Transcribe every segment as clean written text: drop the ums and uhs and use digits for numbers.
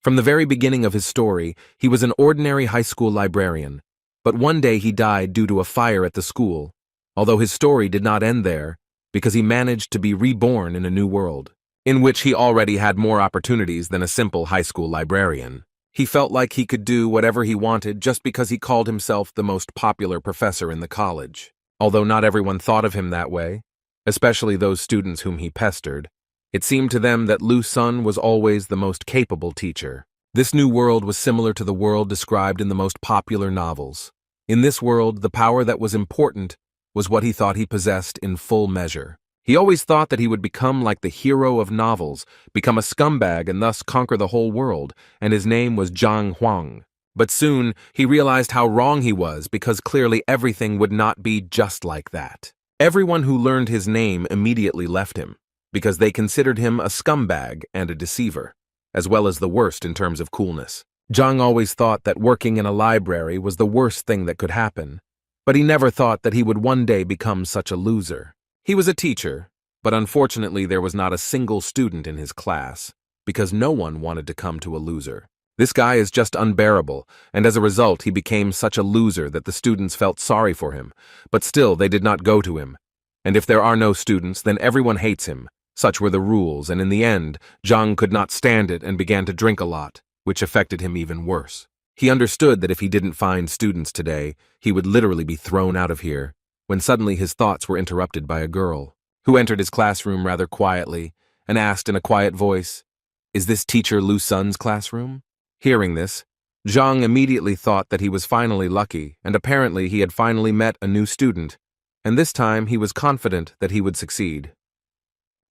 From the very beginning of his story, he was an ordinary high school librarian, but one day he died due to a fire at the school, although his story did not end there, because he managed to be reborn in a new world, in which he already had more opportunities than a simple high school librarian. He felt like he could do whatever he wanted just because he called himself the most popular professor in the college. Although not everyone thought of him that way, especially those students whom he pestered, it seemed to them that Lu Sun was always the most capable teacher. This new world was similar to the world described in the most popular novels. In this world, the power that was important was what he thought he possessed in full measure. He always thought that he would become like the hero of novels, become a scumbag and thus conquer the whole world, and his name was Zhang Huang. But soon, he realized how wrong he was because clearly everything would not be just like that. Everyone who learned his name immediately left him, because they considered him a scumbag and a deceiver, as well as the worst in terms of coolness. Zhang always thought that working in a library was the worst thing that could happen, but he never thought that he would one day become such a loser. He was a teacher, but unfortunately there was not a single student in his class, because no one wanted to come to a loser. This guy is just unbearable, and as a result he became such a loser that the students felt sorry for him, but still they did not go to him. And if there are no students, then everyone hates him. Such were the rules, and in the end, Zhang could not stand it and began to drink a lot, which affected him even worse. He understood that if he didn't find students today, he would literally be thrown out of here, when suddenly his thoughts were interrupted by a girl, who entered his classroom rather quietly and asked in a quiet voice, "Is this teacher Lu Sun's classroom?" Hearing this, Zhang immediately thought that he was finally lucky, and apparently he had finally met a new student, and this time he was confident that he would succeed.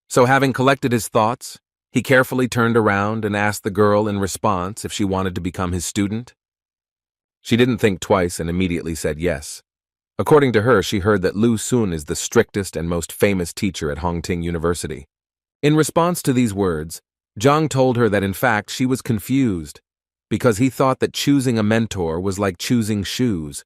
So having collected his thoughts, he carefully turned around and asked the girl in response if she wanted to become his student. She didn't think twice and immediately said yes. According to her, she heard that Lu Sun is the strictest and most famous teacher at Hongting University. In response to these words, Zhang told her that in fact she was confused, because he thought that choosing a mentor was like choosing shoes,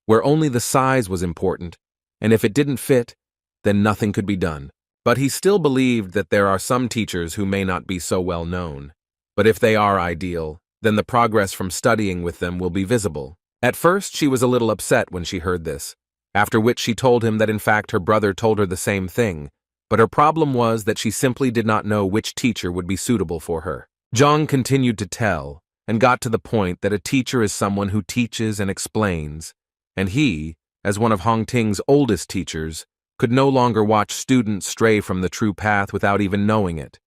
where only the size was important, and if it didn't fit, then nothing could be done. But he still believed that there are some teachers who may not be so well known, but if they are ideal, then the progress from studying with them will be visible. At first, she was a little upset when she heard this, after which she told him that in fact her brother told her the same thing, but her problem was that she simply did not know which teacher would be suitable for her. Zhang continued to tell, and got to the point that a teacher is someone who teaches and explains, and he, as one of Hongting's oldest teachers, could no longer watch students stray from the true path without even knowing it.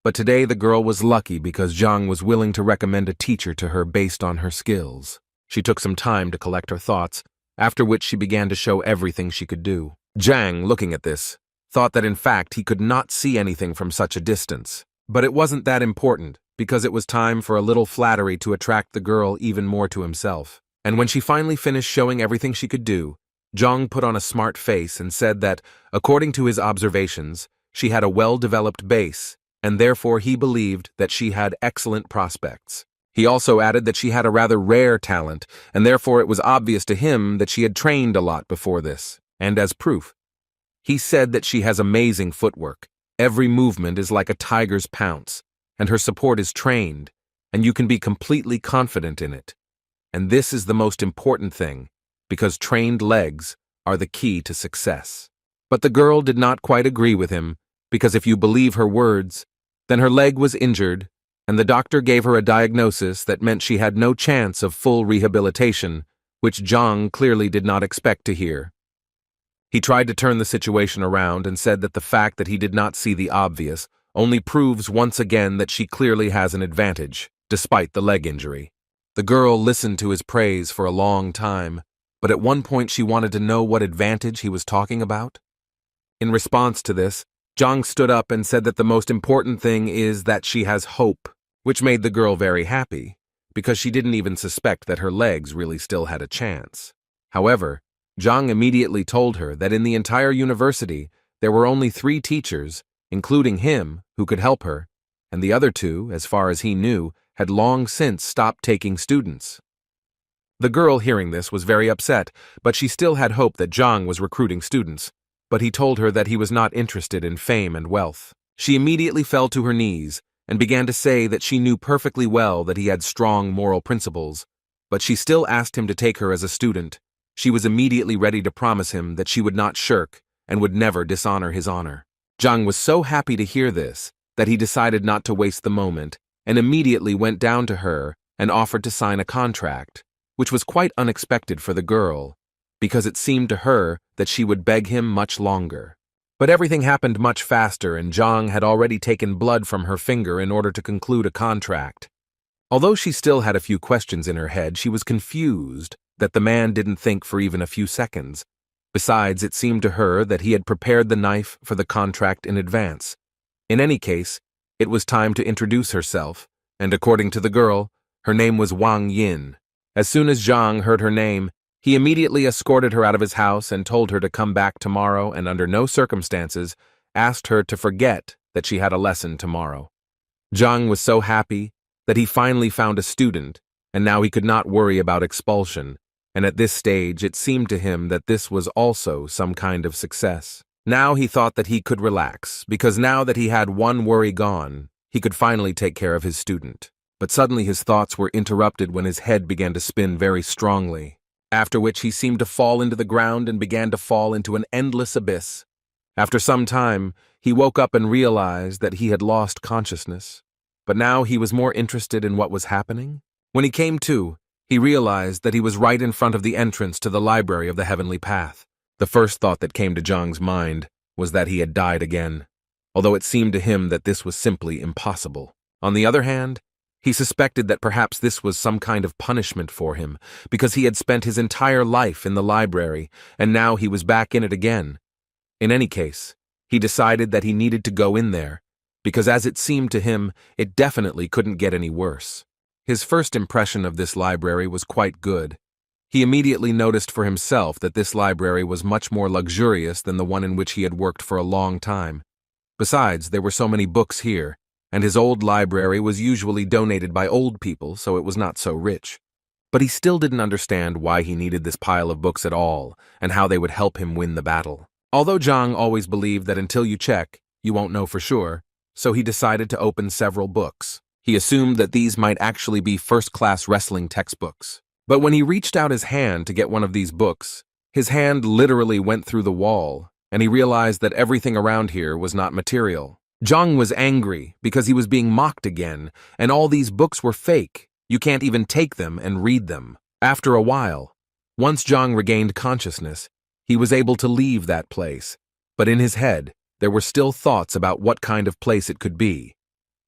But today the girl was lucky because Zhang was willing to recommend a teacher to her based on her skills. She took some time to collect her thoughts, after which she began to show everything she could do. Zhang, looking at this, thought that in fact he could not see anything from such a distance. But it wasn't that important, because it was time for a little flattery to attract the girl even more to himself. And when she finally finished showing everything she could do, Zhang put on a smart face and said that, according to his observations, she had a well-developed base, and therefore he believed that she had excellent prospects. He also added that she had a rather rare talent, and therefore it was obvious to him that she had trained a lot before this. And as proof, he said that she has amazing footwork. Every movement is like a tiger's pounce, and her support is trained, and you can be completely confident in it. And this is the most important thing, because trained legs are the key to success. But the girl did not quite agree with him, because if you believe her words, then her leg was injured, and the doctor gave her a diagnosis that meant she had no chance of full rehabilitation, which Zhang clearly did not expect to hear. He tried to turn the situation around and said that the fact that he did not see the obvious only proves once again that she clearly has an advantage, despite the leg injury. The girl listened to his praise for a long time, but at one point she wanted to know what advantage he was talking about. In response to this, Zhang stood up and said that the most important thing is that she has hope, which made the girl very happy, because she didn't even suspect that her legs really still had a chance. However, Zhang immediately told her that in the entire university, there were only 3 teachers, including him, who could help her, and the other 2, as far as he knew, had long since stopped taking students. The girl, hearing this, was very upset, but she still had hope that Zhang was recruiting students, but he told her that he was not interested in fame and wealth. She immediately fell to her knees and began to say that she knew perfectly well that he had strong moral principles, but she still asked him to take her as a student. She was immediately ready to promise him that she would not shirk and would never dishonor his honor. Zhang was so happy to hear this that he decided not to waste the moment and immediately went down to her and offered to sign a contract, which was quite unexpected for the girl, because it seemed to her that she would beg him much longer. But everything happened much faster, and Zhang had already taken blood from her finger in order to conclude a contract. Although she still had a few questions in her head, she was confused that the man didn't think for even a few seconds. Besides, it seemed to her that he had prepared the knife for the contract in advance. In any case, it was time to introduce herself, and according to the girl, her name was Wang Yin. As soon as Zhang heard her name, he immediately escorted her out of his house and told her to come back tomorrow and under no circumstances asked her to forget that she had a lesson tomorrow. Zhang was so happy that he finally found a student, and now he could not worry about expulsion, and at this stage it seemed to him that this was also some kind of success. Now he thought that he could relax, because now that he had one worry gone, he could finally take care of his student. But suddenly his thoughts were interrupted when his head began to spin very strongly, after which he seemed to fall into the ground and began to fall into an endless abyss. After some time, he woke up and realized that he had lost consciousness, but now he was more interested in what was happening. When he came to, he realized that he was right in front of the entrance to the library of the Heavenly Path. The first thought that came to Zhang's mind was that he had died again, although it seemed to him that this was simply impossible. On the other hand, he suspected that perhaps this was some kind of punishment for him, because he had spent his entire life in the library, and now he was back in it again. In any case, he decided that he needed to go in there, because as it seemed to him, it definitely couldn't get any worse. His first impression of this library was quite good. He immediately noticed for himself that this library was much more luxurious than the one in which he had worked for a long time. Besides, there were so many books here, and his old library was usually donated by old people, so it was not so rich. But he still didn't understand why he needed this pile of books at all, and how they would help him win the battle. Although Zhang always believed that until you check, you won't know for sure, so he decided to open several books. He assumed that these might actually be first-class wrestling textbooks. But when he reached out his hand to get one of these books, his hand literally went through the wall, and he realized that everything around here was not material. Zhang was angry because he was being mocked again, and all these books were fake. You can't even take them and read them. After a while, once Zhang regained consciousness, he was able to leave that place, but in his head, there were still thoughts about what kind of place it could be.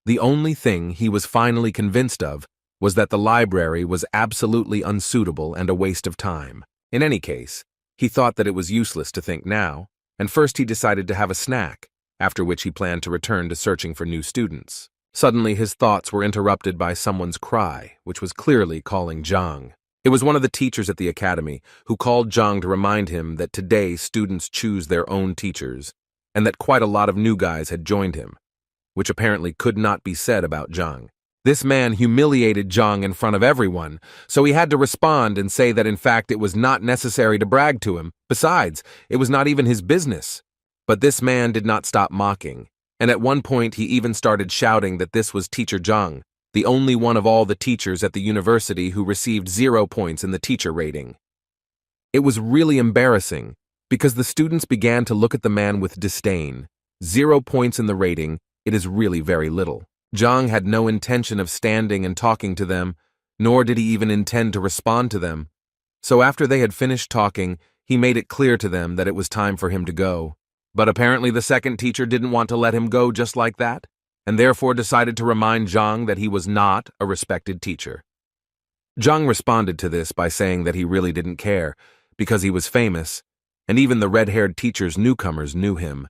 The only thing he was finally convinced of was that the library was absolutely unsuitable and a waste of time. In any case, he thought that it was useless to think now, and first he decided to have a snack, after which he planned to return to searching for new students. Suddenly his thoughts were interrupted by someone's cry, which was clearly calling Zhang. It was one of the teachers at the academy who called Zhang to remind him that today students choose their own teachers, and that quite a lot of new guys had joined him, which apparently could not be said about Zhang. This man humiliated Zhang in front of everyone, so he had to respond and say that in fact it was not necessary to brag to him. Besides, it was not even his business. But this man did not stop mocking, and at one point he even started shouting that this was Teacher Zhang, the only one of all the teachers at the university who received 0 points in the teacher rating. It was really embarrassing, because the students began to look at the man with disdain. 0 points in the rating, it is really very little. Zhang had no intention of standing and talking to them, nor did he even intend to respond to them. So after they had finished talking, he made it clear to them that it was time for him to go. But apparently the second teacher didn't want to let him go just like that, and therefore decided to remind Zhang that he was not a respected teacher. Zhang responded to this by saying that he really didn't care, because he was famous, and even the red-haired teacher's newcomers knew him.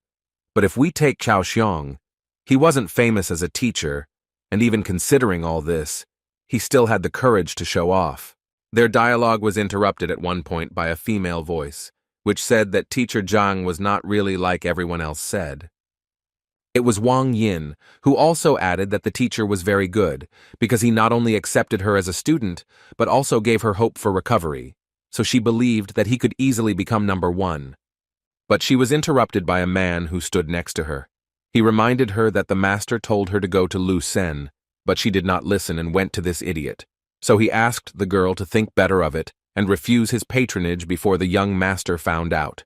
But if we take Chao Xiong, he wasn't famous as a teacher, and even considering all this, he still had the courage to show off. Their dialogue was interrupted at one point by a female voice, which said that Teacher Zhang was not really like everyone else said. It was Wang Yin, who also added that the teacher was very good, because he not only accepted her as a student, but also gave her hope for recovery, so she believed that he could easily become number 1. But she was interrupted by a man who stood next to her. He reminded her that the master told her to go to Lu Sen, but she did not listen and went to this idiot. So he asked the girl to think better of it and refuse his patronage before the young master found out.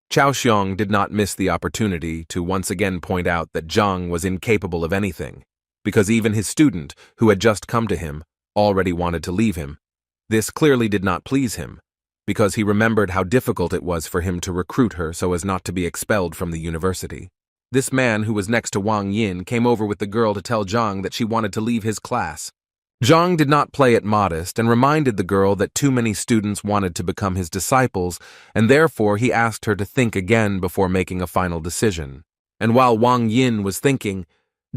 Chao Xiong did not miss the opportunity to once again point out that Zhang was incapable of anything, because even his student, who had just come to him, already wanted to leave him. This clearly did not please him, because he remembered how difficult it was for him to recruit her so as not to be expelled from the university. This man who was next to Wang Yin came over with the girl to tell Zhang that she wanted to leave his class. Zhang did not play it modest and reminded the girl that too many students wanted to become his disciples, and therefore he asked her to think again before making a final decision. And while Wang Yin was thinking,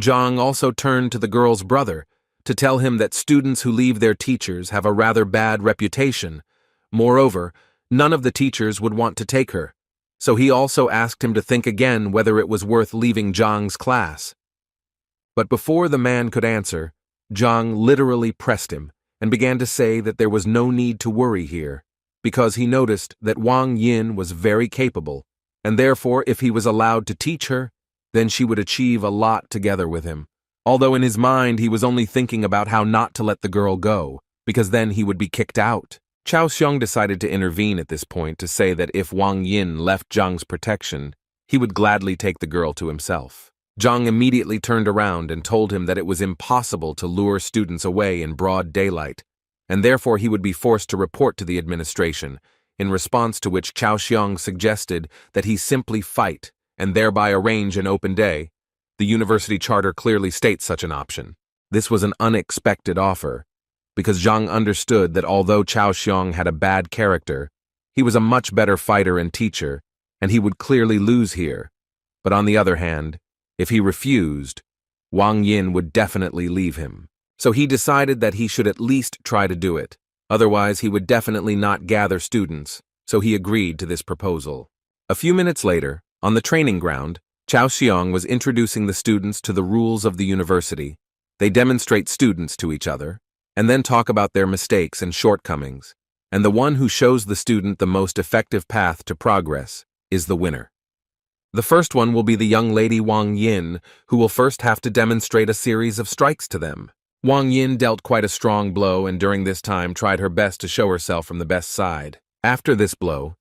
Zhang also turned to the girl's brother to tell him that students who leave their teachers have a rather bad reputation. Moreover, none of the teachers would want to take her, so he also asked him to think again whether it was worth leaving Zhang's class. But before the man could answer, Zhang literally pressed him and began to say that there was no need to worry here, because he noticed that Wang Yin was very capable, and therefore if he was allowed to teach her, then she would achieve a lot together with him. Although in his mind he was only thinking about how not to let the girl go, because then he would be kicked out. Chao Xiong decided to intervene at this point to say that if Wang Yin left Zhang's protection, he would gladly take the girl to himself. Zhang immediately turned around and told him that it was impossible to lure students away in broad daylight, and therefore he would be forced to report to the administration, in response to which Chao Xiong suggested that he simply fight and thereby arrange an open day. The university charter clearly states such an option. This was an unexpected offer, because Zhang understood that although Chao Xiong had a bad character, he was a much better fighter and teacher, and he would clearly lose here. But on the other hand, if he refused, Wang Yin would definitely leave him. So he decided that he should at least try to do it. Otherwise, he would definitely not gather students, so he agreed to this proposal. A few minutes later, on the training ground, Chao Xiong was introducing the students to the rules of the university. They demonstrate students to each other, and then talk about their mistakes and shortcomings, and the one who shows the student the most effective path to progress is the winner. The first one will be the young lady Wang Yin, who will first have to demonstrate a series of strikes to them. Wang Yin dealt quite a strong blow and during this time tried her best to show herself from the best side. After this blow,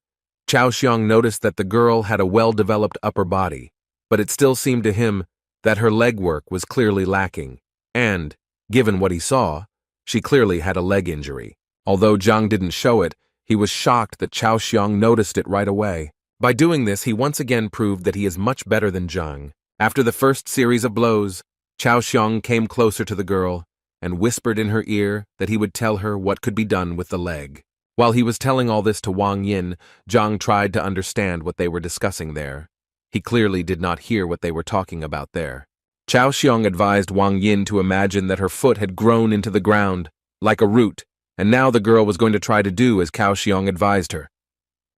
Chao Xiong noticed that the girl had a well-developed upper body, but it still seemed to him that her legwork was clearly lacking, and, given what he saw, she clearly had a leg injury. Although Zhang didn't show it, he was shocked that Chao Xiong noticed it right away. By doing this, he once again proved that he is much better than Zhang. After the first series of blows, Chao Xiong came closer to the girl and whispered in her ear that he would tell her what could be done with the leg. While he was telling all this to Wang Yin, Zhang tried to understand what they were discussing there. He clearly did not hear what they were talking about there. Chao Xiong advised Wang Yin to imagine that her foot had grown into the ground, like a root, and now the girl was going to try to do as Chao Xiong advised her.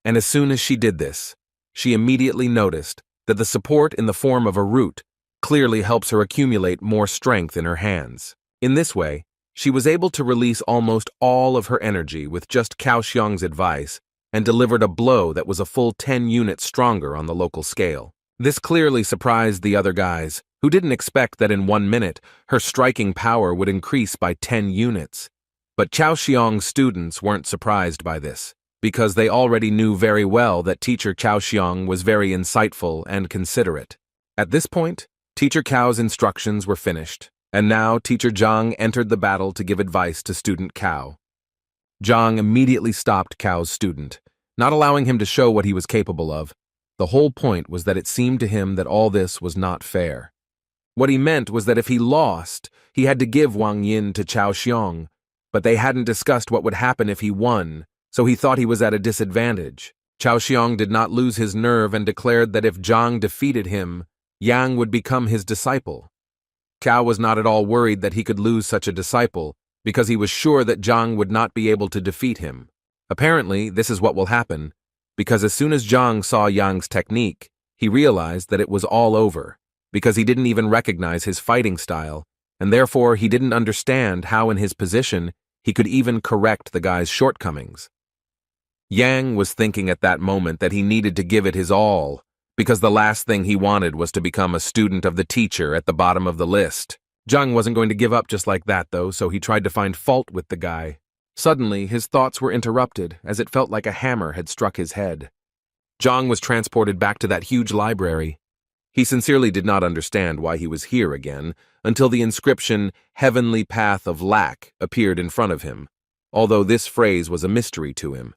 And as soon as she did this, she immediately noticed that the support in the form of a root clearly helps her accumulate more strength in her hands. In this way, she was able to release almost all of her energy with just Chao Xiong's advice and delivered a blow that was a full 10 units stronger on the local scale. This clearly surprised the other guys, who didn't expect that in 1 minute her striking power would increase by 10 units. But Chao Xiong's students weren't surprised by this, because they already knew very well that teacher Chao Xiong was very insightful and considerate. At this point, teacher Cao's instructions were finished, and now teacher Zhang entered the battle to give advice to student Cao. Zhang immediately stopped Cao's student, not allowing him to show what he was capable of. The whole point was that it seemed to him that all this was not fair. What he meant was that if he lost, he had to give Wang Yin to Chao Xiong, but they hadn't discussed what would happen if he won, so he thought he was at a disadvantage. Chao Xiong did not lose his nerve and declared that if Zhang defeated him, Yang would become his disciple. Cao was not at all worried that he could lose such a disciple, because he was sure that Zhang would not be able to defeat him. Apparently, this is what will happen, because as soon as Zhang saw Yang's technique, he realized that it was all over, because he didn't even recognize his fighting style, and therefore he didn't understand how in his position he could even correct the guy's shortcomings. Yang was thinking at that moment that he needed to give it his all, because the last thing he wanted was to become a student of the teacher at the bottom of the list. Zhang wasn't going to give up just like that, though, so he tried to find fault with the guy. Suddenly, his thoughts were interrupted, as it felt like a hammer had struck his head. Zhang was transported back to that huge library. He sincerely did not understand why he was here again, until the inscription, "Heavenly Path of Lack," appeared in front of him, although this phrase was a mystery to him.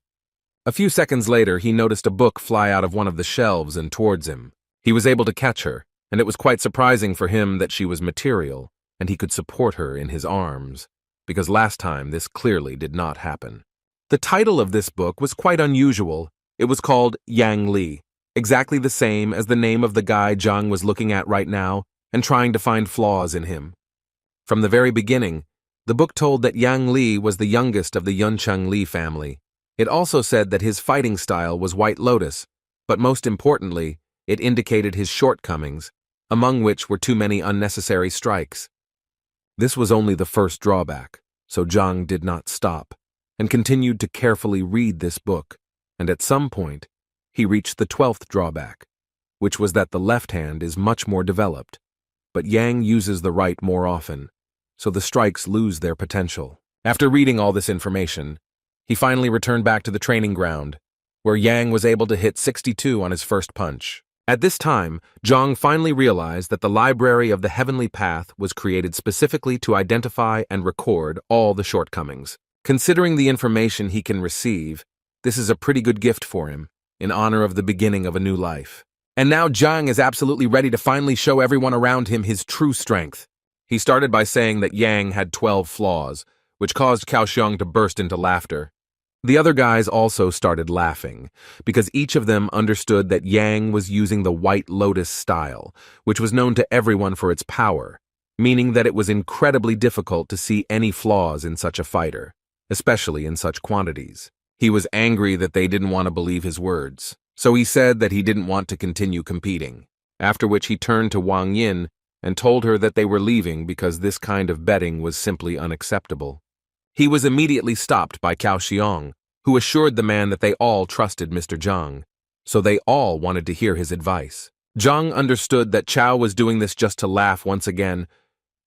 A few seconds later, he noticed a book fly out of one of the shelves and towards him. He was able to catch her, and it was quite surprising for him that she was material, and he could support her in his arms, because last time this clearly did not happen. The title of this book was quite unusual. It was called Yang Li, exactly the same as the name of the guy Zhang was looking at right now and trying to find flaws in him. From the very beginning, the book told that Yang Li was the youngest of the Yuncheng Li family. It also said that his fighting style was White Lotus, but most importantly, it indicated his shortcomings, among which were too many unnecessary strikes. This was only the first drawback, so Zhang did not stop, and continued to carefully read this book, and at some point, he reached the 12th drawback, which was that the left hand is much more developed, but Yang uses the right more often, so the strikes lose their potential. After reading all this information, he finally returned back to the training ground, where Yang was able to hit 62 on his first punch. At this time, Zhang finally realized that the Library of the Heavenly Path was created specifically to identify and record all the shortcomings. Considering the information he can receive, this is a pretty good gift for him, in honor of the beginning of a new life. And now Zhang is absolutely ready to finally show everyone around him his true strength. He started by saying that Yang had 12 flaws, which caused Kaoxiang to burst into laughter. The other guys also started laughing, because each of them understood that Yang was using the White Lotus style, which was known to everyone for its power, meaning that it was incredibly difficult to see any flaws in such a fighter, especially in such quantities. He was angry that they didn't want to believe his words, so he said that he didn't want to continue competing, after which he turned to Wang Yin and told her that they were leaving because this kind of betting was simply unacceptable. He was immediately stopped by Kaoxiang, who assured the man that they all trusted Mr. Zhang, so they all wanted to hear his advice. Zhang understood that Chao was doing this just to laugh once again,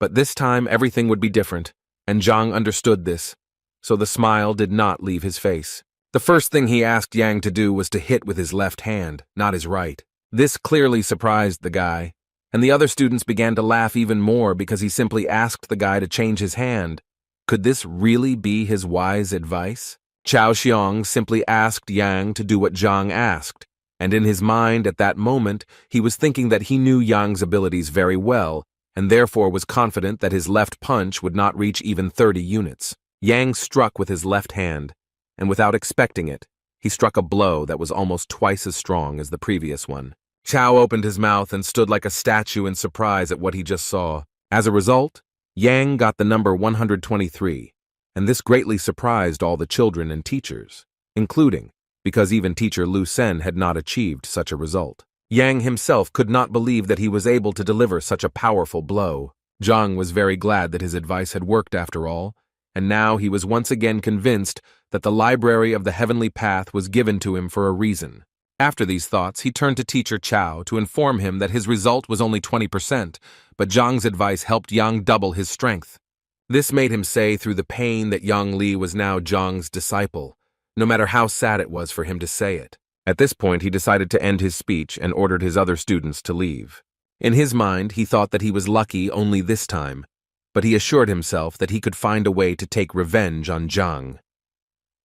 but this time everything would be different, and Zhang understood this, so the smile did not leave his face. The first thing he asked Yang to do was to hit with his left hand, not his right. This clearly surprised the guy, and the other students began to laugh even more because he simply asked the guy to change his hand. Could this really be his wise advice? Kaoxiang simply asked Yang to do what Zhang asked, and in his mind at that moment, he was thinking that he knew Yang's abilities very well, and therefore was confident that his left punch would not reach even 30 units. Yang struck with his left hand, and without expecting it, he struck a blow that was almost twice as strong as the previous one. Chao opened his mouth and stood like a statue in surprise at what he just saw. As a result, Yang got the number 123, and this greatly surprised all the children and teachers, including because even teacher Lu Sen had not achieved such a result. Yang himself could not believe that he was able to deliver such a powerful blow. Zhang was very glad that his advice had worked after all, and now he was once again convinced that the Library of the Heavenly Path was given to him for a reason. After these thoughts, he turned to teacher Chao to inform him that his result was only 20%, but Zhang's advice helped Yang double his strength. This made him say through the pain that Yang Li was now Zhang's disciple, no matter how sad it was for him to say it. At this point, he decided to end his speech and ordered his other students to leave. In his mind, he thought that he was lucky only this time, but he assured himself that he could find a way to take revenge on Zhang.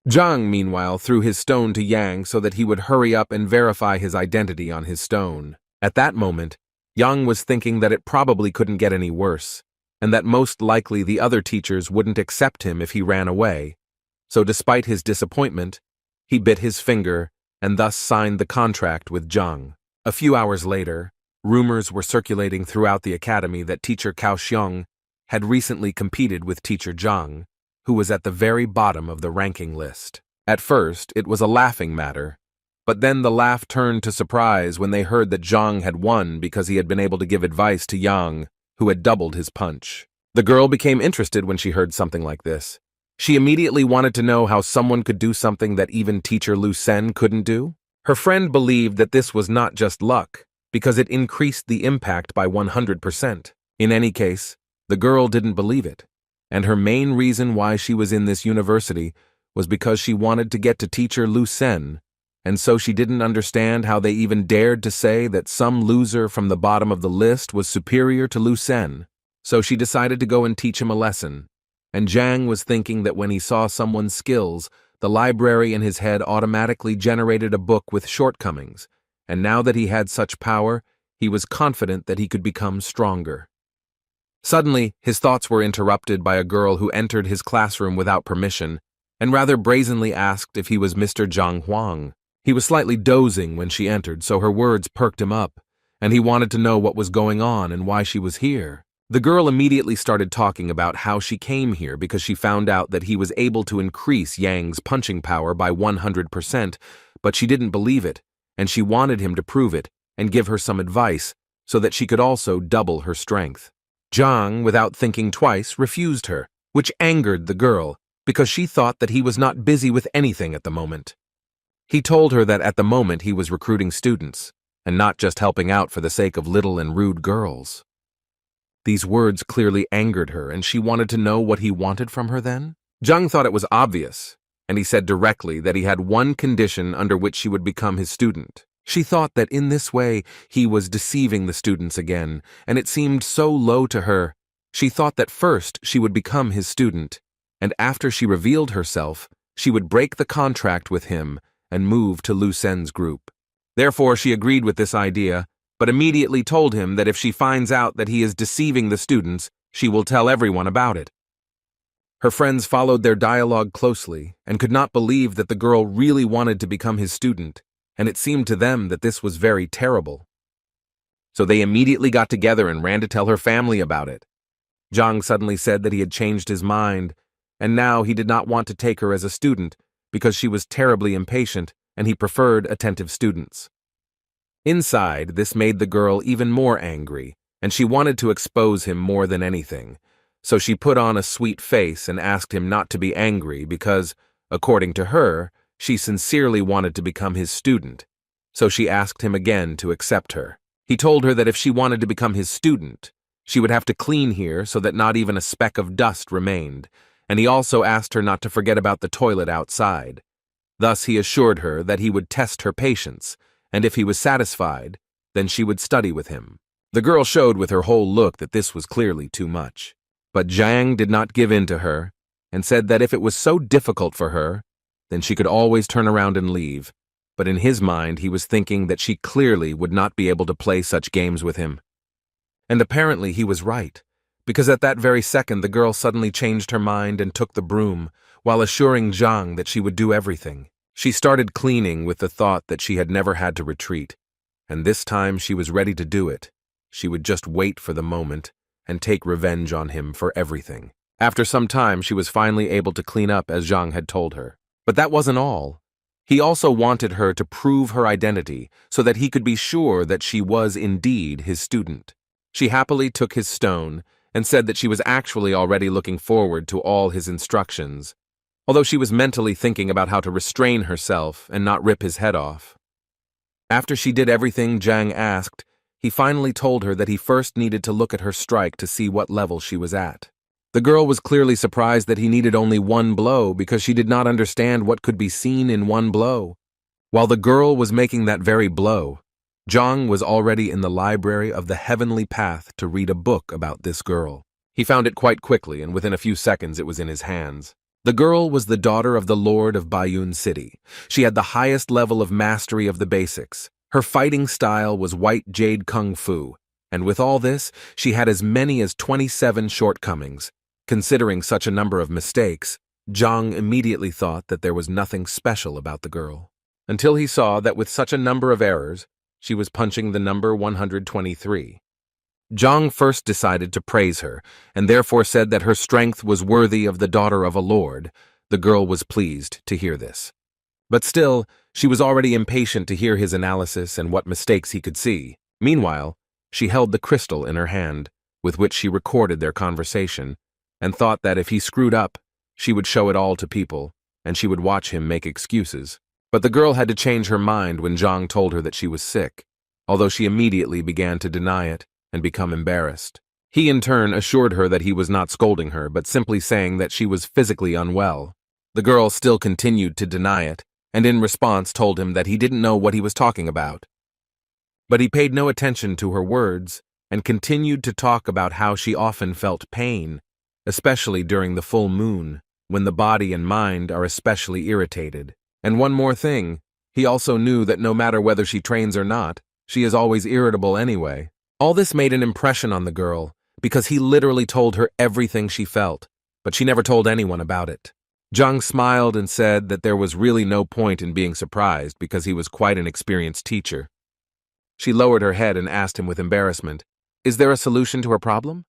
Zhang, meanwhile, threw his stone to Yang so that he would hurry up and verify his identity on his stone. At that moment, Yang was thinking that it probably couldn't get any worse, and that most likely the other teachers wouldn't accept him if he ran away. So despite his disappointment, he bit his finger and thus signed the contract with Zhang. A few hours later, rumors were circulating throughout the academy that teacher Kaoxiang had recently competed with teacher Zhang, who was at the very bottom of the ranking list. At first, it was a laughing matter, but then the laugh turned to surprise when they heard that Zhang had won because he had been able to give advice to Yang, who had doubled his punch. The girl became interested when she heard something like this. She immediately wanted to know how someone could do something that even teacher Lu Sen couldn't do. Her friend believed that this was not just luck, because it increased the impact by 100%. In any case, the girl didn't believe it, and her main reason why she was in this university was because she wanted to get to teacher Lu Sen, and so she didn't understand how they even dared to say that some loser from the bottom of the list was superior to Lu Sen. So she decided to go and teach him a lesson, and Zhang was thinking that when he saw someone's skills, the library in his head automatically generated a book with shortcomings, and now that he had such power, he was confident that he could become stronger. Suddenly, his thoughts were interrupted by a girl who entered his classroom without permission, and rather brazenly asked if he was Mr. Zhang Huang. He was slightly dozing when she entered, so her words perked him up, and he wanted to know what was going on and why she was here. The girl immediately started talking about how she came here because she found out that he was able to increase Yang's punching power by 100%, but she didn't believe it, and she wanted him to prove it and give her some advice so that she could also double her strength. Zhang, without thinking twice, refused her, which angered the girl because she thought that he was not busy with anything at the moment. He told her that at the moment he was recruiting students, and not just helping out for the sake of little and rude girls. These words clearly angered her, and she wanted to know what he wanted from her then? Zhang thought it was obvious, and he said directly that he had one condition under which she would become his student. She thought that in this way he was deceiving the students again, and it seemed so low to her. She thought that first she would become his student, and after she revealed herself, she would break the contract with him and move to Lu Sen's group. Therefore, she agreed with this idea, but immediately told him that if she finds out that he is deceiving the students, she will tell everyone about it. Her friends followed their dialogue closely and could not believe that the girl really wanted to become his student, and it seemed to them that this was very terrible. So they immediately got together and ran to tell her family about it. Zhang suddenly said that he had changed his mind, and now he did not want to take her as a student because she was terribly impatient and he preferred attentive students. Inside, this made the girl even more angry, and she wanted to expose him more than anything. So she put on a sweet face and asked him not to be angry because, according to her, she sincerely wanted to become his student. So she asked him again to accept her. He told her that if she wanted to become his student, she would have to clean here so that not even a speck of dust remained, and he also asked her not to forget about the toilet outside. Thus he assured her that he would test her patience, and if he was satisfied, then she would study with him. The girl showed with her whole look that this was clearly too much. But Zhang did not give in to her, and said that if it was so difficult for her, then she could always turn around and leave. But in his mind he was thinking that she clearly would not be able to play such games with him. And apparently he was right, because at that very second the girl suddenly changed her mind and took the broom, while assuring Zhang that she would do everything. She started cleaning with the thought that she had never had to retreat, and this time she was ready to do it. She would just wait for the moment and take revenge on him for everything. After some time, she was finally able to clean up as Zhang had told her. But that wasn't all. He also wanted her to prove her identity so that he could be sure that she was indeed his student. She happily took his stone and said that she was actually already looking forward to all his instructions, although she was mentally thinking about how to restrain herself and not rip his head off. After she did everything Zhang asked, he finally told her that he first needed to look at her strike to see what level she was at. The girl was clearly surprised that he needed only one blow because she did not understand what could be seen in one blow. While the girl was making that very blow, Zhang was already in the library of the Heavenly Path to read a book about this girl. He found it quite quickly, and within a few seconds it was in his hands. The girl was the daughter of the Lord of Bayun City. She had the highest level of mastery of the basics. Her fighting style was white jade kung fu, and with all this, she had as many as 27 shortcomings. Considering such a number of mistakes, Zhang immediately thought that there was nothing special about the girl, until he saw that with such a number of errors, she was punching the number 123. Zhang first decided to praise her, and therefore said that her strength was worthy of the daughter of a lord. The girl was pleased to hear this. But still, she was already impatient to hear his analysis and what mistakes he could see. Meanwhile, she held the crystal in her hand, with which she recorded their conversation, and thought that if he screwed up, she would show it all to people, and she would watch him make excuses. But the girl had to change her mind when Zhang told her that she was sick, although she immediately began to deny it and become embarrassed. He in turn assured her that he was not scolding her, but simply saying that she was physically unwell. The girl still continued to deny it, and in response told him that he didn't know what he was talking about. But he paid no attention to her words and continued to talk about how she often felt pain, especially during the full moon, when the body and mind are especially irritated. And one more thing, he also knew that no matter whether she trains or not, she is always irritable anyway. All this made an impression on the girl, because he literally told her everything she felt, but she never told anyone about it. Zhang smiled and said that there was really no point in being surprised because he was quite an experienced teacher. She lowered her head and asked him with embarrassment, "Is there a solution to her problem?"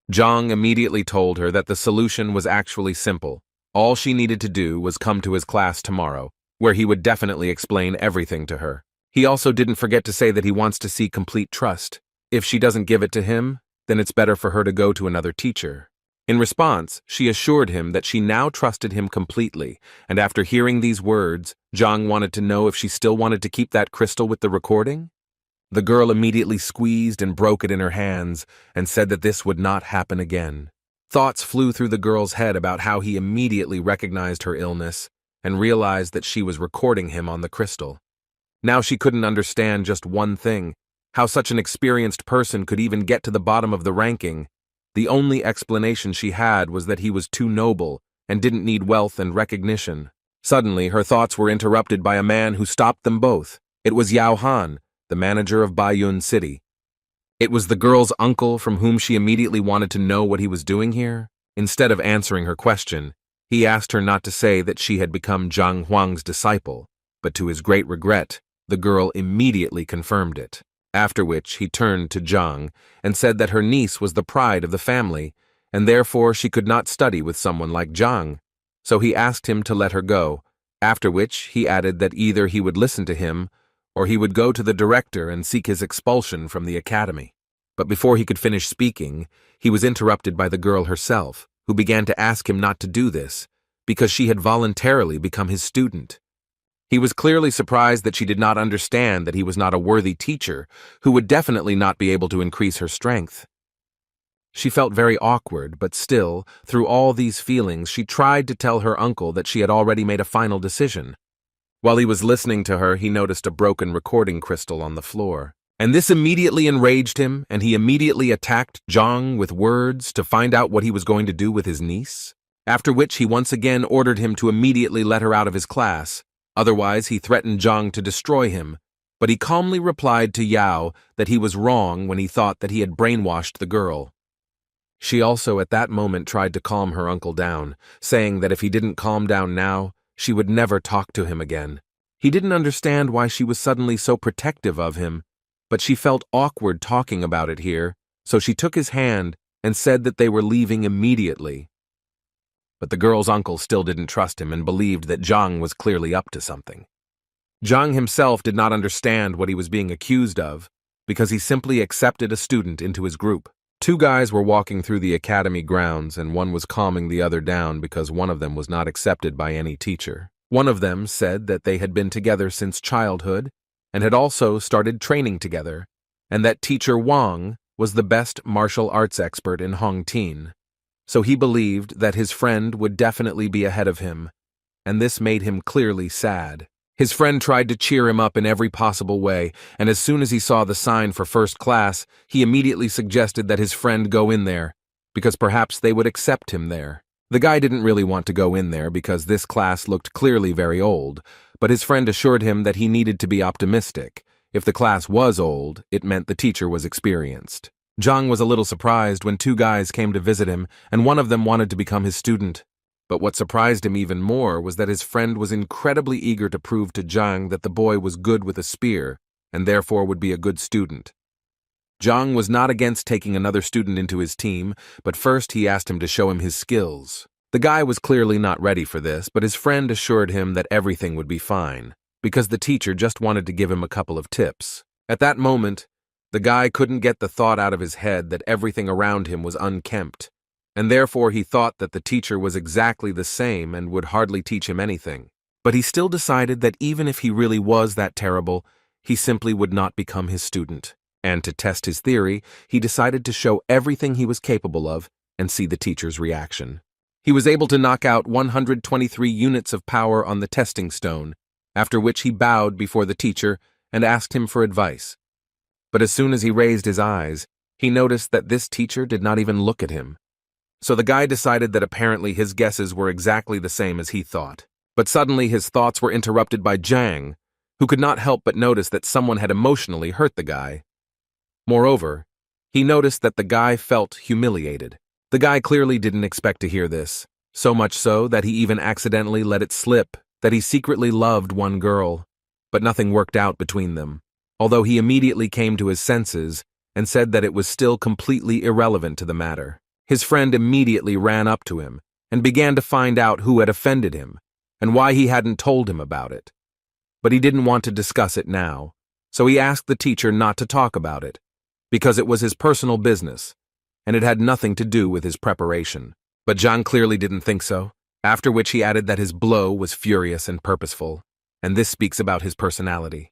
Zhang immediately told her that the solution was actually simple. All she needed to do was come to his class tomorrow, where he would definitely explain everything to her. He also didn't forget to say that he wants to see complete trust. If she doesn't give it to him, then it's better for her to go to another teacher. In response, she assured him that she now trusted him completely, and after hearing these words, Zhang wanted to know if she still wanted to keep that crystal with the recording. The girl immediately squeezed and broke it in her hands and said that this would not happen again. Thoughts flew through the girl's head about how he immediately recognized her illness and realized that she was recording him on the crystal. Now she couldn't understand just one thing, how such an experienced person could even get to the bottom of the ranking. The only explanation she had was that he was too noble and didn't need wealth and recognition. Suddenly, her thoughts were interrupted by a man who stopped them both. It was Yao Han, the manager of Baiyun City. It was the girl's uncle from whom she immediately wanted to know what he was doing here. Instead of answering her question, he asked her not to say that she had become Zhang Huang's disciple, but to his great regret, the girl immediately confirmed it. After which he turned to Zhang and said that her niece was the pride of the family, and therefore she could not study with someone like Zhang. So he asked him to let her go, after which he added that either he would listen to him or he would go to the director and seek his expulsion from the academy. But before he could finish speaking, he was interrupted by the girl herself, who began to ask him not to do this, because she had voluntarily become his student. He was clearly surprised that she did not understand that he was not a worthy teacher who would definitely not be able to increase her strength. She felt very awkward, but still, through all these feelings, she tried to tell her uncle that she had already made a final decision. While he was listening to her, he noticed a broken recording crystal on the floor. And this immediately enraged him, and he immediately attacked Zhang with words to find out what he was going to do with his niece. After which he once again ordered him to immediately let her out of his class. Otherwise, he threatened Zhang to destroy him, but he calmly replied to Yao that he was wrong when he thought that he had brainwashed the girl. She also at that moment tried to calm her uncle down, saying that if he didn't calm down now, she would never talk to him again. He didn't understand why she was suddenly so protective of him, but she felt awkward talking about it here, so she took his hand and said that they were leaving immediately. But the girl's uncle still didn't trust him and believed that Zhang was clearly up to something. Zhang himself did not understand what he was being accused of, because he simply accepted a student into his group. Two guys were walking through the academy grounds, and one was calming the other down because one of them was not accepted by any teacher. One of them said that they had been together since childhood and had also started training together, and that teacher Wang was the best martial arts expert in Hongtin. So he believed that his friend would definitely be ahead of him, and this made him clearly sad. His friend tried to cheer him up in every possible way, and as soon as he saw the sign for first class, he immediately suggested that his friend go in there, because perhaps they would accept him there. The guy didn't really want to go in there because this class looked clearly very old, but his friend assured him that he needed to be optimistic. If the class was old, it meant the teacher was experienced. Zhang was a little surprised when two guys came to visit him, and one of them wanted to become his student. But what surprised him even more was that his friend was incredibly eager to prove to Zhang that the boy was good with a spear, and therefore would be a good student. Zhang was not against taking another student into his team, but first he asked him to show him his skills. The guy was clearly not ready for this, but his friend assured him that everything would be fine, because the teacher just wanted to give him a couple of tips. At that moment, the guy couldn't get the thought out of his head that everything around him was unkempt, and therefore he thought that the teacher was exactly the same and would hardly teach him anything. But he still decided that even if he really was that terrible, he simply would not become his student. And to test his theory, he decided to show everything he was capable of and see the teacher's reaction. He was able to knock out 123 units of power on the testing stone, after which he bowed before the teacher and asked him for advice. But as soon as he raised his eyes, he noticed that this teacher did not even look at him. So the guy decided that apparently his guesses were exactly the same as he thought. But suddenly his thoughts were interrupted by Jang, who could not help but notice that someone had emotionally hurt the guy. Moreover, he noticed that the guy felt humiliated. The guy clearly didn't expect to hear this, so much so that he even accidentally let it slip that he secretly loved one girl, but nothing worked out between them, although he immediately came to his senses and said that it was still completely irrelevant to the matter. His friend immediately ran up to him and began to find out who had offended him and why he hadn't told him about it. But he didn't want to discuss it now, so he asked the teacher not to talk about it, because it was his personal business, and it had nothing to do with his preparation. But Zhang clearly didn't think so, after which he added that his blow was furious and purposeful, and this speaks about his personality.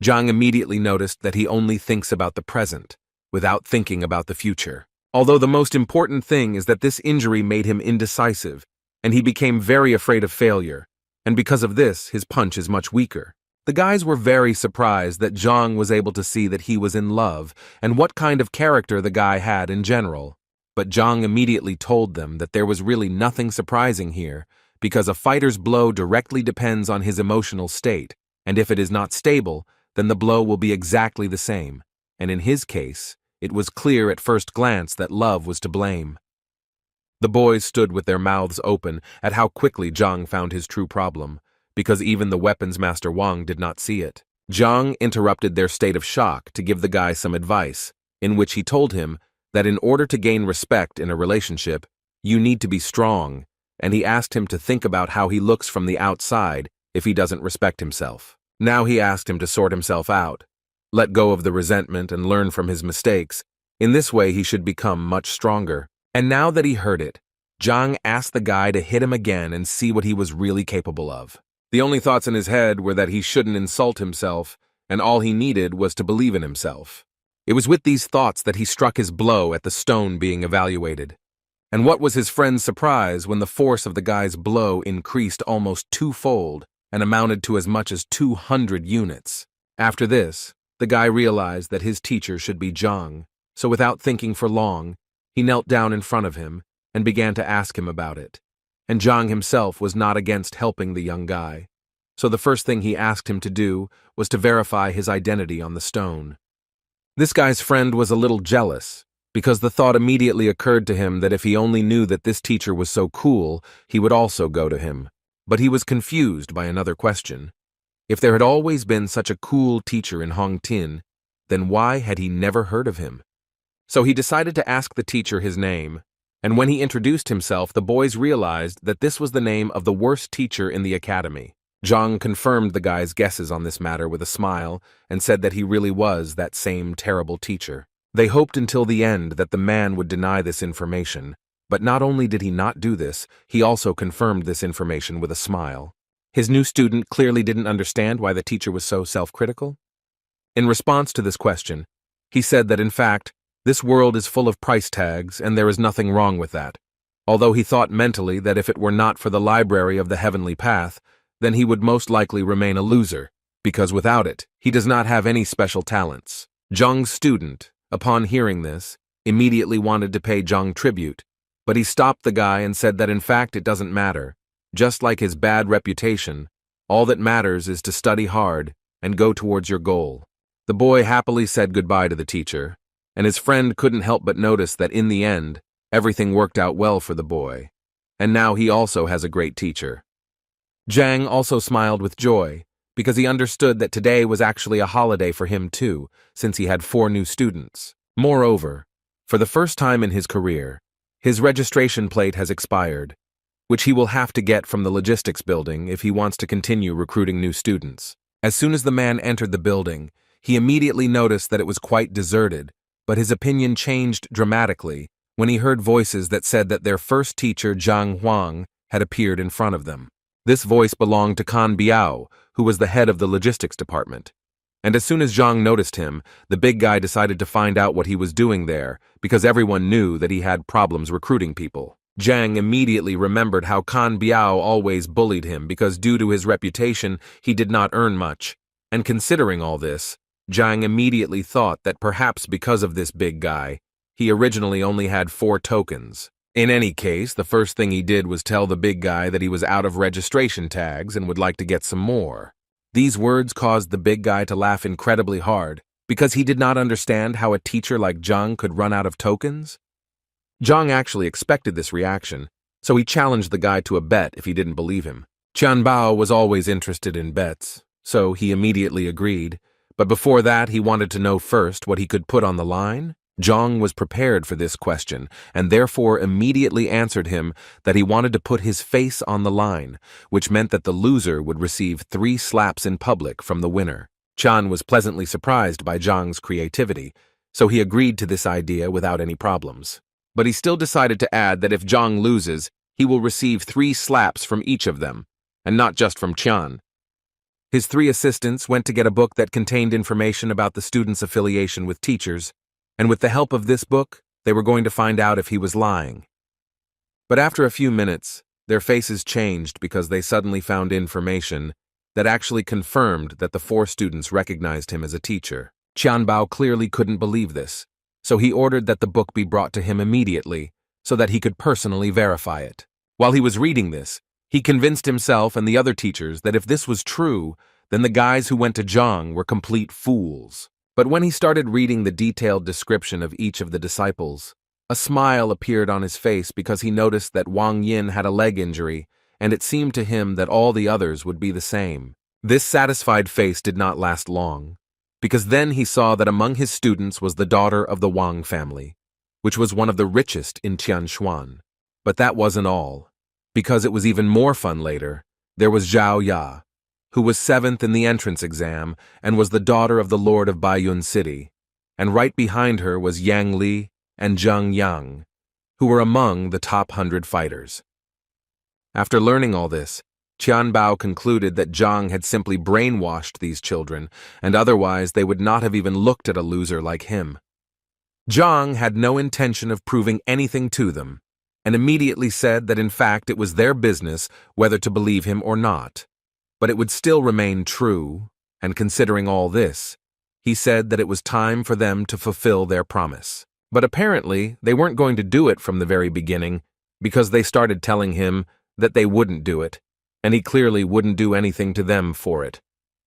Zhang immediately noticed that he only thinks about the present, without thinking about the future. Although the most important thing is that this injury made him indecisive, and he became very afraid of failure, and because of this, his punch is much weaker. The guys were very surprised that Zhang was able to see that he was in love and what kind of character the guy had in general. But Zhang immediately told them that there was really nothing surprising here, because a fighter's blow directly depends on his emotional state, and if it is not stable, then the blow will be exactly the same, and in his case, it was clear at first glance that love was to blame. The boys stood with their mouths open at how quickly Zhang found his true problem, because even the weapons master Wang did not see it. Zhang interrupted their state of shock to give the guy some advice, in which he told him that in order to gain respect in a relationship, you need to be strong, and he asked him to think about how he looks from the outside if he doesn't respect himself. Now he asked him to sort himself out, let go of the resentment and learn from his mistakes. In this way he should become much stronger. And now that he heard it, Zhang asked the guy to hit him again and see what he was really capable of. The only thoughts in his head were that he shouldn't insult himself, and all he needed was to believe in himself. It was with these thoughts that he struck his blow at the stone being evaluated. And what was his friend's surprise when the force of the guy's blow increased almost twofold and amounted to as much as 200 units. After this, the guy realized that his teacher should be Zhang, so without thinking for long, he knelt down in front of him and began to ask him about it. And Zhang himself was not against helping the young guy, so the first thing he asked him to do was to verify his identity on the stone. This guy's friend was a little jealous, because the thought immediately occurred to him that if he only knew that this teacher was so cool, he would also go to him. But he was confused by another question. If there had always been such a cool teacher in Hongtin, then why had he never heard of him? So he decided to ask the teacher his name, and when he introduced himself, the boys realized that this was the name of the worst teacher in the academy. Zhang confirmed the guy's guesses on this matter with a smile and said that he really was that same terrible teacher. They hoped until the end that the man would deny this information, but not only did he not do this, he also confirmed this information with a smile. His new student clearly didn't understand why the teacher was so self-critical. In response to this question, he said that in fact, this world is full of price tags and there is nothing wrong with that, although he thought mentally that if it were not for the library of the heavenly path, then he would most likely remain a loser, because without it, he does not have any special talents. Zhang's student, upon hearing this, immediately wanted to pay Zhang tribute, but he stopped the guy and said that in fact it doesn't matter. Just like his bad reputation, all that matters is to study hard and go towards your goal. The boy happily said goodbye to the teacher, and his friend couldn't help but notice that in the end, everything worked out well for the boy, and now he also has a great teacher. Zhang also smiled with joy, because he understood that today was actually a holiday for him too, since he had 4 new students. Moreover, for the first time in his career, his registration plate has expired, which he will have to get from the logistics building if he wants to continue recruiting new students. As soon as the man entered the building, he immediately noticed that it was quite deserted, but his opinion changed dramatically when he heard voices that said that their first teacher, Zhang Huang, had appeared in front of them. This voice belonged to Kan Biao, who was the head of the logistics department. And as soon as Zhang noticed him, the big guy decided to find out what he was doing there, because everyone knew that he had problems recruiting people. Zhang immediately remembered how Kan Biao always bullied him because due to his reputation, he did not earn much. And considering all this, Zhang immediately thought that perhaps because of this big guy, he originally only had 4 tokens. In any case, the first thing he did was tell the big guy that he was out of registration tags and would like to get some more. These words caused the big guy to laugh incredibly hard, because he did not understand how a teacher like Zhang could run out of tokens. Zhang actually expected this reaction, so he challenged the guy to a bet if he didn't believe him. Qianbao was always interested in bets, so he immediately agreed, but before that he wanted to know first what he could put on the line. Zhang was prepared for this question, and therefore immediately answered him that he wanted to put his face on the line, which meant that the loser would receive 3 slaps in public from the winner. Chan was pleasantly surprised by Zhang's creativity, so he agreed to this idea without any problems. But he still decided to add that if Zhang loses, he will receive 3 slaps from each of them, and not just from Qian. His 3 assistants went to get a book that contained information about the student's affiliation with teachers, and with the help of this book, they were going to find out if he was lying. But after a few minutes, their faces changed because they suddenly found information that actually confirmed that the 4 students recognized him as a teacher. Qianbao clearly couldn't believe this, so he ordered that the book be brought to him immediately so that he could personally verify it. While he was reading this, he convinced himself and the other teachers that if this was true, then the guys who went to Zhang were complete fools. But when he started reading the detailed description of each of the disciples, a smile appeared on his face because he noticed that Wang Yin had a leg injury, and it seemed to him that all the others would be the same. This satisfied face did not last long, because then he saw that among his students was the daughter of the Wang family, which was one of the richest in Tianshuan. But that wasn't all, because it was even more fun later. There was Zhao Ya, who was 7th in the entrance exam and was the daughter of the Lord of Baiyun City, and right behind her was Yang Li and Zheng Yang, who were among the top 100 fighters. After learning all this, Qianbao concluded that Zhang had simply brainwashed these children, and otherwise they would not have even looked at a loser like him. Zhang had no intention of proving anything to them, and immediately said that in fact it was their business whether to believe him or not. But it would still remain true, and considering all this, he said that it was time for them to fulfill their promise. But apparently, they weren't going to do it from the very beginning, because they started telling him that they wouldn't do it, and he clearly wouldn't do anything to them for it.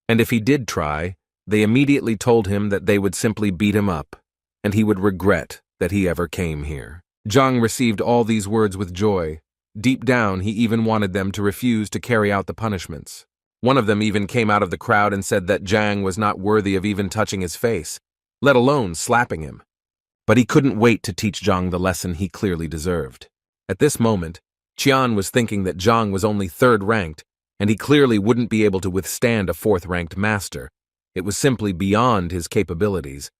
And if he did try, they immediately told him that they would simply beat him up, and he would regret that he ever came here. Zhang received all these words with joy. Deep down, he even wanted them to refuse to carry out the punishments. One of them even came out of the crowd and said that Zhang was not worthy of even touching his face, let alone slapping him. But he couldn't wait to teach Zhang the lesson he clearly deserved. At this moment, Qian was thinking that Zhang was only 3rd ranked, and he clearly wouldn't be able to withstand a 4th-ranked master. It was simply beyond his capabilities.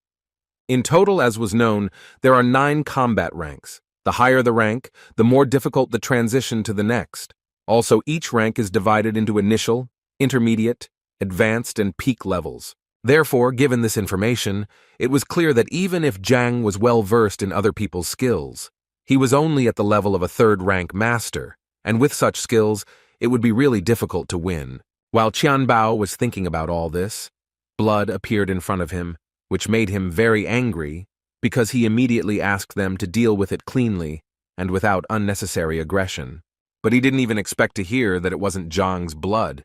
In total, as was known, there are 9 combat ranks. The higher the rank, the more difficult the transition to the next. Also, each rank is divided into initial, intermediate, advanced, and peak levels. Therefore, given this information, it was clear that even if Zhang was well-versed in other people's skills, he was only at the level of a 3rd-rank master, and with such skills, it would be really difficult to win. While Qianbao was thinking about all this, blood appeared in front of him, which made him very angry, because he immediately asked them to deal with it cleanly and without unnecessary aggression. But he didn't even expect to hear that it wasn't Zhang's blood.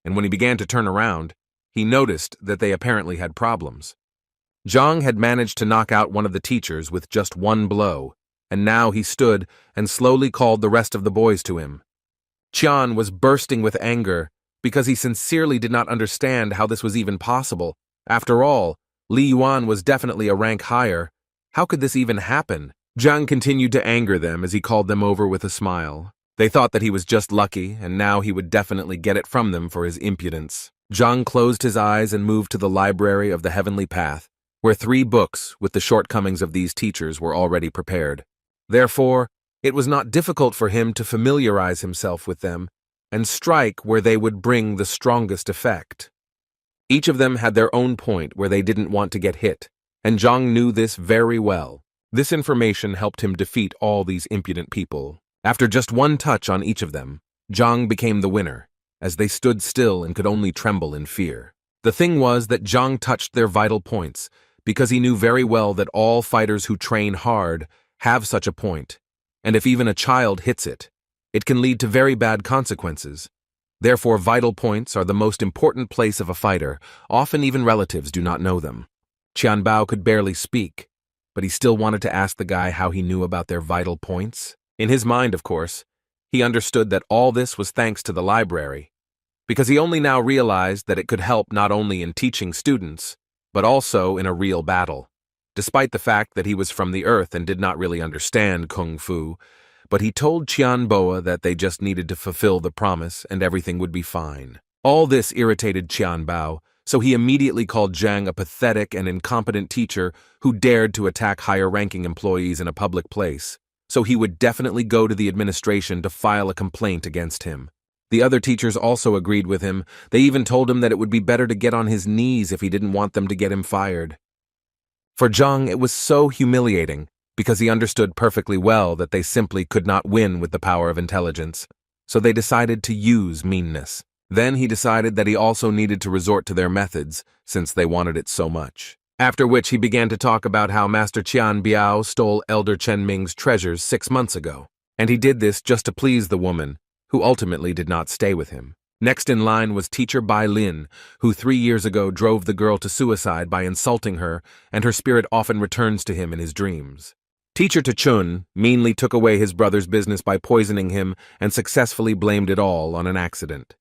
And when he began to turn around, he noticed that they apparently had problems. Zhang had managed to knock out one of the teachers with just 1 blow, and now he stood and slowly called the rest of the boys to him. Qian was bursting with anger because he sincerely did not understand how this was even possible. After all, Li Yuan was definitely a rank higher. How could this even happen? Zhang continued to anger them as he called them over with a smile. They thought that he was just lucky, and now he would definitely get it from them for his impudence. Zhang closed his eyes and moved to the library of the Heavenly Path, where 3 books with the shortcomings of these teachers were already prepared. Therefore, it was not difficult for him to familiarize himself with them, and strike where they would bring the strongest effect. Each of them had their own point where they didn't want to get hit, and Zhang knew this very well. This information helped him defeat all these impudent people. After just one touch on each of them, Zhang became the winner, as they stood still and could only tremble in fear. The thing was that Zhang touched their vital points, because he knew very well that all fighters who train hard have such a point, and if even a child hits it, it can lead to very bad consequences. Therefore, vital points are the most important place of a fighter. Often even relatives do not know them. Qianbao could barely speak, but he still wanted to ask the guy how he knew about their vital points. In his mind, of course, he understood that all this was thanks to the library, because he only now realized that it could help not only in teaching students, but also in a real battle. Despite the fact that he was from the earth and did not really understand Kung Fu, but he told Qianbao that they just needed to fulfill the promise and everything would be fine. All this irritated Qianbao, so he immediately called Zhang a pathetic and incompetent teacher who dared to attack higher-ranking employees in a public place, so he would definitely go to the administration to file a complaint against him. The other teachers also agreed with him. They even told him that it would be better to get on his knees if he didn't want them to get him fired. For Zhang, it was so humiliating, because he understood perfectly well that they simply could not win with the power of intelligence, so they decided to use meanness. Then he decided that he also needed to resort to their methods, since they wanted it so much. After which he began to talk about how Master Qian Biao stole Elder Chen Ming's treasures 6 months ago, and he did this just to please the woman, who ultimately did not stay with him. Next in line was teacher Bai Lin, who 3 years ago drove the girl to suicide by insulting her, and her spirit often returns to him in his dreams. Teacher Tachun meanly took away his brother's business by poisoning him and successfully blamed it all on an accident.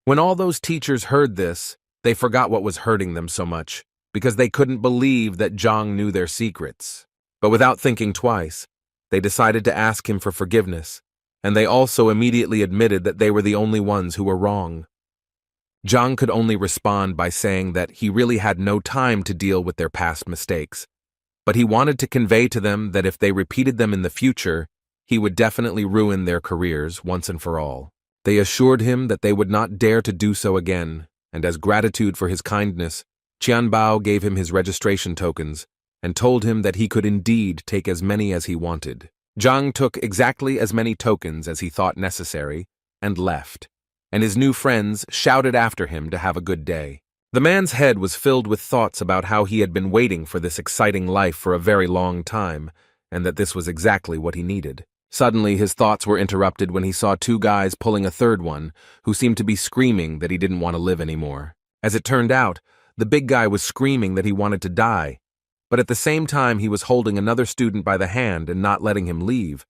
When all those teachers heard this, they forgot what was hurting them so much, because they couldn't believe that Zhang knew their secrets. But without thinking twice, they decided to ask him for forgiveness, and they also immediately admitted that they were the only ones who were wrong. Zhang could only respond by saying that he really had no time to deal with their past mistakes, but he wanted to convey to them that if they repeated them in the future, he would definitely ruin their careers once and for all. They assured him that they would not dare to do so again, and as gratitude for his kindness, Qianbao gave him his registration tokens and told him that he could indeed take as many as he wanted. Zhang took exactly as many tokens as he thought necessary and left, and his new friends shouted after him to have a good day. The man's head was filled with thoughts about how he had been waiting for this exciting life for a very long time, and that this was exactly what he needed. Suddenly, his thoughts were interrupted when he saw 2 guys pulling a third one, who seemed to be screaming that he didn't want to live anymore. As it turned out, the big guy was screaming that he wanted to die, but at the same time he was holding another student by the hand and not letting him leave,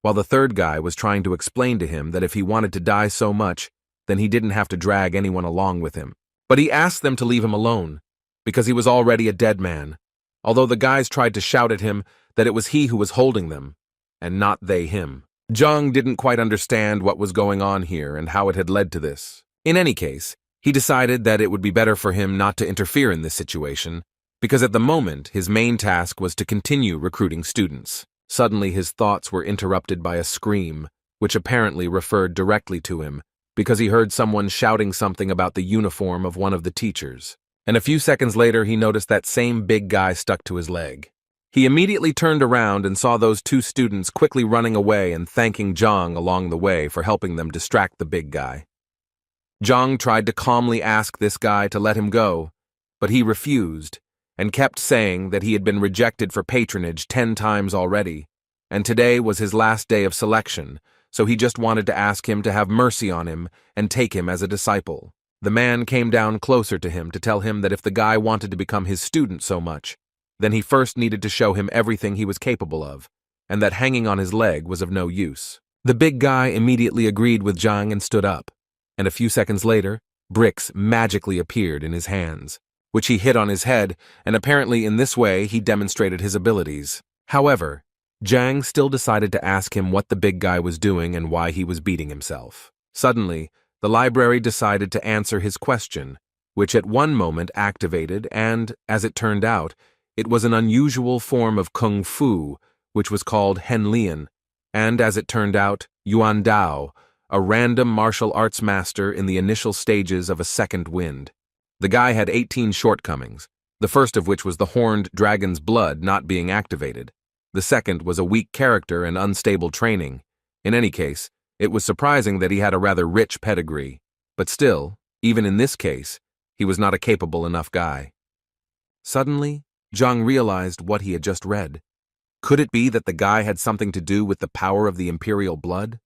while the third guy was trying to explain to him that if he wanted to die so much, then he didn't have to drag anyone along with him. But he asked them to leave him alone, because he was already a dead man, although the guys tried to shout at him that it was he who was holding them, and not they him. Zhang didn't quite understand what was going on here and how it had led to this. In any case, he decided that it would be better for him not to interfere in this situation, because at the moment his main task was to continue recruiting students. Suddenly his thoughts were interrupted by a scream, which apparently referred directly to him, because he heard someone shouting something about the uniform of one of the teachers. And a few seconds later he noticed that same big guy stuck to his leg. He immediately turned around and saw those 2 students quickly running away and thanking Zhang along the way for helping them distract the big guy. Zhang tried to calmly ask this guy to let him go, but he refused, and kept saying that he had been rejected for patronage 10 times already, and today was his last day of selection, so he just wanted to ask him to have mercy on him and take him as a disciple. The man came down closer to him to tell him that if the guy wanted to become his student so much, then he first needed to show him everything he was capable of, and that hanging on his leg was of no use. The big guy immediately agreed with Zhang and stood up, and a few seconds later, bricks magically appeared in his hands, which he hit on his head, and apparently in this way he demonstrated his abilities. However, Zhang still decided to ask him what the big guy was doing and why he was beating himself. Suddenly, the library decided to answer his question, which at one moment activated and, as it turned out, it was an unusual form of Kung Fu, which was called Henlian, and as it turned out, Yuan Dao, a random martial arts master in the initial stages of a second wind. The guy had 18 shortcomings, the first of which was the horned dragon's blood not being activated. The second was a weak character and unstable training. In any case, it was surprising that he had a rather rich pedigree, but still, even in this case, he was not a capable enough guy. Suddenly, Zhang realized what he had just read. Could it be that the guy had something to do with the power of the imperial blood?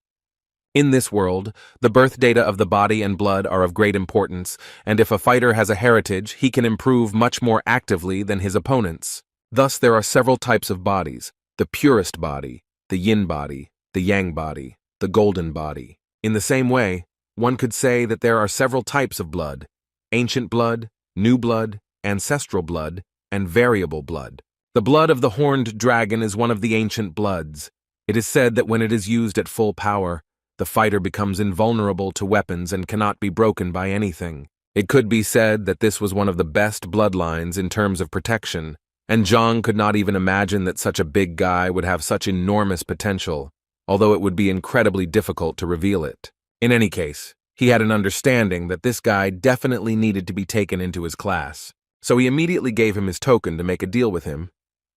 In this world, the birth data of the body and blood are of great importance, and if a fighter has a heritage, he can improve much more actively than his opponents. Thus, there are several types of bodies: the purest body, the yin body, the yang body, the golden body. In the same way, one could say that there are several types of blood: ancient blood, new blood, ancestral blood, and variable blood. The blood of the horned dragon is one of the ancient bloods. It is said that when it is used at full power, the fighter becomes invulnerable to weapons and cannot be broken by anything. It could be said that this was one of the best bloodlines in terms of protection, and Zhang could not even imagine that such a big guy would have such enormous potential, although it would be incredibly difficult to reveal it. In any case, he had an understanding that this guy definitely needed to be taken into his class. So he immediately gave him his token to make a deal with him,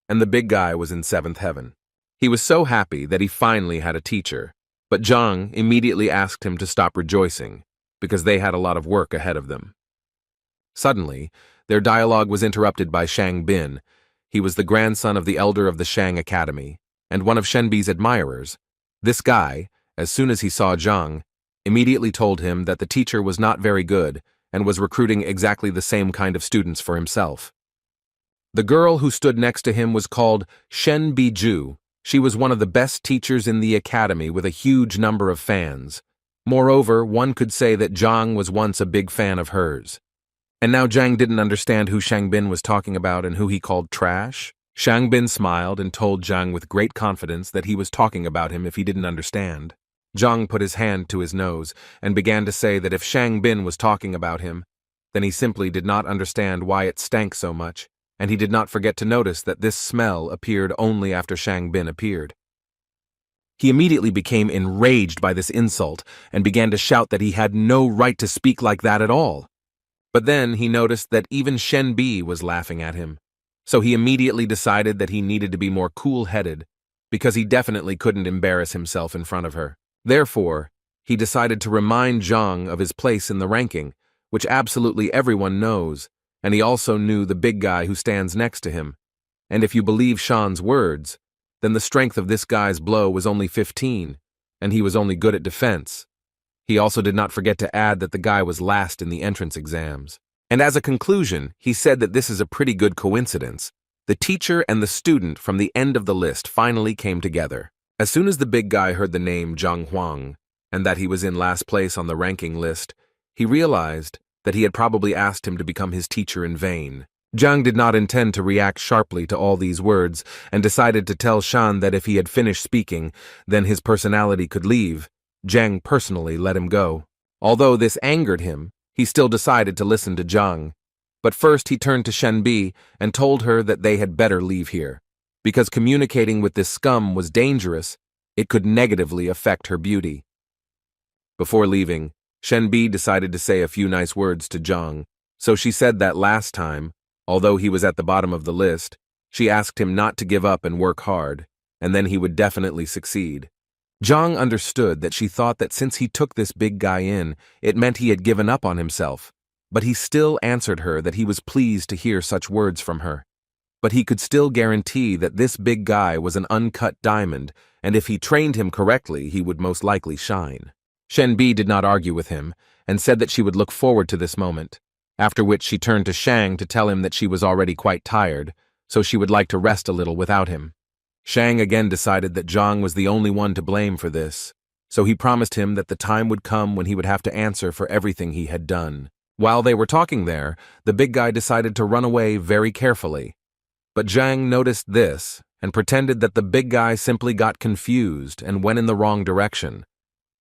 and the big guy was in seventh heaven. He was so happy that he finally had a teacher, but Zhang immediately asked him to stop rejoicing, because they had a lot of work ahead of them. Suddenly, their dialogue was interrupted by Shang Bin. He was the grandson of the elder of the Shang Academy, and one of Shenbi's admirers. This guy, as soon as he saw Zhang, immediately told him that the teacher was not very good, and was recruiting exactly the same kind of students for himself. The girl who stood next to him was called Shen Biju. She was one of the best teachers in the academy with a huge number of fans. Moreover, one could say that Zhang was once a big fan of hers. And now Zhang didn't understand who Shang Bin was talking about and who he called trash. Shang Bin smiled and told Zhang with great confidence that he was talking about him if he didn't understand. Zhang put his hand to his nose and began to say that if Shang Bin was talking about him, then he simply did not understand why it stank so much, and he did not forget to notice that this smell appeared only after Shang Bin appeared. He immediately became enraged by this insult and began to shout that he had no right to speak like that at all. But then he noticed that even Shen Bi was laughing at him, so he immediately decided that he needed to be more cool-headed, because he definitely couldn't embarrass himself in front of her. Therefore, he decided to remind Zhang of his place in the ranking, which absolutely everyone knows, and he also knew the big guy who stands next to him. And if you believe Shan's words, then the strength of this guy's blow was only 15, and he was only good at defense. He also did not forget to add that the guy was last in the entrance exams. And as a conclusion, he said that this is a pretty good coincidence. The teacher and the student from the end of the list finally came together. As soon as the big guy heard the name Zhang Huang, and that he was in last place on the ranking list, he realized that he had probably asked him to become his teacher in vain. Zhang did not intend to react sharply to all these words, and decided to tell Shan that if he had finished speaking, then his personality could leave. Zhang personally let him go. Although this angered him, he still decided to listen to Zhang. But first he turned to Shen Bi and told her that they had better leave here. Because communicating with this scum was dangerous, it could negatively affect her beauty. Before leaving, Shen Bi decided to say a few nice words to Zhang, so she said that last time, although he was at the bottom of the list, she asked him not to give up and work hard, and then he would definitely succeed. Zhang understood that she thought that since he took this big guy in, it meant he had given up on himself, but he still answered her that he was pleased to hear such words from her. But he could still guarantee that this big guy was an uncut diamond, and if he trained him correctly, he would most likely shine. Shen Bi did not argue with him, and said that she would look forward to this moment, after which she turned to Shang to tell him that she was already quite tired, so she would like to rest a little without him. Shang again decided that Zhang was the only one to blame for this, so he promised him that the time would come when he would have to answer for everything he had done. While they were talking there, the big guy decided to run away very carefully. But Zhang noticed this and pretended that the big guy simply got confused and went in the wrong direction,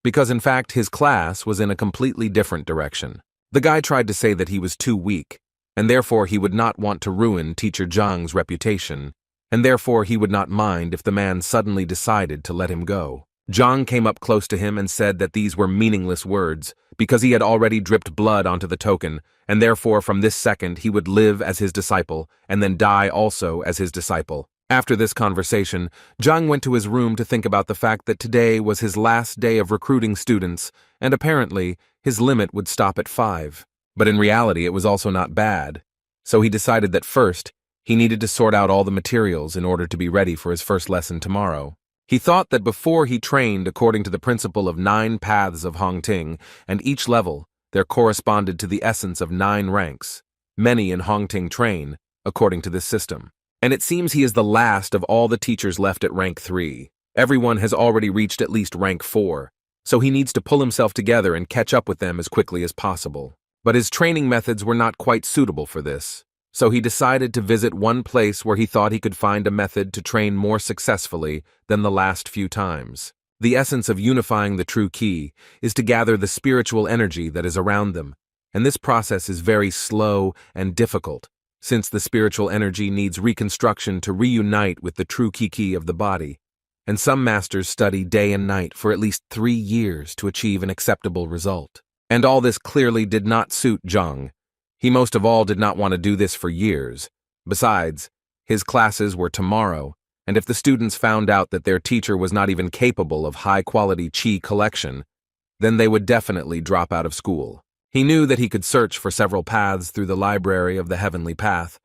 because in fact his class was in a completely different direction. The guy tried to say that he was too weak, and therefore he would not want to ruin teacher Zhang's reputation, and therefore he would not mind if the man suddenly decided to let him go. Zhang came up close to him and said that these were meaningless words, because he had already dripped blood onto the token, and therefore from this second he would live as his disciple, and then die also as his disciple. After this conversation, Zhang went to his room to think about the fact that today was his last day of recruiting students, and apparently his limit would stop at 5. But in reality it was also not bad. So he decided that first, he needed to sort out all the materials in order to be ready for his first lesson tomorrow. He thought that before he trained according to the principle of 9 paths of Hongting, and each level, there corresponded to the essence of 9 ranks. Many in Hongting train, according to this system. And it seems he is the last of all the teachers left at rank 3. Everyone has already reached at least rank 4, so he needs to pull himself together and catch up with them as quickly as possible. But his training methods were not quite suitable for this, so he decided to visit one place where he thought he could find a method to train more successfully than the last few times. The essence of unifying the true key is to gather the spiritual energy that is around them, and this process is very slow and difficult, since the spiritual energy needs reconstruction to reunite with the true key of the body, and some masters study day and night for at least 3 years to achieve an acceptable result. And all this clearly did not suit Zhang. He most of all did not want to do this for years. Besides, his classes were tomorrow, and if the students found out that their teacher was not even capable of high-quality qi collection, then they would definitely drop out of school. He knew that he could search for several paths through the library of the heavenly path,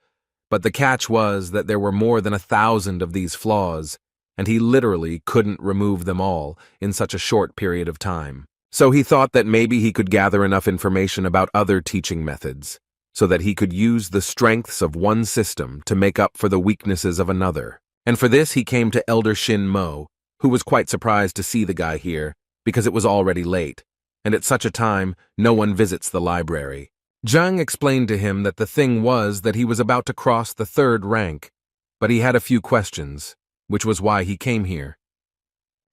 but the catch was that there were more than 1,000 of these flaws, and he literally couldn't remove them all in such a short period of time. So he thought that maybe he could gather enough information about other teaching methods, so that he could use the strengths of one system to make up for the weaknesses of another. And for this he came to Elder Shin Mo, who was quite surprised to see the guy here, because it was already late, and at such a time no one visits the library. Zhang explained to him that the thing was that he was about to cross the 3rd rank, but he had a few questions, which was why he came here.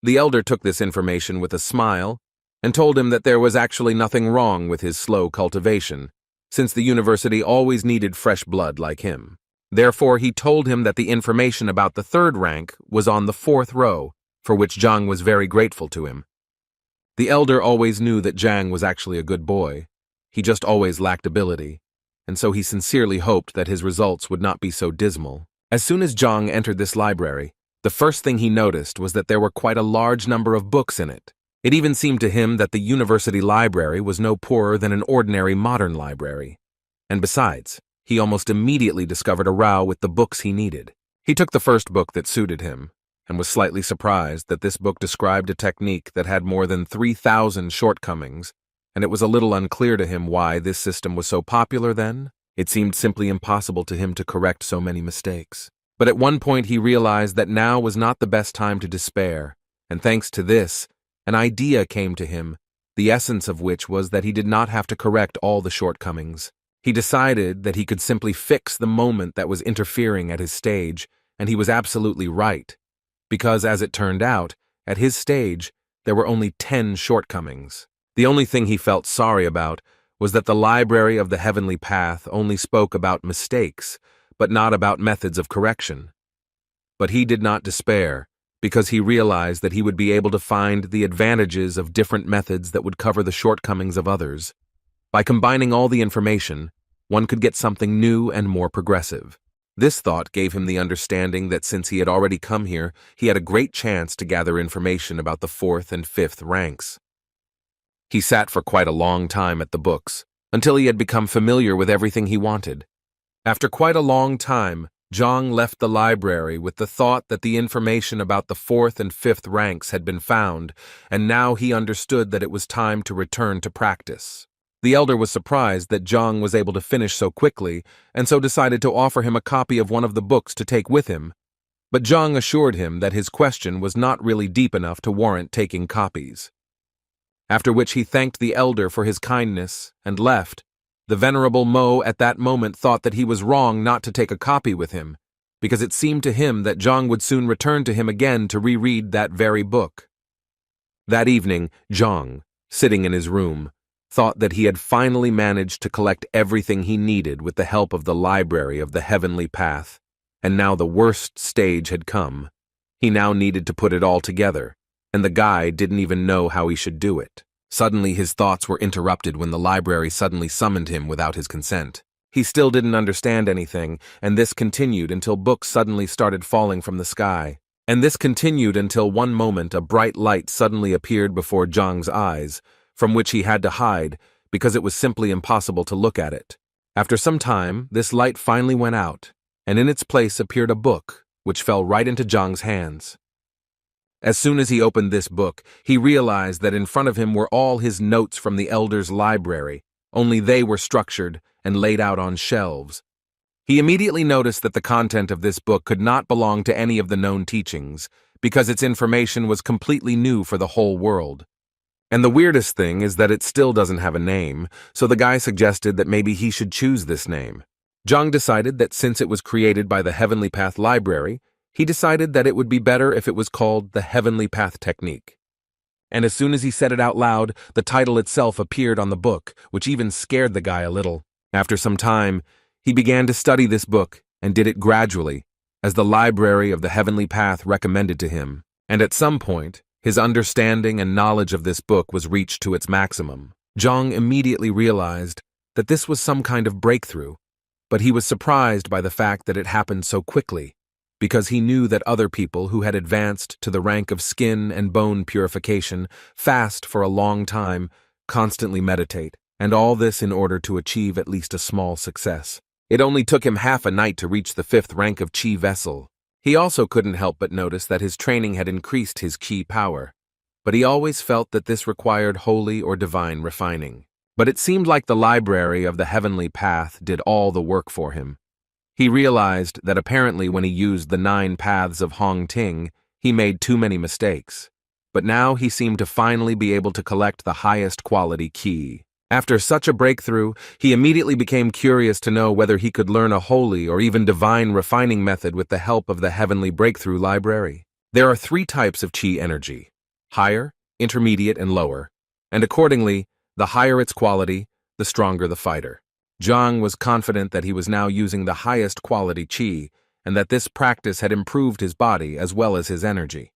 The elder took this information with a smile, and told him that there was actually nothing wrong with his slow cultivation, since the university always needed fresh blood like him. Therefore, he told him that the information about the 3rd rank was on the 4th row, for which Zhang was very grateful to him. The elder always knew that Zhang was actually a good boy. He just always lacked ability, and so he sincerely hoped that his results would not be so dismal. As soon as Zhang entered this library, the first thing he noticed was that there were quite a large number of books in it. It even seemed to him that the university library was no poorer than an ordinary modern library. And besides, he almost immediately discovered a row with the books he needed. He took the first book that suited him, and was slightly surprised that this book described a technique that had more than 3,000 shortcomings, and it was a little unclear to him why this system was so popular then. It seemed simply impossible to him to correct so many mistakes. But at one point he realized that now was not the best time to despair, and thanks to this, an idea came to him, the essence of which was that he did not have to correct all the shortcomings. He decided that he could simply fix the moment that was interfering at his stage, and he was absolutely right, because as it turned out, at his stage, there were only 10 shortcomings. The only thing he felt sorry about was that the library of the heavenly path only spoke about mistakes, but not about methods of correction. But he did not despair, because he realized that he would be able to find the advantages of different methods that would cover the shortcomings of others. By combining all the information, one could get something new and more progressive. This thought gave him the understanding that since he had already come here, he had a great chance to gather information about the 4th and 5th ranks. He sat for quite a long time at the books, until he had become familiar with everything he wanted. After quite a long time, Zhang left the library with the thought that the information about the 4th and 5th ranks had been found, and now he understood that it was time to return to practice. The elder was surprised that Zhang was able to finish so quickly, and so decided to offer him a copy of one of the books to take with him. But Zhang assured him that his question was not really deep enough to warrant taking copies. After which he thanked the elder for his kindness and left. The venerable Mo at that moment thought that he was wrong not to take a copy with him, because it seemed to him that Zhang would soon return to him again to reread that very book. That evening, Zhang, sitting in his room, thought that he had finally managed to collect everything he needed with the help of the library of the heavenly path, and now the worst stage had come. He now needed to put it all together, and the guy didn't even know how he should do it. Suddenly, his thoughts were interrupted when the library suddenly summoned him without his consent. He still didn't understand anything, and this continued until books suddenly started falling from the sky. And this continued until one moment a bright light suddenly appeared before Zhang's eyes, from which he had to hide because it was simply impossible to look at it. After some time, this light finally went out, and in its place appeared a book, which fell right into Zhang's hands. As soon as he opened this book, he realized that in front of him were all his notes from the Elder's library, only they were structured and laid out on shelves. He immediately noticed that the content of this book could not belong to any of the known teachings, because its information was completely new for the whole world. And the weirdest thing is that it still doesn't have a name, so the guy suggested that maybe he should choose this name. Zhang decided that since it was created by the Heavenly Path Library, he decided that it would be better if it was called the Heavenly Path Technique. And as soon as he said it out loud, the title itself appeared on the book, which even scared the guy a little. After some time, he began to study this book and did it gradually, as the library of the Heavenly Path recommended to him. And at some point, his understanding and knowledge of this book was reached to its maximum. Zhang immediately realized that this was some kind of breakthrough, but he was surprised by the fact that it happened so quickly, because he knew that other people who had advanced to the rank of skin and bone purification fast for a long time, constantly meditate, and all this in order to achieve at least a small success. It only took him half a night to reach the 5th rank of Qi vessel. He also couldn't help but notice that his training had increased his Qi power, but he always felt that this required holy or divine refining. But it seemed like the library of the Heavenly Path did all the work for him. He realized that apparently when he used the 9 paths of Hong Ting, he made too many mistakes. But now he seemed to finally be able to collect the highest quality Qi. After such a breakthrough, he immediately became curious to know whether he could learn a holy or even divine refining method with the help of the Heavenly Breakthrough Library. There are 3 types of Qi energy: higher, intermediate, and lower, and accordingly, the higher its quality, the stronger the fighter. Zhang was confident that he was now using the highest quality Qi, and that this practice had improved his body as well as his energy.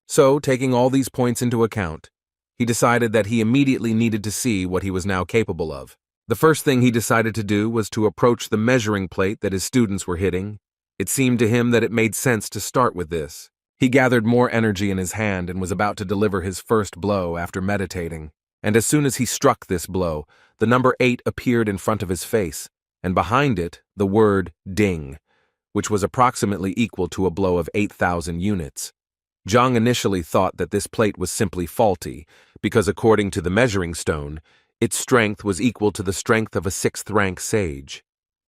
So, taking all these points into account, he decided that he immediately needed to see what he was now capable of. The first thing he decided to do was to approach the measuring plate that his students were hitting. It seemed to him that it made sense to start with this. He gathered more energy in his hand and was about to deliver his first blow after meditating. And as soon as he struck this blow, the number 8 appeared in front of his face, and behind it, the word ding, which was approximately equal to a blow of 8,000 units. Zhang initially thought that this plate was simply faulty, because according to the measuring stone, its strength was equal to the strength of a 6th-rank sage.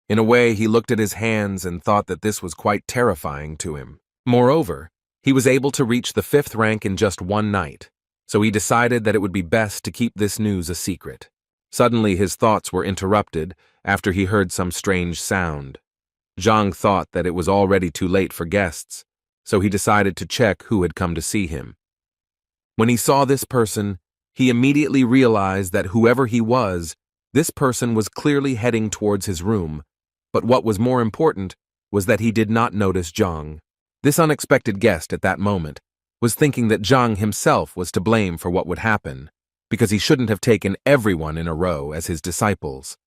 In a way, he looked at his hands and thought that this was quite terrifying to him. Moreover, he was able to reach the 5th rank in just one night, so he decided that it would be best to keep this news a secret. Suddenly, his thoughts were interrupted after he heard some strange sound. Zhang thought that it was already too late for guests, so he decided to check who had come to see him. When he saw this person, he immediately realized that whoever he was, this person was clearly heading towards his room, but what was more important was that he did not notice Zhang. This unexpected guest at that moment was thinking that Zhang himself was to blame for what would happen, because he shouldn't have taken everyone in a row as his disciples.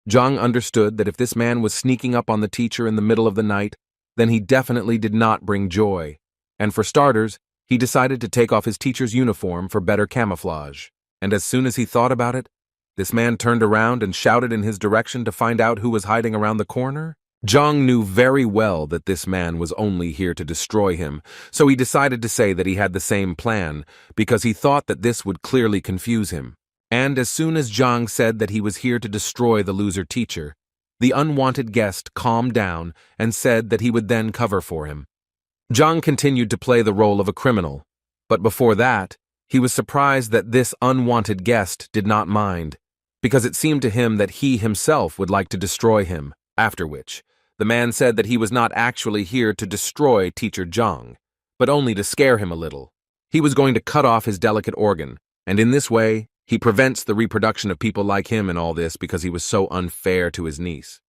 Zhang understood that if this man was sneaking up on the teacher in the middle of the night, then he definitely did not bring joy, and for starters, he decided to take off his teacher's uniform for better camouflage. And as soon as he thought about it, this man turned around and shouted in his direction to find out who was hiding around the corner. Zhang knew very well that this man was only here to destroy him, so he decided to say that he had the same plan, because he thought that this would clearly confuse him. And as soon as Zhang said that he was here to destroy the loser teacher, the unwanted guest calmed down and said that he would then cover for him. Zhang continued to play the role of a criminal, but before that, he was surprised that this unwanted guest did not mind, because it seemed to him that he himself would like to destroy him, after which, the man said that he was not actually here to destroy Teacher Zhang, but only to scare him a little. He was going to cut off his delicate organ, and in this way, he prevents the reproduction of people like him and all this because he was so unfair to his niece.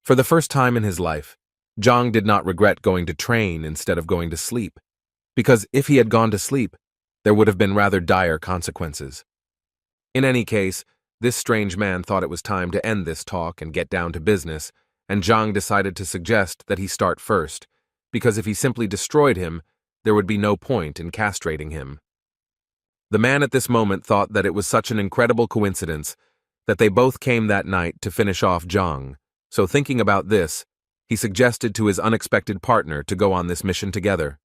For the first time in his life, Zhang did not regret going to train instead of going to sleep, because if he had gone to sleep, there would have been rather dire consequences. In any case, this strange man thought it was time to end this talk and get down to business, and Zhang decided to suggest that he start first, because if he simply destroyed him, there would be no point in castrating him. The man at this moment thought that it was such an incredible coincidence that they both came that night to finish off Zhang, so thinking about this, he suggested to his unexpected partner to go on this mission together.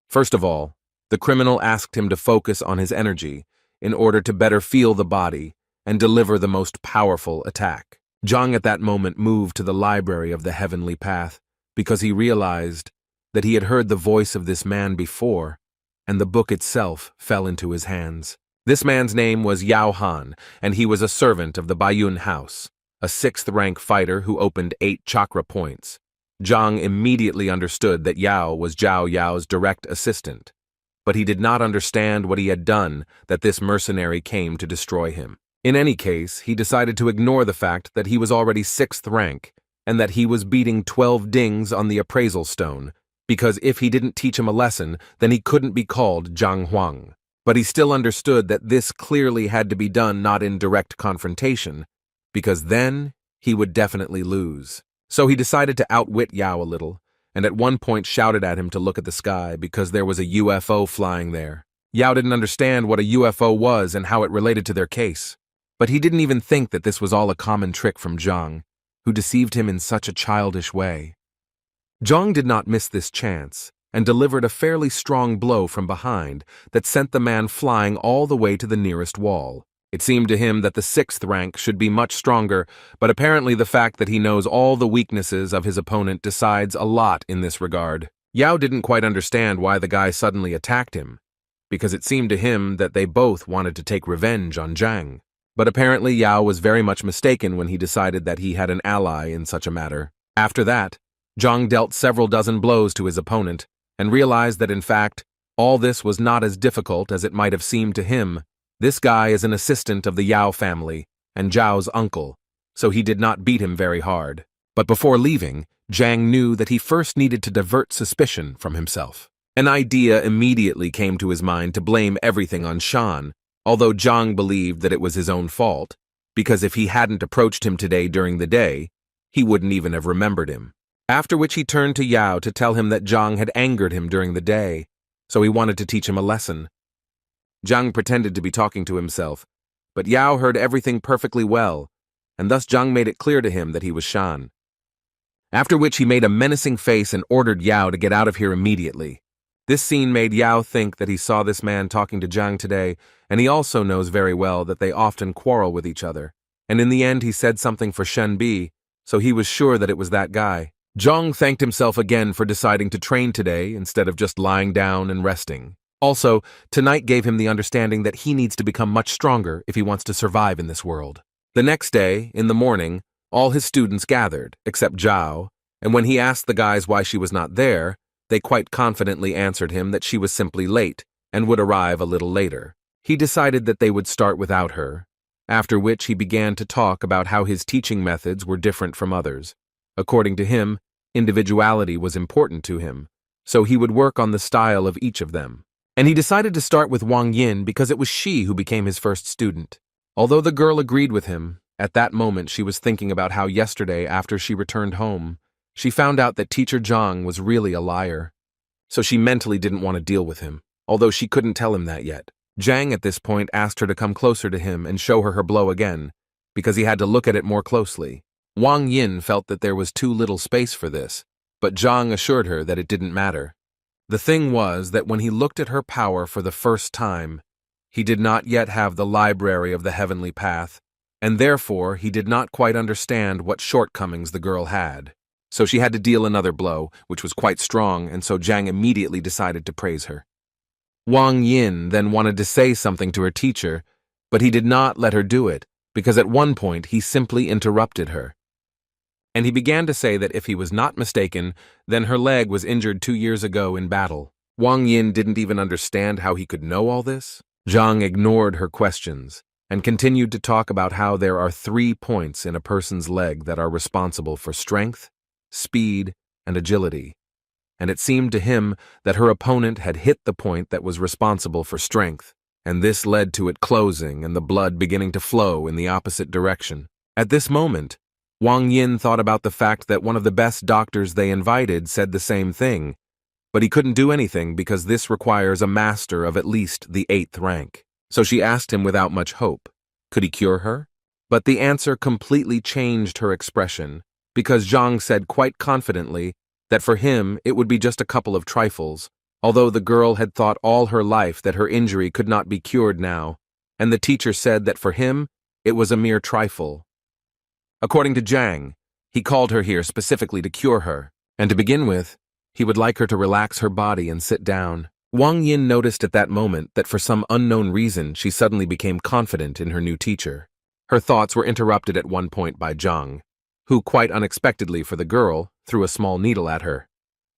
First of all, the criminal asked him to focus on his energy in order to better feel the body and deliver the most powerful attack. Zhang at that moment moved to the library of the heavenly path because he realized that he had heard the voice of this man before, and the book itself fell into his hands. This man's name was Yao Han, and he was a servant of the Baiyun house, a 6th-rank fighter who opened 8 chakra points. Zhang immediately understood that Yao was Zhao Yao's direct assistant, but he did not understand what he had done that this mercenary came to destroy him. In any case, he decided to ignore the fact that he was already 6th rank and that he was beating 12 dings on the appraisal stone, because if he didn't teach him a lesson, then he couldn't be called Zhang Huang. But he still understood that this clearly had to be done not in direct confrontation, because then he would definitely lose. So he decided to outwit Yao a little, and at one point shouted at him to look at the sky because there was a UFO flying there. Yao didn't understand what a UFO was and how it related to their case, but he didn't even think that this was all a common trick from Zhang, who deceived him in such a childish way. Zhang did not miss this chance, and delivered a fairly strong blow from behind that sent the man flying all the way to the nearest wall. It seemed to him that the 6th rank should be much stronger, but apparently the fact that he knows all the weaknesses of his opponent decides a lot in this regard. Yao didn't quite understand why the guy suddenly attacked him, because it seemed to him that they both wanted to take revenge on Zhang. But apparently Yao was very much mistaken when he decided that he had an ally in such a matter. After that, Zhang dealt several dozen blows to his opponent, and realized that in fact, all this was not as difficult as it might have seemed to him. This guy is an assistant of the Yao family, and Zhao's uncle, so he did not beat him very hard. But before leaving, Zhang knew that he first needed to divert suspicion from himself. An idea immediately came to his mind to blame everything on Shan, although Zhang believed that it was his own fault, because if he hadn't approached him today during the day, he wouldn't even have remembered him. After which he turned to Yao to tell him that Zhang had angered him during the day, so he wanted to teach him a lesson. Zhang pretended to be talking to himself, but Yao heard everything perfectly well, and thus Zhang made it clear to him that he was Shan. After which he made a menacing face and ordered Yao to get out of here immediately. This scene made Yao think that he saw this man talking to Zhang today, and he also knows very well that they often quarrel with each other, and in the end he said something for Shen Bi, so he was sure that it was that guy. Zhang thanked himself again for deciding to train today instead of just lying down and resting. Also, tonight gave him the understanding that he needs to become much stronger if he wants to survive in this world. The next day, in the morning, all his students gathered, except Zhao, and when he asked the guys why she was not there, they quite confidently answered him that she was simply late and would arrive a little later. He decided that they would start without her, after which he began to talk about how his teaching methods were different from others. According to him, individuality was important to him, so he would work on the style of each of them. And he decided to start with Wang Yin because it was she who became his first student. Although the girl agreed with him, at that moment she was thinking about how yesterday, after she returned home, she found out that teacher Zhang was really a liar. So she mentally didn't want to deal with him, although she couldn't tell him that yet. Zhang at this point asked her to come closer to him and show her blow again, because he had to look at it more closely. Wang Yin felt that there was too little space for this, but Zhang assured her that it didn't matter. The thing was that when he looked at her power for the first time, he did not yet have the library of the heavenly path, and therefore he did not quite understand what shortcomings the girl had. So she had to deal another blow, which was quite strong, and so Zhang immediately decided to praise her. Wang Yin then wanted to say something to her teacher, but he did not let her do it, because at one point he simply interrupted her. And he began to say that if he was not mistaken, then her leg was injured 2 years ago in battle. Wang Yin didn't even understand how he could know all this. Zhang ignored her questions and continued to talk about how there are 3 points in a person's leg that are responsible for strength, speed, and agility. and it seemed to him that her opponent had hit the point that was responsible for strength, and this led to it closing and the blood beginning to flow in the opposite direction. At this moment, Wang Yin thought about the fact that one of the best doctors they invited said the same thing, but he couldn't do anything because this requires a master of at least the 8th rank. So she asked him without much hope, could he cure her? But the answer completely changed her expression, because Zhang said quite confidently that for him it would be just a couple of trifles, although the girl had thought all her life that her injury could not be cured now, and the teacher said that for him it was a mere trifle. According to Zhang, he called her here specifically to cure her, and to begin with, he would like her to relax her body and sit down. Wang Yin noticed at that moment that for some unknown reason she suddenly became confident in her new teacher. Her thoughts were interrupted at one point by Zhang, who, quite unexpectedly for the girl, threw a small needle at her.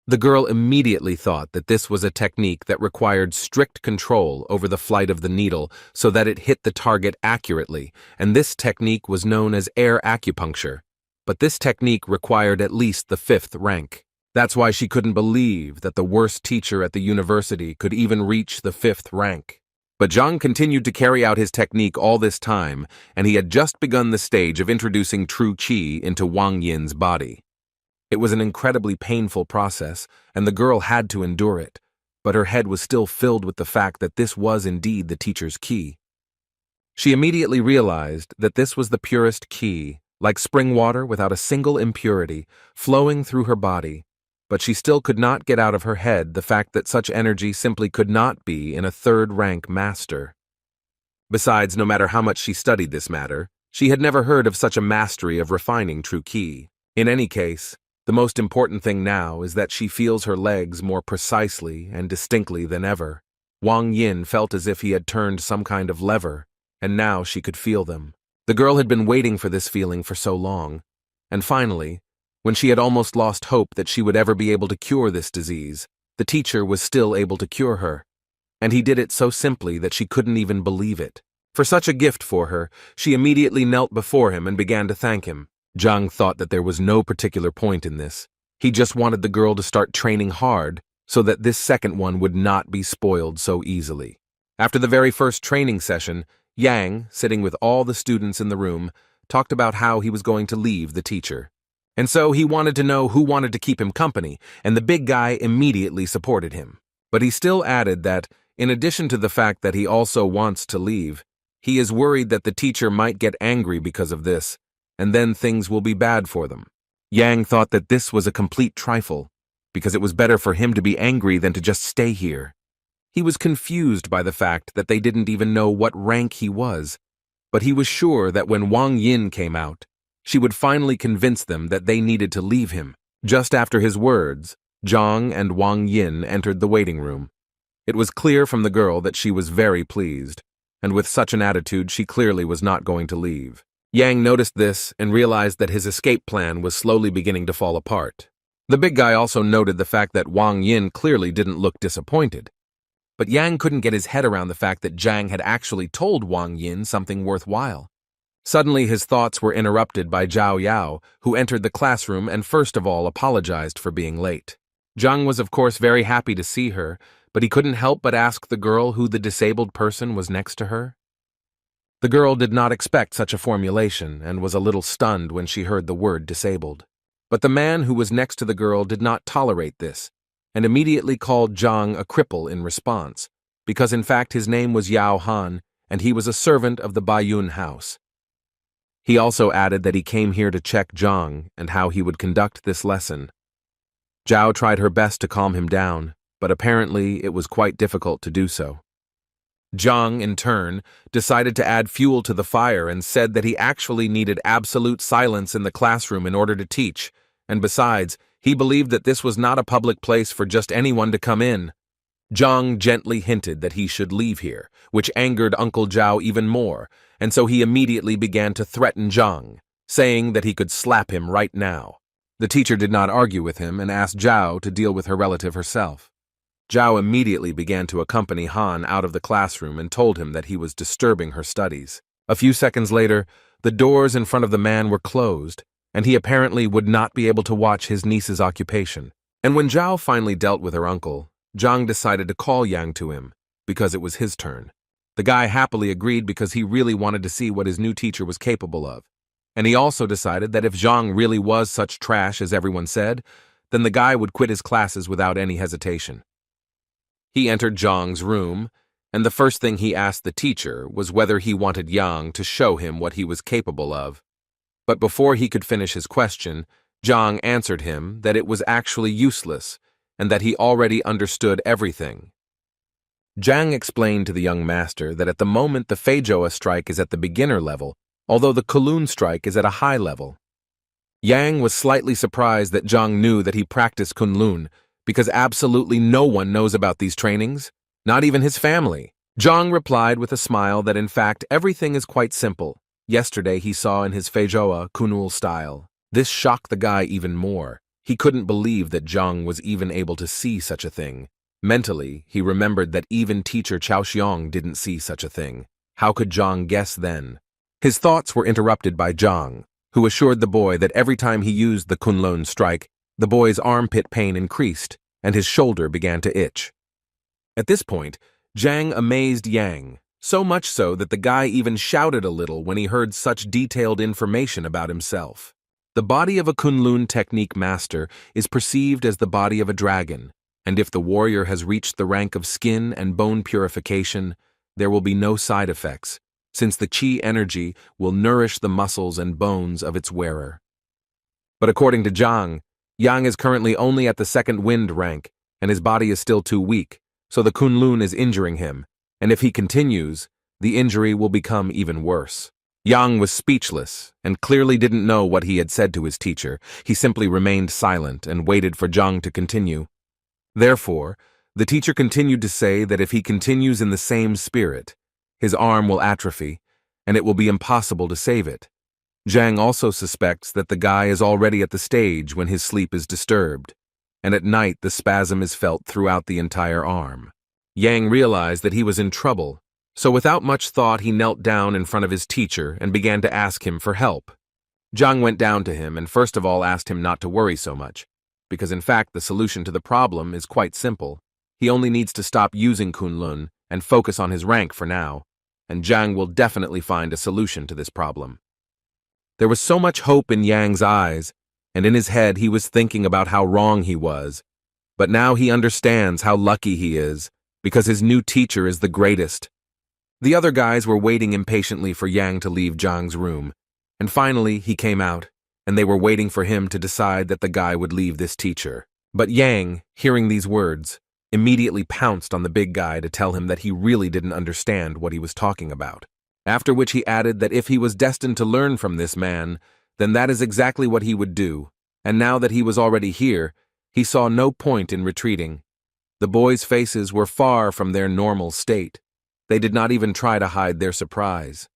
The girl immediately thought that this was a technique that required strict control over the flight of the needle so that it hit the target accurately, and this technique was known as air acupuncture. But this technique required at least the 5th rank. That's why she couldn't believe that the worst teacher at the university could even reach the 5th rank. But Zhang continued to carry out his technique all this time, and he had just begun the stage of introducing true qi into Wang Yin's body. It was an incredibly painful process, and the girl had to endure it, but her head was still filled with the fact that this was indeed the teacher's qi. She immediately realized that this was the purest qi, like spring water without a single impurity, flowing through her body, but she still could not get out of her head the fact that such energy simply could not be in a 3rd-rank master. Besides, no matter how much she studied this matter, she had never heard of such a mastery of refining true qi. In any case, the most important thing now is that she feels her legs more precisely and distinctly than ever. Wang Yin felt as if he had turned some kind of lever, and now she could feel them. The girl had been waiting for this feeling for so long, and finally, when she had almost lost hope that she would ever be able to cure this disease, the teacher was still able to cure her, and he did it so simply that she couldn't even believe it. For such a gift for her, she immediately knelt before him and began to thank him. Zhang thought that there was no particular point in this. He just wanted the girl to start training hard so that this second one would not be spoiled so easily. After the very first training session, Yang, sitting with all the students in the room, talked about how he was going to leave the teacher. And so he wanted to know who wanted to keep him company, and the big guy immediately supported him. But he still added that, in addition to the fact that he also wants to leave, he is worried that the teacher might get angry because of this, and then things will be bad for them. Yang thought that this was a complete trifle, because it was better for him to be angry than to just stay here. He was confused by the fact that they didn't even know what rank he was, but he was sure that when Wang Yin came out, she would finally convince them that they needed to leave him. Just after his words, Zhang and Wang Yin entered the waiting room. It was clear from the girl that she was very pleased, and with such an attitude she clearly was not going to leave. Yang noticed this and realized that his escape plan was slowly beginning to fall apart. The big guy also noted the fact that Wang Yin clearly didn't look disappointed. But Yang couldn't get his head around the fact that Zhang had actually told Wang Yin something worthwhile. Suddenly his thoughts were interrupted by Zhao Yao, who entered the classroom and first of all apologized for being late. Zhang was of course very happy to see her, but he couldn't help but ask the girl who the disabled person was next to her. The girl did not expect such a formulation and was a little stunned when she heard the word disabled. But the man who was next to the girl did not tolerate this, and immediately called Zhang a cripple in response, because in fact his name was Yao Han, and he was a servant of the Baiyun house. He also added that he came here to check Zhang and how he would conduct this lesson. Zhao tried her best to calm him down, but apparently it was quite difficult to do so. Zhang, in turn, decided to add fuel to the fire and said that he actually needed absolute silence in the classroom in order to teach, and besides, he believed that this was not a public place for just anyone to come in. Zhang gently hinted that he should leave here, which angered Uncle Zhao even more, and so he immediately began to threaten Zhang, saying that he could slap him right now. The teacher did not argue with him and asked Zhao to deal with her relative herself. Zhao immediately began to accompany Han out of the classroom and told him that he was disturbing her studies. A few seconds later, the doors in front of the man were closed, and he apparently would not be able to watch his niece's occupation. And when Zhao finally dealt with her uncle, Zhang decided to call Yang to him, because it was his turn. The guy happily agreed because he really wanted to see what his new teacher was capable of. And he also decided that if Zhang really was such trash as everyone said, then the guy would quit his classes without any hesitation. He entered Zhang's room, and the first thing he asked the teacher was whether he wanted Yang to show him what he was capable of. But before he could finish his question, Zhang answered him that it was actually useless and that he already understood everything. Zhang explained to the young master that at the moment the Feijoa strike is at the beginner level, although the Kowloon strike is at a high level. Yang was slightly surprised that Zhang knew that he practiced Kowloon, because absolutely no one knows about these trainings, not even his family. Zhang replied with a smile that in fact everything is quite simple. Yesterday he saw in his Feijoa Kunul style. This shocked the guy even more. He couldn't believe that Zhang was even able to see such a thing. Mentally, he remembered that even teacher Chao Xiong didn't see such a thing. How could Zhang guess then? His thoughts were interrupted by Zhang, who assured the boy that every time he used the Kunlun strike, the boy's armpit pain increased, and his shoulder began to itch. At this point, Zhang amazed Yang, so much so that the guy even shouted a little when he heard such detailed information about himself. The body of a Kunlun technique master is perceived as the body of a dragon, and if the warrior has reached the rank of skin and bone purification, there will be no side effects, since the qi energy will nourish the muscles and bones of its wearer. But according to Zhang, Yang is currently only at the second wind rank, and his body is still too weak, so the Kunlun is injuring him, and if he continues, the injury will become even worse. Yang was speechless and clearly didn't know what he had said to his teacher. He simply remained silent and waited for Zhang to continue. Therefore, the teacher continued to say that if he continues in the same spirit, his arm will atrophy, and it will be impossible to save it. Zhang also suspects that the guy is already at the stage when his sleep is disturbed, and at night the spasm is felt throughout the entire arm. Yang realized that he was in trouble, so without much thought he knelt down in front of his teacher and began to ask him for help. Zhang went down to him and first of all asked him not to worry so much, because in fact the solution to the problem is quite simple. He only needs to stop using Kunlun and focus on his rank for now, and Zhang will definitely find a solution to this problem. There was so much hope in Yang's eyes, and in his head he was thinking about how wrong he was, but now he understands how lucky he is, because his new teacher is the greatest. The other guys were waiting impatiently for Yang to leave Zhang's room, and finally he came out, and they were waiting for him to decide that the guy would leave this teacher. But Yang, hearing these words, immediately pounced on the big guy to tell him that he really didn't understand what he was talking about. After which he added that if he was destined to learn from this man, then that is exactly what he would do, and now that he was already here, he saw no point in retreating. The boys' faces were far from their normal state. They did not even try to hide their surprise.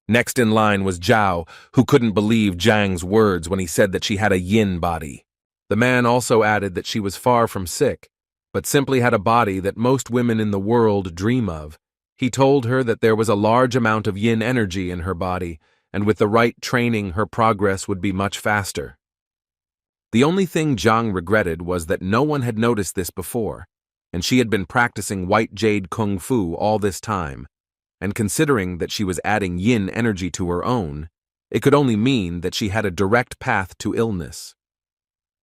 Next in line was Zhao, who couldn't believe Zhang's words when he said that she had a yin body. The man also added that she was far from sick, but simply had a body that most women in the world dream of. He told her that there was a large amount of yin energy in her body, and with the right training her progress would be much faster. The only thing Zhang regretted was that no one had noticed this before, and she had been practicing white jade kung fu all this time, and considering that she was adding yin energy to her own, it could only mean that she had a direct path to illness.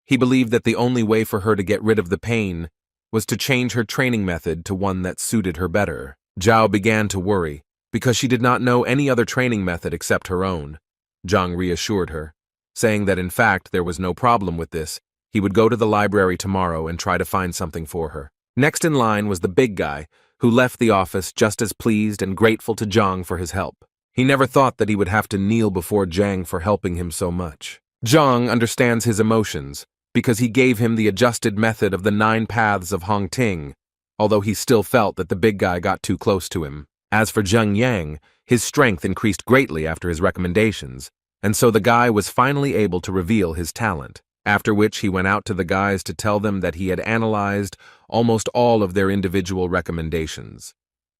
He believed that the only way for her to get rid of the pain was to change her training method to one that suited her better. Zhao began to worry, because she did not know any other training method except her own. Zhang reassured her, saying that in fact there was no problem with this. He would go to the library tomorrow and try to find something for her. Next in line was the big guy, who left the office just as pleased and grateful to Zhang for his help. He never thought that he would have to kneel before Zhang for helping him so much. Zhang understands his emotions, because he gave him the adjusted method of the 9 paths of Hongting, although he still felt that the big guy got too close to him. As for Zheng Yang, his strength increased greatly after his recommendations, and so the guy was finally able to reveal his talent. After which he went out to the guys to tell them that he had analyzed almost all of their individual recommendations.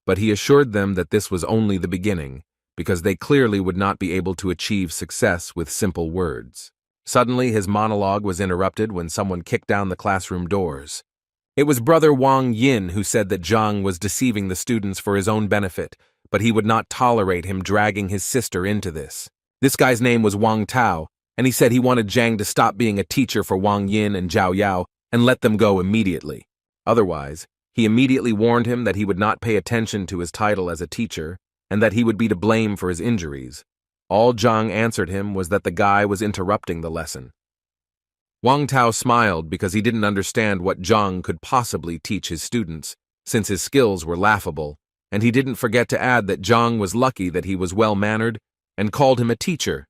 But he assured them that this was only the beginning, because they clearly would not be able to achieve success with simple words. Suddenly, his monologue was interrupted when someone kicked down the classroom doors. It was brother Wang Yin who said that Zhang was deceiving the students for his own benefit, but he would not tolerate him dragging his sister into this. This guy's name was Wang Tao, and he said he wanted Zhang to stop being a teacher for Wang Yin and Zhao Yao and let them go immediately. Otherwise, he immediately warned him that he would not pay attention to his title as a teacher and that he would be to blame for his injuries. All Zhang answered him was that the guy was interrupting the lesson. Wang Tao smiled because he didn't understand what Zhang could possibly teach his students, since his skills were laughable, and he didn't forget to add that Zhang was lucky that he was well-mannered and called him a teacher,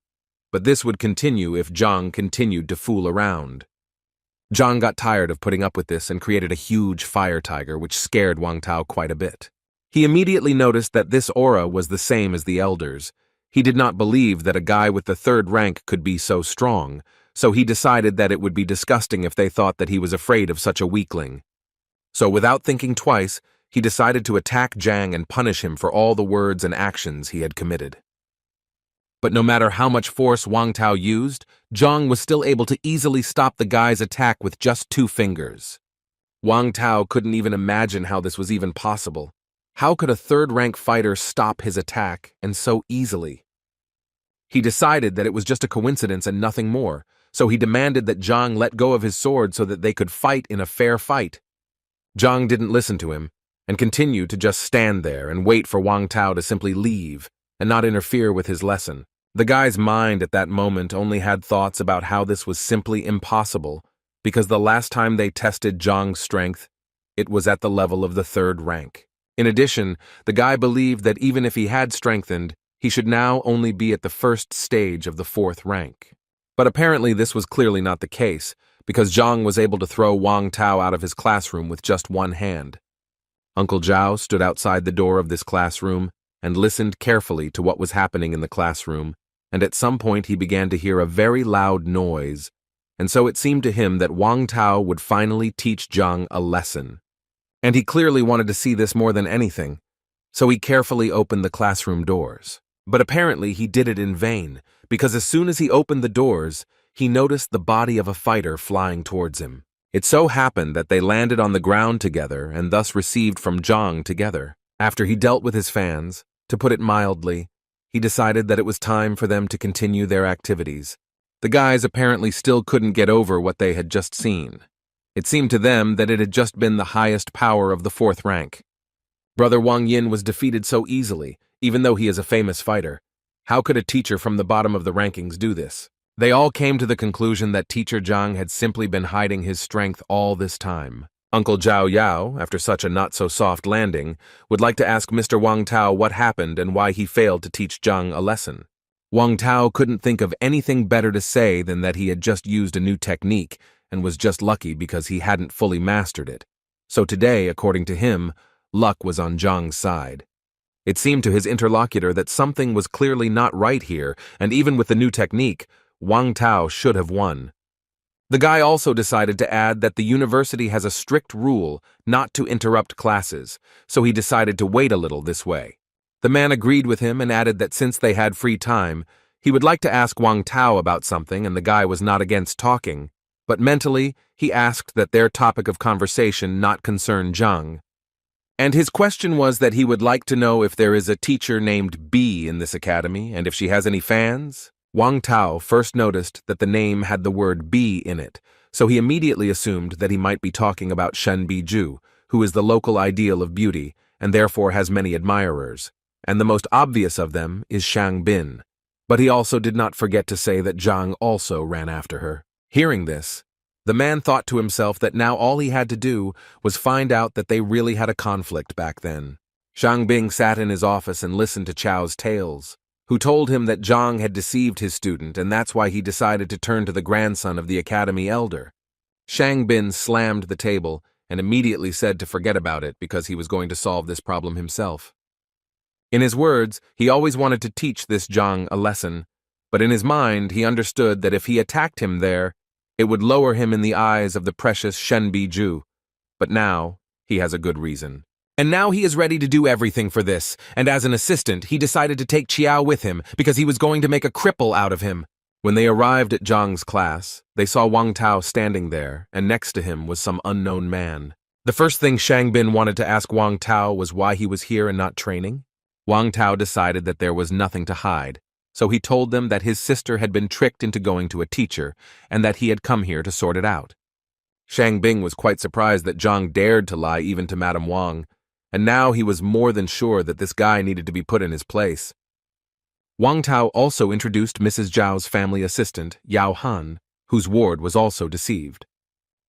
but this would continue if Zhang continued to fool around. Zhang got tired of putting up with this and created a huge fire tiger which scared Wang Tao quite a bit. He immediately noticed that this aura was the same as the elders. He did not believe that a guy with the 3rd rank could be so strong, so he decided that it would be disgusting if they thought that he was afraid of such a weakling. So without thinking twice, he decided to attack Zhang and punish him for all the words and actions he had committed. But no matter how much force Wang Tao used, Zhang was still able to easily stop the guy's attack with just 2 fingers. Wang Tao couldn't even imagine how this was even possible. How could a 3rd-rank fighter stop his attack, and so easily? He decided that it was just a coincidence and nothing more, so he demanded that Zhang let go of his sword so that they could fight in a fair fight. Zhang didn't listen to him, and continued to just stand there and wait for Wang Tao to simply leave and not interfere with his lesson. The guy's mind at that moment only had thoughts about how this was simply impossible, because the last time they tested Zhang's strength, it was at the level of the 3rd rank. In addition, the guy believed that even if he had strengthened, he should now only be at the 1st stage of the 4th rank. But apparently this was clearly not the case, because Zhang was able to throw Wang Tao out of his classroom with just 1 hand. Uncle Zhao stood outside the door of this classroom and listened carefully to what was happening in the classroom, and at some point he began to hear a very loud noise, and so it seemed to him that Wang Tao would finally teach Zhang a lesson. And he clearly wanted to see this more than anything, so he carefully opened the classroom doors. But apparently he did it in vain, because as soon as he opened the doors, he noticed the body of a fighter flying towards him. It so happened that they landed on the ground together and thus received from Zhang together. After he dealt with his fans, to put it mildly, he decided that it was time for them to continue their activities. The guys apparently still couldn't get over what they had just seen. It seemed to them that it had just been the highest power of the 4th rank. Brother Wang Yin was defeated so easily, even though he is a famous fighter. How could a teacher from the bottom of the rankings do this? They all came to the conclusion that teacher Zhang had simply been hiding his strength all this time. Uncle Zhao Yao, after such a not-so-soft landing, would like to ask Mr. Wang Tao what happened and why he failed to teach Zhang a lesson. Wang Tao couldn't think of anything better to say than that he had just used a new technique and was just lucky because he hadn't fully mastered it. So today, according to him, luck was on Zhang's side. It seemed to his interlocutor that something was clearly not right here, and even with the new technique, Wang Tao should have won. The guy also decided to add that the university has a strict rule not to interrupt classes, so he decided to wait a little this way. The man agreed with him and added that since they had free time, he would like to ask Wang Tao about something, and the guy was not against talking, but mentally he asked that their topic of conversation not concern Zhang. And his question was that he would like to know if there is a teacher named B in this academy and if she has any fans. Wang Tao first noticed that the name had the word B in it, so he immediately assumed that he might be talking about Shen Biju, who is the local ideal of beauty and therefore has many admirers, and the most obvious of them is Shang Bin. But he also did not forget to say that Zhang also ran after her. Hearing this, the man thought to himself that now all he had to do was find out that they really had a conflict back then. Shang Bing sat in his office and listened to Chao's tales, who told him that Zhang had deceived his student and that's why he decided to turn to the grandson of the academy elder. Shang Bin slammed the table and immediately said to forget about it because he was going to solve this problem himself. In his words, he always wanted to teach this Zhang a lesson, but in his mind he understood that if he attacked him there, it would lower him in the eyes of the precious Shen Biju. But now, he has a good reason. And now he is ready to do everything for this, and as an assistant, he decided to take Qiao with him because he was going to make a cripple out of him. When they arrived at Zhang's class, they saw Wang Tao standing there, and next to him was some unknown man. The first thing Shangbin wanted to ask Wang Tao was why he was here and not training. Wang Tao decided that there was nothing to hide, so he told them that his sister had been tricked into going to a teacher, and that he had come here to sort it out. Shangbing was quite surprised that Zhang dared to lie even to Madame Wang, and now he was more than sure that this guy needed to be put in his place. Wang Tao also introduced Mrs. Zhao's family assistant, Yao Han, whose ward was also deceived.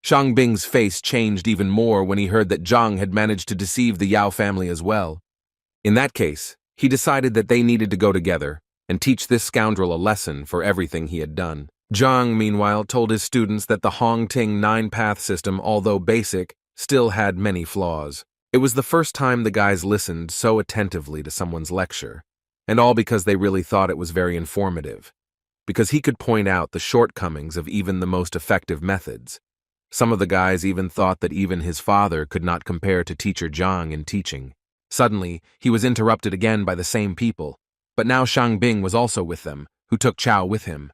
Shangbing's face changed even more when he heard that Zhang had managed to deceive the Yao family as well. In that case, he decided that they needed to go together and teach this scoundrel a lesson for everything he had done. Zhang, meanwhile, told his students that the Hongting 9-path system, although basic, still had many flaws. It was the first time the guys listened so attentively to someone's lecture, and all because they really thought it was very informative, because he could point out the shortcomings of even the most effective methods. Some of the guys even thought that even his father could not compare to teacher Zhang in teaching. Suddenly, he was interrupted again by the same people, but now Shangbing was also with them, who took Chao with him.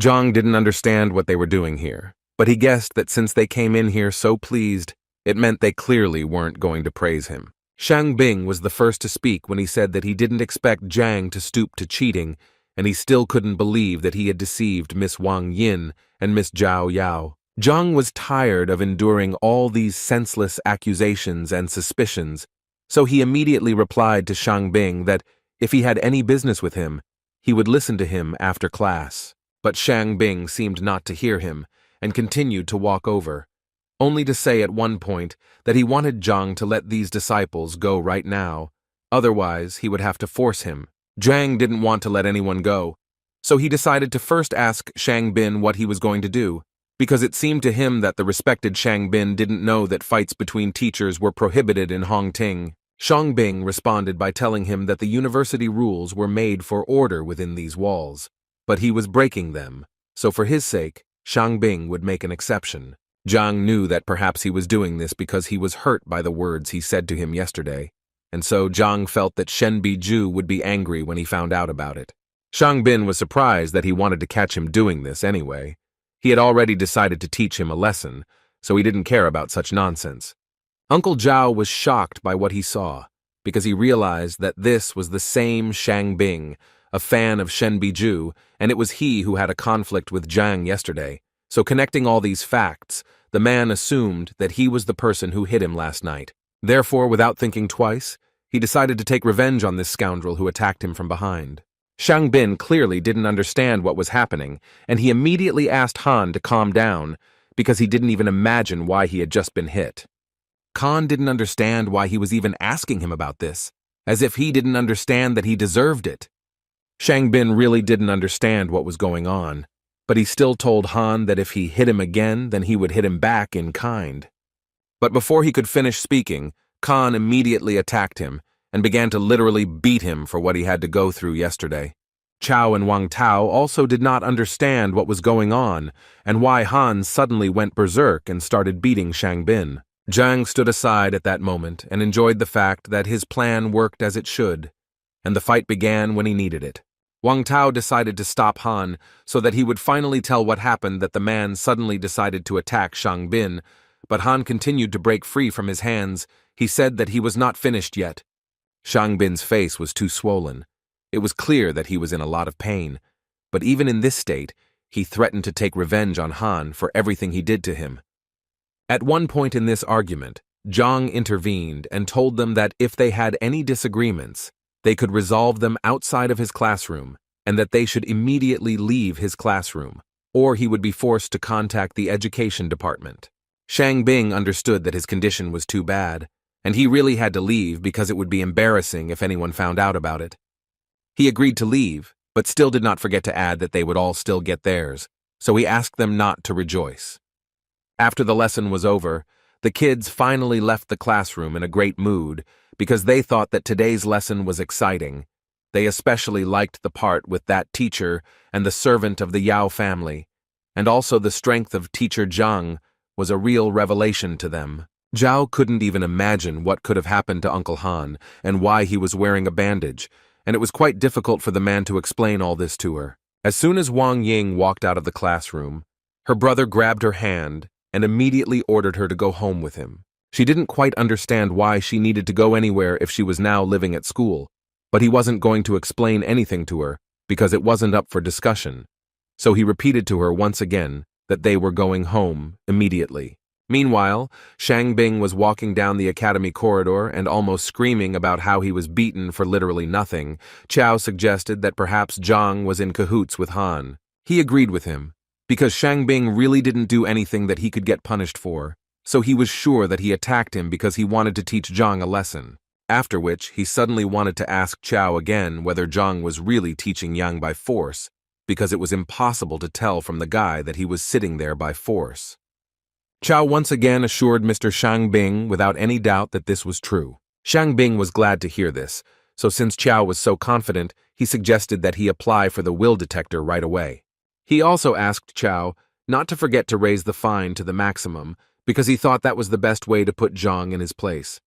Zhang didn't understand what they were doing here, but he guessed that since they came in here so pleased, it meant they clearly weren't going to praise him. Shangbing was the first to speak when he said that he didn't expect Zhang to stoop to cheating, and he still couldn't believe that he had deceived Miss Wang Yin and Miss Zhao Yao. Zhang was tired of enduring all these senseless accusations and suspicions, so he immediately replied to Shangbing that if he had any business with him, he would listen to him after class. But Shangbing seemed not to hear him and continued to walk over, only to say at one point that he wanted Zhang to let these disciples go right now, otherwise he would have to force him. Zhang didn't want to let anyone go, so he decided to first ask Shangbin what he was going to do, because it seemed to him that the respected Shangbin didn't know that fights between teachers were prohibited in Hongting. Shangbing responded by telling him that the university rules were made for order within these walls, but he was breaking them, so for his sake, Shangbing would make an exception. Zhang knew that perhaps he was doing this because he was hurt by the words he said to him yesterday, and so Zhang felt that Shen Biju would be angry when he found out about it. Shangbin was surprised that he wanted to catch him doing this anyway. He had already decided to teach him a lesson, so he didn't care about such nonsense. Uncle Zhao was shocked by what he saw, because he realized that this was the same Shangbing, a fan of Shen Biju, and it was he who had a conflict with Zhang yesterday. So connecting all these facts, the man assumed that he was the person who hit him last night. Therefore, without thinking twice, he decided to take revenge on this scoundrel who attacked him from behind. Shangbin clearly didn't understand what was happening, and he immediately asked Han to calm down, because he didn't even imagine why he had just been hit. Han didn't understand why he was even asking him about this, as if he didn't understand that he deserved it. Shangbin really didn't understand what was going on, but he still told Han that if he hit him again, then he would hit him back in kind. But before he could finish speaking, Khan immediately attacked him and began to literally beat him for what he had to go through yesterday. Chao and Wang Tao also did not understand what was going on and why Han suddenly went berserk and started beating Shangbin. Zhang stood aside at that moment and enjoyed the fact that his plan worked as it should, and the fight began when he needed it. Wang Tao decided to stop Han so that he would finally tell what happened that the man suddenly decided to attack Shangbin, but Han continued to break free from his hands. He said that he was not finished yet. Shangbin's face was too swollen. It was clear that he was in a lot of pain, but even in this state, he threatened to take revenge on Han for everything he did to him. At one point in this argument, Zhang intervened and told them that if they had any disagreements, they could resolve them outside of his classroom, and that they should immediately leave his classroom, or he would be forced to contact the education department. Shangbing understood that his condition was too bad, and he really had to leave because it would be embarrassing if anyone found out about it. He agreed to leave, but still did not forget to add that they would all still get theirs, so he asked them not to rejoice. After the lesson was over, the kids finally left the classroom in a great mood because they thought that today's lesson was exciting. They especially liked the part with that teacher and the servant of the Yao family, and also the strength of teacher Zhang was a real revelation to them. Zhao couldn't even imagine what could have happened to Uncle Han and why he was wearing a bandage, and it was quite difficult for the man to explain all this to her. As soon as Wang Ying walked out of the classroom, her brother grabbed her hand and immediately ordered her to go home with him. She didn't quite understand why she needed to go anywhere if she was now living at school, but he wasn't going to explain anything to her because it wasn't up for discussion. So he repeated to her once again that they were going home immediately. Meanwhile, Shang Bing was walking down the academy corridor and almost screaming about how he was beaten for literally nothing. Chao suggested that perhaps Zhang was in cahoots with Han. He agreed with him, because Shang Bing really didn't do anything that he could get punished for, so he was sure that he attacked him because he wanted to teach Zhang a lesson. After which, he suddenly wanted to ask Chao again whether Zhang was really teaching Yang by force, because it was impossible to tell from the guy that he was sitting there by force. Chao once again assured Mr. Shang Bing without any doubt that this was true. Shang Bing was glad to hear this, so since Chao was so confident, he suggested that he apply for the will detector right away. He also asked Chao not to forget to raise the fine to the maximum, because he thought that was the best way to put Zhang in his place.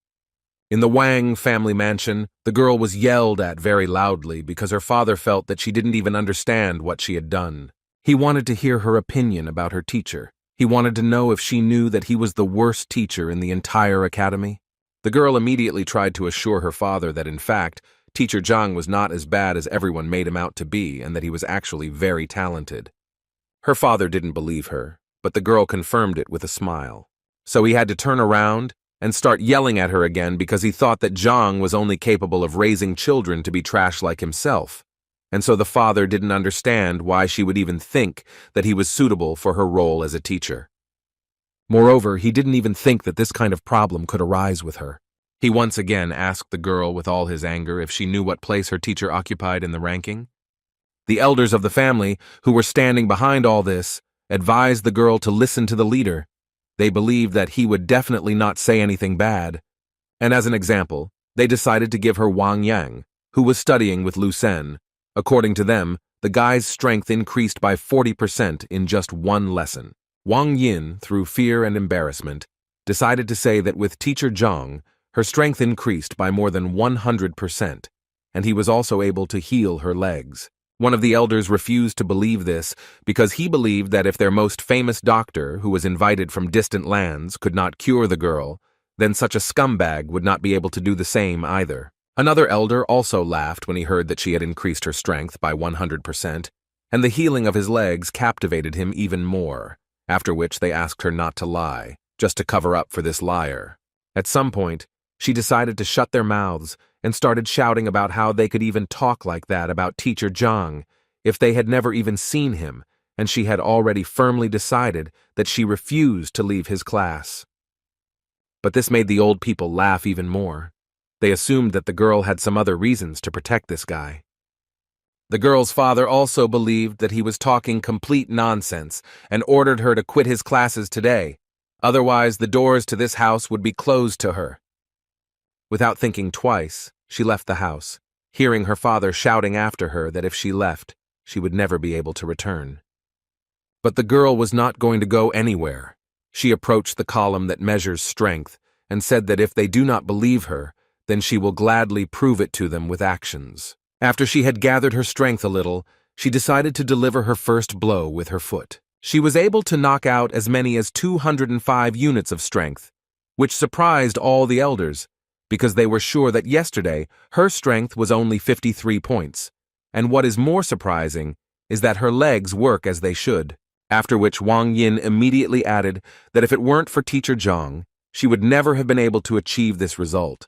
In the Wang family mansion, the girl was yelled at very loudly because her father felt that she didn't even understand what she had done. He wanted to hear her opinion about her teacher. He wanted to know if she knew that he was the worst teacher in the entire academy. The girl immediately tried to assure her father that, in fact, Teacher Zhang was not as bad as everyone made him out to be and that he was actually very talented. Her father didn't believe her, but the girl confirmed it with a smile. So he had to turn around and start yelling at her again because he thought that Zhang was only capable of raising children to be trash like himself. And so the father didn't understand why she would even think that he was suitable for her role as a teacher. Moreover, he didn't even think that this kind of problem could arise with her. He once again asked the girl with all his anger if she knew what place her teacher occupied in the ranking. The elders of the family, who were standing behind all this, advised the girl to listen to the leader. They believed that he would definitely not say anything bad. And as an example, they decided to give her Wang Yang, who was studying with Lu Sen. According to them, the guy's strength increased by 40% in just one lesson. Wang Yin, through fear and embarrassment, decided to say that with teacher Zhang, her strength increased by more than 100%, and he was also able to heal her legs. One of the elders refused to believe this because he believed that if their most famous doctor, who was invited from distant lands, could not cure the girl, then such a scumbag would not be able to do the same either. Another elder also laughed when he heard that she had increased her strength by 100%, and the healing of his legs captivated him even more, after which they asked her not to lie, just to cover up for this liar. At some point, she decided to shut their mouths and started shouting about how they could even talk like that about teacher Zhang if they had never even seen him, and she had already firmly decided that she refused to leave his class. But this made the old people laugh even more. They assumed that the girl had some other reasons to protect this guy. The girl's father also believed that he was talking complete nonsense and ordered her to quit his classes today. Otherwise, the doors to this house would be closed to her. Without thinking twice, she left the house, hearing her father shouting after her that if she left, she would never be able to return. But the girl was not going to go anywhere. She approached the column that measures strength and said that if they do not believe her, then she will gladly prove it to them with actions. After she had gathered her strength a little, she decided to deliver her first blow with her foot. She was able to knock out as many as 205 units of strength, which surprised all the elders, because they were sure that yesterday her strength was only 53 points, and what is more surprising is that her legs work as they should. After which Wang Yin immediately added that if it weren't for teacher Zhang, she would never have been able to achieve this result.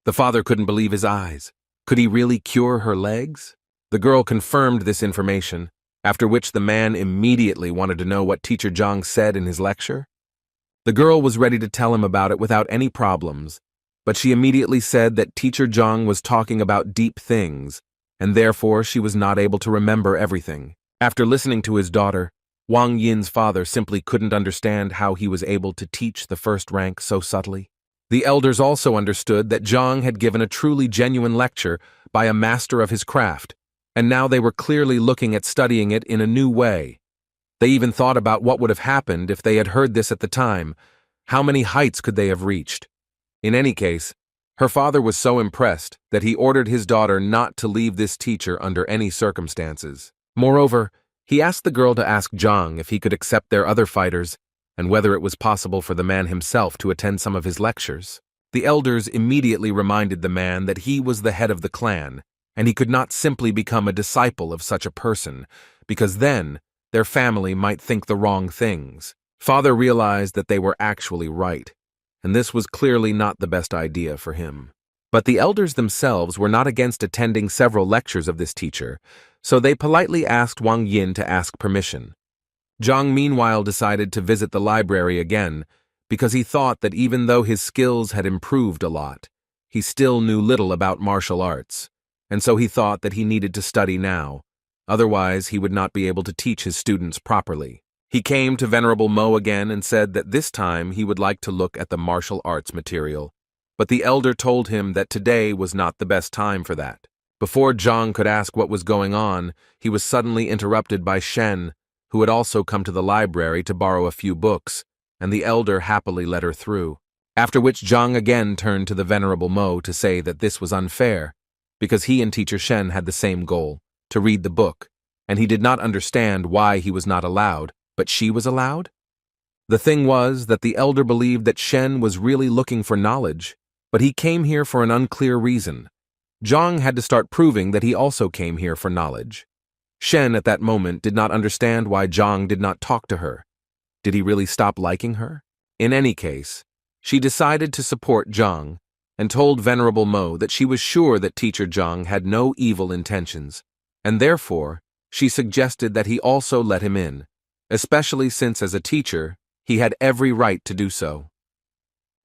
The father couldn't believe his eyes. Could he really cure her legs? The girl confirmed this information, after which the man immediately wanted to know what teacher Zhang said in his lecture. The girl was ready to tell him about it without any problems, but she immediately said that teacher Zhang was talking about deep things, and therefore she was not able to remember everything. After listening to his daughter, Wang Yin's father simply couldn't understand how he was able to teach the first rank so subtly. The elders also understood that Zhang had given a truly genuine lecture by a master of his craft, and now they were clearly looking at studying it in a new way. They even thought about what would have happened if they had heard this at the time. How many heights could they have reached? In any case, her father was so impressed that he ordered his daughter not to leave this teacher under any circumstances. Moreover, he asked the girl to ask Zhang if he could accept their other fighters and whether it was possible for the man himself to attend some of his lectures. The elders immediately reminded the man that he was the head of the clan, and he could not simply become a disciple of such a person, because then their family might think the wrong things. Father realized that they were actually right, and this was clearly not the best idea for him. But the elders themselves were not against attending several lectures of this teacher, so they politely asked Wang Yin to ask permission. Zhang meanwhile decided to visit the library again, because he thought that even though his skills had improved a lot, he still knew little about martial arts, and so he thought that he needed to study now, otherwise he would not be able to teach his students properly. He came to Venerable Mo again and said that this time he would like to look at the martial arts material, but the elder told him that today was not the best time for that. Before Zhang could ask what was going on, he was suddenly interrupted by Shen, who had also come to the library to borrow a few books, and the elder happily let her through. After which Zhang again turned to the Venerable Mo to say that this was unfair, because he and Teacher Shen had the same goal, to read the book, and he did not understand why he was not allowed, but she was allowed? The thing was that the elder believed that Shen was really looking for knowledge, but he came here for an unclear reason. Zhang had to start proving that he also came here for knowledge. Shen at that moment did not understand why Zhang did not talk to her. Did he really stop liking her? In any case, she decided to support Zhang and told Venerable Mo that she was sure that Teacher Zhang had no evil intentions, and therefore she suggested that he also let him in, especially since as a teacher he had every right to do so.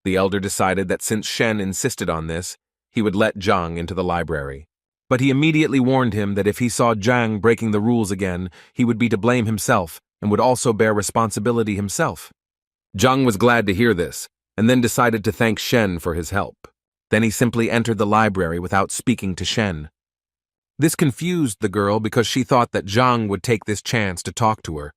The elder decided that since Shen insisted on this, he would let Zhang into the library. But he immediately warned him that if he saw Zhang breaking the rules again, he would be to blame himself and would also bear responsibility himself. Zhang was glad to hear this, and then decided to thank Shen for his help. Then he simply entered the library without speaking to Shen. This confused the girl because she thought that Zhang would take this chance to talk to her.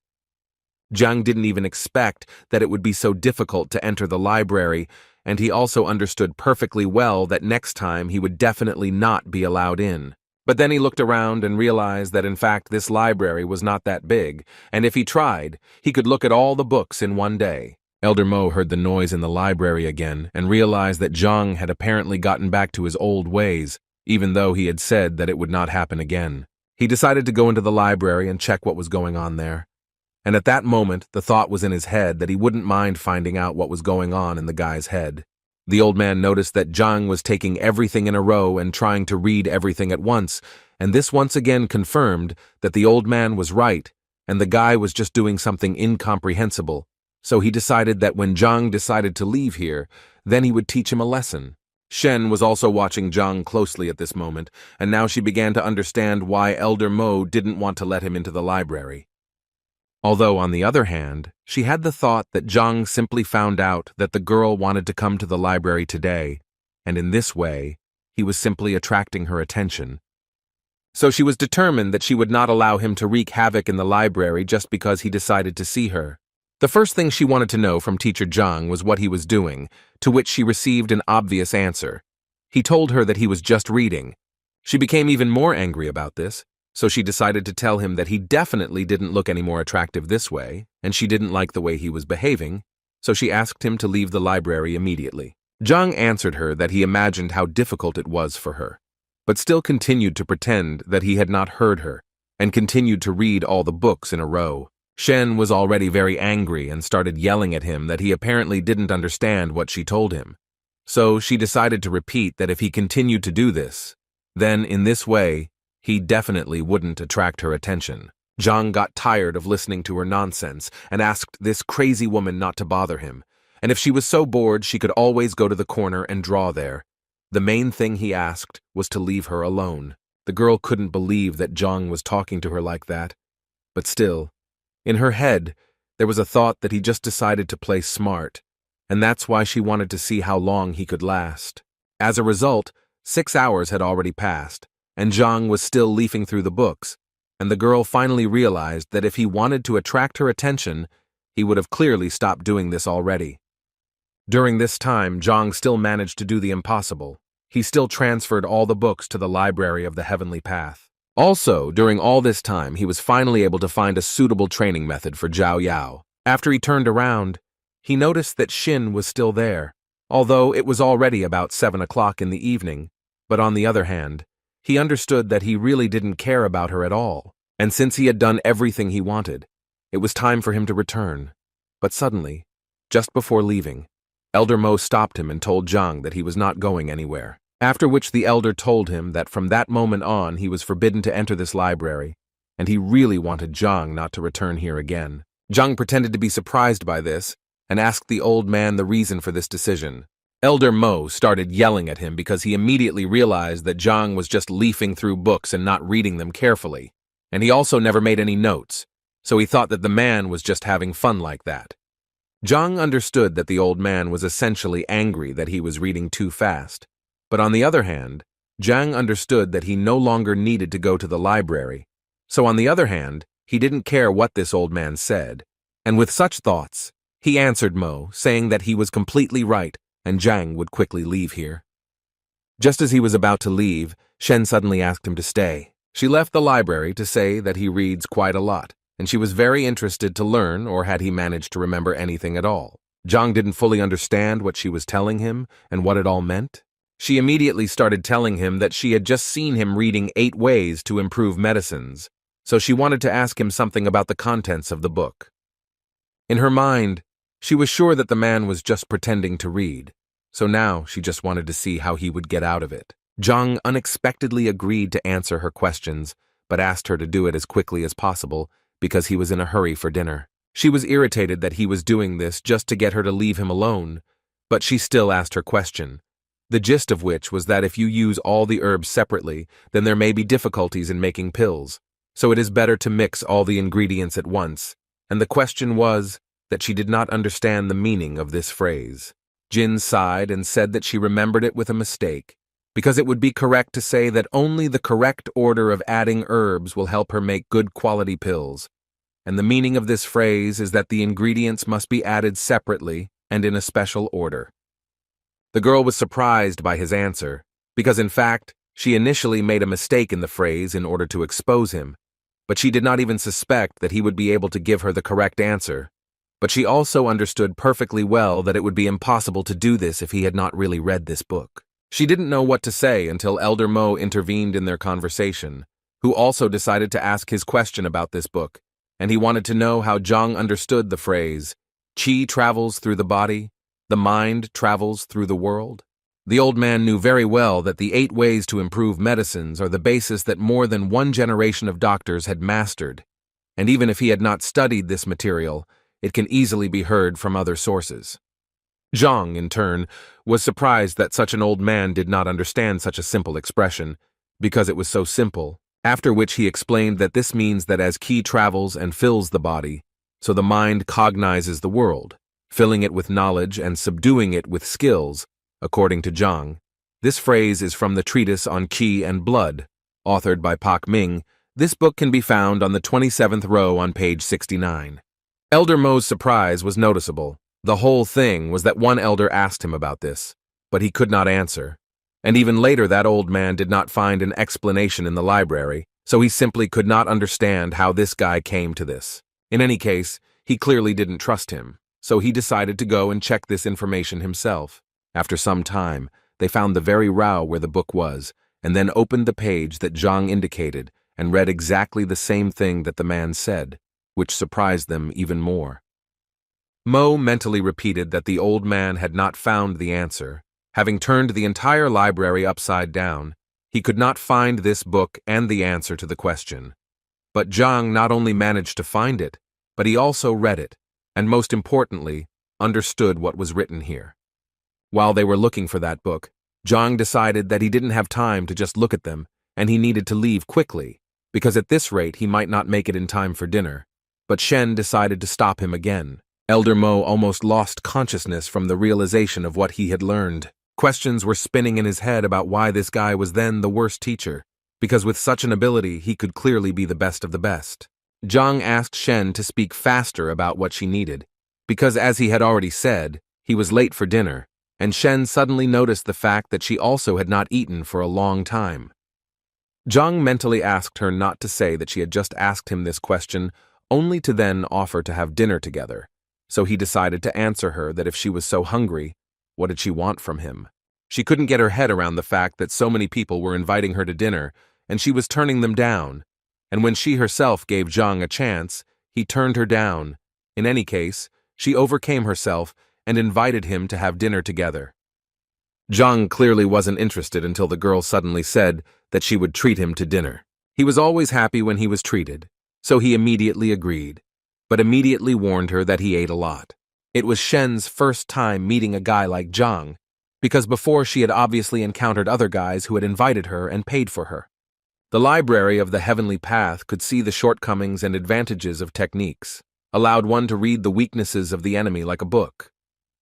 Zhang didn't even expect that it would be so difficult to enter the library, and he also understood perfectly well that next time he would definitely not be allowed in. But then he looked around and realized that in fact this library was not that big, and if he tried, he could look at all the books in one day. Elder Mo heard the noise in the library again and realized that Zhang had apparently gotten back to his old ways, even though he had said that it would not happen again. He decided to go into the library and check what was going on there. And at that moment, the thought was in his head that he wouldn't mind finding out what was going on in the guy's head. The old man noticed that Zhang was taking everything in a row and trying to read everything at once, and this once again confirmed that the old man was right, and the guy was just doing something incomprehensible. So he decided that when Zhang decided to leave here, then he would teach him a lesson. Shen was also watching Zhang closely at this moment, and now she began to understand why Elder Mo didn't want to let him into the library. Although, on the other hand, she had the thought that Zhang simply found out that the girl wanted to come to the library today, and in this way, he was simply attracting her attention. So she was determined that she would not allow him to wreak havoc in the library just because he decided to see her. The first thing she wanted to know from Teacher Zhang was what he was doing, to which she received an obvious answer. He told her that he was just reading. She became even more angry about this, so she decided to tell him that he definitely didn't look any more attractive this way, and she didn't like the way he was behaving, so she asked him to leave the library immediately. Zhang answered her that he imagined how difficult it was for her, but still continued to pretend that he had not heard her, and continued to read all the books in a row. Shen was already very angry and started yelling at him that he apparently didn't understand what she told him. So she decided to repeat that if he continued to do this, then in this way, he definitely wouldn't attract her attention. Zhang got tired of listening to her nonsense and asked this crazy woman not to bother him, and if she was so bored she could always go to the corner and draw there. The main thing he asked was to leave her alone. The girl couldn't believe that Zhang was talking to her like that, but still, in her head, there was a thought that he just decided to play smart, and that's why she wanted to see how long he could last. As a result, 6 hours had already passed, and Zhang was still leafing through the books, and the girl finally realized that if he wanted to attract her attention, he would have clearly stopped doing this already. During this time, Zhang still managed to do the impossible. He still transferred all the books to the Library of the Heavenly Path. Also, during all this time, he was finally able to find a suitable training method for Zhao Yao. After he turned around, he noticed that Xin was still there, although it was already about 7 o'clock in the evening. But on the other hand, he understood that he really didn't care about her at all, and since he had done everything he wanted, it was time for him to return. But suddenly, just before leaving, Elder Mo stopped him and told Zhang that he was not going anywhere. After which the elder told him that from that moment on he was forbidden to enter this library, and he really wanted Zhang not to return here again. Zhang pretended to be surprised by this and asked the old man the reason for this decision. Elder Mo started yelling at him because he immediately realized that Zhang was just leafing through books and not reading them carefully, and he also never made any notes, so he thought that the man was just having fun like that. Zhang understood that the old man was essentially angry that he was reading too fast. But on the other hand, Zhang understood that he no longer needed to go to the library. So on the other hand, he didn't care what this old man said. And with such thoughts, he answered Mo, saying that he was completely right and Zhang would quickly leave here. Just as he was about to leave, Shen suddenly asked him to stay. She left the library to say that he reads quite a lot, and she was very interested to learn, or had he managed to remember anything at all. Zhang didn't fully understand what she was telling him and what it all meant. She immediately started telling him that she had just seen him reading 8 ways to improve medicines, so she wanted to ask him something about the contents of the book. In her mind, she was sure that the man was just pretending to read, so now she just wanted to see how he would get out of it. Zhang unexpectedly agreed to answer her questions, but asked her to do it as quickly as possible because he was in a hurry for dinner. She was irritated that he was doing this just to get her to leave him alone, but she still asked her question. The gist of which was that if you use all the herbs separately, then there may be difficulties in making pills, so it is better to mix all the ingredients at once, and the question was that she did not understand the meaning of this phrase. Jin sighed and said that she remembered it with a mistake, because it would be correct to say that only the correct order of adding herbs will help her make good quality pills, and the meaning of this phrase is that the ingredients must be added separately and in a special order. The girl was surprised by his answer, because in fact, she initially made a mistake in the phrase in order to expose him, but she did not even suspect that he would be able to give her the correct answer. But she also understood perfectly well that it would be impossible to do this if he had not really read this book. She didn't know what to say until Elder Mo intervened in their conversation, who also decided to ask his question about this book, and he wanted to know how Zhang understood the phrase, "Qi travels through the body, the mind travels through the world." The old man knew very well that the 8 ways to improve medicines are the basis that more than one generation of doctors had mastered, and even if he had not studied this material, it can easily be heard from other sources. Zhang, in turn, was surprised that such an old man did not understand such a simple expression, because it was so simple, after which he explained that this means that as qi travels and fills the body, so the mind cognizes the world, filling it with knowledge and subduing it with skills, according to Zhang. This phrase is from the treatise on qi and blood, authored by Pak Ming. This book can be found on the 27th row on page 69. Elder Mo's surprise was noticeable. The whole thing was that one elder asked him about this, but he could not answer. And even later that old man did not find an explanation in the library, so he simply could not understand how this guy came to this. In any case, he clearly didn't trust him, so he decided to go and check this information himself. After some time, they found the very row where the book was, and then opened the page that Zhang indicated and read exactly the same thing that the man said, which surprised them even more. Mo mentally repeated that the old man had not found the answer. Having turned the entire library upside down, he could not find this book and the answer to the question. But Zhang not only managed to find it, but he also read it, and most importantly, understood what was written here. While they were looking for that book, Zhang decided that he didn't have time to just look at them, and he needed to leave quickly, because at this rate he might not make it in time for dinner. But Shen decided to stop him again. Elder Mo almost lost consciousness from the realization of what he had learned. Questions were spinning in his head about why this guy was then the worst teacher, because with such an ability he could clearly be the best of the best. Zhang asked Shen to speak faster about what she needed, because as he had already said, he was late for dinner, and Shen suddenly noticed the fact that she also had not eaten for a long time. Zhang mentally asked her not to say that she had just asked him this question, only to then offer to have dinner together. So he decided to answer her that if she was so hungry, what did she want from him? She couldn't get her head around the fact that so many people were inviting her to dinner, and she was turning them down. And when she herself gave Zhang a chance, he turned her down. In any case, she overcame herself and invited him to have dinner together. Zhang clearly wasn't interested until the girl suddenly said that she would treat him to dinner. He was always happy when he was treated, so he immediately agreed, but immediately warned her that he ate a lot. It was Shen's first time meeting a guy like Zhang, because before she had obviously encountered other guys who had invited her and paid for her. The library of the Heavenly Path could see the shortcomings and advantages of techniques, allowed one to read the weaknesses of the enemy like a book,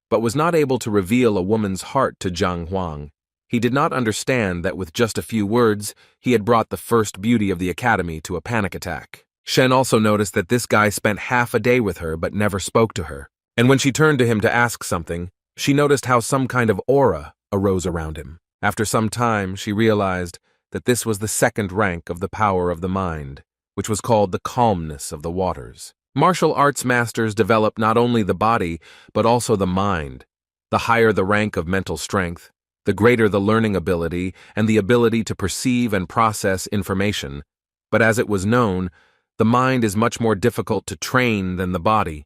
but was not able to reveal a woman's heart to Zhang Huang. He did not understand that with just a few words, he had brought the first beauty of the academy to a panic attack. Shen also noticed that this guy spent half a day with her but never spoke to her, and when she turned to him to ask something, she noticed how some kind of aura arose around him. After some time, she realized that this was the second rank of the power of the mind, which was called the calmness of the waters. Martial arts masters develop not only the body, but also the mind. The higher the rank of mental strength, the greater the learning ability and the ability to perceive and process information. But as it was known, the mind is much more difficult to train than the body.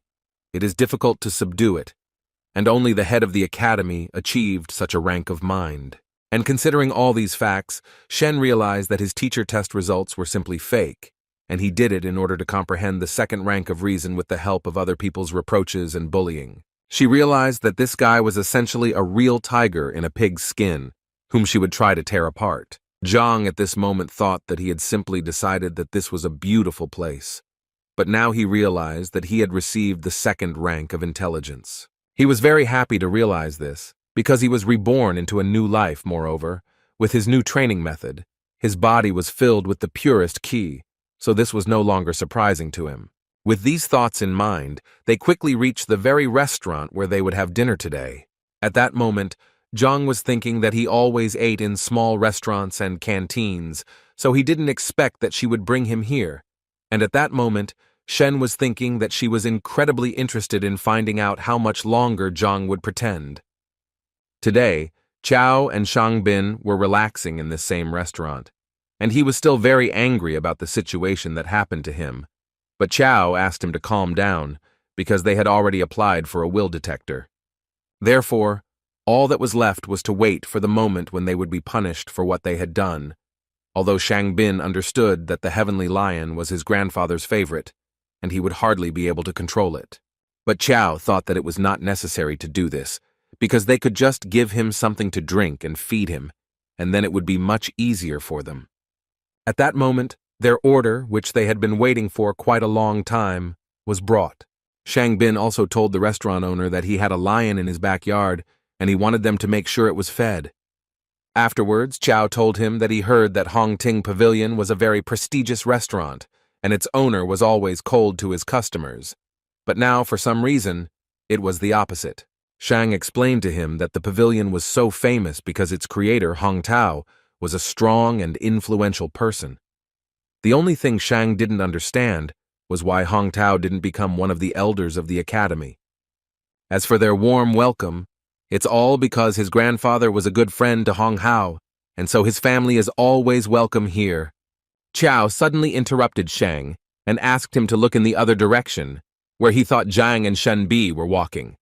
It is difficult to subdue it, and only the head of the academy achieved such a rank of mind. And considering all these facts, Shen realized that his teacher test results were simply fake, and he did it in order to comprehend the second rank of reason with the help of other people's reproaches and bullying. She realized that this guy was essentially a real tiger in a pig's skin, whom she would try to tear apart. Zhang at this moment thought that he had simply decided that this was a beautiful place, but now he realized that he had received the second rank of intelligence. He was very happy to realize this, because he was reborn into a new life. Moreover, with his new training method, his body was filled with the purest qi, so this was no longer surprising to him. With these thoughts in mind, they quickly reached the very restaurant where they would have dinner today. At that moment, Zhang was thinking that he always ate in small restaurants and canteens, so he didn't expect that she would bring him here. And at that moment, Shen was thinking that she was incredibly interested in finding out how much longer Zhang would pretend. Today, Chao and Shangbin were relaxing in this same restaurant, and he was still very angry about the situation that happened to him. But Chao asked him to calm down, because they had already applied for a will detector. Therefore, all that was left was to wait for the moment when they would be punished for what they had done, although Shangbin understood that the heavenly lion was his grandfather's favorite, and he would hardly be able to control it. But Chao thought that it was not necessary to do this, because they could just give him something to drink and feed him, and then it would be much easier for them. At that moment, their order, which they had been waiting for quite a long time, was brought. Shangbin also told the restaurant owner that he had a lion in his backyard, and he wanted them to make sure it was fed. Afterwards, Chao told him that he heard that Hongting Pavilion was a very prestigious restaurant, and its owner was always cold to his customers. But now, for some reason, it was the opposite. Shang explained to him that the pavilion was so famous because its creator, Hong Tao, was a strong and influential person. The only thing Shang didn't understand was why Hong Tao didn't become one of the elders of the academy. As for their warm welcome, it's all because his grandfather was a good friend to Hong Hao, and so his family is always welcome here. Chao suddenly interrupted Shang and asked him to look in the other direction, where he thought Zhang and Shenbi were walking.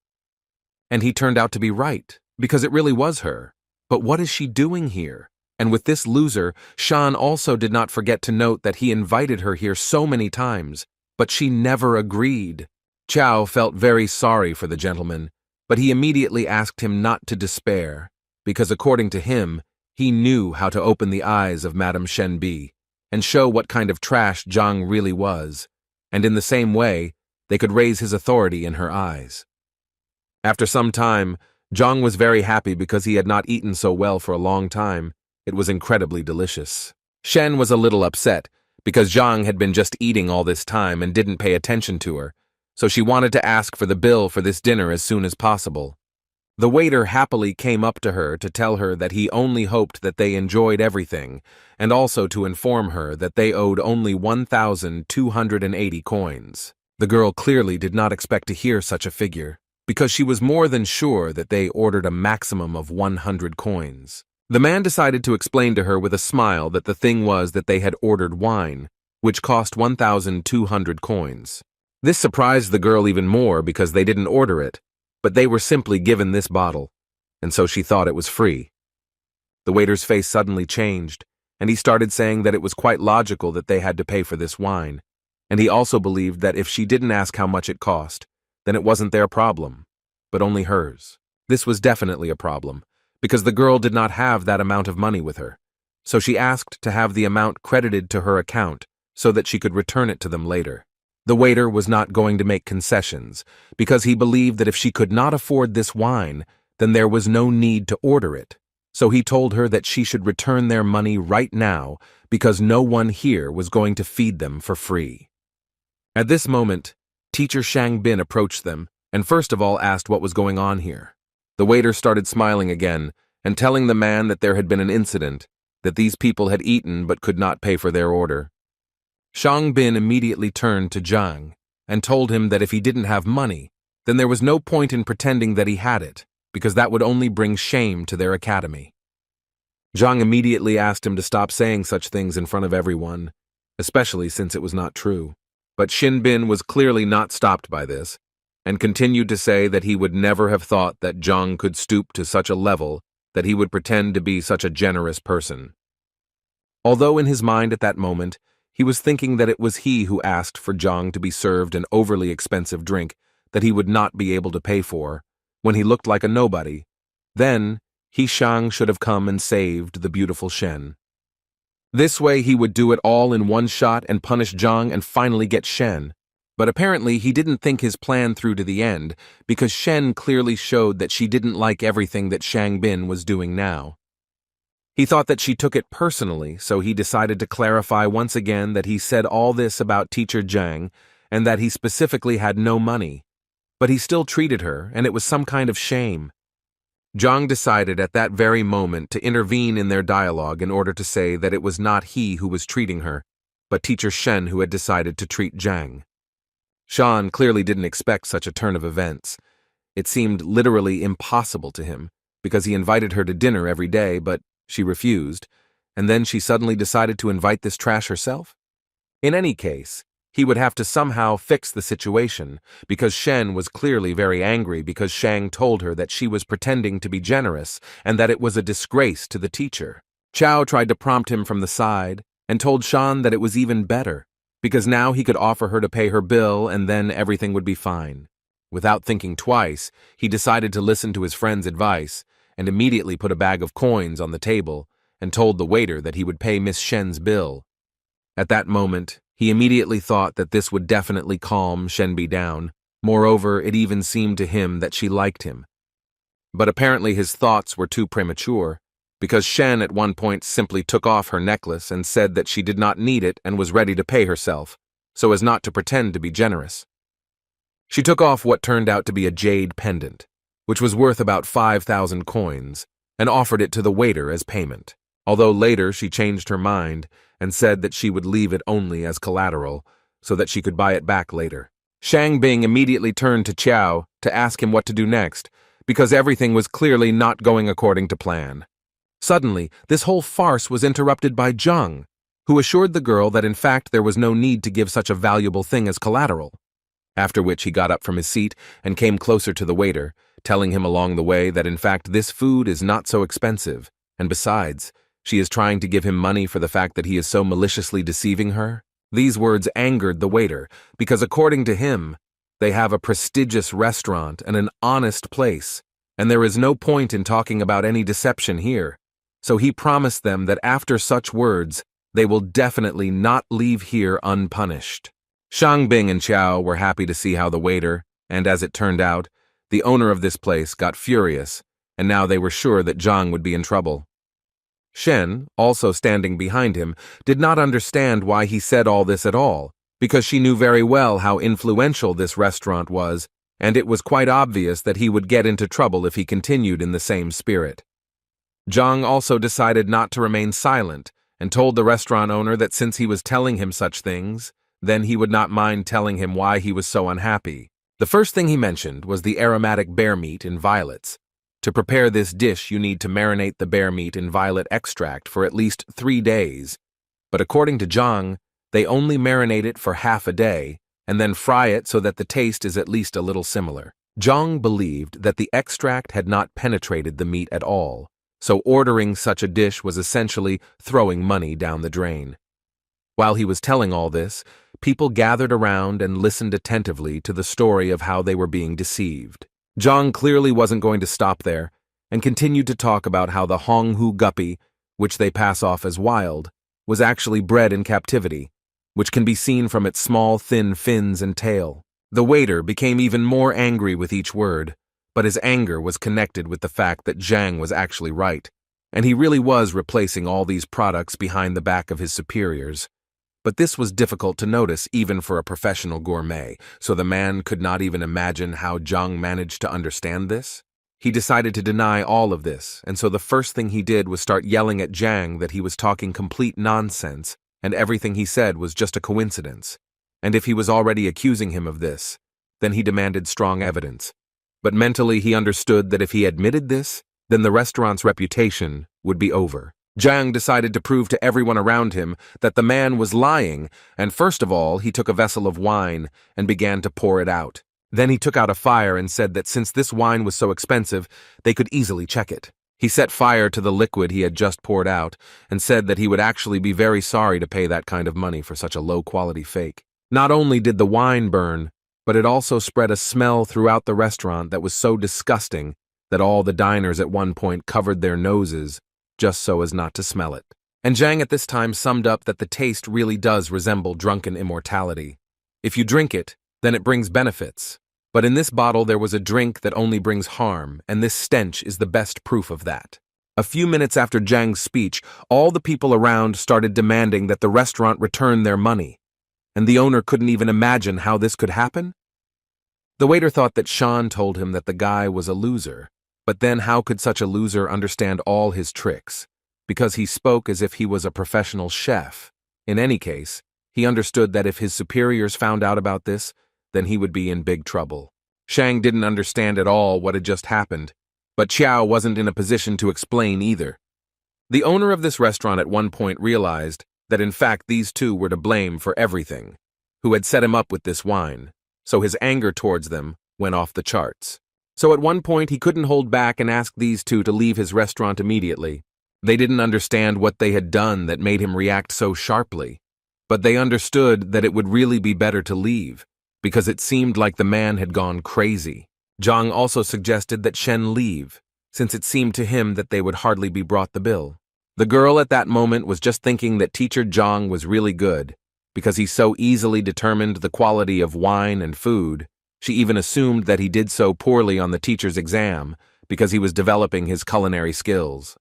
And he turned out to be right, because it really was her. But what is she doing here? And with this loser, Shan also did not forget to note that he invited her here so many times, but she never agreed. Chao felt very sorry for the gentleman, but he immediately asked him not to despair, because according to him, he knew how to open the eyes of Madame Shenbi and show what kind of trash Zhang really was, and in the same way, they could raise his authority in her eyes. After some time, Zhang was very happy because he had not eaten so well for a long time. It was incredibly delicious. Shen was a little upset because Zhang had been just eating all this time and didn't pay attention to her, so she wanted to ask for the bill for this dinner as soon as possible. The waiter happily came up to her to tell her that he only hoped that they enjoyed everything, and also to inform her that they owed only 1,280 coins. The girl clearly did not expect to hear such a figure, because she was more than sure that they ordered a maximum of 100 coins. The man decided to explain to her with a smile that the thing was that they had ordered wine, which cost 1,200 coins. This surprised the girl even more because they didn't order it, but they were simply given this bottle, and so she thought it was free. The waiter's face suddenly changed, and he started saying that it was quite logical that they had to pay for this wine, and he also believed that if she didn't ask how much it cost, then it wasn't their problem, but only hers. This was definitely a problem, because the girl did not have that amount of money with her, so she asked to have the amount credited to her account so that she could return it to them later. The waiter was not going to make concessions, because he believed that if she could not afford this wine, then there was no need to order it. So he told her that she should return their money right now, because no one here was going to feed them for free. At this moment, Teacher Shangbin approached them, and first of all asked what was going on here. The waiter started smiling again, and telling the man that there had been an incident, that these people had eaten but could not pay for their order. Shangbin immediately turned to Zhang and told him that if he didn't have money, then there was no point in pretending that he had it, because that would only bring shame to their academy. Zhang immediately asked him to stop saying such things in front of everyone, especially since it was not true. But Shinbin was clearly not stopped by this, and continued to say that he would never have thought that Zhang could stoop to such a level that he would pretend to be such a generous person. Although in his mind at that moment, he was thinking that it was he who asked for Zhang to be served an overly expensive drink that he would not be able to pay for, when he looked like a nobody, then Shang should have come and saved the beautiful Shen. This way he would do it all in one shot and punish Zhang and finally get Shen. But apparently he didn't think his plan through to the end, because Shen clearly showed that she didn't like everything that Shangbin was doing now. He thought that she took it personally, so he decided to clarify once again that he said all this about Teacher Zhang and that he specifically had no money. But he still treated her, and it was some kind of shame. Zhang decided at that very moment to intervene in their dialogue in order to say that it was not he who was treating her, but Teacher Shen who had decided to treat Zhang. Shan clearly didn't expect such a turn of events. It seemed literally impossible to him, because he invited her to dinner every day, but she refused, and then she suddenly decided to invite this trash herself? In any case, he would have to somehow fix the situation, because Shen was clearly very angry because Shang told her that she was pretending to be generous and that it was a disgrace to the teacher. Chao tried to prompt him from the side and told Shan that it was even better, because now he could offer her to pay her bill and then everything would be fine. Without thinking twice, he decided to listen to his friend's advice and immediately put a bag of coins on the table and told the waiter that he would pay Miss Shen's bill. At that moment, he immediately thought that this would definitely calm Shenbi down. Moreover, it even seemed to him that she liked him. But apparently his thoughts were too premature, because Shen at one point simply took off her necklace and said that she did not need it and was ready to pay herself, so as not to pretend to be generous. She took off what turned out to be a jade pendant, which was worth about 5,000 coins, and offered it to the waiter as payment, although later she changed her mind and said that she would leave it only as collateral, so that she could buy it back later. Shangbing immediately turned to Qiao to ask him what to do next, because everything was clearly not going according to plan. Suddenly, this whole farce was interrupted by Zhang, who assured the girl that in fact there was no need to give such a valuable thing as collateral. After which he got up from his seat and came closer to the waiter, telling him along the way that in fact this food is not so expensive, and besides, she is trying to give him money for the fact that he is so maliciously deceiving her. These words angered the waiter, because according to him, they have a prestigious restaurant and an honest place, and there is no point in talking about any deception here. So he promised them that after such words, they will definitely not leave here unpunished. Shangbing and Qiao were happy to see how the waiter, and as it turned out, the owner of this place got furious, and now they were sure that Zhang would be in trouble. Shen, also standing behind him, did not understand why he said all this at all, because she knew very well how influential this restaurant was, and it was quite obvious that he would get into trouble if he continued in the same spirit. Zhang also decided not to remain silent and told the restaurant owner that since he was telling him such things, then he would not mind telling him why he was so unhappy. The first thing he mentioned was the aromatic bear meat in violets. To prepare this dish, you need to marinate the bear meat in violet extract for at least 3 days, but according to Zhang, they only marinate it for half a day and then fry it so that the taste is at least a little similar. Zhang believed that the extract had not penetrated the meat at all, so ordering such a dish was essentially throwing money down the drain. While he was telling all this, people gathered around and listened attentively to the story of how they were being deceived. Zhang clearly wasn't going to stop there and continued to talk about how the Honghu guppy, which they pass off as wild, was actually bred in captivity, which can be seen from its small, thin fins and tail. The waiter became even more angry with each word, but his anger was connected with the fact that Zhang was actually right, and he really was replacing all these products behind the back of his superiors. But this was difficult to notice even for a professional gourmet, so the man could not even imagine how Zhang managed to understand this. He decided to deny all of this, and so the first thing he did was start yelling at Zhang that he was talking complete nonsense, and everything he said was just a coincidence. And if he was already accusing him of this, then he demanded strong evidence. But mentally he understood that if he admitted this, then the restaurant's reputation would be over. Zhang decided to prove to everyone around him that the man was lying, and first of all, he took a vessel of wine and began to pour it out. Then he took out a fire and said that since this wine was so expensive, they could easily check it. He set fire to the liquid he had just poured out and said that he would actually be very sorry to pay that kind of money for such a low-quality fake. Not only did the wine burn, but it also spread a smell throughout the restaurant that was so disgusting that all the diners at one point covered their noses just so as not to smell it. And Zhang at this time summed up that the taste really does resemble drunken immortality. If you drink it, then it brings benefits. But in this bottle there was a drink that only brings harm, and this stench is the best proof of that. A few minutes after Zhang's speech, all the people around started demanding that the restaurant return their money, and the owner couldn't even imagine how this could happen. The waiter thought that Sean told him that the guy was a loser, but then how could such a loser understand all his tricks? Because he spoke as if he was a professional chef. In any case, he understood that if his superiors found out about this, then he would be in big trouble. Shang didn't understand at all what had just happened, but Qiao wasn't in a position to explain either. The owner of this restaurant at one point realized that in fact these two were to blame for everything, who had set him up with this wine, so his anger towards them went off the charts. So at one point he couldn't hold back and asked these two to leave his restaurant immediately. They didn't understand what they had done that made him react so sharply, but they understood that it would really be better to leave, because it seemed like the man had gone crazy. Zhang also suggested that Shen leave, since it seemed to him that they would hardly be brought the bill. The girl at that moment was just thinking that teacher Zhang was really good, because he so easily determined the quality of wine and food. She even assumed that he did so poorly on the teacher's exam, because he was developing his culinary skills.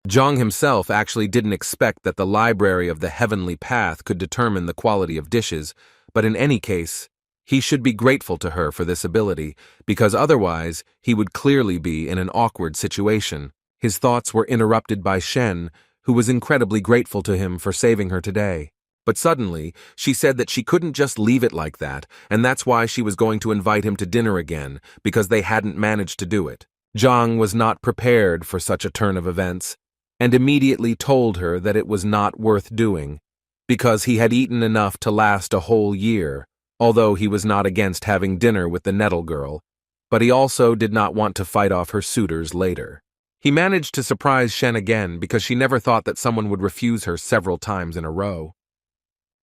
Zhang himself actually didn't expect that the library of the heavenly path could determine the quality of dishes, but in any case, he should be grateful to her for this ability, because otherwise he would clearly be in an awkward situation. His thoughts were interrupted by Shen, who was incredibly grateful to him for saving her today. But suddenly, she said that she couldn't just leave it like that, and that's why she was going to invite him to dinner again, because they hadn't managed to do it. Zhang was not prepared for such a turn of events, and immediately told her that it was not worth doing, because he had eaten enough to last a whole year, although he was not against having dinner with the Nettle girl, but he also did not want to fight off her suitors later. He managed to surprise Shen again because she never thought that someone would refuse her several times in a row.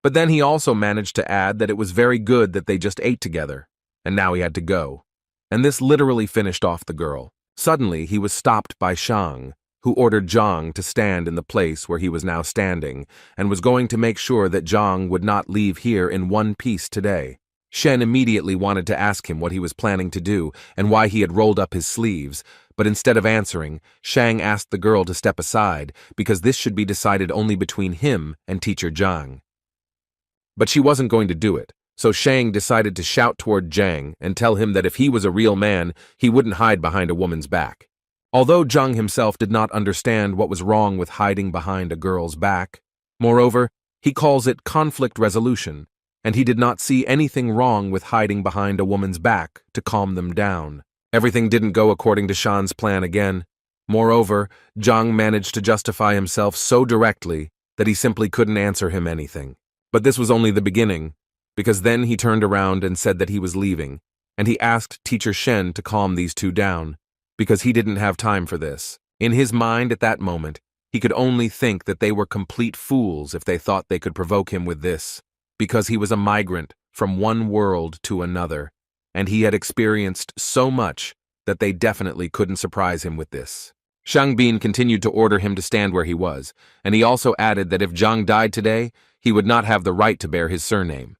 But then he also managed to add that it was very good that they just ate together, and now he had to go. And this literally finished off the girl. Suddenly, he was stopped by Shang, who ordered Zhang to stand in the place where he was now standing, and was going to make sure that Zhang would not leave here in one piece today. Shen immediately wanted to ask him what he was planning to do and why he had rolled up his sleeves, but instead of answering, Shang asked the girl to step aside because this should be decided only between him and teacher Zhang. But she wasn't going to do it, So Shang decided to shout toward Zhang and tell him that if he was a real man, he wouldn't hide behind a woman's back. Although Zhang himself did not understand what was wrong with hiding behind a girl's back, moreover, he calls it conflict resolution, and he did not see anything wrong with hiding behind a woman's back to calm them down. Everything didn't go according to Shan's plan again. Moreover, Zhang managed to justify himself so directly that he simply couldn't answer him anything. But this was only the beginning, because then he turned around and said that he was leaving, and he asked Teacher Shen to calm these two down, because he didn't have time for this. In his mind at that moment, he could only think that they were complete fools if they thought they could provoke him with this, because he was a migrant from one world to another, and he had experienced so much that they definitely couldn't surprise him with this. Shang Bin continued to order him to stand where he was, and he also added that if Zhang died today, he would not have the right to bear his surname.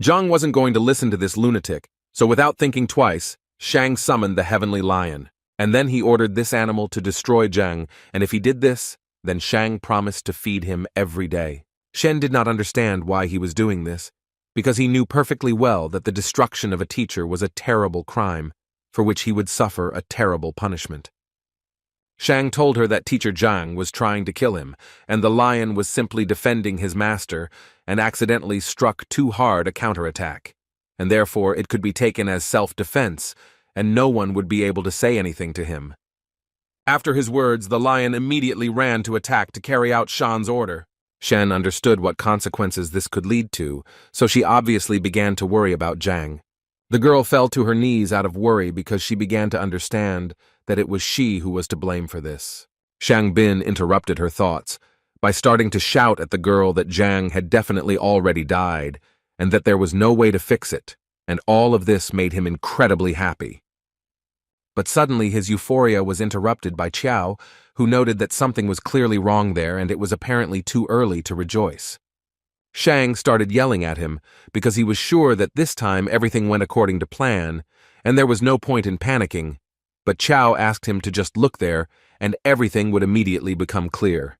Zhang wasn't going to listen to this lunatic, so without thinking twice, Shang summoned the heavenly lion, and then he ordered this animal to destroy Zhang, and if he did this, then Shang promised to feed him every day. Shen did not understand why he was doing this, because he knew perfectly well that the destruction of a teacher was a terrible crime, for which he would suffer a terrible punishment. Shang told her that Teacher Zhang was trying to kill him, and the lion was simply defending his master and accidentally struck too hard a counterattack, and therefore it could be taken as self-defense, and no one would be able to say anything to him. After his words, the lion immediately ran to attack to carry out Shan's order. Shen understood what consequences this could lead to, so she obviously began to worry about Zhang. The girl fell to her knees out of worry because she began to understand that it was she who was to blame for this. Shang Bin interrupted her thoughts by starting to shout at the girl that Zhang had definitely already died and that there was no way to fix it, and all of this made him incredibly happy. But suddenly his euphoria was interrupted by Qiao, who noted that something was clearly wrong there and it was apparently too early to rejoice. Shang started yelling at him because he was sure that this time everything went according to plan and there was no point in panicking, but Qiao asked him to just look there and everything would immediately become clear.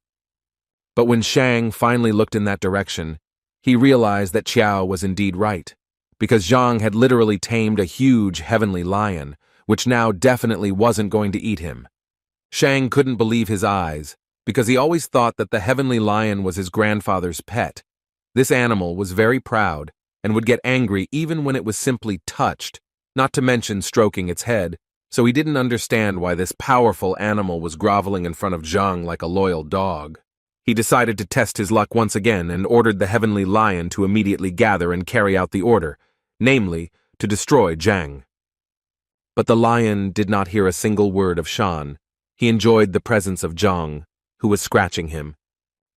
But when Shang finally looked in that direction, he realized that Qiao was indeed right, because Zhang had literally tamed a huge heavenly lion, which now definitely wasn't going to eat him. Shang couldn't believe his eyes, because he always thought that the heavenly lion was his grandfather's pet. This animal was very proud and would get angry even when it was simply touched, not to mention stroking its head, so he didn't understand why this powerful animal was groveling in front of Zhang like a loyal dog. He decided to test his luck once again and ordered the heavenly lion to immediately gather and carry out the order, namely, to destroy Zhang. But the lion did not hear a single word of Shan. He enjoyed the presence of Zhang, who was scratching him.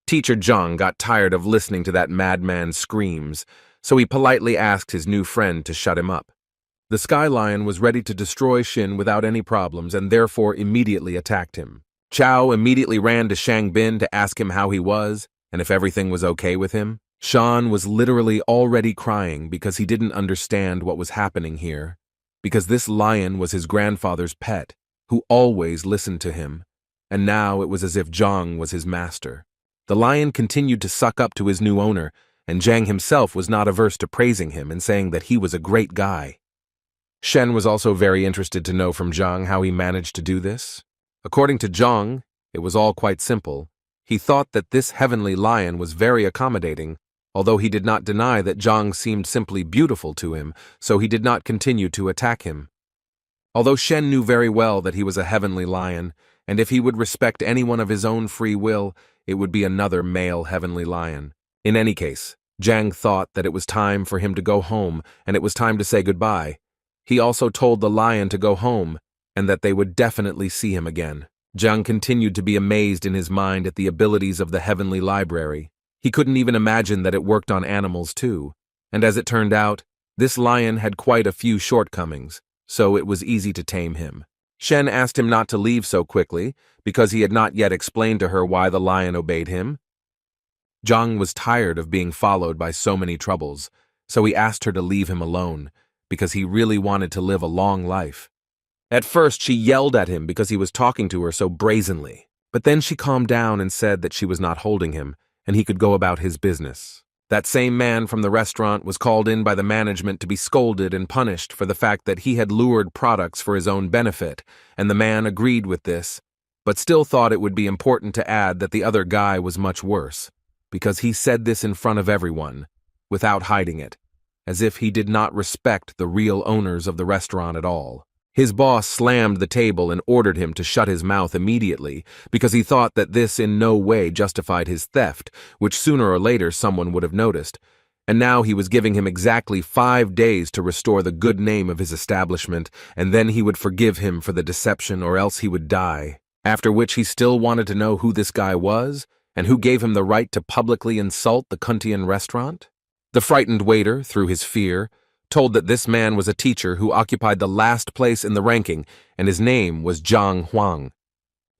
Teacher Zhang got tired of listening to that madman's screams, so he politely asked his new friend to shut him up. The Sky Lion was ready to destroy Shin without any problems and therefore immediately attacked him. Qiao immediately ran to Shang Bin to ask him how he was and if everything was okay with him. Shan was literally already crying because he didn't understand what was happening here, because this lion was his grandfather's pet, who always listened to him, and now it was as if Zhang was his master. The lion continued to suck up to his new owner, and Zhang himself was not averse to praising him and saying that he was a great guy. Shen was also very interested to know from Zhang how he managed to do this. According to Zhang, it was all quite simple. He thought that this heavenly lion was very accommodating, although he did not deny that Zhang seemed simply beautiful to him, so he did not continue to attack him. Although Shen knew very well that he was a heavenly lion, and if he would respect anyone of his own free will, it would be another male heavenly lion. In any case, Zhang thought that it was time for him to go home, and it was time to say goodbye. He also told the lion to go home, and that they would definitely see him again. Zhang continued to be amazed in his mind at the abilities of the heavenly library. He couldn't even imagine that it worked on animals too, and as it turned out, this lion had quite a few shortcomings, so it was easy to tame him. Shen asked him not to leave so quickly, because he had not yet explained to her why the lion obeyed him. Zhang was tired of being followed by so many troubles, so he asked her to leave him alone, because he really wanted to live a long life. At first, she yelled at him because he was talking to her so brazenly, but then she calmed down and said that she was not holding him, and he could go about his business. That same man from the restaurant was called in by the management to be scolded and punished for the fact that he had lured products for his own benefit, and the man agreed with this, but still thought it would be important to add that the other guy was much worse, because he said this in front of everyone, without hiding it, as if he did not respect the real owners of the restaurant at all. His boss slammed the table and ordered him to shut his mouth immediately because he thought that this in no way justified his theft, which sooner or later someone would have noticed, and now he was giving him exactly 5 days to restore the good name of his establishment, and then he would forgive him for the deception or else he would die, after which he still wanted to know who this guy was and who gave him the right to publicly insult the Kuntian restaurant. The frightened waiter, through his fear, told that this man was a teacher who occupied the last place in the ranking, and his name was Zhang Huang.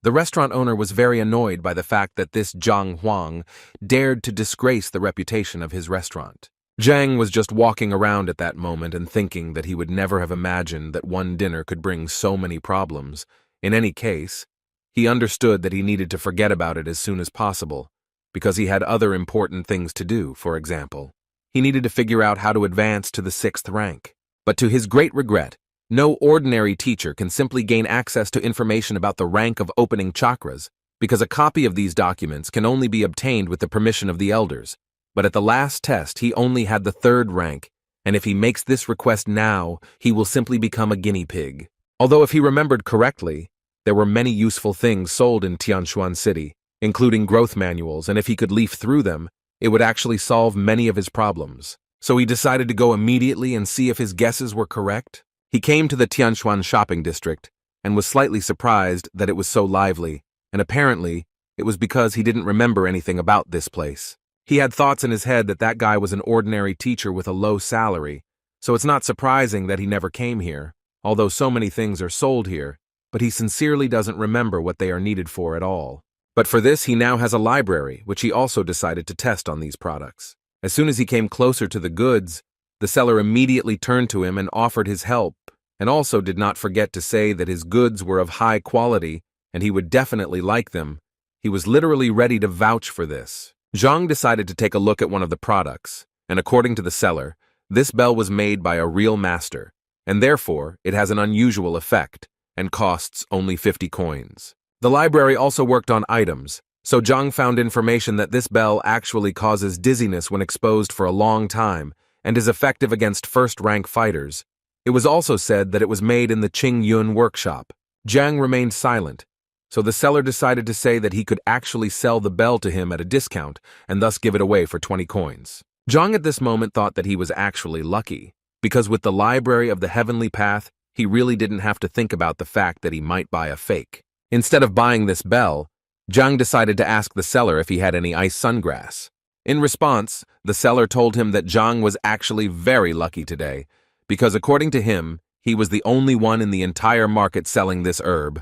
The restaurant owner was very annoyed by the fact that this Zhang Huang dared to disgrace the reputation of his restaurant. Zhang was just walking around at that moment and thinking that he would never have imagined that one dinner could bring so many problems. In any case, he understood that he needed to forget about it as soon as possible, because he had other important things to do. For example, he needed to figure out how to advance to the 6th rank. But to his great regret, no ordinary teacher can simply gain access to information about the rank of opening chakras, because a copy of these documents can only be obtained with the permission of the elders. But at the last test, he only had the 3rd rank, and if he makes this request now, he will simply become a guinea pig. Although if he remembered correctly, there were many useful things sold in Tianshuan City, including growth manuals, and if he could leaf through them, it would actually solve many of his problems. So he decided to go immediately and see if his guesses were correct. He came to the Tianshuan shopping district and was slightly surprised that it was so lively, and apparently it was because he didn't remember anything about this place. He had thoughts in his head that that guy was an ordinary teacher with a low salary, so it's not surprising that he never came here, although so many things are sold here, but he sincerely doesn't remember what they are needed for at all. But for this, he now has a library, which he also decided to test on these products. As soon as he came closer to the goods, the seller immediately turned to him and offered his help, and also did not forget to say that his goods were of high quality and he would definitely like them. He was literally ready to vouch for this. Zhang decided to take a look at one of the products, and according to the seller, this bell was made by a real master, and therefore it has an unusual effect and costs only 50 coins. The library also worked on items, so Zhang found information that this bell actually causes dizziness when exposed for a long time and is effective against first-rank fighters. It was also said that it was made in the Qingyun workshop. Zhang remained silent, so the seller decided to say that he could actually sell the bell to him at a discount and thus give it away for 20 coins. Zhang at this moment thought that he was actually lucky, because with the Library of the Heavenly Path, he really didn't have to think about the fact that he might buy a fake. Instead of buying this bell, Zhang decided to ask the seller if he had any ice sungrass. In response, the seller told him that Zhang was actually very lucky today, because according to him, he was the only one in the entire market selling this herb.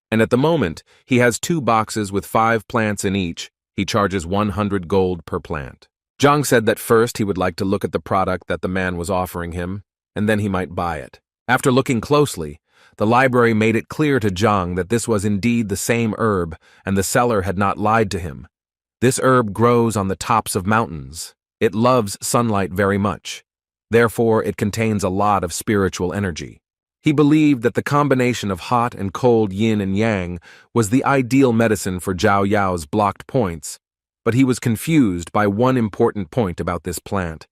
And at the moment, he has 2 boxes with 5 plants in each. He charges 100 gold per plant. Zhang said that first he would like to look at the product that the man was offering him, and then he might buy it. After looking closely, the library made it clear to Zhang that this was indeed the same herb, and the seller had not lied to him. This herb grows on the tops of mountains. It loves sunlight very much. Therefore, it contains a lot of spiritual energy. He believed that the combination of hot and cold yin and yang was the ideal medicine for Zhao Yao's blocked points, but he was confused by one important point about this plant,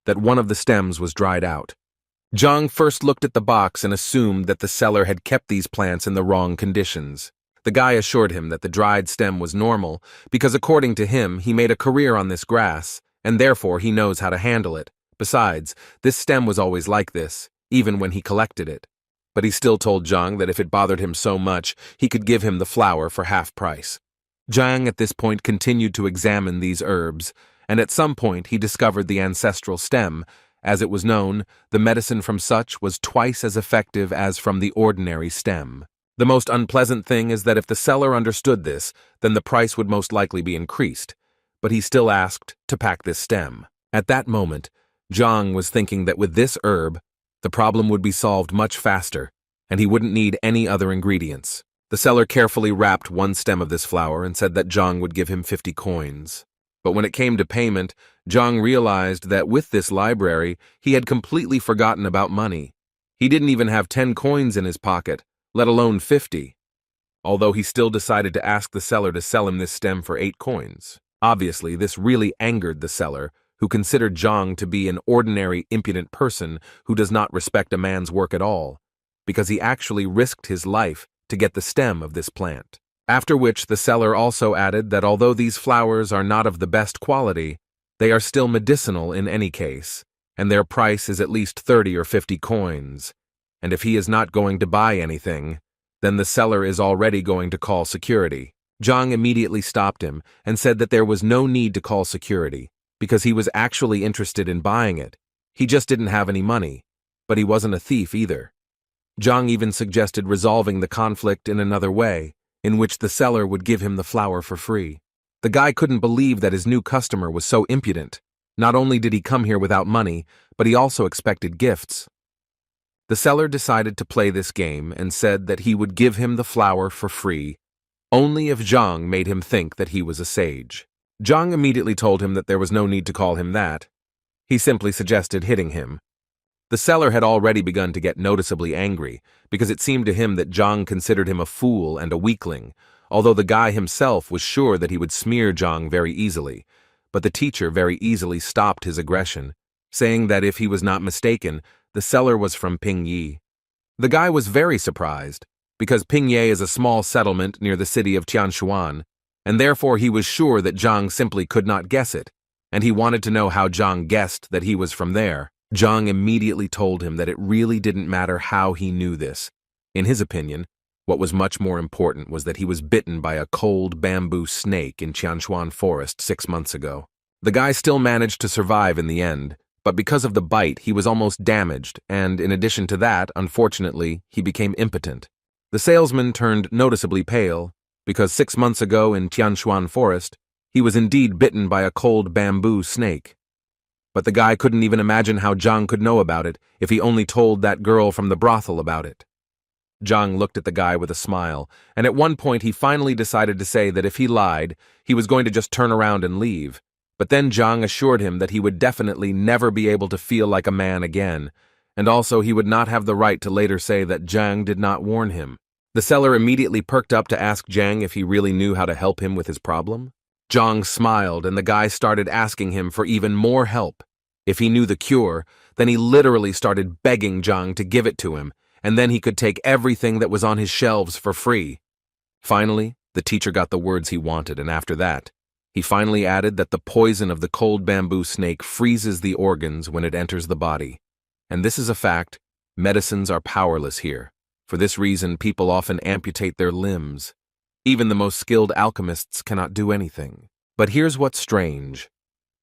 that one of the stems was dried out. Zhang first looked at the box and assumed that the seller had kept these plants in the wrong conditions. The guy assured him that the dried stem was normal because according to him, he made a career on this grass, and therefore he knows how to handle it. Besides, this stem was always like this, even when he collected it. But he still told Zhang that if it bothered him so much, he could give him the flower for half price. Zhang at this point continued to examine these herbs, and at some point he discovered the ancestral stem. As it was known, the medicine from such was twice as effective as from the ordinary stem. The most unpleasant thing is that if the seller understood this, then the price would most likely be increased, but he still asked to pack this stem. At that moment, Zhang was thinking that with this herb, the problem would be solved much faster, and he wouldn't need any other ingredients. The seller carefully wrapped one stem of this flower and said that Zhang would give him 50 coins. But when it came to payment, Zhang realized that with this library, he had completely forgotten about money. He didn't even have 10 coins in his pocket, let alone 50. Although he still decided to ask the seller to sell him this stem for 8 coins. Obviously, this really angered the seller, who considered Zhang to be an ordinary, impudent person who does not respect a man's work at all, because he actually risked his life to get the stem of this plant. After which the seller also added that although these flowers are not of the best quality, they are still medicinal in any case, and their price is at least 30 or 50 coins, and if he is not going to buy anything, then the seller is already going to call security. Zhang immediately stopped him and said that there was no need to call security, because he was actually interested in buying it. He just didn't have any money, but he wasn't a thief either. Zhang even suggested resolving the conflict in another way, in which the seller would give him the flower for free. The guy couldn't believe that his new customer was so impudent. Not only did he come here without money, but he also expected gifts. The seller decided to play this game and said that he would give him the flower for free, only if Zhang made him think that he was a sage. Zhang immediately told him that there was no need to call him that. He simply suggested hitting him. The seller had already begun to get noticeably angry, because it seemed to him that Zhang considered him a fool and a weakling, although the guy himself was sure that he would smear Zhang very easily. But the teacher very easily stopped his aggression, saying that if he was not mistaken, the seller was from Pingyi. The guy was very surprised, because Pingyi is a small settlement near the city of Tianshuan, and therefore he was sure that Zhang simply could not guess it, and he wanted to know how Zhang guessed that he was from there. Zhang immediately told him that it really didn't matter how he knew this. In his opinion, what was much more important was that he was bitten by a cold bamboo snake in Tianshuan forest 6 months ago. The guy still managed to survive in the end, but because of the bite, he was almost damaged, and in addition to that, unfortunately, he became impotent. The salesman turned noticeably pale, because 6 months ago in Tianshuan forest, he was indeed bitten by a cold bamboo snake. But the guy couldn't even imagine how Zhang could know about it if he only told that girl from the brothel about it. Zhang looked at the guy with a smile, and at one point he finally decided to say that if he lied, he was going to just turn around and leave. But then Zhang assured him that he would definitely never be able to feel like a man again, and also he would not have the right to later say that Zhang did not warn him. The seller immediately perked up to ask Zhang if he really knew how to help him with his problem. Zhang smiled, and the guy started asking him for even more help. If he knew the cure, then he literally started begging Zhang to give it to him, and then he could take everything that was on his shelves for free. Finally, the teacher got the words he wanted, and after that, he finally added that the poison of the cold bamboo snake freezes the organs when it enters the body. And this is a fact. Medicines are powerless here. For this reason, people often amputate their limbs. Even the most skilled alchemists cannot do anything. But here's what's strange.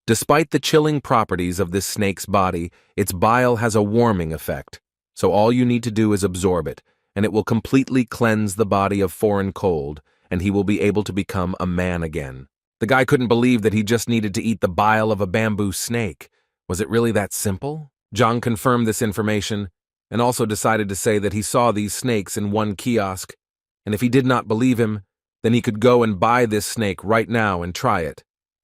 Despite the chilling properties of this snake's body, its bile has a warming effect. So all you need to do is absorb it, and it will completely cleanse the body of foreign cold, and he will be able to become a man again. The guy couldn't believe that he just needed to eat the bile of a bamboo snake. Was it really that simple? Zhang confirmed this information, and also decided to say that he saw these snakes in one kiosk, and if he did not believe him, then he could go and buy this snake right now and try it.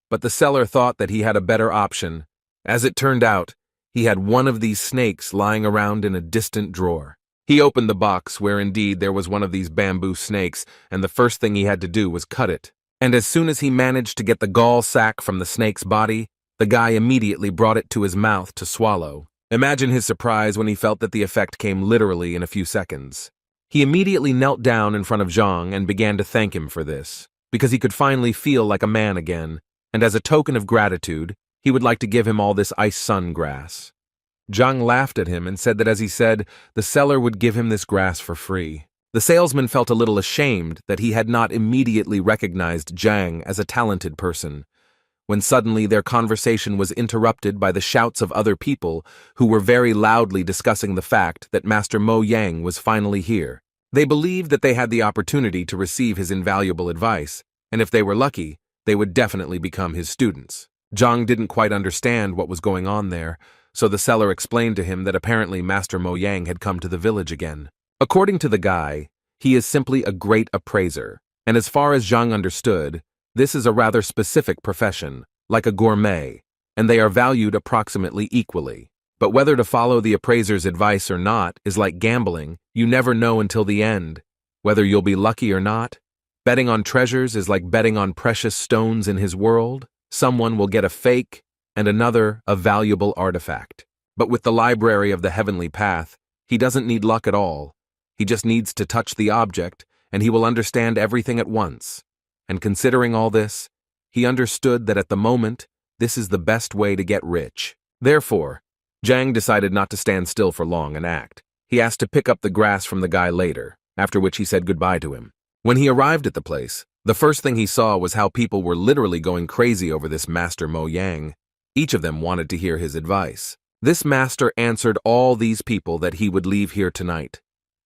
But the seller thought that he had a better option. As it turned out, he had one of these snakes lying around in a distant drawer. He opened the box where indeed there was one of these bamboo snakes, and the first thing he had to do was cut it. And as soon as he managed to get the gall sac from the snake's body, the guy immediately brought it to his mouth to swallow. Imagine his surprise when he felt that the effect came literally in a few seconds. He immediately knelt down in front of Zhang and began to thank him for this, because he could finally feel like a man again, and as a token of gratitude, he would like to give him all this ice sun grass. Zhang laughed at him and said that as he said, the seller would give him this grass for free. The salesman felt a little ashamed that he had not immediately recognized Zhang as a talented person, when suddenly their conversation was interrupted by the shouts of other people who were very loudly discussing the fact that Master Mo Yang was finally here. They believed that they had the opportunity to receive his invaluable advice, and if they were lucky, they would definitely become his students. Zhang didn't quite understand what was going on there, so the seller explained to him that apparently Master Mo Yang had come to the village again. According to the guy, he is simply a great appraiser, and as far as Zhang understood, this is a rather specific profession. like a gourmet, and they are valued approximately equally. But whether to follow the appraiser's advice or not is like gambling. You never know until the end, whether you'll be lucky or not. Betting on treasures is like betting on precious stones in his world. Someone will get a fake, and another a valuable artifact. But with the library of the heavenly path, he doesn't need luck at all. He just needs to touch the object, and he will understand everything at once. And considering all this, he understood that at the moment, this is the best way to get rich. Therefore, Jang decided not to stand still for long and act. He asked to pick up the grass from the guy later, after which he said goodbye to him. When he arrived at the place, the first thing he saw was how people were literally going crazy over this Master Mo Yang. Each of them wanted to hear his advice. This master answered all these people that he would leave here tonight,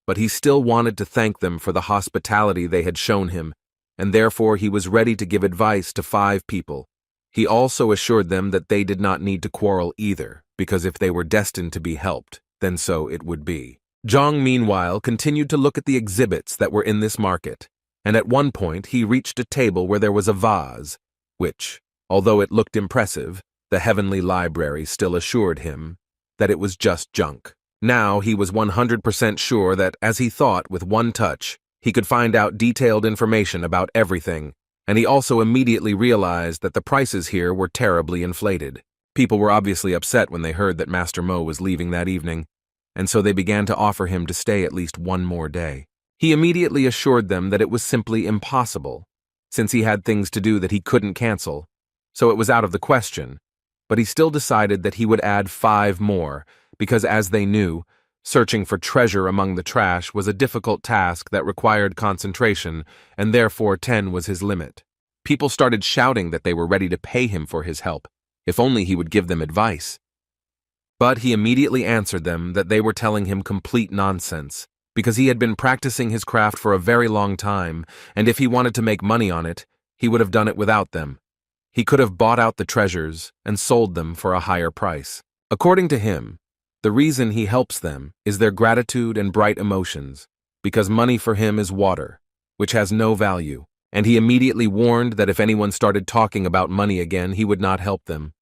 but he still wanted to thank them for the hospitality they had shown him, and therefore he was ready to give advice to 5 people. He also assured them that they did not need to quarrel either, because if they were destined to be helped, then so it would be. Zhang, meanwhile, continued to look at the exhibits that were in this market, and at one point he reached a table where there was a vase, which, although it looked impressive, the heavenly library still assured him that it was just junk. Now he was 100% sure that, as he thought with one touch, he could find out detailed information about everything, and he also immediately realized that the prices here were terribly inflated. People were obviously upset when they heard that Master Mo was leaving that evening, and so they began to offer him to stay at least one more day. He immediately assured them that it was simply impossible, since he had things to do that he couldn't cancel, so it was out of the question. But he still decided that he would add 5 more, because as they knew, searching for treasure among the trash was a difficult task that required concentration, and therefore 10 was his limit. People started shouting that they were ready to pay him for his help, if only he would give them advice. But he immediately answered them that they were telling him complete nonsense, because he had been practicing his craft for a very long time, and if he wanted to make money on it, he would have done it without them. He could have bought out the treasures and sold them for a higher price. According to him, the reason he helps them is their gratitude and bright emotions, because money for him is water, which has no value, and he immediately warned that if anyone started talking about money again, he would not help them.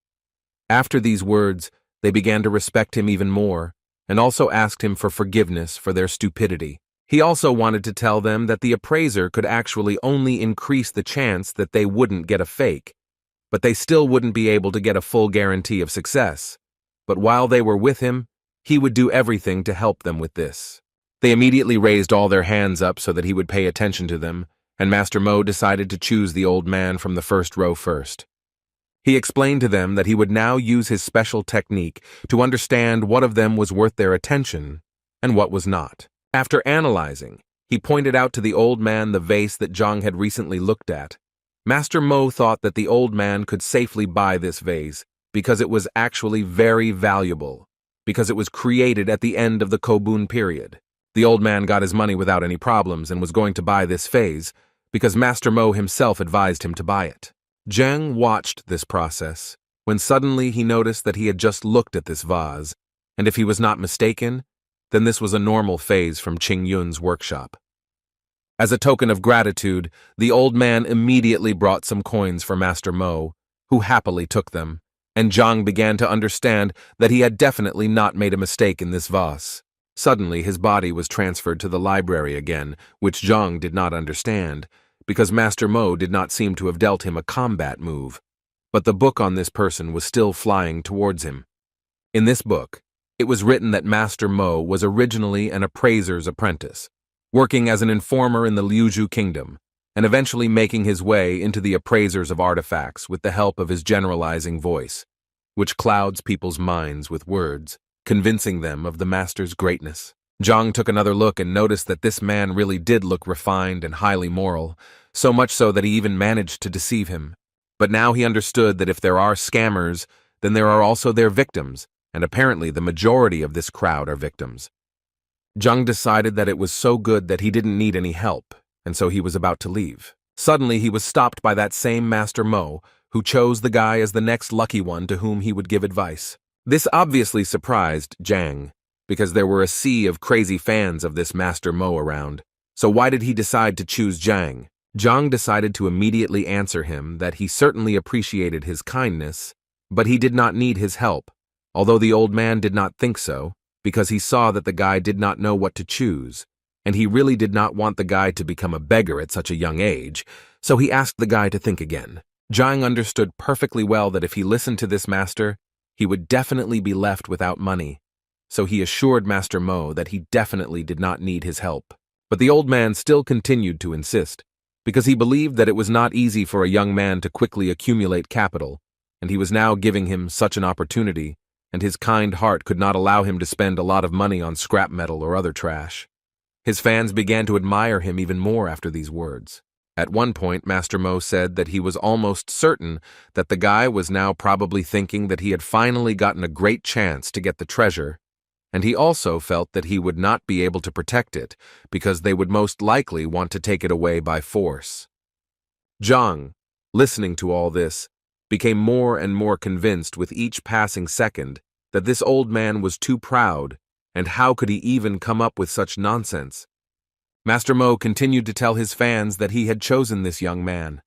After these words, they began to respect him even more, and also asked him for forgiveness for their stupidity. He also wanted to tell them that the appraiser could actually only increase the chance that they wouldn't get a fake, but they still wouldn't be able to get a full guarantee of success. But while they were with him, he would do everything to help them with this. They immediately raised all their hands up so that he would pay attention to them, and Master Mo decided to choose the old man from the first row first. He explained to them that he would now use his special technique to understand what of them was worth their attention and what was not. After analyzing, he pointed out to the old man the vase that Zhang had recently looked at. Master Mo thought that the old man could safely buy this vase because it was actually very valuable, because it was created at the end of the Kobun period. The old man got his money without any problems and was going to buy this vase because Master Mo himself advised him to buy it. Zhang watched this process when suddenly he noticed that he had just looked at this vase, and if he was not mistaken, then this was a normal phase from Qing Yun's workshop. As a token of gratitude, the old man immediately brought some coins for Master Mo, who happily took them, and Zhang began to understand that he had definitely not made a mistake in this vase. Suddenly, his body was transferred to the library again, which Zhang did not understand, because Master Mo did not seem to have dealt him a combat move. But the book on this person was still flying towards him. In this book, it was written that Master Mo was originally an appraiser's apprentice, working as an informer in the Liuzhu kingdom, and eventually making his way into the appraisers of artifacts with the help of his generalizing voice, which clouds people's minds with words, convincing them of the master's greatness. Zhang took another look and noticed that this man really did look refined and highly moral, so much so that he even managed to deceive him. But now he understood that if there are scammers, then there are also their victims, and apparently the majority of this crowd are victims. Zhang decided that it was so good that he didn't need any help, and so he was about to leave. Suddenly he was stopped by that same Master Mo, who chose the guy as the next lucky one to whom he would give advice. This obviously surprised Zhang, because there were a sea of crazy fans of this Master Mo around. So why did he decide to choose Zhang? Zhang decided to immediately answer him that he certainly appreciated his kindness, but he did not need his help, although the old man did not think so, because he saw that the guy did not know what to choose, and he really did not want the guy to become a beggar at such a young age, so he asked the guy to think again. Zhang understood perfectly well that if he listened to this master, he would definitely be left without money, so he assured Master Mo that he definitely did not need his help. But the old man still continued to insist, because he believed that it was not easy for a young man to quickly accumulate capital, and he was now giving him such an opportunity, and his kind heart could not allow him to spend a lot of money on scrap metal or other trash. His fans began to admire him even more after these words. At one point, Master Mo said that he was almost certain that the guy was now probably thinking that he had finally gotten a great chance to get the treasure, and he also felt that he would not be able to protect it because they would most likely want to take it away by force. Zhang, listening to all this, became more and more convinced with each passing second that this old man was too proud, and how could he even come up with such nonsense? Master Mo continued to tell his fans that he had chosen this young man,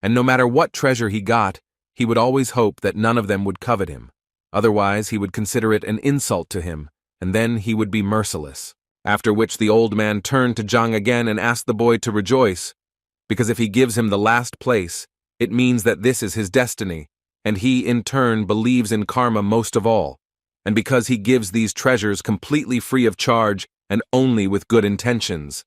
and no matter what treasure he got, he would always hope that none of them would covet him. Otherwise, he would consider it an insult to him, and then he would be merciless. After which the old man turned to Zhang again and asked the boy to rejoice, because if he gives him the last place, it means that this is his destiny, and he in turn believes in karma most of all, and because he gives these treasures completely free of charge and only with good intentions.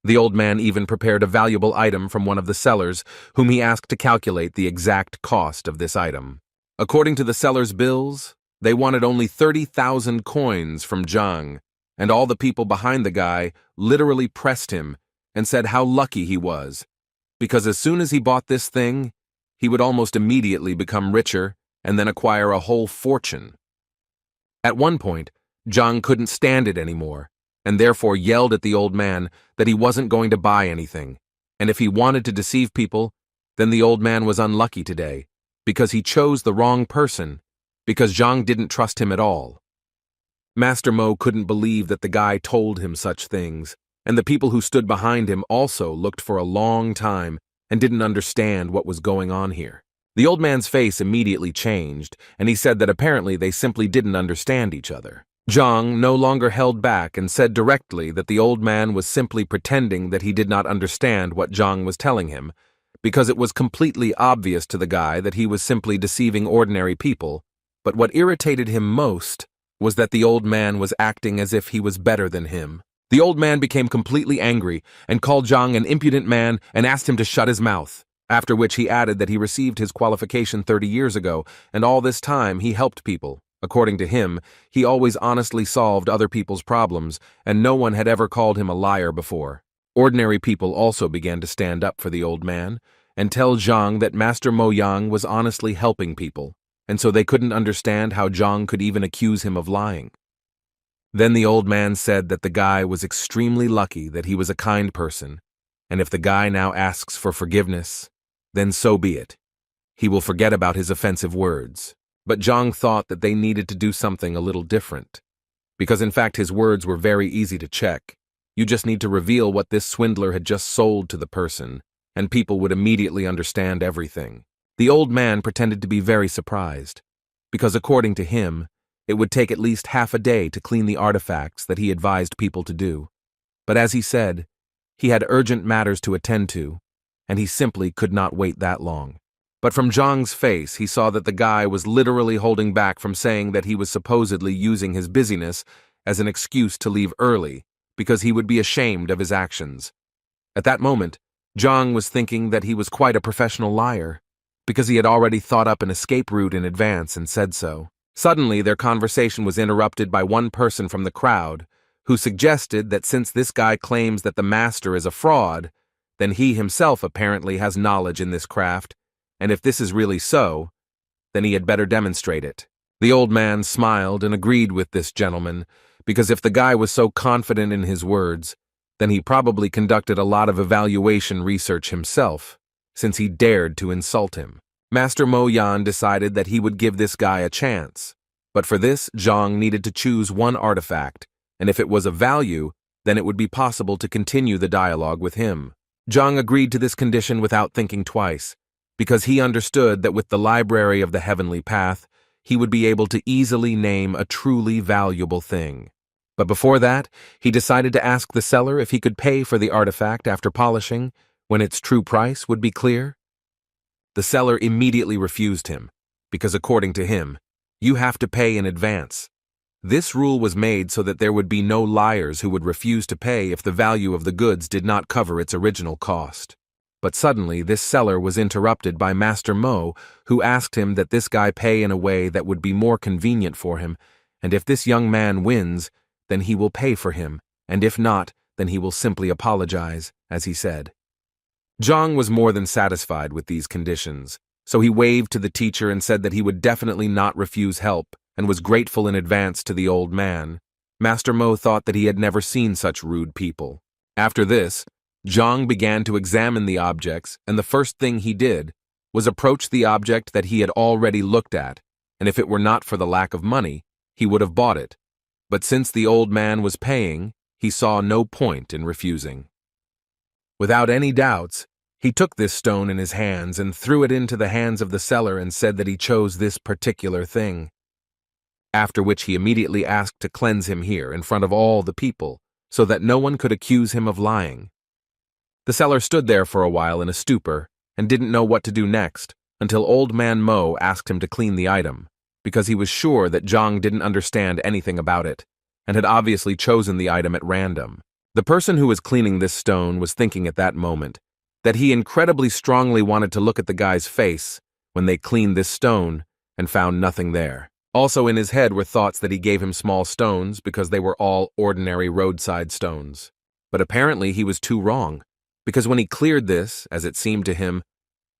The old man even prepared a valuable item from one of the sellers, whom he asked to calculate the exact cost of this item. According to the seller's bills, they wanted only 30,000 coins from Zhang, and all the people behind the guy literally pressed him and said how lucky he was, because as soon as he bought this thing, he would almost immediately become richer and then acquire a whole fortune. At one point, Zhang couldn't stand it anymore, and therefore yelled at the old man that he wasn't going to buy anything, and if he wanted to deceive people, then the old man was unlucky today, because he chose the wrong person, because Zhang didn't trust him at all. Master Mo couldn't believe that the guy told him such things, and the people who stood behind him also looked for a long time and didn't understand what was going on here. The old man's face immediately changed, and he said that apparently they simply didn't understand each other. Zhang no longer held back and said directly that the old man was simply pretending that he did not understand what Zhang was telling him, because it was completely obvious to the guy that he was simply deceiving ordinary people. But what irritated him most was that the old man was acting as if he was better than him. The old man became completely angry and called Zhang an impudent man and asked him to shut his mouth, after which he added that he received his qualification 30 years ago, and all this time he helped people. According to him, he always honestly solved other people's problems, and no one had ever called him a liar before. Ordinary people also began to stand up for the old man and tell Zhang that Master Mo Yang was honestly helping people, and so they couldn't understand how Zhang could even accuse him of lying. Then the old man said that the guy was extremely lucky that he was a kind person, and if the guy now asks for forgiveness, then so be it. He will forget about his offensive words. But Zhang thought that they needed to do something a little different, because in fact his words were very easy to check. You just need to reveal what this swindler had just sold to the person, and people would immediately understand everything. The old man pretended to be very surprised, because according to him, it would take at least half a day to clean the artifacts that he advised people to do. But as he said, he had urgent matters to attend to, and he simply could not wait that long. But from Zhang's face, he saw that the guy was literally holding back from saying that he was supposedly using his busyness as an excuse to leave early, because he would be ashamed of his actions. At that moment, Zhang was thinking that he was quite a professional liar, because he had already thought up an escape route in advance and said so. Suddenly, their conversation was interrupted by one person from the crowd, who suggested that since this guy claims that the master is a fraud, then he himself apparently has knowledge in this craft, and if this is really so, then he had better demonstrate it. The old man smiled and agreed with this gentleman, because if the guy was so confident in his words, then he probably conducted a lot of evaluation research himself, since he dared to insult him. Master Mo Yan decided that he would give this guy a chance, but for this, Zhang needed to choose one artifact, and if it was of value, then it would be possible to continue the dialogue with him. Zhang agreed to this condition without thinking twice, because he understood that with the library of the heavenly path, he would be able to easily name a truly valuable thing. But before that, he decided to ask the seller if he could pay for the artifact after polishing, when its true price would be clear. The seller immediately refused him, because according to him, you have to pay in advance. This rule was made so that there would be no liars who would refuse to pay if the value of the goods did not cover its original cost. But suddenly, this seller was interrupted by Master Mo, who asked him that this guy pay in a way that would be more convenient for him, and if this young man wins, then he will pay for him, and if not, then he will simply apologize, as he said. Zhang was more than satisfied with these conditions, so he waved to the teacher and said that he would definitely not refuse help, and was grateful in advance to the old man. Master Mo thought that he had never seen such rude people. After this, Zhang began to examine the objects, and the first thing he did was approach the object that he had already looked at, and if it were not for the lack of money, he would have bought it. But since the old man was paying, he saw no point in refusing. Without any doubts, he took this stone in his hands and threw it into the hands of the seller and said that he chose this particular thing. After which he immediately asked to cleanse him here in front of all the people, so that no one could accuse him of lying. The seller stood there for a while in a stupor and didn't know what to do next, until Old Man Mo asked him to clean the item, because he was sure that Zhang didn't understand anything about it, and had obviously chosen the item at random. The person who was cleaning this stone was thinking at that moment that he incredibly strongly wanted to look at the guy's face when they cleaned this stone and found nothing there. Also in his head were thoughts that he gave him small stones because they were all ordinary roadside stones. But apparently he was too wrong, because when he cleared this, as it seemed to him,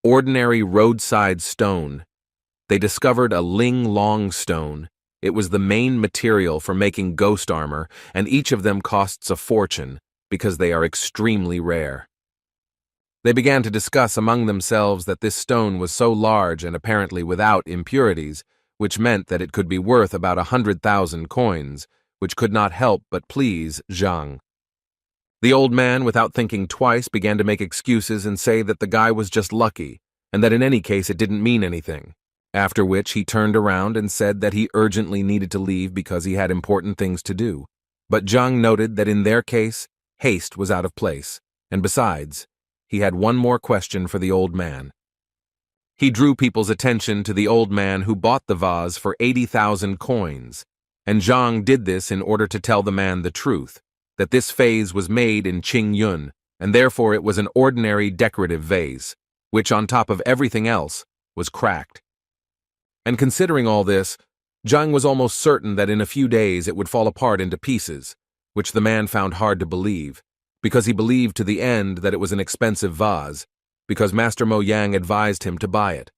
ordinary roadside stone, they discovered a ling-long stone. It was the main material for making ghost armor, and each of them costs a fortune because they are extremely rare. They began to discuss among themselves that this stone was so large and apparently without impurities, which meant that it could be worth about 100,000 coins, which could not help but please Zhang. The old man, without thinking twice, began to make excuses and say that the guy was just lucky, and that in any case it didn't mean anything. After which he turned around and said that he urgently needed to leave because he had important things to do. But Zhang noted that in their case, haste was out of place, and besides, he had one more question for the old man. He drew people's attention to the old man who bought the vase for 80,000 coins, and Zhang did this in order to tell the man the truth, that this vase was made in Qingyun, and therefore it was an ordinary decorative vase, which on top of everything else was cracked. And considering all this, Zhang was almost certain that in a few days it would fall apart into pieces, which the man found hard to believe, because he believed to the end that it was an expensive vase, because Master Mo Yang advised him to buy it.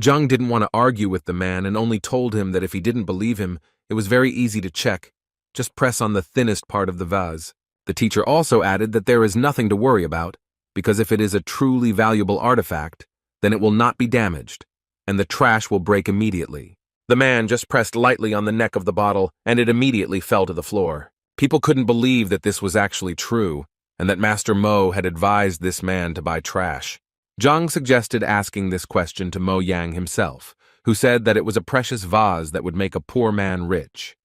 Zhang didn't want to argue with the man and only told him that if he didn't believe him, it was very easy to check. Just press on the thinnest part of the vase. The teacher also added that there is nothing to worry about, because if it is a truly valuable artifact, then it will not be damaged, and the trash will break immediately. The man just pressed lightly on the neck of the bottle, and it immediately fell to the floor. People couldn't believe that this was actually true, and that Master Mo had advised this man to buy trash. Zhang suggested asking this question to Mo Yang himself, who said that it was a precious vase that would make a poor man rich.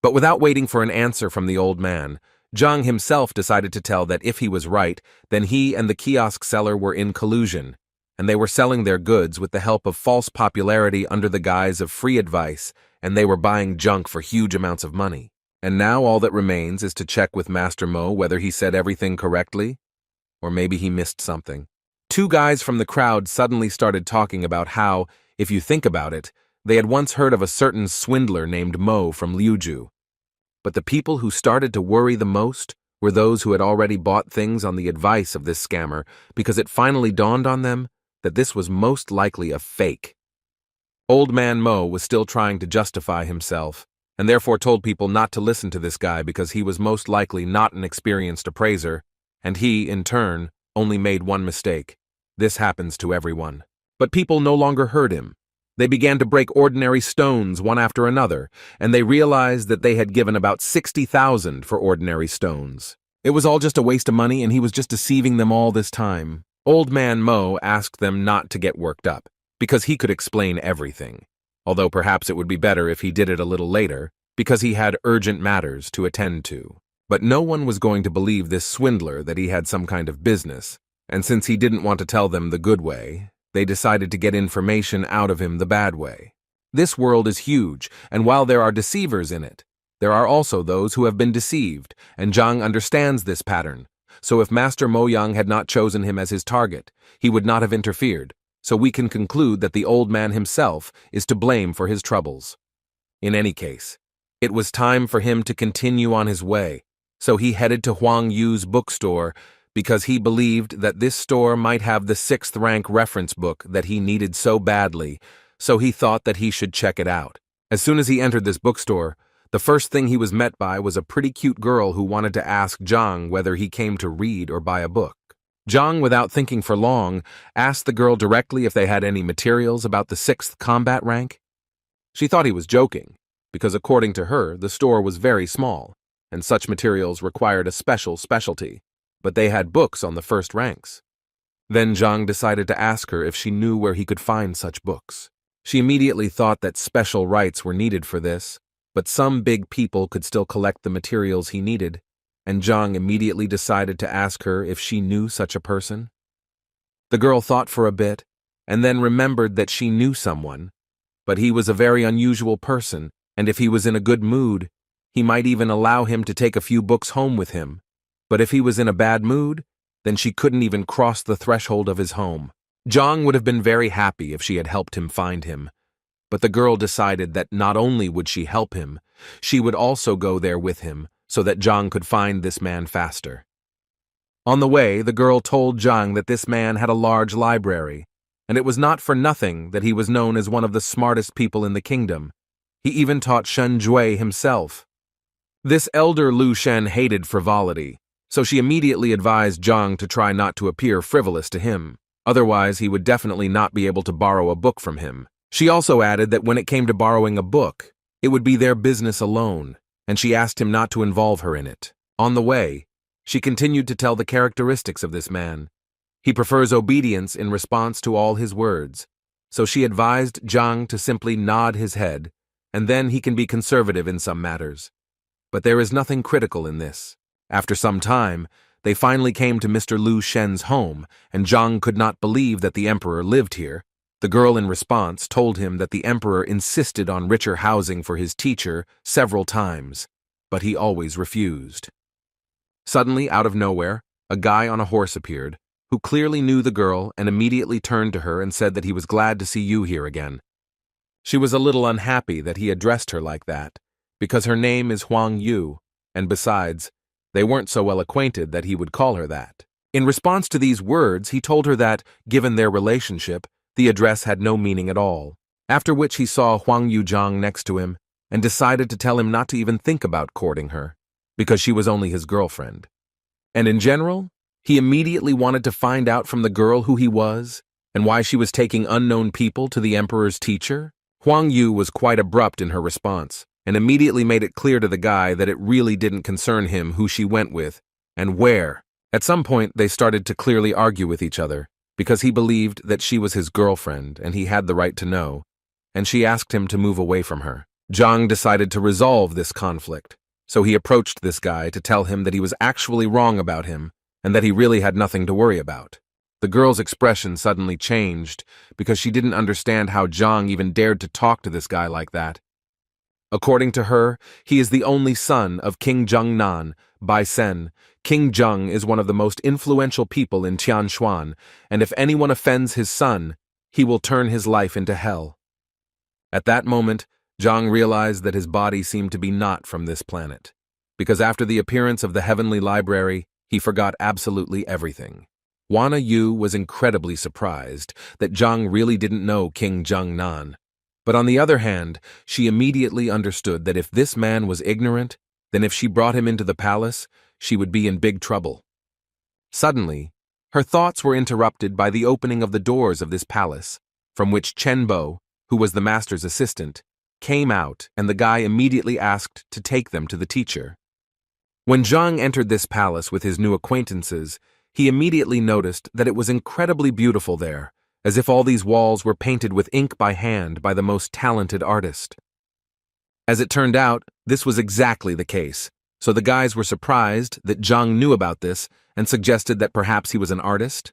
But without waiting for an answer from the old man, Zhang himself decided to tell that if he was right, then he and the kiosk seller were in collusion, and they were selling their goods with the help of false popularity under the guise of free advice, and they were buying junk for huge amounts of money. And now all that remains is to check with Master Mo whether he said everything correctly, or maybe he missed something. Two guys from the crowd suddenly started talking about how, if you think about it, they had once heard of a certain swindler named Mo from Liuju. But the people who started to worry the most were those who had already bought things on the advice of this scammer, because it finally dawned on them that this was most likely a fake. Old Man Mo was still trying to justify himself, and therefore told people not to listen to this guy because he was most likely not an experienced appraiser, and he, in turn, only made one mistake. This happens to everyone. But people no longer heard him. They began to break ordinary stones one after another, and they realized that they had given about 60,000 for ordinary stones. It was all just a waste of money and he was just deceiving them all this time. Old man Mo asked them not to get worked up, because he could explain everything. Although perhaps it would be better if he did it a little later, because he had urgent matters to attend to. But no one was going to believe this swindler that he had some kind of business, and since he didn't want to tell them the good way, they decided to get information out of him the bad way. This world is huge, and while there are deceivers in it, there are also those who have been deceived, and Zhang understands this pattern. So if Master Mo Yang had not chosen him as his target, he would not have interfered, so we can conclude that the old man himself is to blame for his troubles. In any case, it was time for him to continue on his way, so he headed to Huang Yu's bookstore because he believed that this store might have the 6th rank reference book that he needed so badly, so he thought that he should check it out. As soon as he entered this bookstore, the first thing he was met by was a pretty cute girl who wanted to ask Zhang whether he came to read or buy a book. Zhang, without thinking for long, asked the girl directly if they had any materials about the 6th combat rank. She thought he was joking, because according to her, the store was very small, and such materials required a specialty, but they had books on the 1st ranks. Then Zhang decided to ask her if she knew where he could find such books. She immediately thought that special rights were needed for this, but some big people could still collect the materials he needed, and Zhang immediately decided to ask her if she knew such a person. The girl thought for a bit, and then remembered that she knew someone, but he was a very unusual person, and if he was in a good mood, he might even allow him to take a few books home with him. But if he was in a bad mood, then she couldn't even cross the threshold of his home. Zhang would have been very happy if she had helped him find him, but the girl decided that not only would she help him, she would also go there with him so that Zhang could find this man faster. On the way, the girl told Zhang that this man had a large library, and it was not for nothing that he was known as one of the smartest people in the kingdom. He even taught Shen Jue himself. This elder Lu Shen hated frivolity, so she immediately advised Zhang to try not to appear frivolous to him. Otherwise, he would definitely not be able to borrow a book from him. She also added that when it came to borrowing a book, it would be their business alone, and she asked him not to involve her in it. On the way, she continued to tell the characteristics of this man. He prefers obedience in response to all his words, so she advised Zhang to simply nod his head, and then he can be conservative in some matters. But there is nothing critical in this. After some time, they finally came to Mr. Lu Shen's home, and Zhang could not believe that the emperor lived here. The girl in response told him that the emperor insisted on richer housing for his teacher several times, but he always refused. Suddenly, out of nowhere, a guy on a horse appeared, who clearly knew the girl and immediately turned to her and said that he was glad to see you here again. She was a little unhappy that he addressed her like that, because her name is Huang Yu, and besides, they weren't so well acquainted that he would call her that. In response to these words, he told her that, given their relationship, the address had no meaning at all, after which he saw Huang Yuzhang next to him and decided to tell him not to even think about courting her, because she was only his girlfriend. And in general, he immediately wanted to find out from the girl who he was and why she was taking unknown people to the emperor's teacher. Huang Yu was quite abrupt in her response, and immediately made it clear to the guy that it really didn't concern him who she went with and where. At some point, they started to clearly argue with each other, because he believed that she was his girlfriend and he had the right to know, and she asked him to move away from her. Zhang decided to resolve this conflict, so he approached this guy to tell him that he was actually wrong about him and that he really had nothing to worry about. The girl's expression suddenly changed because she didn't understand how Zhang even dared to talk to this guy like that. According to her, he is the only son of King Zhengnan, Bai Sen. King Zheng is one of the most influential people in Tianshuan, and if anyone offends his son, he will turn his life into hell. At that moment, Zhang realized that his body seemed to be not from this planet, because after the appearance of the heavenly library, he forgot absolutely everything. Wana Yu was incredibly surprised that Zhang really didn't know King Zhengnan. But on the other hand, she immediately understood that if this man was ignorant, then if she brought him into the palace, she would be in big trouble. Suddenly, her thoughts were interrupted by the opening of the doors of this palace, from which Chen Bo, who was the master's assistant, came out, and the guy immediately asked to take them to the teacher. When Zhang entered this palace with his new acquaintances, he immediately noticed that it was incredibly beautiful there, as if all these walls were painted with ink by hand by the most talented artist. As it turned out, this was exactly the case, so the guys were surprised that Zhang knew about this and suggested that perhaps he was an artist.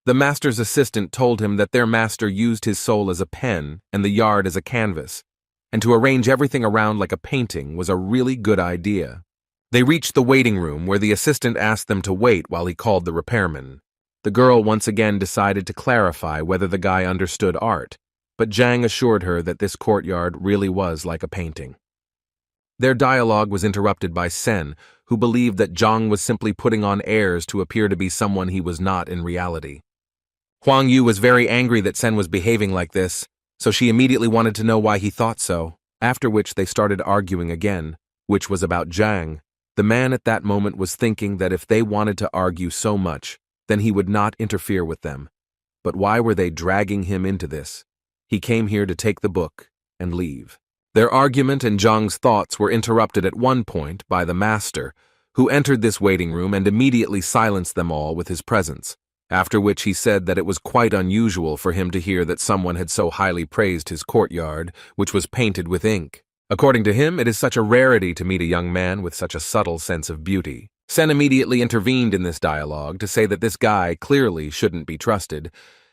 The master's assistant told him that their master used his soul as a pen and the yard as a canvas, and to arrange everything around like a painting was a really good idea. They reached the waiting room where the assistant asked them to wait while he called the repairman. The girl once again decided to clarify whether the guy understood art, but Zhang assured her that this courtyard really was like a painting. Their dialogue was interrupted by Sen, who believed that Zhang was simply putting on airs to appear to be someone he was not in reality. Huang Yu was very angry that Sen was behaving like this, so she immediately wanted to know why he thought so, after which they started arguing again, which was about Zhang. The man at that moment was thinking that if they wanted to argue so much, then he would not interfere with them. But why were they dragging him into this? He came here to take the book and leave. Their argument and Zhang's thoughts were interrupted at one point by the master, who entered this waiting room and immediately silenced them all with his presence, after which he said that it was quite unusual for him to hear that someone had so highly praised his courtyard, which was painted with ink. According to him, it is such a rarity to meet a young man with such a subtle sense of beauty. Sen immediately intervened in this dialogue to say that this guy clearly shouldn't be trusted,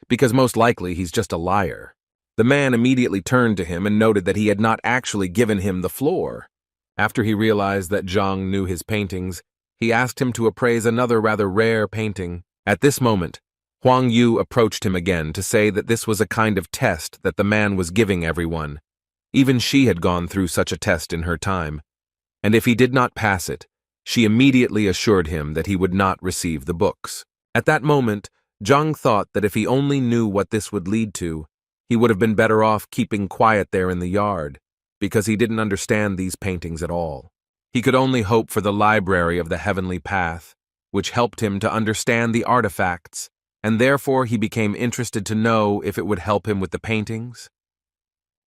because most likely he's just a liar. The man immediately turned to him and noted that he had not actually given him the floor. After he realized that Zhang knew his paintings, he asked him to appraise another rather rare painting. At this moment, Huang Yu approached him again to say that this was a kind of test that the man was giving everyone. Even she had gone through such a test in her time, and if he did not pass it, she immediately assured him that he would not receive the books. At that moment, Zhang thought that if he only knew what this would lead to, he would have been better off keeping quiet there in the yard, because he didn't understand these paintings at all. He could only hope for the library of the heavenly path, which helped him to understand the artifacts, and therefore he became interested to know if it would help him with the paintings.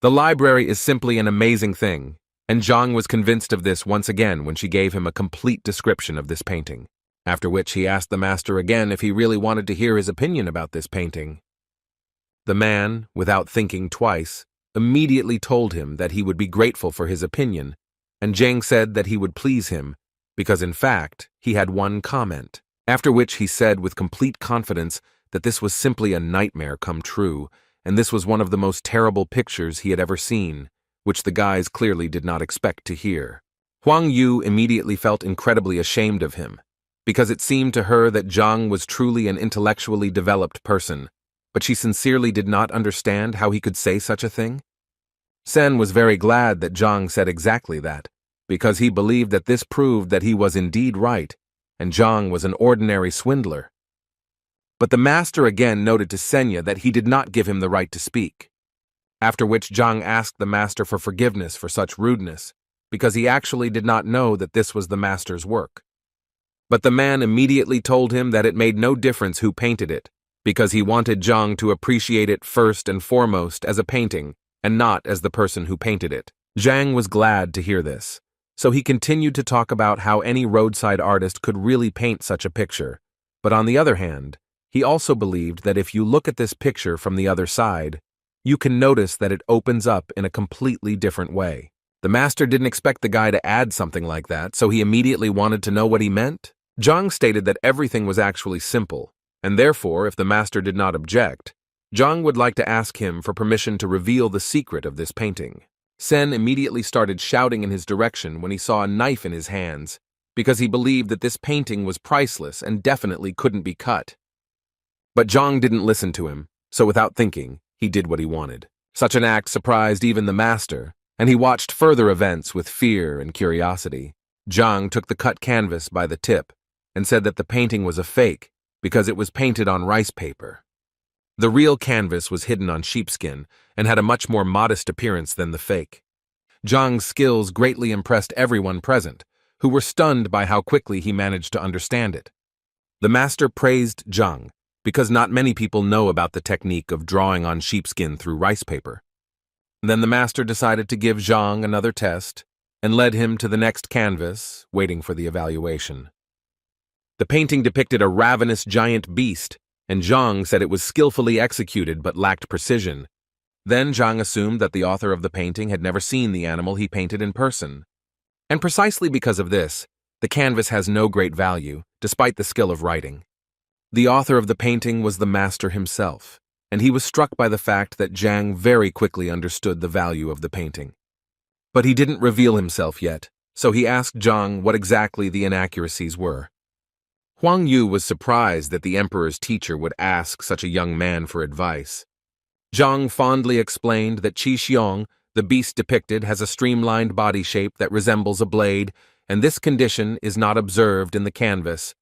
The library is simply an amazing thing, and Zhang was convinced of this once again when she gave him a complete description of this painting, after which he asked the master again if he really wanted to hear his opinion about this painting. The man, without thinking twice, immediately told him that he would be grateful for his opinion, and Zhang said that he would please him, because in fact, he had one comment, after which he said with complete confidence that this was simply a nightmare come true, and this was one of the most terrible pictures he had ever seen, which the guys clearly did not expect to hear. Huang Yu immediately felt incredibly ashamed of him, because it seemed to her that Zhang was truly an intellectually developed person, but she sincerely did not understand how he could say such a thing. Sen was very glad that Zhang said exactly that, because he believed that this proved that he was indeed right, and Zhang was an ordinary swindler. But the master again noted to Senya that he did not give him the right to speak, after which Zhang asked the master for forgiveness for such rudeness, because he actually did not know that this was the master's work. But the man immediately told him that it made no difference who painted it, because he wanted Zhang to appreciate it first and foremost as a painting, and not as the person who painted it. Zhang was glad to hear this, so he continued to talk about how any roadside artist could really paint such a picture, but on the other hand, he also believed that if you look at this picture from the other side, you can notice that it opens up in a completely different way. The master didn't expect the guy to add something like that, so he immediately wanted to know what he meant. Zhang stated that everything was actually simple, and therefore, if the master did not object, Zhang would like to ask him for permission to reveal the secret of this painting. Sen immediately started shouting in his direction when he saw a knife in his hands, because he believed that this painting was priceless and definitely couldn't be cut. But Zhang didn't listen to him, so without thinking, he did what he wanted. Such an act surprised even the master, and he watched further events with fear and curiosity. Zhang took the cut canvas by the tip and said that the painting was a fake because it was painted on rice paper. The real canvas was hidden on sheepskin and had a much more modest appearance than the fake. Zhang's skills greatly impressed everyone present, who were stunned by how quickly he managed to understand it. The master praised Zhang, because not many people know about the technique of drawing on sheepskin through rice paper. Then the master decided to give Zhang another test, and led him to the next canvas, waiting for the evaluation. The painting depicted a ravenous giant beast, and Zhang said it was skillfully executed but lacked precision. Then Zhang assumed that the author of the painting had never seen the animal he painted in person. And precisely because of this, the canvas has no great value, despite the skill of writing. The author of the painting was the master himself, and he was struck by the fact that Zhang very quickly understood the value of the painting. But he didn't reveal himself yet, so he asked Zhang what exactly the inaccuracies were. Huang Yu was surprised that the emperor's teacher would ask such a young man for advice. Zhang fondly explained that Qi Xiong, the beast depicted, has a streamlined body shape that resembles a blade, and this condition is not observed in the canvas.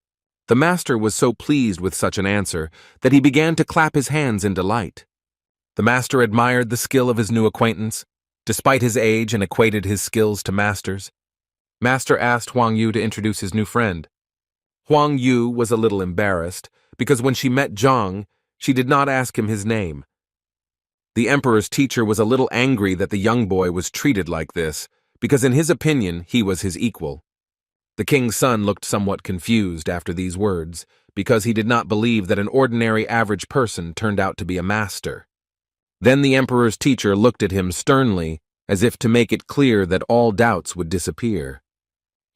The master was so pleased with such an answer that he began to clap his hands in delight. The master admired the skill of his new acquaintance, despite his age, and equated his skills to masters. Master asked Huang Yu to introduce his new friend. Huang Yu was a little embarrassed, because when she met Zhang, she did not ask him his name. The emperor's teacher was a little angry that the young boy was treated like this, because in his opinion he was his equal. The king's son looked somewhat confused after these words, because he did not believe that an ordinary average person turned out to be a master. Then the emperor's teacher looked at him sternly, as if to make it clear that all doubts would disappear.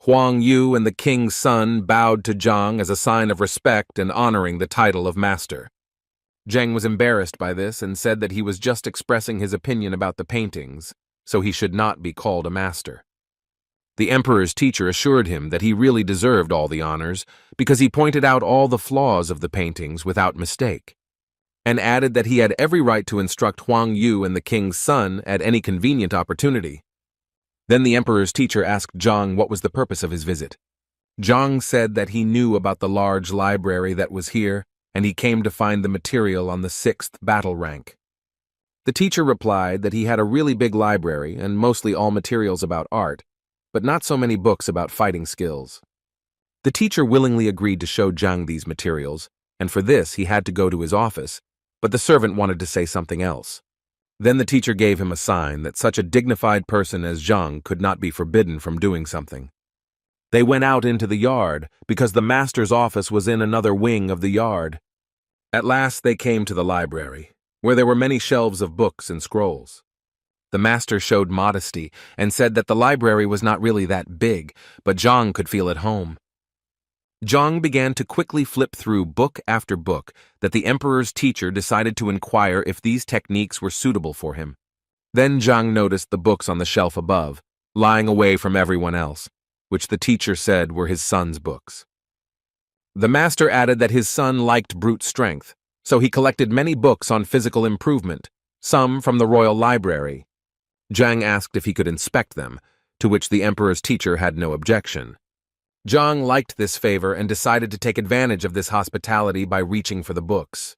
Huang Yu and the king's son bowed to Zhang as a sign of respect and honoring the title of master. Zhang was embarrassed by this and said that he was just expressing his opinion about the paintings, so he should not be called a master. The emperor's teacher assured him that he really deserved all the honors because he pointed out all the flaws of the paintings without mistake, and added that he had every right to instruct Huang Yu and the king's son at any convenient opportunity. Then the emperor's teacher asked Zhang what was the purpose of his visit. Zhang said that he knew about the large library that was here, and he came to find the material on the 6th battle rank. The teacher replied that he had a really big library and mostly all materials about art, but not so many books about fighting skills. The teacher willingly agreed to show Zhang these materials, and for this he had to go to his office, but the servant wanted to say something else. Then the teacher gave him a sign that such a dignified person as Zhang could not be forbidden from doing something. They went out into the yard, because the master's office was in another wing of the yard. At last they came to the library, where there were many shelves of books and scrolls. The master showed modesty and said that the library was not really that big, but Zhang could feel at home. Zhang began to quickly flip through book after book that the emperor's teacher decided to inquire if these techniques were suitable for him. Then Zhang noticed the books on the shelf above, lying away from everyone else, which the teacher said were his son's books. The master added that his son liked brute strength, so he collected many books on physical improvement, some from the royal library. Zhang asked if he could inspect them, to which the emperor's teacher had no objection. Zhang liked this favor and decided to take advantage of this hospitality by reaching for the books.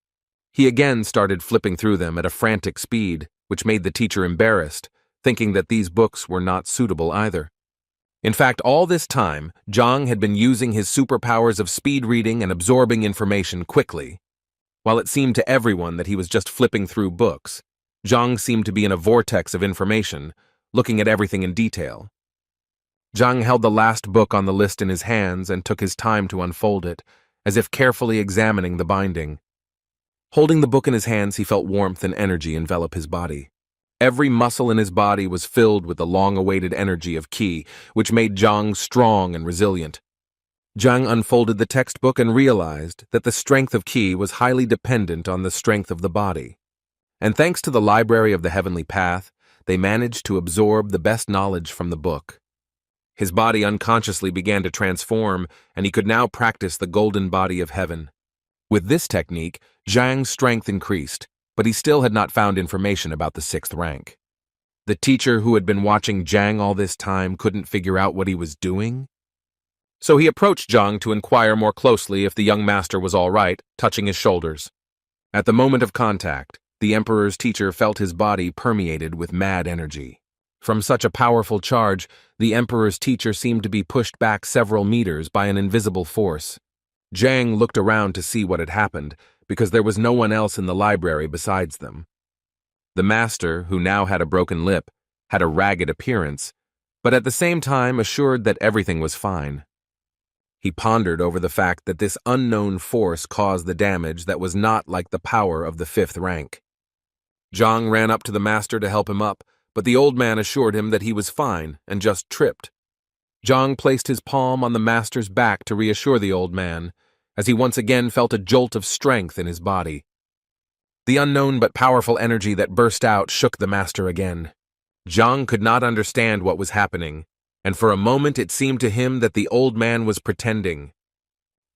He again started flipping through them at a frantic speed, which made the teacher embarrassed, thinking that these books were not suitable either. In fact, all this time, Zhang had been using his superpowers of speed reading and absorbing information quickly. While it seemed to everyone that he was just flipping through books, Zhang seemed to be in a vortex of information, looking at everything in detail. Zhang held the last book on the list in his hands and took his time to unfold it, as if carefully examining the binding. Holding the book in his hands, he felt warmth and energy envelop his body. Every muscle in his body was filled with the long-awaited energy of Qi, which made Zhang strong and resilient. Zhang unfolded the textbook and realized that the strength of Qi was highly dependent on the strength of the body. And thanks to the Library of the Heavenly Path, they managed to absorb the best knowledge from the book. His body unconsciously began to transform, and he could now practice the golden body of heaven. With this technique, Zhang's strength increased, but he still had not found information about the 6th rank. The teacher who had been watching Zhang all this time couldn't figure out what he was doing. So he approached Zhang to inquire more closely if the young master was all right, touching his shoulders. At the moment of contact, the emperor's teacher felt his body permeated with mad energy. From such a powerful charge, the emperor's teacher seemed to be pushed back several meters by an invisible force. Zhang looked around to see what had happened, because there was no one else in the library besides them. The master, who now had a broken lip, had a ragged appearance, but at the same time assured that everything was fine. He pondered over the fact that this unknown force caused the damage that was not like the power of the 5th rank. Zhang ran up to the master to help him up, but the old man assured him that he was fine and just tripped. Zhang placed his palm on the master's back to reassure the old man, as he once again felt a jolt of strength in his body. The unknown but powerful energy that burst out shook the master again. Zhang could not understand what was happening, and for a moment it seemed to him that the old man was pretending.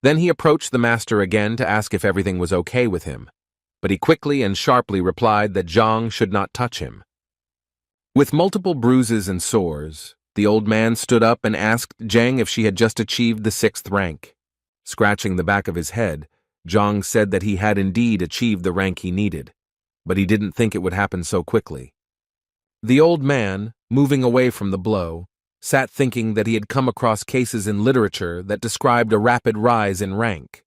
Then he approached the master again to ask if everything was okay with him, but he quickly and sharply replied that Zhang should not touch him. With multiple bruises and sores, the old man stood up and asked Zhang if she had just achieved the 6th rank. Scratching the back of his head, Zhang said that he had indeed achieved the rank he needed, but he didn't think it would happen so quickly. The old man, moving away from the blow, sat thinking that he had come across cases in literature that described a rapid rise in rank.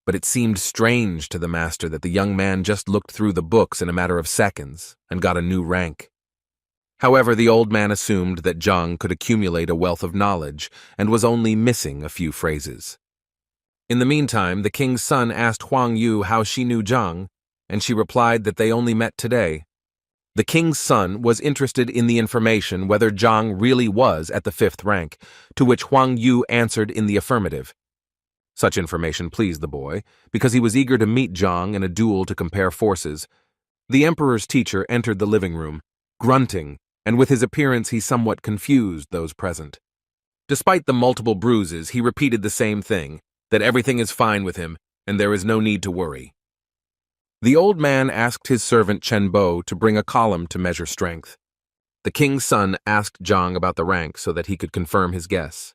But it seemed strange to the master that the young man just looked through the books in a matter of seconds and got a new rank. However, the old man assumed that Zhang could accumulate a wealth of knowledge and was only missing a few phrases. In the meantime, the king's son asked Huang Yu how she knew Zhang, and she replied that they only met today. The king's son was interested in the information whether Zhang really was at the 5th rank, to which Huang Yu answered in the affirmative. Such information pleased the boy, because he was eager to meet Zhang in a duel to compare forces. The emperor's teacher entered the living room, grunting, and with his appearance he somewhat confused those present. Despite the multiple bruises, he repeated the same thing, that everything is fine with him, and there is no need to worry. The old man asked his servant Chen Bo to bring a column to measure strength. The king's son asked Zhang about the rank so that he could confirm his guess.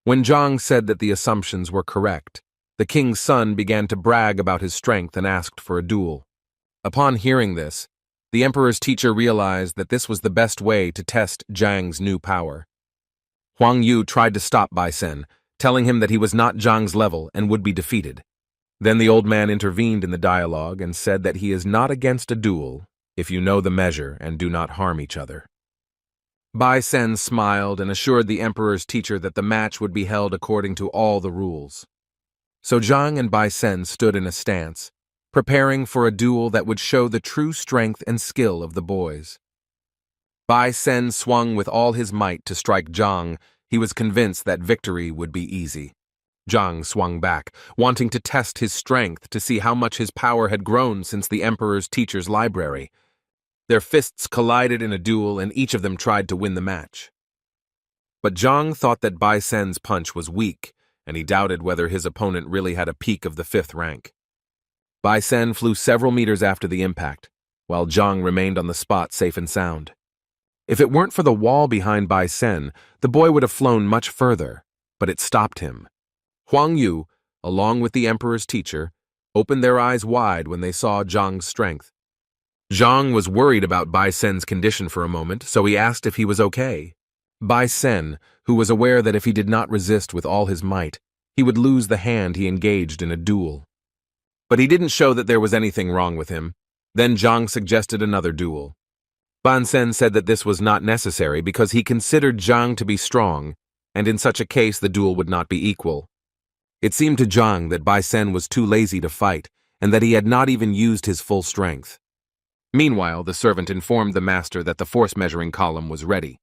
When Zhang said that the assumptions were correct, the king's son began to brag about his strength and asked for a duel. Upon hearing this, the emperor's teacher realized that this was the best way to test Zhang's new power. Huang Yu tried to stop Bai Sen, telling him that he was not Zhang's level and would be defeated. Then the old man intervened in the dialogue and said that he is not against a duel if you know the measure and do not harm each other. Bai Sen smiled and assured the emperor's teacher that the match would be held according to all the rules. So Zhang and Bai Sen stood in a stance, preparing for a duel that would show the true strength and skill of the boys. Bai Sen swung with all his might to strike Zhang. He was convinced that victory would be easy. Zhang swung back, wanting to test his strength to see how much his power had grown since the emperor's teacher's library. Their fists collided in a duel and each of them tried to win the match. But Zhang thought that Bai Sen's punch was weak, and he doubted whether his opponent really had a peak of the 5th rank. Bai Sen flew several meters after the impact, while Zhang remained on the spot safe and sound. If it weren't for the wall behind Bai Sen, the boy would have flown much further, but it stopped him. Huang Yu, along with the emperor's teacher, opened their eyes wide when they saw Zhang's strength. Zhang was worried about Bai Sen's condition for a moment, so he asked if he was okay. Bai Sen, who was aware that if he did not resist with all his might, he would lose the hand he engaged in a duel. But he didn't show that there was anything wrong with him. Then Zhang suggested another duel. Bai Sen said that this was not necessary because he considered Zhang to be strong, and in such a case the duel would not be equal. It seemed to Zhang that Bai Sen was too lazy to fight, and that he had not even used his full strength. Meanwhile, the servant informed the master that the force-measuring column was ready.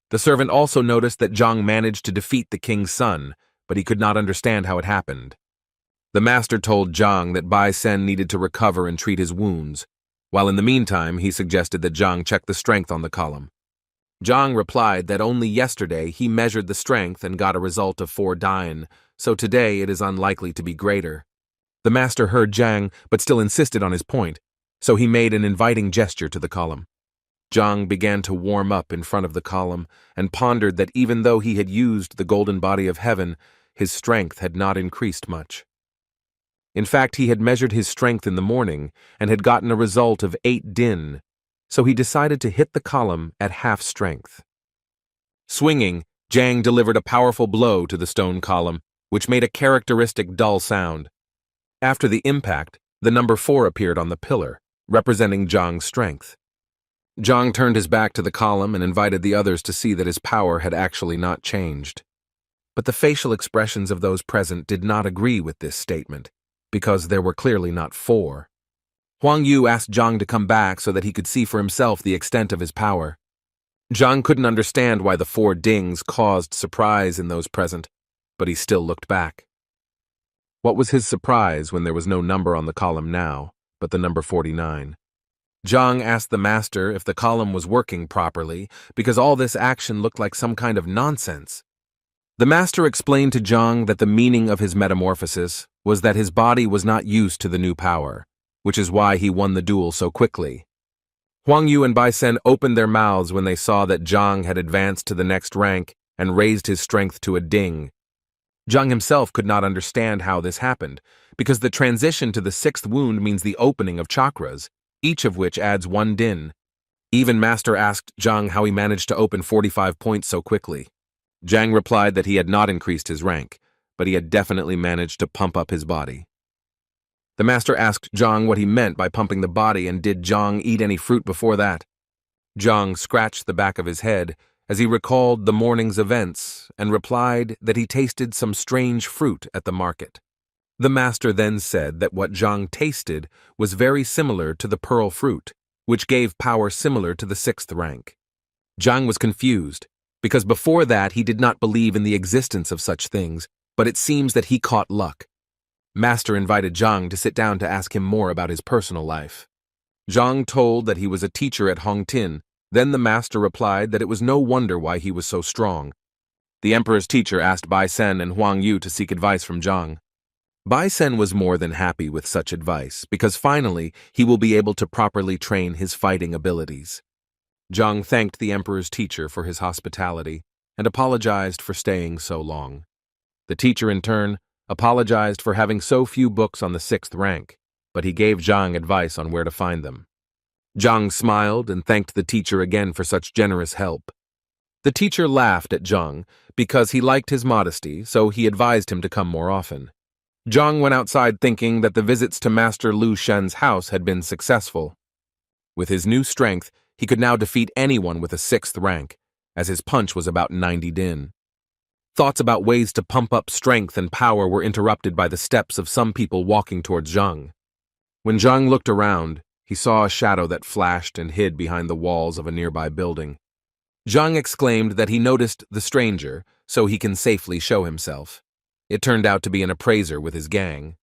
The servant also noticed that Zhang managed to defeat the king's son, but he could not understand how it happened. The master told Zhang that Bai Sen needed to recover and treat his wounds, while in the meantime he suggested that Zhang check the strength on the column. Zhang replied that only yesterday he measured the strength and got a result of 4 Dain, so today it is unlikely to be greater. The master heard Zhang, but still insisted on his point, so he made an inviting gesture to the column. Zhang began to warm up in front of the column and pondered that even though he had used the golden body of heaven, his strength had not increased much. In fact, he had measured his strength in the morning and had gotten a result of 8 din, so he decided to hit the column at half strength. Swinging, Zhang delivered a powerful blow to the stone column, which made a characteristic dull sound. After the impact, the number 4 appeared on the pillar, representing Zhang's strength. Zhang turned his back to the column and invited the others to see that his power had actually not changed. But the facial expressions of those present did not agree with this statement, because there were clearly not four. Huang Yu asked Zhang to come back so that he could see for himself the extent of his power. Zhang couldn't understand why the four dings caused surprise in those present, but he still looked back. What was his surprise when there was no number on the column now, but the number 49? Zhang asked the master if the column was working properly, because all this action looked like some kind of nonsense. The master explained to Zhang that the meaning of his metamorphosis was that his body was not used to the new power, which is why he won the duel so quickly. Huang Yu and Bai Sen opened their mouths when they saw that Zhang had advanced to the next rank and raised his strength to a ding. Zhang himself could not understand how this happened, because the transition to the sixth wound means the opening of chakras, each of which adds 1 din. Even Master asked Zhang how he managed to open 45 points so quickly. Zhang replied that he had not increased his rank, but he had definitely managed to pump up his body. The master asked Zhang what he meant by pumping the body and did Zhang eat any fruit before that. Zhang scratched the back of his head as he recalled the morning's events and replied that he tasted some strange fruit at the market. The master then said that what Zhang tasted was very similar to the pearl fruit, which gave power similar to the 6th rank. Zhang was confused, because before that he did not believe in the existence of such things, but it seems that he caught luck. Master invited Zhang to sit down to ask him more about his personal life. Zhang told that he was a teacher at Hongtin. Then the master replied that it was no wonder why he was so strong. The emperor's teacher asked Bai Sen and Huang Yu to seek advice from Zhang. Bai Sen was more than happy with such advice, because finally he will be able to properly train his fighting abilities. Zhang thanked the emperor's teacher for his hospitality and apologized for staying so long. The teacher, in turn, apologized for having so few books on the 6th rank, but he gave Zhang advice on where to find them. Zhang smiled and thanked the teacher again for such generous help. The teacher laughed at Zhang because he liked his modesty, so he advised him to come more often. Zhang went outside thinking that the visits to Master Lu Shen's house had been successful. With his new strength, he could now defeat anyone with a 6th rank, as his punch was about 90 din. Thoughts about ways to pump up strength and power were interrupted by the steps of some people walking towards Zhang. When Zhang looked around, he saw a shadow that flashed and hid behind the walls of a nearby building. Zhang exclaimed that he noticed the stranger, so he can safely show himself. It turned out to be an appraiser with his gang.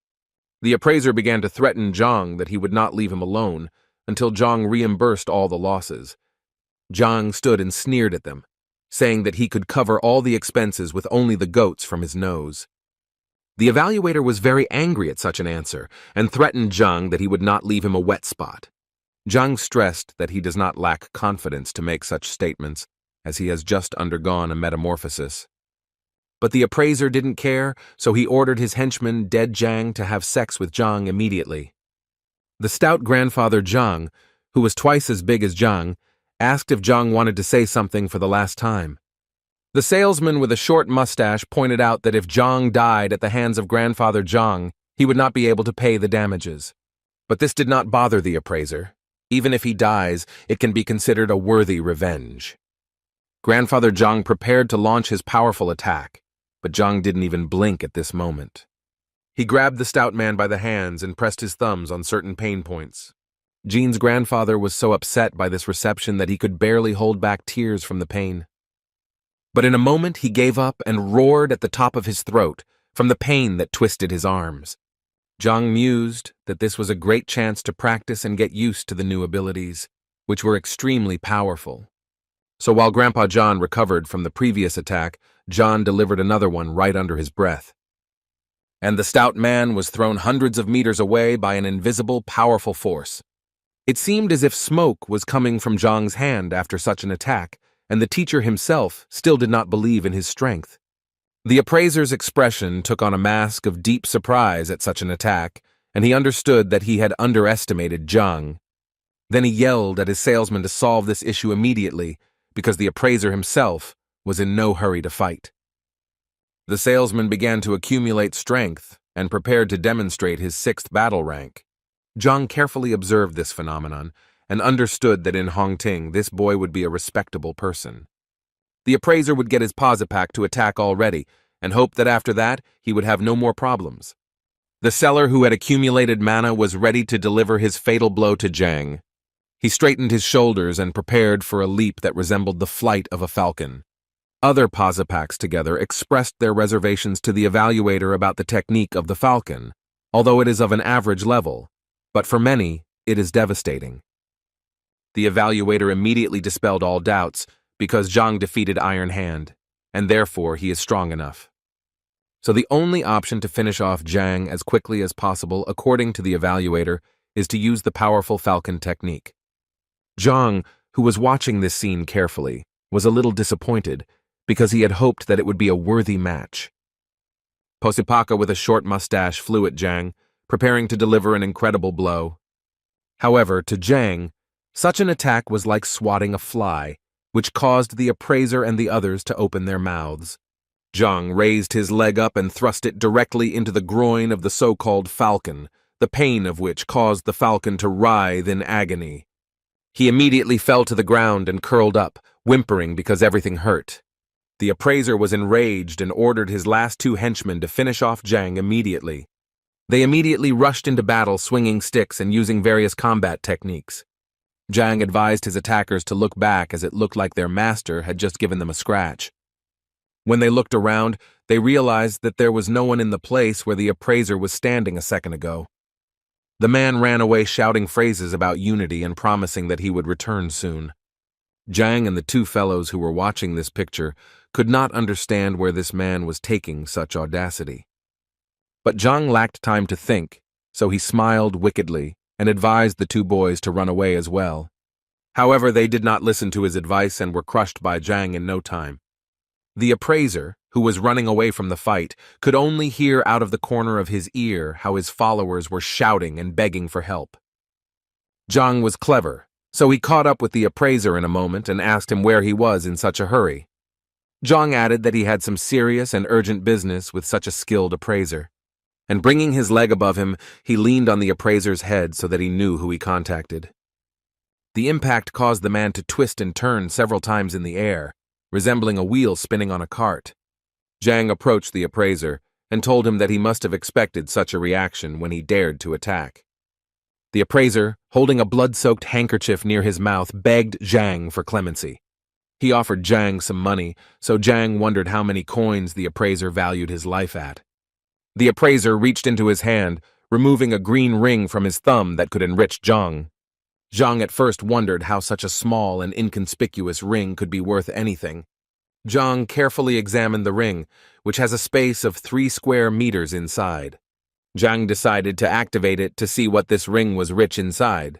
The appraiser began to threaten Zhang that he would not leave him alone until Zhang reimbursed all the losses. Zhang stood and sneered at them, saying that he could cover all the expenses with only the goats from his nose. The evaluator was very angry at such an answer and threatened Zhang that he would not leave him a wet spot. Zhang stressed that he does not lack confidence to make such statements, as he has just undergone a metamorphosis. But the appraiser didn't care, so he ordered his henchman Dead Zhang to have sex with Zhang immediately. The stout grandfather Zhang, who was twice as big as Zhang, asked if Zhang wanted to say something for the last time. The salesman with a short mustache pointed out that if Zhang died at the hands of grandfather Zhang, he would not be able to pay the damages. But this did not bother the appraiser. Even if he dies, it can be considered a worthy revenge. Grandfather Zhang prepared to launch his powerful attack, but Zhang didn't even blink at this moment. He grabbed the stout man by the hands and pressed his thumbs on certain pain points. Jean's grandfather was so upset by this reception that he could barely hold back tears from the pain. But in a moment he gave up and roared at the top of his throat from the pain that twisted his arms. Zhang mused that this was a great chance to practice and get used to the new abilities, which were extremely powerful. So while Grandpa John recovered from the previous attack, John delivered another one right under his breath. And the stout man was thrown hundreds of meters away by an invisible, powerful force. It seemed as if smoke was coming from Zhang's hand after such an attack, and the teacher himself still did not believe in his strength. The appraiser's expression took on a mask of deep surprise at such an attack, and he understood that he had underestimated Zhang. Then he yelled at his salesman to solve this issue immediately, because the appraiser himself was in no hurry to fight. The salesman began to accumulate strength and prepared to demonstrate his 6th battle rank. Zhang carefully observed this phenomenon and understood that in Hongting this boy would be a respectable person. The appraiser would get his Posipak to attack already, and hoped that after that he would have no more problems. The seller who had accumulated mana was ready to deliver his fatal blow to Jang. He straightened his shoulders and prepared for a leap that resembled the flight of a falcon. Other Posipaks together expressed their reservations to the evaluator about the technique of the falcon, although it is of an average level, but for many, it is devastating. The evaluator immediately dispelled all doubts because Zhang defeated Iron Hand, and therefore he is strong enough. So the only option to finish off Zhang as quickly as possible, according to the evaluator, is to use the powerful falcon technique. Zhang, who was watching this scene carefully, was a little disappointed because he had hoped that it would be a worthy match. Posipaka with a short mustache flew at Zhang, preparing to deliver an incredible blow. However, to Zhang, such an attack was like swatting a fly, which caused the appraiser and the others to open their mouths. Zhang raised his leg up and thrust it directly into the groin of the so-called falcon, the pain of which caused the falcon to writhe in agony. He immediately fell to the ground and curled up, whimpering because everything hurt. The appraiser was enraged and ordered his last two henchmen to finish off Zhang immediately. They immediately rushed into battle swinging sticks and using various combat techniques. Zhang advised his attackers to look back as it looked like their master had just given them a scratch. When they looked around, they realized that there was no one in the place where the appraiser was standing a second ago. The man ran away shouting phrases about unity and promising that he would return soon. Zhang and the two fellows who were watching this picture could not understand where this man was taking such audacity. But Zhang lacked time to think, so he smiled wickedly and advised the two boys to run away as well. However, they did not listen to his advice and were crushed by Zhang in no time. The appraiser, who was running away from the fight, could only hear out of the corner of his ear how his followers were shouting and begging for help. Zhang was clever, so he caught up with the appraiser in a moment and asked him where he was in such a hurry. Zhang added that he had some serious and urgent business with such a skilled appraiser, and bringing his leg above him, he leaned on the appraiser's head so that he knew who he contacted. The impact caused the man to twist and turn several times in the air, resembling a wheel spinning on a cart. Zhang approached the appraiser and told him that he must have expected such a reaction when he dared to attack. The appraiser, holding a blood-soaked handkerchief near his mouth, begged Zhang for clemency. He offered Zhang some money, so Zhang wondered how many coins the appraiser valued his life at. The appraiser reached into his hand, removing a green ring from his thumb that could enrich Zhang. Zhang at first wondered how such a small and inconspicuous ring could be worth anything. Zhang carefully examined the ring, which has a space of 3 square meters inside. Zhang decided to activate it to see what this ring was rich inside.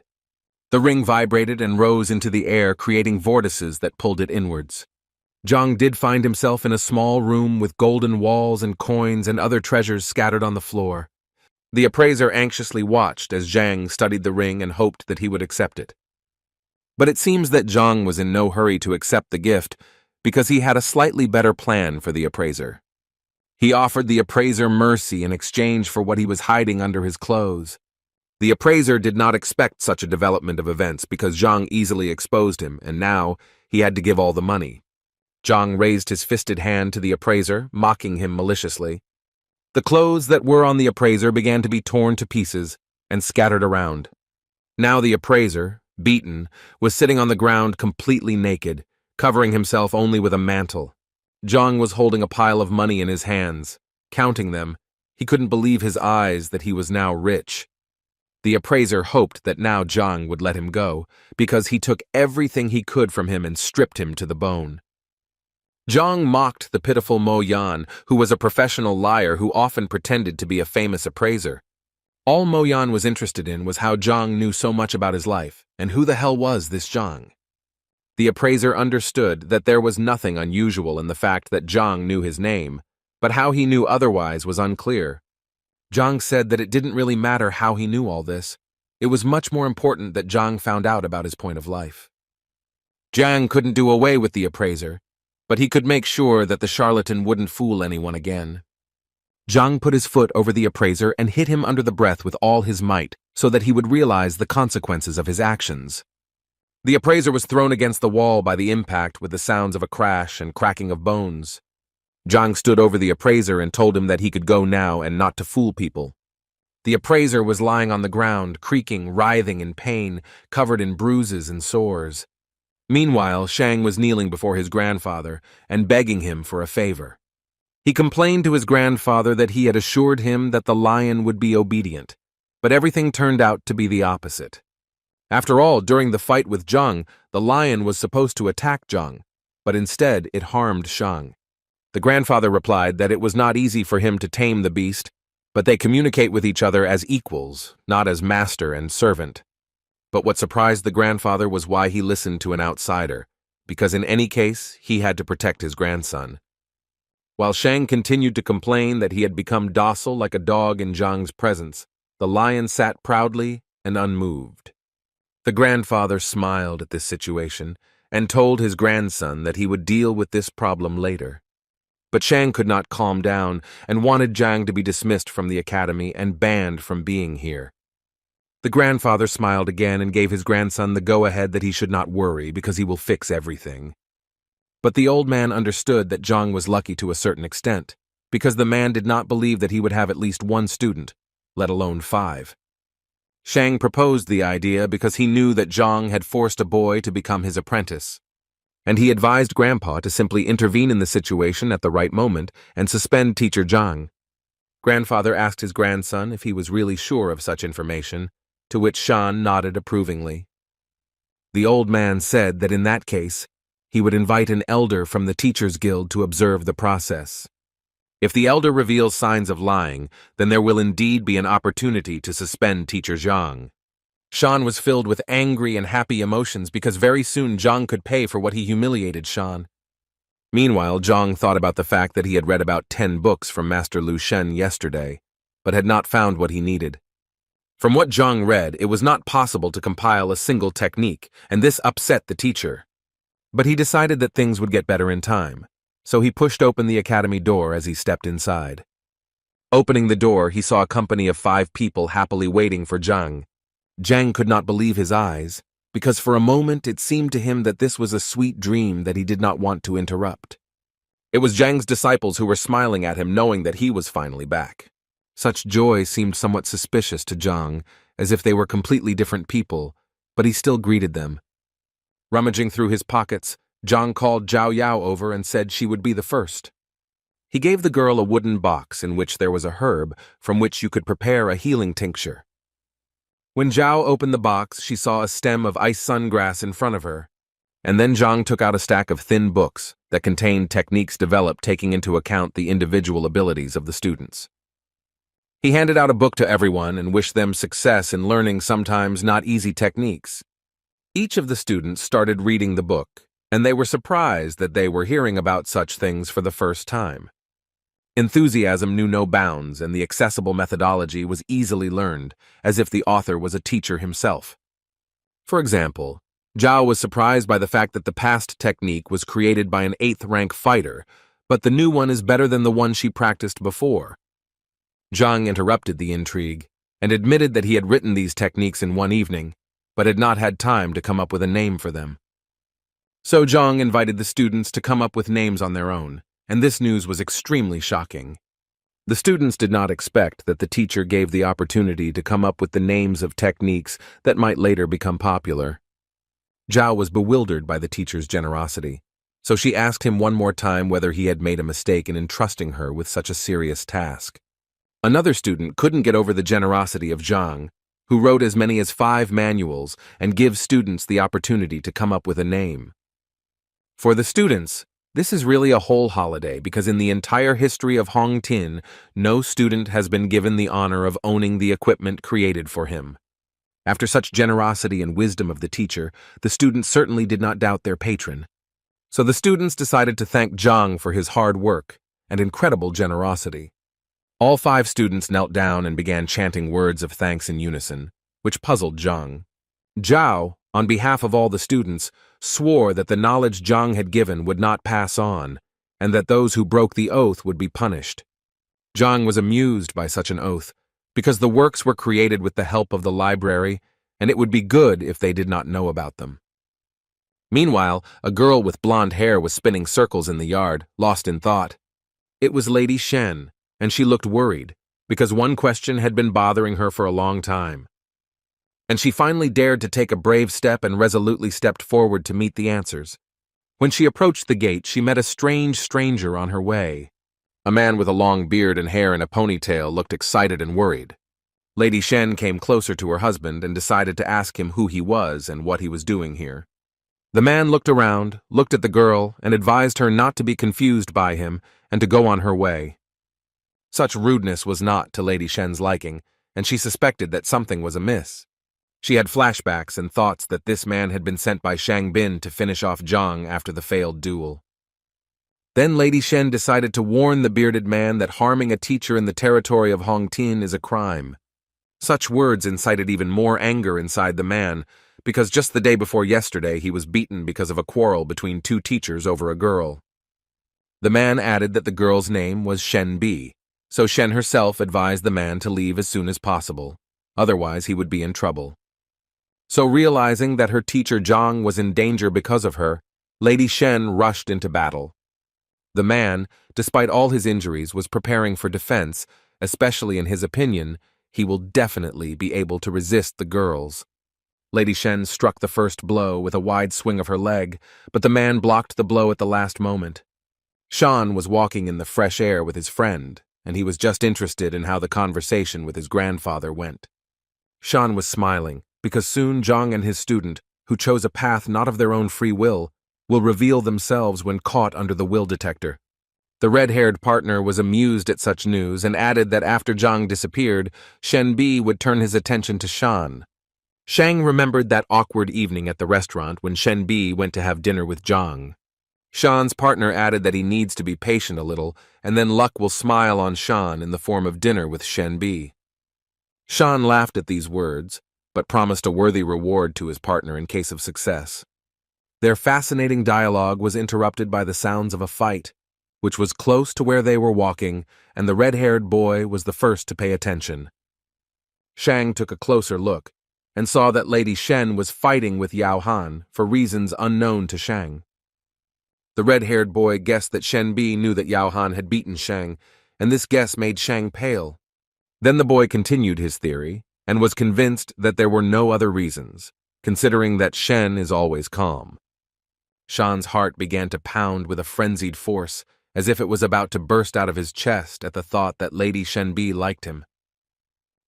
The ring vibrated and rose into the air, creating vortices that pulled it inwards. Zhang did find himself in a small room with golden walls and coins and other treasures scattered on the floor. The appraiser anxiously watched as Zhang studied the ring and hoped that he would accept it. But it seems that Zhang was in no hurry to accept the gift because he had a slightly better plan for the appraiser. He offered the appraiser mercy in exchange for what he was hiding under his clothes. The appraiser did not expect such a development of events because Zhang easily exposed him, and now he had to give all the money. Zhang raised his fisted hand to the appraiser, mocking him maliciously. The clothes that were on the appraiser began to be torn to pieces and scattered around. Now the appraiser, beaten, was sitting on the ground completely naked, covering himself only with a mantle. Zhang was holding a pile of money in his hands. Counting them, he couldn't believe his eyes that he was now rich. The appraiser hoped that now Zhang would let him go, because he took everything he could from him and stripped him to the bone. Zhang mocked the pitiful Mo Yan, who was a professional liar who often pretended to be a famous appraiser. All Mo Yan was interested in was how Zhang knew so much about his life, and who the hell was this Zhang? The appraiser understood that there was nothing unusual in the fact that Zhang knew his name, but how he knew otherwise was unclear. Zhang said that it didn't really matter how he knew all this. It was much more important that Zhang found out about his point of life. Zhang couldn't do away with the appraiser, but he could make sure that the charlatan wouldn't fool anyone again. Zhang put his foot over the appraiser and hit him under the breath with all his might so that he would realize the consequences of his actions. The appraiser was thrown against the wall by the impact with the sounds of a crash and cracking of bones. Zhang stood over the appraiser and told him that he could go now and not to fool people. The appraiser was lying on the ground, creaking, writhing in pain, covered in bruises and sores. Meanwhile, Shang was kneeling before his grandfather and begging him for a favor. He complained to his grandfather that he had assured him that the lion would be obedient, but everything turned out to be the opposite. After all, during the fight with Zhang, the lion was supposed to attack Zhang, but instead it harmed Shang. The grandfather replied that it was not easy for him to tame the beast, but they communicate with each other as equals, not as master and servant. But what surprised the grandfather was why he listened to an outsider, because in any case, he had to protect his grandson. While Shang continued to complain that he had become docile like a dog in Zhang's presence, the lion sat proudly and unmoved. The grandfather smiled at this situation and told his grandson that he would deal with this problem later. But Shang could not calm down and wanted Zhang to be dismissed from the academy and banned from being here. The grandfather smiled again and gave his grandson the go-ahead that he should not worry because he will fix everything. But the old man understood that Zhang was lucky to a certain extent, because the man did not believe that he would have at least one student, let alone 5. Shang proposed the idea because he knew that Zhang had forced a boy to become his apprentice, and he advised Grandpa to simply intervene in the situation at the right moment and suspend teacher Zhang. Grandfather asked his grandson if he was really sure of such information, to which Shan nodded approvingly. The old man said that in that case, he would invite an elder from the Teachers Guild to observe the process. If the elder reveals signs of lying, then there will indeed be an opportunity to suspend teacher Zhang. Shan was filled with angry and happy emotions because very soon Zhang could pay for what he humiliated Shan. Meanwhile, Zhang thought about the fact that he had read about 10 books from Master Lu Shen yesterday, but had not found what he needed. From what Zhang read, it was not possible to compile a single technique, and this upset the teacher. But he decided that things would get better in time, so he pushed open the academy door as he stepped inside. Opening the door, he saw a company of 5 people happily waiting for Zhang. Zhang could not believe his eyes, because for a moment it seemed to him that this was a sweet dream that he did not want to interrupt. It was Zhang's disciples who were smiling at him, knowing that he was finally back. Such joy seemed somewhat suspicious to Zhang, as if they were completely different people, but he still greeted them. Rummaging through his pockets, Zhang called Zhao Yao over and said she would be the first. He gave the girl a wooden box in which there was a herb from which you could prepare a healing tincture. When Zhao opened the box, she saw a stem of ice sungrass in front of her, and then Zhang took out a stack of thin books that contained techniques developed taking into account the individual abilities of the students. He handed out a book to everyone and wished them success in learning sometimes not easy techniques. Each of the students started reading the book, and they were surprised that they were hearing about such things for the first time. Enthusiasm knew no bounds, and the accessible methodology was easily learned, as if the author was a teacher himself. For example, Zhao was surprised by the fact that the past technique was created by an 8th-rank fighter, but the new one is better than the one she practiced before. Zhang interrupted the intrigue and admitted that he had written these techniques in one evening, but had not had time to come up with a name for them. So Zhang invited the students to come up with names on their own, and this news was extremely shocking. The students did not expect that the teacher gave the opportunity to come up with the names of techniques that might later become popular. Zhao was bewildered by the teacher's generosity, so she asked him one more time whether he had made a mistake in entrusting her with such a serious task. Another student couldn't get over the generosity of Zhang, who wrote as many as 5 manuals and gives students the opportunity to come up with a name. For the students, this is really a whole holiday because in the entire history of Hong Tin, no student has been given the honor of owning the equipment created for him. After such generosity and wisdom of the teacher, the students certainly did not doubt their patron. So the students decided to thank Zhang for his hard work and incredible generosity. All 5 students knelt down and began chanting words of thanks in unison, which puzzled Zhang. Zhao, on behalf of all the students, swore that the knowledge Zhang had given would not pass on, and that those who broke the oath would be punished. Zhang was amused by such an oath, because the works were created with the help of the library, and it would be good if they did not know about them. Meanwhile, a girl with blonde hair was spinning circles in the yard, lost in thought. It was Lady Shen, and she looked worried, because one question had been bothering her for a long time. And she finally dared to take a brave step and resolutely stepped forward to meet the answers. When she approached the gate, she met a strange stranger on her way. A man with a long beard and hair in a ponytail looked excited and worried. Lady Shen came closer to her husband and decided to ask him who he was and what he was doing here. The man looked around, looked at the girl, and advised her not to be confused by him and to go on her way. Such rudeness was not to Lady Shen's liking, and she suspected that something was amiss. She had flashbacks and thoughts that this man had been sent by Shang Bin to finish off Zhang after the failed duel. Then Lady Shen decided to warn the bearded man that harming a teacher in the territory of Hongtin is a crime. Such words incited even more anger inside the man, because just the day before yesterday he was beaten because of a quarrel between two teachers over a girl. The man added that the girl's name was Shen Bi, so Shen herself advised the man to leave as soon as possible, otherwise he would be in trouble. So realizing that her teacher Zhang was in danger because of her, Lady Shen rushed into battle. The man, despite all his injuries, was preparing for defense, especially in his opinion, he will definitely be able to resist the girls. Lady Shen struck the first blow with a wide swing of her leg, but the man blocked the blow at the last moment. Shan was walking in the fresh air with his friend, and he was just interested in how the conversation with his grandfather went. Shan was smiling, because soon Zhang and his student, who chose a path not of their own free will reveal themselves when caught under the will detector. The red-haired partner was amused at such news and added that after Zhang disappeared, Shen Bi would turn his attention to Shan. Shang remembered that awkward evening at the restaurant when Shen Bi went to have dinner with Zhang. Shan's partner added that he needs to be patient a little, and then luck will smile on Shan in the form of dinner with Shen Bi. Shan laughed at these words, but promised a worthy reward to his partner in case of success. Their fascinating dialogue was interrupted by the sounds of a fight, which was close to where they were walking, and the red-haired boy was the first to pay attention. Shang took a closer look, and saw that Lady Shen was fighting with Yao Han for reasons unknown to Shang. The red-haired boy guessed that Shen Bi knew that Yao Han had beaten Shang, and this guess made Shang pale. Then the boy continued his theory, and was convinced that there were no other reasons, considering that Shen is always calm. Shan's heart began to pound with a frenzied force, as if it was about to burst out of his chest at the thought that Lady Shen Bi liked him.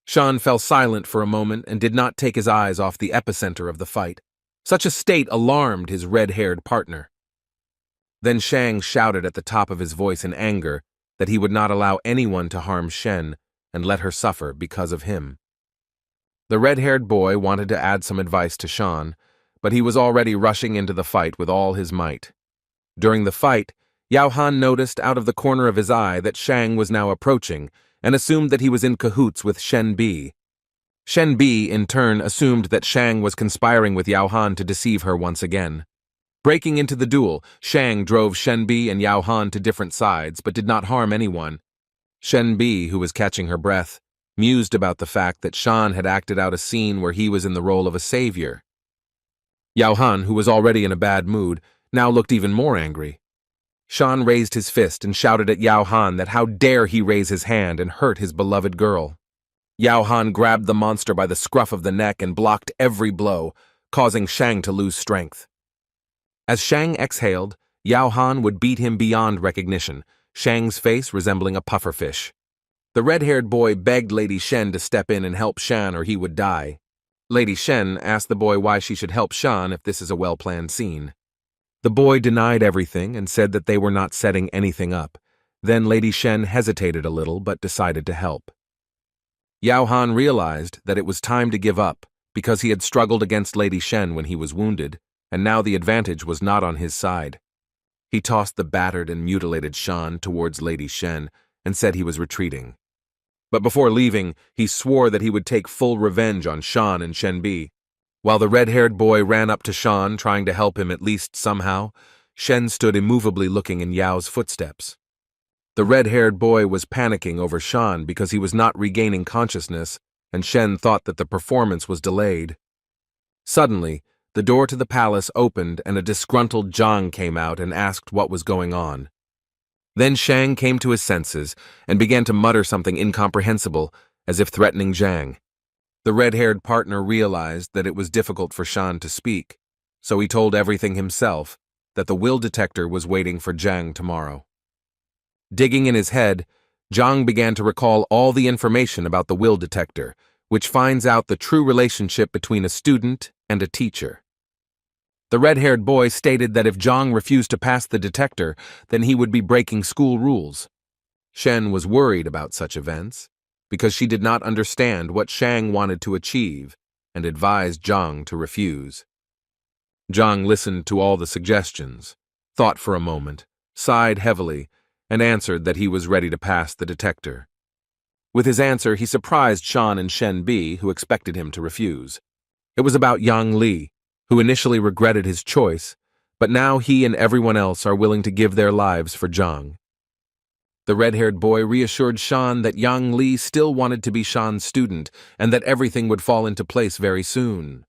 Shan fell silent for a moment and did not take his eyes off the epicenter of the fight. Such a state alarmed his red-haired partner. Then Shang shouted at the top of his voice in anger that he would not allow anyone to harm Shen and let her suffer because of him. The red-haired boy wanted to add some advice to Shan, but he was already rushing into the fight with all his might. During the fight, Yao Han noticed out of the corner of his eye that Shang was now approaching and assumed that he was in cahoots with Shen Bi. Shen Bi, in turn, assumed that Shang was conspiring with Yao Han to deceive her once again. Breaking into the duel, Shang drove Shen Bi and Yao Han to different sides but did not harm anyone. Shen Bi, who was catching her breath, mused about the fact that Shan had acted out a scene where he was in the role of a savior. Yao Han, who was already in a bad mood, now looked even more angry. Shan raised his fist and shouted at Yao Han that how dare he raise his hand and hurt his beloved girl. Yao Han grabbed the monster by the scruff of the neck and blocked every blow, causing Shang to lose strength. As Shang exhaled, Yao Han would beat him beyond recognition, Shang's face resembling a pufferfish. The red-haired boy begged Lady Shen to step in and help Shan or he would die. Lady Shen asked the boy why she should help Shan if this is a well-planned scene. The boy denied everything and said that they were not setting anything up. Then Lady Shen hesitated a little but decided to help. Yao Han realized that it was time to give up because he had struggled against Lady Shen when he was wounded, and now the advantage was not on his side. He tossed the battered and mutilated Shan towards Lady Shen and said he was retreating. But before leaving, he swore that he would take full revenge on Shan and Shen Bi. While the red-haired boy ran up to Shan, trying to help him at least somehow, Shen stood immovably looking in Yao's footsteps. The red-haired boy was panicking over Shan because he was not regaining consciousness, and Shen thought that the performance was delayed. Suddenly, the door to the palace opened and a disgruntled Zhang came out and asked what was going on. Then Shang came to his senses and began to mutter something incomprehensible, as if threatening Zhang. The red-haired partner realized that it was difficult for Shan to speak, so he told everything himself, that the will detector was waiting for Zhang tomorrow. Digging in his head, Zhang began to recall all the information about the will detector, which finds out the true relationship between a student and a teacher. The red-haired boy stated that if Zhang refused to pass the detector, then he would be breaking school rules. Shen was worried about such events, because she did not understand what Shang wanted to achieve, and advised Zhang to refuse. Zhang listened to all the suggestions, thought for a moment, sighed heavily, and answered that he was ready to pass the detector. With his answer, he surprised Shan and Shen Bi, who expected him to refuse. It was about Yang Li, who initially regretted his choice, but now he and everyone else are willing to give their lives for Zhang. The red-haired boy reassured Shan that Yang Li still wanted to be Shan's student and that everything would fall into place very soon.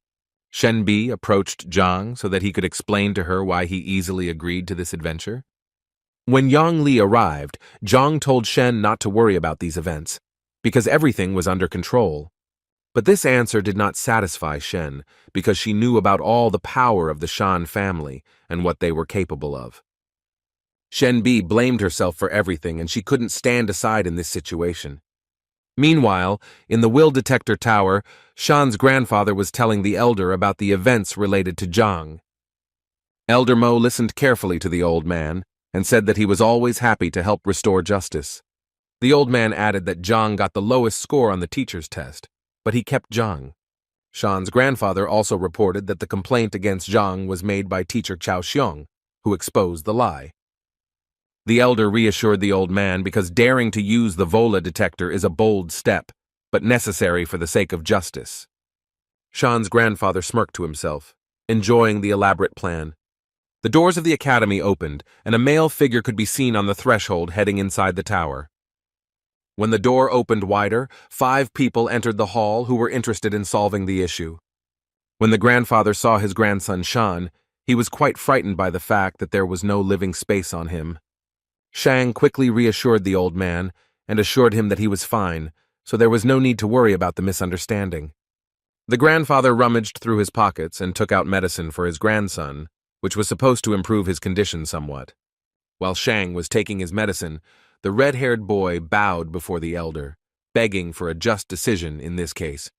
Shen Bi approached Zhang so that he could explain to her why he easily agreed to this adventure. When Yang Li arrived, Zhang told Shen not to worry about these events, because everything was under control. But this answer did not satisfy Shen, because she knew about all the power of the Shan family and what they were capable of. Shen Bi blamed herself for everything, and she couldn't stand aside in this situation. Meanwhile, in the will detector tower, Shan's grandfather was telling the elder about the events related to Zhang. Elder Mo listened carefully to the old man and said that he was always happy to help restore justice. The old man added that Zhang got the lowest score on the teacher's test, but he kept Zhang. Shan's grandfather also reported that the complaint against Zhang was made by teacher Chao Xiong, who exposed the lie. The elder reassured the old man because daring to use the Vola detector is a bold step, but necessary for the sake of justice. Shan's grandfather smirked to himself, enjoying the elaborate plan. The doors of the academy opened, and a male figure could be seen on the threshold heading inside the tower. When the door opened wider, 5 people entered the hall who were interested in solving the issue. When the grandfather saw his grandson Shan, he was quite frightened by the fact that there was no living space on him. Shang quickly reassured the old man and assured him that he was fine, so there was no need to worry about the misunderstanding. The grandfather rummaged through his pockets and took out medicine for his grandson, which was supposed to improve his condition somewhat. While Shang was taking his medicine, the red-haired boy bowed before the elder, begging for a just decision in this case.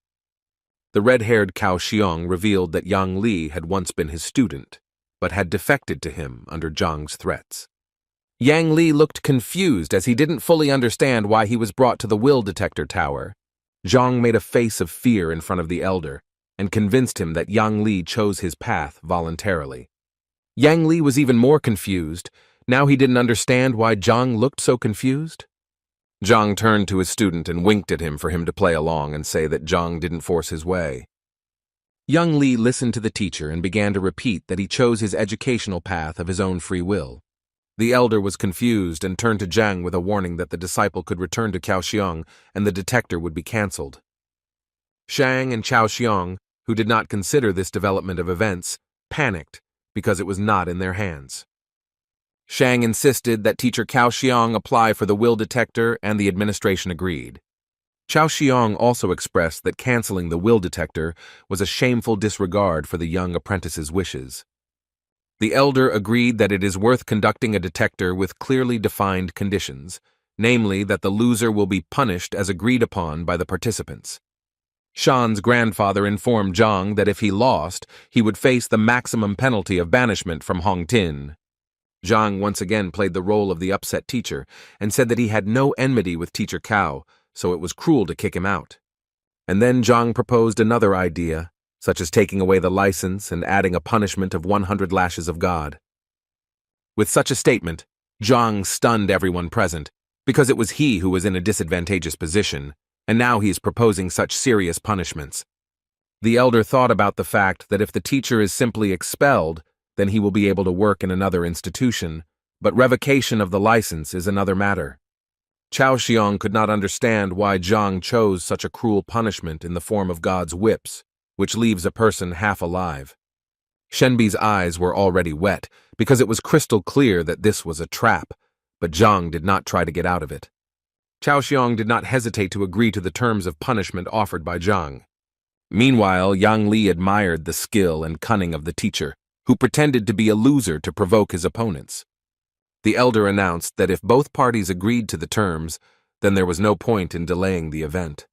The red-haired Cao Xiong revealed that Yang Li had once been his student, but had defected to him under Zhang's threats. Yang Li looked confused as he didn't fully understand why he was brought to the will detector tower. Zhang made a face of fear in front of the elder and convinced him that Yang Li chose his path voluntarily. Yang Li was even more confused. Now he didn't understand why Zhang looked so confused. Zhang turned to his student and winked at him for him to play along and say that Zhang didn't force his way. Yang Li listened to the teacher and began to repeat that he chose his educational path of his own free will. The elder was confused and turned to Zhang with a warning that the disciple could return to Cao Xiong and the detector would be cancelled. Shang and Cao Xiong, who did not consider this development of events, panicked because it was not in their hands. Shang insisted that teacher Cao Xiong apply for the will detector, and the administration agreed. Cao Xiong also expressed that canceling the will detector was a shameful disregard for the young apprentice's wishes. The elder agreed that it is worth conducting a detector with clearly defined conditions, namely that the loser will be punished as agreed upon by the participants. Shan's grandfather informed Zhang that if he lost, he would face the maximum penalty of banishment from Hongtin. Zhang once again played the role of the upset teacher and said that he had no enmity with teacher Cao, so it was cruel to kick him out. And then Zhang proposed another idea, such as taking away the license and adding a punishment of 100 lashes of God. With such a statement, Zhang stunned everyone present, because it was he who was in a disadvantageous position, and now he is proposing such serious punishments. The elder thought about the fact that if the teacher is simply expelled, then he will be able to work in another institution, but revocation of the license is another matter. Cao Xiong could not understand why Zhang chose such a cruel punishment in the form of God's whips, which leaves a person half alive. Shenbi's eyes were already wet because it was crystal clear that this was a trap, but Zhang did not try to get out of it. Chao Xiong did not hesitate to agree to the terms of punishment offered by Zhang. Meanwhile, Yang Li admired the skill and cunning of the teacher, who pretended to be a loser to provoke his opponents. The elder announced that if both parties agreed to the terms, then there was no point in delaying the event.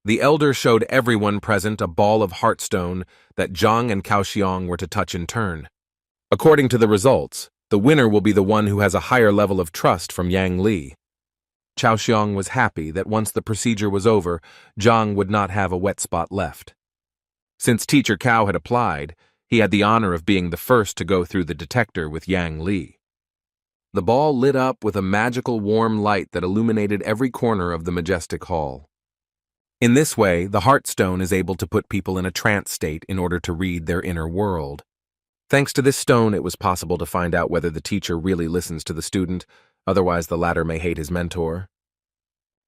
The elder showed everyone present a ball of heartstone that Zhang and Cao Xiong were to touch in turn. According to the results, the winner will be the one who has a higher level of trust from Yang Li. Cao Xiong was happy that once the procedure was over, Zhang would not have a wet spot left. Since Teacher Cao had applied, he had the honor of being the first to go through the detector with Yang Li. The ball lit up with a magical warm light that illuminated every corner of the majestic hall. In this way, the Heartstone is able to put people in a trance state in order to read their inner world. Thanks to this stone, it was possible to find out whether the teacher really listens to the student, otherwise the latter may hate his mentor.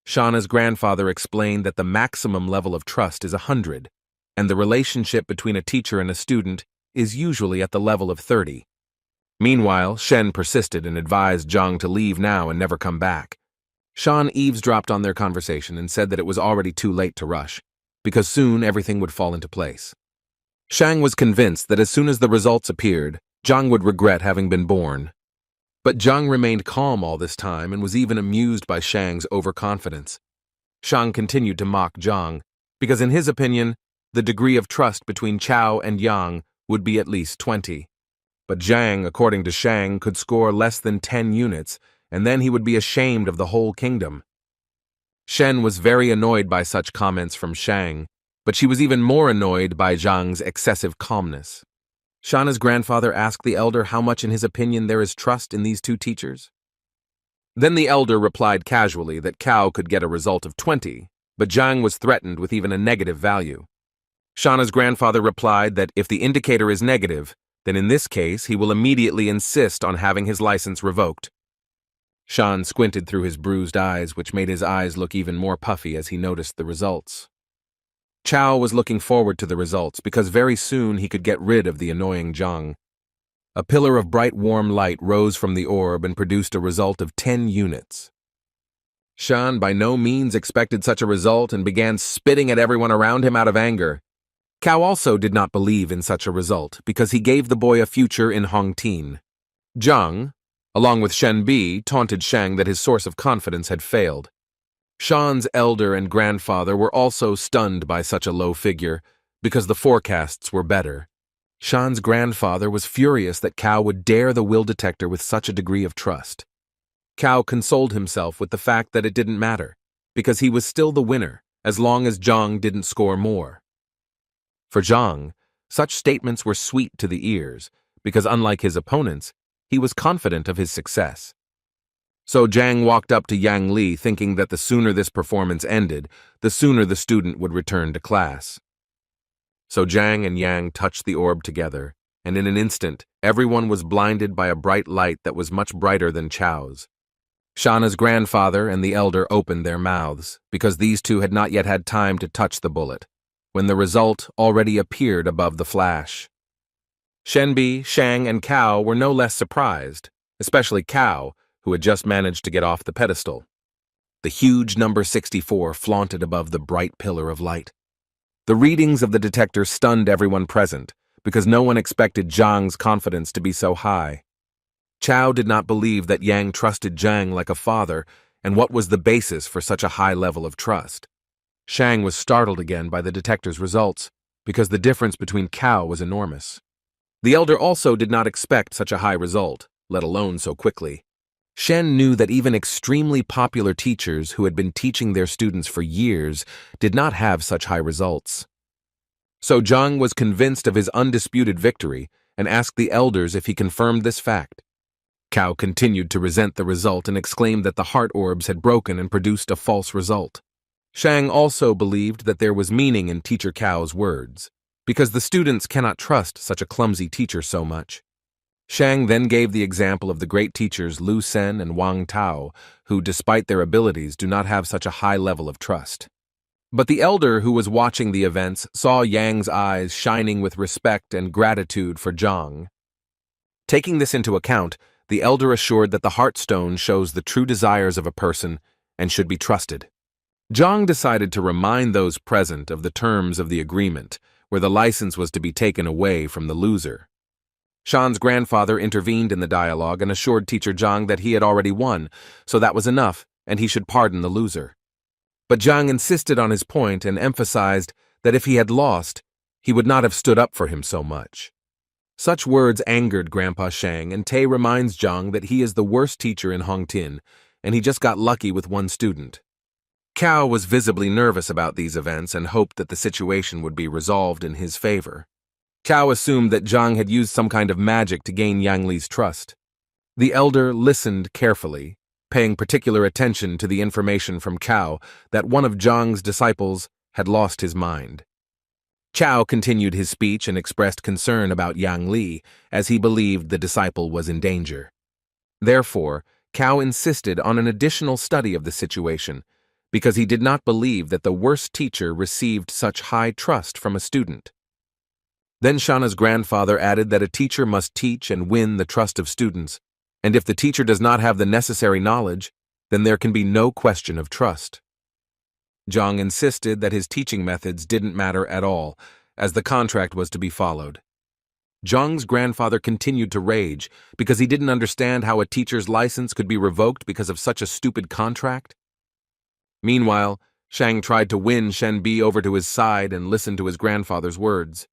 Shauna's grandfather explained that the maximum level of trust is 100, and the relationship between a teacher and a student is usually at the level of 30. Meanwhile, Shen persisted and advised Zhang to leave now and never come back. Shan eavesdropped on their conversation and said that it was already too late to rush, because soon everything would fall into place. Shang was convinced that as soon as the results appeared, Zhang would regret having been born. But Zhang remained calm all this time and was even amused by Shang's overconfidence. Shang continued to mock Zhang, because in his opinion, the degree of trust between Chao and Yang would be at least 20. But Zhang, according to Shang, could score less than 10 units, and then he would be ashamed of the whole kingdom. Shen was very annoyed by such comments from Shang, but she was even more annoyed by Zhang's excessive calmness. Shauna's grandfather asked the elder how much in his opinion there is trust in these two teachers. Then the elder replied casually that Cao could get a result of 20, but Zhang was threatened with even a negative value. Shauna's grandfather replied that if the indicator is negative, then in this case he will immediately insist on having his license revoked. Shan squinted through his bruised eyes, which made his eyes look even more puffy as he noticed the results. Chao was looking forward to the results because very soon he could get rid of the annoying Zhang. A pillar of bright warm light rose from the orb and produced a result of 10 units. Shan by no means expected such a result and began spitting at everyone around him out of anger. Cao also did not believe in such a result because he gave the boy a future in Hongtin. Zhang, along with Shen Bi, taunted Shang that his source of confidence had failed. Shan's elder and grandfather were also stunned by such a low figure because the forecasts were better. Shan's grandfather was furious that Cao would dare the will detector with such a degree of trust. Cao consoled himself with the fact that it didn't matter, because he was still the winner as long as Zhang didn't score more. For Zhang, such statements were sweet to the ears because unlike his opponents, he was confident of his success. So Zhang walked up to Yang Li thinking that the sooner this performance ended, the sooner the student would return to class. So Zhang and Yang touched the orb together, and in an instant, everyone was blinded by a bright light that was much brighter than Chao's. Shauna's grandfather and the elder opened their mouths, because these two had not yet had time to touch the bullet, when the result already appeared above the flash. Shenbi, Shang, and Cao were no less surprised, especially Cao, who had just managed to get off the pedestal. The huge number 64 flaunted above the bright pillar of light. The readings of the detector stunned everyone present, because no one expected Zhang's confidence to be so high. Chao did not believe that Yang trusted Zhang like a father, and what was the basis for such a high level of trust? Shang was startled again by the detector's results, because the difference between Cao was enormous. The elder also did not expect such a high result, let alone so quickly. Shen knew that even extremely popular teachers who had been teaching their students for years did not have such high results. So Zhang was convinced of his undisputed victory and asked the elders if he confirmed this fact. Cao continued to resent the result and exclaimed that the heart orbs had broken and produced a false result. Shang also believed that there was meaning in Teacher Cao's words, because the students cannot trust such a clumsy teacher so much. Shang then gave the example of the great teachers Lu Sen and Wang Tao, who, despite their abilities, do not have such a high level of trust. But the elder who was watching the events saw Yang's eyes shining with respect and gratitude for Zhang. Taking this into account, the elder assured that the Heartstone shows the true desires of a person and should be trusted. Zhang decided to remind those present of the terms of the agreement, where the license was to be taken away from the loser. Shan's grandfather intervened in the dialogue and assured teacher Zhang that he had already won, so that was enough, and he should pardon the loser. But Zhang insisted on his point and emphasized that if he had lost, he would not have stood up for him so much. Such words angered Grandpa Shang, and Tay reminds Zhang that he is the worst teacher in Hongtin, and he just got lucky with one student. Cao was visibly nervous about these events and hoped that the situation would be resolved in his favor. Cao assumed that Zhang had used some kind of magic to gain Yang Li's trust. The elder listened carefully, paying particular attention to the information from Cao that one of Zhang's disciples had lost his mind. Cao continued his speech and expressed concern about Yang Li, as he believed the disciple was in danger. Therefore, Cao insisted on an additional study of the situation, because he did not believe that the worst teacher received such high trust from a student. Then Shana's grandfather added that a teacher must teach and win the trust of students, and if the teacher does not have the necessary knowledge, then there can be no question of trust. Zhang insisted that his teaching methods didn't matter at all, as the contract was to be followed. Zhang's grandfather continued to rage because he didn't understand how a teacher's license could be revoked because of such a stupid contract. Meanwhile, Shang tried to win Shen Bi over to his side and listened to his grandfather's words.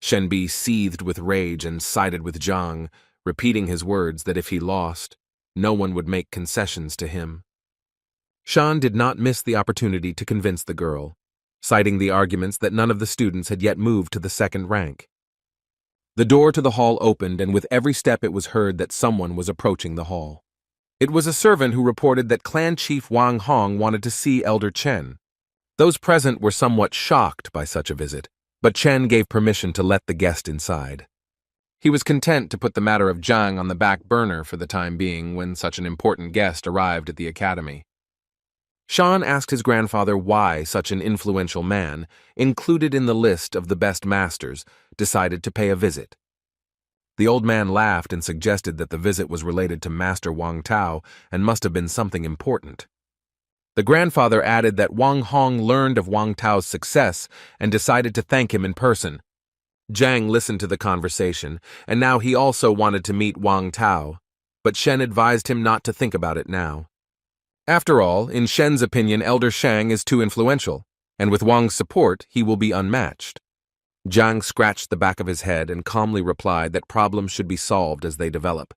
Shen Bi seethed with rage and sided with Zhang, repeating his words that if he lost, no one would make concessions to him. Shan did not miss the opportunity to convince the girl, citing the arguments that none of the students had yet moved to the second rank. The door to the hall opened, and with every step it was heard that someone was approaching the hall. It was a servant who reported that Clan Chief Wang Hong wanted to see Elder Chen. Those present were somewhat shocked by such a visit, but Chen gave permission to let the guest inside. He was content to put the matter of Zhang on the back burner for the time being when such an important guest arrived at the academy. Shan asked his grandfather why such an influential man, included in the list of the best masters, decided to pay a visit. The old man laughed and suggested that the visit was related to Master Wang Tao and must have been something important. The grandfather added that Wang Hong learned of Wang Tao's success and decided to thank him in person. Zhang listened to the conversation, and now he also wanted to meet Wang Tao, but Shen advised him not to think about it now. After all, in Shen's opinion, Elder Shang is too influential, and with Wang's support, he will be unmatched. Zhang scratched the back of his head and calmly replied that problems should be solved as they develop.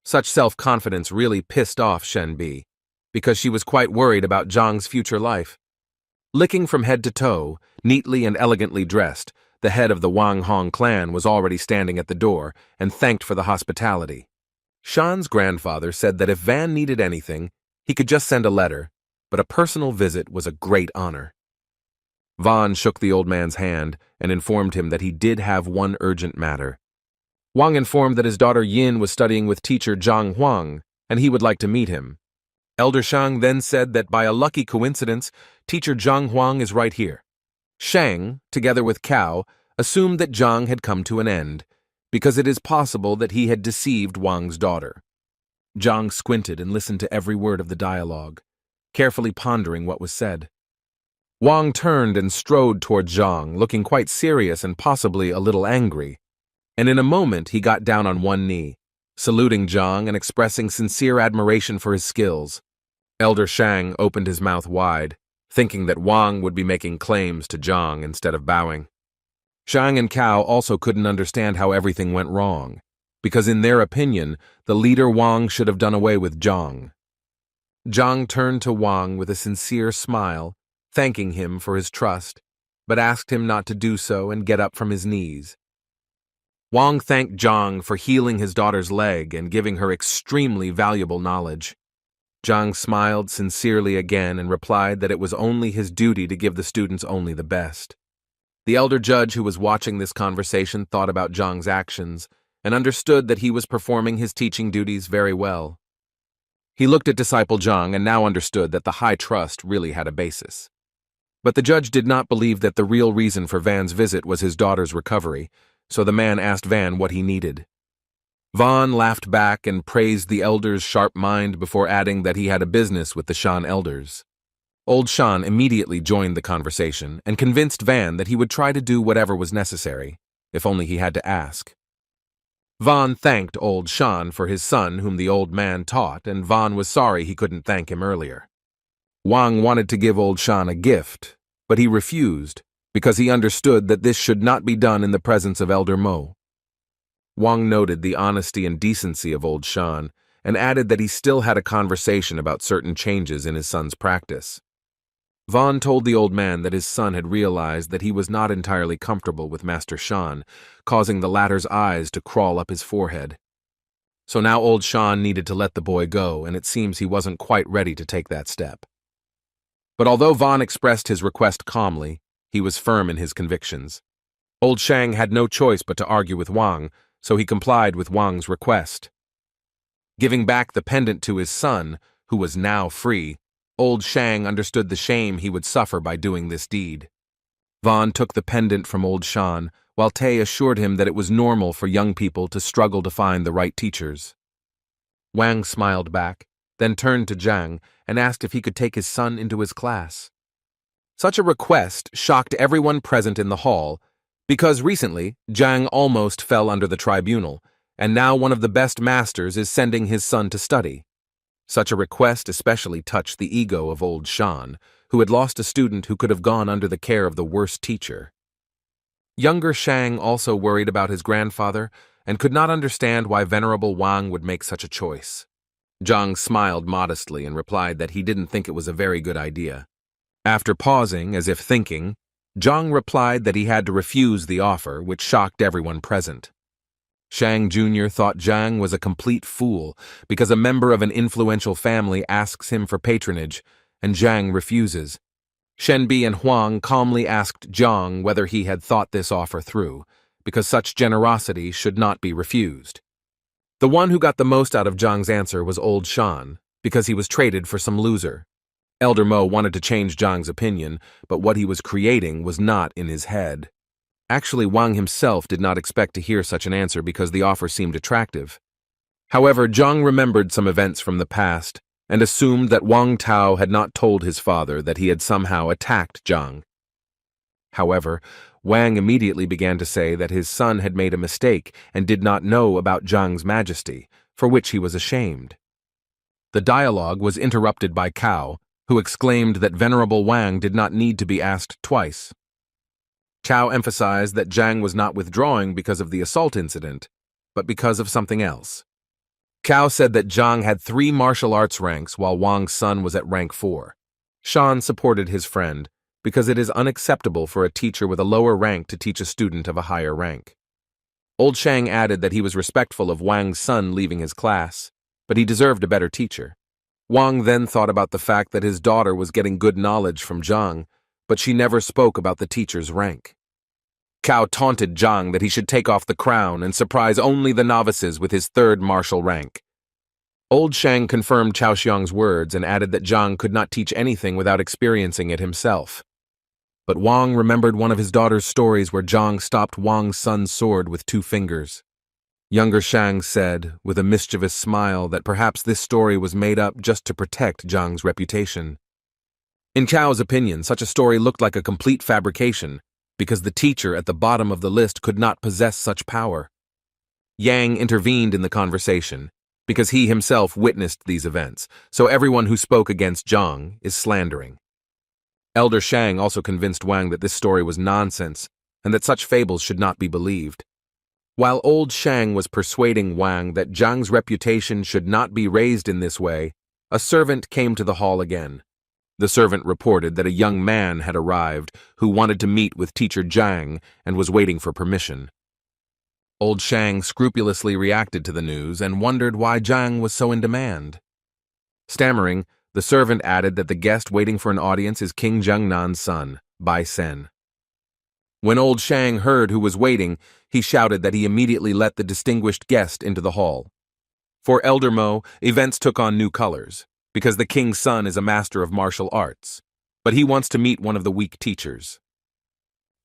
Such self-confidence really pissed off Shen Bi, because she was quite worried about Zhang's future life. Licking from head to toe, neatly and elegantly dressed, the head of the Wang Hong clan was already standing at the door and thanked for the hospitality. Shan's grandfather said that if Van needed anything, he could just send a letter, but a personal visit was a great honor. Van shook the old man's hand and informed him that he did have one urgent matter. Wang informed that his daughter Yin was studying with teacher Zhang Huang, and he would like to meet him. Elder Shang then said that by a lucky coincidence, teacher Zhang Huang is right here. Shang, together with Cao, assumed that Zhang had come to an end, because it is possible that he had deceived Wang's daughter. Zhang squinted and listened to every word of the dialogue, carefully pondering what was said. Wang turned and strode toward Zhang, looking quite serious and possibly a little angry, and in a moment he got down on one knee, saluting Zhang and expressing sincere admiration for his skills. Elder Shang opened his mouth wide, thinking that Wang would be making claims to Zhang instead of bowing. Shang and Cao also couldn't understand how everything went wrong, because in their opinion, the leader Wang should have done away with Zhang. Zhang turned to Wang with a sincere smile, thanking him for his trust, but asked him not to do so and get up from his knees. Wang thanked Zhang for healing his daughter's leg and giving her extremely valuable knowledge. Zhang smiled sincerely again and replied that it was only his duty to give the students only the best. The elder judge who was watching this conversation thought about Zhang's actions and understood that he was performing his teaching duties very well. He looked at disciple Zhang and now understood that the high trust really had a basis. But the judge did not believe that the real reason for Van's visit was his daughter's recovery, so the man asked Van what he needed. Van laughed back and praised the elder's sharp mind before adding that he had a business with the Shan elders. Old Shan immediately joined the conversation and convinced Van that he would try to do whatever was necessary, if only he had to ask. Van thanked Old Shan for his son whom the old man taught, and Van was sorry he couldn't thank him earlier. Wang wanted to give Old Shan a gift, but he refused because he understood that this should not be done in the presence of Elder Mo. Wang noted the honesty and decency of Old Shan and added that he still had a conversation about certain changes in his son's practice. Van told the old man that his son had realized that he was not entirely comfortable with Master Shan, causing the latter's eyes to crawl up his forehead. So now Old Shan needed to let the boy go, and it seems he wasn't quite ready to take that step. But although Van expressed his request calmly, he was firm in his convictions. Old Shang had no choice but to argue with Wang, so he complied with Wang's request. Giving back the pendant to his son, who was now free, Old Shang understood the shame he would suffer by doing this deed. Van took the pendant from Old Shan, while Tay assured him that it was normal for young people to struggle to find the right teachers. Wang smiled back, then turned to Zhang and asked if he could take his son into his class. Such a request shocked everyone present in the hall, because recently Zhang almost fell under the tribunal, and now one of the best masters is sending his son to study. Such a request especially touched the ego of Old Shan, who had lost a student who could have gone under the care of the worst teacher. Younger Shang also worried about his grandfather and could not understand why Venerable Wang would make such a choice. Zhang smiled modestly and replied that he didn't think it was a very good idea. After pausing, as if thinking, Zhang replied that he had to refuse the offer, which shocked everyone present. Shang Jr. thought Zhang was a complete fool because a member of an influential family asks him for patronage, and Zhang refuses. Shenbi and Huang calmly asked Zhang whether he had thought this offer through, because such generosity should not be refused. The one who got the most out of Zhang's answer was Old Shan, because he was traded for some loser. Elder Mo wanted to change Zhang's opinion, but what he was creating was not in his head. Actually, Wang himself did not expect to hear such an answer because the offer seemed attractive. However, Zhang remembered some events from the past and assumed that Wang Tao had not told his father that he had somehow attacked Zhang. However, Wang immediately began to say that his son had made a mistake and did not know about Zhang's majesty, for which he was ashamed. The dialogue was interrupted by Cao, who exclaimed that Venerable Wang did not need to be asked twice. Cao emphasized that Zhang was not withdrawing because of the assault incident, but because of something else. Cao said that Zhang had 3 martial arts ranks while Wang's son was at rank 4. Shan supported his friend, because it is unacceptable for a teacher with a lower rank to teach a student of a higher rank. Old Shang added that he was respectful of Wang's son leaving his class, but he deserved a better teacher. Wang then thought about the fact that his daughter was getting good knowledge from Zhang, but she never spoke about the teacher's rank. Cao taunted Zhang that he should take off the crown and surprise only the novices with his 3rd martial rank. Old Shang confirmed Cao Xiang's words and added that Zhang could not teach anything without experiencing it himself. But Wang remembered one of his daughter's stories where Zhang stopped Wang's son's sword with 2 fingers. Younger Shang said, with a mischievous smile, that perhaps this story was made up just to protect Zhang's reputation. In Cao's opinion, such a story looked like a complete fabrication, because the teacher at the bottom of the list could not possess such power. Yang intervened in the conversation, because he himself witnessed these events, so everyone who spoke against Zhang is slandering. Elder Shang also convinced Wang that this story was nonsense, and that such fables should not be believed. While Old Shang was persuading Wang that Zhang's reputation should not be raised in this way, a servant came to the hall again. The servant reported that a young man had arrived who wanted to meet with teacher Zhang and was waiting for permission. Old Shang scrupulously reacted to the news and wondered why Zhang was so in demand. Stammering, the servant added that the guest waiting for an audience is King Jiangnan's son, Bai Sen. When Old Shang heard who was waiting, he shouted that he immediately let the distinguished guest into the hall. For Elder Mo, events took on new colors, because the king's son is a master of martial arts. but he wants to meet one of the weak teachers.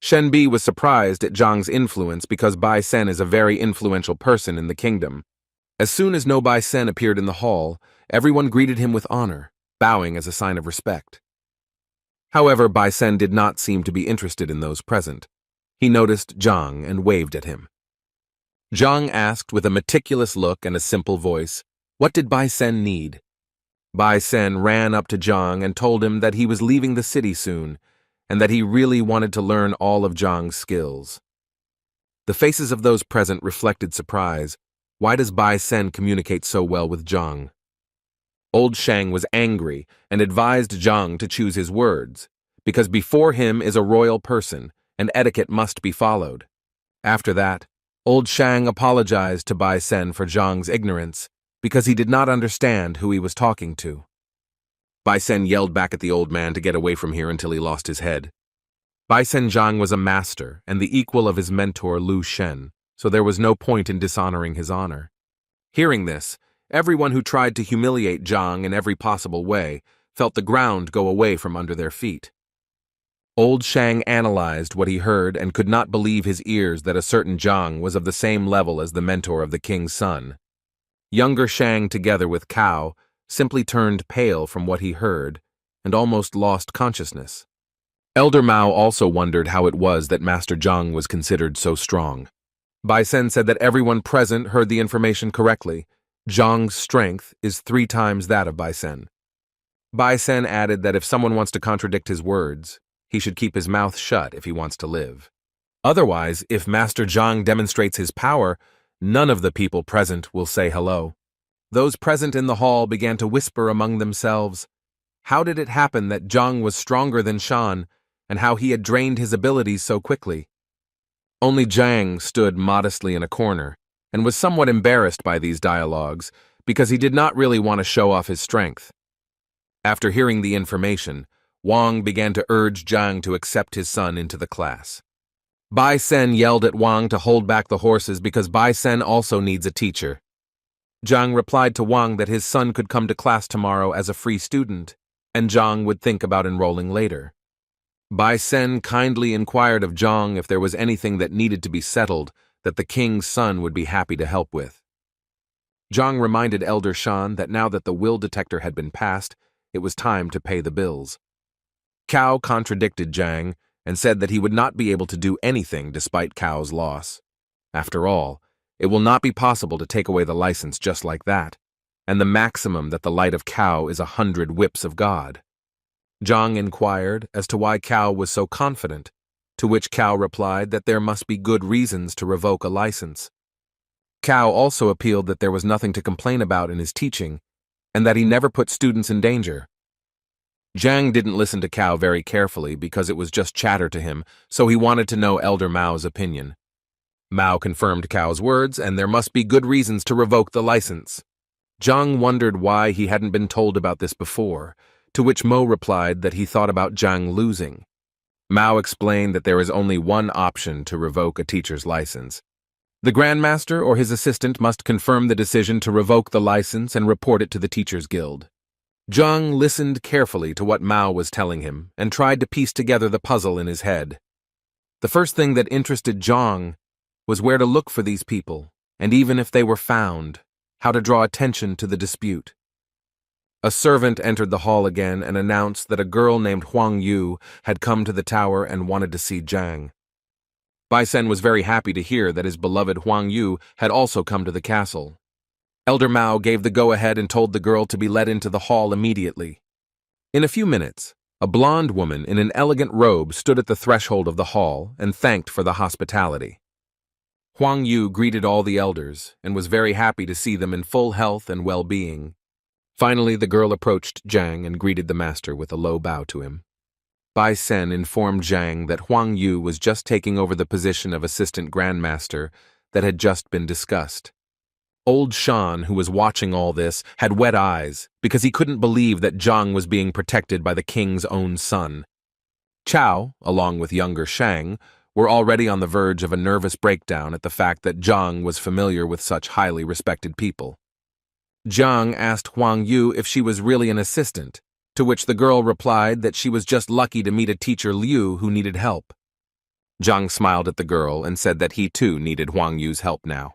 Shenbi was surprised at Zhang's influence because Bai Sen is a very influential person in the kingdom. As soon as No Bai Sen appeared in the hall, everyone greeted him with honor, bowing as a sign of respect. However, Bai Sen did not seem to be interested in those present. He noticed Zhang and waved at him. Zhang asked with a meticulous look and a simple voice, "What did Bai Sen need?" Bai Sen ran up to Zhang and told him that he was leaving the city soon, and that he really wanted to learn all of Zhang's skills. The faces of those present reflected surprise. Why does Bai Sen communicate so well with Zhang? Old Shang was angry and advised Zhang to choose his words, because before him is a royal person, and etiquette must be followed. After that, Old Shang apologized to Bai Sen for Zhang's ignorance, because he did not understand who he was talking to. Bai Sen yelled back at the old man to get away from here until he lost his head. Bai Sen Zhang was a master and the equal of his mentor Lu Shen, so there was no point in dishonoring his honor. Hearing this, everyone who tried to humiliate Zhang in every possible way felt the ground go away from under their feet. Old Shang analyzed what he heard and could not believe his ears that a certain Zhang was of the same level as the mentor of the king's son. Younger Shang, together with Cao, simply turned pale from what he heard and almost lost consciousness. Elder Mao also wondered how it was that Master Zhang was considered so strong. Bai Sen said that everyone present heard the information correctly. Zhang's strength is 3 times that of Bai Sen. Bai Sen added that if someone wants to contradict his words, he should keep his mouth shut if he wants to live. Otherwise, if Master Zhang demonstrates his power, none of the people present will say hello. Those present in the hall began to whisper among themselves. How did it happen that Zhang was stronger than Shan, and how he had drained his abilities so quickly? Only Zhang stood modestly in a corner, and was somewhat embarrassed by these dialogues, because he did not really want to show off his strength. After hearing the information, Wang began to urge Zhang to accept his son into the class. Bai Sen yelled at Wang to hold back the horses because Bai Sen also needs a teacher. Zhang replied to Wang that his son could come to class tomorrow as a free student, and Zhang would think about enrolling later. Bai Sen kindly inquired of Zhang if there was anything that needed to be settled that the king's son would be happy to help with. Zhang reminded Elder Shan that now that the will detector had been passed, it was time to pay the bills. Cao contradicted Zhang and said that he would not be able to do anything despite Cao's loss. After all, it will not be possible to take away the license just like that, and the maximum that the light of Cao is 100 whips of God. Zhang inquired as to why Cao was so confident, to which Cao replied that there must be good reasons to revoke a license. Cao also appealed that there was nothing to complain about in his teaching, and that he never put students in danger. Zhang didn't listen to Cao very carefully because it was just chatter to him, so he wanted to know Elder Mao's opinion. Mao confirmed Cao's words, and there must be good reasons to revoke the license. Zhang wondered why he hadn't been told about this before, to which Mo replied that he thought about Zhang losing. Mao explained that there is only one option to revoke a teacher's license. The Grandmaster or his assistant must confirm the decision to revoke the license and report it to the Teachers Guild. Zhang listened carefully to what Mao was telling him and tried to piece together the puzzle in his head. The first thing that interested Zhang was where to look for these people, and even if they were found, how to draw attention to the dispute. A servant entered the hall again and announced that a girl named Huang Yu had come to the tower and wanted to see Zhang. Bai Sen was very happy to hear that his beloved Huang Yu had also come to the castle. Elder Mao gave the go-ahead and told the girl to be let into the hall immediately. In a few minutes, a blonde woman in an elegant robe stood at the threshold of the hall and thanked for the hospitality. Huang Yu greeted all the elders and was very happy to see them in full health and well-being. Finally, the girl approached Zhang and greeted the master with a low bow to him. Bai Sen informed Zhang that Huang Yu was just taking over the position of assistant grandmaster that had just been discussed. Old Shan, who was watching all this, had wet eyes because he couldn't believe that Zhang was being protected by the king's own son. Chao, along with younger Shang, were already on the verge of a nervous breakdown at the fact that Zhang was familiar with such highly respected people. Zhang asked Huang Yu if she was really an assistant, to which the girl replied that she was just lucky to meet a teacher Liu who needed help. Zhang smiled at the girl and said that he too needed Huang Yu's help now.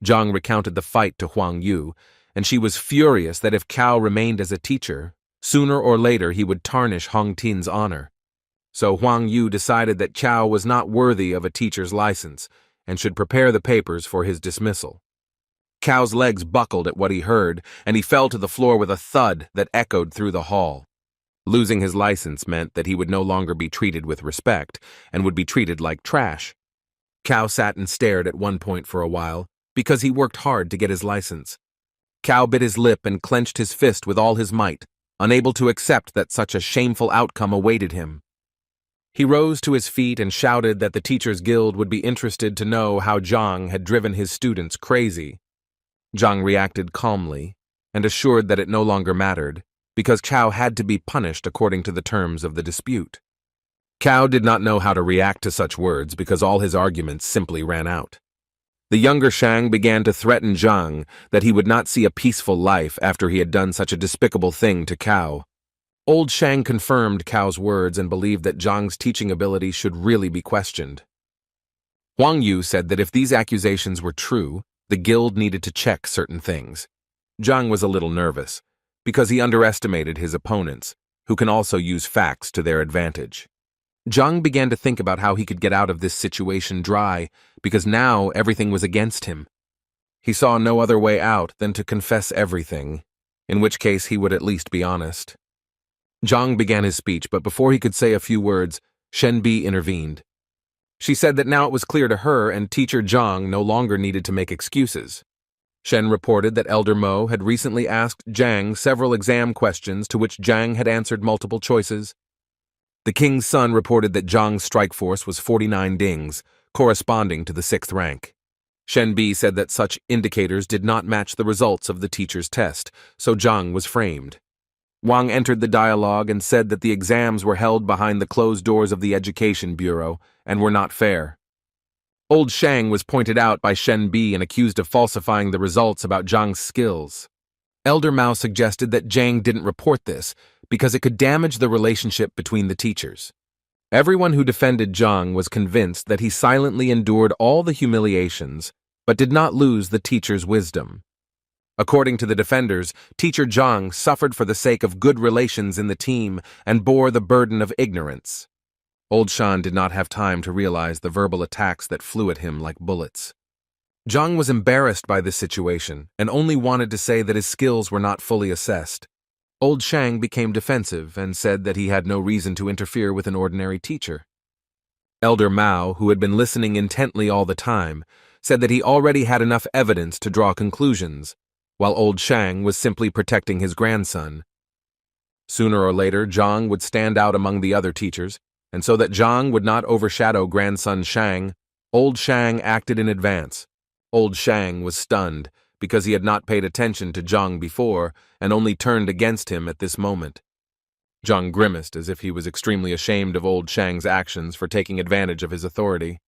Zhang recounted the fight to Huang Yu, and she was furious that if Cao remained as a teacher, sooner or later he would tarnish Hong Tin's honor. So Huang Yu decided that Cao was not worthy of a teacher's license and should prepare the papers for his dismissal. Cao's legs buckled at what he heard, and he fell to the floor with a thud that echoed through the hall. Losing his license meant that he would no longer be treated with respect and would be treated like trash. Cao sat and stared at one point for a while, because he worked hard to get his license. Cao bit his lip and clenched his fist with all his might, unable to accept that such a shameful outcome awaited him. He rose to his feet and shouted that the Teachers Guild would be interested to know how Zhang had driven his students crazy. Zhang reacted calmly and assured that it no longer mattered, because Cao had to be punished according to the terms of the dispute. Cao did not know how to react to such words because all his arguments simply ran out. The younger Shang began to threaten Zhang that he would not see a peaceful life after he had done such a despicable thing to Cao. Old Shang confirmed Cao's words and believed that Zhang's teaching ability should really be questioned. Huang Yu said that if these accusations were true, the guild needed to check certain things. Zhang was a little nervous, because he underestimated his opponents, who can also use facts to their advantage. Zhang began to think about how he could get out of this situation dry, because now everything was against him. He saw no other way out than to confess everything, in which case he would at least be honest. Zhang began his speech, but before he could say a few words, Shen Bi intervened. She said that now it was clear to her and teacher Zhang no longer needed to make excuses. Shen reported that Elder Mo had recently asked Zhang several exam questions to which Zhang had answered multiple choices. The king's son reported that Zhang's strike force was 49 dings, corresponding to the 6th rank. Shen Bi said that such indicators did not match the results of the teacher's test, so Zhang was framed. Wang entered the dialogue and said that the exams were held behind the closed doors of the Education Bureau and were not fair. Old Shang was pointed out by Shen Bi and accused of falsifying the results about Zhang's skills. Elder Mao suggested that Zhang didn't report this because it could damage the relationship between the teachers. Everyone who defended Zhang was convinced that he silently endured all the humiliations, but did not lose the teacher's wisdom. According to the defenders, teacher Zhang suffered for the sake of good relations in the team and bore the burden of ignorance. Old Shan did not have time to realize the verbal attacks that flew at him like bullets. Zhang was embarrassed by this situation and only wanted to say that his skills were not fully assessed. Old Shang became defensive and said that he had no reason to interfere with an ordinary teacher. Elder Mao, who had been listening intently all the time, said that he already had enough evidence to draw conclusions, while Old Shang was simply protecting his grandson. Sooner or later, Zhang would stand out among the other teachers, and so that Zhang would not overshadow grandson Shang, Old Shang acted in advance. Old Shang was stunned because he had not paid attention to Zhang before and only turned against him at this moment. Zhang grimaced as if he was extremely ashamed of Old Shang's actions for taking advantage of his authority.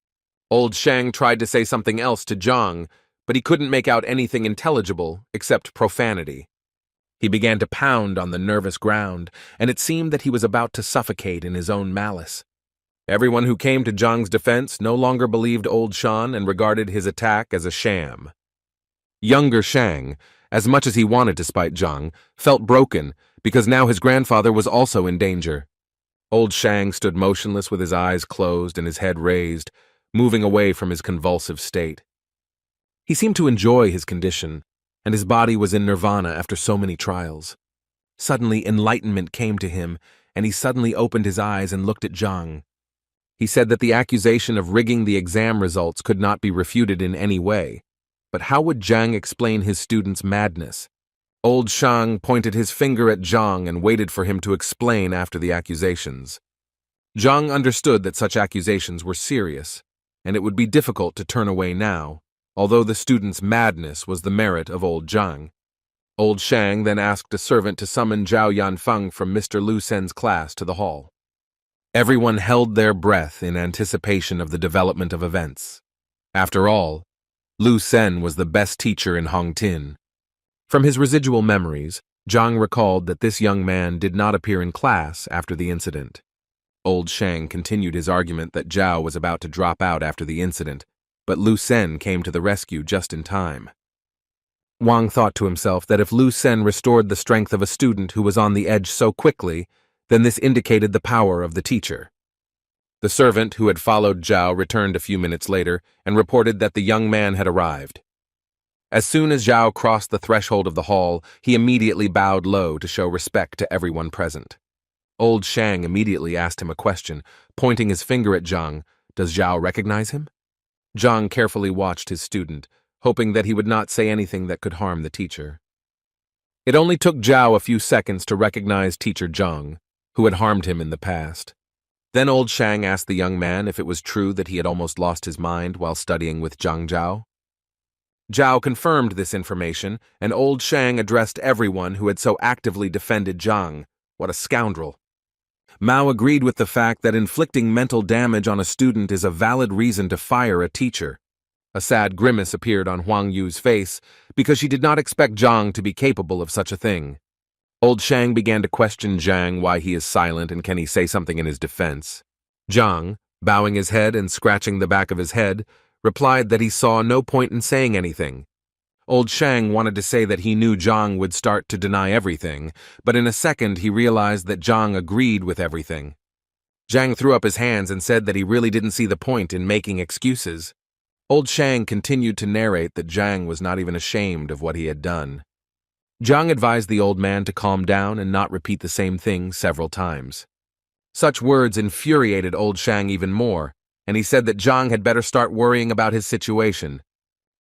Old Shang tried to say something else to Zhang, but he couldn't make out anything intelligible except profanity. He began to pound on the nervous ground, and it seemed that he was about to suffocate in his own malice. Everyone who came to Zhang's defense no longer believed Old Shan and regarded his attack as a sham. Younger Shang, as much as he wanted to spite Zhang, felt broken because now his grandfather was also in danger. Old Shang stood motionless with his eyes closed and his head raised, moving away from his convulsive state. He seemed to enjoy his condition, and his body was in nirvana after so many trials. Suddenly, enlightenment came to him, and he suddenly opened his eyes and looked at Zhang. He said that the accusation of rigging the exam results could not be refuted in any way, but how would Zhang explain his student's madness? Old Shang pointed his finger at Zhang and waited for him to explain after the accusations. Zhang understood that such accusations were serious, and it would be difficult to turn away now, although the student's madness was the merit of Old Zhang. Old Shang then asked a servant to summon Zhao Yanfeng from Mr. Lu Sen's class to the hall. Everyone held their breath in anticipation of the development of events. After all, Lu Sen was the best teacher in Hongtin. From his residual memories, Zhang recalled that this young man did not appear in class after the incident. Old Shang continued his argument that Zhao was about to drop out after the incident, but Lu Sen came to the rescue just in time. Wang thought to himself that if Lu Sen restored the strength of a student who was on the edge so quickly, then this indicated the power of the teacher. The servant who had followed Zhao returned a few minutes later and reported that the young man had arrived. As soon as Zhao crossed the threshold of the hall, he immediately bowed low to show respect to everyone present. Old Shang immediately asked him a question, pointing his finger at Zhang. Does Zhao recognize him? Zhang carefully watched his student, hoping that he would not say anything that could harm the teacher. It only took Zhao a few seconds to recognize teacher Zhang, who had harmed him in the past. Then old Shang asked the young man if it was true that he had almost lost his mind while studying with Zhang Zhao. Zhao confirmed this information, and old Shang addressed everyone who had so actively defended Zhang. What a scoundrel. Mao agreed with the fact that inflicting mental damage on a student is a valid reason to fire a teacher. A sad grimace appeared on Huang Yu's face because she did not expect Zhang to be capable of such a thing. Old Shang began to question Zhang why he is silent and can he say something in his defense. Zhang, bowing his head and scratching the back of his head, replied that he saw no point in saying anything. Old Shang wanted to say that he knew Zhang would start to deny everything, but in a second he realized that Zhang agreed with everything. Zhang threw up his hands and said that he really didn't see the point in making excuses. Old Shang continued to narrate that Zhang was not even ashamed of what he had done. Zhang advised the old man to calm down and not repeat the same thing several times. Such words infuriated old Shang even more, and he said that Zhang had better start worrying about his situation.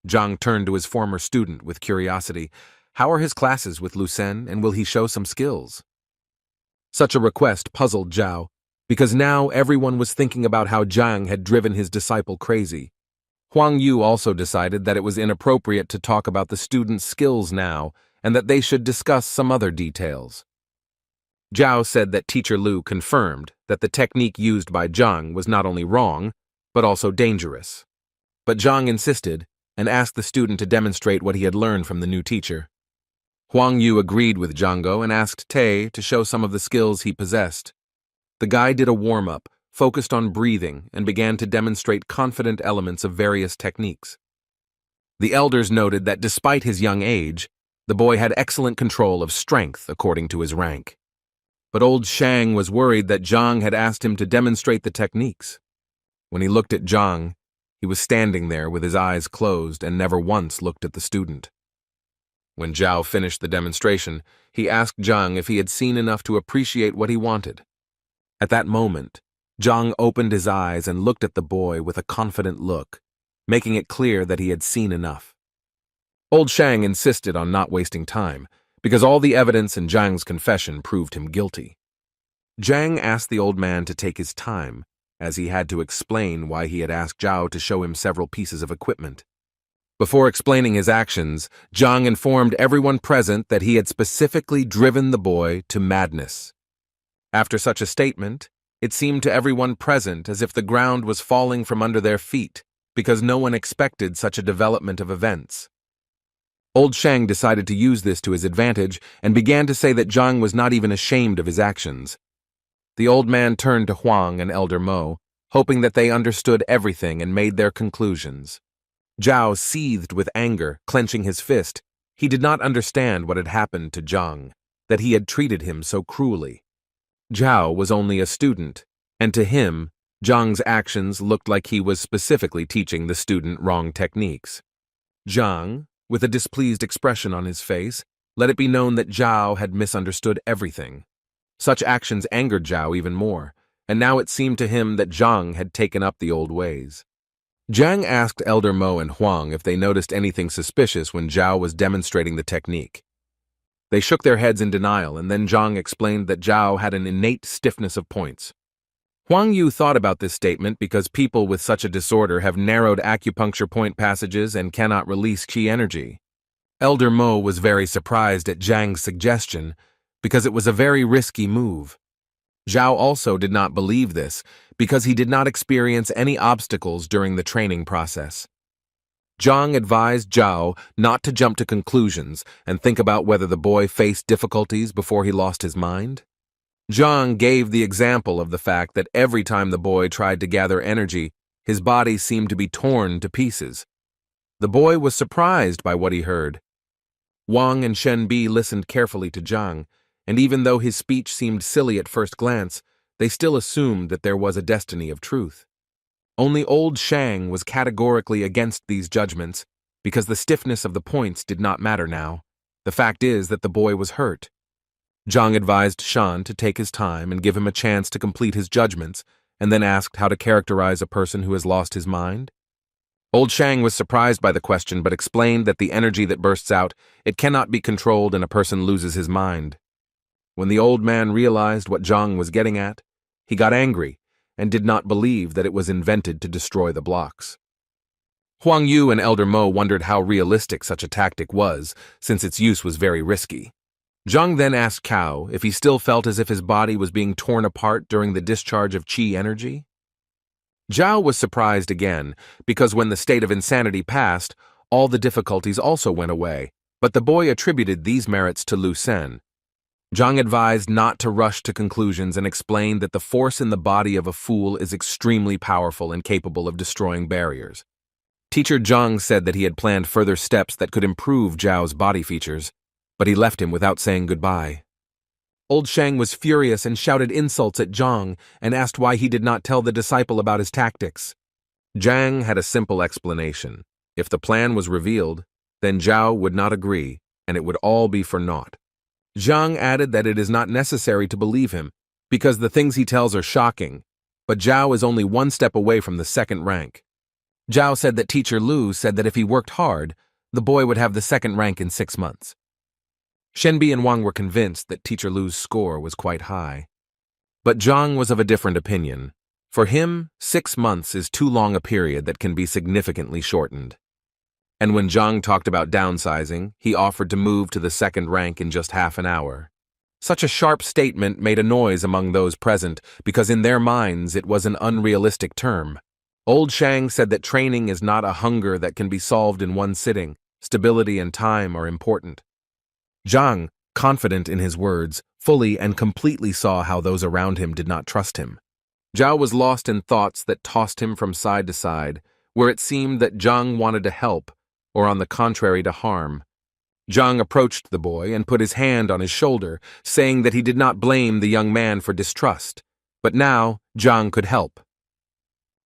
Zhang turned to his former student with curiosity. How are his classes with Lu Sen, and will he show some skills? Such a request puzzled Zhao, because now everyone was thinking about how Zhang had driven his disciple crazy. Huang Yu also decided that it was inappropriate to talk about the students' skills now, and that they should discuss some other details. Zhao said that Teacher Lu confirmed that the technique used by Zhang was not only wrong, but also dangerous. But Zhang insisted and asked the student to demonstrate what he had learned from the new teacher. Huang Yu agreed with Zhang and asked Tay to show some of the skills he possessed. The guy did a warm-up, focused on breathing, and began to demonstrate confident elements of various techniques. The elders noted that despite his young age, the boy had excellent control of strength according to his rank. But old Shang was worried that Zhang had asked him to demonstrate the techniques. When he looked at Zhang, he was standing there with his eyes closed and never once looked at the student. When Zhao finished the demonstration, he asked Zhang if he had seen enough to appreciate what he wanted. At that moment, Zhang opened his eyes and looked at the boy with a confident look, making it clear that he had seen enough. Old Shang insisted on not wasting time, because all the evidence in Zhang's confession proved him guilty. Zhang asked the old man to take his time, as he had to explain why he had asked Zhao to show him several pieces of equipment. Before explaining his actions, Zhang informed everyone present that he had specifically driven the boy to madness. After such a statement, it seemed to everyone present as if the ground was falling from under their feet, because no one expected such a development of events. Old Shang decided to use this to his advantage and began to say that Zhang was not even ashamed of his actions. The old man turned to Huang and Elder Mo, hoping that they understood everything and made their conclusions. Zhao seethed with anger, clenching his fist. He did not understand what had happened to Zhang, that he had treated him so cruelly. Zhao was only a student, and to him, Zhang's actions looked like he was specifically teaching the student wrong techniques. Zhang, with a displeased expression on his face, let it be known that Zhao had misunderstood everything. Such actions angered Zhao even more, and now it seemed to him that Zhang had taken up the old ways. Zhang asked Elder Mo and Huang if they noticed anything suspicious when Zhao was demonstrating the technique. They shook their heads in denial, and then Zhang explained that Zhao had an innate stiffness of points. Huang Yu thought about this statement because people with such a disorder have narrowed acupuncture point passages and cannot release qi energy. Elder Mo was very surprised at Zhang's suggestion because it was a very risky move. Zhao also did not believe this because he did not experience any obstacles during the training process. Zhang advised Zhao not to jump to conclusions and think about whether the boy faced difficulties before he lost his mind. Zhang gave the example of the fact that every time the boy tried to gather energy, his body seemed to be torn to pieces. The boy was surprised by what he heard. Wang and Shenbi listened carefully to Zhang, and even though his speech seemed silly at first glance, they still assumed that there was a destiny of truth. Only old Shang was categorically against these judgments, because the stiffness of the points did not matter now. The fact is that the boy was hurt. Zhang advised Shan to take his time and give him a chance to complete his judgments, and then asked how to characterize a person who has lost his mind. Old Shang was surprised by the question but explained that the energy that bursts out, it cannot be controlled and a person loses his mind. When the old man realized what Zhang was getting at, he got angry and did not believe that it was invented to destroy the blocks. Huang Yu and Elder Mo wondered how realistic such a tactic was, since its use was very risky. Zhang then asked Cao if he still felt as if his body was being torn apart during the discharge of qi energy. Zhao was surprised again, because when the state of insanity passed, all the difficulties also went away, but the boy attributed these merits to Lu Sen. Zhang advised not to rush to conclusions and explained that the force in the body of a fool is extremely powerful and capable of destroying barriers. Teacher Zhang said that he had planned further steps that could improve Zhao's body features, but he left him without saying goodbye. Old Shang was furious and shouted insults at Zhang and asked why he did not tell the disciple about his tactics. Zhang had a simple explanation. If the plan was revealed, then Zhao would not agree, and it would all be for naught. Zhang added that it is not necessary to believe him, because the things he tells are shocking, but Zhao is only one step away from the second rank. Zhao said that Teacher Lu said that if he worked hard, the boy would have the second rank in 6 months. Shenbi and Wang were convinced that Teacher Lu's score was quite high. But Zhang was of a different opinion. For him, 6 months is too long a period that can be significantly shortened. And when Zhang talked about downsizing, he offered to move to the second rank in just half an hour. Such a sharp statement made a noise among those present because in their minds it was an unrealistic term. Old Shang said that training is not a hunger that can be solved in one sitting. Stability and time are important. Zhang, confident in his words, fully and completely saw how those around him did not trust him. Zhao was lost in thoughts that tossed him from side to side, where it seemed that Zhang wanted to help, or on the contrary to harm. Zhang approached the boy and put his hand on his shoulder, saying that he did not blame the young man for distrust, but now Zhang could help.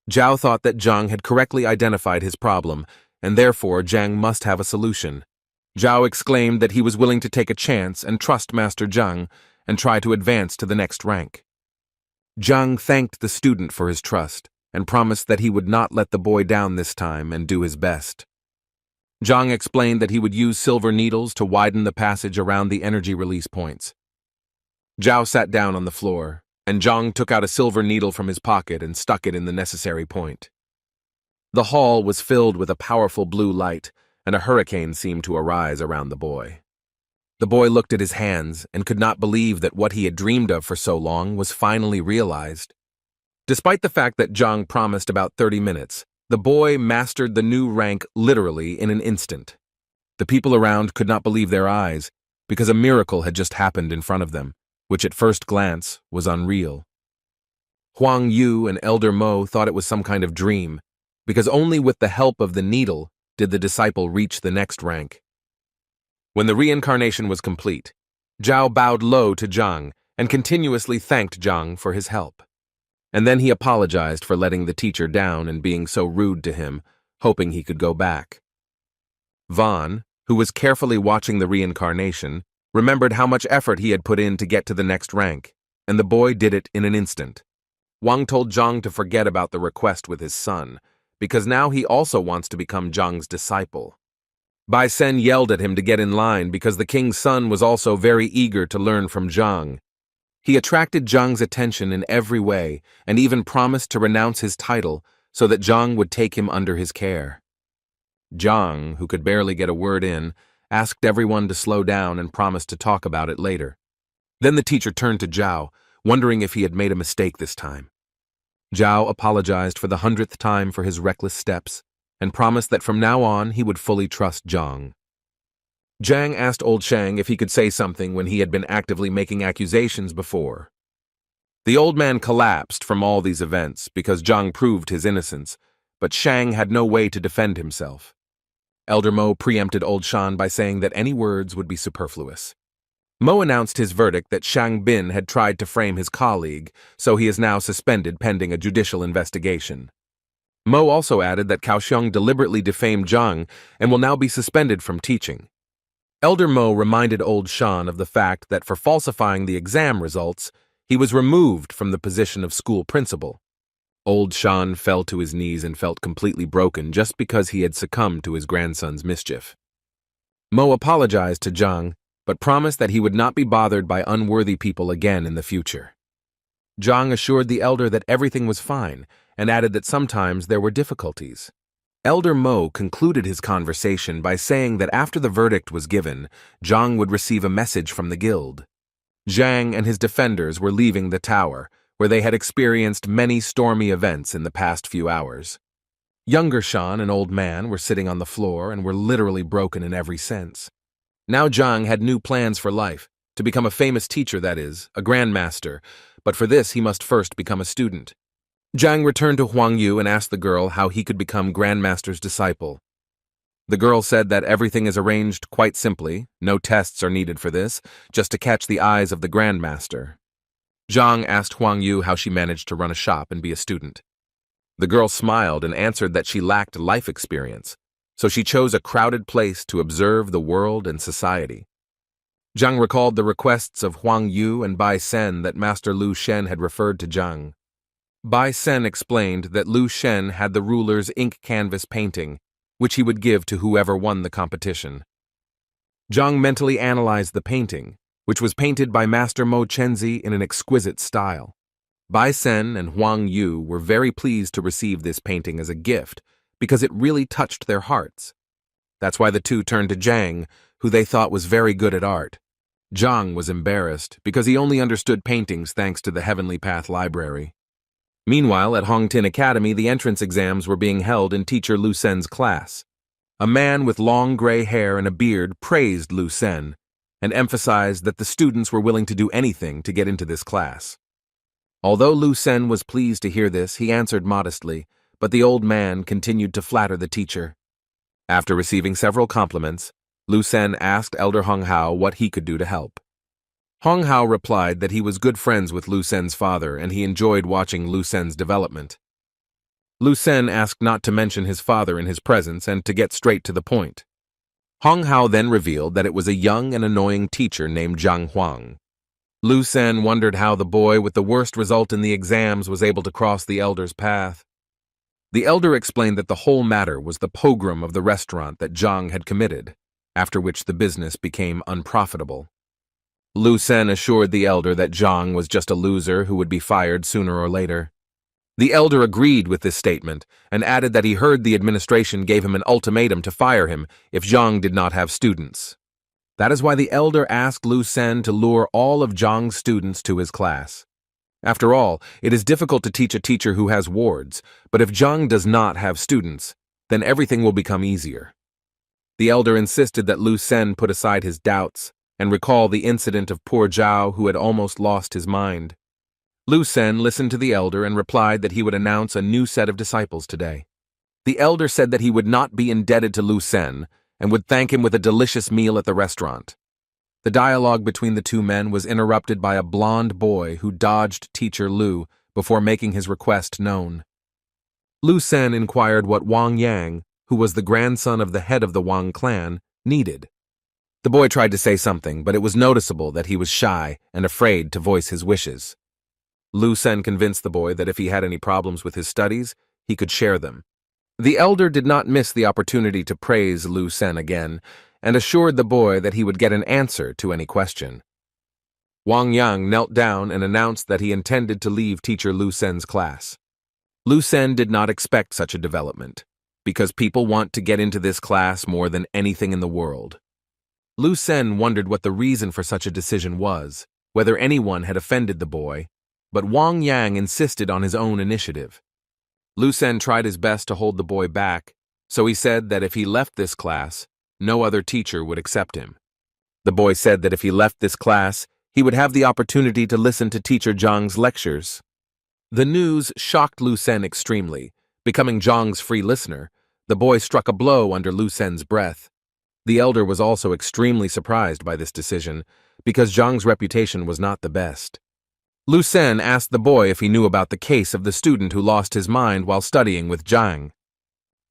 Zhao thought that Zhang had correctly identified his problem, and therefore Zhang must have a solution. Zhao exclaimed that he was willing to take a chance and trust Master Zhang and try to advance to the next rank. Zhang thanked the student for his trust and promised that he would not let the boy down this time and do his best. Zhang explained that he would use silver needles to widen the passage around the energy release points. Zhao sat down on the floor, and Zhang took out a silver needle from his pocket and stuck it in the necessary point. The hall was filled with a powerful blue light, and a hurricane seemed to arise around the boy. The boy looked at his hands and could not believe that what he had dreamed of for so long was finally realized. Despite the fact that Zhang promised about 30 minutes, the boy mastered the new rank literally in an instant. The people around could not believe their eyes, because a miracle had just happened in front of them, which at first glance was unreal. Huang Yu and Elder Mo thought it was some kind of dream, because only with the help of the needle did the disciple reach the next rank. When the reincarnation was complete, Zhao bowed low to Zhang and continuously thanked Zhang for his help. And then he apologized for letting the teacher down and being so rude to him, hoping he could go back. Vaughn, who was carefully watching the reincarnation, remembered how much effort he had put in to get to the next rank, and the boy did it in an instant. Wang told Zhang to forget about the request with his son, because now he also wants to become Zhang's disciple. Bai Sen yelled at him to get in line because the king's son was also very eager to learn from Zhang. He attracted Zhang's attention in every way and even promised to renounce his title so that Zhang would take him under his care. Zhang, who could barely get a word in, asked everyone to slow down and promised to talk about it later. Then the teacher turned to Zhao, wondering if he had made a mistake this time. Zhao apologized for the 100th time for his reckless steps, and promised that from now on he would fully trust Zhang. Zhang asked old Shang if he could say something when he had been actively making accusations before. The old man collapsed from all these events because Zhang proved his innocence, but Shang had no way to defend himself. Elder Mo preempted old Shan by saying that any words would be superfluous. Mo announced his verdict that Shang Bin had tried to frame his colleague, so he is now suspended pending a judicial investigation. Mo also added that Kaoxiong deliberately defamed Zhang and will now be suspended from teaching. Elder Mo reminded old Shan of the fact that for falsifying the exam results, he was removed from the position of school principal. Old Shan fell to his knees and felt completely broken just because he had succumbed to his grandson's mischief. Mo apologized to Zhang, but promised that he would not be bothered by unworthy people again in the future. Zhang assured the elder that everything was fine and added that sometimes there were difficulties. Elder Mo concluded his conversation by saying that after the verdict was given, Zhang would receive a message from the guild. Zhang and his defenders were leaving the tower, where they had experienced many stormy events in the past few hours. Younger Shan and Old Man were sitting on the floor and were literally broken in every sense. Now Zhang had new plans for life, to become a famous teacher, that is, a grandmaster, but for this he must first become a student. Zhang returned to Huang Yu and asked the girl how he could become grandmaster's disciple. The girl said that everything is arranged quite simply, no tests are needed for this, just to catch the eyes of the grandmaster. Zhang asked Huang Yu how she managed to run a shop and be a student. The girl smiled and answered that she lacked life experience, so she chose a crowded place to observe the world and society. Zhang recalled the requests of Huang Yu and Bai Sen that Master Lu Shen had referred to Zhang. Bai Sen explained that Lu Shen had the ruler's ink canvas painting, which he would give to whoever won the competition. Zhang mentally analyzed the painting, which was painted by Master Mo Chenzi in an exquisite style. Bai Sen and Huang Yu were very pleased to receive this painting as a gift because it really touched their hearts. That's why the two turned to Zhang, who they thought was very good at art. Zhang was embarrassed because he only understood paintings thanks to the Heavenly Path Library. Meanwhile, at Hongtin Academy, the entrance exams were being held in teacher Lu Sen's class. A man with long gray hair and a beard praised Lu Sen and emphasized that the students were willing to do anything to get into this class. Although Lu Sen was pleased to hear this, he answered modestly, but the old man continued to flatter the teacher. After receiving several compliments, Lu Sen asked Elder Hong Hao what he could do to help. Hong Hao replied that he was good friends with Lu Sen's father and he enjoyed watching Lu Sen's development. Lu Sen asked not to mention his father in his presence and to get straight to the point. Hong Hao then revealed that it was a young and annoying teacher named Zhang Huang. Lu Sen wondered how the boy with the worst result in the exams was able to cross the elder's path. The elder explained that the whole matter was the pogrom of the restaurant that Zhang had committed, after which the business became unprofitable. Lu Sen assured the elder that Zhang was just a loser who would be fired sooner or later. The elder agreed with this statement and added that he heard the administration gave him an ultimatum to fire him if Zhang did not have students. That is why the elder asked Lu Sen to lure all of Zhang's students to his class. After all, it is difficult to teach a teacher who has wards, but if Zhang does not have students, then everything will become easier. The elder insisted that Lu Sen put aside his doubts and recall the incident of poor Zhao who had almost lost his mind. Lu Sen listened to the elder and replied that he would announce a new set of disciples today. The elder said that he would not be indebted to Lu Sen and would thank him with a delicious meal at the restaurant. The dialogue between the two men was interrupted by a blond boy who dodged teacher Lu before making his request known. Lu Sen inquired what Wang Yang, who was the grandson of the head of the Wang clan, needed. The boy tried to say something, but it was noticeable that he was shy and afraid to voice his wishes. Lu Sen convinced the boy that if he had any problems with his studies, he could share them. The elder did not miss the opportunity to praise Lu Sen again, and assured the boy that he would get an answer to any question. Wang Yang knelt down and announced that he intended to leave teacher Lu Sen's class. Lu Sen did not expect such a development, because people want to get into this class more than anything in the world. Lu Sen wondered what the reason for such a decision was, whether anyone had offended the boy, but Wang Yang insisted on his own initiative. Lu Sen tried his best to hold the boy back, So he said that if he left this class, no other teacher would accept him. The boy said that if he left this class, he would have the opportunity to listen to Teacher Zhang's lectures. The news shocked Lu Sen extremely. Becoming Zhang's free listener, the boy struck a blow under Lu Sen's breath. The elder was also extremely surprised by this decision, because Zhang's reputation was not the best. Lu Sen asked the boy if he knew about the case of the student who lost his mind while studying with Zhang.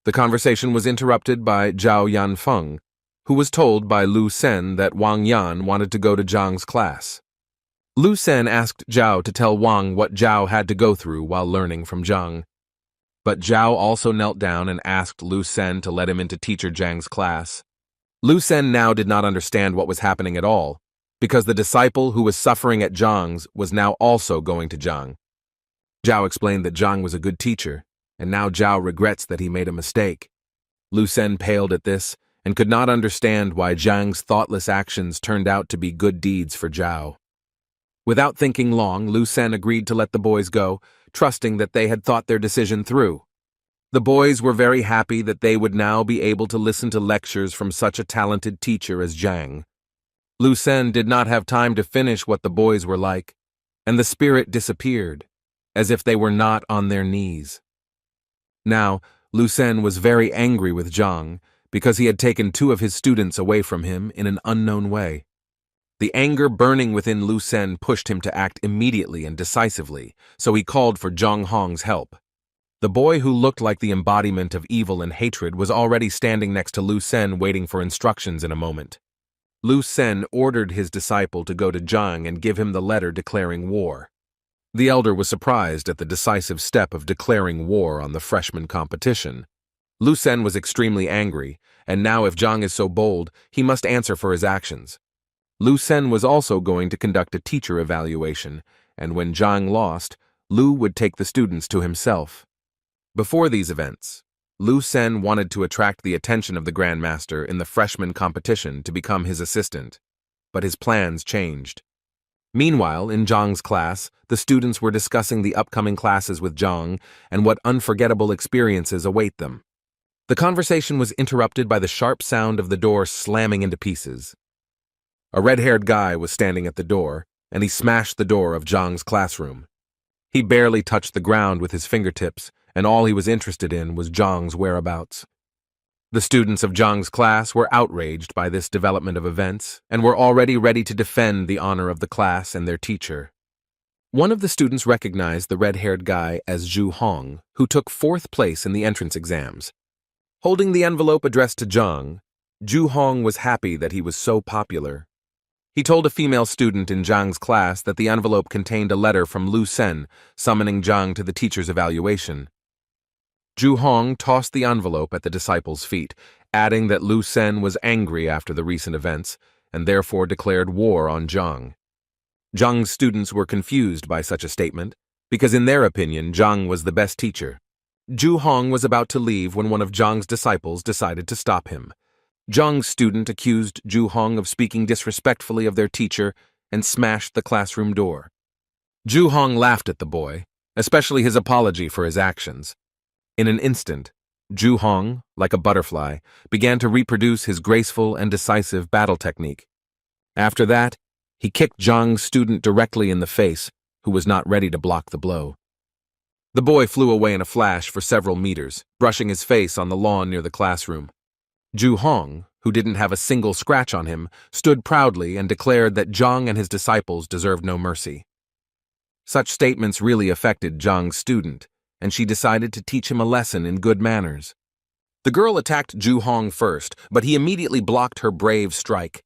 The conversation was interrupted by Zhao Yanfeng, who was told by Lu Sen that Wang Yan wanted to go to Zhang's class. Lu Sen asked Zhao to tell Wang what Zhao had to go through while learning from Zhang. But Zhao also knelt down and asked Lu Sen to let him into Teacher Zhang's class. Lu Sen now did not understand what was happening at all, because the disciple who was suffering at Zhang's was now also going to Zhang. Zhao explained that Zhang was a good teacher, and now Zhao regrets that he made a mistake. Lu Sen paled at this and could not understand why Zhang's thoughtless actions turned out to be good deeds for Zhao. Without thinking long, Lu Sen agreed to let the boys go, trusting that they had thought their decision through. The boys were very happy that they would now be able to listen to lectures from such a talented teacher as Zhang. Lu Sen did not have time to finish what the boys were like, and the spirit disappeared, as if they were not on their knees. Now, Lu Sen was very angry with Zhang because he had taken 2 of his students away from him in an unknown way. The anger burning within Lu Sen pushed him to act immediately and decisively, so he called for Zhang Hong's help. The boy who looked like the embodiment of evil and hatred was already standing next to Lu Sen waiting for instructions in a moment. Lu Sen ordered his disciple to go to Zhang and give him the letter declaring war. The elder was surprised at the decisive step of declaring war on the freshman competition. Lu Sen was extremely angry, and now if Zhang is so bold, he must answer for his actions. Lu Sen was also going to conduct a teacher evaluation, and when Zhang lost, Lu would take the students to himself. Before these events, Lu Sen wanted to attract the attention of the Grandmaster in the freshman competition to become his assistant, but his plans changed. Meanwhile, in Zhang's class, the students were discussing the upcoming classes with Zhang and what unforgettable experiences await them. The conversation was interrupted by the sharp sound of the door slamming into pieces. A red-haired guy was standing at the door, and he smashed the door of Zhang's classroom. He barely touched the ground with his fingertips, and all he was interested in was Zhang's whereabouts. The students of Zhang's class were outraged by this development of events and were already ready to defend the honor of the class and their teacher. One of the students recognized the red-haired guy as Zhu Hong, who took 4th place in the entrance exams. Holding the envelope addressed to Zhang, Zhu Hong was happy that he was so popular. He told a female student in Zhang's class that the envelope contained a letter from Lu Sen summoning Zhang to the teacher's evaluation. Zhu Hong tossed the envelope at the disciple's feet, adding that Lu Sen was angry after the recent events and therefore declared war on Zhang. Zhang's students were confused by such a statement because in their opinion Zhang was the best teacher. Zhu Hong was about to leave when one of Zhang's disciples decided to stop him. Zhang's student accused Zhu Hong of speaking disrespectfully of their teacher and smashed the classroom door. Zhu Hong laughed at the boy, especially his apology for his actions. In an instant, Zhu Hong, like a butterfly, began to reproduce his graceful and decisive battle technique. After that, he kicked Zhang's student directly in the face, who was not ready to block the blow. The boy flew away in a flash for several meters, brushing his face on the lawn near the classroom. Zhu Hong, who didn't have a single scratch on him, stood proudly and declared that Zhang and his disciples deserved no mercy. Such statements really affected Zhang's student, and she decided to teach him a lesson in good manners. The girl attacked Zhu Hong first, but he immediately blocked her brave strike.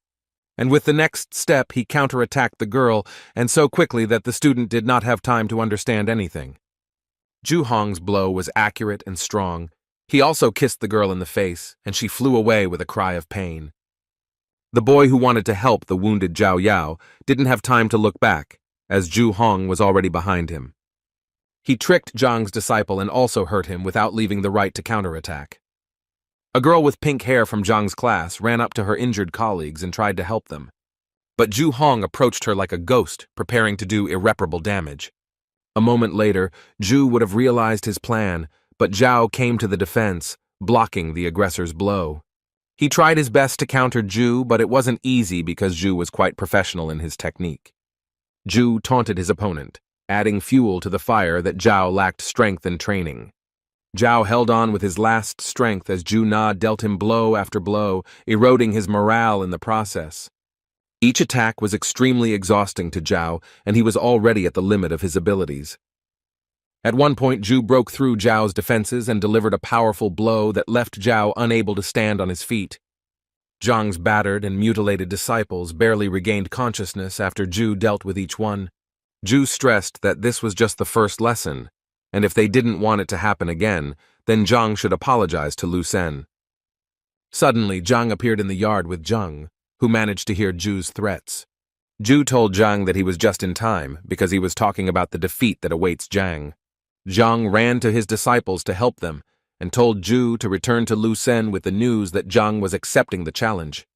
And with the next step, he counterattacked the girl, and so quickly that the student did not have time to understand anything. Zhu Hong's blow was accurate and strong. He also kissed the girl in the face, and she flew away with a cry of pain. The boy who wanted to help the wounded Zhao Yao didn't have time to look back, as Zhu Hong was already behind him. He tricked Zhang's disciple and also hurt him without leaving the right to counterattack. A girl with pink hair from Zhang's class ran up to her injured colleagues and tried to help them. But Zhu Hong approached her like a ghost, preparing to do irreparable damage. A moment later, Zhu would have realized his plan, but Zhao came to the defense, blocking the aggressor's blow. He tried his best to counter Ju, but it wasn't easy because Ju was quite professional in his technique. Ju taunted his opponent, adding fuel to the fire that Zhao lacked strength and training. Zhao held on with his last strength as Ju Na dealt him blow after blow, eroding his morale in the process. Each attack was extremely exhausting to Zhao, and he was already at the limit of his abilities. At one point, Ju broke through Zhao's defenses and delivered a powerful blow that left Zhao unable to stand on his feet. Zhang's battered and mutilated disciples barely regained consciousness after Ju dealt with each one. Ju stressed that this was just the first lesson, and if they didn't want it to happen again, then Zhang should apologize to Lu Sen. Suddenly, Zhang appeared in the yard with Zhang, who managed to hear Ju's threats. Ju told Zhang that he was just in time because he was talking about the defeat that awaits Zhang. Zhang ran to his disciples to help them and told Ju to return to Lu Sen with the news that Zhang was accepting the challenge.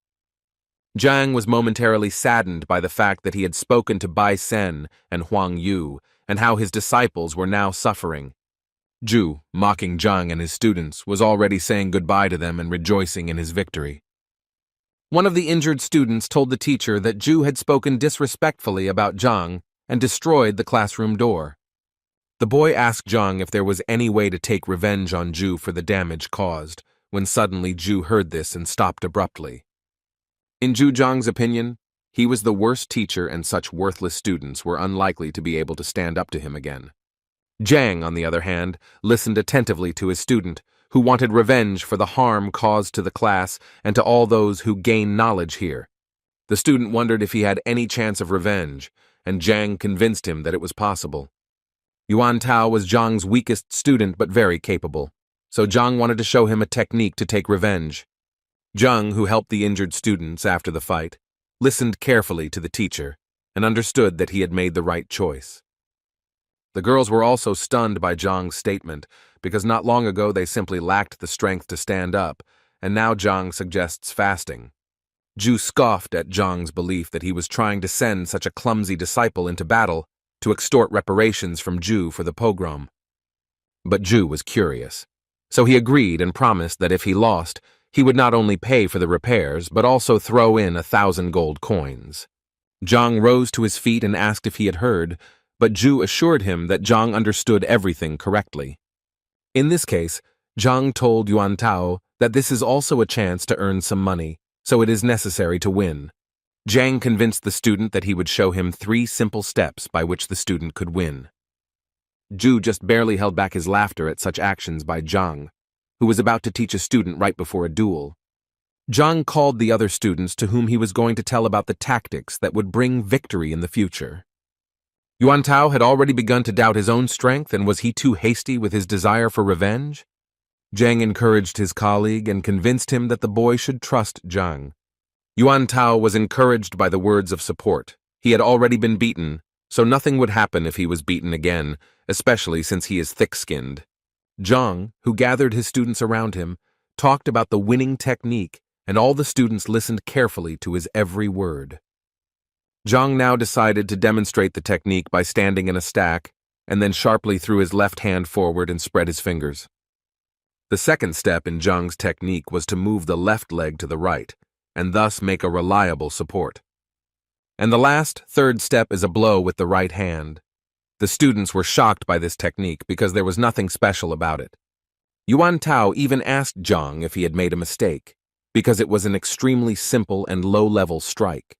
Zhang was momentarily saddened by the fact that he had spoken to Bai Sen and Huang Yu and how his disciples were now suffering. Ju, mocking Zhang and his students, was already saying goodbye to them and rejoicing in his victory. One of the injured students told the teacher that Ju had spoken disrespectfully about Zhang and destroyed the classroom door. The boy asked Zhang if there was any way to take revenge on Ju for the damage caused, when suddenly Ju heard this and stopped abruptly. In Ju Zhang's opinion, he was the worst teacher and such worthless students were unlikely to be able to stand up to him again. Zhang, on the other hand, listened attentively to his student, who wanted revenge for the harm caused to the class and to all those who gain knowledge here. The student wondered if he had any chance of revenge, and Zhang convinced him that it was possible. Yuan Tao was Zhang's weakest student but very capable, so Zhang wanted to show him a technique to take revenge. Zhang, who helped the injured students after the fight, listened carefully to the teacher and understood that he had made the right choice. The girls were also stunned by Zhang's statement because not long ago they simply lacked the strength to stand up, and now Zhang suggests fasting. Ju scoffed at Zhang's belief that he was trying to send such a clumsy disciple into battle to extort reparations from Ju for the pogrom. But Ju was curious, so he agreed and promised that if he lost, he would not only pay for the repairs, but also throw in 1,000 gold coins. Zhang rose to his feet and asked if he had heard, but Ju assured him that Zhang understood everything correctly. In this case, Zhang told Yuan Tao that this is also a chance to earn some money, so it is necessary to win. Zhang convinced the student that he would show him 3 simple steps by which the student could win. Ju just barely held back his laughter at such actions by Zhang, who was about to teach a student right before a duel. Zhang called the other students to whom he was going to tell about the tactics that would bring victory in the future. Yuan Tao had already begun to doubt his own strength, and was he too hasty with his desire for revenge? Zhang encouraged his colleague and convinced him that the boy should trust Zhang. Yuan Tao was encouraged by the words of support. He had already been beaten, so nothing would happen if he was beaten again, especially since he is thick-skinned. Zhang, who gathered his students around him, talked about the winning technique, and all the students listened carefully to his every word. Zhang now decided to demonstrate the technique by standing in a stack, and then sharply threw his left hand forward and spread his fingers. The second step in Zhang's technique was to move the left leg to the right, and thus make a reliable support. And the last, third step is a blow with the right hand. The students were shocked by this technique because there was nothing special about it. Yuan Tao even asked Zhang if he had made a mistake, because it was an extremely simple and low-level strike.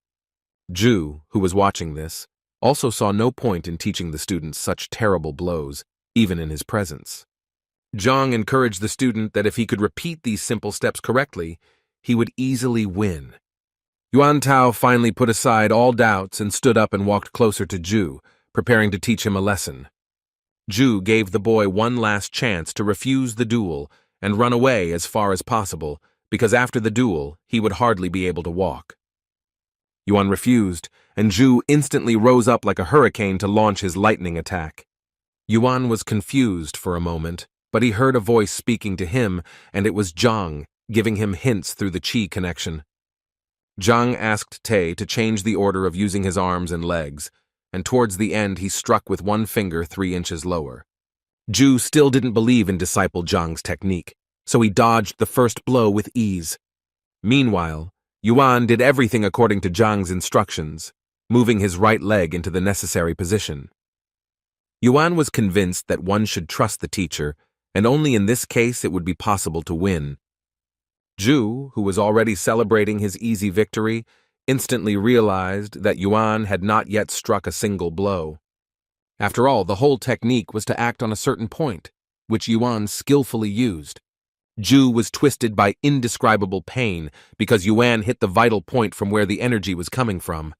Ju, who was watching this, also saw no point in teaching the students such terrible blows, even in his presence. Zhang encouraged the student that if he could repeat these simple steps correctly, he would easily win. Yuan Tao finally put aside all doubts and stood up and walked closer to Ju, preparing to teach him a lesson. Ju gave the boy one last chance to refuse the duel and run away as far as possible, because after the duel, he would hardly be able to walk. Yuan refused, and Ju instantly rose up like a hurricane to launch his lightning attack. Yuan was confused for a moment, but he heard a voice speaking to him, and it was Zhang, giving him hints through the qi connection. Zhang asked Tay to change the order of using his arms and legs, and towards the end he struck with one finger 3 inches lower. Ju still didn't believe in disciple Zhang's technique. so he dodged the first blow with ease. Meanwhile, Yuan did everything according to Zhang's instructions, moving his right leg into the necessary position. Yuan was convinced that one should trust the teacher, and only in this case it would be possible to win. Zhu, who was already celebrating his easy victory, instantly realized that Yuan had not yet struck a single blow. After all, the whole technique was to act on a certain point, which Yuan skillfully used. Zhu was twisted by indescribable pain because Yuan hit the vital point from where the energy was coming from.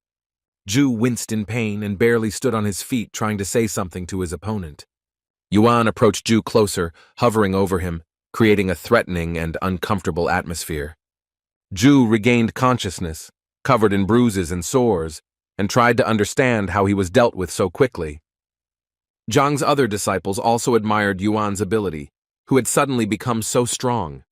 Zhu winced in pain and barely stood on his feet trying to say something to his opponent. Yuan approached Zhu closer, hovering over him, creating a threatening and uncomfortable atmosphere. Zhu regained consciousness, covered in bruises and sores, and tried to understand how he was dealt with so quickly. Zhang's other disciples also admired Yuan's ability, who had suddenly become so strong.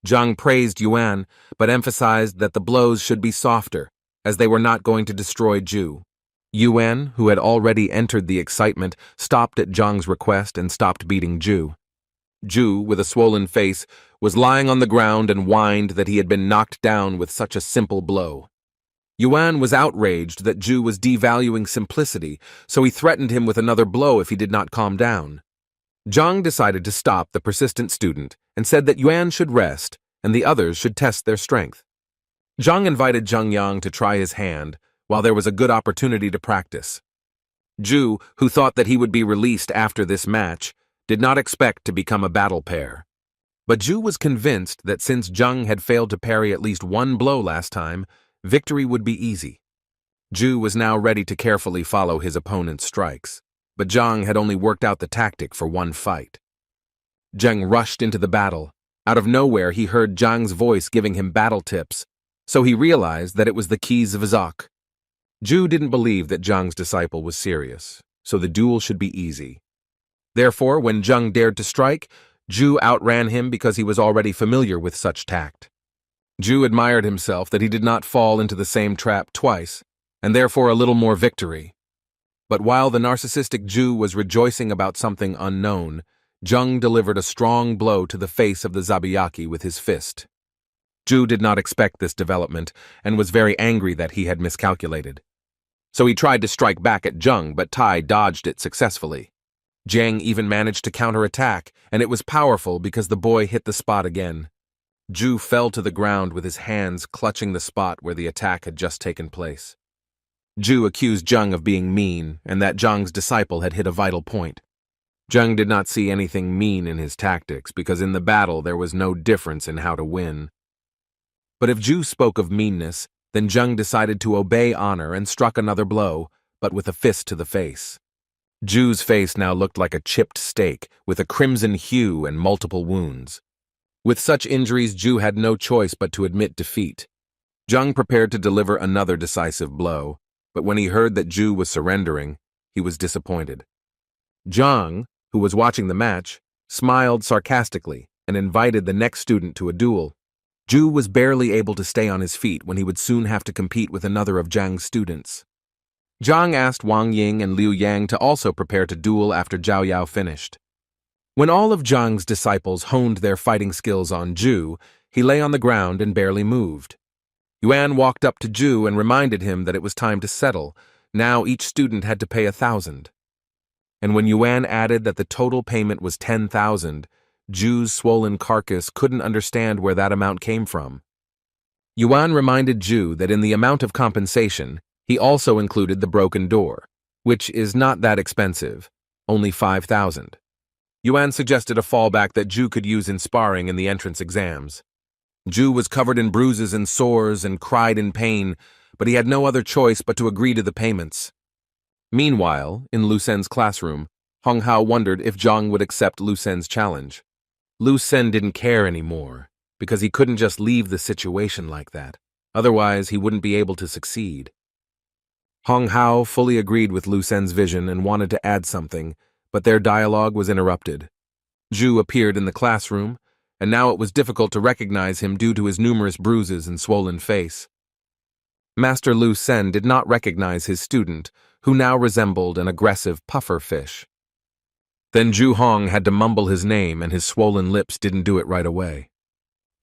Zhang praised Yuan, but emphasized that the blows should be softer, as they were not going to destroy Zhu. Yuan, who had already entered the excitement, stopped at Zhang's request and stopped beating Zhu. Zhu, with a swollen face, was lying on the ground and whined that he had been knocked down with such a simple blow. Yuan was outraged that Zhu was devaluing simplicity, so he threatened him with another blow if he did not calm down. Zhang decided to stop the persistent student and said that Yuan should rest and the others should test their strength. Zhang invited Zhang Yang to try his hand while there was a good opportunity to practice. Zhu, who thought that he would be released after this match, did not expect to become a battle pair. But Zhu was convinced that since Zhang had failed to parry at least one blow last time, victory would be easy. Zhu was now ready to carefully follow his opponent's strikes, but Zhang had only worked out the tactic for one fight. Zhang rushed into the battle. Out of nowhere, he heard Zhang's voice giving him battle tips, so he realized that it was the keys of Zhak. Zhu didn't believe that Zhang's disciple was serious, so the duel should be easy. Therefore, when Zhang dared to strike, Zhu outran him because he was already familiar with such tact. Zhu admired himself that he did not fall into the same trap twice, and therefore a little more victory. But while the narcissistic Zhu was rejoicing about something unknown, Zhang delivered a strong blow to the face of the Zabiyaki with his fist. Zhu did not expect this development and was very angry that he had miscalculated. So he tried to strike back at Zhang, but Tai dodged it successfully. Zhang even managed to counterattack, and it was powerful because the boy hit the spot again. Zhu fell to the ground with his hands clutching the spot where the attack had just taken place. Zhu accused Zhang of being mean and that Zhang's disciple had hit a vital point. Zhang did not see anything mean in his tactics because in the battle there was no difference in how to win. But if Zhu spoke of meanness, then Zhang decided to obey honor and struck another blow, but with a fist to the face. Zhu's face now looked like a chipped steak, with a crimson hue and multiple wounds. With such injuries, Zhu had no choice but to admit defeat. Zhang prepared to deliver another decisive blow, but when he heard that Zhu was surrendering, he was disappointed. Zhang, who was watching the match, smiled sarcastically and invited the next student to a duel. Zhu was barely able to stay on his feet when he would soon have to compete with another of Zhang's students. Zhang asked Wang Ying and Liu Yang to also prepare to duel after Zhao Yao finished. When all of Zhang's disciples honed their fighting skills on Zhu, he lay on the ground and barely moved. Yuan walked up to Zhu and reminded him that it was time to settle. Now each student had to pay 1,000. And when Yuan added that the total payment was 10,000, Zhu's swollen carcass couldn't understand where that amount came from. Yuan reminded Zhu that in the amount of compensation, he also included the broken door, which is not that expensive, only 5,000. Yuan suggested a fallback that Zhu could use in sparring in the entrance exams. Zhu was covered in bruises and sores and cried in pain, but he had no other choice but to agree to the payments. Meanwhile, in Lu Sen's classroom, Hong Hao wondered if Zhang would accept Lu Sen's challenge. Lu Sen didn't care anymore, because he couldn't just leave the situation like that. Otherwise, he wouldn't be able to succeed. Hong Hao fully agreed with Lu Sen's vision and wanted to add something, but their dialogue was interrupted. Zhu appeared in the classroom, and now it was difficult to recognize him due to his numerous bruises and swollen face. Master Lu Sen did not recognize his student, who now resembled an aggressive puffer fish. Then Zhu Hong had to mumble his name, and his swollen lips didn't do it right away.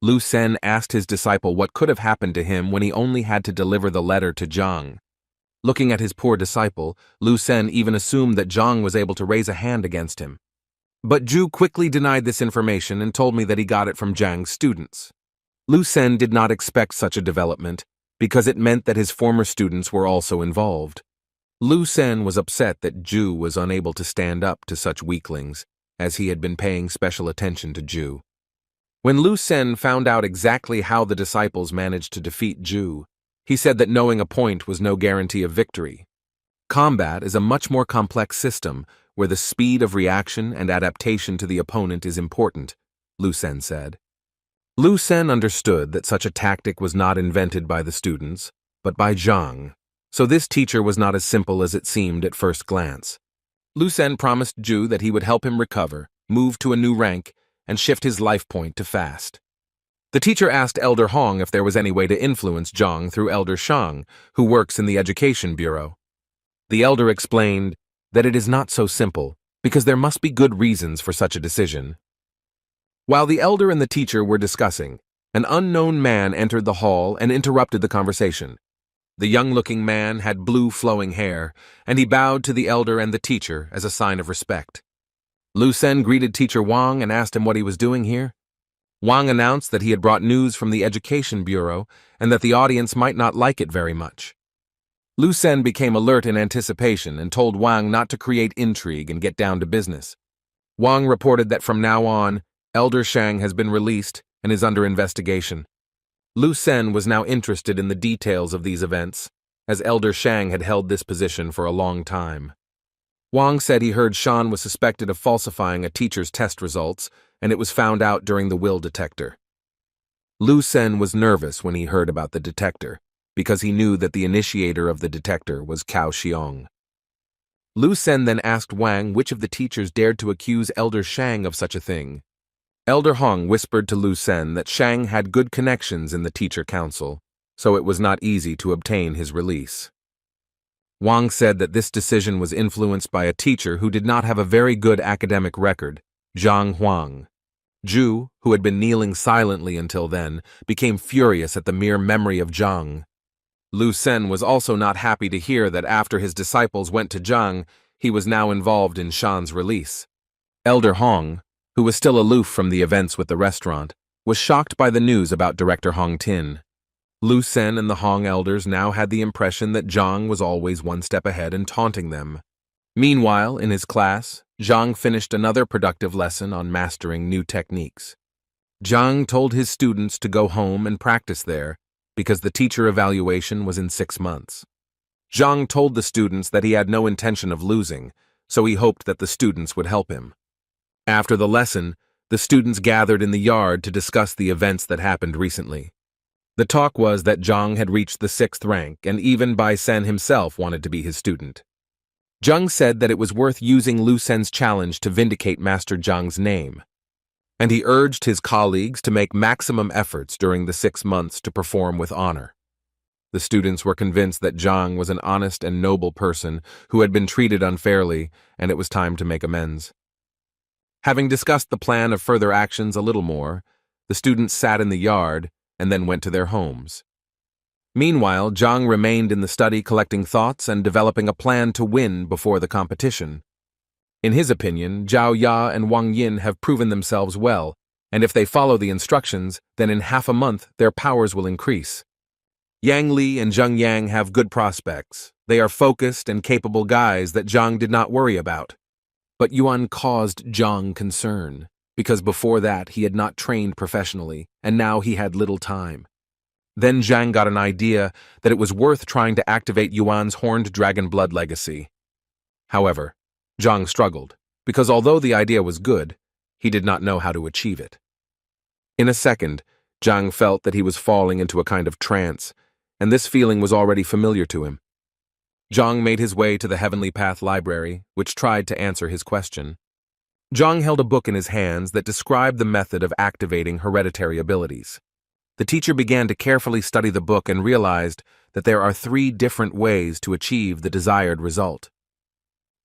Lu Sen asked his disciple what could have happened to him when he only had to deliver the letter to Zhang. Looking at his poor disciple, Lu Sen even assumed that Zhang was able to raise a hand against him. But Zhu quickly denied this information and told me that he got it from Zhang's students. Lu Sen did not expect such a development, because it meant that his former students were also involved. Lu Sen was upset that Zhu was unable to stand up to such weaklings, as he had been paying special attention to Zhu. When Lu Sen found out exactly how the disciples managed to defeat Zhu, he said that knowing a point was no guarantee of victory. Combat is a much more complex system where the speed of reaction and adaptation to the opponent is important, Lu Sen said. Lu Sen understood that such a tactic was not invented by the students, but by Zhang, so this teacher was not as simple as it seemed at first glance. Lu Sen promised Zhu that he would help him recover, move to a new rank, and shift his life point to fast. The teacher asked Elder Hong if there was any way to influence Zhang through Elder Shang, who works in the Education Bureau. The elder explained that it is not so simple, because there must be good reasons for such a decision. While the elder and the teacher were discussing, an unknown man entered the hall and interrupted the conversation. The young-looking man had blue flowing hair, and he bowed to the elder and the teacher as a sign of respect. Lu Sen greeted Teacher Wang and asked him what he was doing here. Wang announced that he had brought news from the Education Bureau and that the audience might not like it very much. Lu Sen became alert in anticipation and told Wang not to create intrigue and get down to business. Wang reported that from now on, Elder Shang has been released and is under investigation. Lu Sen was now interested in the details of these events, as Elder Shang had held this position for a long time. Wang said he heard Shan was suspected of falsifying a teacher's test results, and it was found out during the will detector. Lu Sen was nervous when he heard about the detector, because he knew that the initiator of the detector was Cao Xiong. Lu Sen then asked Wang which of the teachers dared to accuse Elder Shang of such a thing. Elder Hong whispered to Lu Sen that Shang had good connections in the teacher council, so it was not easy to obtain his release. Wang said that this decision was influenced by a teacher who did not have a very good academic record, Zhang Huang. Zhu, who had been kneeling silently until then, became furious at the mere memory of Zhang. Lu Sen was also not happy to hear that after his disciples went to Zhang, he was now involved in Shan's release. Elder Hong, who was still aloof from the events with the restaurant, was shocked by the news about Director Hong Tin. Lu Sen and the Hong elders now had the impression that Zhang was always one step ahead and taunting them. Meanwhile, in his class, Zhang finished another productive lesson on mastering new techniques. Zhang told his students to go home and practice there, because the teacher evaluation was in 6 months. Zhang told the students that he had no intention of losing, so he hoped that the students would help him. After the lesson, the students gathered in the yard to discuss the events that happened recently. The talk was that Zhang had reached the 6th rank, and even Bai Sen himself wanted to be his student. Zhang said that it was worth using Lu Sen's challenge to vindicate Master Zhang's name, and he urged his colleagues to make maximum efforts during the 6 months to perform with honor. The students were convinced that Zhang was an honest and noble person who had been treated unfairly, and it was time to make amends. Having discussed the plan of further actions a little more, the students sat in the yard and then went to their homes. Meanwhile, Zhang remained in the study collecting thoughts and developing a plan to win before the competition. In his opinion, Zhao Ya and Wang Yin have proven themselves well, and if they follow the instructions, then in half a month their powers will increase. Yang Li and Zheng Yang have good prospects. They are focused and capable guys that Zhang did not worry about. But Yuan caused Zhang concern, because before that he had not trained professionally, and now he had little time. Then Zhang got an idea that it was worth trying to activate Yuan's horned dragon blood legacy. However, Zhang struggled, because although the idea was good, he did not know how to achieve it. In a second, Zhang felt that he was falling into a kind of trance, and this feeling was already familiar to him. Zhang made his way to the Heavenly Path Library, which tried to answer his question. Zhang held a book in his hands that described the method of activating hereditary abilities. The teacher began to carefully study the book and realized that there are 3 different ways to achieve the desired result.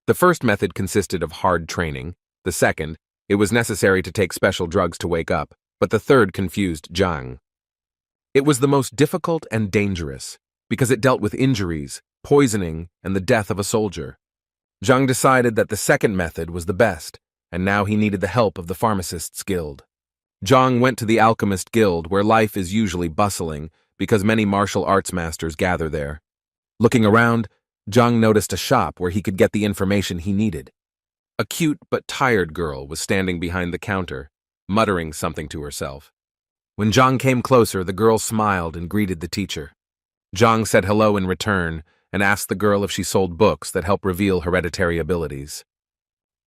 The first method consisted of hard training, The second, it was necessary to take special drugs to wake up, but the third confused Zhang. It was the most difficult and dangerous, because it dealt with injuries, poisoning, and the death of a soldier. Zhang decided that the second method was the best, and now he needed the help of the Pharmacists' Guild. Zhang went to the Alchemist Guild, where life is usually bustling, because many martial arts masters gather there. Looking around, Zhang noticed a shop where he could get the information he needed. A cute but tired girl was standing behind the counter, muttering something to herself. When Zhang came closer, the girl smiled and greeted the teacher. Zhang said hello in return and asked the girl if she sold books that help reveal hereditary abilities.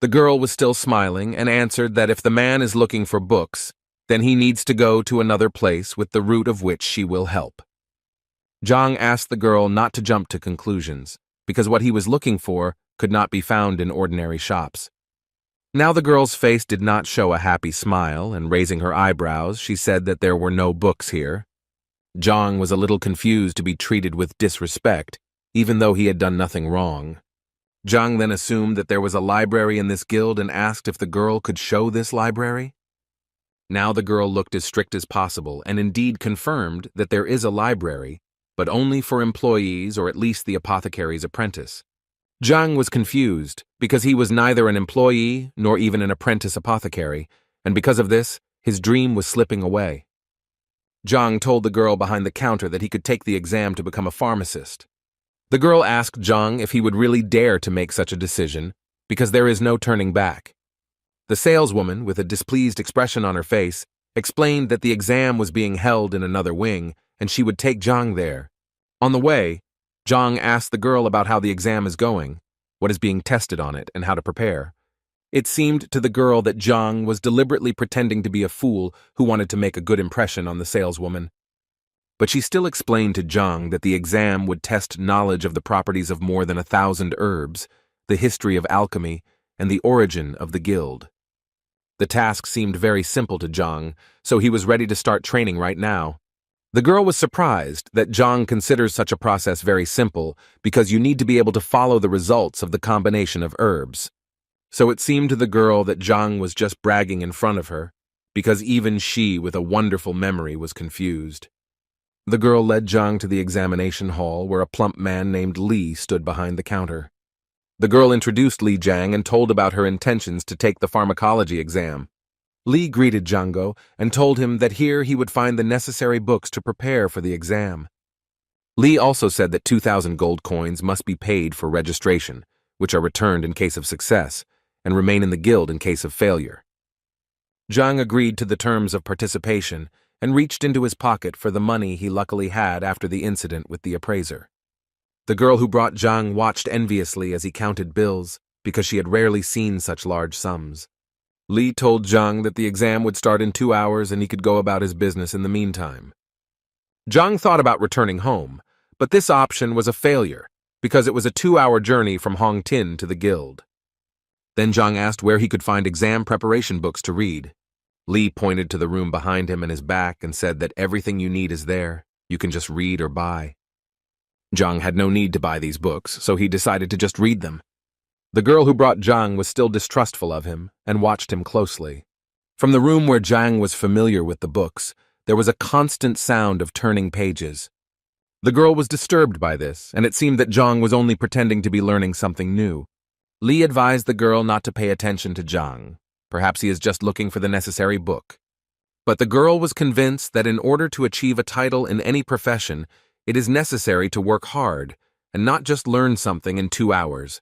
The girl was still smiling and answered that if the man is looking for books, then he needs to go to another place with the root of which she will help. Zhang asked the girl not to jump to conclusions, because what he was looking for could not be found in ordinary shops. Now the girl's face did not show a happy smile, and raising her eyebrows, she said that there were no books here. Zhang was a little confused to be treated with disrespect, even though he had done nothing wrong. Zhang then assumed that there was a library in this guild and asked if the girl could show this library. Now the girl looked as strict as possible and indeed confirmed that there is a library, but only for employees or at least the apothecary's apprentice. Zhang was confused because he was neither an employee nor even an apprentice apothecary, and because of this, his dream was slipping away. Zhang told the girl behind the counter that he could take the exam to become a pharmacist. The girl asked Zhang if he would really dare to make such a decision, because there is no turning back. The saleswoman, with a displeased expression on her face, explained that the exam was being held in another wing, and she would take Zhang there. On the way, Zhang asked the girl about how the exam is going, what is being tested on it, and how to prepare. It seemed to the girl that Zhang was deliberately pretending to be a fool who wanted to make a good impression on the saleswoman. But she still explained to Zhang that the exam would test knowledge of the properties of more than 1,000 herbs, the history of alchemy, and the origin of the guild. The task seemed very simple to Zhang, so he was ready to start training right now. The girl was surprised that Zhang considers such a process very simple because you need to be able to follow the results of the combination of herbs. So it seemed to the girl that Zhang was just bragging in front of her, because even she with a wonderful memory was confused. The girl led Zhang to the examination hall where a plump man named Li stood behind the counter. The girl introduced Li Jiang and told about her intentions to take the pharmacology exam. Li greeted Zhang and told him that here he would find the necessary books to prepare for the exam. Li also said that 2,000 gold coins must be paid for registration, which are returned in case of success, and remain in the guild in case of failure. Zhang agreed to the terms of participation and reached into his pocket for the money he luckily had after the incident with the appraiser. The girl who brought Zhang watched enviously as he counted bills, because she had rarely seen such large sums. Li told Zhang that the exam would start in 2 hours and he could go about his business in the meantime. Zhang thought about returning home, but this option was a failure because it was a 2-hour journey from Hongtin to the guild. Then Zhang asked where he could find exam preparation books to read. Li pointed to the room behind him and his back and said that everything you need is there, you can just read or buy. Zhang had no need to buy these books, so he decided to just read them. The girl who brought Zhang was still distrustful of him and watched him closely. From the room where Zhang was familiar with the books, there was a constant sound of turning pages. The girl was disturbed by this, and it seemed that Zhang was only pretending to be learning something new. Li advised the girl not to pay attention to Zhang. Perhaps he is just looking for the necessary book. But the girl was convinced that in order to achieve a title in any profession, it is necessary to work hard and not just learn something in 2 hours.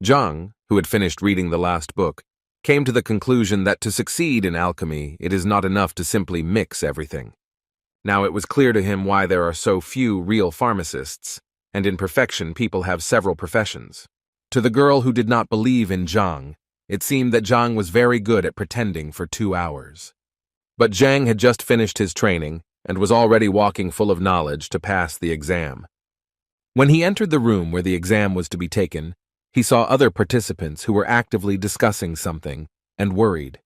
Zhang, who had finished reading the last book, came to the conclusion that to succeed in alchemy, it is not enough to simply mix everything. Now it was clear to him why there are so few real pharmacists, and in perfection people have several professions. To the girl who did not believe in Zhang, it seemed that Zhang was very good at pretending for 2 hours. But Zhang had just finished his training and was already walking full of knowledge to pass the exam. When he entered the room where the exam was to be taken, he saw other participants who were actively discussing something and worried.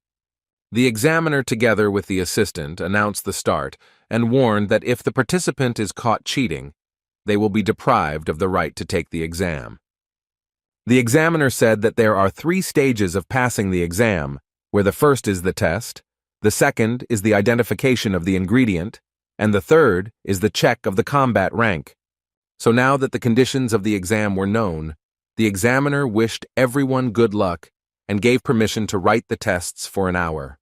The examiner, together with the assistant, announced the start and warned that if the participant is caught cheating, they will be deprived of the right to take the exam. The examiner said that there are 3 stages of passing the exam, where the first is the test, the second is the identification of the ingredient, and the third is the check of the combat rank. So now that the conditions of the exam were known, the examiner wished everyone good luck and gave permission to write the tests for an hour.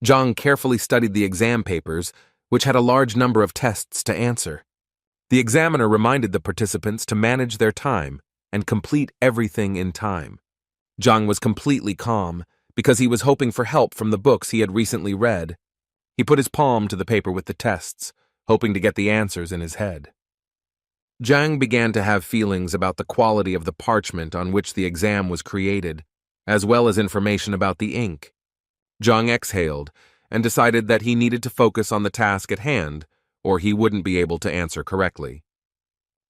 Zhang carefully studied the exam papers, which had a large number of tests to answer. The examiner reminded the participants to manage their time and complete everything in time. Zhang was completely calm because he was hoping for help from the books he had recently read. He put his palm to the paper with the tests, hoping to get the answers in his head. Zhang began to have feelings about the quality of the parchment on which the exam was created, as well as information about the ink. Zhang exhaled and decided that he needed to focus on the task at hand, or he wouldn't be able to answer correctly.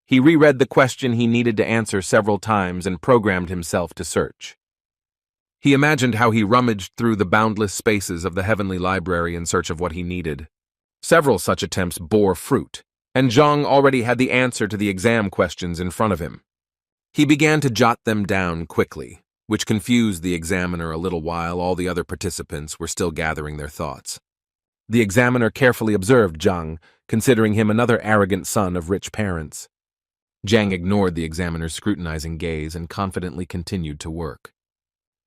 He reread the question he needed to answer several times and programmed himself to search. He imagined how he rummaged through the boundless spaces of the heavenly library in search of what he needed. Several such attempts bore fruit, and Zhang already had the answer to the exam questions in front of him. He began to jot them down quickly, which confused the examiner a little while all the other participants were still gathering their thoughts. The examiner carefully observed Zhang, considering him another arrogant son of rich parents. Zhang ignored the examiner's scrutinizing gaze and confidently continued to work.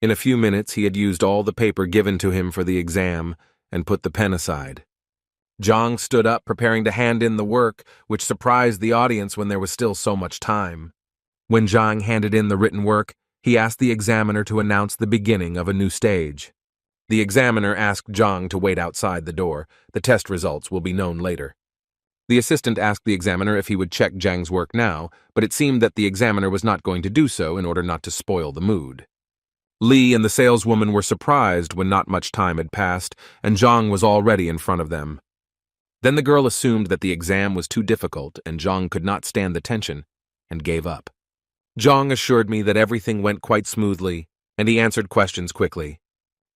In a few minutes, he had used all the paper given to him for the exam and put the pen aside. Zhang stood up, preparing to hand in the work, which surprised the audience when there was still so much time. When Zhang handed in the written work, he asked the examiner to announce the beginning of a new stage. The examiner asked Zhang to wait outside the door. The test results will be known later. The assistant asked the examiner if he would check Zhang's work now, but it seemed that the examiner was not going to do so in order not to spoil the mood. Li and the saleswoman were surprised when not much time had passed, and Zhang was already in front of them. Then the girl assumed that the exam was too difficult and Zhang could not stand the tension, and gave up. Zhang assured me that everything went quite smoothly, and he answered questions quickly.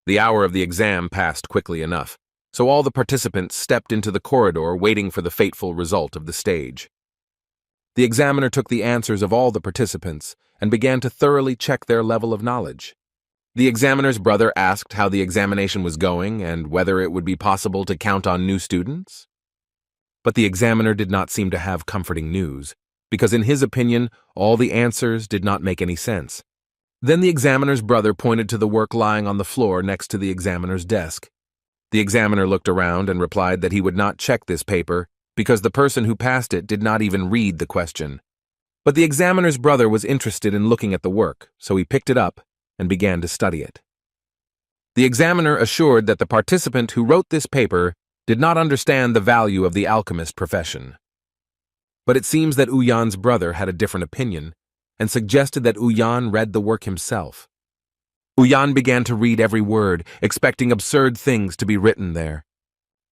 The hour of the exam passed quickly enough, so all the participants stepped into the corridor waiting for the fateful result of the stage. The examiner took the answers of all the participants and began to thoroughly check their level of knowledge. The examiner's brother asked how the examination was going and whether it would be possible to count on new students. But the examiner did not seem to have comforting news, because in his opinion, all the answers did not make any sense. Then the examiner's brother pointed to the work lying on the floor next to the examiner's desk. The examiner looked around and replied that he would not check this paper because the person who passed it did not even read the question. But the examiner's brother was interested in looking at the work, so he picked it up and began to study it. The examiner assured that the participant who wrote this paper did not understand the value of the alchemist profession. But it seems that Uyan's brother had a different opinion and suggested that Uyan read the work himself. Uyan began to read every word, expecting absurd things to be written there.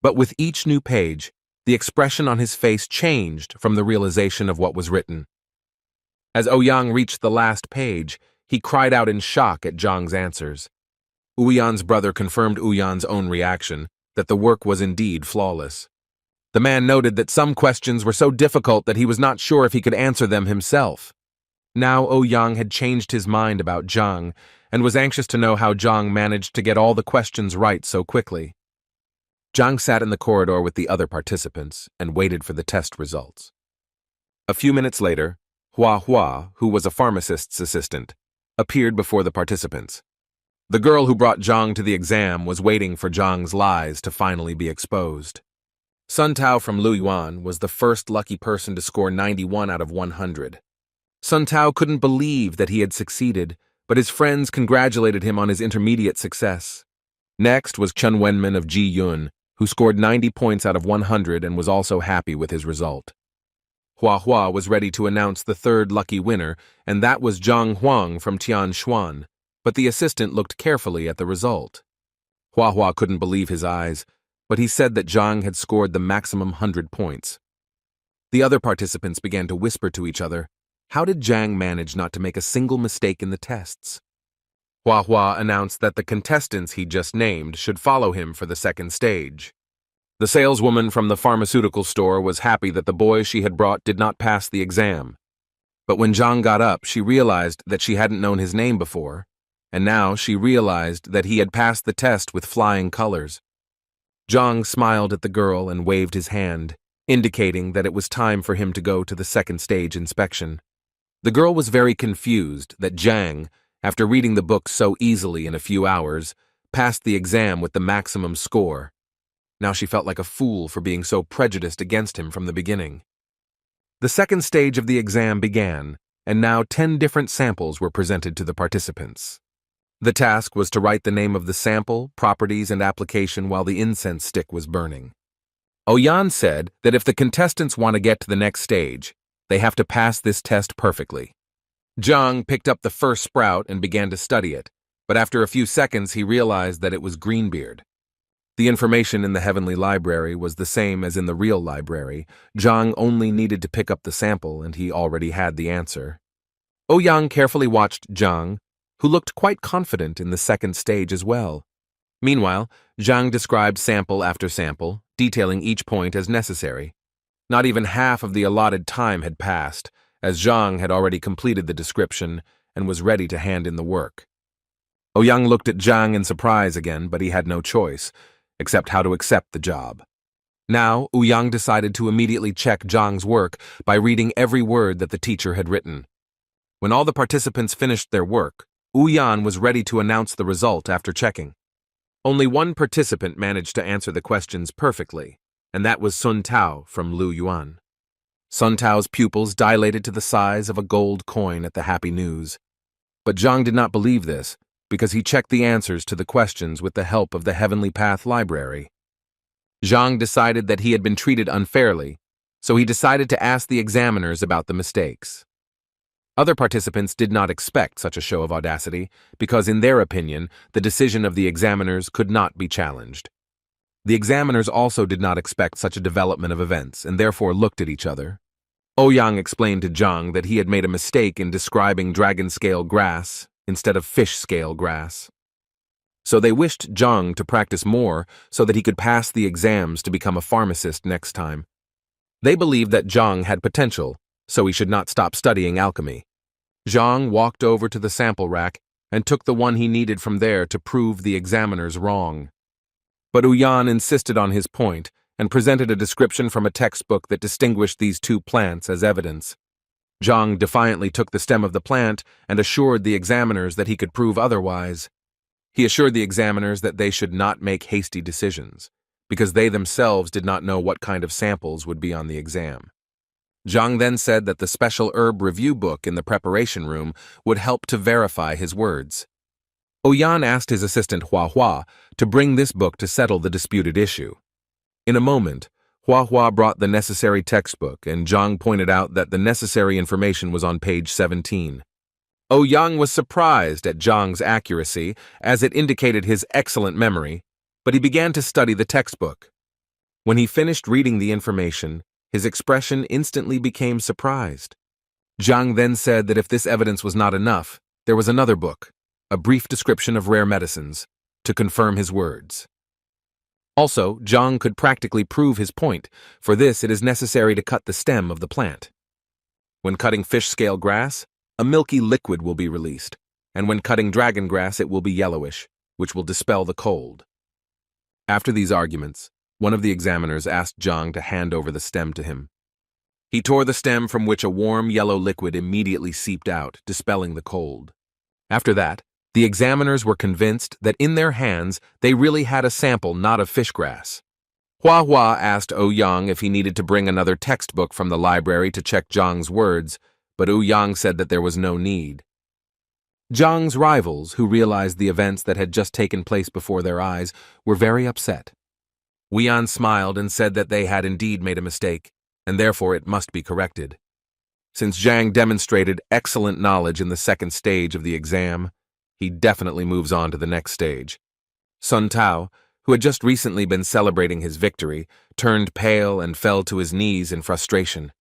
But with each new page, the expression on his face changed from the realization of what was written. As Ouyang reached the last page, he cried out in shock at Zhang's answers. Uyan's brother confirmed Uyan's own reaction, that the work was indeed flawless. The man noted that some questions were so difficult that he was not sure if he could answer them himself. Now Ouyang had changed his mind about Zhang and was anxious to know how Zhang managed to get all the questions right so quickly. Zhang sat in the corridor with the other participants and waited for the test results. A few minutes later, Hua, who was a pharmacist's assistant, appeared before the participants. The girl who brought Zhang to the exam was waiting for Zhang's lies to finally be exposed. Sun Tao from Luyuan was the first lucky person to score 91 out of 100. Sun Tao couldn't believe that he had succeeded, but his friends congratulated him on his intermediate success. Next was Chun Wenmin of Ji Yun, who scored 90 points out of 100 and was also happy with his result. Hua was ready to announce the third lucky winner, and that was Zhang Huang from Tianshuan, but the assistant looked carefully at the result. Hua couldn't believe his eyes, but he said that Zhang had scored the maximum 100 points. The other participants began to whisper to each other, how did Zhang manage not to make a single mistake in the tests? Hua announced that the contestants he just named should follow him for the second stage. The saleswoman from the pharmaceutical store was happy that the boy she had brought did not pass the exam. But when Zhang got up, she realized that she hadn't known his name before, and now she realized that he had passed the test with flying colors. Zhang smiled at the girl and waved his hand, indicating that it was time for him to go to the second stage inspection. The girl was very confused that Zhang, after reading the book so easily in a few hours, passed the exam with the maximum score. Now she felt like a fool for being so prejudiced against him from the beginning. The second stage of the exam began, and now 10 different samples were presented to the participants. The task was to write the name of the sample, properties, and application while the incense stick was burning. Oyan said that if the contestants want to get to the next stage, they have to pass this test perfectly. Zhang picked up the first sprout and began to study it, but after a few seconds he realized that it was Greenbeard. The information in the Heavenly Library was the same as in the real library. Zhang only needed to pick up the sample, and he already had the answer. Ouyang carefully watched Zhang, who looked quite confident in the second stage as well. Meanwhile, Zhang described sample after sample, detailing each point as necessary. Not even half of the allotted time had passed, as Zhang had already completed the description and was ready to hand in the work. Ouyang looked at Zhang in surprise again, but he had no choice, except how to accept the job. Now, Ouyang decided to immediately check Zhang's work by reading every word that the teacher had written. When all the participants finished their work, Ouyang was ready to announce the result after checking. Only one participant managed to answer the questions perfectly, and that was Sun Tao from Lu Yuan. Sun Tao's pupils dilated to the size of a gold coin at the happy news. But Zhang did not believe this, because he checked the answers to the questions with the help of the Heavenly Path Library. Zhang decided that he had been treated unfairly, so he decided to ask the examiners about the mistakes. Other participants did not expect such a show of audacity, because in their opinion, the decision of the examiners could not be challenged. The examiners also did not expect such a development of events, and therefore looked at each other. Ouyang explained to Zhang that he had made a mistake in describing dragon-scale grass instead of fish-scale grass. So they wished Zhang to practice more so that he could pass the exams to become a pharmacist next time. They believed that Zhang had potential, so he should not stop studying alchemy. Zhang walked over to the sample rack and took the one he needed from there to prove the examiners wrong. But Ouyang insisted on his point and presented a description from a textbook that distinguished these two plants as evidence. Zhang defiantly took the stem of the plant and assured the examiners that he could prove otherwise. He assured the examiners that they should not make hasty decisions, because they themselves did not know what kind of samples would be on the exam. Zhang then said that the special herb review book in the preparation room would help to verify his words. Ouyang asked his assistant Hua to bring this book to settle the disputed issue. In a moment, Hua brought the necessary textbook, and Zhang pointed out that the necessary information was on page 17. Ouyang was surprised at Zhang's accuracy, as it indicated his excellent memory, but he began to study the textbook. When he finished reading the information, his expression instantly became surprised. Zhang then said that if this evidence was not enough, there was another book, a brief description of rare medicines, to confirm his words. Also, Zhang could practically prove his point. For this, it is necessary to cut the stem of the plant. When cutting fish-scale grass, a milky liquid will be released, and when cutting dragon grass, it will be yellowish, which will dispel the cold. After these arguments, one of the examiners asked Zhang to hand over the stem to him. He tore the stem, from which a warm yellow liquid immediately seeped out, dispelling the cold. After that, the examiners were convinced that in their hands they really had a sample not of fish grass. Hua asked Ouyang if he needed to bring another textbook from the library to check Zhang's words, but Ouyang said that there was no need. Zhang's rivals, who realized the events that had just taken place before their eyes, were very upset. Ouyang smiled and said that they had indeed made a mistake, and therefore it must be corrected. Since Zhang demonstrated excellent knowledge in the second stage of the exam, he definitely moves on to the next stage. Sun Tao, who had just recently been celebrating his victory, turned pale and fell to his knees in frustration.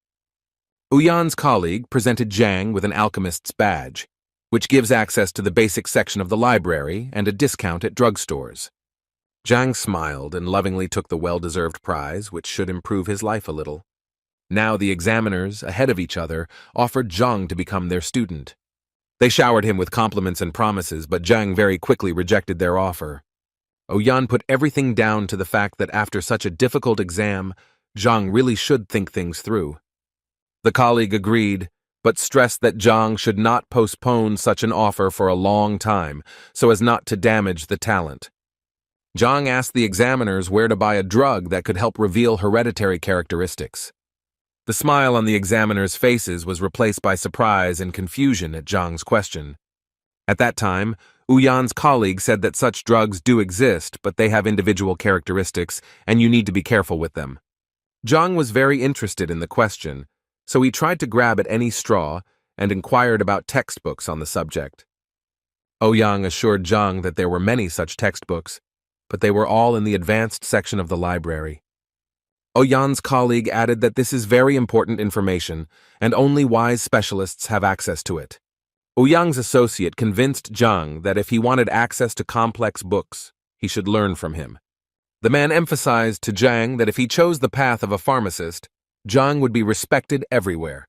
Ouyang's colleague presented Zhang with an alchemist's badge, which gives access to the basic section of the library and a discount at drugstores. Zhang smiled and lovingly took the well-deserved prize, which should improve his life a little. Now the examiners, ahead of each other, offered Zhang to become their student. They showered him with compliments and promises, but Zhang very quickly rejected their offer. Oyan put everything down to the fact that after such a difficult exam, Zhang really should think things through. The colleague agreed, but stressed that Zhang should not postpone such an offer for a long time so as not to damage the talent. Zhang asked the examiners where to buy a drug that could help reveal hereditary characteristics. The smile on the examiners' faces was replaced by surprise and confusion at Zhang's question. At that time, Uyan's colleague said that such drugs do exist, but they have individual characteristics, and you need to be careful with them. Zhang was very interested in the question, so he tried to grab at any straw and inquired about textbooks on the subject. Ouyang assured Zhang that there were many such textbooks, but they were all in the advanced section of the library. Oyan's colleague added that this is very important information, and only wise specialists have access to it. Ouyang's associate convinced Zhang that if he wanted access to complex books, he should learn from him. The man emphasized to Zhang that if he chose the path of a pharmacist, Zhang would be respected everywhere.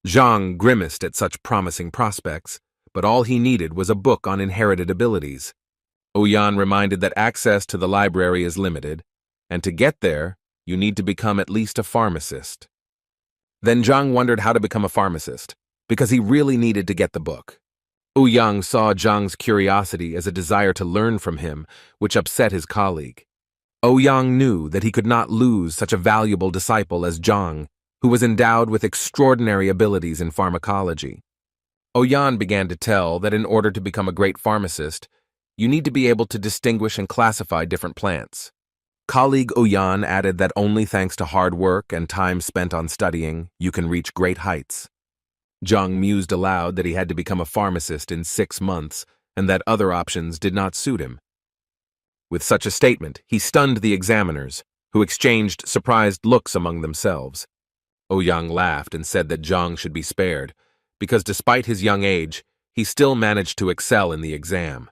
Zhang grimaced at such promising prospects, but all he needed was a book on inherited abilities. Ouyan reminded that access to the library is limited, and to get there, you need to become at least a pharmacist. Then Zhang wondered how to become a pharmacist, because he really needed to get the book. Ouyang saw Zhang's curiosity as a desire to learn from him, which upset his colleague. Ouyang knew that he could not lose such a valuable disciple as Zhang, who was endowed with extraordinary abilities in pharmacology. Ouyang began to tell that in order to become a great pharmacist, you need to be able to distinguish and classify different plants. Colleague Ouyang added that only thanks to hard work and time spent on studying, you can reach great heights. Zhang mused aloud that he had to become a pharmacist in 6 months, and that other options did not suit him. With such a statement, he stunned the examiners, who exchanged surprised looks among themselves. Ouyang laughed and said that Zhang should be spared, because despite his young age, he still managed to excel in the exam.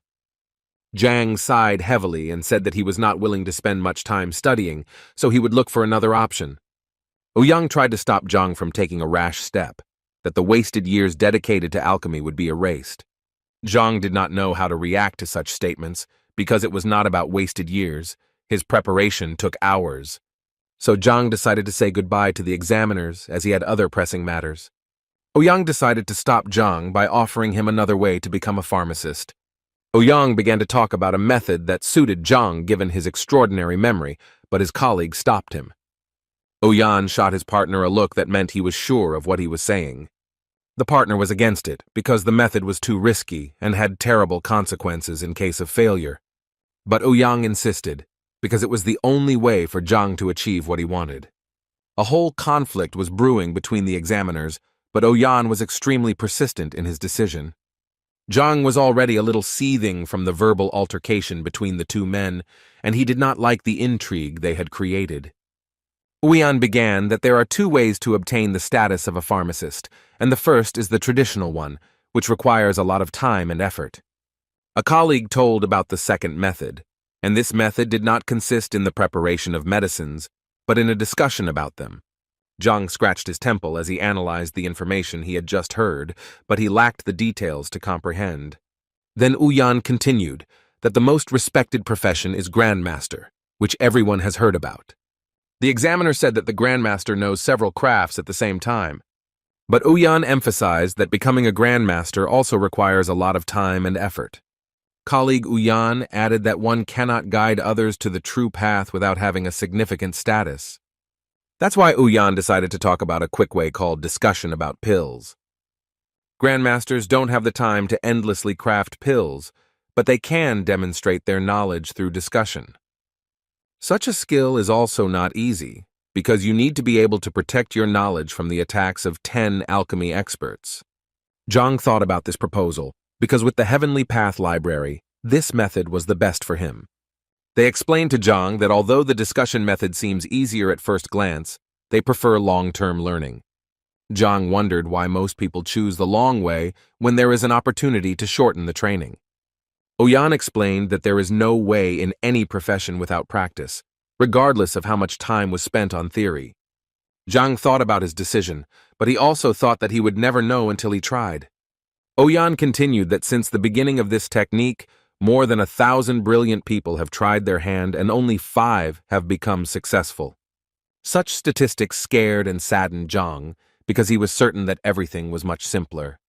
Zhang sighed heavily and said that he was not willing to spend much time studying, so he would look for another option. Ouyang tried to stop Zhang from taking a rash step, that the wasted years dedicated to alchemy would be erased. Zhang did not know how to react to such statements, because it was not about wasted years. His preparation took hours. So Zhang decided to say goodbye to the examiners, as he had other pressing matters. Ouyang decided to stop Zhang by offering him another way to become a pharmacist. Ouyang began to talk about a method that suited Zhang given his extraordinary memory, but his colleague stopped him. Ouyang shot his partner a look that meant he was sure of what he was saying. The partner was against it because the method was too risky and had terrible consequences in case of failure. But Ouyang insisted, because it was the only way for Zhang to achieve what he wanted. A whole conflict was brewing between the examiners, but Ouyang was extremely persistent in his decision. Zhang was already a little seething from the verbal altercation between the two men, and he did not like the intrigue they had created. Ouyang began that there are 2 ways to obtain the status of a pharmacist, and the first is the traditional one, which requires a lot of time and effort. A colleague told about the second method, and this method did not consist in the preparation of medicines, but in a discussion about them. Zhang scratched his temple as he analyzed the information he had just heard, but he lacked the details to comprehend. Then Ouyang continued that the most respected profession is Grandmaster, which everyone has heard about. The examiner said that the Grandmaster knows several crafts at the same time, but Ouyang emphasized that becoming a Grandmaster also requires a lot of time and effort. Colleague Ouyang added that one cannot guide others to the true path without having a significant status. That's why Ouyang decided to talk about a quick way called discussion about pills. Grandmasters don't have the time to endlessly craft pills, but they can demonstrate their knowledge through discussion. Such a skill is also not easy, because you need to be able to protect your knowledge from the attacks of 10 alchemy experts. Zhang thought about this proposal, because with the Heavenly Path Library, this method was the best for him. They explained to Zhang that although the discussion method seems easier at first glance, they prefer long-term learning. Zhang wondered why most people choose the long way when there is an opportunity to shorten the training. Ouyang explained that there is no way in any profession without practice, regardless of how much time was spent on theory. Zhang thought about his decision, but he also thought that he would never know until he tried. Oyan continued that since the beginning of this technique, more than 1,000 brilliant people have tried their hand and only 5 have become successful. Such statistics scared and saddened Zhang because he was certain that everything was much simpler.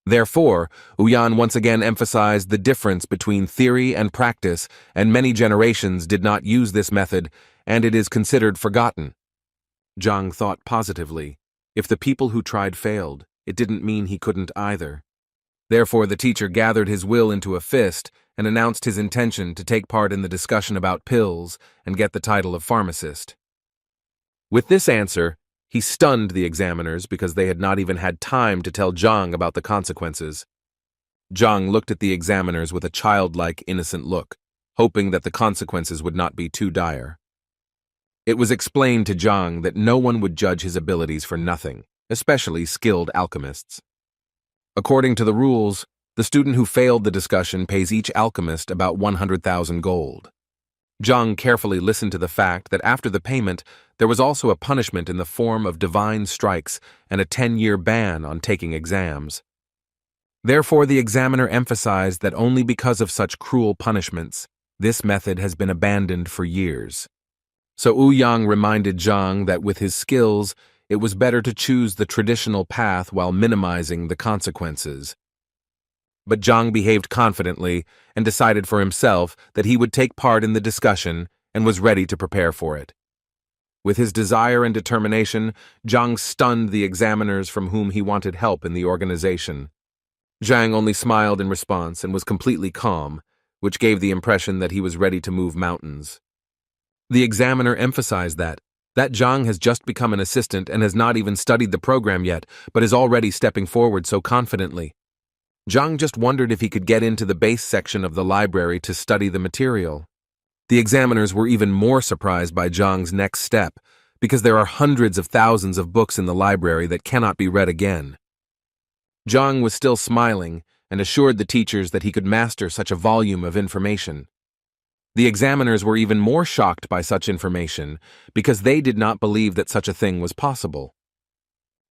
Therefore, Oyan once again emphasized the difference between theory and practice, and many generations did not use this method, and it is considered forgotten. Zhang thought positively. If the people who tried failed, it didn't mean he couldn't either. Therefore, the teacher gathered his will into a fist and announced his intention to take part in the discussion about pills and get the title of pharmacist. With this answer, he stunned the examiners because they had not even had time to tell Zhang about the consequences. Zhang looked at the examiners with a childlike, innocent look, hoping that the consequences would not be too dire. It was explained to Zhang that no one would judge his abilities for nothing, especially skilled alchemists. According to the rules, the student who failed the discussion pays each alchemist about 100,000 gold. Zhang carefully listened to the fact that after the payment, there was also a punishment in the form of divine strikes and a 10-year ban on taking exams. Therefore, the examiner emphasized that only because of such cruel punishments, this method has been abandoned for years. So Ouyang reminded Zhang that with his skills, it was better to choose the traditional path while minimizing the consequences. But Zhang behaved confidently and decided for himself that he would take part in the discussion and was ready to prepare for it. With his desire and determination, Zhang stunned the examiners from whom he wanted help in the organization. Zhang only smiled in response and was completely calm, which gave the impression that he was ready to move mountains. The examiner emphasized that Zhang has just become an assistant and has not even studied the program yet, but is already stepping forward so confidently. Zhang just wondered if he could get into the base section of the library to study the material. The examiners were even more surprised by Zhang's next step, because there are hundreds of thousands of books in the library that cannot be read again. Zhang was still smiling and assured the teachers that he could master such a volume of information. The examiners were even more shocked by such information because they did not believe that such a thing was possible.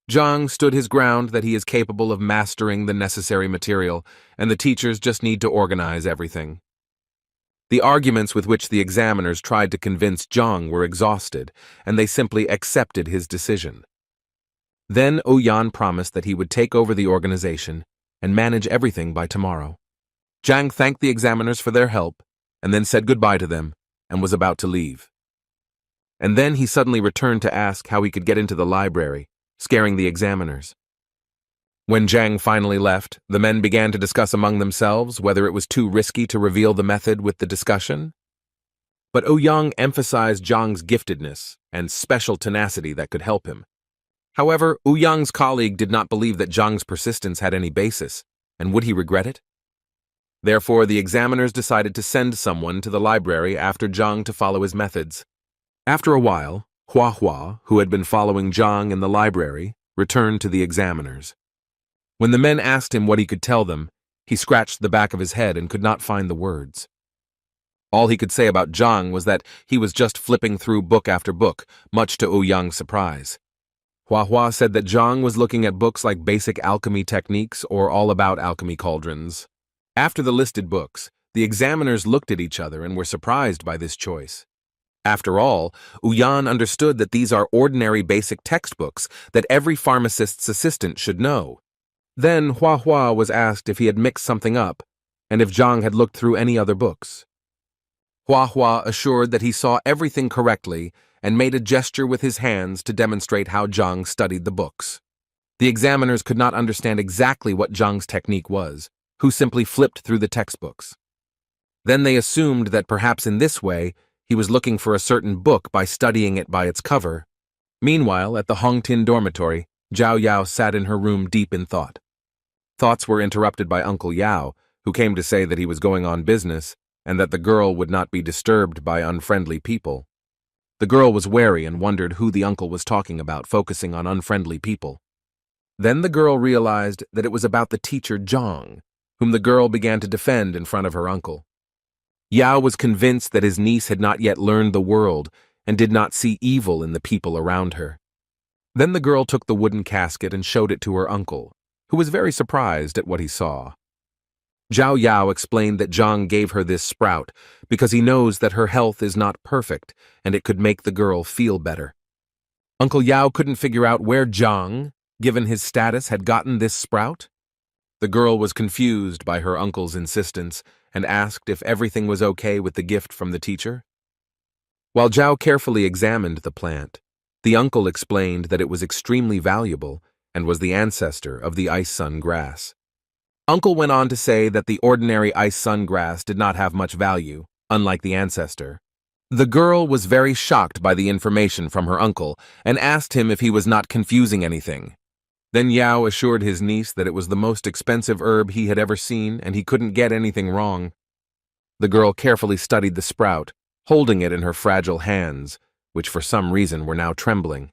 Zhang stood his ground that he is capable of mastering the necessary material, and the teachers just need to organize everything. The arguments with which the examiners tried to convince Zhang were exhausted, and they simply accepted his decision. Then Oyan promised that he would take over the organization and manage everything by tomorrow. Zhang thanked the examiners for their help, and then said goodbye to them, and was about to leave. And then he suddenly returned to ask how he could get into the library, scaring the examiners. When Zhang finally left, the men began to discuss among themselves whether it was too risky to reveal the method with the discussion. But Ouyang emphasized Zhang's giftedness and special tenacity that could help him. However, Ouyang's colleague did not believe that Zhang's persistence had any basis, and would he regret it? Therefore, the examiners decided to send someone to the library after Zhang to follow his methods. After a while, Hua, who had been following Zhang in the library, returned to the examiners. When the men asked him what he could tell them, he scratched the back of his head and could not find the words. All he could say about Zhang was that he was just flipping through book after book, much to Ouyang's surprise. Hua said that Zhang was looking at books like Basic Alchemy Techniques or All About Alchemy Cauldrons. After the listed books, the examiners looked at each other and were surprised by this choice. After all, Ouyang understood that these are ordinary basic textbooks that every pharmacist's assistant should know. Then Hua was asked if he had mixed something up, and if Zhang had looked through any other books. Hua assured that he saw everything correctly and made a gesture with his hands to demonstrate how Zhang studied the books. The examiners could not understand exactly what Zhang's technique was, who simply flipped through the textbooks. Then they assumed that perhaps in this way, he was looking for a certain book by studying it by its cover. Meanwhile, at the Hongtin dormitory, Zhao Yao sat in her room deep in thought. Thoughts were interrupted by Uncle Yao, who came to say that he was going on business and that the girl would not be disturbed by unfriendly people. The girl was wary and wondered who the uncle was talking about, focusing on unfriendly people. Then the girl realized that it was about the teacher Zhang, whom the girl began to defend in front of her uncle. Yao was convinced that his niece had not yet learned the world and did not see evil in the people around her. Then the girl took the wooden casket and showed it to her uncle, who was very surprised at what he saw. Zhao Yao explained that Zhang gave her this sprout because he knows that her health is not perfect and it could make the girl feel better. Uncle Yao couldn't figure out where Zhang, given his status, had gotten this sprout. The girl was confused by her uncle's insistence and asked if everything was okay with the gift from the teacher. While Zhao carefully examined the plant, the uncle explained that it was extremely valuable and was the ancestor of the ice sun grass. Uncle went on to say that the ordinary ice sun grass did not have much value, unlike the ancestor. The girl was very shocked by the information from her uncle and asked him if he was not confusing anything. Then Yao assured his niece that it was the most expensive herb he had ever seen and he couldn't get anything wrong. The girl carefully studied the sprout, holding it in her fragile hands, which for some reason were now trembling.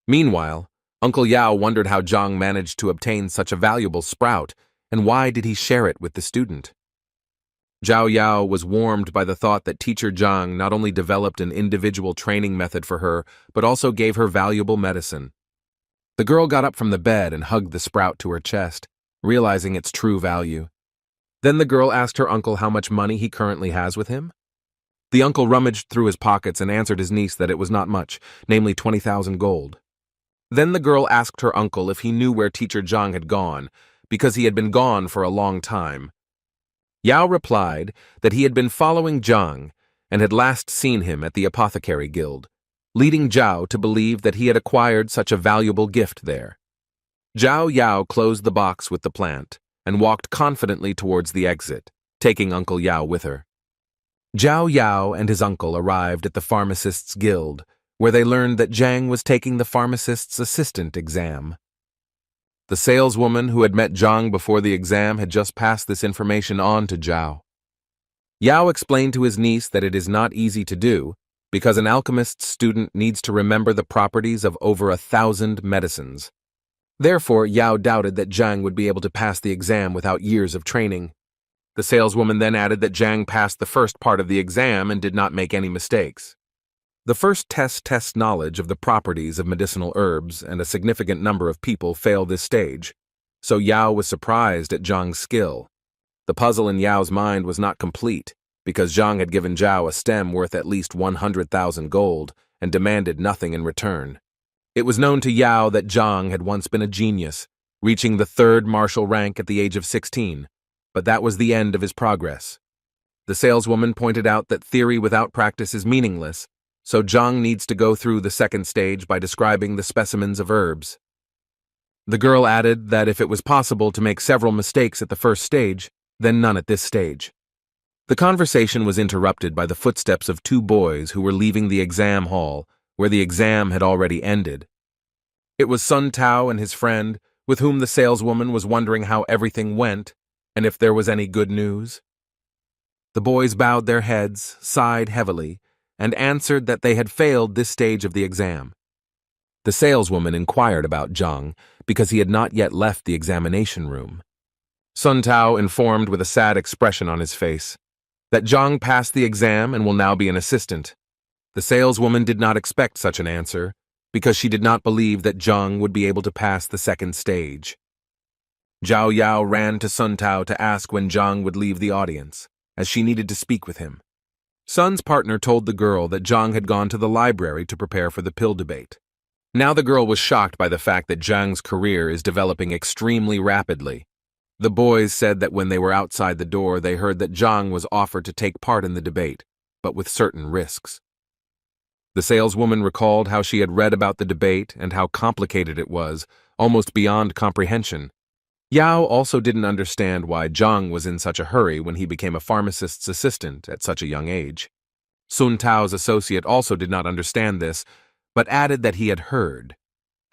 Meanwhile, Uncle Yao wondered how Zhang managed to obtain such a valuable sprout, and why did he share it with the student? Zhao Yao was warmed by the thought that teacher Zhang not only developed an individual training method for her, but also gave her valuable medicine. The girl got up from the bed and hugged the sprout to her chest, realizing its true value. Then the girl asked her uncle how much money he currently has with him. The uncle rummaged through his pockets and answered his niece that it was not much, namely 20,000 gold. Then the girl asked her uncle if he knew where teacher Zhang had gone, because he had been gone for a long time. Yao replied that he had been following Zhang and had last seen him at the apothecary guild, leading Zhao to believe that he had acquired such a valuable gift there. Zhao Yao closed the box with the plant and walked confidently towards the exit, taking Uncle Yao with her. Zhao Yao and his uncle arrived at the pharmacist's guild, where they learned that Zhang was taking the pharmacist's assistant exam. The saleswoman who had met Zhang before the exam had just passed this information on to Zhao. Yao explained to his niece that it is not easy to do, because an alchemist's student needs to remember the properties of over 1,000 medicines. Therefore, Yao doubted that Zhang would be able to pass the exam without years of training. The saleswoman then added that Zhang passed the first part of the exam and did not make any mistakes. The first test tests knowledge of the properties of medicinal herbs, and a significant number of people fail this stage, so Yao was surprised at Zhang's skill. The puzzle in Yao's mind was not complete, because Zhang had given Zhao a stem worth at least 100,000 gold and demanded nothing in return. It was known to Yao that Zhang had once been a genius, reaching the 3rd martial rank at the age of 16, but that was the end of his progress. The saleswoman pointed out that theory without practice is meaningless, so Zhang needs to go through the 2nd stage by describing the specimens of herbs. The girl added that if it was possible to make several mistakes at the 1st stage, then none at this stage. The conversation was interrupted by the footsteps of 2 boys who were leaving the exam hall, where the exam had already ended. It was Sun Tao and his friend, with whom the saleswoman was wondering how everything went and if there was any good news. The boys bowed their heads, sighed heavily, and answered that they had failed this stage of the exam. The saleswoman inquired about Zhang because he had not yet left the examination room. Sun Tao informed with a sad expression on his face that Zhang passed the exam and will now be an assistant. The saleswoman did not expect such an answer because she did not believe that Zhang would be able to pass the 2nd stage. Zhao Yao ran to Sun Tao to ask when Zhang would leave the audience, as she needed to speak with him. Sun's partner told the girl that Zhang had gone to the library to prepare for the pill debate. Now the girl was shocked by the fact that Zhang's career is developing extremely rapidly. The boys said that when they were outside the door, they heard that Zhang was offered to take part in the debate, but with certain risks. The saleswoman recalled how she had read about the debate and how complicated it was, almost beyond comprehension. Yao also didn't understand why Zhang was in such a hurry when he became a pharmacist's assistant at such a young age. Sun Tao's associate also did not understand this, but added that he had heard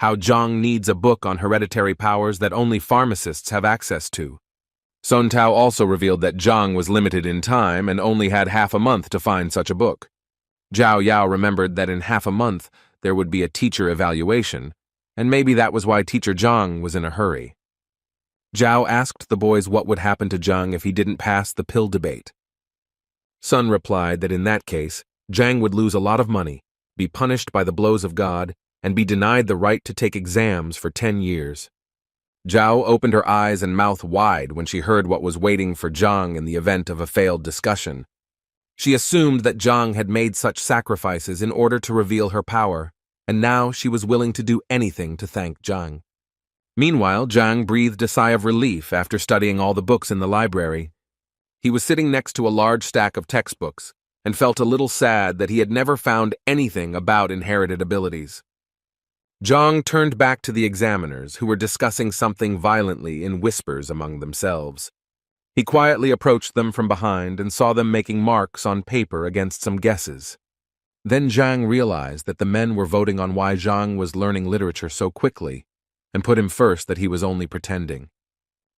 how Zhang needs a book on hereditary powers that only pharmacists have access to. Sun Tao also revealed that Zhang was limited in time and only had half a month to find such a book. Zhao Yao remembered that in half a month there would be a teacher evaluation, and maybe that was why teacher Zhang was in a hurry. Zhao asked the boys what would happen to Zhang if he didn't pass the pill debate. Sun replied that in that case, Zhang would lose a lot of money, be punished by the blows of God, and be denied the right to take exams for 10 years. Zhao opened her eyes and mouth wide when she heard what was waiting for Zhang in the event of a failed discussion. She assumed that Zhang had made such sacrifices in order to reveal her power, and now she was willing to do anything to thank Zhang. Meanwhile, Zhang breathed a sigh of relief after studying all the books in the library. He was sitting next to a large stack of textbooks and felt a little sad that he had never found anything about inherited abilities. Zhang turned back to the examiners, who were discussing something violently in whispers among themselves. He quietly approached them from behind and saw them making marks on paper against some guesses. Then Zhang realized that the men were voting on why Zhang was learning literature so quickly, and put him first that he was only pretending.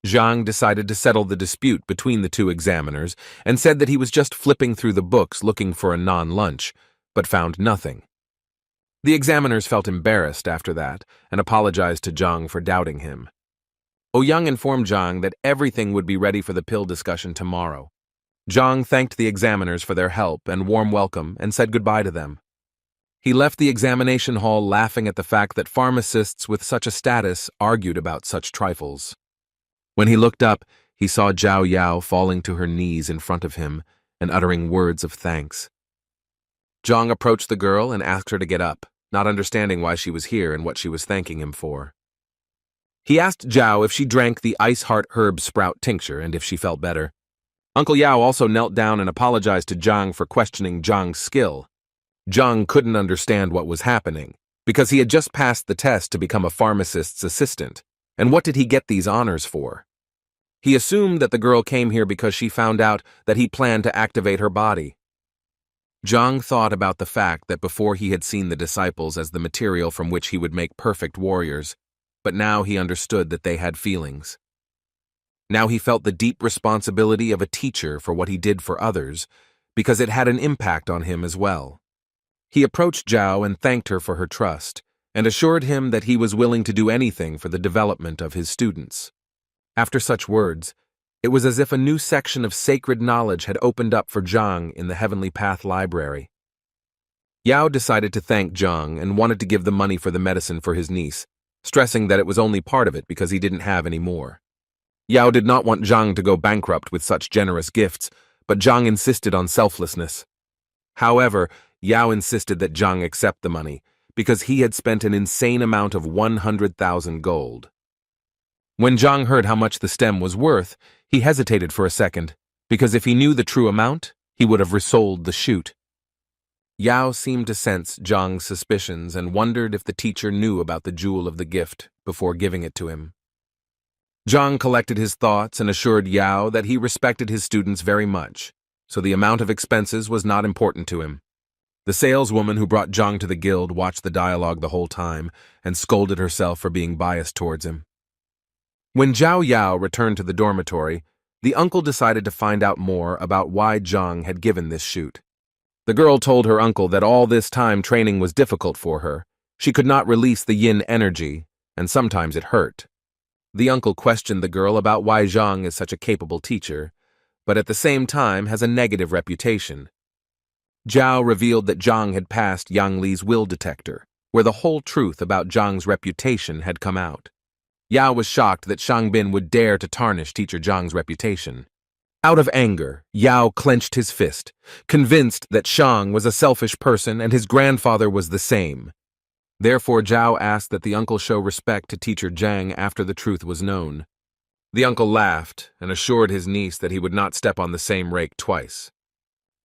Zhang decided to settle the dispute between the two examiners and said that he was just flipping through the books looking for a non-lunch, but found nothing. The examiners felt embarrassed after that and apologized to Zhang for doubting him. Ouyang informed Zhang that everything would be ready for the pill discussion tomorrow. Zhang thanked the examiners for their help and warm welcome and said goodbye to them. He left the examination hall laughing at the fact that pharmacists with such a status argued about such trifles. When he looked up, he saw Zhao Yao falling to her knees in front of him and uttering words of thanks. Zhang approached the girl and asked her to get up, not understanding why she was here and what she was thanking him for. He asked Zhao if she drank the Ice Heart Herb Sprout Tincture and if she felt better. Uncle Yao also knelt down and apologized to Zhang for questioning Zhang's skill. Zhang couldn't understand what was happening, because he had just passed the test to become a pharmacist's assistant, and what did he get these honors for? He assumed that the girl came here because she found out that he planned to activate her body. Zhang thought about the fact that before he had seen the disciples as the material from which he would make perfect warriors, but now he understood that they had feelings. Now he felt the deep responsibility of a teacher for what he did for others, because it had an impact on him as well. He approached Zhao and thanked her for her trust, and assured him that he was willing to do anything for the development of his students. After such words, it was as if a new section of sacred knowledge had opened up for Zhang in the Heavenly Path Library. Yao decided to thank Zhang and wanted to give the money for the medicine for his niece, stressing that it was only part of it because he didn't have any more. Yao did not want Zhang to go bankrupt with such generous gifts, but Zhang insisted on selflessness. However, Yao insisted that Zhang accept the money because he had spent an insane amount of 100,000 gold. When Zhang heard how much the stem was worth, he hesitated for a second, because if he knew the true amount, he would have resold the shoot. Yao seemed to sense Zhang's suspicions and wondered if the teacher knew about the jewel of the gift before giving it to him. Zhang collected his thoughts and assured Yao that he respected his students very much, so the amount of expenses was not important to him. The saleswoman who brought Zhang to the guild watched the dialogue the whole time and scolded herself for being biased towards him. When Zhao Yao returned to the dormitory, the uncle decided to find out more about why Zhang had given this shoot. The girl told her uncle that all this time training was difficult for her. She could not release the yin energy, and sometimes it hurt. The uncle questioned the girl about why Zhang is such a capable teacher, but at the same time has a negative reputation. Zhao revealed that Zhang had passed Yang Li's will detector, where the whole truth about Zhang's reputation had come out. Yao was shocked that Shangbin would dare to tarnish teacher Zhang's reputation. Out of anger, Yao clenched his fist, convinced that Shang was a selfish person and his grandfather was the same. Therefore, Zhao asked that the uncle show respect to teacher Zhang after the truth was known. The uncle laughed and assured his niece that he would not step on the same rake twice.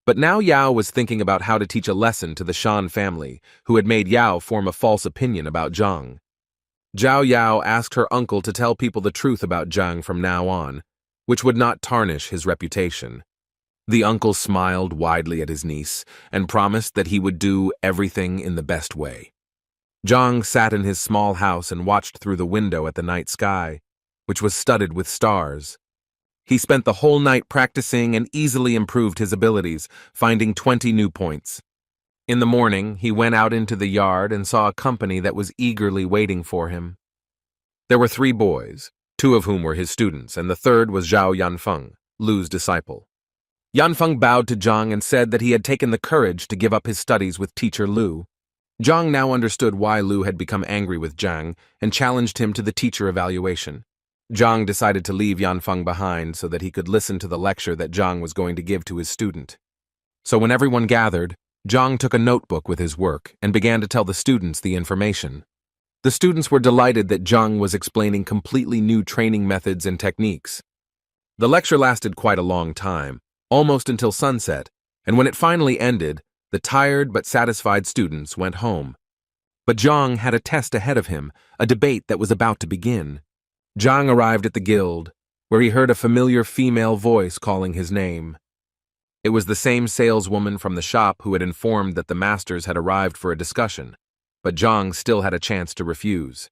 But now Yao was thinking about how to teach a lesson to the Shan family, who had made Yao form a false opinion about Zhang. Zhao Yao asked her uncle to tell people the truth about Zhang from now on, which would not tarnish his reputation. The uncle smiled widely at his niece and promised that he would do everything in the best way. Zhang sat in his small house and watched through the window at the night sky, which was studded with stars. He spent the whole night practicing and easily improved his abilities, finding 20 new points. In the morning, he went out into the yard and saw a company that was eagerly waiting for him. There were 3 boys, 2 of whom were his students, and the third was Zhao Yanfeng, Lu's disciple. Yanfeng bowed to Zhang and said that he had taken the courage to give up his studies with teacher Lu. Zhang now understood why Lu had become angry with Zhang and challenged him to the teacher evaluation. Zhang decided to leave Yanfeng behind so that he could listen to the lecture that Zhang was going to give to his student. So when everyone gathered, Zhang took a notebook with his work and began to tell the students the information. The students were delighted that Zhang was explaining completely new training methods and techniques. The lecture lasted quite a long time, almost until sunset, and when it finally ended, the tired but satisfied students went home. But Zhang had a test ahead of him, a debate that was about to begin. Zhang arrived at the guild, where he heard a familiar female voice calling his name. It was the same saleswoman from the shop who had informed that the masters had arrived for a discussion, but Zhang still had a chance to refuse.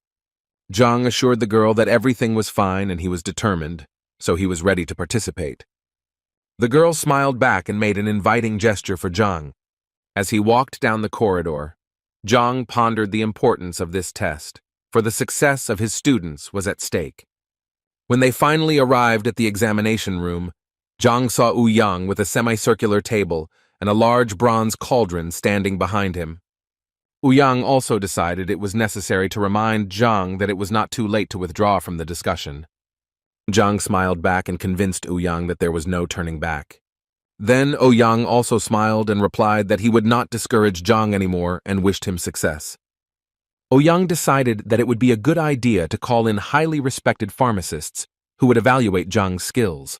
Zhang assured the girl that everything was fine and he was determined, so he was ready to participate. The girl smiled back and made an inviting gesture for Zhang. As he walked down the corridor, Zhang pondered the importance of this test, for the success of his students was at stake. When they finally arrived at the examination room, Zhang saw Ouyang with a semicircular table and a large bronze cauldron standing behind him. Ouyang also decided it was necessary to remind Zhang that it was not too late to withdraw from the discussion. Zhang smiled back and convinced Ouyang that there was no turning back. Then Ouyang also smiled and replied that he would not discourage Zhang anymore and wished him success. Ouyang decided that it would be a good idea to call in highly respected pharmacists who would evaluate Zhang's skills.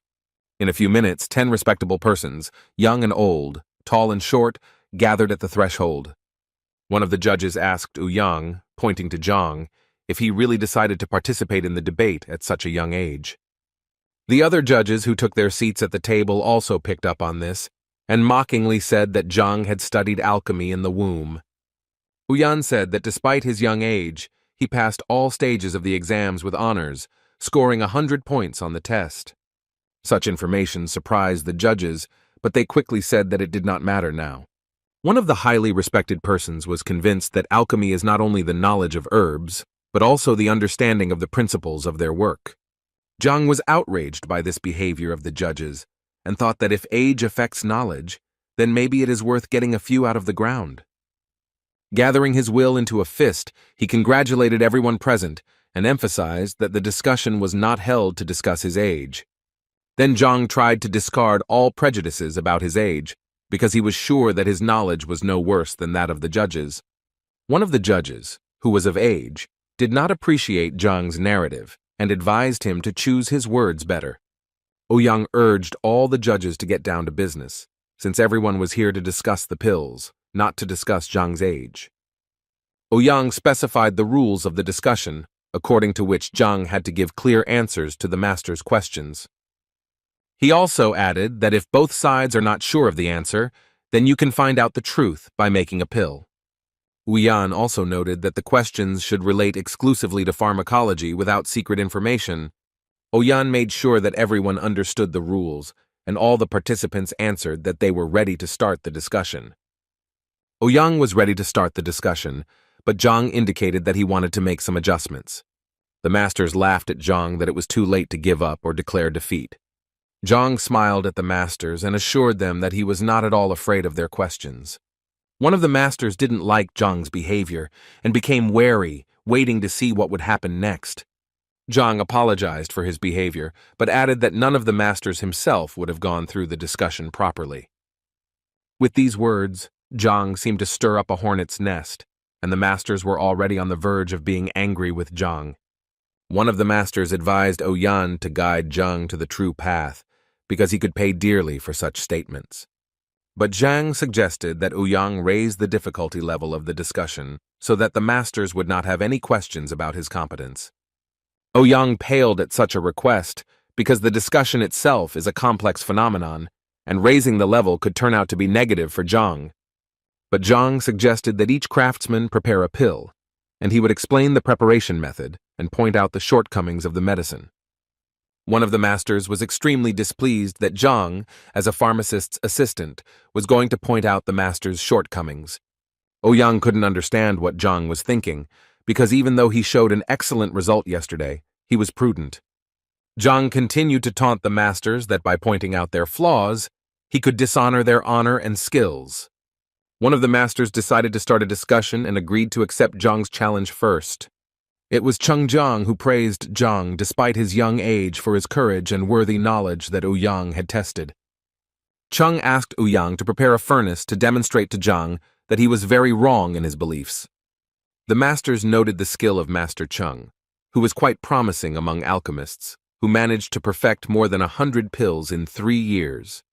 In a few minutes, 10 respectable persons, young and old, tall and short, gathered at the threshold. One of the judges asked Ouyang, pointing to Zhang, if he really decided to participate in the debate at such a young age. The other judges who took their seats at the table also picked up on this, and mockingly said that Zhang had studied alchemy in the womb. Ouyang said that despite his young age, he passed all stages of the exams with honors, scoring 100 points on the test. Such information surprised the judges, but they quickly said that it did not matter now. One of the highly respected persons was convinced that alchemy is not only the knowledge of herbs, but also the understanding of the principles of their work. Zhang was outraged by this behavior of the judges and thought that if age affects knowledge, then maybe it is worth getting a few out of the ground. Gathering his will into a fist, he congratulated everyone present and emphasized that the discussion was not held to discuss his age. Then Zhang tried to discard all prejudices about his age because he was sure that his knowledge was no worse than that of the judges. One of the judges, who was of age, did not appreciate Zhang's narrative and advised him to choose his words better. Ouyang urged all the judges to get down to business, since everyone was here to discuss the pills, not to discuss Zhang's age. Ouyang specified the rules of the discussion, according to which Zhang had to give clear answers to the master's questions. He also added that if both sides are not sure of the answer, then you can find out the truth by making a pill. Ouyang also noted that the questions should relate exclusively to pharmacology without secret information. Ouyang made sure that everyone understood the rules, and all the participants answered that they were ready to start the discussion. Ouyang was ready to start the discussion, but Zhang indicated that he wanted to make some adjustments. The masters laughed at Zhang that it was too late to give up or declare defeat. Zhang smiled at the masters and assured them that he was not at all afraid of their questions. One of the masters didn't like Zhang's behavior and became wary, waiting to see what would happen next. Zhang apologized for his behavior, but added that none of the masters himself would have gone through the discussion properly. With these words, Zhang seemed to stir up a hornet's nest, and the masters were already on the verge of being angry with Zhang. One of the masters advised Ouyang to guide Zhang to the true path, because he could pay dearly for such statements. But Zhang suggested that Ouyang raise the difficulty level of the discussion so that the masters would not have any questions about his competence. Ouyang paled at such a request because the discussion itself is a complex phenomenon, and raising the level could turn out to be negative for Zhang. But Zhang suggested that each craftsman prepare a pill, and he would explain the preparation method and point out the shortcomings of the medicine. One of the masters was extremely displeased that Zhang, as a pharmacist's assistant, was going to point out the master's shortcomings. Ouyang couldn't understand what Zhang was thinking, because even though he showed an excellent result yesterday, he was prudent. Zhang continued to taunt the masters that by pointing out their flaws, he could dishonor their honor and skills. One of the masters decided to start a discussion and agreed to accept Zhang's challenge first. It was Zhang who praised Zhang despite his young age for his courage and worthy knowledge that Ouyang had tested. Zhang asked Ouyang to prepare a furnace to demonstrate to Zhang that he was very wrong in his beliefs. The masters noted the skill of Master Zhang, who was quite promising among alchemists, who managed to perfect more than 100 pills in 3 years.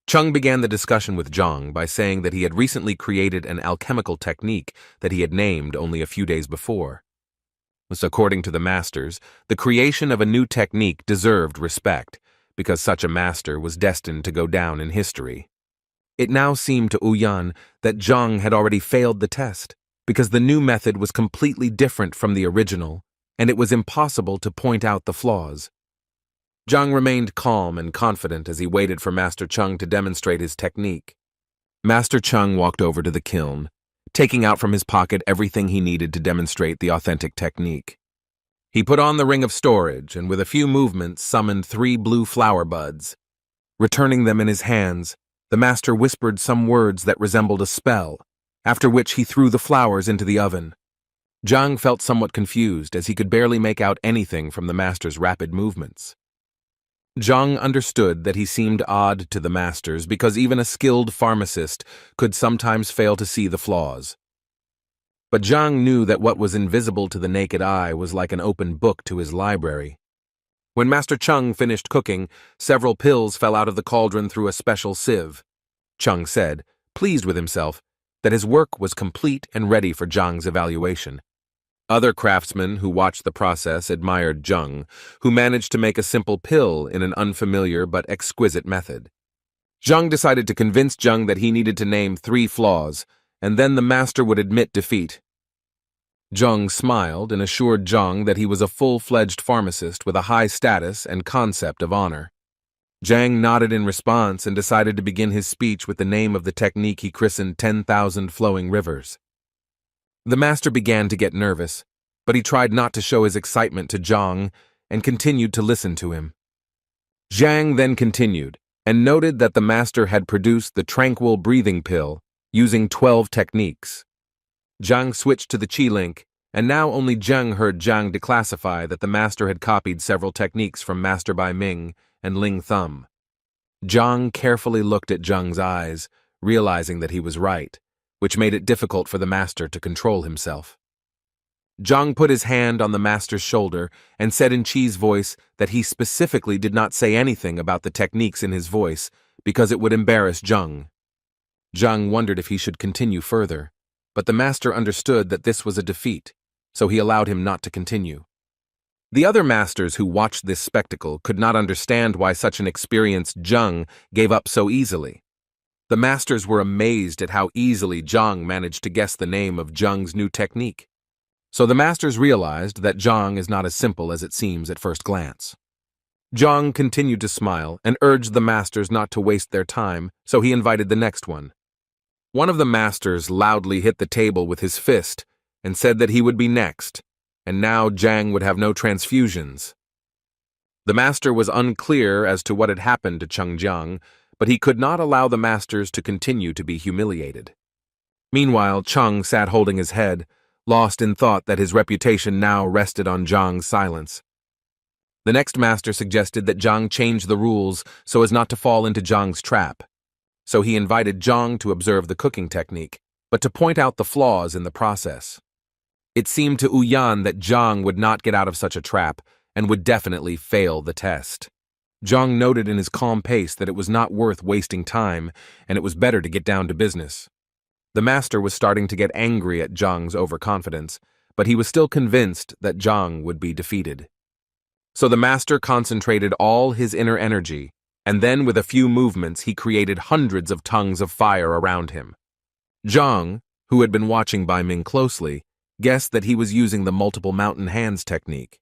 Zhang began the discussion with Zhang by saying that he had recently created an alchemical technique that he had named only a few days before. According to the masters, the creation of a new technique deserved respect, because such a master was destined to go down in history. It now seemed to Ouyang that Zhang had already failed the test, because the new method was completely different from the original, and it was impossible to point out the flaws. Zhang remained calm and confident as he waited for Master Zhang to demonstrate his technique. Master Zhang walked over to the kiln, taking out from his pocket everything he needed to demonstrate the authentic technique. He put on the ring of storage and with a few movements summoned 3 blue flower buds. Returning them in his hands, the master whispered some words that resembled a spell, after which he threw the flowers into the oven. Zhang felt somewhat confused as he could barely make out anything from the master's rapid movements. Zhang understood that he seemed odd to the masters because even a skilled pharmacist could sometimes fail to see the flaws. But Zhang knew that what was invisible to the naked eye was like an open book to his library. When Master Zhang finished cooking, several pills fell out of the cauldron through a special sieve. Zhang said, pleased with himself, that his work was complete and ready for Zhang's evaluation. Other craftsmen who watched the process admired Zhang, who managed to make a simple pill in an unfamiliar but exquisite method. Zhang decided to convince Zhang that he needed to name 3 flaws, and then the master would admit defeat. Zhang smiled and assured Zhang that he was a full-fledged pharmacist with a high status and concept of honor. Zhang nodded in response and decided to begin his speech with the name of the technique he christened 10,000 Flowing Rivers. The master began to get nervous, but he tried not to show his excitement to Zhang and continued to listen to him. Zhang then continued and noted that the master had produced the tranquil breathing pill using 12 techniques. Zhang switched to the Qi link, and now only Zhang heard Zhang declassify that the master had copied several techniques from Master Bai Ming and Ling Thumb. Zhang carefully looked at Zhang's eyes, realizing that he was right, which made it difficult for the master to control himself. Zhang put his hand on the master's shoulder and said in Qi's voice that he specifically did not say anything about the techniques in his voice because it would embarrass Zhang. Zhang wondered if he should continue further, but the master understood that this was a defeat, so he allowed him not to continue. The other masters who watched this spectacle could not understand why such an experienced Zhang gave up so easily. The masters were amazed at how easily Zhang managed to guess the name of Zhang's new technique. So the masters realized that Zhang is not as simple as it seems at first glance. Zhang continued to smile and urged the masters not to waste their time, so he invited the next one. One of the masters loudly hit the table with his fist and said that he would be next, and now Zhang would have no transfusions. The master was unclear as to what had happened to Zhang, but he could not allow the masters to continue to be humiliated. Meanwhile, Zhang sat holding his head, lost in thought that his reputation now rested on Zhang's silence. The next master suggested that Zhang change the rules so as not to fall into Zhang's trap. So he invited Zhang to observe the cooking technique, but to point out the flaws in the process. It seemed to Ouyang that Zhang would not get out of such a trap and would definitely fail the test. Zhang noted in his calm pace that it was not worth wasting time and it was better to get down to business. The master was starting to get angry at Zhang's overconfidence, but he was still convinced that Zhang would be defeated. So the master concentrated all his inner energy, and then with a few movements he created hundreds of tongues of fire around him. Zhang, who had been watching Bai Ming closely, guessed that he was using the multiple mountain hands technique.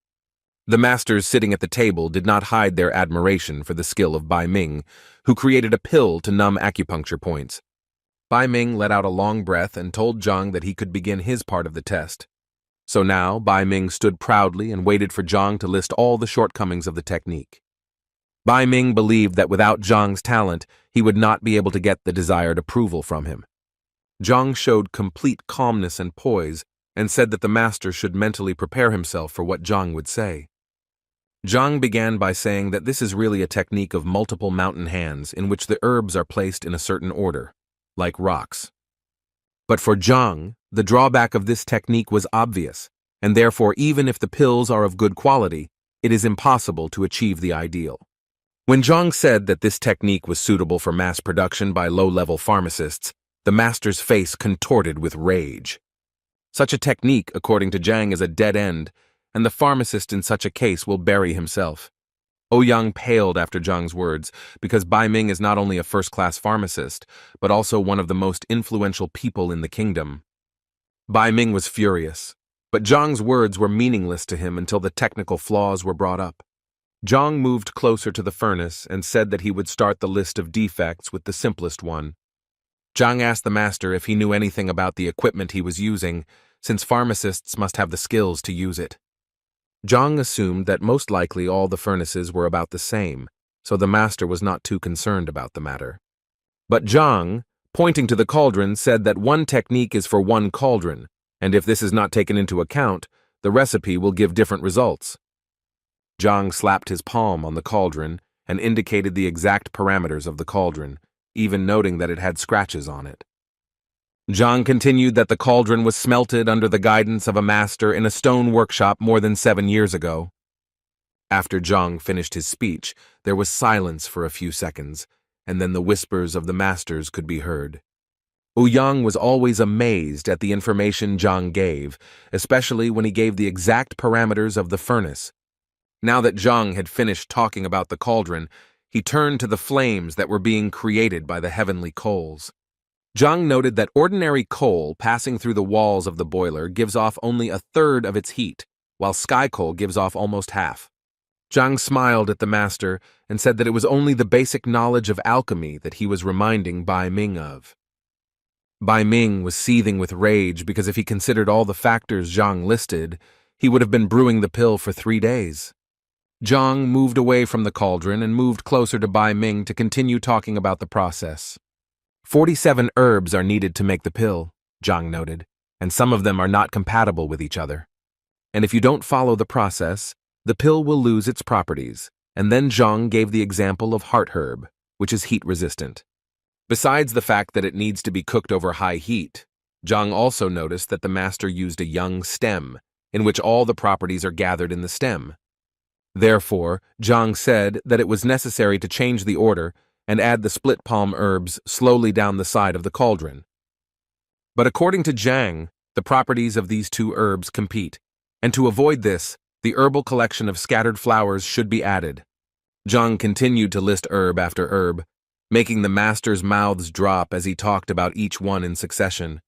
The masters sitting at the table did not hide their admiration for the skill of Bai Ming, who created a pill to numb acupuncture points. Bai Ming let out a long breath and told Zhang that he could begin his part of the test. So now Bai Ming stood proudly and waited for Zhang to list all the shortcomings of the technique. Bai Ming believed that without Zhang's talent, he would not be able to get the desired approval from him. Zhang showed complete calmness and poise and said that the master should mentally prepare himself for what Zhang would say. Zhang began by saying that this is really a technique of multiple mountain hands in which the herbs are placed in a certain order, like rocks. But for Zhang, the drawback of this technique was obvious, and therefore even if the pills are of good quality, it is impossible to achieve the ideal. When Zhang said that this technique was suitable for mass production by low-level pharmacists, the master's face contorted with rage. Such a technique, according to Zhang, is a dead end, and the pharmacist in such a case will bury himself. Ouyang paled after Zhang's words, because Bai Ming is not only a first-class pharmacist, but also one of the most influential people in the kingdom. Bai Ming was furious, but Zhang's words were meaningless to him until the technical flaws were brought up. Zhang moved closer to the furnace and said that he would start the list of defects with the simplest one. Zhang asked the master if he knew anything about the equipment he was using, since pharmacists must have the skills to use it. Zhang assumed that most likely all the furnaces were about the same, so the master was not too concerned about the matter. But Zhang, pointing to the cauldron, said that one technique is for one cauldron, and if this is not taken into account, the recipe will give different results. Zhang slapped his palm on the cauldron and indicated the exact parameters of the cauldron, even noting that it had scratches on it. Zhang continued that the cauldron was smelted under the guidance of a master in a stone workshop more than 7 years ago. After Zhang finished his speech, there was silence for a few seconds, and then the whispers of the masters could be heard. Ouyang was always amazed at the information Zhang gave, especially when he gave the exact parameters of the furnace. Now that Zhang had finished talking about the cauldron, he turned to the flames that were being created by the heavenly coals. Zhang noted that ordinary coal passing through the walls of the boiler gives off only a third of its heat, while sky coal gives off almost half. Zhang smiled at the master and said that it was only the basic knowledge of alchemy that he was reminding Bai Ming of. Bai Ming was seething with rage because if he considered all the factors Zhang listed, he would have been brewing the pill for 3 days. Zhang moved away from the cauldron and moved closer to Bai Ming to continue talking about the process. 47 herbs are needed to make the pill, Zhang noted, and some of them are not compatible with each other. And if you don't follow the process, the pill will lose its properties. And then Zhang gave the example of heart herb, which is heat-resistant. Besides the fact that it needs to be cooked over high heat, Zhang also noticed that the master used a young stem, in which all the properties are gathered in the stem. Therefore, Zhang said that it was necessary to change the order and add the split palm herbs slowly down the side of the cauldron. But according to Zhang, the properties of these two herbs compete, and to avoid this, the herbal collection of scattered flowers should be added. Zhang continued to list herb after herb, making the masters' mouths drop as he talked about each one in succession.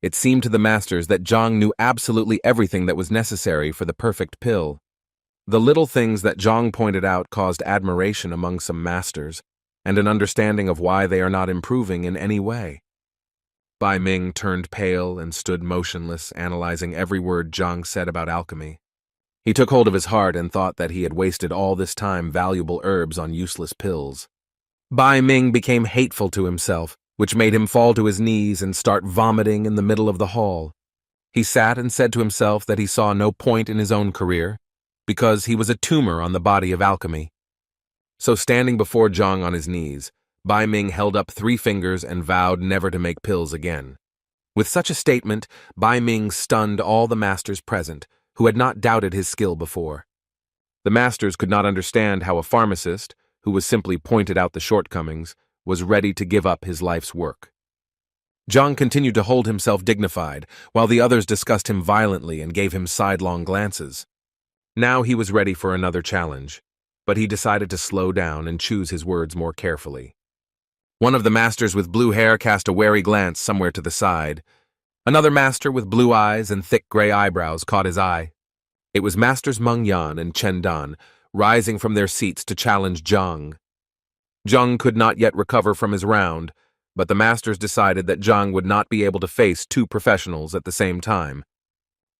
It seemed to the masters that Zhang knew absolutely everything that was necessary for the perfect pill. The little things that Zhang pointed out caused admiration among some masters, and an understanding of why they are not improving in any way. Bai Ming turned pale and stood motionless, analyzing every word Zhang said about alchemy. He took hold of his heart and thought that he had wasted all this time valuable herbs on useless pills. Bai Ming became hateful to himself, which made him fall to his knees and start vomiting in the middle of the hall. He sat and said to himself that he saw no point in his own career, because he was a tumor on the body of alchemy. So standing before Zhang on his knees, Bai Ming held up 3 fingers and vowed never to make pills again. With such a statement, Bai Ming stunned all the masters present, who had not doubted his skill before. The masters could not understand how a pharmacist, who was simply pointed out the shortcomings, was ready to give up his life's work. Zhang continued to hold himself dignified, while the others discussed him violently and gave him sidelong glances. Now he was ready for another challenge, but he decided to slow down and choose his words more carefully. One of the masters with blue hair cast a wary glance somewhere to the side. Another master with blue eyes and thick gray eyebrows caught his eye. It was Masters Meng Yan and Chen Dan, rising from their seats to challenge Zhang. Zhang could not yet recover from his round, but the masters decided that Zhang would not be able to face 2 professionals at the same time.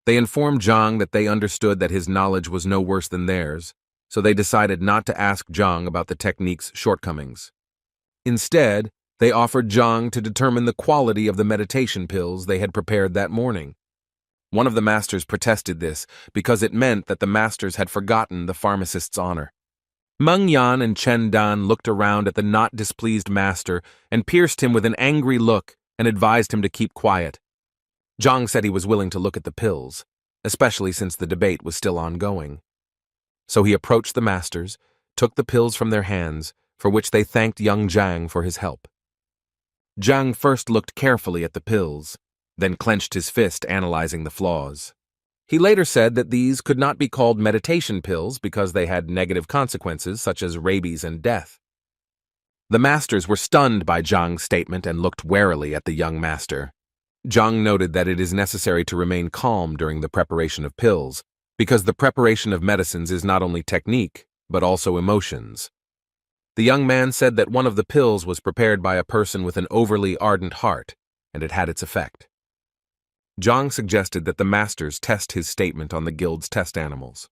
They informed Zhang that they understood that his knowledge was no worse than theirs, so they decided not to ask Zhang about the technique's shortcomings. Instead, They offered Zhang to determine the quality of the meditation pills they had prepared that morning. One of the masters protested this because it meant that the masters had forgotten the pharmacist's honor. Meng Yan and Chen Dan looked around at the not displeased master and pierced him with an angry look and advised him to keep quiet. Zhang said he was willing to look at the pills, especially since the debate was still ongoing. So he approached the masters, took the pills from their hands, for which they thanked young Zhang for his help. Zhang first looked carefully at the pills, then clenched his fist analyzing the flaws. He later said that these could not be called meditation pills because they had negative consequences such as rabies and death. The masters were stunned by Zhang's statement and looked warily at the young master. Zhang noted that it is necessary to remain calm during the preparation of pills, because the preparation of medicines is not only technique, but also emotions. The young man said that one of the pills was prepared by a person with an overly ardent heart, and it had its effect. Zhang suggested that the masters test his statement on the guild's test animals.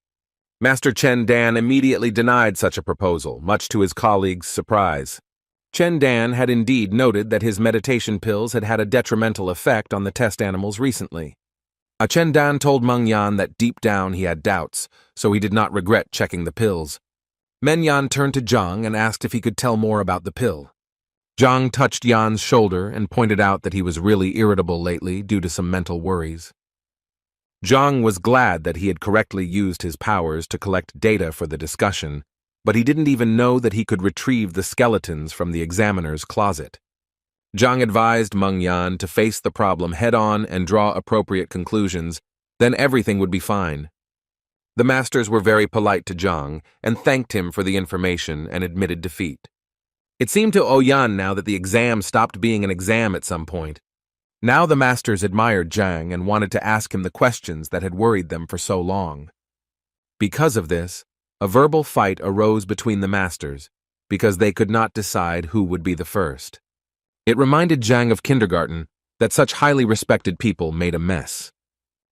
Master Chen Dan immediately denied such a proposal, much to his colleagues' surprise. Chen Dan had indeed noted that his meditation pills had had a detrimental effect on the test animals recently. Chen Dan told Meng Yan that deep down he had doubts, so he did not regret checking the pills. Meng Yan turned to Zhang and asked if he could tell more about the pill. Zhang touched Yan's shoulder and pointed out that he was really irritable lately due to some mental worries. Zhang was glad that he had correctly used his powers to collect data for the discussion, but he didn't even know that he could retrieve the skeletons from the examiner's closet. Zhang advised Meng Yan to face the problem head-on and draw appropriate conclusions, then everything would be fine. The masters were very polite to Zhang and thanked him for the information and admitted defeat. It seemed to Oyan now that the exam stopped being an exam at some point. Now the masters admired Zhang and wanted to ask him the questions that had worried them for so long. Because of this, a verbal fight arose between the masters, because they could not decide who would be the first. It reminded Zhang of kindergarten that such highly respected people made a mess.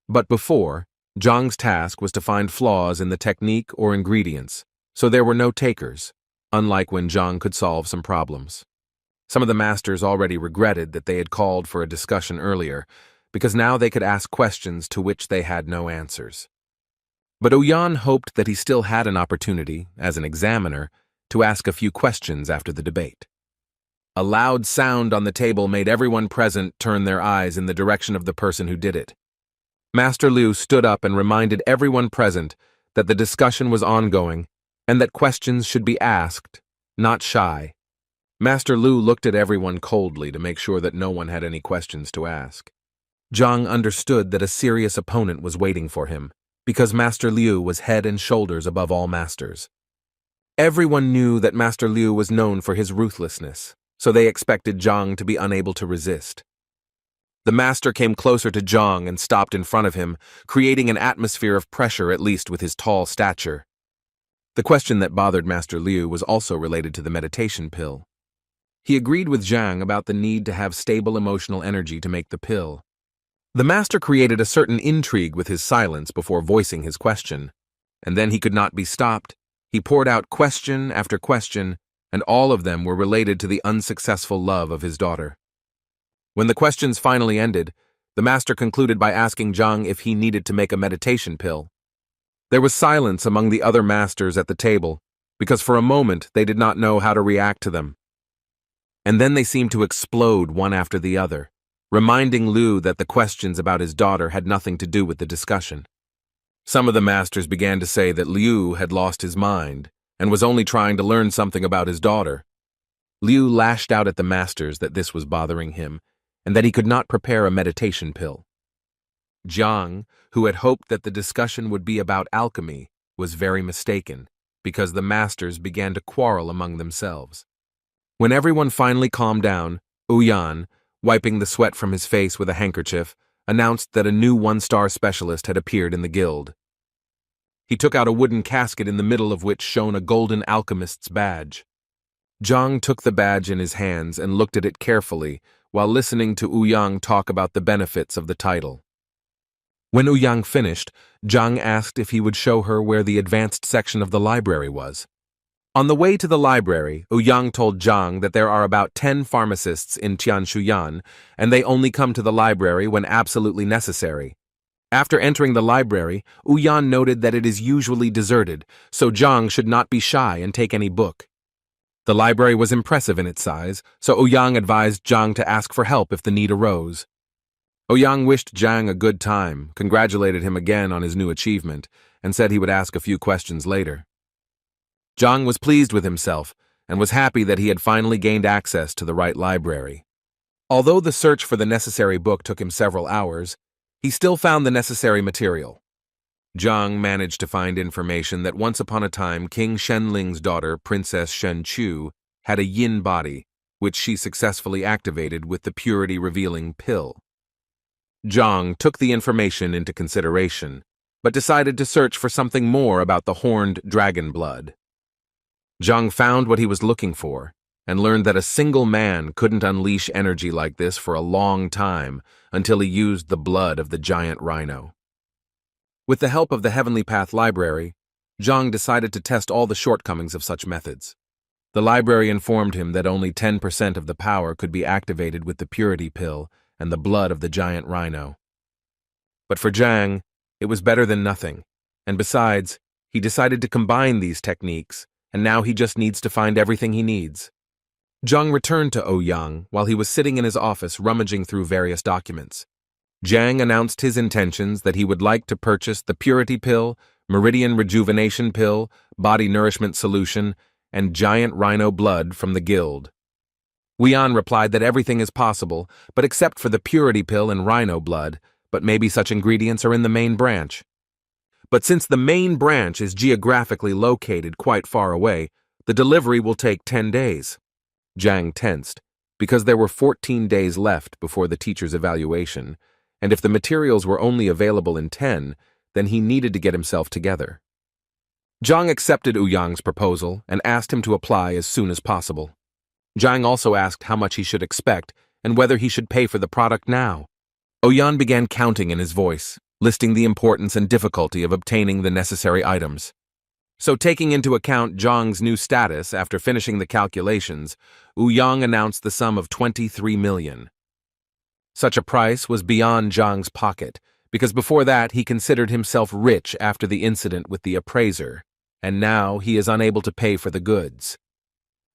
But before, Zhang's task was to find flaws in the technique or ingredients, so there were no takers, unlike when Zhang could solve some problems. Some of the masters already regretted that they had called for a discussion earlier, because now they could ask questions to which they had no answers. But Oyan hoped that he still had an opportunity, as an examiner, to ask a few questions after the debate. A loud sound on the table made everyone present turn their eyes in the direction of the person who did it. Master Liu stood up and reminded everyone present that the discussion was ongoing and that questions should be asked, not shy. Master Liu looked at everyone coldly to make sure that no one had any questions to ask. Zhang understood that a serious opponent was waiting for him, because Master Liu was head and shoulders above all masters. Everyone knew that Master Liu was known for his ruthlessness, so they expected Zhang to be unable to resist. The master came closer to Zhang and stopped in front of him, creating an atmosphere of pressure at least with his tall stature. The question that bothered Master Liu was also related to the meditation pill. He agreed with Zhang about the need to have stable emotional energy to make the pill. The master created a certain intrigue with his silence before voicing his question, and then he could not be stopped. He poured out question after question, and all of them were related to the unsuccessful love of his daughter. When the questions finally ended, the master concluded by asking Zhang if he needed to make a meditation pill. There was silence among the other masters at the table, because for a moment they did not know how to react to them. And then they seemed to explode one after the other, reminding Liu that the questions about his daughter had nothing to do with the discussion. Some of the masters began to say that Liu had lost his mind and was only trying to learn something about his daughter. Liu lashed out at the masters that this was bothering him and that he could not prepare a meditation pill. Zhang, who had hoped that the discussion would be about alchemy, was very mistaken, because the masters began to quarrel among themselves. When everyone finally calmed down, Oyan, wiping the sweat from his face with a handkerchief, announced that a new one-star specialist had appeared in the guild. He took out a wooden casket in the middle of which shone a golden alchemist's badge. Zhang took the badge in his hands and looked at it carefully while listening to Ouyang talk about the benefits of the title. When Ouyang finished, Zhang asked if he would show her where the advanced section of the library was. On the way to the library, Ouyang told Zhang that there are about 10 pharmacists in Tianshuyan, and they only come to the library when absolutely necessary. After entering the library, Ouyang noted that it is usually deserted, so Zhang should not be shy and take any book. The library was impressive in its size, so Ouyang advised Zhang to ask for help if the need arose. Ouyang wished Zhang a good time, congratulated him again on his new achievement, and said he would ask a few questions later. Zhang was pleased with himself and was happy that he had finally gained access to the right library. Although the search for the necessary book took him several hours, he still found the necessary material. Zhang managed to find information that once upon a time King Shenling's daughter, Princess Shenchu, had a yin body, which she successfully activated with the purity-revealing pill. Zhang took the information into consideration, but decided to search for something more about the horned dragon blood. Zhang found what he was looking for, and learned that a single man couldn't unleash energy like this for a long time until he used the blood of the giant rhino. With the help of the Heavenly Path Library, Zhang decided to test all the shortcomings of such methods. The library informed him that only 10% of the power could be activated with the purity pill and the blood of the giant rhino. But for Zhang, it was better than nothing, and besides, he decided to combine these techniques, and now he just needs to find everything he needs. Zhang returned to Ouyang while he was sitting in his office rummaging through various documents. Zhang announced his intentions that he would like to purchase the Purity Pill, Meridian Rejuvenation Pill, Body Nourishment Solution, and Giant Rhino Blood from the Guild. Ouyang replied that everything is possible, but except for the Purity Pill and Rhino Blood, but maybe such ingredients are in the main branch. But since the main branch is geographically located quite far away, the delivery will take 10 days. Zhang tensed, because there were 14 days left before the teacher's evaluation, and if the materials were only available in 10, then he needed to get himself together. Zhang accepted Ouyang's proposal and asked him to apply as soon as possible. Zhang also asked how much he should expect and whether he should pay for the product now. Ouyang began counting in his voice, listing the importance and difficulty of obtaining the necessary items. So taking into account Zhang's new status after finishing the calculations, Ouyang announced the sum of 23 million. Such a price was beyond Zhang's pocket, because before that he considered himself rich after the incident with the appraiser, and now he is unable to pay for the goods.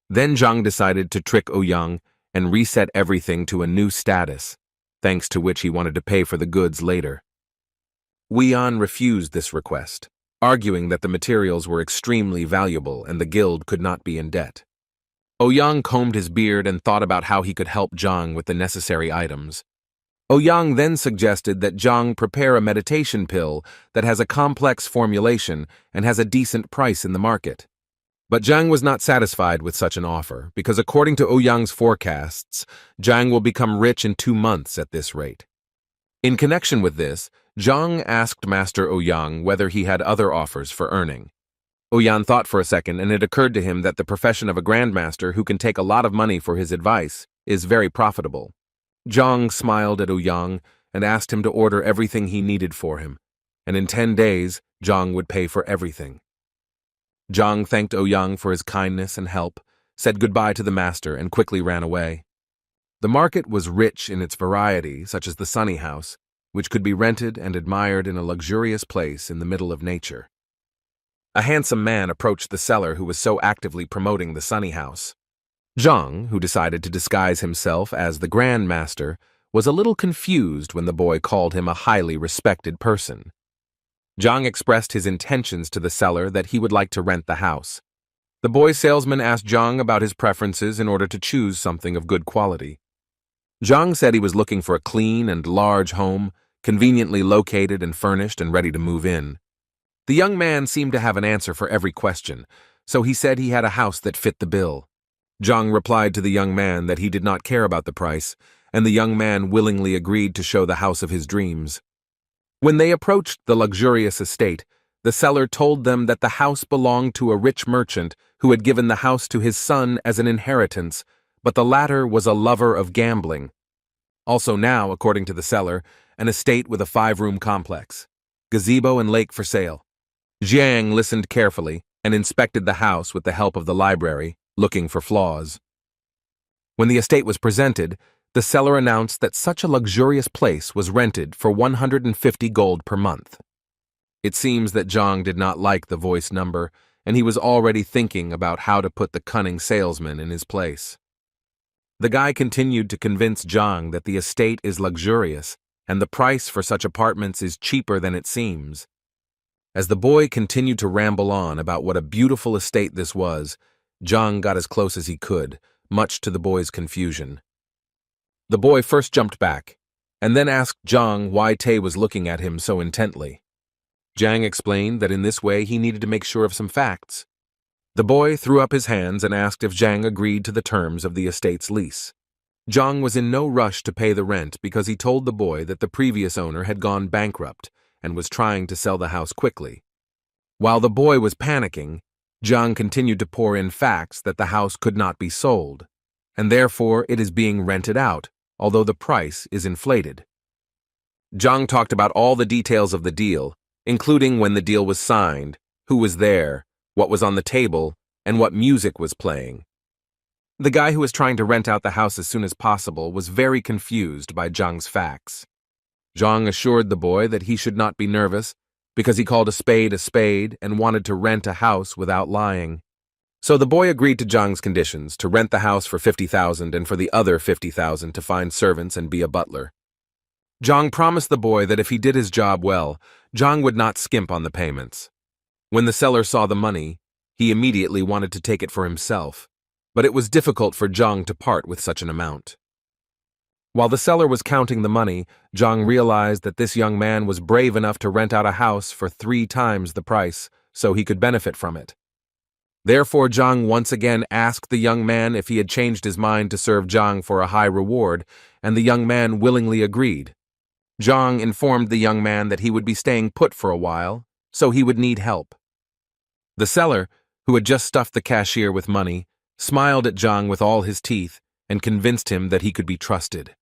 Then Zhang decided to trick Ouyang and reset everything to a new status, thanks to which he wanted to pay for the goods later. Ouyang refused this request, arguing that the materials were extremely valuable and the guild could not be in debt. Ouyang combed his beard and thought about how he could help Zhang with the necessary items. Ouyang then suggested that Zhang prepare a meditation pill that has a complex formulation and has a decent price in the market. But Zhang was not satisfied with such an offer, because according to Ouyang's forecasts, Zhang will become rich in 2 months at this rate. In connection with this, Zhang asked Master Ouyang whether he had other offers for earning. Ouyang thought for a second, and it occurred to him that the profession of a grandmaster who can take a lot of money for his advice is very profitable. Zhang smiled at Ouyang and asked him to order everything he needed for him, and in 10 days, Zhang would pay for everything. Zhang thanked Ouyang for his kindness and help, said goodbye to the master, and quickly ran away. The market was rich in its variety, such as the Sunny House, which could be rented and admired in a luxurious place in the middle of nature. A handsome man approached the seller who was so actively promoting the Sunny House. Zhang, who decided to disguise himself as the Grand Master, was a little confused when the boy called him a highly respected person. Zhang expressed his intentions to the seller that he would like to rent the house. The boy salesman asked Zhang about his preferences in order to choose something of good quality. Zhang said he was looking for a clean and large home, conveniently located and furnished and ready to move in. The young man seemed to have an answer for every question, so he said he had a house that fit the bill. Zhang replied to the young man that he did not care about the price, and the young man willingly agreed to show the house of his dreams. When they approached the luxurious estate, the seller told them that the house belonged to a rich merchant who had given the house to his son as an inheritance, but the latter was a lover of gambling. Also now, according to the seller, an estate with a 5-room complex, gazebo and lake for sale. Zhang listened carefully and inspected the house with the help of the library, looking for flaws. When the estate was presented, the seller announced that such a luxurious place was rented for 150 gold per month. It seems that Zhang did not like the voice number, and he was already thinking about how to put the cunning salesman in his place. The guy continued to convince Zhang that the estate is luxurious, and the price for such apartments is cheaper than it seems. As the boy continued to ramble on about what a beautiful estate this was, Zhang got as close as he could, much to the boy's confusion. The boy first jumped back, and then asked Zhang why Tay was looking at him so intently. Zhang explained that in this way he needed to make sure of some facts. The boy threw up his hands and asked if Zhang agreed to the terms of the estate's lease. Zhang was in no rush to pay the rent because he told the boy that the previous owner had gone bankrupt and was trying to sell the house quickly. While the boy was panicking, Zhang continued to pour in facts that the house could not be sold, and therefore it is being rented out, although the price is inflated. Zhang talked about all the details of the deal, including when the deal was signed, who was there, what was on the table, and what music was playing. The guy who was trying to rent out the house as soon as possible was very confused by Zhang's facts. Zhang assured the boy that he should not be nervous, because he called a spade and wanted to rent a house without lying. So the boy agreed to Zhang's conditions, to rent the house for 50,000 and for the other 50,000 to find servants and be a butler. Zhang promised the boy that if he did his job well, Zhang would not skimp on the payments. When the seller saw the money, he immediately wanted to take it for himself, but it was difficult for Zhang to part with such an amount. While the seller was counting the money, Zhang realized that this young man was brave enough to rent out a house for 3 times the price, so he could benefit from it. Therefore, Zhang once again asked the young man if he had changed his mind to serve Zhang for a high reward, and the young man willingly agreed. Zhang informed the young man that he would be staying put for a while, so he would need help. The seller, who had just stuffed the cashier with money, smiled at Zhang with all his teeth and convinced him that he could be trusted.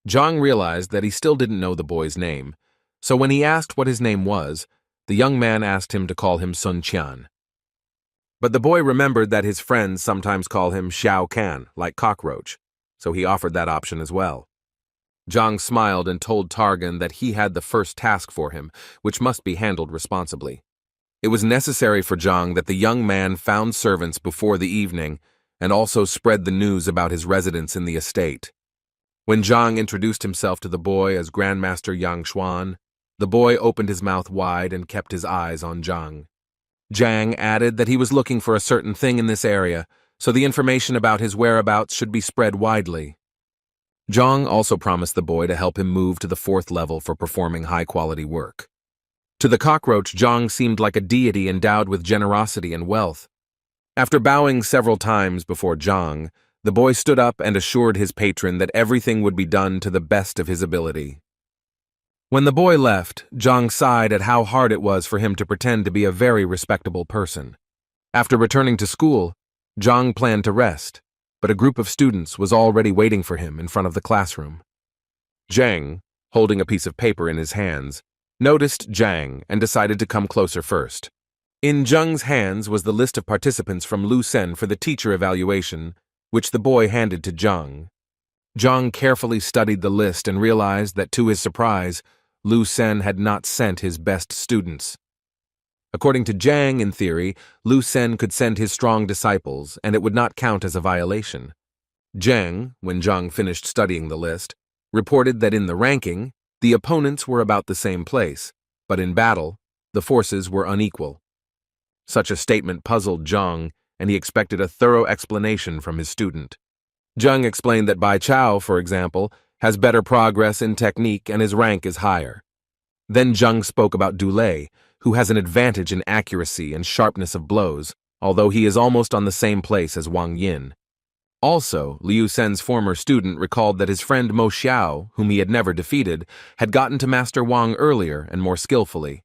Zhang realized that he still didn't know the boy's name, so when he asked what his name was, the young man asked him to call him Sun Qian. But the boy remembered that his friends sometimes call him Xiao Can, like cockroach, so he offered that option as well. Zhang smiled and told Targan that he had the first task for him, which must be handled responsibly. It was necessary for Zhang that the young man found servants before the evening and also spread the news about his residence in the estate. When Zhang introduced himself to the boy as Grandmaster Yang Xuan, the boy opened his mouth wide and kept his eyes on Zhang. Zhang added that he was looking for a certain thing in this area, so the information about his whereabouts should be spread widely. Zhang also promised the boy to help him move to the 4th level for performing high-quality work. To the cockroach, Zhang seemed like a deity endowed with generosity and wealth. After bowing several times before Zhang, the boy stood up and assured his patron that everything would be done to the best of his ability. When the boy left, Zhang sighed at how hard it was for him to pretend to be a very respectable person. After returning to school, Zhang planned to rest, but a group of students was already waiting for him in front of the classroom. Zhang, holding a piece of paper in his hands, noticed Zhang and decided to come closer first. In Zhang's hands was the list of participants from Lu Sen for the teacher evaluation, which the boy handed to Zhang. Zhang carefully studied the list and realized that, to his surprise, Lu Sen had not sent his best students. According to Zhang, in theory, Lu Sen could send his strong disciples, and it would not count as a violation. Zhang, when Zhang finished studying the list, reported that in the ranking, the opponents were about the same place, but in battle, the forces were unequal. Such a statement puzzled Zhang, and he expected a thorough explanation from his student. Zhang explained that Bai Chao, for example, has better progress in technique and his rank is higher. Then Zhang spoke about Du Lei, who has an advantage in accuracy and sharpness of blows, although he is almost on the same place as Wang Yin. Also, Liu Sen's former student recalled that his friend Mo Xiao, whom he had never defeated, had gotten to Master Wang earlier and more skillfully.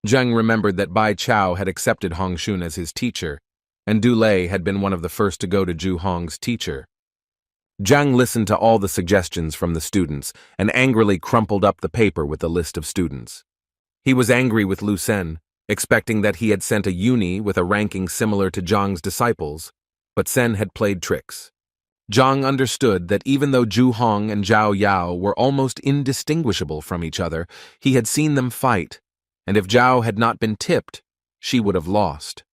Zhang remembered that Bai Chao had accepted Hong Shun as his teacher, and Du Lei had been one of the first to go to Zhu Hong's teacher. Zhang listened to all the suggestions from the students and angrily crumpled up the paper with the list of students. He was angry with Lu Sen, expecting that he had sent a uni with a ranking similar to Zhang's disciples, but Sen had played tricks. Zhang understood that even though Zhu Hong and Zhao Yao were almost indistinguishable from each other, he had seen them fight, and if Zhao had not been tipped, she would have lost.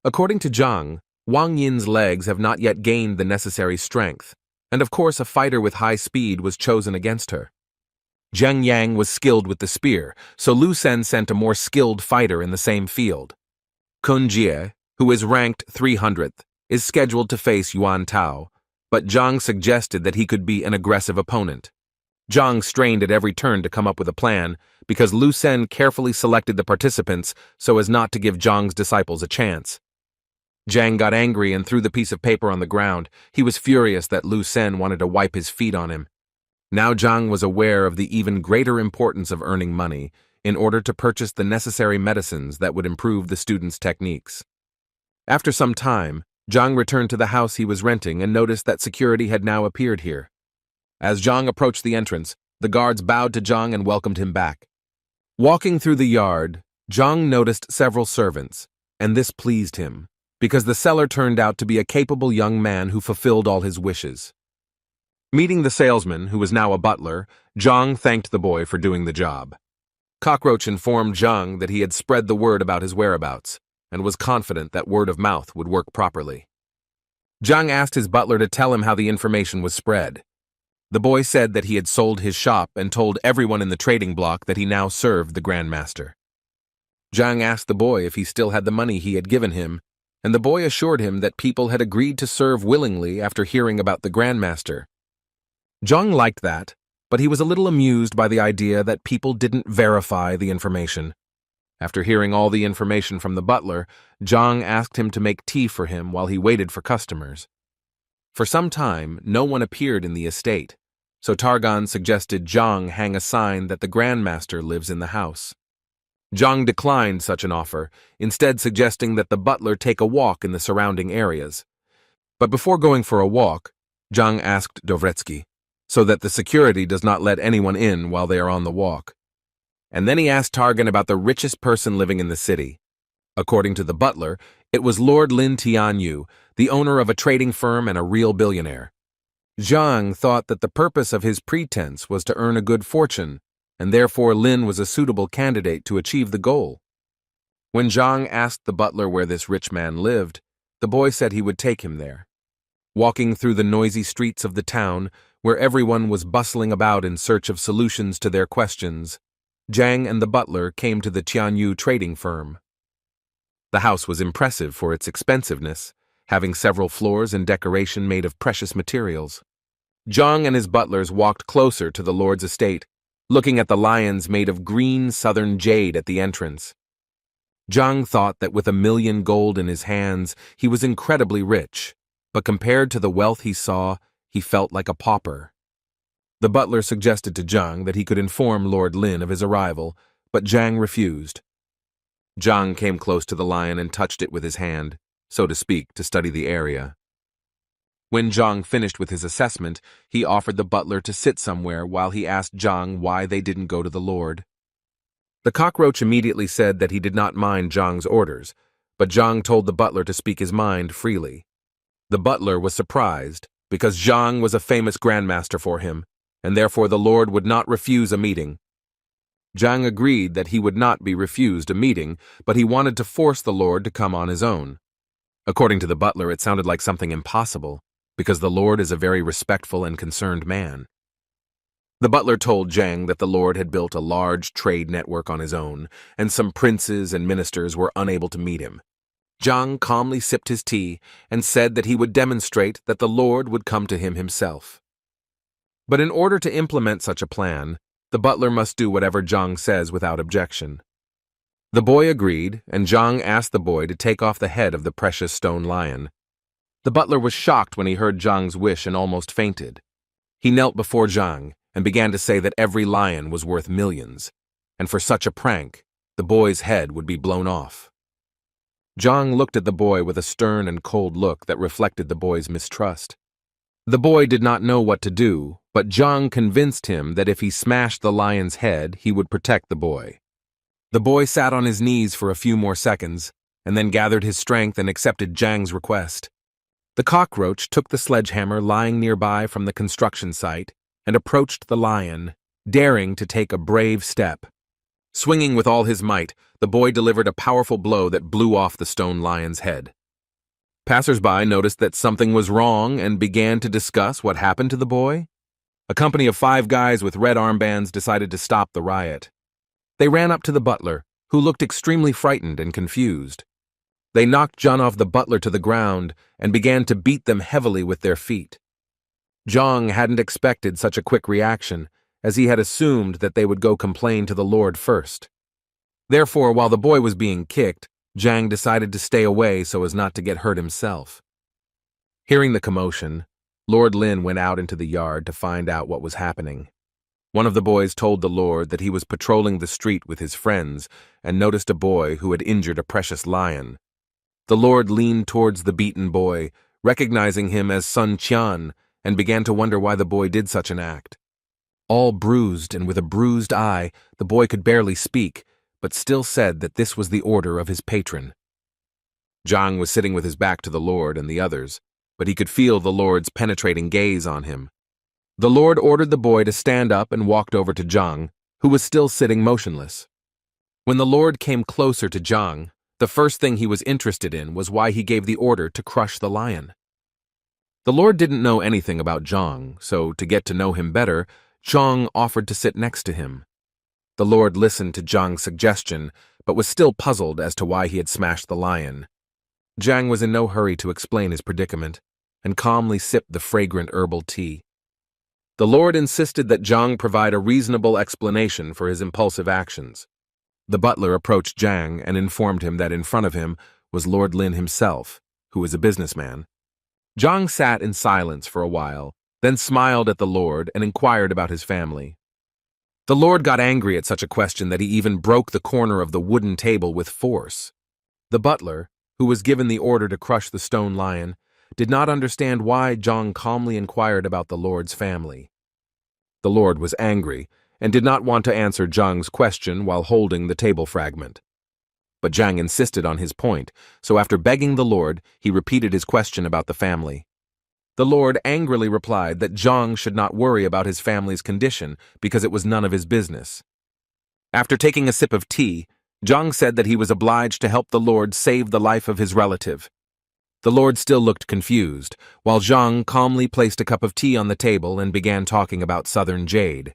According to Zhang, Wang Yin's legs have not yet gained the necessary strength, and of course a fighter with high speed was chosen against her. Zheng Yang was skilled with the spear, so Lu Sen sent a more skilled fighter in the same field. Kun Jie, who is ranked 300th, is scheduled to face Yuan Tao, but Zhang suggested that he could be an aggressive opponent. Zhang strained at every turn to come up with a plan, because Lu Sen carefully selected the participants so as not to give Zhang's disciples a chance. Zhang got angry and threw the piece of paper on the ground. He was furious that Lu Sen wanted to wipe his feet on him. Now Zhang was aware of the even greater importance of earning money in order to purchase the necessary medicines that would improve the students' techniques. After some time, Zhang returned to the house he was renting and noticed that security had now appeared here. As Zhang approached the entrance, the guards bowed to Zhang and welcomed him back. Walking through the yard, Zhang noticed several servants, and this pleased him, because the seller turned out to be a capable young man who fulfilled all his wishes. Meeting the salesman, who was now a butler, Zhang thanked the boy for doing the job. Cockroach informed Zhang that he had spread the word about his whereabouts, and was confident that word of mouth would work properly. Zhang asked his butler to tell him how the information was spread. The boy said that he had sold his shop and told everyone in the trading block that he now served the Grandmaster. Zhang asked the boy if he still had the money he had given him, and the boy assured him that people had agreed to serve willingly after hearing about the Grandmaster. Zhang liked that, but he was a little amused by the idea that people didn't verify the information. After hearing all the information from the butler, Zhang asked him to make tea for him while he waited for customers. For some time, no one appeared in the estate, so Targan suggested Zhang hang a sign that the Grandmaster lives in the house. Zhang declined such an offer, instead suggesting that the butler take a walk in the surrounding areas. But before going for a walk, Zhang asked Dvoretsky, so that the security does not let anyone in while they are on the walk. And then he asked Targan about the richest person living in the city. According to the butler, it was Lord Lin Tianyu, the owner of a trading firm and a real billionaire. Zhang thought that the purpose of his pretense was to earn a good fortune, and therefore Lin was a suitable candidate to achieve the goal. When Zhang asked the butler where this rich man lived, the boy said he would take him there. Walking through the noisy streets of the town, where everyone was bustling about in search of solutions to their questions, Zhang and the butler came to the Tianyu trading firm. The house was impressive for its expensiveness, having several floors and decoration made of precious materials. Zhang and his butlers walked closer to the lord's estate, looking at the lions made of green southern jade at the entrance. Zhang thought that with $1 million gold in his hands, he was incredibly rich, but compared to the wealth he saw, he felt like a pauper. The butler suggested to Zhang that he could inform Lord Lin of his arrival, but Zhang refused. Zhang came close to the lion and touched it with his hand, so to speak, to study the area. When Zhang finished with his assessment, he offered the butler to sit somewhere while he asked Zhang why they didn't go to the Lord. The cockroach immediately said that he did not mind Zhang's orders, but Zhang told the butler to speak his mind freely. The butler was surprised, because Zhang was a famous grandmaster for him, and therefore the Lord would not refuse a meeting. Zhang agreed that he would not be refused a meeting, but he wanted to force the Lord to come on his own. According to the butler, it sounded like something impossible, because the Lord is a very respectful and concerned man. The butler told Zhang that the Lord had built a large trade network on his own, and some princes and ministers were unable to meet him. Zhang calmly sipped his tea and said that he would demonstrate that the Lord would come to him himself. But in order to implement such a plan, the butler must do whatever Zhang says without objection. The boy agreed, and Zhang asked the boy to take off the head of the precious stone lion. The butler was shocked when he heard Zhang's wish and almost fainted. He knelt before Zhang and began to say that every lion was worth millions, and for such a prank, the boy's head would be blown off. Zhang looked at the boy with a stern and cold look that reflected the boy's mistrust. The boy did not know what to do, but Zhang convinced him that if he smashed the lion's head, he would protect the boy. The boy sat on his knees for a few more seconds, and then gathered his strength and accepted Zhang's request. The cockroach took the sledgehammer lying nearby from the construction site and approached the lion, daring to take a brave step. Swinging with all his might, the boy delivered a powerful blow that blew off the stone lion's head. Passers-by noticed that something was wrong and began to discuss what happened to the boy. A company of 5 guys with red armbands decided to stop the riot. They ran up to the butler, who looked extremely frightened and confused. They knocked Zhang the butler to the ground and began to beat them heavily with their feet. Zhang hadn't expected such a quick reaction, as he had assumed that they would go complain to the Lord first. Therefore, while the boy was being kicked, Zhang decided to stay away so as not to get hurt himself. Hearing the commotion, Lord Lin went out into the yard to find out what was happening. One of the boys told the Lord that he was patrolling the street with his friends and noticed a boy who had injured a precious lion. The Lord leaned towards the beaten boy, recognizing him as Sun Qian, and began to wonder why the boy did such an act. All bruised and with a bruised eye, the boy could barely speak, but still said that this was the order of his patron. Zhang was sitting with his back to the Lord and the others, but he could feel the Lord's penetrating gaze on him. The Lord ordered the boy to stand up and walked over to Zhang, who was still sitting motionless. When the Lord came closer to Zhang, the first thing he was interested in was why he gave the order to crush the lion. The Lord didn't know anything about Zhang, so to get to know him better, Zhang offered to sit next to him. The Lord listened to Zhang's suggestion, but was still puzzled as to why he had smashed the lion. Zhang was in no hurry to explain his predicament, and calmly sipped the fragrant herbal tea. The Lord insisted that Zhang provide a reasonable explanation for his impulsive actions. The butler approached Zhang and informed him that in front of him was Lord Lin himself, who was a businessman. Zhang sat in silence for a while, then smiled at the Lord and inquired about his family. The Lord got angry at such a question that he even broke the corner of the wooden table with force. The butler, who was given the order to crush the stone lion, did not understand why Zhang calmly inquired about the Lord's family. The Lord was angry and did not want to answer Zhang's question while holding the table fragment. But Zhang insisted on his point, so after begging the Lord, he repeated his question about the family. The Lord angrily replied that Zhang should not worry about his family's condition because it was none of his business. After taking a sip of tea, Zhang said that he was obliged to help the Lord save the life of his relative. The Lord still looked confused, while Zhang calmly placed a cup of tea on the table and began talking about southern jade.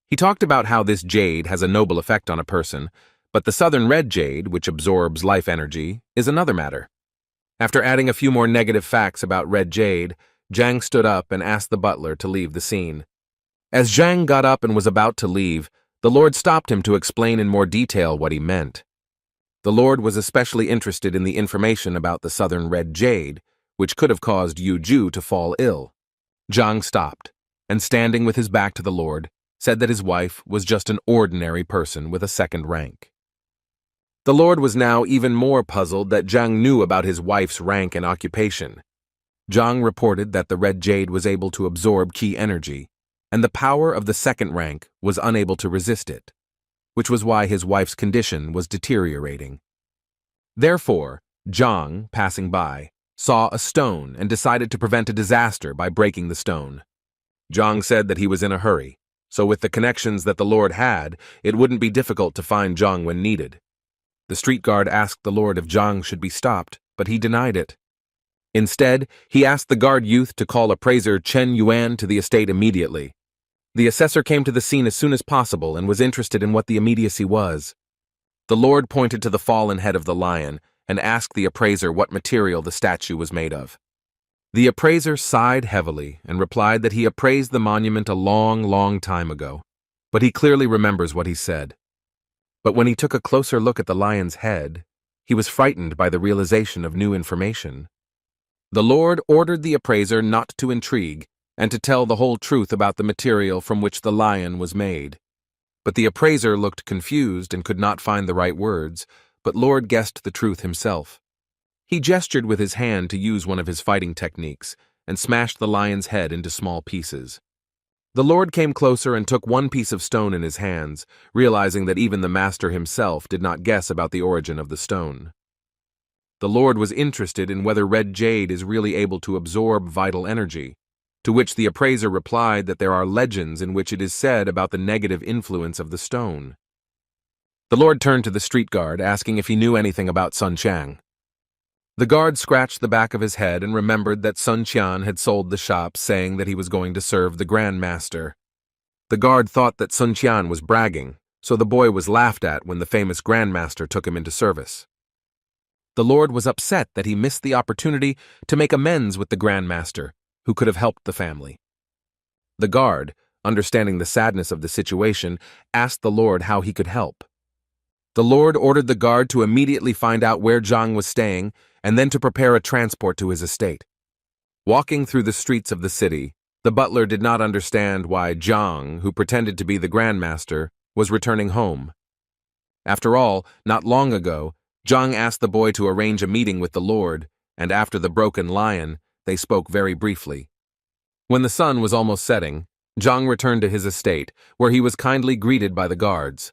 He talked about how this jade has a noble effect on a person, but the southern red jade, which absorbs life energy, is another matter. After adding a few more negative facts about red jade, Zhang stood up and asked the butler to leave the scene. As Zhang got up and was about to leave, the Lord stopped him to explain in more detail what he meant. The Lord was especially interested in the information about the southern red jade, which could have caused Yu Ju to fall ill. Zhang stopped, and standing with his back to the Lord, said that his wife was just an ordinary person with a second rank. The Lord was now even more puzzled that Zhang knew about his wife's rank and occupation. Zhang reported that the red jade was able to absorb ki energy, and the power of the second rank was unable to resist it, which was why his wife's condition was deteriorating. Therefore, Zhang, passing by, saw a stone and decided to prevent a disaster by breaking the stone. Zhang said that he was in a hurry, so with the connections that the Lord had, it wouldn't be difficult to find Zhang when needed. The street guard asked the Lord if Zhang should be stopped, but he denied it. Instead, he asked the guard youth to call appraiser Chen Yuan to the estate immediately. The assessor came to the scene as soon as possible and was interested in what the immediacy was. The Lord pointed to the fallen head of the lion and asked the appraiser what material the statue was made of. The appraiser sighed heavily and replied that he appraised the monument a long time ago, but he clearly remembers what he said. But when he took a closer look at the lion's head, he was frightened by the realization of new information. The Lord ordered the appraiser not to intrigue and to tell the whole truth about the material from which the lion was made. But the appraiser looked confused and could not find the right words, but Lord guessed the truth himself. He gestured with his hand to use one of his fighting techniques and smashed the lion's head into small pieces. The lord came closer and took one piece of stone in his hands, realizing that even the master himself did not guess about the origin of the stone. The lord was interested in whether red jade is really able to absorb vital energy, to which the appraiser replied that there are legends in which it is said about the negative influence of the stone. The lord turned to the street guard, asking if he knew anything about Sun Qiang. The guard scratched the back of his head and remembered that Sun Qian had sold the shop, saying that he was going to serve the Grand Master. The guard thought that Sun Qian was bragging, so the boy was laughed at when the famous Grand Master took him into service. The lord was upset that he missed the opportunity to make amends with the Grand Master, who could have helped the family. The guard, understanding the sadness of the situation, asked the lord how he could help. The lord ordered the guard to immediately find out where Zhang was staying and then to prepare a transport to his estate. Walking through the streets of the city, the butler did not understand why Zhang, who pretended to be the Grand Master, was returning home. After all, not long ago, Zhang asked the boy to arrange a meeting with the lord, and after the broken lion, they spoke very briefly. When the sun was almost setting, Zhang returned to his estate, where he was kindly greeted by the guards.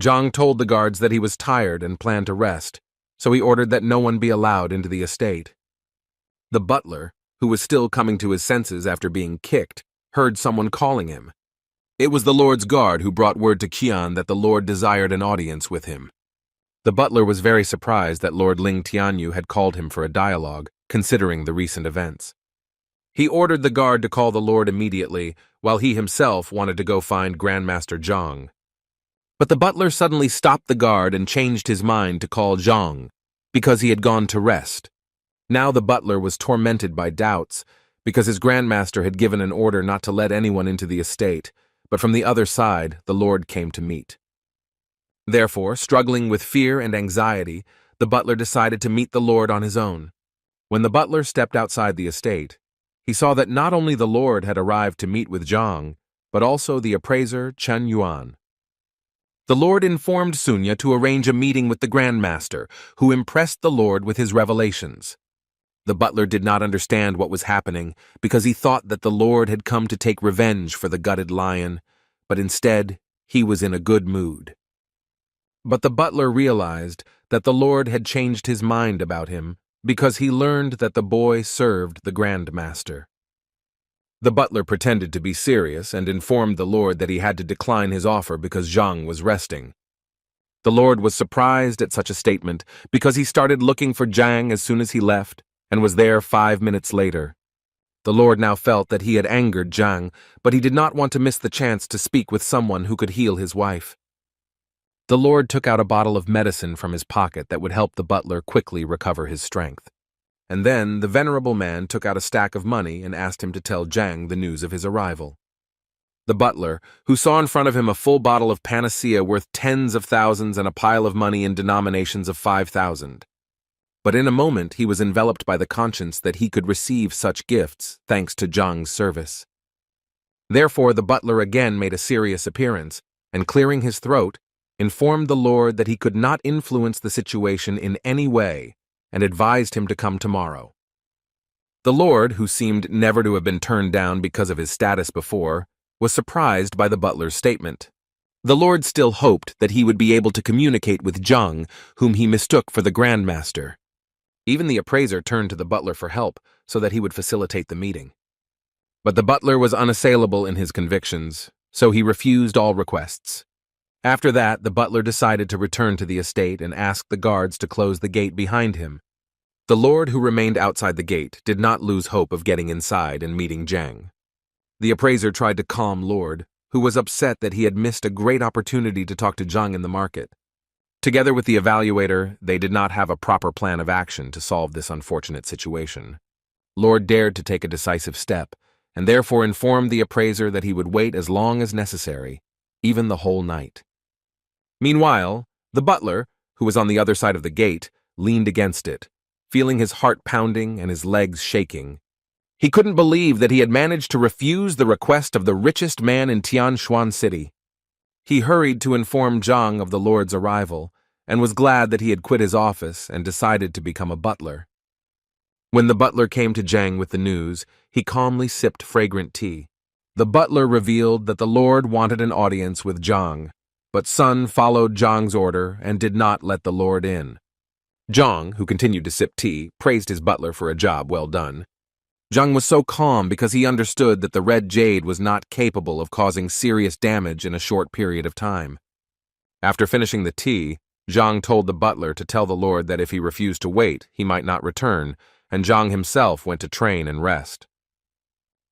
Zhang told the guards that he was tired and planned to rest, so he ordered that no one be allowed into the estate. The butler, who was still coming to his senses after being kicked, heard someone calling him. It was the lord's guard who brought word to Qian that the lord desired an audience with him. The butler was very surprised that Lord Ling Tianyu had called him for a dialogue, considering the recent events. He ordered the guard to call the lord immediately, while he himself wanted to go find Grandmaster Zhang. But the butler suddenly stopped the guard and changed his mind to call Zhang, because he had gone to rest. Now the butler was tormented by doubts, because his grandmaster had given an order not to let anyone into the estate, but from the other side the lord came to meet. Therefore, struggling with fear and anxiety, the butler decided to meet the lord on his own. When the butler stepped outside the estate, he saw that not only the lord had arrived to meet with Zhang, but also the appraiser Chen Yuan. The lord informed Sunya to arrange a meeting with the Grandmaster, who impressed the lord with his revelations. The butler did not understand what was happening because he thought that the lord had come to take revenge for the gutted lion, but instead he was in a good mood. But the butler realized that the lord had changed his mind about him because he learned that the boy served the Grandmaster. The butler pretended to be serious and informed the lord that he had to decline his offer because Zhang was resting. The lord was surprised at such a statement because he started looking for Zhang as soon as he left and was there 5 minutes later. The lord now felt that he had angered Zhang, but he did not want to miss the chance to speak with someone who could heal his wife. The lord took out a bottle of medicine from his pocket that would help the butler quickly recover his strength. And then the venerable man took out a stack of money and asked him to tell Zhang the news of his arrival. The butler, who saw in front of him a full bottle of panacea worth tens of thousands and a pile of money in denominations of 5,000. But in a moment he was enveloped by the conscience that he could receive such gifts thanks to Zhang's service. Therefore the butler again made a serious appearance, and clearing his throat, informed the lord that he could not influence the situation in any way, and advised him to come tomorrow. The lord, who seemed never to have been turned down because of his status before, was surprised by the butler's statement. The lord still hoped that he would be able to communicate with Zhang, whom he mistook for the Grandmaster. Even the appraiser turned to the butler for help so that he would facilitate the meeting. But the butler was unassailable in his convictions, so he refused all requests. After that, the butler decided to return to the estate and asked the guards to close the gate behind him. The lord, who remained outside the gate, did not lose hope of getting inside and meeting Zhang. The appraiser tried to calm Lord, who was upset that he had missed a great opportunity to talk to Zhang in the market. Together with the evaluator, they did not have a proper plan of action to solve this unfortunate situation. Lord dared to take a decisive step, and therefore informed the appraiser that he would wait as long as necessary, even the whole night. Meanwhile, the butler, who was on the other side of the gate, leaned against it, feeling his heart pounding and his legs shaking. He couldn't believe that he had managed to refuse the request of the richest man in Tianshuan City. He hurried to inform Zhang of the lord's arrival, and was glad that he had quit his office and decided to become a butler. When the butler came to Zhang with the news, he calmly sipped fragrant tea. The butler revealed that the Lord wanted an audience with Zhang, but Sun followed Zhang's order and did not let the Lord in. Zhang, who continued to sip tea, praised his butler for a job well done. Zhang was so calm because he understood that the red jade was not capable of causing serious damage in a short period of time. After finishing the tea, Zhang told the butler to tell the Lord that if he refused to wait, he might not return, and Zhang himself went to train and rest.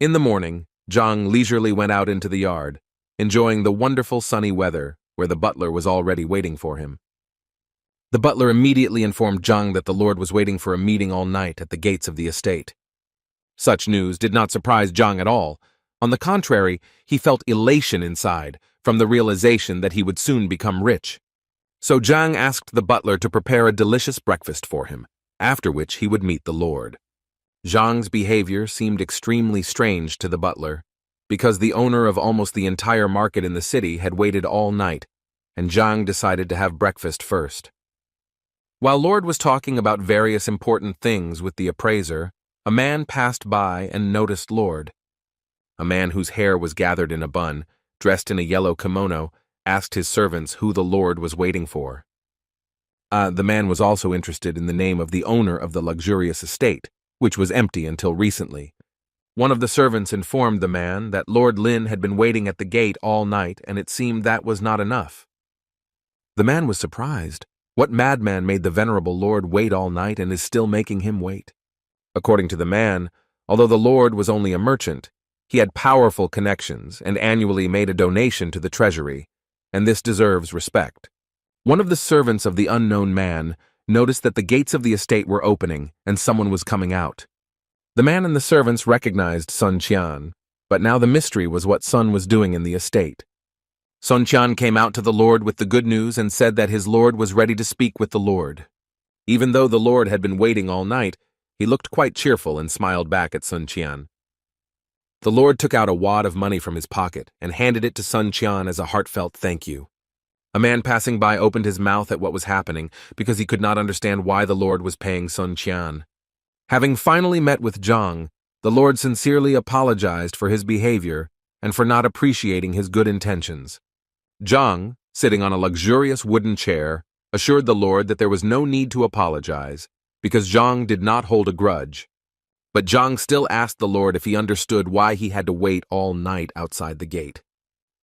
In the morning, Zhang leisurely went out into the yard, enjoying the wonderful sunny weather, where the butler was already waiting for him. The butler immediately informed Zhang that the Lord was waiting for a meeting all night at the gates of the estate. Such news did not surprise Zhang at all. On the contrary, he felt elation inside from the realization that he would soon become rich. So Zhang asked the butler to prepare a delicious breakfast for him, after which he would meet the Lord. Zhang's behavior seemed extremely strange to the butler, because the owner of almost the entire market in the city had waited all night, and Zhang decided to have breakfast first. While Lord was talking about various important things with the appraiser, a man passed by and noticed Lord. A man whose hair was gathered in a bun, dressed in a yellow kimono, asked his servants who the Lord was waiting for. The man was also interested in the name of the owner of the luxurious estate, which was empty until recently. One of the servants informed the man that Lord Lin had been waiting at the gate all night, and it seemed that was not enough. The man was surprised. What madman made the venerable Lord wait all night and is still making him wait? According to the man, although the Lord was only a merchant, he had powerful connections and annually made a donation to the treasury, and this deserves respect. One of the servants of the unknown man noticed that the gates of the estate were opening and someone was coming out. The man and the servants recognized Sun Qian, but now the mystery was what Sun was doing in the estate. Sun Qian came out to the Lord with the good news and said that his Lord was ready to speak with the Lord. Even though the Lord had been waiting all night, he looked quite cheerful and smiled back at Sun Qian. The Lord took out a wad of money from his pocket and handed it to Sun Qian as a heartfelt thank you. A man passing by opened his mouth at what was happening because he could not understand why the Lord was paying Sun Qian. Having finally met with Zhang, the Lord sincerely apologized for his behavior and for not appreciating his good intentions. Zhang, sitting on a luxurious wooden chair, assured the Lord that there was no need to apologize, because Zhang did not hold a grudge. But Zhang still asked the Lord if he understood why he had to wait all night outside the gate.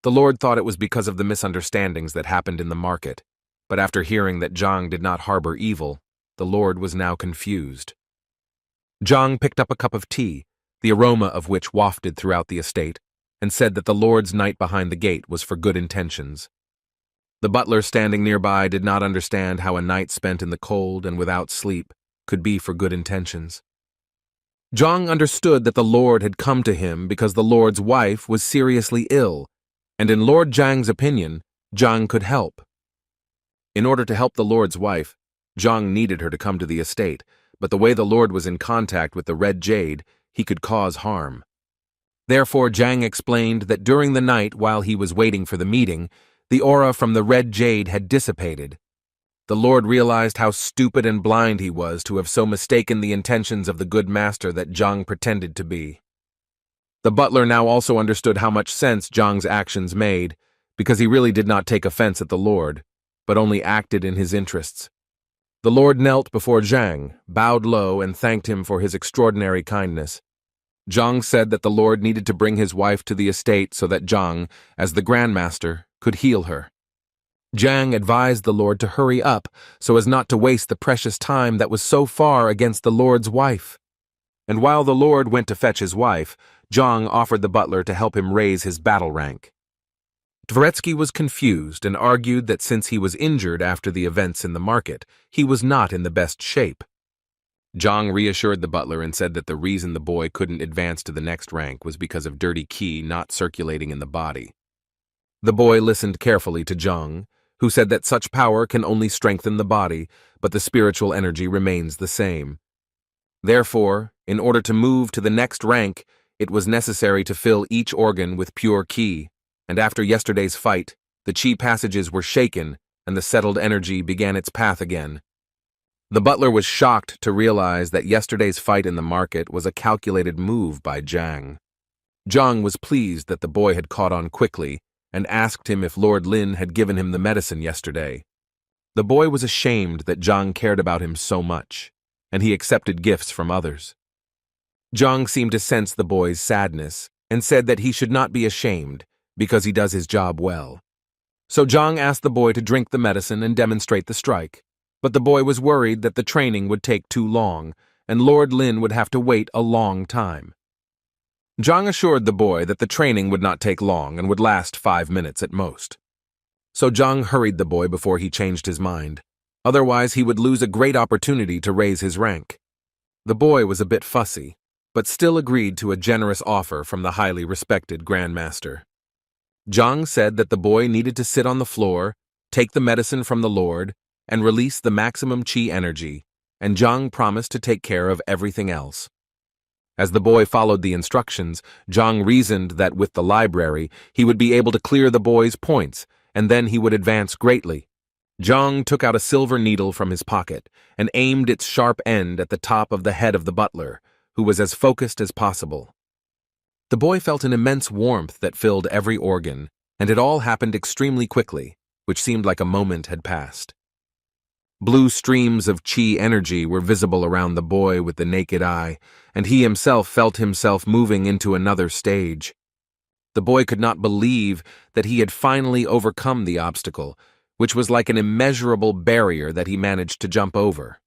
The Lord thought it was because of the misunderstandings that happened in the market, but after hearing that Zhang did not harbor evil, the Lord was now confused. Zhang picked up a cup of tea, the aroma of which wafted throughout the estate, and said that the Lord's night behind the gate was for good intentions. The butler standing nearby did not understand how a night spent in the cold and without sleep could be for good intentions. Zhang understood that the Lord had come to him because the Lord's wife was seriously ill, and in Lord Zhang's opinion, Zhang could help. In order to help the Lord's wife, Zhang needed her to come to the estate, but the way the Lord was in contact with the red jade, he could cause harm. Therefore, Zhang explained that during the night while he was waiting for the meeting, the aura from the red jade had dissipated. The Lord realized how stupid and blind he was to have so mistaken the intentions of the good master that Zhang pretended to be. The butler now also understood how much sense Zhang's actions made, because he really did not take offense at the Lord, but only acted in his interests. The Lord knelt before Zhang, bowed low, and thanked him for his extraordinary kindness. Zhang said that the Lord needed to bring his wife to the estate so that Zhang, as the Grandmaster, could heal her. Zhang advised the Lord to hurry up so as not to waste the precious time that was so far against the Lord's wife. And while the Lord went to fetch his wife, Zhang offered the butler to help him raise his battle rank. Dvoretsky was confused and argued that since he was injured after the events in the market, he was not in the best shape. Zhang reassured the butler and said that the reason the boy couldn't advance to the next rank was because of dirty qi not circulating in the body. The boy listened carefully to Zhang, who said that such power can only strengthen the body, but the spiritual energy remains the same. Therefore, in order to move to the next rank, it was necessary to fill each organ with pure qi, and after yesterday's fight, the qi passages were shaken and the settled energy began its path again. The butler was shocked to realize that yesterday's fight in the market was a calculated move by Zhang. Zhang was pleased that the boy had caught on quickly and asked him if Lord Lin had given him the medicine yesterday. The boy was ashamed that Zhang cared about him so much, and he accepted gifts from others. Zhang seemed to sense the boy's sadness and said that he should not be ashamed because he does his job well. So Zhang asked the boy to drink the medicine and demonstrate the strike, but the boy was worried that the training would take too long and Lord Lin would have to wait a long time. Zhang assured the boy that the training would not take long and would last 5 minutes at most. So Zhang hurried the boy before he changed his mind. Otherwise, he would lose a great opportunity to raise his rank. The boy was a bit fussy, but still agreed to a generous offer from the highly respected Grandmaster. Zhang said that the boy needed to sit on the floor, take the medicine from the Lord, and release the maximum qi energy, and Zhang promised to take care of everything else. As the boy followed the instructions, Zhang reasoned that with the library, he would be able to clear the boy's points, and then he would advance greatly. Zhang took out a silver needle from his pocket and aimed its sharp end at the top of the head of the butler, who was as focused as possible. The boy felt an immense warmth that filled every organ, and it all happened extremely quickly, which seemed like a moment had passed. Blue streams of qi energy were visible around the boy with the naked eye, and he himself felt himself moving into another stage. The boy could not believe that he had finally overcome the obstacle, which was like an immeasurable barrier that he managed to jump over.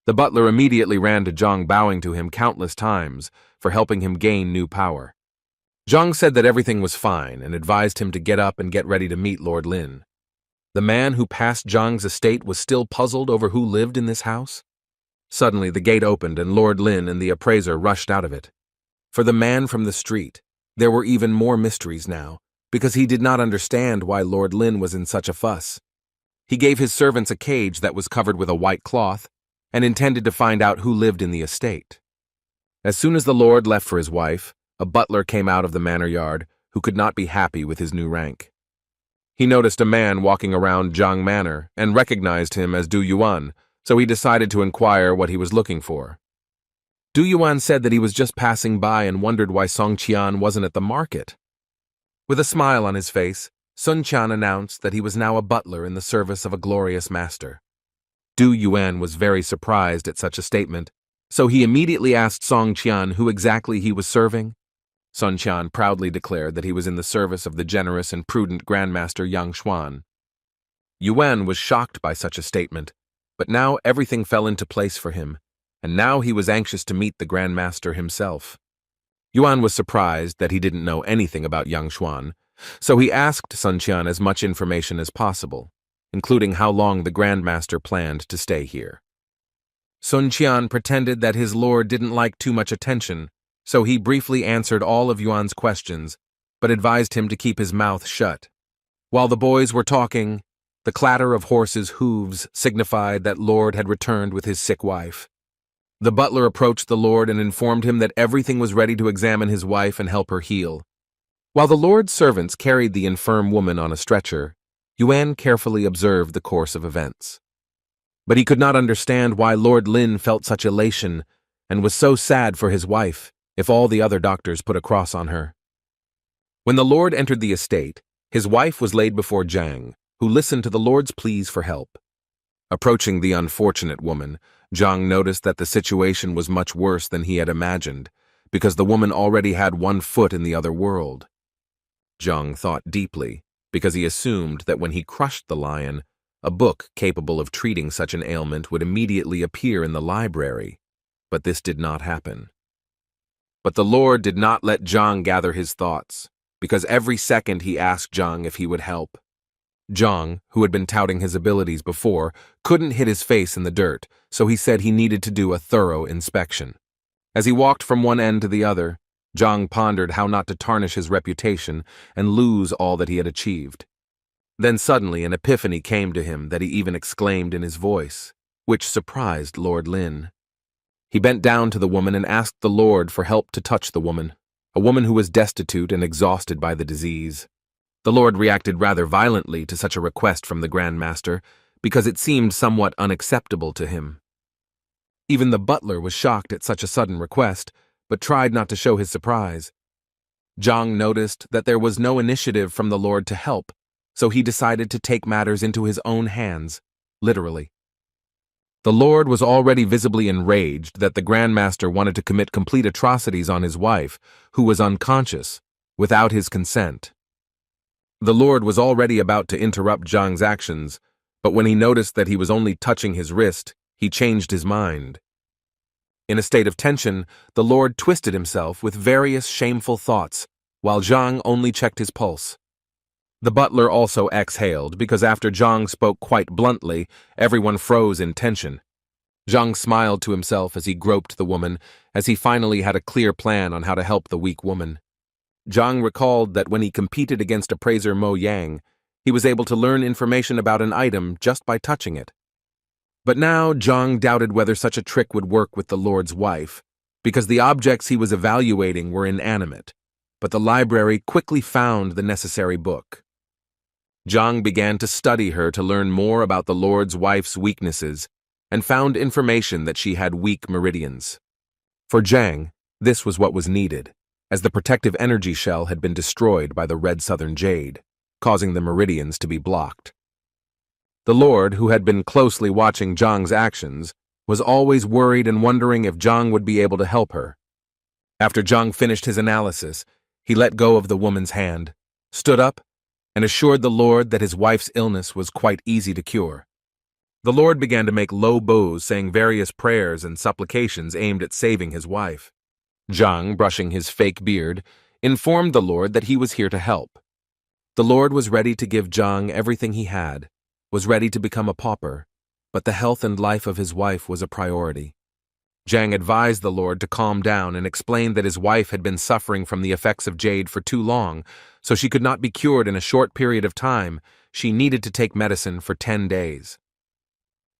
The butler immediately ran to Zhang, bowing to him countless times for helping him gain new power. Zhang said that everything was fine and advised him to get up and get ready to meet Lord Lin. The man who passed Zhang's estate was still puzzled over who lived in this house. Suddenly, the gate opened and Lord Lin and the appraiser rushed out of it. For the man from the street, there were even more mysteries now, because he did not understand why Lord Lin was in such a fuss. He gave his servants a cage that was covered with a white cloth and intended to find out who lived in the estate. As soon as the lord left for his wife, a butler came out of the manor yard who could not be happy with his new rank. He noticed a man walking around Zhang Manor and recognized him as Du Yuan, so he decided to inquire what he was looking for. Du Yuan said that he was just passing by and wondered why Song Qian wasn't at the market. With a smile on his face, Sun Qian announced that he was now a butler in the service of a glorious master. Du Yuan was very surprised at such a statement, so he immediately asked Song Qian who exactly he was serving. Sun Qian proudly declared that he was in the service of the generous and prudent Grandmaster Yang Xuan. Yuan was shocked by such a statement, but now everything fell into place for him, and now he was anxious to meet the Grandmaster himself. Yuan was surprised that he didn't know anything about Yang Xuan, so he asked Sun Qian as much information as possible, including how long the Grandmaster planned to stay here. Sun Qian pretended that his lord didn't like too much attention, so he briefly answered all of Yuan's questions, but advised him to keep his mouth shut. While the boys were talking, the clatter of horses' hooves signified that Lord had returned with his sick wife. The butler approached the Lord and informed him that everything was ready to examine his wife and help her heal. While the Lord's servants carried the infirm woman on a stretcher, Yuan carefully observed the course of events. But he could not understand why Lord Lin felt such elation and was so sad for his wife, if all the other doctors put a cross on her. When the Lord entered the estate, his wife was laid before Zhang, who listened to the Lord's pleas for help. Approaching the unfortunate woman, Zhang noticed that the situation was much worse than he had imagined, because the woman already had one foot in the other world. Zhang thought deeply, because he assumed that when he crushed the lion, a book capable of treating such an ailment would immediately appear in the library, but this did not happen. But the Lord did not let Zhang gather his thoughts, because every second he asked Zhang if he would help. Zhang, who had been touting his abilities before, couldn't hit his face in the dirt, so he said he needed to do a thorough inspection. As he walked from one end to the other, Zhang pondered how not to tarnish his reputation and lose all that he had achieved. Then suddenly an epiphany came to him that he even exclaimed in his voice, which surprised Lord Lin. He bent down to the woman and asked the Lord for help to touch the woman, a woman who was destitute and exhausted by the disease. The Lord reacted rather violently to such a request from the Grandmaster, because it seemed somewhat unacceptable to him. Even the butler was shocked at such a sudden request, but tried not to show his surprise. Zhang noticed that there was no initiative from the Lord to help, so he decided to take matters into his own hands, literally. The Lord was already visibly enraged that the Grandmaster wanted to commit complete atrocities on his wife, who was unconscious, without his consent. The Lord was already about to interrupt Zhang's actions, but when he noticed that he was only touching his wrist, he changed his mind. In a state of tension, the Lord twisted himself with various shameful thoughts, while Zhang only checked his pulse. The butler also exhaled because after Zhang spoke quite bluntly, everyone froze in tension. Zhang smiled to himself as he groped the woman, as he finally had a clear plan on how to help the weak woman. Zhang recalled that when he competed against appraiser Mo Yang, he was able to learn information about an item just by touching it. But now Zhang doubted whether such a trick would work with the Lord's wife, because the objects he was evaluating were inanimate, but the library quickly found the necessary book. Zhang began to study her to learn more about the Lord's wife's weaknesses and found information that she had weak meridians. For Zhang, this was what was needed, as the protective energy shell had been destroyed by the red southern jade, causing the meridians to be blocked. The Lord, who had been closely watching Zhang's actions, was always worried and wondering if Zhang would be able to help her. After Zhang finished his analysis, he let go of the woman's hand, stood up, and assured the Lord that his wife's illness was quite easy to cure. The Lord began to make low bows, saying various prayers and supplications aimed at saving his wife. Zhang, brushing his fake beard, informed the Lord that he was here to help. The Lord was ready to give Zhang everything he had, was ready to become a pauper, but the health and life of his wife was a priority. Zhang advised the Lord to calm down and explained that his wife had been suffering from the effects of jade for too long, so she could not be cured in a short period of time. She needed to take medicine for 10 days.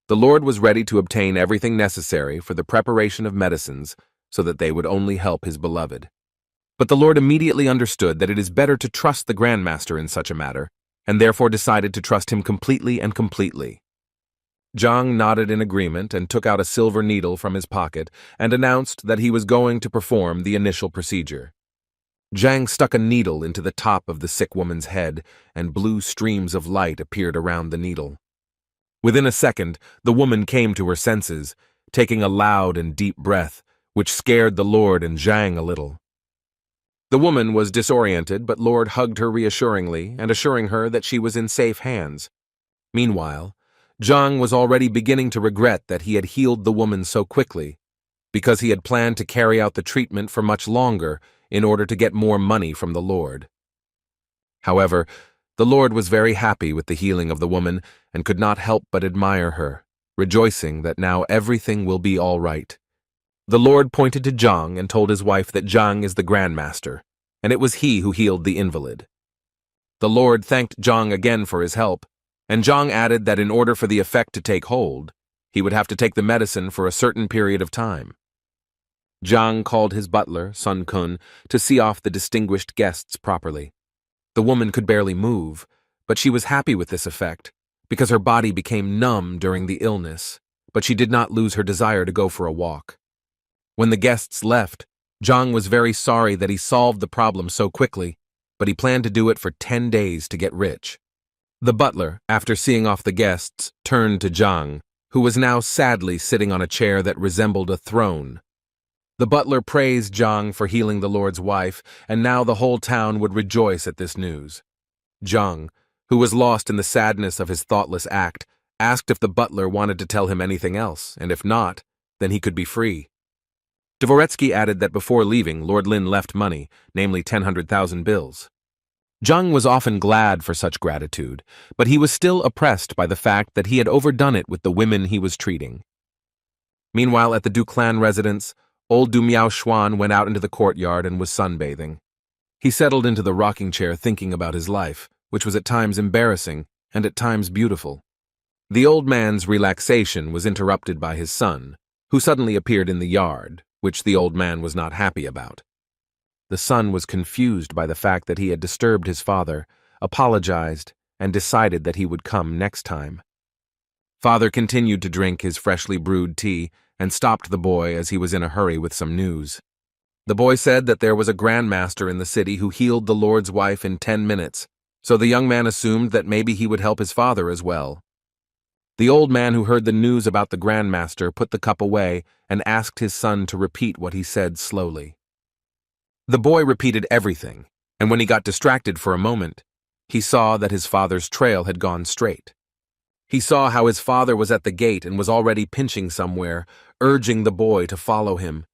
The Lord was ready to obtain everything necessary for the preparation of medicines so that they would only help his beloved. But the Lord immediately understood that it is better to trust the Grandmaster in such a matter, and therefore decided to trust him completely and completely. Zhang nodded in agreement and took out a silver needle from his pocket and announced that he was going to perform the initial procedure. Zhang stuck a needle into the top of the sick woman's head, and blue streams of light appeared around the needle. Within a second, the woman came to her senses, taking a loud and deep breath, which scared the Lord and Zhang a little. The woman was disoriented, but Lord hugged her reassuringly and assuring her that she was in safe hands. Meanwhile, Zhang was already beginning to regret that he had healed the woman so quickly, because he had planned to carry out the treatment for much longer in order to get more money from the Lord. However, the Lord was very happy with the healing of the woman and could not help but admire her, rejoicing that now everything will be all right. The Lord pointed to Zhang and told his wife that Zhang is the Grandmaster, and it was he who healed the invalid. The Lord thanked Zhang again for his help, and Zhang added that in order for the effect to take hold, he would have to take the medicine for a certain period of time. Zhang called his butler, Sun Kun, to see off the distinguished guests properly. The woman could barely move, but she was happy with this effect, because her body became numb during the illness, but she did not lose her desire to go for a walk. When the guests left, Zhang was very sorry that he solved the problem so quickly, but he planned to do it for 10 days to get rich. The butler, after seeing off the guests, turned to Zhang, who was now sadly sitting on a chair that resembled a throne. The butler praised Zhang for healing the Lord's wife, and now the whole town would rejoice at this news. Zhang, who was lost in the sadness of his thoughtless act, asked if the butler wanted to tell him anything else, and if not, then he could be free. Dvoretsky added that before leaving, Lord Lin left money, namely 10,000 bills. Zhang was often glad for such gratitude, but he was still oppressed by the fact that he had overdone it with the women he was treating. Meanwhile, at the Duclan residence, old Du Miao Xuan went out into the courtyard and was sunbathing. He settled into the rocking chair thinking about his life, which was at times embarrassing and at times beautiful. The old man's relaxation was interrupted by his son, who suddenly appeared in the yard, which the old man was not happy about. The son was confused by the fact that he had disturbed his father, apologized, and decided that he would come next time. Father continued to drink his freshly brewed tea and stopped the boy as he was in a hurry with some news. The boy said that there was a grandmaster in the city who healed the Lord's wife in 10 minutes, so the young man assumed that maybe he would help his father as well. The old man who heard the news about the grandmaster put the cup away and asked his son to repeat what he said slowly. The boy repeated everything, and when he got distracted for a moment, he saw that his father's trail had gone straight. He saw how his father was at the gate and was already pinching somewhere, urging the boy to follow him.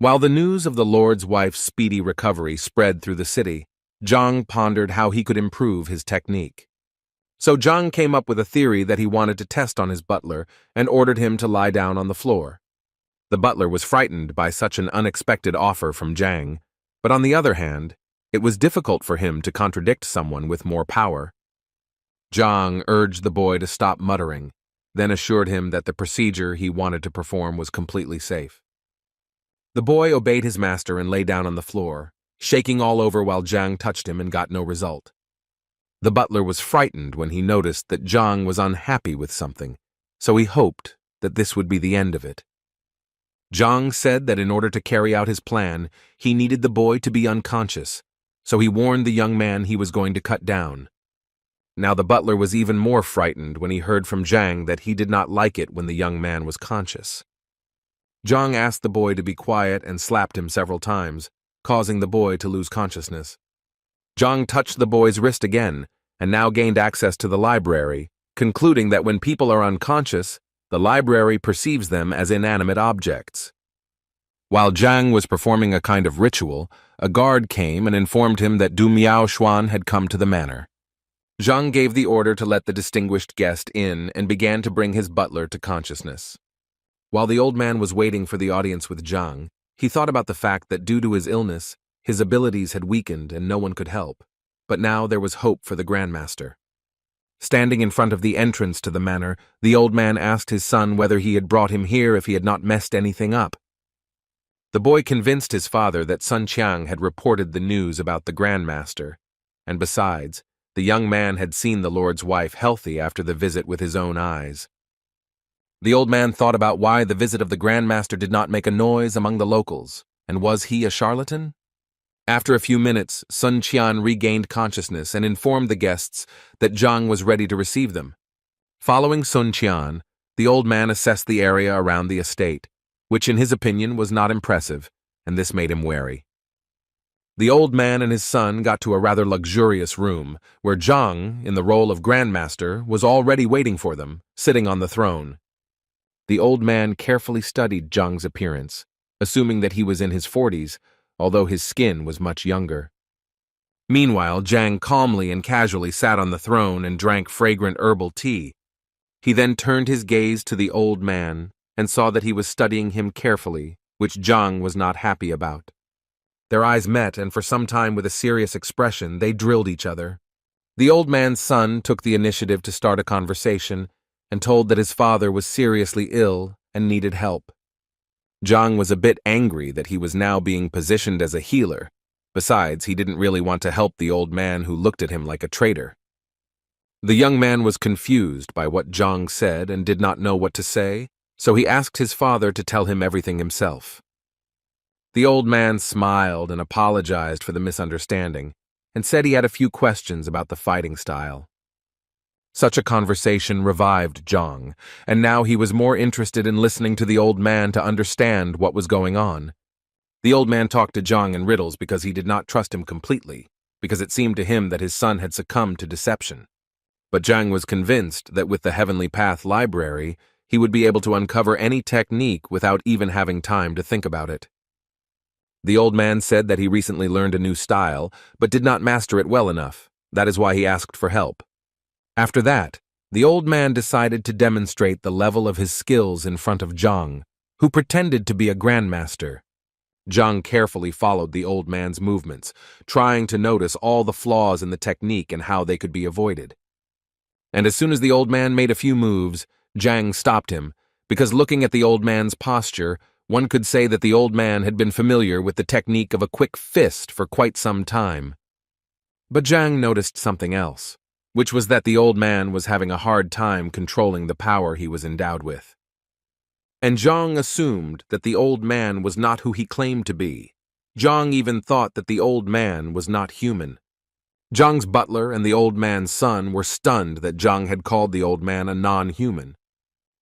While the news of the Lord's wife's speedy recovery spread through the city, Zhang pondered how he could improve his technique. So Zhang came up with a theory that he wanted to test on his butler and ordered him to lie down on the floor. The butler was frightened by such an unexpected offer from Zhang, but on the other hand, it was difficult for him to contradict someone with more power. Zhang urged the boy to stop muttering, then assured him that the procedure he wanted to perform was completely safe. The boy obeyed his master and lay down on the floor, shaking all over while Zhang touched him and got no result. The butler was frightened when he noticed that Zhang was unhappy with something, so he hoped that this would be the end of it. Zhang said that in order to carry out his plan, he needed the boy to be unconscious, so he warned the young man he was going to cut down. Now the butler was even more frightened when he heard from Zhang that he did not like it when the young man was conscious. Zhang asked the boy to be quiet and slapped him several times, causing the boy to lose consciousness. Zhang touched the boy's wrist again, and now gained access to the library, concluding that when people are unconscious, the library perceives them as inanimate objects. While Zhang was performing a kind of ritual, a guard came and informed him that Du Miaoshuan had come to the manor. Zhang gave the order to let the distinguished guest in and began to bring his butler to consciousness. While the old man was waiting for the audience with Zhang, he thought about the fact that due to his illness, his abilities had weakened and no one could help, but now there was hope for the grandmaster. Standing in front of the entrance to the manor, the old man asked his son whether he had brought him here if he had not messed anything up. The boy convinced his father that Sun Qiang had reported the news about the grandmaster, and besides, the young man had seen the Lord's wife healthy after the visit with his own eyes. The old man thought about why the visit of the grandmaster did not make a noise among the locals, and was he a charlatan? After a few minutes, Sun Qian regained consciousness and informed the guests that Zhang was ready to receive them. Following Sun Qian, the old man assessed the area around the estate, which in his opinion was not impressive, and this made him wary. The old man and his son got to a rather luxurious room, where Zhang, in the role of grandmaster, was already waiting for them, sitting on the throne. The old man carefully studied Zhang's appearance, assuming that he was in his 40s, although his skin was much younger. Meanwhile, Zhang calmly and casually sat on the throne and drank fragrant herbal tea. He then turned his gaze to the old man and saw that he was studying him carefully, which Zhang was not happy about. Their eyes met, and for some time with a serious expression, they drilled each other. The old man's son took the initiative to start a conversation and told that his father was seriously ill and needed help. Zhang was a bit angry that he was now being positioned as a healer. Besides, he didn't really want to help the old man who looked at him like a traitor. The young man was confused by what Zhang said and did not know what to say, so he asked his father to tell him everything himself. The old man smiled and apologized for the misunderstanding, and said he had a few questions about the fighting style. Such a conversation revived Zhang, and now he was more interested in listening to the old man to understand what was going on. The old man talked to Zhang in riddles because he did not trust him completely, because it seemed to him that his son had succumbed to deception. But Zhang was convinced that with the Heavenly Path library, he would be able to uncover any technique without even having time to think about it. The old man said that he recently learned a new style, but did not master it well enough. That is why he asked for help. After that, the old man decided to demonstrate the level of his skills in front of Zhang, who pretended to be a grandmaster. Zhang carefully followed the old man's movements, trying to notice all the flaws in the technique and how they could be avoided. And as soon as the old man made a few moves, Zhang stopped him, because looking at the old man's posture, one could say that the old man had been familiar with the technique of a quick fist for quite some time. But Zhang noticed something else, which was that the old man was having a hard time controlling the power he was endowed with. And Zhang assumed that the old man was not who he claimed to be, Zhang even thought that the old man was not human. Zhang's butler and the old man's son were stunned that Zhang had called the old man a non-human.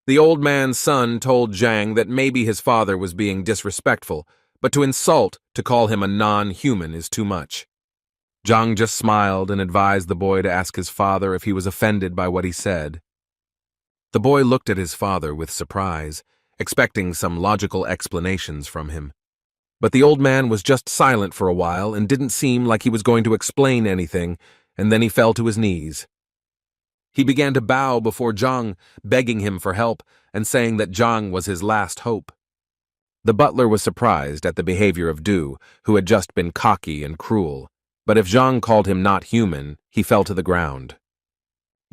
The old man's son told Zhang that maybe his father was being disrespectful, but to call him a non-human is too much. Zhang just smiled and advised the boy to ask his father if he was offended by what he said. The boy looked at his father with surprise, expecting some logical explanations from him. But the old man was just silent for a while and didn't seem like he was going to explain anything, and then he fell to his knees. He began to bow before Zhang, begging him for help and saying that Zhang was his last hope. The butler was surprised at the behavior of Du, who had just been cocky and cruel, but if Zhang called him not human, he fell to the ground.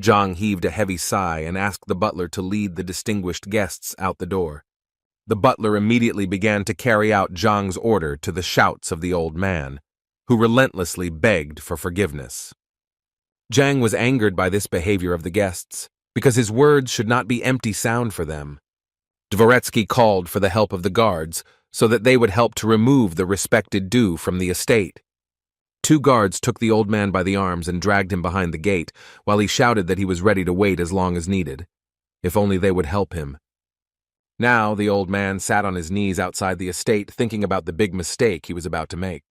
Zhang heaved a heavy sigh and asked the butler to lead the distinguished guests out the door. The butler immediately began to carry out Zhang's order to the shouts of the old man, who relentlessly begged for forgiveness. Zhang was angered by this behavior of the guests, because his words should not be empty sound for them. Dvoretsky called for the help of the guards, so that they would help to remove the respected Du from the estate. 2 guards took the old man by the arms and dragged him behind the gate, while he shouted that he was ready to wait as long as needed, if only they would help him. Now the old man sat on his knees outside the estate thinking about the big mistake he was about to make.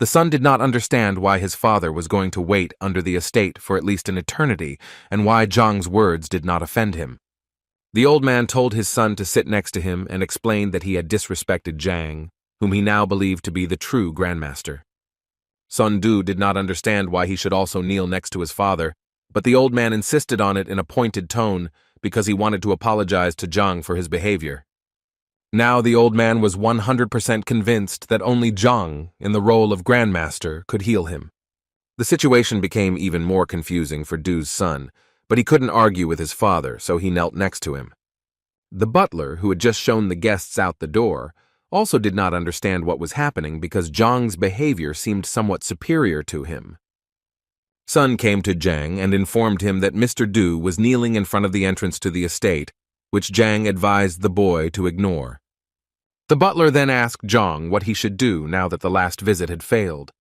The son did not understand why his father was going to wait under the estate for at least an eternity, and why Zhang's words did not offend him. The old man told his son to sit next to him and explained that he had disrespected Zhang, whom he now believed to be the true grandmaster. Son Du did not understand why he should also kneel next to his father, but the old man insisted on it in a pointed tone because he wanted to apologize to Zhang for his behavior. Now the old man was 100% convinced that only Zhang, in the role of grandmaster, could heal him. The situation became even more confusing for Du's son, but he couldn't argue with his father, so he knelt next to him. The butler, who had just shown the guests out the door, also did not understand what was happening because Zhang's behavior seemed somewhat superior to him. Son came to Zhang and informed him that Mr. Du was kneeling in front of the entrance to the estate, which Zhang advised the boy to ignore. The butler then asked Zhang what he should do now that the last visit had failed.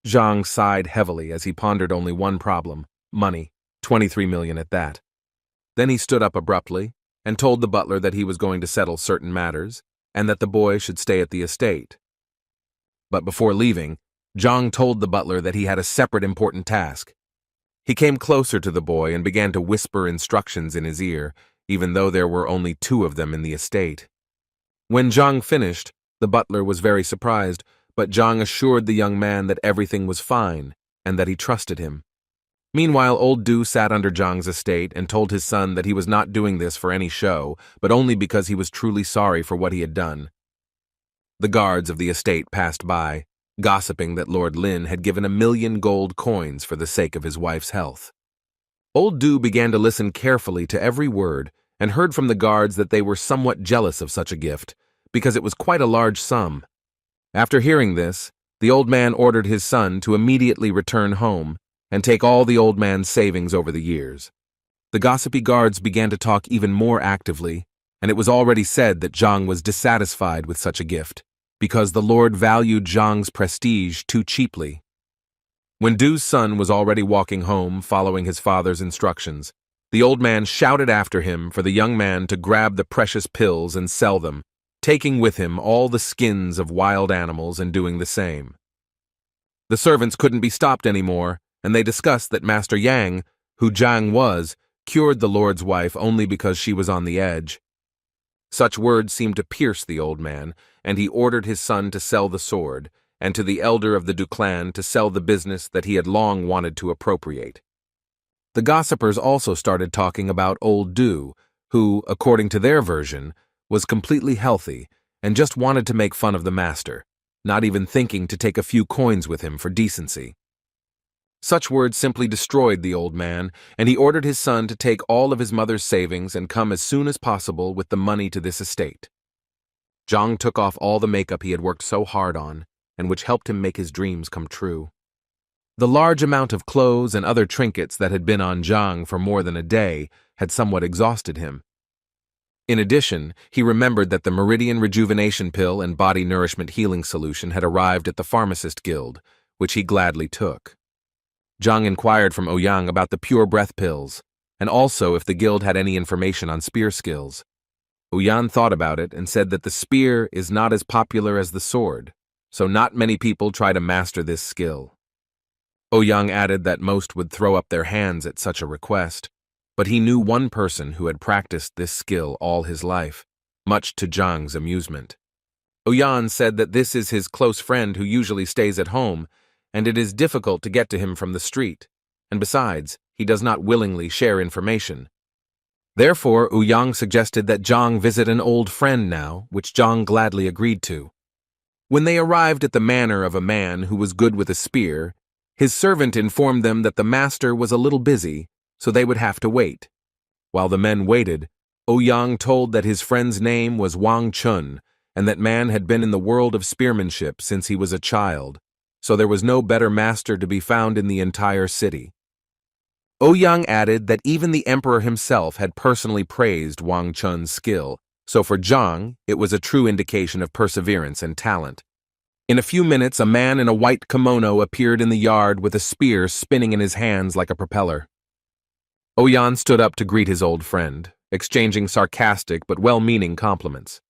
Zhang sighed heavily as he pondered only one problem: money, 23 million at that. Then he stood up abruptly and told the butler that he was going to settle certain matters and that the boy should stay at the estate. But before leaving, Zhang told the butler that he had a separate important task. He came closer to the boy and began to whisper instructions in his ear, even though there were only 2 of them in the estate. When Zhang finished, the butler was very surprised, but Zhang assured the young man that everything was fine and that he trusted him. Meanwhile, old Du sat under Zhang's estate and told his son that he was not doing this for any show, but only because he was truly sorry for what he had done. The guards of the estate passed by, gossiping that Lord Lin had given 1,000,000 gold coins for the sake of his wife's health. Old Du began to listen carefully to every word and heard from the guards that they were somewhat jealous of such a gift, because it was quite a large sum. After hearing this, the old man ordered his son to immediately return home and take all the old man's savings over the years. The gossipy guards began to talk even more actively, and it was already said that Zhang was dissatisfied with such a gift, because the Lord valued Zhang's prestige too cheaply. When Du's son was already walking home following his father's instructions, the old man shouted after him for the young man to grab the precious pills and sell them, taking with him all the skins of wild animals and doing the same. The servants couldn't be stopped anymore, and they discussed that Master Yang, who Zhang was, cured the Lord's wife only because she was on the edge. Such words seemed to pierce the old man, and he ordered his son to sell the sword, and to the elder of the Du clan to sell the business that he had long wanted to appropriate. The gossipers also started talking about old Du, who, according to their version, was completely healthy and just wanted to make fun of the master, not even thinking to take a few coins with him for decency. Such words simply destroyed the old man, and he ordered his son to take all of his mother's savings and come as soon as possible with the money to this estate. Zhang took off all the makeup he had worked so hard on, and which helped him make his dreams come true. The large amount of clothes and other trinkets that had been on Zhang for more than a day had somewhat exhausted him. In addition, he remembered that the Meridian Rejuvenation Pill and Body Nourishment Healing Solution had arrived at the Pharmacist Guild, which he gladly took. Zhang inquired from Ouyang about the Pure Breath Pills, and also if the guild had any information on spear skills. Ouyang thought about it and said that the spear is not as popular as the sword, so not many people try to master this skill. Ouyang added that most would throw up their hands at such a request, but he knew one person who had practiced this skill all his life, much to Zhang's amusement. Ouyang said that this is his close friend who usually stays at home, and it is difficult to get to him from the street, and besides, he does not willingly share information. Therefore, Ouyang suggested that Zhang visit an old friend now, which Zhang gladly agreed to. When they arrived at the manor of a man who was good with a spear, his servant informed them that the master was a little busy, so they would have to wait. While the men waited, Ouyang told that his friend's name was Wang Chun, and that man had been in the world of spearmanship since he was a child, so there was no better master to be found in the entire city. Ouyang added that even the emperor himself had personally praised Wang Chun's skill, so for Zhang, it was a true indication of perseverance and talent. In a few minutes, a man in a white kimono appeared in the yard with a spear spinning in his hands like a propeller. Ouyang stood up to greet his old friend, exchanging sarcastic but well-meaning compliments.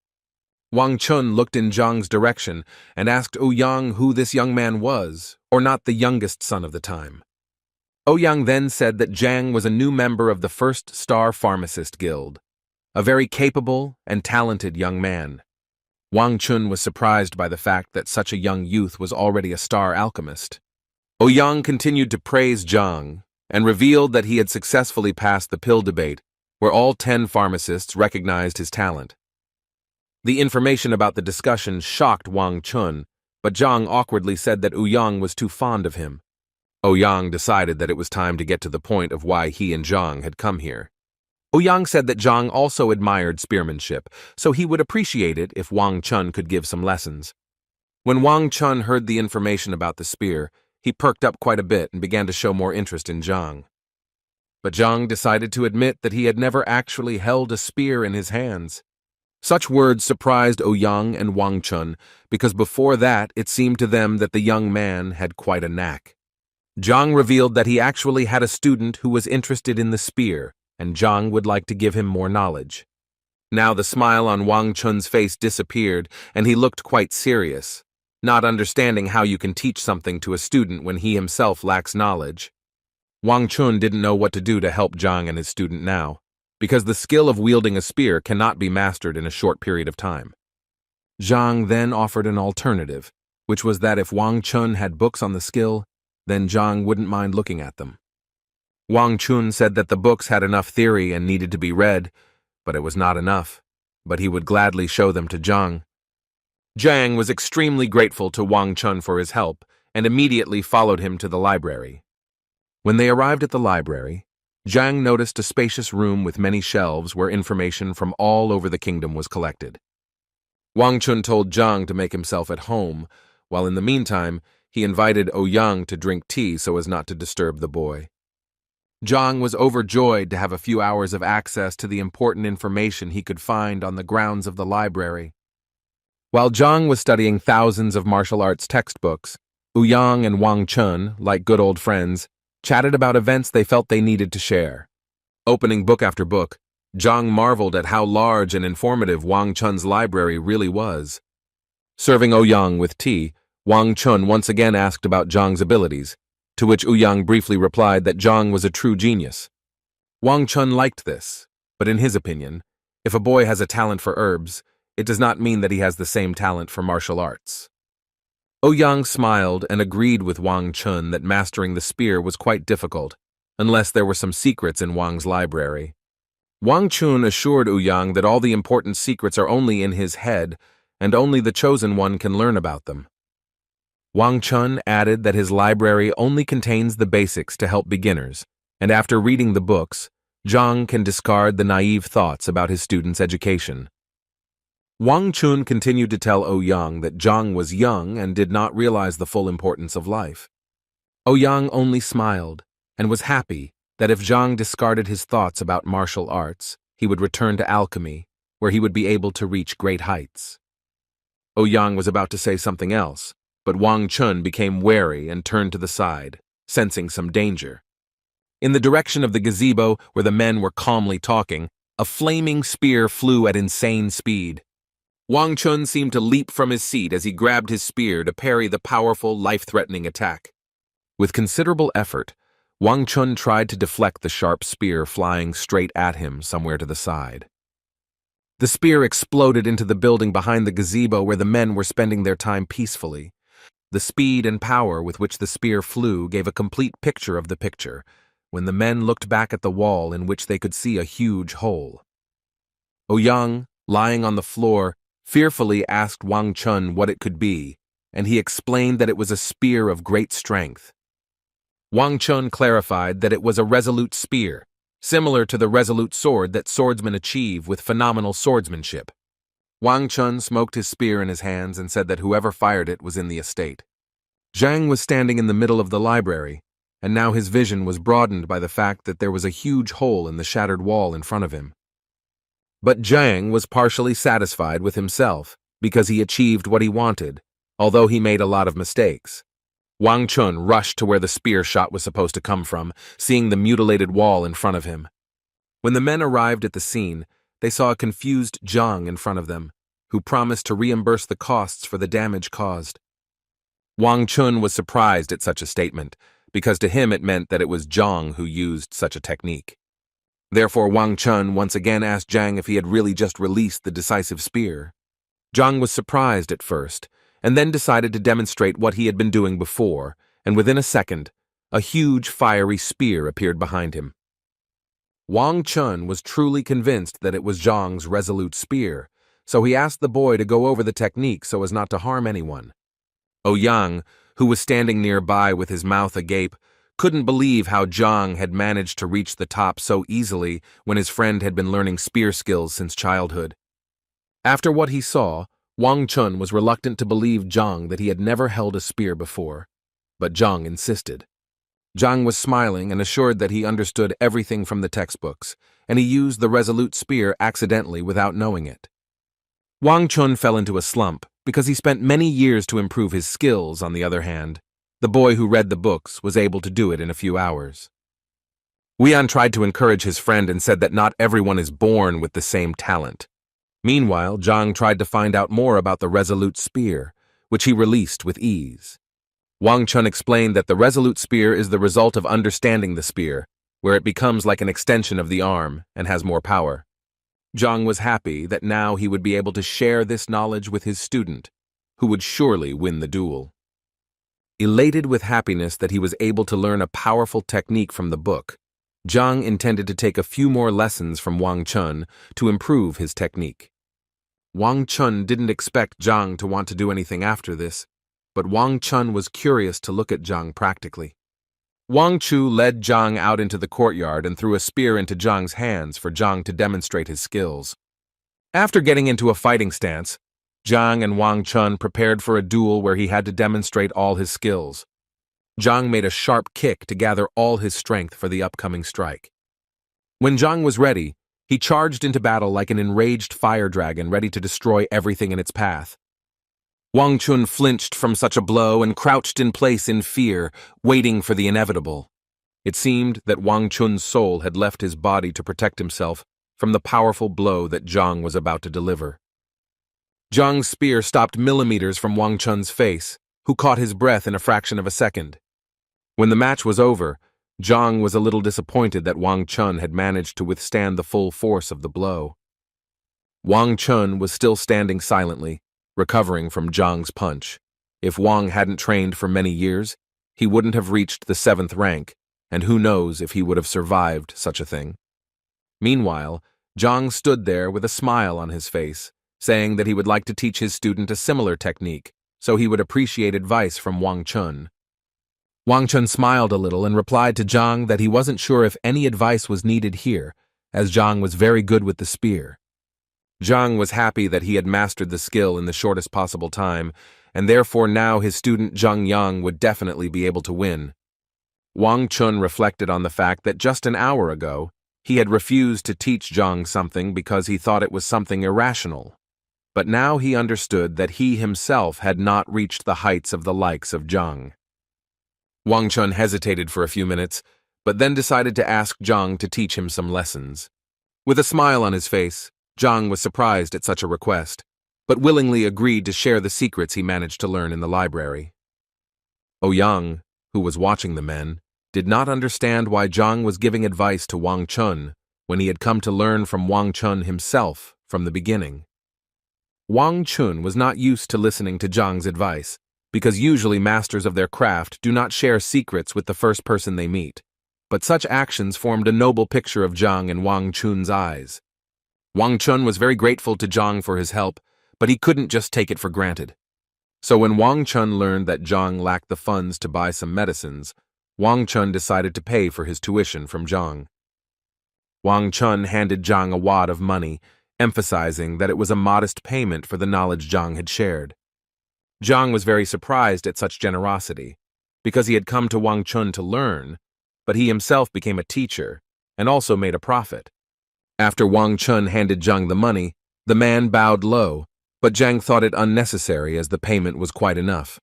Wang Chun looked in Zhang's direction and asked Ouyang who this young man was, or not the youngest son of the time. Ouyang then said that Zhang was a new member of the First Star Pharmacist Guild, a very capable and talented young man. Wang Chun was surprised by the fact that such a young youth was already a star alchemist. Ouyang continued to praise Zhang, and revealed that he had successfully passed the pill debate, where all 10 pharmacists recognized his talent. The information about the discussion shocked Wang Chun, but Zhang awkwardly said that Ouyang was too fond of him. Ouyang decided that it was time to get to the point of why he and Zhang had come here. Ouyang said that Zhang also admired spearmanship, so he would appreciate it if Wang Chun could give some lessons. When Wang Chun heard the information about the spear, he perked up quite a bit and began to show more interest in Zhang. But Zhang decided to admit that he had never actually held a spear in his hands. Such words surprised Ouyang and Wang Chun, because before that it seemed to them that the young man had quite a knack. Zhang revealed that he actually had a student who was interested in the spear, and Zhang would like to give him more knowledge. Now the smile on Wang Chun's face disappeared, and he looked quite serious, not understanding how you can teach something to a student when he himself lacks knowledge. Wang Chun didn't know what to do to help Zhang and his student now, because the skill of wielding a spear cannot be mastered in a short period of time. Zhang then offered an alternative, which was that if Wang Chun had books on the skill, then Zhang wouldn't mind looking at them. Wang Chun said that the books had enough theory and needed to be read, but it was not enough, but he would gladly show them to Zhang. Zhang was extremely grateful to Wang Chun for his help and immediately followed him to the library. When they arrived at the library, Zhang noticed a spacious room with many shelves where information from all over the kingdom was collected. Wang Chun told Zhang to make himself at home, while in the meantime, he invited Ouyang to drink tea so as not to disturb the boy. Zhang was overjoyed to have a few hours of access to the important information he could find on the grounds of the library. While Zhang was studying thousands of martial arts textbooks, Ouyang and Wang Chun, like good old friends, chatted about events they felt they needed to share. Opening book after book, Zhang marveled at how large and informative Wang Chun's library really was. Serving Ouyang with tea, Wang Chun once again asked about Zhang's abilities, to which Ouyang briefly replied that Zhang was a true genius. Wang Chun liked this, but in his opinion, if a boy has a talent for herbs, it does not mean that he has the same talent for martial arts. Ouyang smiled and agreed with Wang Chun that mastering the spear was quite difficult, unless there were some secrets in Wang's library. Wang Chun assured Ouyang that all the important secrets are only in his head, and only the chosen one can learn about them. Wang Chun added that his library only contains the basics to help beginners, and after reading the books, Zhang can discard the naive thoughts about his student's education. Wang Chun continued to tell Ouyang that Zhang was young and did not realize the full importance of life. Ouyang only smiled and was happy that if Zhang discarded his thoughts about martial arts, he would return to alchemy, where he would be able to reach great heights. Ouyang was about to say something else, but Wang Chun became wary and turned to the side, sensing some danger. In the direction of the gazebo where the men were calmly talking, a flaming spear flew at insane speed. Wang Chun seemed to leap from his seat as he grabbed his spear to parry the powerful, life-threatening attack. With considerable effort, Wang Chun tried to deflect the sharp spear flying straight at him somewhere to the side. The spear exploded into the building behind the gazebo where the men were spending their time peacefully. The speed and power with which the spear flew gave a complete picture of the picture, when the men looked back at the wall in which they could see a huge hole. Ouyang, lying on the floor, fearfully asked Wang Chun what it could be, and he explained that it was a spear of great strength. Wang Chun clarified that it was a resolute spear, similar to the resolute sword that swordsmen achieve with phenomenal swordsmanship. Wang Chun smoked his spear in his hands and said that whoever fired it was in the estate. Zhang was standing in the middle of the library, and now his vision was broadened by the fact that there was a huge hole in the shattered wall in front of him. But Zhang was partially satisfied with himself because he achieved what he wanted, although he made a lot of mistakes. Wang Chun rushed to where the spear shot was supposed to come from, seeing the mutilated wall in front of him. When the men arrived at the scene, they saw a confused Zhang in front of them, who promised to reimburse the costs for the damage caused. Wang Chun was surprised at such a statement, because to him it meant that it was Zhang who used such a technique. Therefore, Wang Chun once again asked Zhang if he had really just released the decisive spear. Zhang was surprised at first, and then decided to demonstrate what he had been doing before, and within a second, a huge fiery spear appeared behind him. Wang Chun was truly convinced that it was Zhang's resolute spear, so he asked the boy to go over the technique so as not to harm anyone. Ouyang, who was standing nearby with his mouth agape, couldn't believe how Zhang had managed to reach the top so easily when his friend had been learning spear skills since childhood. After what he saw, Wang Chun was reluctant to believe Zhang that he had never held a spear before, but Zhang insisted. Zhang was smiling and assured that he understood everything from the textbooks, and he used the resolute spear accidentally without knowing it. Wang Chun fell into a slump because he spent many years to improve his skills. On the other hand, the boy who read the books was able to do it in a few hours. Wian tried to encourage his friend and said that not everyone is born with the same talent. Meanwhile, Zhang tried to find out more about the resolute spear, which he released with ease. Wang Chun explained that the resolute spear is the result of understanding the spear, where it becomes like an extension of the arm and has more power. Zhang was happy that now he would be able to share this knowledge with his student, who would surely win the duel. Elated with happiness that he was able to learn a powerful technique from the book, Zhang intended to take a few more lessons from Wang Chun to improve his technique. Wang Chun didn't expect Zhang to want to do anything after this, but Wang Chun was curious to look at Zhang practically. Wang Chu led Zhang out into the courtyard and threw a spear into Zhang's hands for Zhang to demonstrate his skills. After getting into a fighting stance, Zhang and Wang Chun prepared for a duel where he had to demonstrate all his skills. Zhang made a sharp kick to gather all his strength for the upcoming strike. When Zhang was ready, he charged into battle like an enraged fire dragon ready to destroy everything in its path. Wang Chun flinched from such a blow and crouched in place in fear, waiting for the inevitable. It seemed that Wang Chun's soul had left his body to protect himself from the powerful blow that Zhang was about to deliver. Zhang's spear stopped millimeters from Wang Chun's face, who caught his breath in a fraction of a second. When the match was over, Zhang was a little disappointed that Wang Chun had managed to withstand the full force of the blow. Wang Chun was still standing silently, recovering from Zhang's punch. If Wang hadn't trained for many years, he wouldn't have reached the 7th rank, and who knows if he would have survived such a thing. Meanwhile, Zhang stood there with a smile on his face, saying that he would like to teach his student a similar technique, so he would appreciate advice from Wang Chun. Wang Chun smiled a little and replied to Zhang that he wasn't sure if any advice was needed here, as Zhang was very good with the spear. Zhang was happy that he had mastered the skill in the shortest possible time, and therefore now his student Zhang Yang would definitely be able to win. Wang Chun reflected on the fact that just an hour ago, He had refused to teach Zhang something because he thought it was something irrational. But now he understood that he himself had not reached the heights of the likes of Zhang. Wang Chun hesitated for a few minutes, but then decided to ask Zhang to teach him some lessons. With a smile on his face, Zhang was surprised at such a request, but willingly agreed to share the secrets he managed to learn in the library. Ouyang, who was watching the men, did not understand why Zhang was giving advice to Wang Chun when he had come to learn from Wang Chun himself from the beginning. Wang Chun was not used to listening to Zhang's advice, because usually masters of their craft do not share secrets with the first person they meet, but such actions formed a noble picture of Zhang in Wang Chun's eyes. Wang Chun was very grateful to Zhang for his help, but he couldn't just take it for granted. So when Wang Chun learned that Zhang lacked the funds to buy some medicines, Wang Chun decided to pay for his tuition from Zhang. Wang Chun handed Zhang a wad of money, emphasizing that it was a modest payment for the knowledge Zhang had shared. Zhang was very surprised at such generosity, because he had come to Wang Chun to learn, but he himself became a teacher and also made a profit. After Wang Chun handed Zhang the money, the man bowed low, but Zhang thought it unnecessary as the payment was quite enough.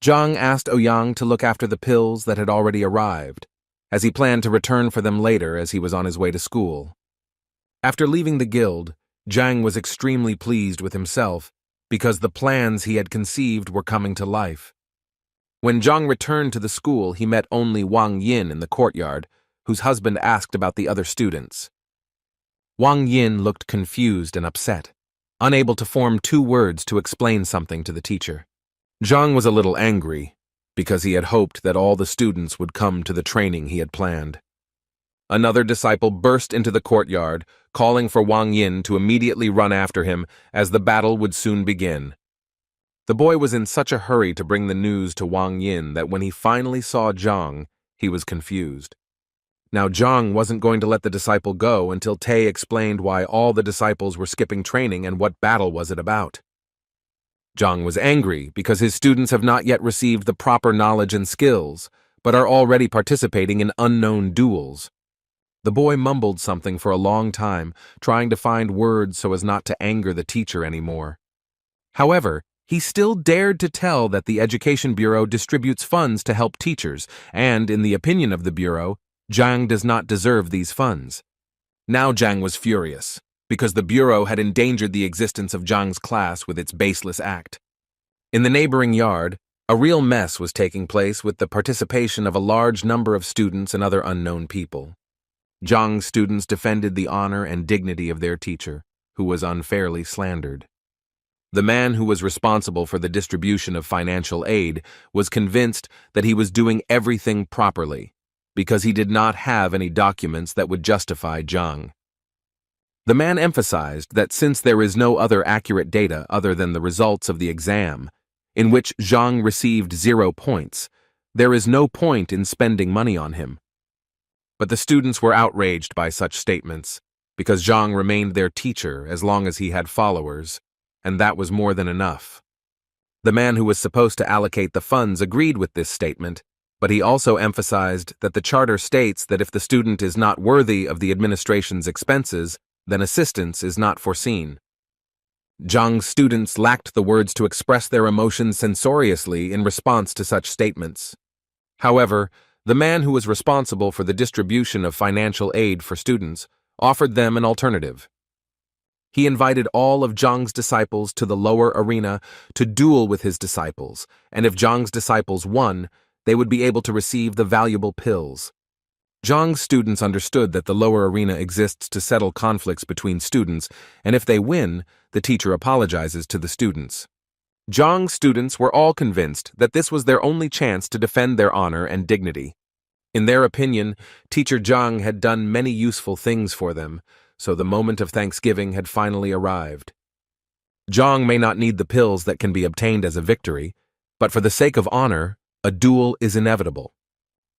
Zhang asked Ouyang to look after the pills that had already arrived, as he planned to return for them later as he was on his way to school. After leaving the guild, Zhang was extremely pleased with himself because the plans he had conceived were coming to life. When Zhang returned to the school, he met only Wang Yin in the courtyard, whose husband asked about the other students. Wang Yin looked confused and upset, unable to form two words to explain something to the teacher. Zhang was a little angry, because he had hoped that all the students would come to the training he had planned. Another disciple burst into the courtyard, calling for Wang Yin to immediately run after him, as the battle would soon begin. The boy was in such a hurry to bring the news to Wang Yin that when he finally saw Zhang, he was confused. Now Zhang wasn't going to let the disciple go until Tay explained why all the disciples were skipping training and what battle was it about. Zhang was angry because his students have not yet received the proper knowledge and skills, but are already participating in unknown duels. The boy mumbled something for a long time, trying to find words so as not to anger the teacher anymore. However, he still dared to tell that the Education Bureau distributes funds to help teachers, and, in the opinion of the Bureau, Zhang does not deserve these funds. Now Zhang was furious, because the Bureau had endangered the existence of Zhang's class with its baseless act. In the neighboring yard, a real mess was taking place with the participation of a large number of students and other unknown people. Zhang's students defended the honor and dignity of their teacher, who was unfairly slandered. The man who was responsible for the distribution of financial aid was convinced that he was doing everything properly, because he did not have any documents that would justify Zhang. The man emphasized that since there is no other accurate data other than the results of the exam, in which Zhang received 0 points, there is no point in spending money on him. But the students were outraged by such statements, because Zhang remained their teacher as long as he had followers, and that was more than enough. The man who was supposed to allocate the funds agreed with this statement, but he also emphasized that the charter states that if the student is not worthy of the administration's expenses, then assistance is not foreseen. Zhang's students lacked the words to express their emotions censoriously in response to such statements. However, the man who was responsible for the distribution of financial aid for students offered them an alternative. He invited all of Zhang's disciples to the lower arena to duel with his disciples, and if Zhang's disciples won, they would be able to receive the valuable pills. Zhang's students understood that the lower arena exists to settle conflicts between students, and if they win, the teacher apologizes to the students. Zhang's students were all convinced that this was their only chance to defend their honor and dignity. In their opinion, Teacher Zhang had done many useful things for them, so the moment of thanksgiving had finally arrived. Zhang may not need the pills that can be obtained as a victory, but for the sake of honor, a duel is inevitable.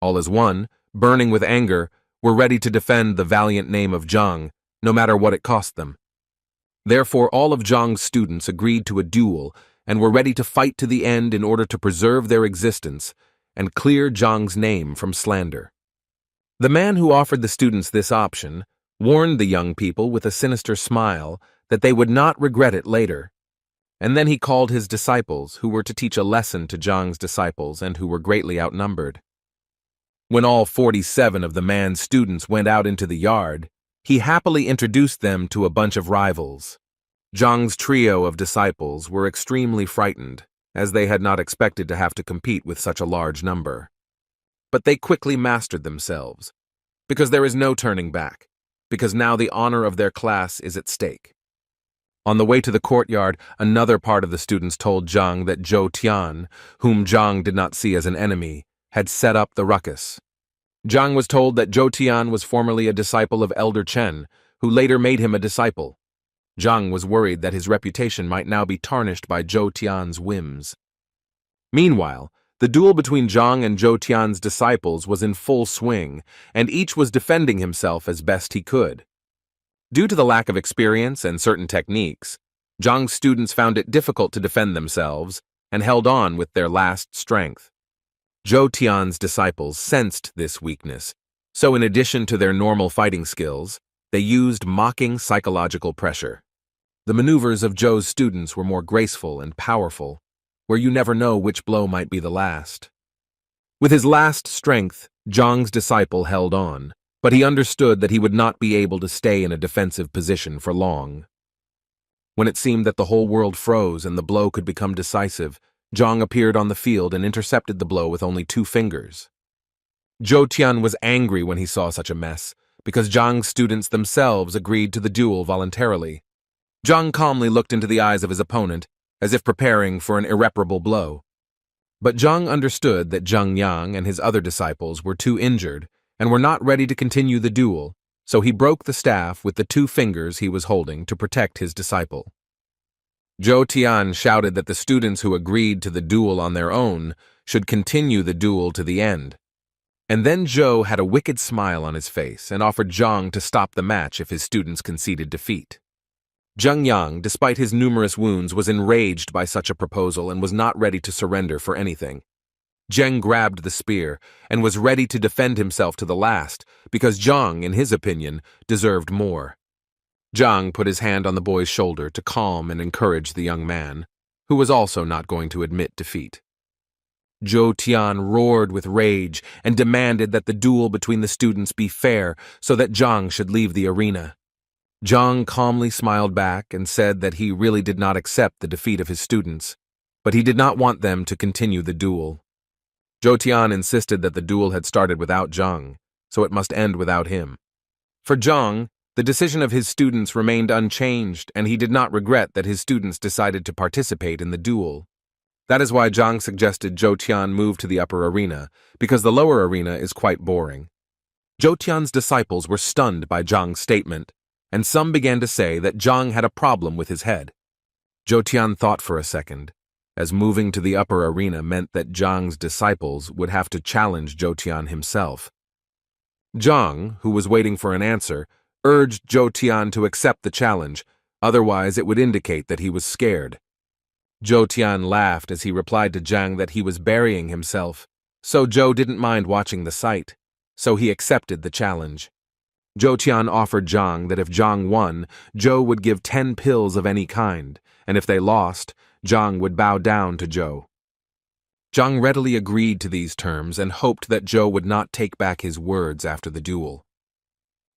All as one, burning with anger, were ready to defend the valiant name of Zhang, no matter what it cost them. Therefore, all of Zhang's students agreed to a duel and were ready to fight to the end in order to preserve their existence and clear Zhang's name from slander. The man who offered the students this option warned the young people with a sinister smile that they would not regret it later. And then he called his disciples, who were to teach a lesson to Zhang's disciples and who were greatly outnumbered. When all 47 of the man's students went out into the yard, he happily introduced them to a bunch of rivals. Zhang's trio of disciples were extremely frightened, as they had not expected to have to compete with such a large number. But they quickly mastered themselves, because there is no turning back, because now the honor of their class is at stake. On the way to the courtyard, another part of the students told Zhang that Zhou Tian, whom Zhang did not see as an enemy, had set up the ruckus. Zhang was told that Zhou Tian was formerly a disciple of Elder Chen, who later made him a disciple. Zhang was worried that his reputation might now be tarnished by Zhou Tian's whims. Meanwhile, the duel between Zhang and Zhou Tian's disciples was in full swing, and each was defending himself as best he could. Due to the lack of experience and certain techniques, Zhang's students found it difficult to defend themselves and held on with their last strength. Zhou Tian's disciples sensed this weakness, so in addition to their normal fighting skills, they used mocking psychological pressure. The maneuvers of Zhou's students were more graceful and powerful, where you never know which blow might be the last. With his last strength, Zhang's disciple held on, but he understood that he would not be able to stay in a defensive position for long. When it seemed that the whole world froze and the blow could become decisive, Zhang appeared on the field and intercepted the blow with only 2 fingers. Zhou Tian was angry when he saw such a mess, because Zhang's students themselves agreed to the duel voluntarily. Zhang calmly looked into the eyes of his opponent, as if preparing for an irreparable blow. But Zhang understood that Zhang Yang and his other disciples were too injured and were not ready to continue the duel, so he broke the staff with the 2 fingers he was holding to protect his disciple. Zhou Tian shouted that the students who agreed to the duel on their own should continue the duel to the end. And then Zhou had a wicked smile on his face and offered Zhang to stop the match if his students conceded defeat. Zhang Yang, despite his numerous wounds, was enraged by such a proposal and was not ready to surrender for anything. Zheng grabbed the spear and was ready to defend himself to the last because Zhang, in his opinion, deserved more. Zhang put his hand on the boy's shoulder to calm and encourage the young man, who was also not going to admit defeat. Zhou Tian roared with rage and demanded that the duel between the students be fair so that Zhang should leave the arena. Zhang calmly smiled back and said that he really did not accept the defeat of his students, but he did not want them to continue the duel. Zhou Tian insisted that the duel had started without Zhang, so it must end without him. For Zhang, the decision of his students remained unchanged, and he did not regret that his students decided to participate in the duel. That is why Zhang suggested Zhou Tian move to the upper arena, because the lower arena is quite boring. Zhou Tian's disciples were stunned by Zhang's statement, and some began to say that Zhang had a problem with his head. Zhou Tian thought for a second, as moving to the upper arena meant that Zhang's disciples would have to challenge Zhou Tian himself. Zhang, who was waiting for an answer, urged Zhou Tian to accept the challenge, otherwise it would indicate that he was scared. Zhou Tian laughed as he replied to Zhang that he was burying himself, so Zhou didn't mind watching the sight, so he accepted the challenge. Zhou Tian offered Zhang that if Zhang won, Zhou would give 10 pills of any kind, and if they lost, Zhang would bow down to Zhou. Zhang readily agreed to these terms and hoped that Zhou would not take back his words after the duel.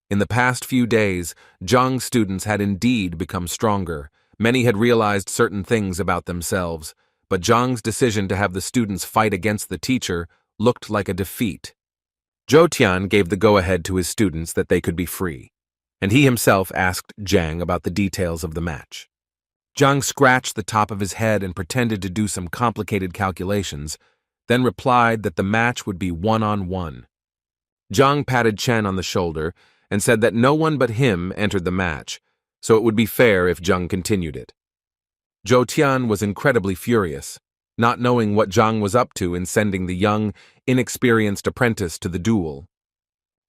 In the past few days, Zhang's students had indeed become stronger. Many had realized certain things about themselves, but Zhang's decision to have the students fight against the teacher looked like a defeat. Zhou Tian gave the go-ahead to his students that they could be free, and he himself asked Zhang about the details of the match. Zhang scratched the top of his head and pretended to do some complicated calculations, then replied that the match would be one-on-one. Zhang patted Chen on the shoulder and said that no one but him entered the match, so it would be fair if Zhang continued it. Zhou Tian was incredibly furious, not knowing what Zhang was up to in sending the young, inexperienced apprentice to the duel.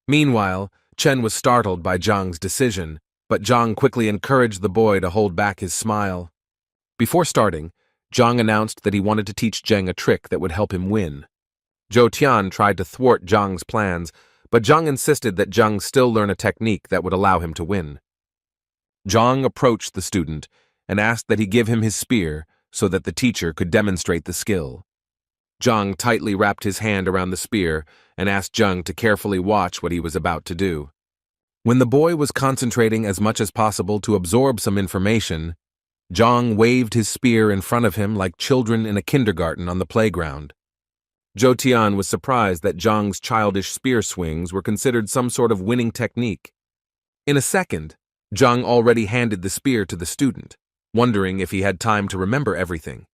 Meanwhile, Chen was startled by Zhang's decision, but Zhang quickly encouraged the boy to hold back his smile. Before starting, Zhang announced that he wanted to teach Zhang a trick that would help him win. Zhou Tian tried to thwart Zhang's plans, but Zhang insisted that Zhang still learn a technique that would allow him to win. Zhang approached the student and asked that he give him his spear so that the teacher could demonstrate the skill. Zhang tightly wrapped his hand around the spear and asked Zhang to carefully watch what he was about to do. When the boy was concentrating as much as possible to absorb some information, Zhang waved his spear in front of him like children in a kindergarten on the playground. Zhou Tian was surprised that Zhang's childish spear swings were considered some sort of winning technique. In a second, Zhang already handed the spear to the student, wondering if he had time to remember everything.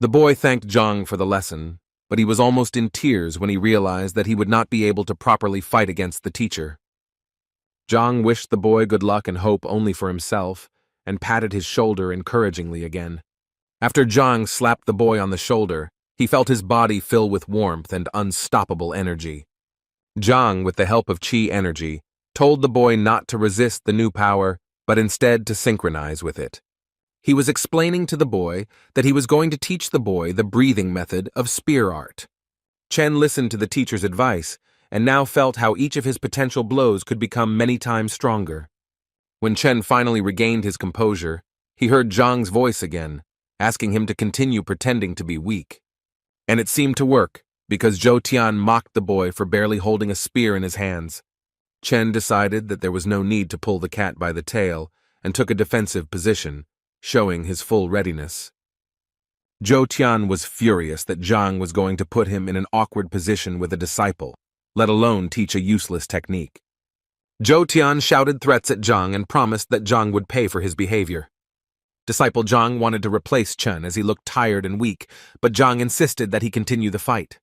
The boy thanked Zhang for the lesson, but he was almost in tears when he realized that he would not be able to properly fight against the teacher. Zhang wished the boy good luck and hope only for himself, and patted his shoulder encouragingly again. After Zhang slapped the boy on the shoulder, he felt his body fill with warmth and unstoppable energy. Zhang, with the help of Qi energy, told the boy not to resist the new power, but instead to synchronize with it. He was explaining to the boy that he was going to teach the boy the breathing method of spear art. Chen listened to the teacher's advice and now felt how each of his potential blows could become many times stronger. When Chen finally regained his composure, he heard Zhang's voice again, asking him to continue pretending to be weak. And it seemed to work, because Zhou Tian mocked the boy for barely holding a spear in his hands. Chen decided that there was no need to pull the cat by the tail and took a defensive position, showing his full readiness. Zhou Tian was furious that Zhang was going to put him in an awkward position with a disciple, let alone teach a useless technique. Zhou Tian shouted threats at Zhang and promised that Zhang would pay for his behavior. Disciple Zhang wanted to replace Chen as he looked tired and weak, but Zhang insisted that he continue the fight.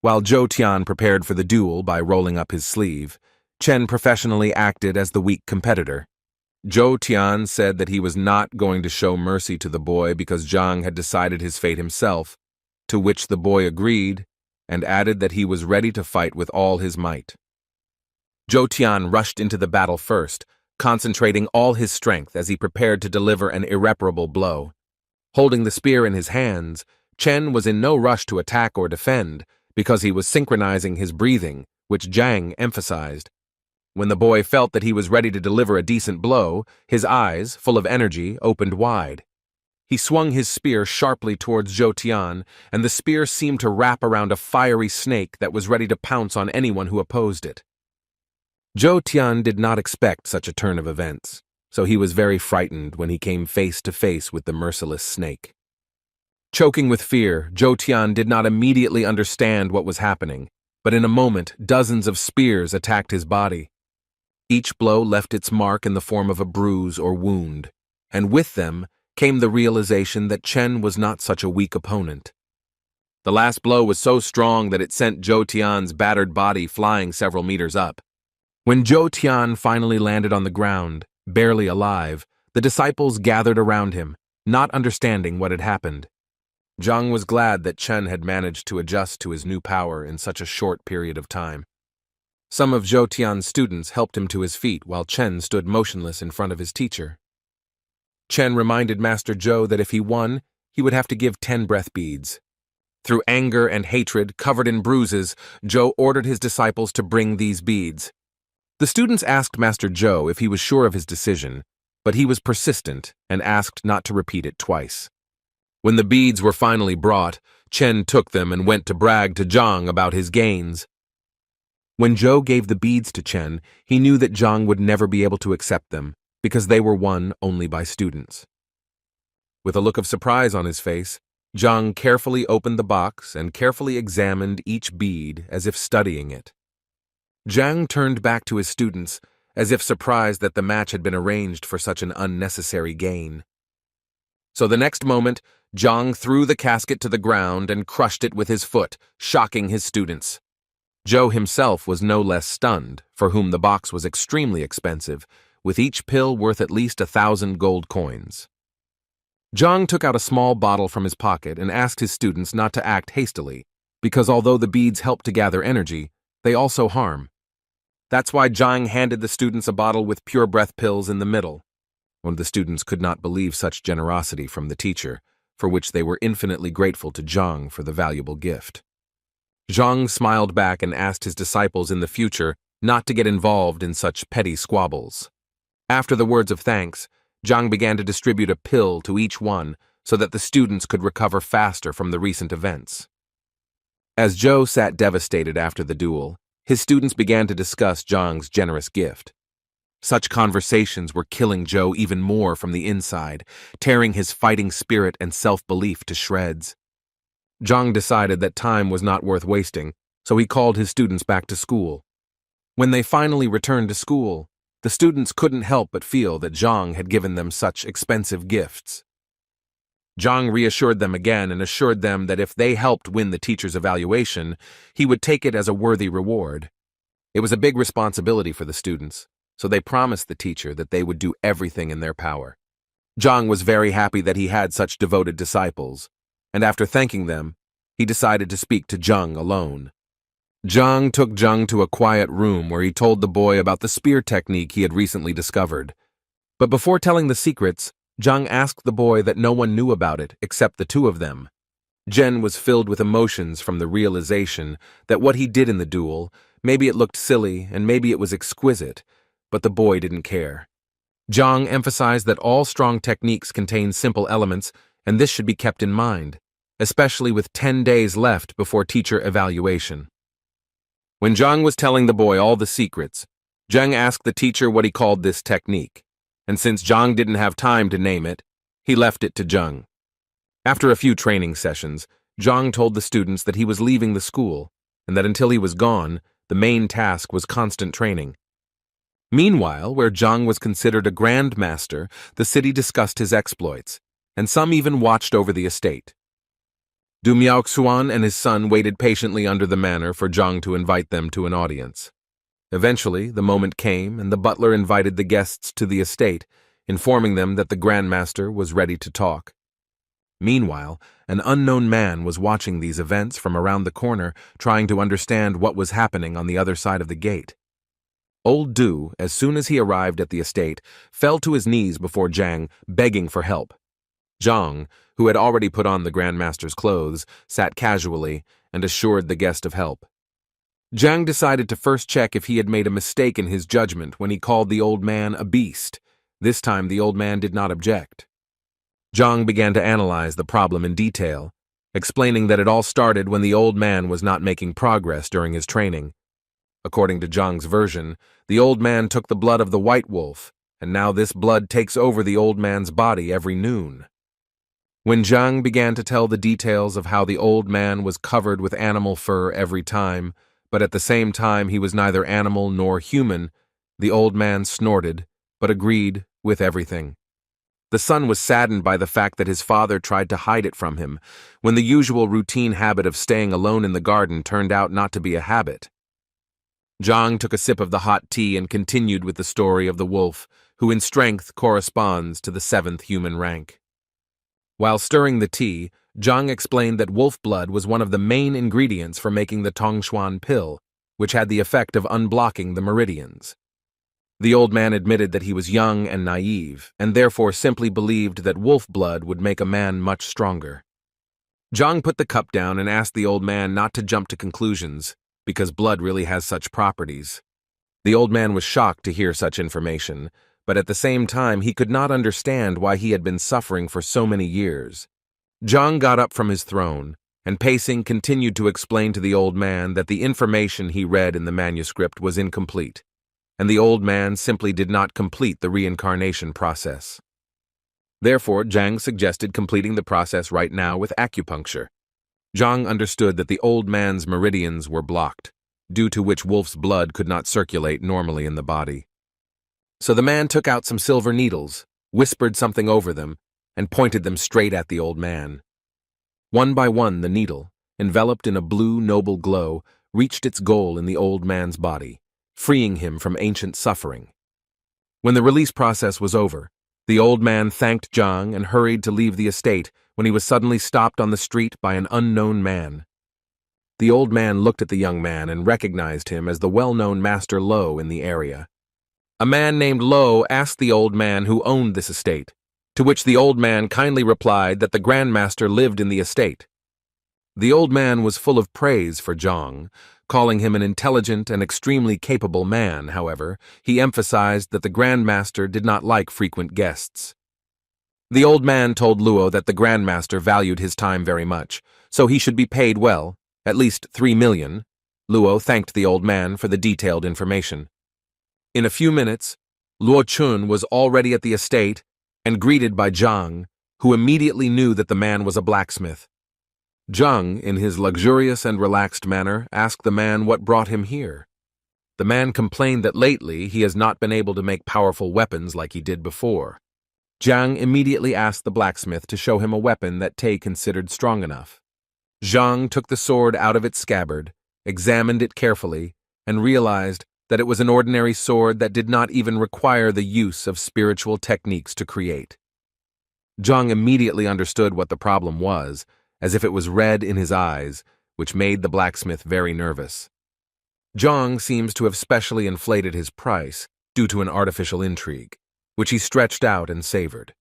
While Zhou Tian prepared for the duel by rolling up his sleeve, Chen professionally acted as the weak competitor. Zhou Tian said that he was not going to show mercy to the boy because Zhang had decided his fate himself, to which the boy agreed and added that he was ready to fight with all his might. Zhou Tian rushed into the battle first, concentrating all his strength as he prepared to deliver an irreparable blow. Holding the spear in his hands, Chen was in no rush to attack or defend because he was synchronizing his breathing, which Zhang emphasized. When the boy felt that he was ready to deliver a decent blow, his eyes, full of energy, opened wide. He swung his spear sharply towards Zhou Tian, and the spear seemed to wrap around a fiery snake that was ready to pounce on anyone who opposed it. Zhou Tian did not expect such a turn of events, so he was very frightened when he came face to face with the merciless snake. Choking with fear, Zhou Tian did not immediately understand what was happening, but in a moment, dozens of spears attacked his body. Each blow left its mark in the form of a bruise or wound, and with them came the realization that Chen was not such a weak opponent. The last blow was so strong that it sent Zhou Tian's battered body flying several meters up. When Zhou Tian finally landed on the ground, barely alive, the disciples gathered around him, not understanding what had happened. Zhang was glad that Chen had managed to adjust to his new power in such a short period of time. Some of Zhou Tian's students helped him to his feet while Chen stood motionless in front of his teacher. Chen reminded Master Zhou that if he won, he would have to give 10 breath beads. Through anger and hatred, covered in bruises, Zhou ordered his disciples to bring these beads. The students asked Master Zhou if he was sure of his decision, but he was persistent and asked not to repeat it twice. When the beads were finally brought, Chen took them and went to brag to Zhang about his gains. When Zhou gave the beads to Chen, he knew that Zhang would never be able to accept them, because they were won only by students. With a look of surprise on his face, Zhang carefully opened the box and carefully examined each bead as if studying it. Zhang turned back to his students, as if surprised that the match had been arranged for such an unnecessary gain. So the next moment, Zhang threw the casket to the ground and crushed it with his foot, shocking his students. Zhou himself was no less stunned, for whom the box was extremely expensive, with each pill worth at least 1,000 gold coins. Zhang took out a small bottle from his pocket and asked his students not to act hastily, because although the beads help to gather energy, they also harm. That's why Zhang handed the students a bottle with pure breath pills in the middle. One of the students could not believe such generosity from the teacher, for which they were infinitely grateful to Zhang for the valuable gift. Zhang smiled back and asked his disciples in the future not to get involved in such petty squabbles. After the words of thanks, Zhang began to distribute a pill to each one so that the students could recover faster from the recent events. As Zhou sat devastated after the duel, his students began to discuss Zhang's generous gift. Such conversations were killing Zhou even more from the inside, tearing his fighting spirit and self-belief to shreds. Zhang decided that time was not worth wasting, so he called his students back to school. When they finally returned to school, the students couldn't help but feel that Zhang had given them such expensive gifts. Zhang reassured them again and assured them that if they helped win the teacher's evaluation, he would take it as a worthy reward. It was a big responsibility for the students, so they promised the teacher that they would do everything in their power. Zhang was very happy that he had such devoted disciples, and after thanking them, he decided to speak to Zhang alone. Zhang took Zhang to a quiet room where he told the boy about the spear technique he had recently discovered. But before telling the secrets, Zhang asked the boy that no one knew about it except the two of them. Zhen was filled with emotions from the realization that what he did in the duel, maybe it looked silly and maybe it was exquisite, but the boy didn't care. Zhang emphasized that all strong techniques contain simple elements, and this should be kept in mind, especially with 10 days left before teacher evaluation. When Zhang was telling the boy all the secrets, Zhang asked the teacher what he called this technique, and since Zhang didn't have time to name it, he left it to Zhang. After a few training sessions, Zhang told the students that he was leaving the school, and that until he was gone, the main task was constant training. Meanwhile, where Zhang was considered a grand master, the city discussed his exploits, and some even watched over the estate. Du Miaoxuan and his son waited patiently under the manor for Zhang to invite them to an audience. Eventually, the moment came, and the butler invited the guests to the estate, informing them that the Grandmaster was ready to talk. Meanwhile, an unknown man was watching these events from around the corner, trying to understand what was happening on the other side of the gate. Old Du, as soon as he arrived at the estate, fell to his knees before Zhang, begging for help. Zhang, who had already put on the Grandmaster's clothes, sat casually and assured the guest of help. Zhang decided to first check if he had made a mistake in his judgment when he called the old man a beast. This time the old man did not object. Zhang began to analyze the problem in detail, explaining that it all started when the old man was not making progress during his training. According to Zhang's version, the old man took the blood of the white wolf, and now this blood takes over the old man's body every noon. When Zhang began to tell the details of how the old man was covered with animal fur every time, but at the same time he was neither animal nor human, the old man snorted, but agreed with everything. The son was saddened by the fact that his father tried to hide it from him, when the usual routine habit of staying alone in the garden turned out not to be a habit. Zhang took a sip of the hot tea and continued with the story of the wolf, who in strength corresponds to the 7th human rank. While stirring the tea, Zhang explained that wolf blood was one of the main ingredients for making the Tongshuan pill, which had the effect of unblocking the meridians. The old man admitted that he was young and naive, and therefore simply believed that wolf blood would make a man much stronger. Zhang put the cup down and asked the old man not to jump to conclusions, because blood really has such properties. The old man was shocked to hear such information, but at the same time he could not understand why he had been suffering for so many years. Zhang got up from his throne, and pacing continued to explain to the old man that the information he read in the manuscript was incomplete, and the old man simply did not complete the reincarnation process. Therefore, Zhang suggested completing the process right now with acupuncture. Zhang understood that the old man's meridians were blocked, due to which wolf's blood could not circulate normally in the body. So the man took out some silver needles, whispered something over them, and pointed them straight at the old man. One by one, the needle, enveloped in a blue, noble glow, reached its goal in the old man's body, freeing him from ancient suffering. When the release process was over, the old man thanked Zhang and hurried to leave the estate when he was suddenly stopped on the street by an unknown man. The old man looked at the young man and recognized him as the well-known Master Lo in the area. A man named Lo asked the old man who owned this estate, to which the old man kindly replied that the Grandmaster lived in the estate. The old man was full of praise for Zhang, calling him an intelligent and extremely capable man. However, he emphasized that the Grandmaster did not like frequent guests. The old man told Luo that the Grandmaster valued his time very much, so he should be paid well, at least 3 million. Luo thanked the old man for the detailed information. In a few minutes, Luo Chun was already at the estate and greeted by Zhang, who immediately knew that the man was a blacksmith. Zhang, in his luxurious and relaxed manner, asked the man what brought him here. The man complained that lately he has not been able to make powerful weapons like he did before. Zhang immediately asked the blacksmith to show him a weapon that Tay considered strong enough. Zhang took the sword out of its scabbard, examined it carefully, and realized that it was an ordinary sword that did not even require the use of spiritual techniques to create. Zhang immediately understood what the problem was, as if it was red in his eyes, which made the blacksmith very nervous. Zhang seems to have specially inflated his price due to an artificial intrigue, which he stretched out and savored.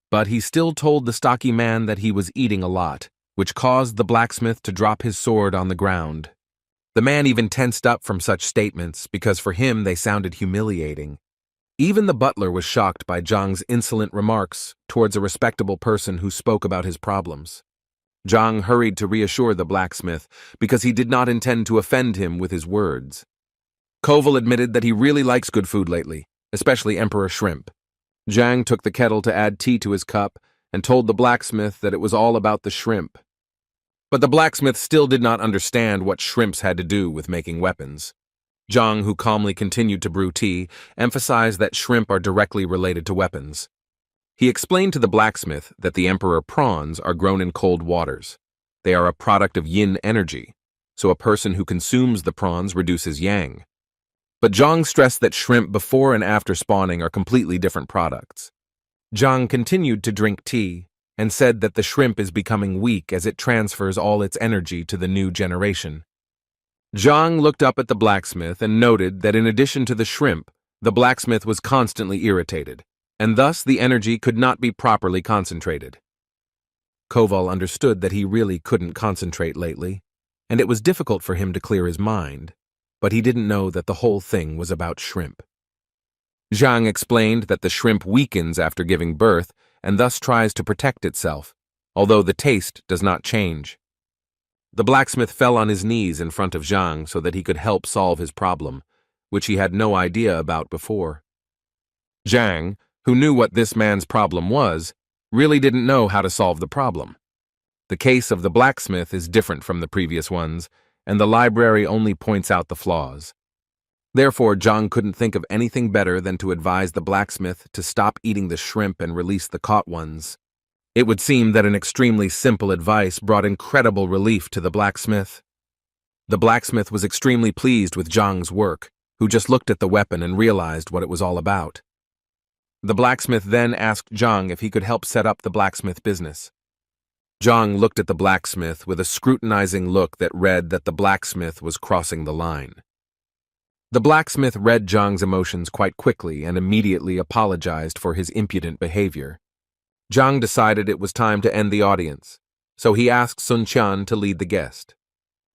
But he still told the stocky man that he was eating a lot, which caused the blacksmith to drop his sword on the ground. The man even tensed up from such statements because for him they sounded humiliating. Even the butler was shocked by Zhang's insolent remarks towards a respectable person who spoke about his problems. Zhang hurried to reassure the blacksmith because he did not intend to offend him with his words. Koval admitted that he really likes good food lately, especially emperor shrimp. Zhang took the kettle to add tea to his cup and told the blacksmith that it was all about the shrimp. But the blacksmith still did not understand what shrimps had to do with making weapons. Zhang, who calmly continued to brew tea, emphasized that shrimp are directly related to weapons. He explained to the blacksmith that the emperor prawns are grown in cold waters. They are a product of yin energy, so a person who consumes the prawns reduces yang. But Zhang stressed that shrimp before and after spawning are completely different products. Zhang continued to drink tea and said that the shrimp is becoming weak as it transfers all its energy to the new generation. Zhang looked up at the blacksmith and noted that in addition to the shrimp, the blacksmith was constantly irritated, and thus the energy could not be properly concentrated. Koval understood that he really couldn't concentrate lately, and it was difficult for him to clear his mind, but he didn't know that the whole thing was about shrimp. Zhang explained that the shrimp weakens after giving birth and thus tries to protect itself, although the taste does not change. The blacksmith fell on his knees in front of Zhang so that he could help solve his problem, which he had no idea about before. Zhang, who knew what this man's problem was, really didn't know how to solve the problem. The case of the blacksmith is different from the previous ones, and the library only points out the flaws. Therefore, Zhang couldn't think of anything better than to advise the blacksmith to stop eating the shrimp and release the caught ones. It would seem that an extremely simple advice brought incredible relief to the blacksmith. The blacksmith was extremely pleased with Zhang's work, who just looked at the weapon and realized what it was all about. The blacksmith then asked Zhang if he could help set up the blacksmith business. Zhang looked at the blacksmith with a scrutinizing look that read that the blacksmith was crossing the line. The blacksmith read Zhang's emotions quite quickly and immediately apologized for his impudent behavior. Zhang decided it was time to end the audience, so he asked Sun Qian to lead the guest.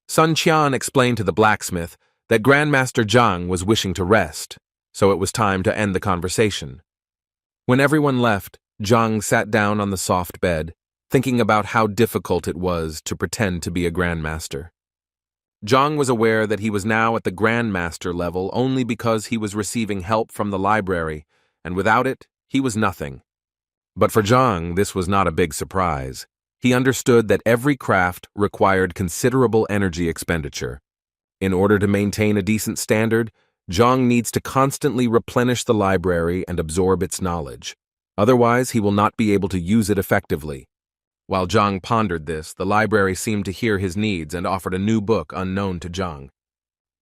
Sun Qian explained to the blacksmith that Grandmaster Zhang was wishing to rest, so it was time to end the conversation. When everyone left, Zhang sat down on the soft bed, thinking about how difficult it was to pretend to be a Grandmaster. Zhang was aware that he was now at the Grandmaster level only because he was receiving help from the library, and without it, he was nothing. But for Zhang, this was not a big surprise. He understood that every craft required considerable energy expenditure. In order to maintain a decent standard, Zhang needs to constantly replenish the library and absorb its knowledge. Otherwise, he will not be able to use it effectively. While Zhang pondered this, the library seemed to hear his needs and offered a new book unknown to Zhang.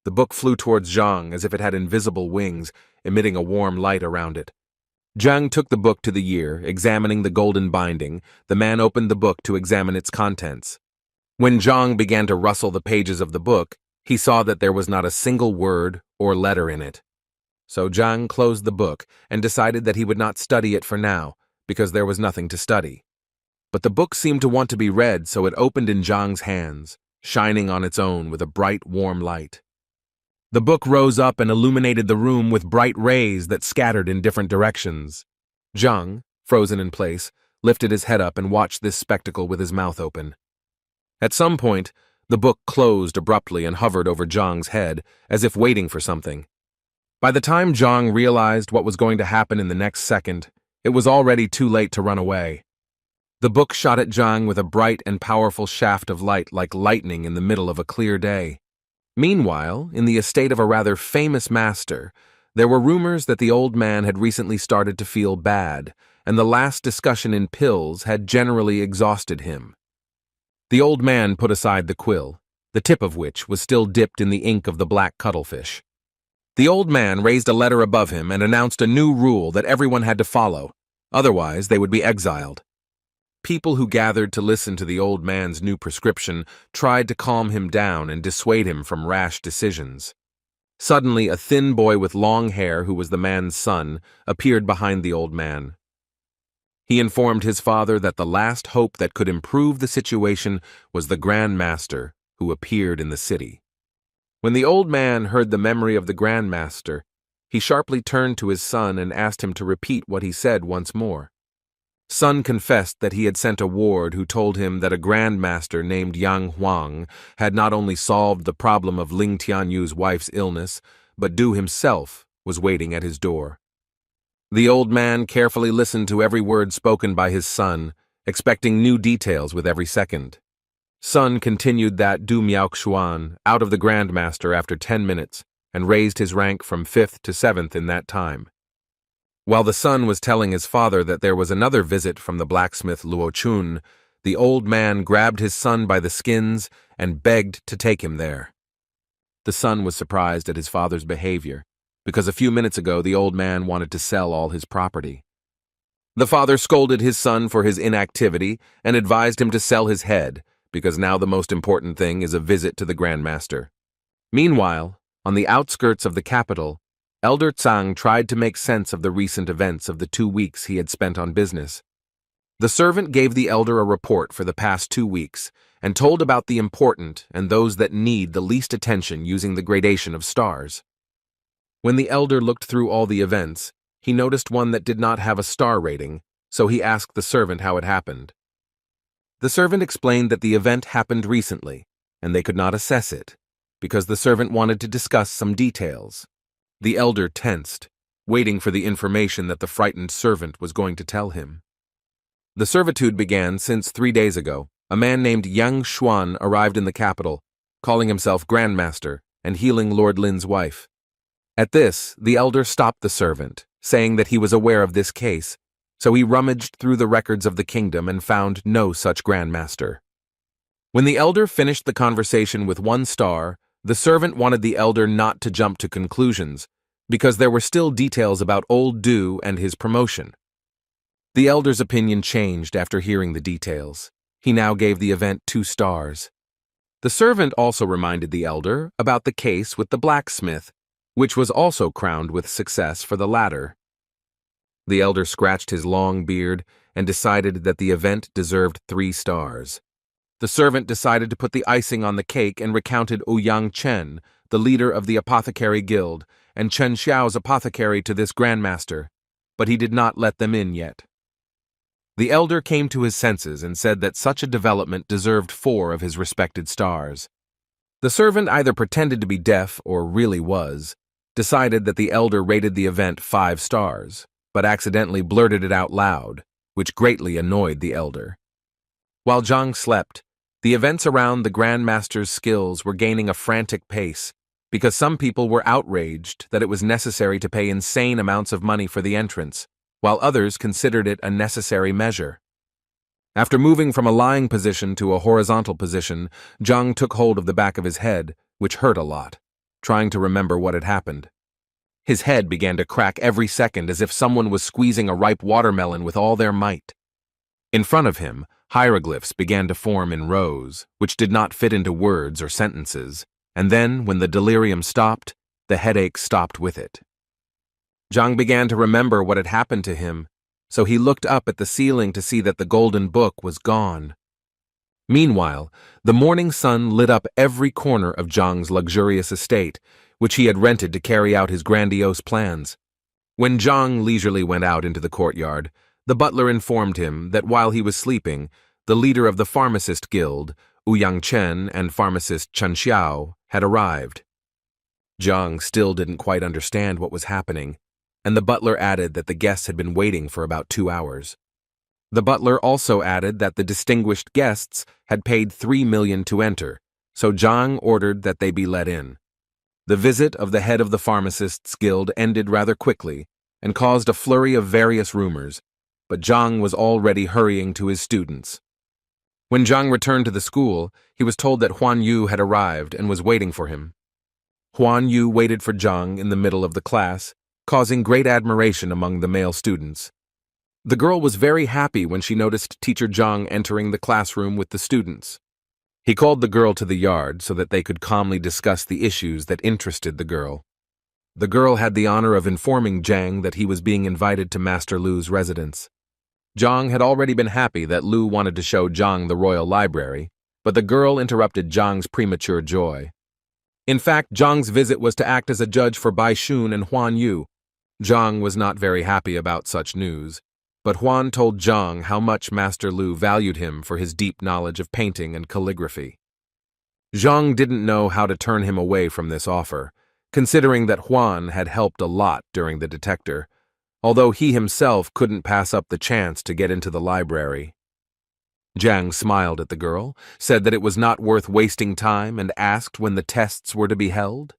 The book flew towards Zhang as if it had invisible wings, emitting a warm light around it. Zhang took the book to the ear, examining the golden binding. The man opened the book to examine its contents. When Zhang began to rustle the pages of the book, he saw that there was not a single word or letter in it. So Zhang closed the book and decided that he would not study it for now, because there was nothing to study. But the book seemed to want to be read, so it opened in Zhang's hands, shining on its own with a bright, warm light. The book rose up and illuminated the room with bright rays that scattered in different directions. Zhang, frozen in place, lifted his head up and watched this spectacle with his mouth open. At some point, the book closed abruptly and hovered over Zhang's head, as if waiting for something. By the time Zhang realized what was going to happen in the next second, it was already too late to run away. The book shot at Zhang with a bright and powerful shaft of light like lightning in the middle of a clear day. Meanwhile, in the estate of a rather famous master, there were rumors that the old man had recently started to feel bad, and the last discussion in pills had generally exhausted him. The old man put aside the quill, the tip of which was still dipped in the ink of the black cuttlefish. The old man raised a letter above him and announced a new rule that everyone had to follow, otherwise they would be exiled. People who gathered to listen to the old man's new prescription tried to calm him down and dissuade him from rash decisions. Suddenly, a thin boy with long hair, who was the man's son, appeared behind the old man. He informed his father that the last hope that could improve the situation was the Grand Master, who appeared in the city. When the old man heard the memory of the Grand Master, he sharply turned to his son and asked him to repeat what he said once more. Son confessed that he had sent a ward who told him that a Grand Master named Yang Huang had not only solved the problem of Ling Tianyu's wife's illness, but Du himself was waiting at his door. The old man carefully listened to every word spoken by his son, expecting new details with every second. Son continued that Du Miaoxuan out of the Grand Master after 10 minutes and raised his rank from 5th to 7th in that time. While the son was telling his father that there was another visit from the blacksmith Luo Chun, the old man grabbed his son by the skins and begged to take him there. The son was surprised at his father's behavior, because a few minutes ago the old man wanted to sell all his property. The father scolded his son for his inactivity and advised him to sell his head, because now the most important thing is a visit to the Grand Master. Meanwhile, on the outskirts of the capital, Elder Tsang tried to make sense of the recent events of the 2 weeks he had spent on business. The servant gave the elder a report for the past 2 weeks and told about the important and those that need the least attention using the gradation of stars. When the elder looked through all the events, he noticed one that did not have a star rating, so he asked the servant how it happened. The servant explained that the event happened recently, and they could not assess it, because the servant wanted to discuss some details. The elder tensed, waiting for the information that the frightened servant was going to tell him. The servitude began since 3 days ago. A man named Yang Xuan arrived in the capital, calling himself Grandmaster and healing Lord Lin's wife. At this, the elder stopped the servant, saying that he was aware of this case, so he rummaged through the records of the kingdom and found no such Grandmaster. When the elder finished the conversation with 1 star, the servant wanted the elder not to jump to conclusions, because there were still details about old Du and his promotion. The elder's opinion changed after hearing the details. He now gave the event 2 stars. The servant also reminded the elder about the case with the blacksmith, which was also crowned with success for the latter. The elder scratched his long beard and decided that the event deserved 3 stars. The servant decided to put the icing on the cake and recounted Ouyang Chen, the leader of the apothecary guild, and Chen Xiao's apothecary to this grandmaster, but he did not let them in yet. The elder came to his senses and said that such a development deserved 4 of his respected stars. The servant either pretended to be deaf or really was, decided that the elder rated the event 5 stars, but accidentally blurted it out loud, which greatly annoyed the elder. While Zhang slept, the events around the Grand Master's skills were gaining a frantic pace, because some people were outraged that it was necessary to pay insane amounts of money for the entrance, while others considered it a necessary measure. After moving from a lying position to a horizontal position, Zhang took hold of the back of his head, which hurt a lot, trying to remember what had happened. His head began to crack every second as if someone was squeezing a ripe watermelon with all their might. In front of him, hieroglyphs began to form in rows, which did not fit into words or sentences, and then, when the delirium stopped, the headache stopped with it. Zhang began to remember what had happened to him. so he looked up at the ceiling to see that the golden book was gone. Meanwhile, the morning sun lit up every corner of Zhang's luxurious estate, which he had rented to carry out his grandiose plans. When Zhang leisurely went out into the courtyard, the butler informed him that while he was sleeping, the leader of the pharmacist guild, Ouyang Chen, and pharmacist Chen Xiao had arrived. Zhang still didn't quite understand what was happening, and the butler added that the guests had been waiting for about 2 hours. The butler also added that the distinguished guests had paid 3 million to enter, so Zhang ordered that they be let in. The visit of the head of the pharmacists' guild ended rather quickly and caused a flurry of various rumors, but Zhang was already hurrying to his students. When Zhang returned to the school, he was told that Huan Yu had arrived and was waiting for him. Huan Yu waited for Zhang in the middle of the class, causing great admiration among the male students. The girl was very happy when she noticed teacher Zhang entering the classroom with the students. He called the girl to the yard so that they could calmly discuss the issues that interested the girl. The girl had the honor of informing Zhang that he was being invited to Master Lu's residence. Zhang had already been happy that Lu wanted to show Zhang the royal library, but the girl interrupted Zhang's premature joy. In fact, Zhang's visit was to act as a judge for Bai Shun and Huan Yu. Zhang was not very happy about such news, but Huan told Zhang how much Master Lu valued him for his deep knowledge of painting and calligraphy. Zhang didn't know how to turn him away from this offer, considering that Huan had helped a lot during the detector, although he himself couldn't pass up the chance to get into the library. Zhang smiled at the girl, said that it was not worth wasting time, and asked when the tests were to be held.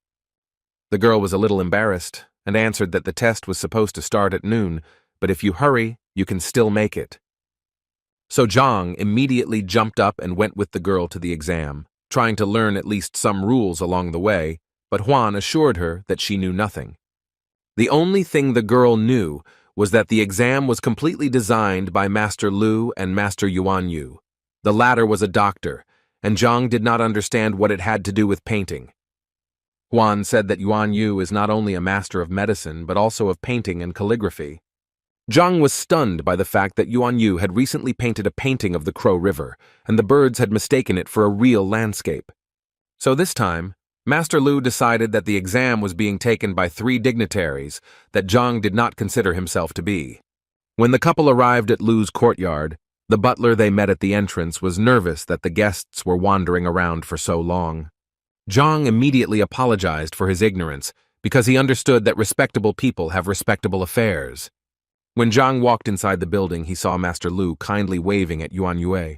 The girl was a little embarrassed and answered that the test was supposed to start at noon, but if you hurry, you can still make it. So Zhang immediately jumped up and went with the girl to the exam, trying to learn at least some rules along the way, but Huan assured her that she knew nothing. The only thing the girl knew was that the exam was completely designed by Master Lu and Master Yuan Yu. The latter was a doctor, and Zhang did not understand what it had to do with painting. Huan said that Yuan Yu is not only a master of medicine but also of painting and calligraphy. Zhang was stunned by the fact that Yuan Yu had recently painted a painting of the Crow River, and the birds had mistaken it for a real landscape. So this time, Master Lu decided that the exam was being taken by 3 dignitaries that Zhang did not consider himself to be. When the couple arrived at Lu's courtyard, the butler they met at the entrance was nervous that the guests were wandering around for so long. Zhang immediately apologized for his ignorance because he understood that respectable people have respectable affairs. When Zhang walked inside the building, he saw Master Lu kindly waving at Yuan Yue.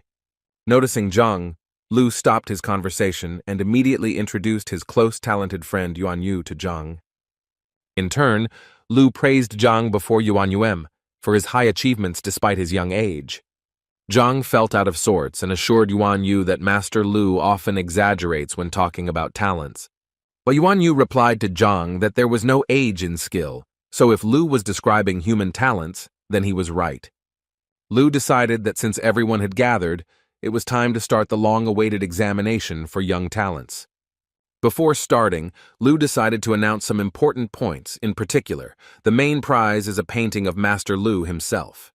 Noticing Zhang, Lu stopped his conversation and immediately introduced his close, talented friend Yuan Yu to Zhang. In turn, Lu praised Zhang before Yuan Yuem for his high achievements despite his young age. Zhang felt out of sorts and assured Yuan Yu that Master Lu often exaggerates when talking about talents. But Yuan Yu replied to Zhang that there was no age in skill, so if Lu was describing human talents, then he was right. Lu decided that since everyone had gathered, it was time to start the long-awaited examination for young talents. Before starting, Lu decided to announce some important points. In particular, the main prize is a painting of Master Lu himself.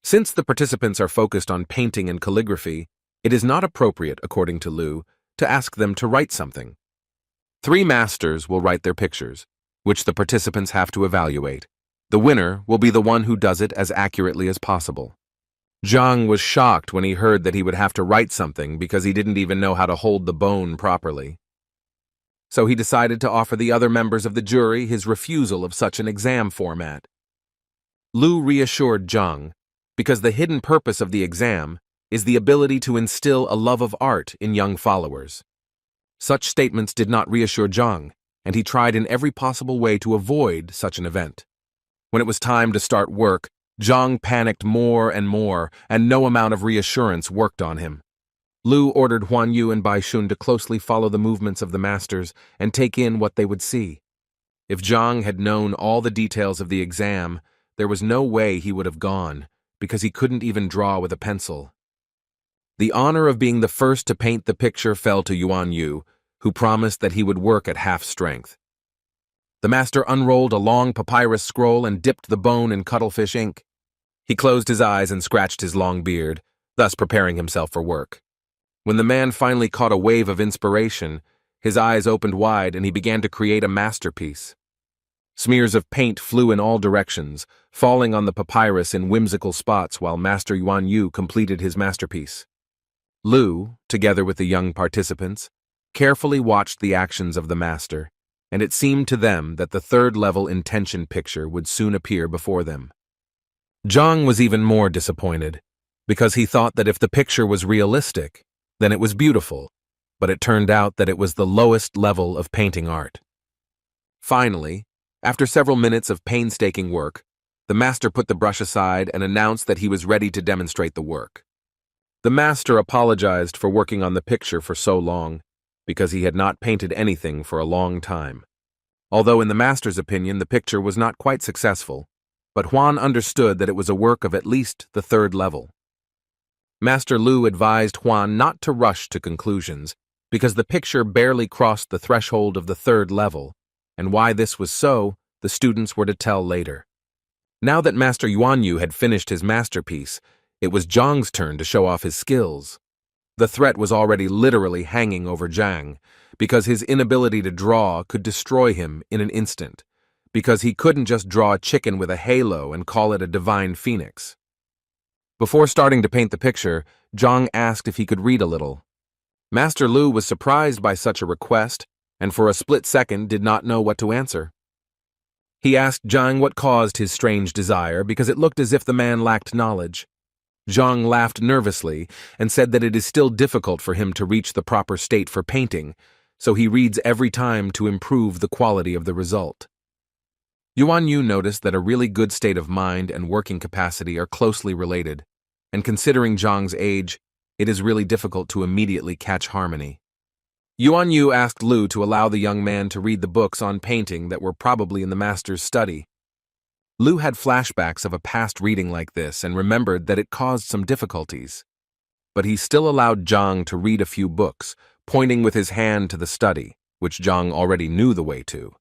Since the participants are focused on painting and calligraphy, it is not appropriate, according to Lu, to ask them to write something. 3 masters will write their pictures, which the participants have to evaluate. The winner will be the one who does it as accurately as possible. Zhang was shocked when he heard that he would have to write something because he didn't even know how to hold the bone properly. So he decided to offer the other members of the jury his refusal of such an exam format. Lu reassured Zhang because the hidden purpose of the exam is the ability to instill a love of art in young followers. Such statements did not reassure Zhang, and he tried in every possible way to avoid such an event. When it was time to start work, Zhang panicked more, and no amount of reassurance worked on him. Lu ordered Huan Yu and Bai Shun to closely follow the movements of the masters and take in what they would see. If Zhang had known all the details of the exam, there was no way he would have gone, because he couldn't even draw with a pencil. The honor of being the first to paint the picture fell to Yuan Yu, who promised that he would work at half strength. The master unrolled a long papyrus scroll and dipped the bone in cuttlefish ink. He closed his eyes and scratched his long beard, thus preparing himself for work. When the man finally caught a wave of inspiration, his eyes opened wide and he began to create a masterpiece. Smears of paint flew in all directions, falling on the papyrus in whimsical spots while Master Yuan Yu completed his masterpiece. Lu, together with the young participants, carefully watched the actions of the master, and it seemed to them that the third-level intention picture would soon appear before them. Zhang was even more disappointed, because he thought that if the picture was realistic, then it was beautiful, but it turned out that it was the lowest level of painting art. Finally, after several minutes of painstaking work, the master put the brush aside and announced that he was ready to demonstrate the work. The master apologized for working on the picture for so long, because he had not painted anything for a long time. Although in the master's opinion the picture was not quite successful, but Huan understood that it was a work of at least the third level. Master Lu advised Huan not to rush to conclusions, because the picture barely crossed the threshold of the third level, and why this was so, the students were to tell later. Now that Master Yuan Yu had finished his masterpiece, it was Zhang's turn to show off his skills. The threat was already literally hanging over Zhang, because his inability to draw could destroy him in an instant, because he couldn't just draw a chicken with a halo and call it a divine phoenix. Before starting to paint the picture, Zhang asked if he could read a little. Master Lu was surprised by such a request, and for a split second did not know what to answer. He asked Zhang what caused his strange desire, because it looked as if the man lacked knowledge. Zhang laughed nervously and said that it is still difficult for him to reach the proper state for painting, so he reads every time to improve the quality of the result. Yuan Yu noticed that a really good state of mind and working capacity are closely related, and considering Zhang's age, it is really difficult to immediately catch harmony. Yuan Yu asked Lu to allow the young man to read the books on painting that were probably in the master's study. Lu had flashbacks of a past reading like this and remembered that it caused some difficulties. But he still allowed Zhang to read a few books, pointing with his hand to the study, which Zhang already knew the way to.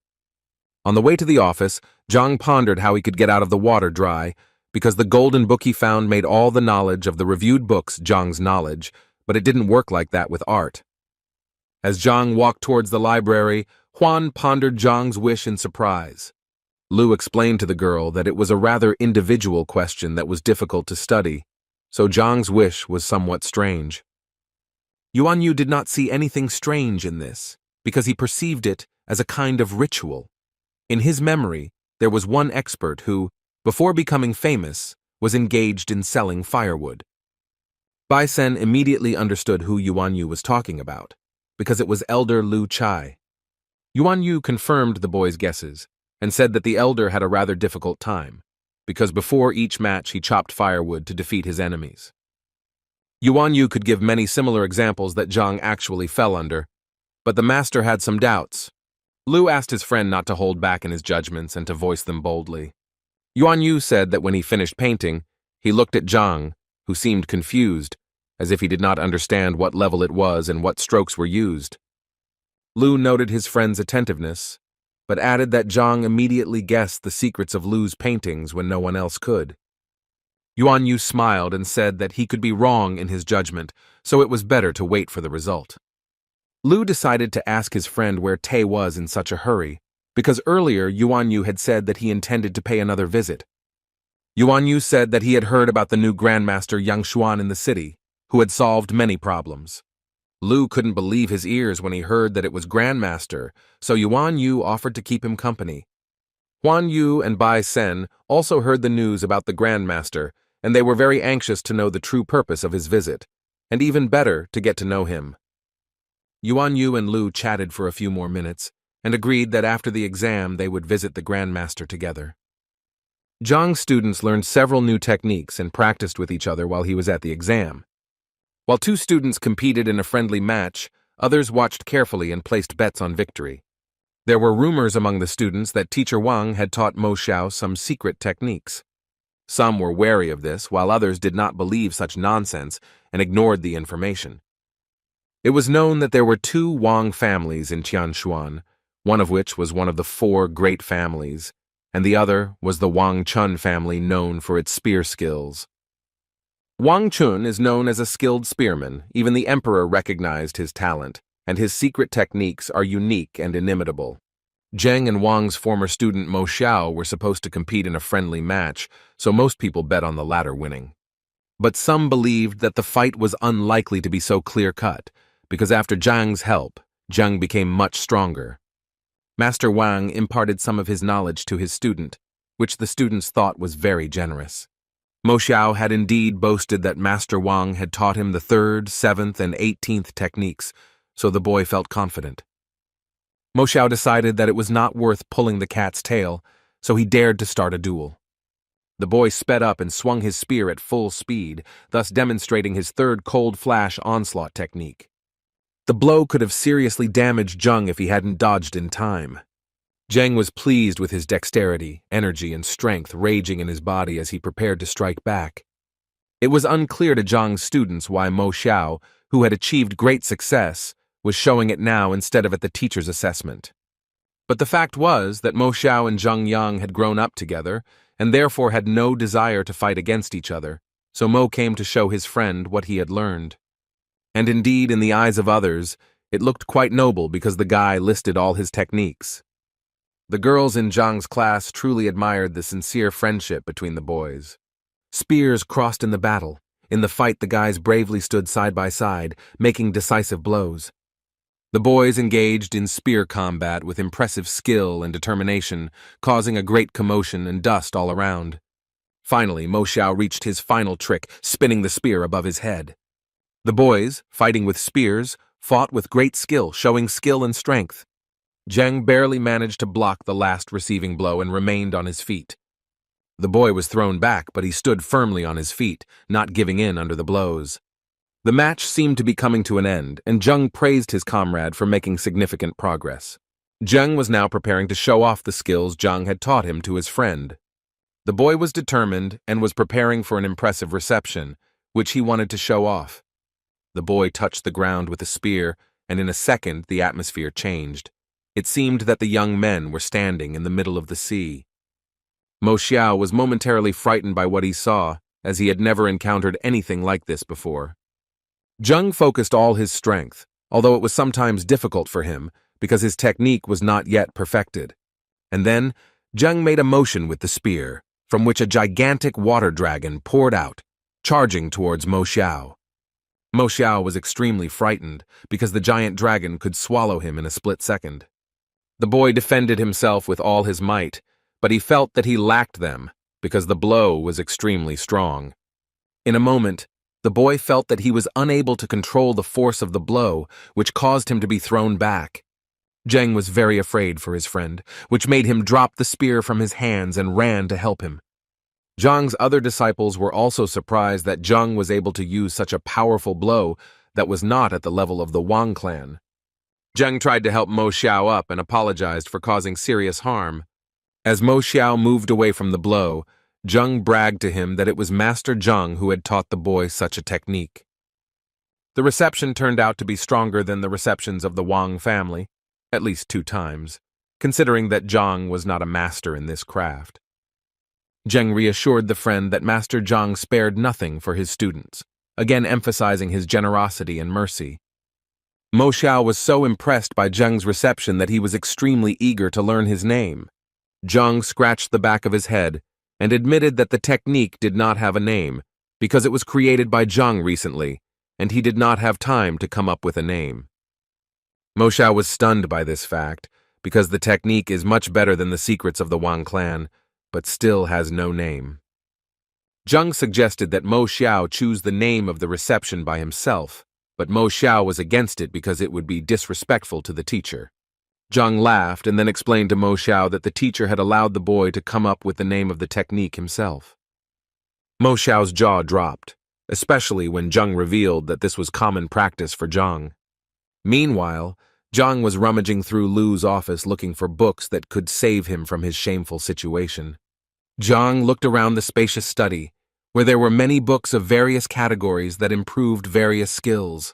On the way to the office, Zhang pondered how he could get out of the water dry, because the golden book he found made all the knowledge of the reviewed books Zhang's knowledge, but it didn't work like that with art. As Zhang walked towards the library, Huan pondered Zhang's wish in surprise. Lu explained to the girl that it was a rather individual question that was difficult to study, so Zhang's wish was somewhat strange. Yuan Yu did not see anything strange in this, because he perceived it as a kind of ritual. In his memory, there was one expert who, before becoming famous, was engaged in selling firewood. Bai Sen immediately understood who Yuan Yu was talking about, because it was Elder Lu Chai. Yuan Yu confirmed the boy's guesses, and said that the elder had a rather difficult time, because before each match he chopped firewood to defeat his enemies. Yuan Yu could give many similar examples that Zhang actually fell under, but the master had some doubts. Lu asked his friend not to hold back in his judgments and to voice them boldly. Yuan Yu said that when he finished painting, he looked at Zhang, who seemed confused, as if he did not understand what level it was and what strokes were used. Lu noted his friend's attentiveness, but added that Zhang immediately guessed the secrets of Lu's paintings when no one else could. Yuan Yu smiled and said that he could be wrong in his judgment, so it was better to wait for the result. Lu decided to ask his friend where Tay was in such a hurry, because earlier Yuan Yu had said that he intended to pay another visit. Yuan Yu said that he had heard about the new Grandmaster Yang Xuan in the city, who had solved many problems. Lu couldn't believe his ears when he heard that it was Grandmaster, so Yuan Yu offered to keep him company. Huan Yu and Bai Sen also heard the news about the Grandmaster, and they were very anxious to know the true purpose of his visit, and even better, to get to know him. Yuan Yu and Lu chatted for a few more minutes, and agreed that after the exam they would visit the Grandmaster together. Zhang's students learned several new techniques and practiced with each other while he was at the exam. While two students competed in a friendly match, others watched carefully and placed bets on victory. There were rumors among the students that Teacher Wang had taught Mo Xiao some secret techniques. Some were wary of this, while others did not believe such nonsense and ignored the information. It was known that there were two Wang families in Tianshuan, one of which was one of the 4 great families, and the other was the Wang Chun family known for its spear skills. Wang Chun is known as a skilled spearman. Even the emperor recognized his talent, and his secret techniques are unique and inimitable. Zheng and Wang's former student Mo Xiao were supposed to compete in a friendly match, so most people bet on the latter winning. But some believed that the fight was unlikely to be so clear-cut, because after Zhang's help, Zheng became much stronger. Master Wang imparted some of his knowledge to his student, which the students thought was very generous. Mo Xiao had indeed boasted that Master Wang had taught him the 3rd, 7th, and 18th techniques, so the boy felt confident. Mo Xiao decided that it was not worth pulling the cat's tail, so he dared to start a duel. The boy sped up and swung his spear at full speed, thus demonstrating his 3rd cold flash onslaught technique. The blow could have seriously damaged Zheng if he hadn't dodged in time. Zheng was pleased with his dexterity, energy, and strength raging in his body as he prepared to strike back. It was unclear to Zhang's students why Mo Xiao, who had achieved great success, was showing it now instead of at the teacher's assessment. But the fact was that Mo Xiao and Zheng Yang had grown up together, and therefore had no desire to fight against each other, so Mo came to show his friend what he had learned. And indeed, in the eyes of others, it looked quite noble because the guy listed all his techniques. The girls in Zhang's class truly admired the sincere friendship between the boys. Spears crossed in the battle. In the fight, the guys bravely stood side by side, making decisive blows. The boys engaged in spear combat with impressive skill and determination, causing a great commotion and dust all around. Finally, Mo Xiao reached his final trick, spinning the spear above his head. The boys, fighting with spears, fought with great skill, showing skill and strength. Zheng barely managed to block the last receiving blow and remained on his feet. The boy was thrown back, but he stood firmly on his feet, not giving in under the blows. The match seemed to be coming to an end, and Zheng praised his comrade for making significant progress. Zheng was now preparing to show off the skills Zheng had taught him to his friend. The boy was determined and was preparing for an impressive reception, which he wanted to show off. The boy touched the ground with a spear, and in a second the atmosphere changed. It seemed that the young men were standing in the middle of the sea. Mo Xiao was momentarily frightened by what he saw, as he had never encountered anything like this before. Zheng focused all his strength, although it was sometimes difficult for him because his technique was not yet perfected. And then, Zheng made a motion with the spear, from which a gigantic water dragon poured out, charging towards Mo Xiao. Mo Xiao was extremely frightened because the giant dragon could swallow him in a split second. The boy defended himself with all his might, but he felt that he lacked them because the blow was extremely strong. In a moment, the boy felt that he was unable to control the force of the blow, which caused him to be thrown back. Zheng was very afraid for his friend, which made him drop the spear from his hands and ran to help him. Zhang's other disciples were also surprised that Zheng was able to use such a powerful blow that was not at the level of the Wang clan. Zheng tried to help Mo Xiao up and apologized for causing serious harm. As Mo Xiao moved away from the blow, Zheng bragged to him that it was Master Zheng who had taught the boy such a technique. The reception turned out to be stronger than the receptions of the Wang family, at least 2 times, considering that Zheng was not a master in this craft. Zheng reassured the friend that Master Zheng spared nothing for his students, again emphasizing his generosity and mercy. Mo Xiao was so impressed by Zheng's reception that he was extremely eager to learn his name. Zheng scratched the back of his head and admitted that the technique did not have a name because it was created by Zheng recently, and he did not have time to come up with a name. Mo Xiao was stunned by this fact because the technique is much better than the secrets of the Wang clan, but still has no name. Zheng suggested that Mo Xiao choose the name of the reception by himself, but Mo Xiao was against it because it would be disrespectful to the teacher. Zheng laughed and then explained to Mo Xiao that the teacher had allowed the boy to come up with the name of the technique himself. Mo Xiao's jaw dropped, especially when Zheng revealed that this was common practice for Zheng. Meanwhile, Zheng was rummaging through Lu's office looking for books that could save him from his shameful situation. Zheng looked around the spacious study, where there were many books of various categories that improved various skills.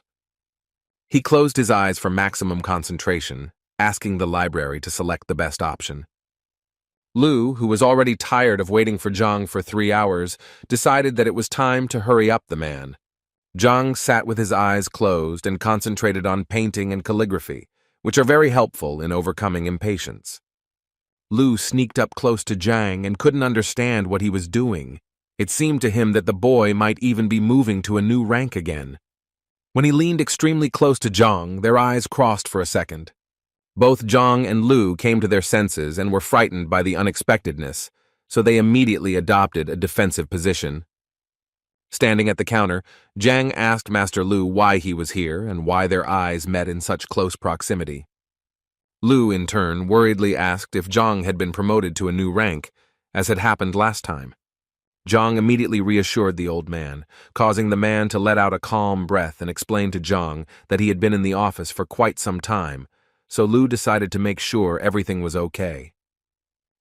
He closed his eyes for maximum concentration, asking the library to select the best option. Lu, who was already tired of waiting for Zhang for 3 hours, decided that it was time to hurry up the man. Zhang sat with his eyes closed and concentrated on painting and calligraphy, which are very helpful in overcoming impatience. Lu sneaked up close to Zhang and couldn't understand what he was doing. It seemed to him that the boy might even be moving to a new rank again. When he leaned extremely close to Zhang, their eyes crossed for a second. Both Zhang and Lu came to their senses and were frightened by the unexpectedness, so they immediately adopted a defensive position. Standing at the counter, Zhang asked Master Lu why he was here and why their eyes met in such close proximity. Lu, in turn, worriedly asked if Zhang had been promoted to a new rank, as had happened last time. Zhang immediately reassured the old man, causing the man to let out a calm breath and explain to Zhang that he had been in the office for quite some time, so Lu decided to make sure everything was okay.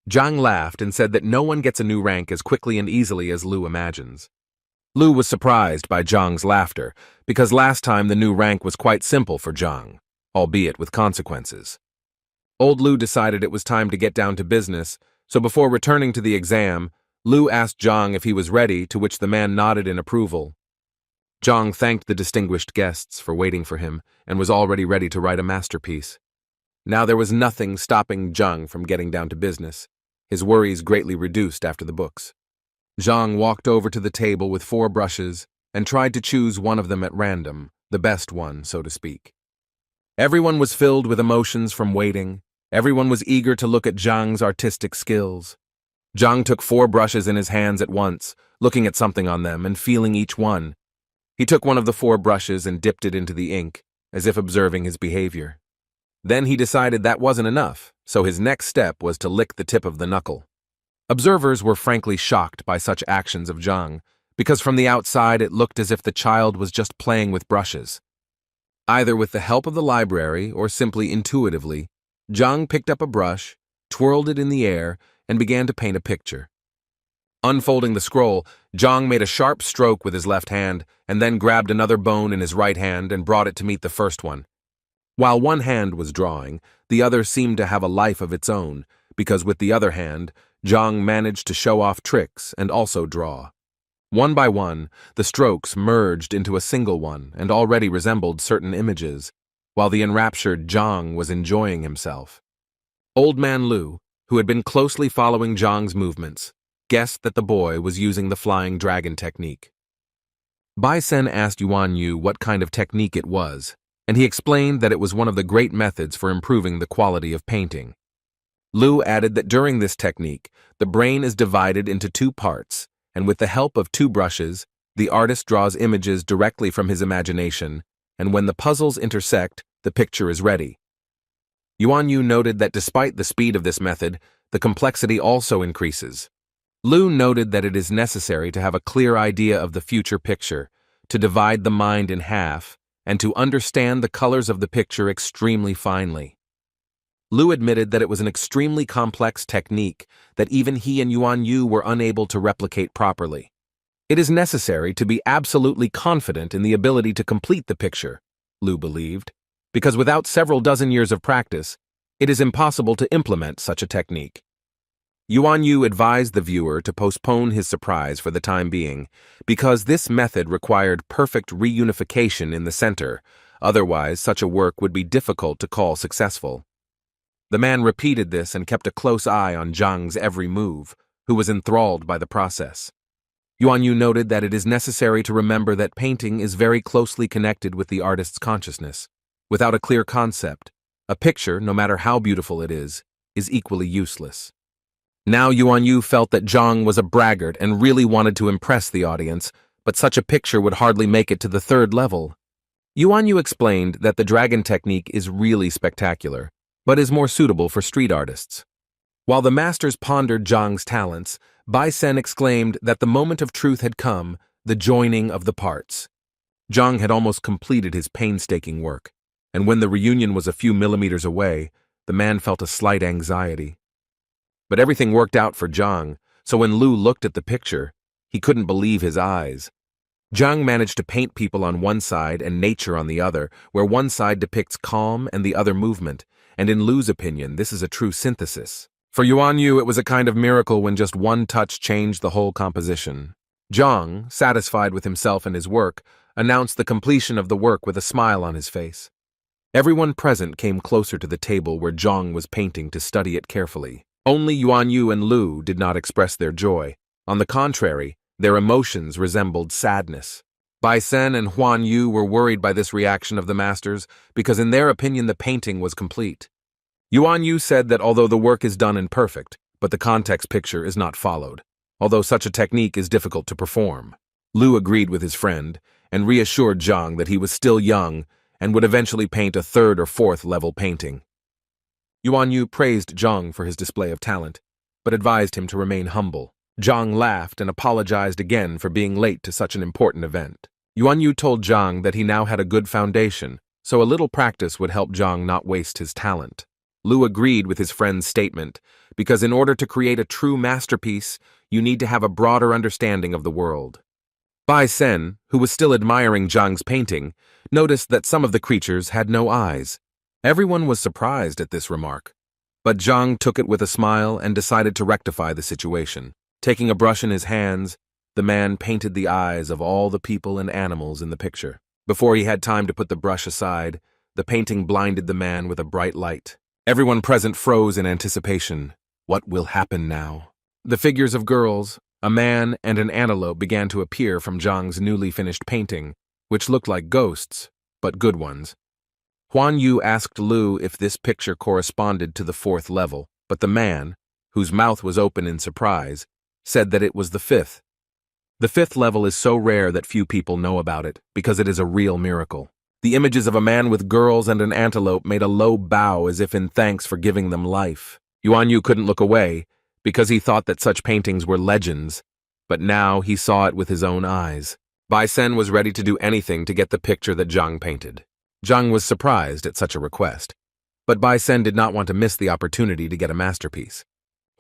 Zhang laughed and said that no one gets a new rank as quickly and easily as Lu imagines. Lu was surprised by Zhang's laughter, because last time the new rank was quite simple for Zhang, albeit with consequences. Old Lu decided it was time to get down to business, so before returning to the exam, Lu asked Zhang if he was ready, to which the man nodded in approval. Zhang thanked the distinguished guests for waiting for him and was already ready to write a masterpiece. Now there was nothing stopping Zhang from getting down to business, his worries greatly reduced after the books. Zhang walked over to the table with 4 brushes and tried to choose one of them at random, the best one, so to speak. Everyone was filled with emotions from waiting. Everyone was eager to look at Zhang's artistic skills. Zhang took 4 brushes in his hands at once, looking at something on them and feeling each one. He took one of the 4 brushes and dipped it into the ink, as if observing his behavior. Then he decided that wasn't enough, so his next step was to lick the tip of the knuckle. Observers were frankly shocked by such actions of Zhang, because from the outside it looked as if the child was just playing with brushes. Either with the help of the library or simply intuitively, Zhang picked up a brush, twirled it in the air, and began to paint a picture. Unfolding the scroll, Zhang made a sharp stroke with his left hand and then grabbed another bone in his right hand and brought it to meet the first one. While one hand was drawing, the other seemed to have a life of its own, because with the other hand, Zhang managed to show off tricks and also draw. One by one, the strokes merged into a single one and already resembled certain images, while the enraptured Zhang was enjoying himself. Old Man Lu, who had been closely following Zhang's movements, guessed that the boy was using the flying dragon technique. Bai Sen asked Yuan Yu what kind of technique it was, and he explained that it was one of the great methods for improving the quality of painting. Lu added that during this technique, the brain is divided into 2 parts, and with the help of 2 brushes, the artist draws images directly from his imagination, and when the puzzles intersect, the picture is ready. Yuan Yu noted that despite the speed of this method, the complexity also increases. Lu noted that it is necessary to have a clear idea of the future picture, to divide the mind in half, and to understand the colors of the picture extremely finely. Lu admitted that it was an extremely complex technique that even he and Yuan Yu were unable to replicate properly. It is necessary to be absolutely confident in the ability to complete the picture, Lu believed, because without several dozen years of practice, it is impossible to implement such a technique. Yuan Yu advised the viewer to postpone his surprise for the time being, because this method required perfect reunification in the center, otherwise such a work would be difficult to call successful. The man repeated this and kept a close eye on Zhang's every move, who was enthralled by the process. Yuan Yu noted that it is necessary to remember that painting is very closely connected with the artist's consciousness. Without a clear concept, a picture, no matter how beautiful it is equally useless. Now Yuan Yu felt that Zhang was a braggart and really wanted to impress the audience, but such a picture would hardly make it to the 3rd level. Yuan Yu explained that the dragon technique is really spectacular, but is more suitable for street artists. While the masters pondered Zhang's talents, Bai Sen exclaimed that the moment of truth had come, the joining of the parts. Zhang had almost completed his painstaking work, and when the reunion was a few millimeters away, the man felt a slight anxiety. But everything worked out for Zhang, so when Lu looked at the picture, he couldn't believe his eyes. Zhang managed to paint people on one side and nature on the other, where one side depicts calm and the other movement, and in Lu's opinion, this is a true synthesis, For Yuan Yu, it was a kind of miracle when just one touch changed the whole composition. Zhang, satisfied with himself and his work, announced the completion of the work with a smile on his face. Everyone present came closer to the table where Zhang was painting to study it carefully. Only Yuan Yu and Lu did not express their joy. On the contrary, their emotions resembled sadness. Bai Sen and Huan Yu were worried by this reaction of the masters because in their opinion the painting was complete. Yuan Yu said that although the work is done and perfect, but the context picture is not followed, although such a technique is difficult to perform. Lu agreed with his friend and reassured Zhang that he was still young and would eventually paint a third or fourth level painting. Yuan Yu praised Zhang for his display of talent, but advised him to remain humble. Zhang laughed and apologized again for being late to such an important event. Yuan Yu told Zhang that he now had a good foundation, so a little practice would help Zhang not waste his talent. Lu agreed with his friend's statement, because in order to create a true masterpiece, you need to have a broader understanding of the world. Bai Sen, who was still admiring Zhang's painting, noticed that some of the creatures had no eyes. Everyone was surprised at this remark, but Zhang took it with a smile and decided to rectify the situation. Taking a brush in his hands, the man painted the eyes of all the people and animals in the picture. Before he had time to put the brush aside, the painting blinded the man with a bright light. Everyone present froze in anticipation. What will happen now? The figures of girls, a man and an antelope began to appear from Zhang's newly finished painting, which looked like ghosts, but good ones. Huan Yu asked Lu if this picture corresponded to the fourth level, but the man, whose mouth was open in surprise, said that it was the fifth. The fifth level is so rare that few people know about it, because it is a real miracle. The images of a man with girls and an antelope made a low bow as if in thanks for giving them life. Yuan Yu couldn't look away, because he thought that such paintings were legends, but now he saw it with his own eyes. Bai Sen was ready to do anything to get the picture that Zhang painted. Zhang was surprised at such a request, but Bai Sen did not want to miss the opportunity to get a masterpiece.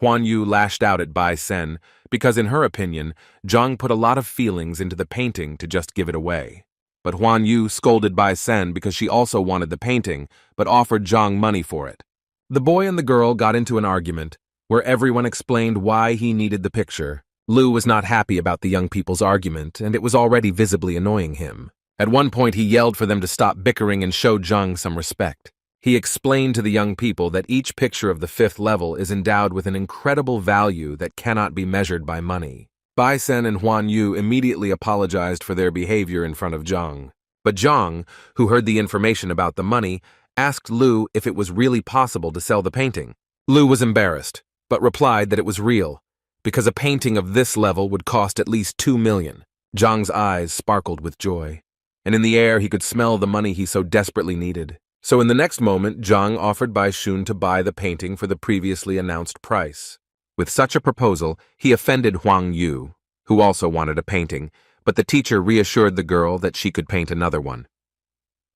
Huan Yu lashed out at Bai Sen because in her opinion, Zhang put a lot of feelings into the painting to just give it away. But Huan Yu scolded Bai Sen because she also wanted the painting, but offered Zhang money for it. The boy and the girl got into an argument, where everyone explained why he needed the picture. Lu was not happy about the young people's argument, and it was already visibly annoying him. At one point he yelled for them to stop bickering and show Zhang some respect. He explained to the young people that each picture of the fifth level is endowed with an incredible value that cannot be measured by money. Bai Sen and Huan Yu immediately apologized for their behavior in front of Zhang. But Zhang, who heard the information about the money, asked Lu if it was really possible to sell the painting. Lu was embarrassed, but replied that it was real, because a painting of this level would cost at least 2 million. Zhang's eyes sparkled with joy, and in the air he could smell the money he so desperately needed. So in the next moment, Zhang offered Bai Shun to buy the painting for the previously announced price. With such a proposal, he offended Huang Yu, who also wanted a painting, but the teacher reassured the girl that she could paint another one.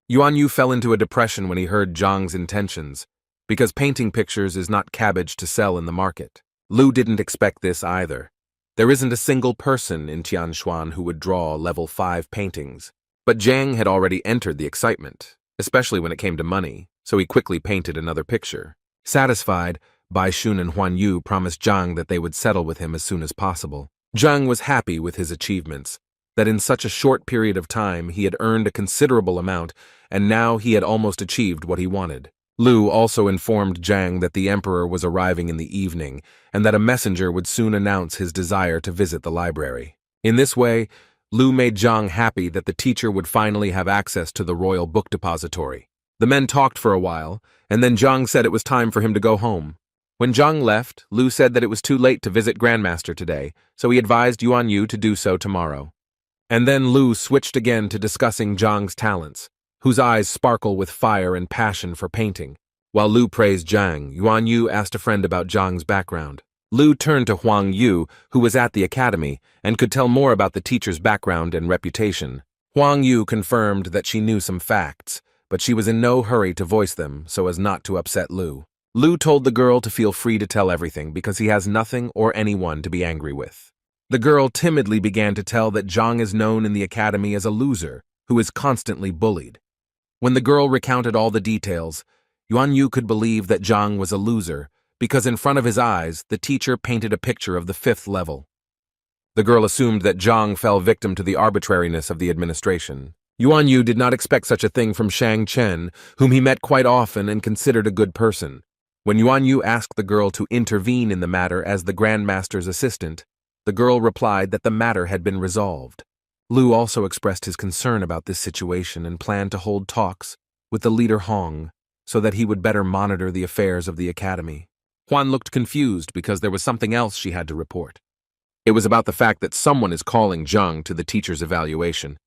Yuan Yu fell into a depression when he heard Zhang's intentions, because painting pictures is not cabbage to sell in the market. Lu didn't expect this either. There isn't a single person in Tianshuan who would draw level 5 paintings. But Zhang had already entered the excitement, especially when it came to money, so he quickly painted another picture. Satisfied, Bai Shun and Huan Yu promised Zhang that they would settle with him as soon as possible. Zhang was happy with his achievements, that in such a short period of time he had earned a considerable amount, and now he had almost achieved what he wanted. Lu also informed Zhang that the emperor was arriving in the evening, and that a messenger would soon announce his desire to visit the library. In this way, Lu made Zhang happy that the teacher would finally have access to the royal book depository. The men talked for a while, and then Zhang said it was time for him to go home. When Zhang left, Lu said that it was too late to visit Grandmaster today, so he advised Yuan Yu to do so tomorrow. And then Lu switched again to discussing Zhang's talents, whose eyes sparkle with fire and passion for painting. While Lu praised Zhang, Yuan Yu asked a friend about Zhang's background. Lu turned to Huang Yu, who was at the academy, and could tell more about the teacher's background and reputation. Huang Yu confirmed that she knew some facts, but she was in no hurry to voice them so as not to upset Lu. Lu told the girl to feel free to tell everything because he has nothing or anyone to be angry with. The girl timidly began to tell that Zhang is known in the academy as a loser who is constantly bullied. When the girl recounted all the details, Yuan Yu could believe that Zhang was a loser because in front of his eyes, the teacher painted a picture of the 5th level. The girl assumed that Zhang fell victim to the arbitrariness of the administration. Yuan Yu did not expect such a thing from Shang Chen, whom he met quite often and considered a good person. When Yuan Yu asked the girl to intervene in the matter as the Grandmaster's assistant, the girl replied that the matter had been resolved. Lu also expressed his concern about this situation and planned to hold talks with the leader Hong so that he would better monitor the affairs of the academy. Huan looked confused because there was something else she had to report. It was about the fact that someone is calling Zhang to the teacher's evaluation.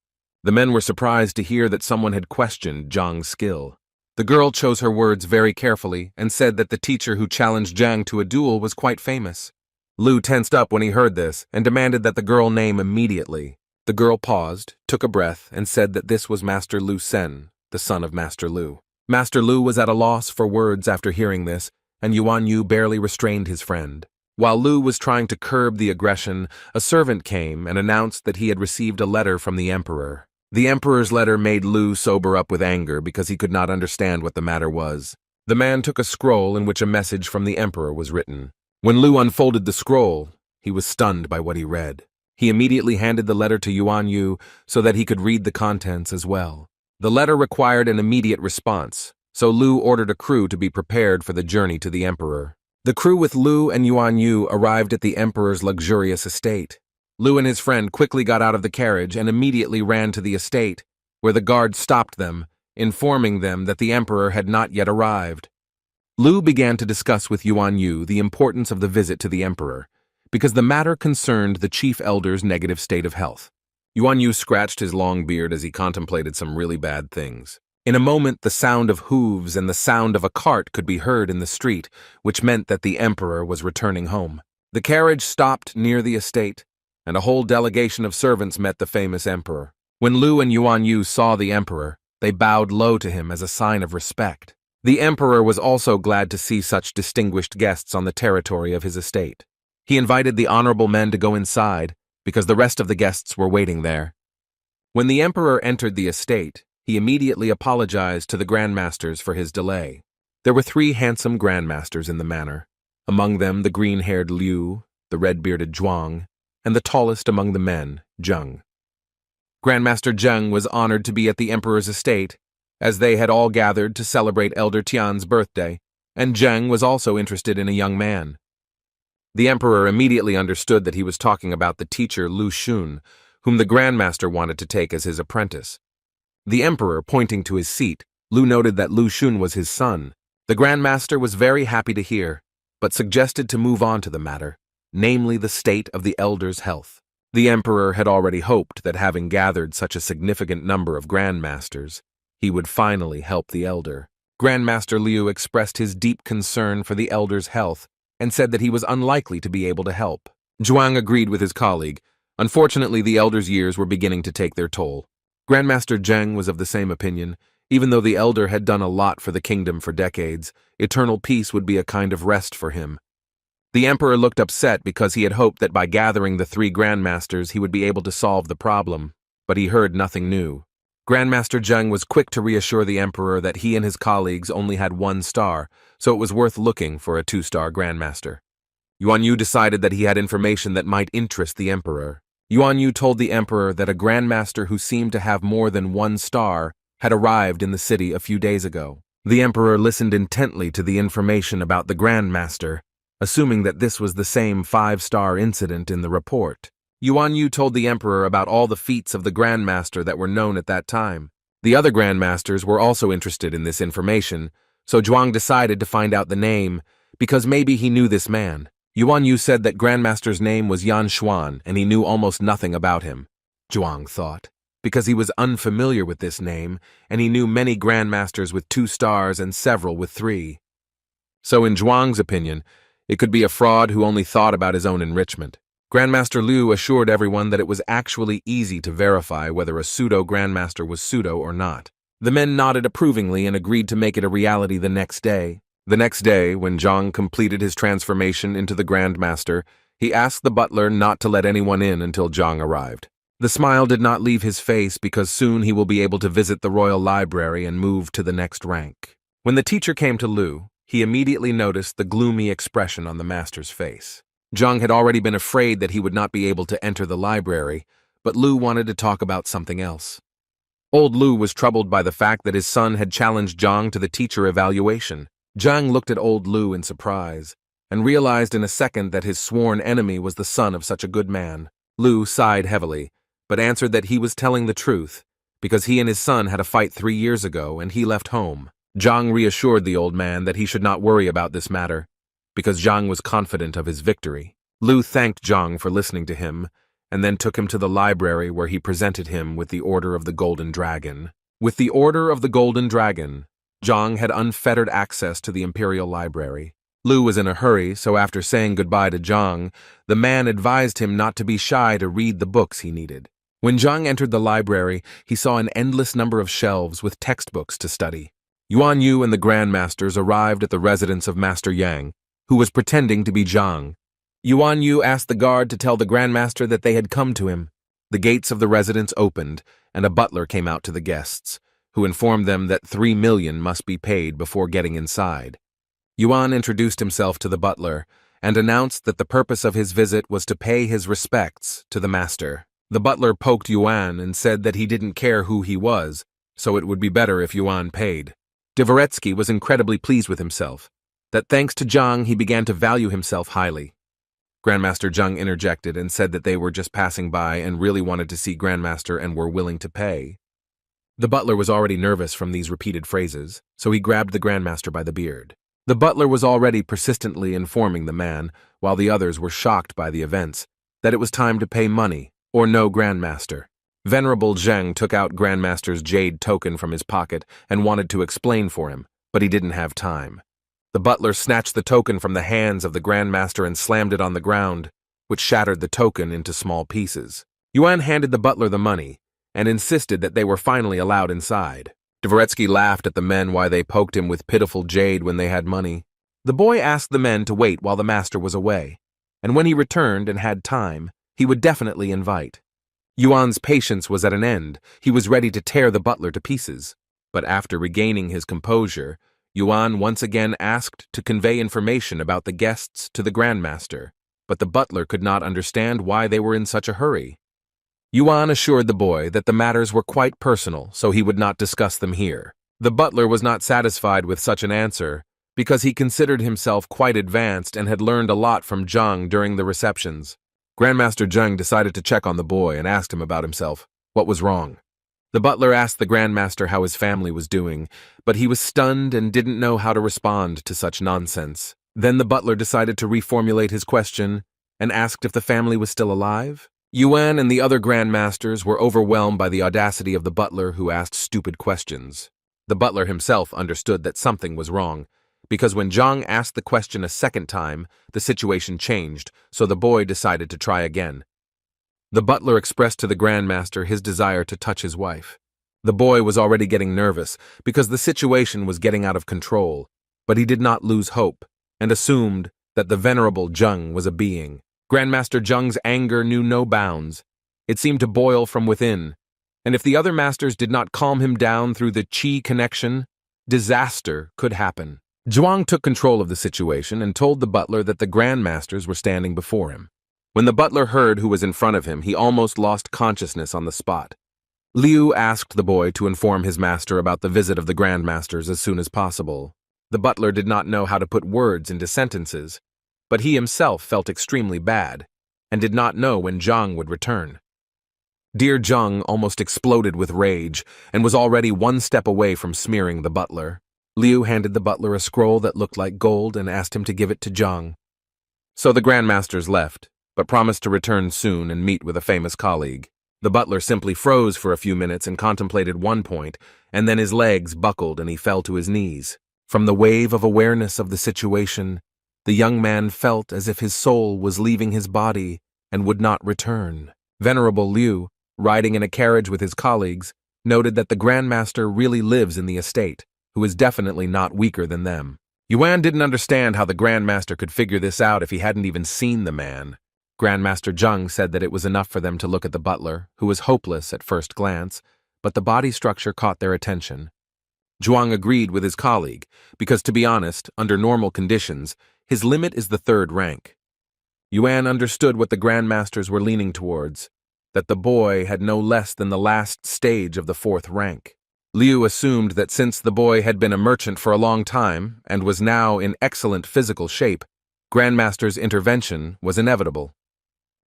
The men were surprised to hear that someone had questioned Zhang's skill. The girl chose her words very carefully and said that the teacher who challenged Zhang to a duel was quite famous. Lu tensed up when he heard this and demanded that the girl name immediately. The girl paused, took a breath, and said that this was Master Lu Sen, the son of Master Lu. Master Lu was at a loss for words after hearing this, and Yuan Yu barely restrained his friend. While Lu was trying to curb the aggression, a servant came and announced that he had received a letter from the emperor. The emperor's letter made Lu sober up with anger because he could not understand what the matter was. The man took a scroll in which a message from the emperor was written. When Lu unfolded the scroll, he was stunned by what he read. He immediately handed the letter to Yuan Yu so that he could read the contents as well. The letter required an immediate response, so Lu ordered a crew to be prepared for the journey to the emperor. The crew with Lu and Yuan Yu arrived at the emperor's luxurious estate. Lu and his friend quickly got out of the carriage and immediately ran to the estate, where the guard stopped them, informing them that the emperor had not yet arrived. Lu began to discuss with Yuan Yu the importance of the visit to the emperor, because the matter concerned the chief elder's negative state of health. Yuan Yu scratched his long beard as he contemplated some really bad things. In a moment, the sound of hooves and the sound of a cart could be heard in the street, which meant that the emperor was returning home. The carriage stopped near the estate, and a whole delegation of servants met the famous emperor. When Lu and Yuan Yu saw the emperor, they bowed low to him as a sign of respect. The emperor was also glad to see such distinguished guests on the territory of his estate. He invited the honorable men to go inside, because the rest of the guests were waiting there. When the emperor entered the estate, he immediately apologized to the grandmasters for his delay. There were 3 handsome grandmasters in the manor, among them the green-haired Liu, the red-bearded Zhuang, and the tallest among the men, Zheng. Grandmaster Zheng was honored to be at the emperor's estate, as they had all gathered to celebrate Elder Tian's birthday, and Zheng was also interested in a young man. The emperor immediately understood that he was talking about the teacher Lu Xun, whom the grandmaster wanted to take as his apprentice. The emperor, pointing to his seat, Lu noted that Lu Xun was his son. The grandmaster was very happy to hear, but suggested to move on to the matter, namely the state of the elder's health. The emperor had already hoped that having gathered such a significant number of grandmasters, he would finally help the elder. Grandmaster Liu expressed his deep concern for the elder's health and said that he was unlikely to be able to help. Zhuang agreed with his colleague. Unfortunately, the elder's years were beginning to take their toll. Grandmaster Zheng was of the same opinion. Even though the elder had done a lot for the kingdom for decades, eternal peace would be a kind of rest for him. The emperor looked upset because he had hoped that by gathering the 3 grandmasters he would be able to solve the problem, but he heard nothing new. Grandmaster Zheng was quick to reassure the emperor that he and his colleagues only had 1 star, so it was worth looking for a 2-star grandmaster. Yuan Yu decided that he had information that might interest the emperor. Yuan Yu told the emperor that a grandmaster who seemed to have more than 1 star had arrived in the city a few days ago. The emperor listened intently to the information about the grandmaster, assuming that this was the same 5-star incident in the report. Yuan Yu told the emperor about all the feats of the grandmaster that were known at that time. The other grandmasters were also interested in this information, so Zhuang decided to find out the name, because maybe he knew this man. Yuan Yu said that grandmaster's name was Yan Xuan, and he knew almost nothing about him, Zhuang thought, because he was unfamiliar with this name, and he knew many grandmasters with 2 stars and several with 3. So in Zhuang's opinion, it could be a fraud who only thought about his own enrichment. Grandmaster Liu assured everyone that it was actually easy to verify whether a pseudo-grandmaster was pseudo or not. The men nodded approvingly and agreed to make it a reality the next day. The next day, when Zhang completed his transformation into the Grandmaster, he asked the butler not to let anyone in until Zhang arrived. The smile did not leave his face because soon he will be able to visit the royal library and move to the next rank. When the teacher came to Lu, he immediately noticed the gloomy expression on the master's face. Zhang had already been afraid that he would not be able to enter the library, but Lu wanted to talk about something else. Old Lu was troubled by the fact that his son had challenged Zhang to the teacher evaluation. Zhang looked at old Lu in surprise, and realized in a second that his sworn enemy was the son of such a good man. Lu sighed heavily, but answered that he was telling the truth, because he and his son had a fight 3 years ago and he left home. Zhang reassured the old man that he should not worry about this matter, because Zhang was confident of his victory. Lu thanked Zhang for listening to him, and then took him to the library where he presented him with the Order of the Golden Dragon. With the Order of the Golden Dragon, Zhang had unfettered access to the Imperial Library. Lu was in a hurry, so after saying goodbye to Zhang, the man advised him not to be shy to read the books he needed. When Zhang entered the library, he saw an endless number of shelves with textbooks to study. Yuan Yu and the Grandmasters arrived at the residence of Master Yang, who was pretending to be Zhang. Yuan Yu asked the guard to tell the Grandmaster that they had come to him. The gates of the residence opened, and a butler came out to the guests, who informed them that 3 million must be paid before getting inside. Yuan introduced himself to the butler, and announced that the purpose of his visit was to pay his respects to the master. The butler poked Yuan and said that he didn't care who he was, so it would be better if Yuan paid. Dvoretsky was incredibly pleased with himself, that thanks to Zhang he began to value himself highly. Grandmaster Zhang interjected and said that they were just passing by and really wanted to see Grandmaster and were willing to pay. The butler was already nervous from these repeated phrases, so he grabbed the Grandmaster by the beard. The butler was already persistently informing the man, while the others were shocked by the events, that it was time to pay money, or no Grandmaster. Venerable Zheng took out Grandmaster's jade token from his pocket and wanted to explain for him, but he didn't have time. The butler snatched the token from the hands of the Grandmaster and slammed it on the ground, which shattered the token into small pieces. Yuan handed the butler the money and insisted that they were finally allowed inside. Dvoretsky laughed at the men why they poked him with pitiful jade when they had money. The boy asked the men to wait while the master was away, and when he returned and had time, he would definitely invite. Yuan's patience was at an end. He was ready to tear the butler to pieces. But after regaining his composure, Yuan once again asked to convey information about the guests to the Grandmaster, but the butler could not understand why they were in such a hurry. Yuan assured the boy that the matters were quite personal, so he would not discuss them here. The butler was not satisfied with such an answer, because he considered himself quite advanced and had learned a lot from Zhang during the receptions. Grandmaster Zheng decided to check on the boy and asked him about himself. What was wrong? The butler asked the Grandmaster how his family was doing, but he was stunned and didn't know how to respond to such nonsense. Then the butler decided to reformulate his question and asked if the family was still alive. Yuan and the other Grandmasters were overwhelmed by the audacity of the butler who asked stupid questions. The butler himself understood that something was wrong, because when Zhang asked the question a second time, the situation changed, so the boy decided to try again. The butler expressed to the Grandmaster his desire to touch his wife. The boy was already getting nervous because the situation was getting out of control, but he did not lose hope and assumed that the venerable Zheng was a being. Grandmaster Zheng's anger knew no bounds. It seemed to boil from within, and if the other masters did not calm him down through the qi connection, disaster could happen. Zhuang took control of the situation and told the butler that the Grandmasters were standing before him. When the butler heard who was in front of him, he almost lost consciousness on the spot. Liu asked the boy to inform his master about the visit of the Grandmasters as soon as possible. The butler did not know how to put words into sentences, but he himself felt extremely bad and did not know when Zhang would return. Dear Zhang almost exploded with rage and was already one step away from smearing the butler. Liu handed the butler a scroll that looked like gold and asked him to give it to Zhang. So the Grandmasters left, but promised to return soon and meet with a famous colleague. The butler simply froze for a few minutes and contemplated one point, and then his legs buckled and he fell to his knees. From the wave of awareness of the situation, the young man felt as if his soul was leaving his body and would not return. Venerable Liu, riding in a carriage with his colleagues, noted that the Grandmaster really lives in the estate, who is definitely not weaker than them. Yuan didn't understand how the Grandmaster could figure this out if he hadn't even seen the man. Grandmaster Zheng said that it was enough for them to look at the butler, who was hopeless at first glance, but the body structure caught their attention. Zhuang agreed with his colleague, because to be honest, under normal conditions, his limit is the third rank. Yuan understood what the grandmasters were leaning towards, that the boy had no less than the last stage of the fourth rank. Liu assumed that since the boy had been a merchant for a long time and was now in excellent physical shape, Grandmaster's intervention was inevitable.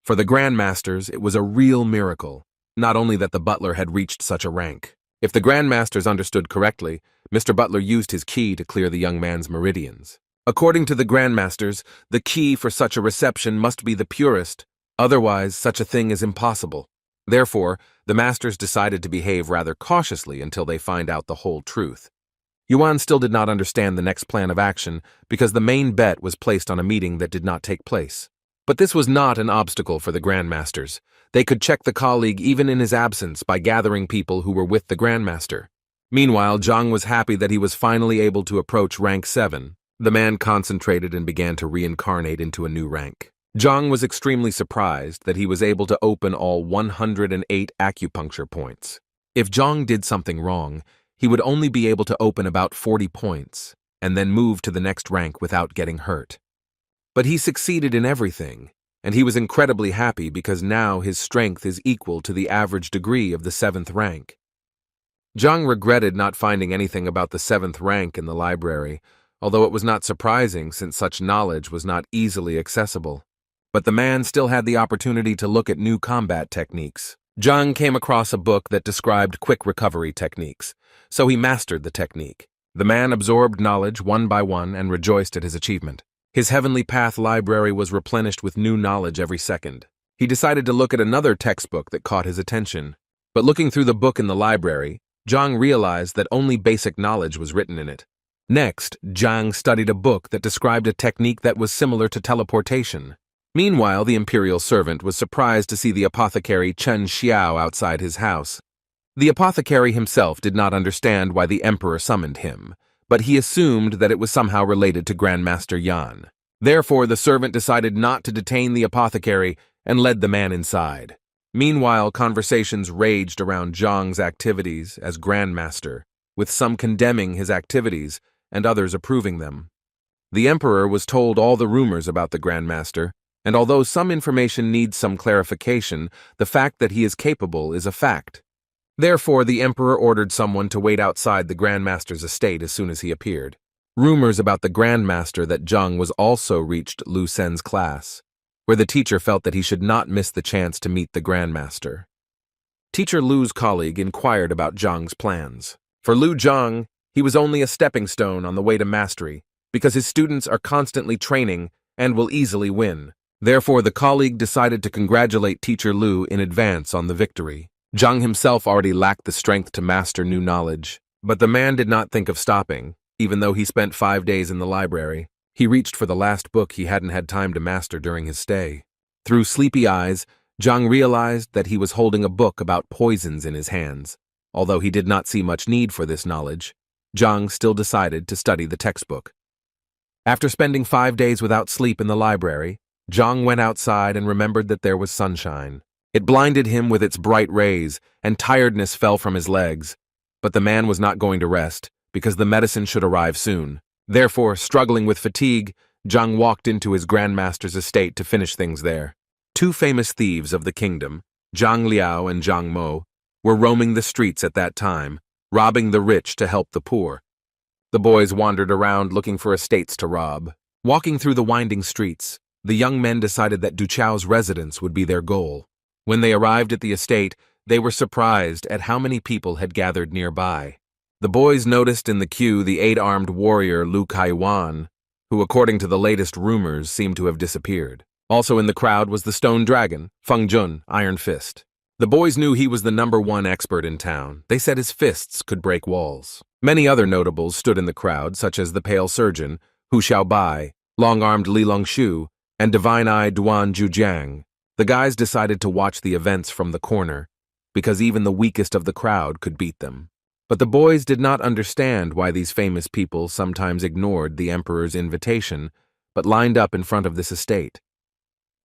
For the Grandmasters, it was a real miracle, not only that the butler had reached such a rank. If the Grandmasters understood correctly, Mr. Butler used his key to clear the young man's meridians. According to the Grandmasters, the key for such a reception must be the purest, otherwise such a thing is impossible. Therefore, the masters decided to behave rather cautiously until they find out the whole truth. Yuan still did not understand the next plan of action because the main bet was placed on a meeting that did not take place. But this was not an obstacle for the Grandmasters. They could check the colleague even in his absence by gathering people who were with the Grandmaster. Meanwhile, Zhang was happy that he was finally able to approach rank 7. The man concentrated and began to reincarnate into a new rank. Zhang was extremely surprised that he was able to open all 108 acupuncture points. If Zhang did something wrong, he would only be able to open about 40 points, and then move to the next rank without getting hurt. But he succeeded in everything, and he was incredibly happy because now his strength is equal to the average degree of the 7th rank. Zhang regretted not finding anything about the 7th rank in the library, although it was not surprising since such knowledge was not easily accessible. But the man still had the opportunity to look at new combat techniques. Zhang came across a book that described quick recovery techniques, so he mastered the technique. The man absorbed knowledge one by one and rejoiced at his achievement. His Heavenly Path library was replenished with new knowledge every second. He decided to look at another textbook that caught his attention. But looking through the book in the library, Zhang realized that only basic knowledge was written in it. Next, Zhang studied a book that described a technique that was similar to teleportation. Meanwhile, the imperial servant was surprised to see the apothecary Chen Xiao outside his house. The apothecary himself did not understand why the emperor summoned him, but he assumed that it was somehow related to Grandmaster Yan. Therefore, the servant decided not to detain the apothecary and led the man inside. Meanwhile, conversations raged around Zhang's activities as Grandmaster, with some condemning his activities and others approving them. The emperor was told all the rumors about the Grandmaster, and although some information needs some clarification, the fact that he is capable is a fact. Therefore, the emperor ordered someone to wait outside the Grandmaster's estate as soon as he appeared. Rumors about the Grandmaster that Zhang was also reached Lu Sen's class, where the teacher felt that he should not miss the chance to meet the Grandmaster. Teacher Lu's colleague inquired about Zhang's plans. For Lu Zhang, he was only a stepping stone on the way to mastery, because his students are constantly training and will easily win. Therefore, the colleague decided to congratulate Teacher Lu in advance on the victory. Zhang himself already lacked the strength to master new knowledge, but the man did not think of stopping, even though he spent 5 days in the library. He reached for the last book he hadn't had time to master during his stay. Through sleepy eyes, Zhang realized that he was holding a book about poisons in his hands. Although he did not see much need for this knowledge, Zhang still decided to study the textbook. After spending 5 days without sleep in the library, Zhang went outside and remembered that there was sunshine. It blinded him with its bright rays, and tiredness fell from his legs. But the man was not going to rest, because the medicine should arrive soon. Therefore, struggling with fatigue, Zhang walked into his grandmaster's estate to finish things there. 2 famous thieves of the kingdom, Zhang Liao and Zhang Mo, were roaming the streets at that time, robbing the rich to help the poor. The boys wandered around looking for estates to rob. Walking through the winding streets, the young men decided that Du Chao's residence would be their goal. When they arrived at the estate, they were surprised at how many people had gathered nearby. The boys noticed in the queue the 8-armed warrior Lu Kaiwan, who according to the latest rumors seemed to have disappeared. Also in the crowd was the stone dragon, Feng Jun, Iron Fist. The boys knew he was the #1 expert in town. They said his fists could break walls. Many other notables stood in the crowd, such as the Pale Surgeon, Hu Xiaobai, Long-Armed Li Longshu, and Divine-Eye Duan Zhujiang. The guys decided to watch the events from the corner, because even the weakest of the crowd could beat them. But the boys did not understand why these famous people sometimes ignored the emperor's invitation, but lined up in front of this estate.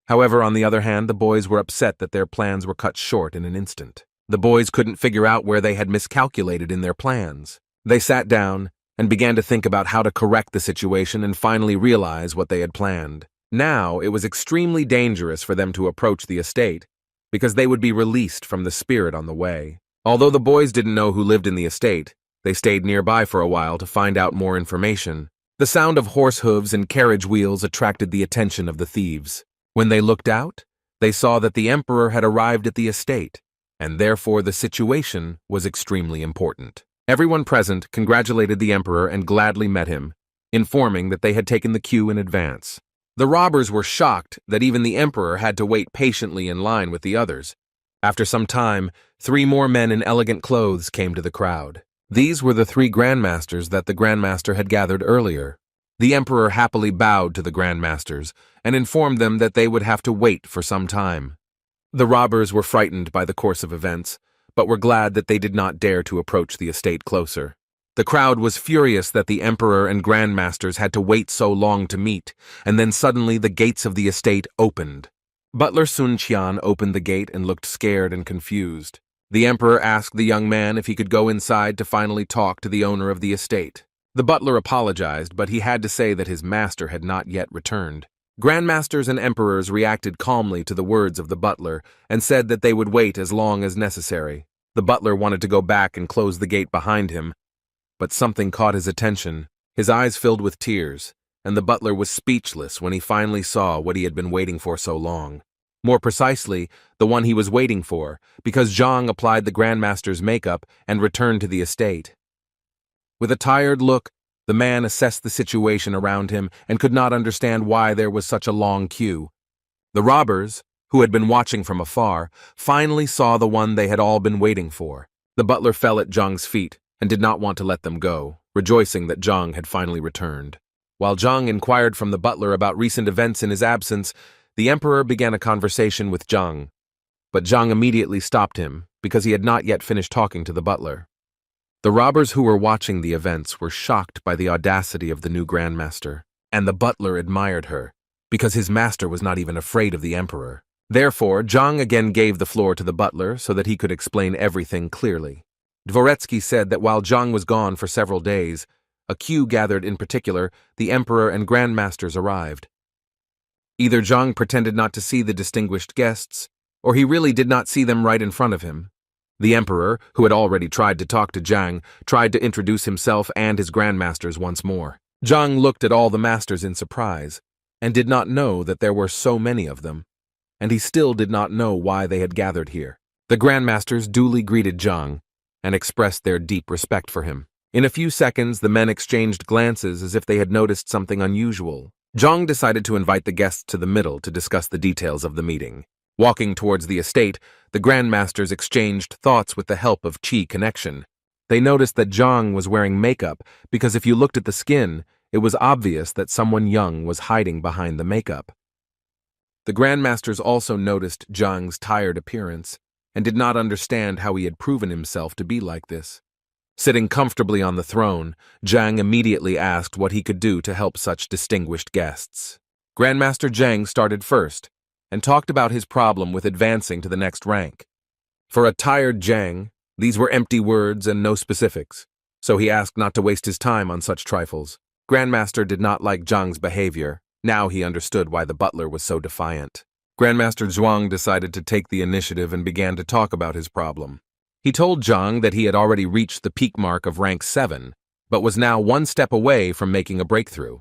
However, on the other hand, the boys were upset that their plans were cut short in an instant. The boys couldn't figure out where they had miscalculated in their plans. They sat down and began to think about how to correct the situation and finally realize what they had planned. Now, it was extremely dangerous for them to approach the estate, because they would be released from the spirit on the way. Although the boys didn't know who lived in the estate, they stayed nearby for a while to find out more information. The sound of horse hooves and carriage wheels attracted the attention of the thieves. When they looked out, they saw that the emperor had arrived at the estate, and therefore the situation was extremely important. Everyone present congratulated the emperor and gladly met him, informing that they had taken the cue in advance. The robbers were shocked that even the emperor had to wait patiently in line with the others. After some time, 3 more men in elegant clothes came to the crowd. These were the 3 grandmasters that the grandmaster had gathered earlier. The emperor happily bowed to the grandmasters and informed them that they would have to wait for some time. The robbers were frightened by the course of events, but were glad that they did not dare to approach the estate closer. The crowd was furious that the emperor and grandmasters had to wait so long to meet, and then suddenly the gates of the estate opened. Butler Sun Qian opened the gate and looked scared and confused. The emperor asked the young man if he could go inside to finally talk to the owner of the estate. The butler apologized, but he had to say that his master had not yet returned. Grandmasters and emperors reacted calmly to the words of the butler and said that they would wait as long as necessary. The butler wanted to go back and close the gate behind him, but something caught his attention. His eyes filled with tears, and the butler was speechless when he finally saw what he had been waiting for so long. More precisely, the one he was waiting for, because Zhang applied the Grandmaster's makeup and returned to the estate. With a tired look, the man assessed the situation around him and could not understand why there was such a long queue. The robbers, who had been watching from afar, finally saw the one they had all been waiting for. The butler fell at Zhang's feet and did not want to let them go, rejoicing that Zhang had finally returned. While Zhang inquired from the butler about recent events in his absence, the emperor began a conversation with Zhang. But Zhang immediately stopped him because he had not yet finished talking to the butler. The robbers who were watching the events were shocked by the audacity of the new grandmaster, and the butler admired her, because his master was not even afraid of the emperor. Therefore, Zhang again gave the floor to the butler so that he could explain everything clearly. Dvoretsky said that while Zhang was gone for several days, a queue gathered. In particular, the emperor and grandmasters arrived. Either Zhang pretended not to see the distinguished guests, or he really did not see them right in front of him. The emperor, who had already tried to talk to Zhang, tried to introduce himself and his grandmasters once more. Zhang looked at all the masters in surprise, and did not know that there were so many of them, and he still did not know why they had gathered here. The grandmasters duly greeted Zhang, and expressed their deep respect for him. In a few seconds, the men exchanged glances as if they had noticed something unusual. Zhang decided to invite the guests to the middle to discuss the details of the meeting. Walking towards the estate, the grandmasters exchanged thoughts with the help of Qi connection. They noticed that Zhang was wearing makeup because if you looked at the skin, it was obvious that someone young was hiding behind the makeup. The grandmasters also noticed Zhang's tired appearance and did not understand how he had proven himself to be like this. Sitting comfortably on the throne, Zhang immediately asked what he could do to help such distinguished guests. Grandmaster Zhang started first and talked about his problem with advancing to the next rank. For a tired Zhang, these were empty words and no specifics, so he asked not to waste his time on such trifles. Grandmaster did not like Zhang's behavior. Now he understood why the butler was so defiant. Grandmaster Zhuang decided to take the initiative and began to talk about his problem. He told Zhang that he had already reached the peak mark of rank 7, but was now one step away from making a breakthrough.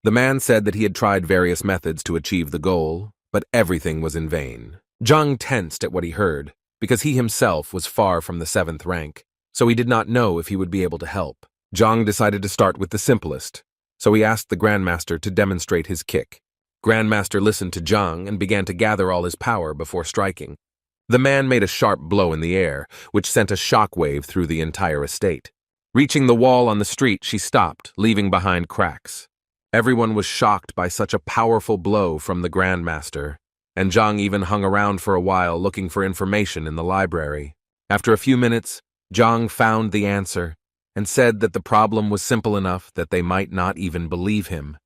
The man said that he had tried various methods to achieve the goal, but everything was in vain. Zhang tensed at what he heard, because he himself was far from the 7th rank, so he did not know if he would be able to help. Zhang decided to start with the simplest, so he asked the Grandmaster to demonstrate his kick. Grandmaster listened to Zhang and began to gather all his power before striking. The man made a sharp blow in the air, which sent a shockwave through the entire estate. Reaching the wall on the street, she stopped, leaving behind cracks. Everyone was shocked by such a powerful blow from the Grandmaster, and Zhang even hung around for a while looking for information in the library. After a few minutes, Zhang found the answer and said that the problem was simple enough that they might not even believe him.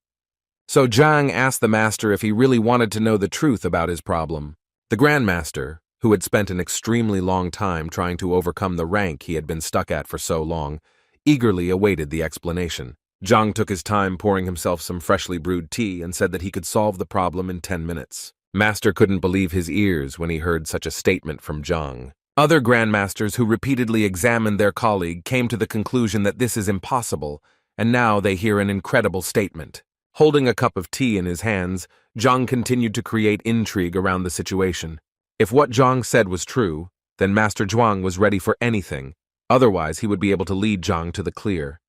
So Zhang asked the master if he really wanted to know the truth about his problem. The Grandmaster, who had spent an extremely long time trying to overcome the rank he had been stuck at for so long, eagerly awaited the explanation. Zhang took his time pouring himself some freshly brewed tea and said that he could solve the problem in 10 minutes. Master couldn't believe his ears when he heard such a statement from Zhang. Other grandmasters who repeatedly examined their colleague came to the conclusion that this is impossible, and now they hear an incredible statement. Holding a cup of tea in his hands, Zhang continued to create intrigue around the situation. If what Zhang said was true, then Master Zhuang was ready for anything. Otherwise, he would be able to lead Zhang to the clear.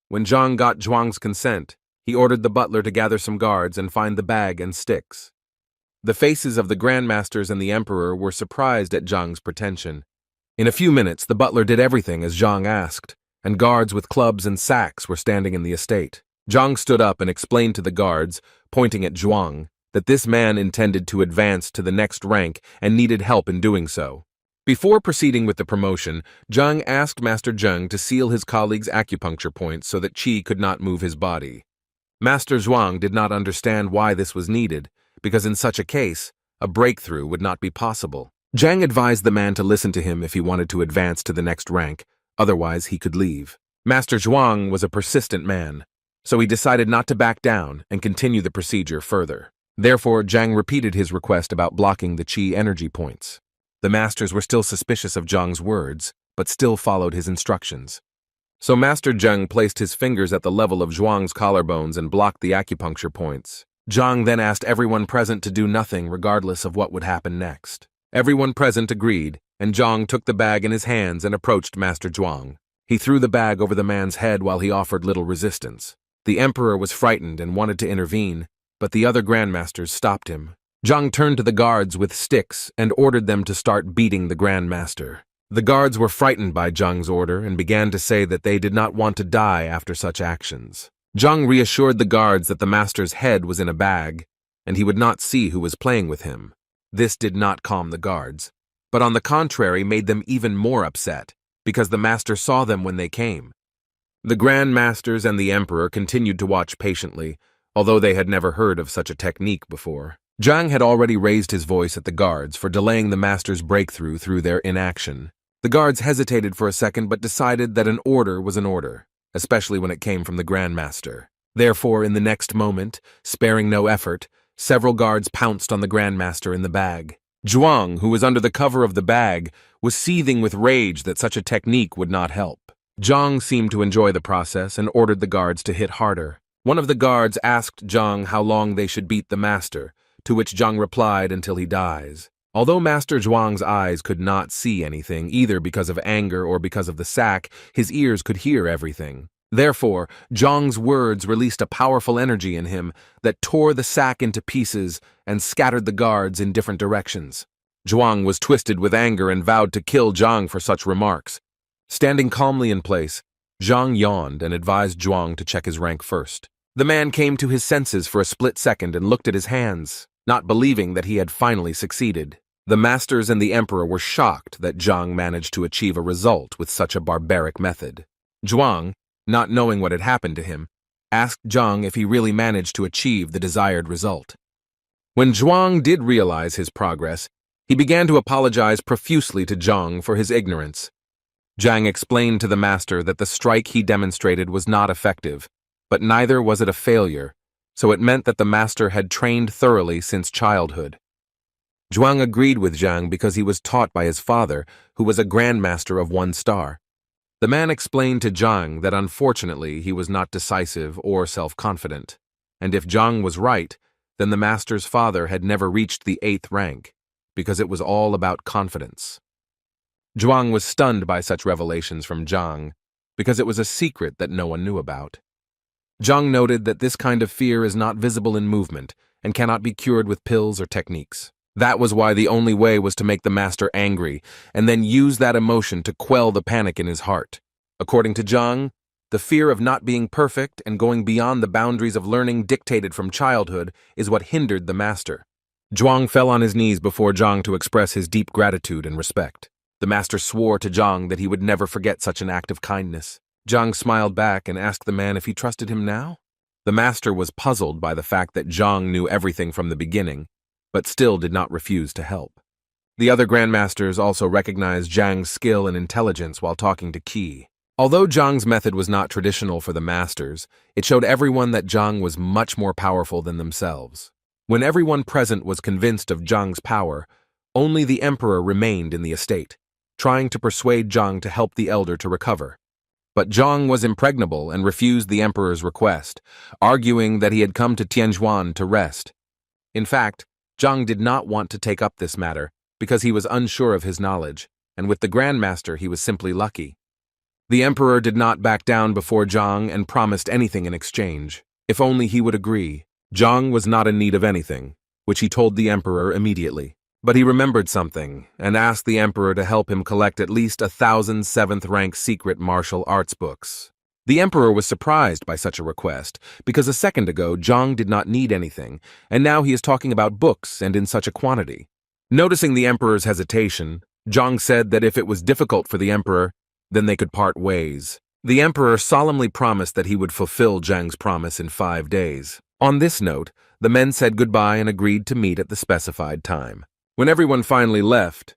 When Zhang got Zhuang's consent, he ordered the butler to gather some guards and find the bag and sticks. The faces of the grandmasters and the emperor were surprised at Zhang's pretension. In a few minutes, the butler did everything as Zhang asked, and guards with clubs and sacks were standing in the estate. Zhang stood up and explained to the guards, pointing at Zhuang, that this man intended to advance to the next rank and needed help in doing so. Before proceeding with the promotion, Zhang asked Master Zheng to seal his colleague's acupuncture points so that qi could not move his body. Master Zhuang did not understand why this was needed, because in such a case, a breakthrough would not be possible. Zhang advised the man to listen to him if he wanted to advance to the next rank, otherwise he could leave. Master Zhuang was a persistent man, so he decided not to back down and continue the procedure further. Therefore, Zhang repeated his request about blocking the qi energy points. The masters were still suspicious of Zhang's words, but still followed his instructions. So Master Zheng placed his fingers at the level of Zhuang's collarbones and blocked the acupuncture points. Zhang then asked everyone present to do nothing regardless of what would happen next. Everyone present agreed, and Zhang took the bag in his hands and approached Master Zhuang. He threw the bag over the man's head while he offered little resistance. The emperor was frightened and wanted to intervene, but the other grandmasters stopped him. Zhang turned to the guards with sticks and ordered them to start beating the grandmaster. The guards were frightened by Zhang's order and began to say that they did not want to die after such actions. Zhang reassured the guards that the master's head was in a bag, and he would not see who was playing with him. This did not calm the guards, but on the contrary made them even more upset, because the master saw them when they came. The grandmasters and the emperor continued to watch patiently, although they had never heard of such a technique before. Zhang had already raised his voice at the guards for delaying the master's breakthrough through their inaction. The guards hesitated for a second but decided that an order was an order, especially when it came from the grandmaster. Therefore, in the next moment, sparing no effort, several guards pounced on the grandmaster in the bag. Zhuang, who was under the cover of the bag, was seething with rage that such a technique would not help. Zhang seemed to enjoy the process and ordered the guards to hit harder. One of the guards asked Zhang how long they should beat the master, to which Zhang replied, until he dies. Although Master Zhuang's eyes could not see anything, either because of anger or because of the sack, his ears could hear everything. Therefore, Zhang's words released a powerful energy in him that tore the sack into pieces and scattered the guards in different directions. Zhuang was twisted with anger and vowed to kill Zhang for such remarks. Standing calmly in place, Zhang yawned and advised Zhuang to check his rank first. The man came to his senses for a split second and looked at his hands, not believing that he had finally succeeded. The masters and the emperor were shocked that Zhang managed to achieve a result with such a barbaric method. Zhuang, not knowing what had happened to him, asked Zhang if he really managed to achieve the desired result. When Zhuang did realize his progress, he began to apologize profusely to Zhang for his ignorance. Zhang explained to the master that the strike he demonstrated was not effective, but neither was it a failure, so it meant that the master had trained thoroughly since childhood. Zhuang agreed with Zhang because he was taught by his father, who was a grandmaster of 1 star. The man explained to Zhang that unfortunately he was not decisive or self-confident, and if Zhang was right, then the master's father had never reached the 8th rank, because it was all about confidence. Zhuang was stunned by such revelations from Zhang, because it was a secret that no one knew about. Zhang noted that this kind of fear is not visible in movement and cannot be cured with pills or techniques. That was why the only way was to make the master angry and then use that emotion to quell the panic in his heart. According to Zhang, the fear of not being perfect and going beyond the boundaries of learning dictated from childhood is what hindered the master. Zhuang fell on his knees before Zhang to express his deep gratitude and respect. The master swore to Zhang that he would never forget such an act of kindness. Zhang smiled back and asked the man if he trusted him now. The master was puzzled by the fact that Zhang knew everything from the beginning, but still did not refuse to help. The other grandmasters also recognized Zhang's skill and intelligence while talking to Qi. Although Zhang's method was not traditional for the masters, it showed everyone that Zhang was much more powerful than themselves. When everyone present was convinced of Zhang's power, only the emperor remained in the estate, trying to persuade Zhang to help the elder to recover. But Zhang was impregnable and refused the emperor's request, arguing that he had come to Tianjuan to rest. In fact, Zhang did not want to take up this matter because he was unsure of his knowledge, and with the grandmaster he was simply lucky. The emperor did not back down before Zhang and promised anything in exchange, if only he would agree. Zhang was not in need of anything, which he told the emperor immediately. But he remembered something and asked the emperor to help him collect at least 1,000 7th-rank secret martial arts books. The emperor was surprised by such a request, because a second ago Zhang did not need anything, and now he is talking about books and in such a quantity. Noticing the emperor's hesitation, Zhang said that if it was difficult for the emperor, then they could part ways. The emperor solemnly promised that he would fulfill Zhang's promise in 5 days. On this note, the men said goodbye and agreed to meet at the specified time. When everyone finally left,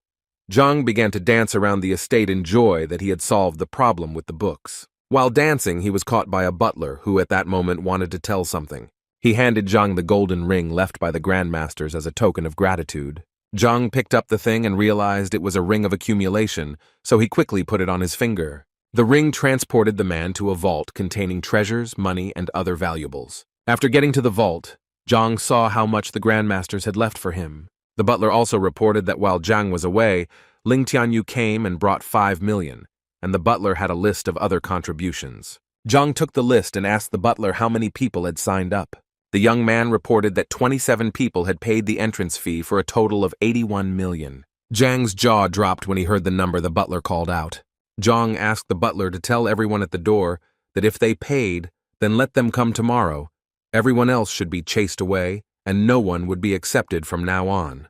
Zhang began to dance around the estate in joy that he had solved the problem with the books. While dancing, he was caught by a butler who at that moment wanted to tell something. He handed Zhang the golden ring left by the grandmasters as a token of gratitude. Zhang picked up the thing and realized it was a ring of accumulation, so he quickly put it on his finger. The ring transported the man to a vault containing treasures, money, and other valuables. After getting to the vault, Zhang saw how much the grandmasters had left for him. The butler also reported that while Zhang was away, Ling Tianyu came and brought 5 million, and the butler had a list of other contributions. Zhang took the list and asked the butler how many people had signed up. The young man reported that 27 people had paid the entrance fee for a total of 81 million. Zhang's jaw dropped when he heard the number the butler called out. Zhang asked the butler to tell everyone at the door that if they paid, then let them come tomorrow. Everyone else should be chased away, and no one would be accepted from now on.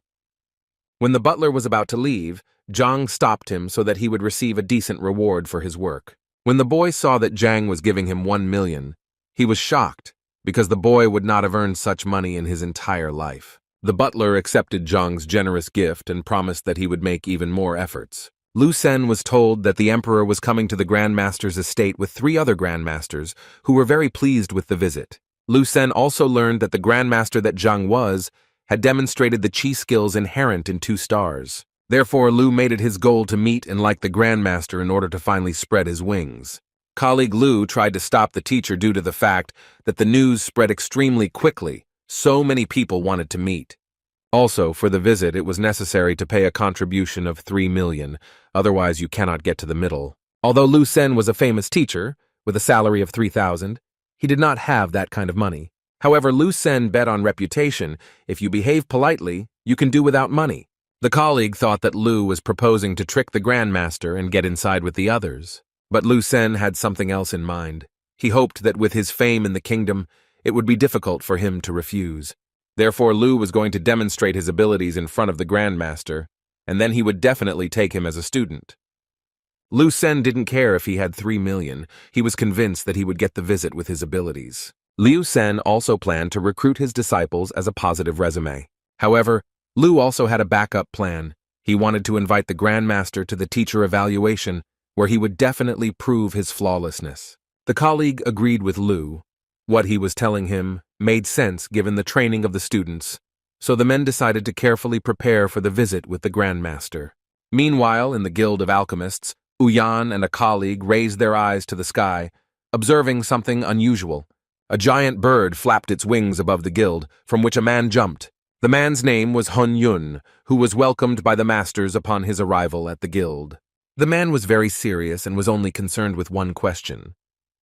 When the butler was about to leave, Zhang stopped him so that he would receive a decent reward for his work. When the boy saw that Zhang was giving him 1 million, he was shocked, because the boy would not have earned such money in his entire life. The butler accepted Zhang's generous gift and promised that he would make even more efforts. Lu Sen was told that the emperor was coming to the grandmaster's estate with 3 other grandmasters who were very pleased with the visit. Lu Sen also learned that the grandmaster that Zhang was had demonstrated the chi skills inherent in 2 stars. Therefore, Lu made it his goal to meet and like the grandmaster in order to finally spread his wings. Colleague Lu tried to stop the teacher due to the fact that the news spread extremely quickly. So many people wanted to meet. Also, for the visit, it was necessary to pay a contribution of 3 million, otherwise you cannot get to the middle. Although Lu Sen was a famous teacher, with a salary of 3,000, he did not have that kind of money. However, Lu Sen bet on reputation. If you behave politely, you can do without money. The colleague thought that Lu was proposing to trick the grandmaster and get inside with the others. But Lu Sen had something else in mind. He hoped that with his fame in the kingdom, it would be difficult for him to refuse. Therefore, Lu was going to demonstrate his abilities in front of the grandmaster, and then he would definitely take him as a student. Lu Sen didn't care if he had 3 million. He was convinced that he would get the visit with his abilities. Liu Sen also planned to recruit his disciples as a positive resume. However, Lu also had a backup plan. He wanted to invite the grandmaster to the teacher evaluation, where he would definitely prove his flawlessness. The colleague agreed with Lu. What he was telling him made sense given the training of the students, so the men decided to carefully prepare for the visit with the grandmaster. Meanwhile, in the Guild of Alchemists, Uyan and a colleague raised their eyes to the sky, observing something unusual. A giant bird flapped its wings above the guild, from which a man jumped. The man's name was Hun Yun, who was welcomed by the masters upon his arrival at the guild. The man was very serious and was only concerned with one question.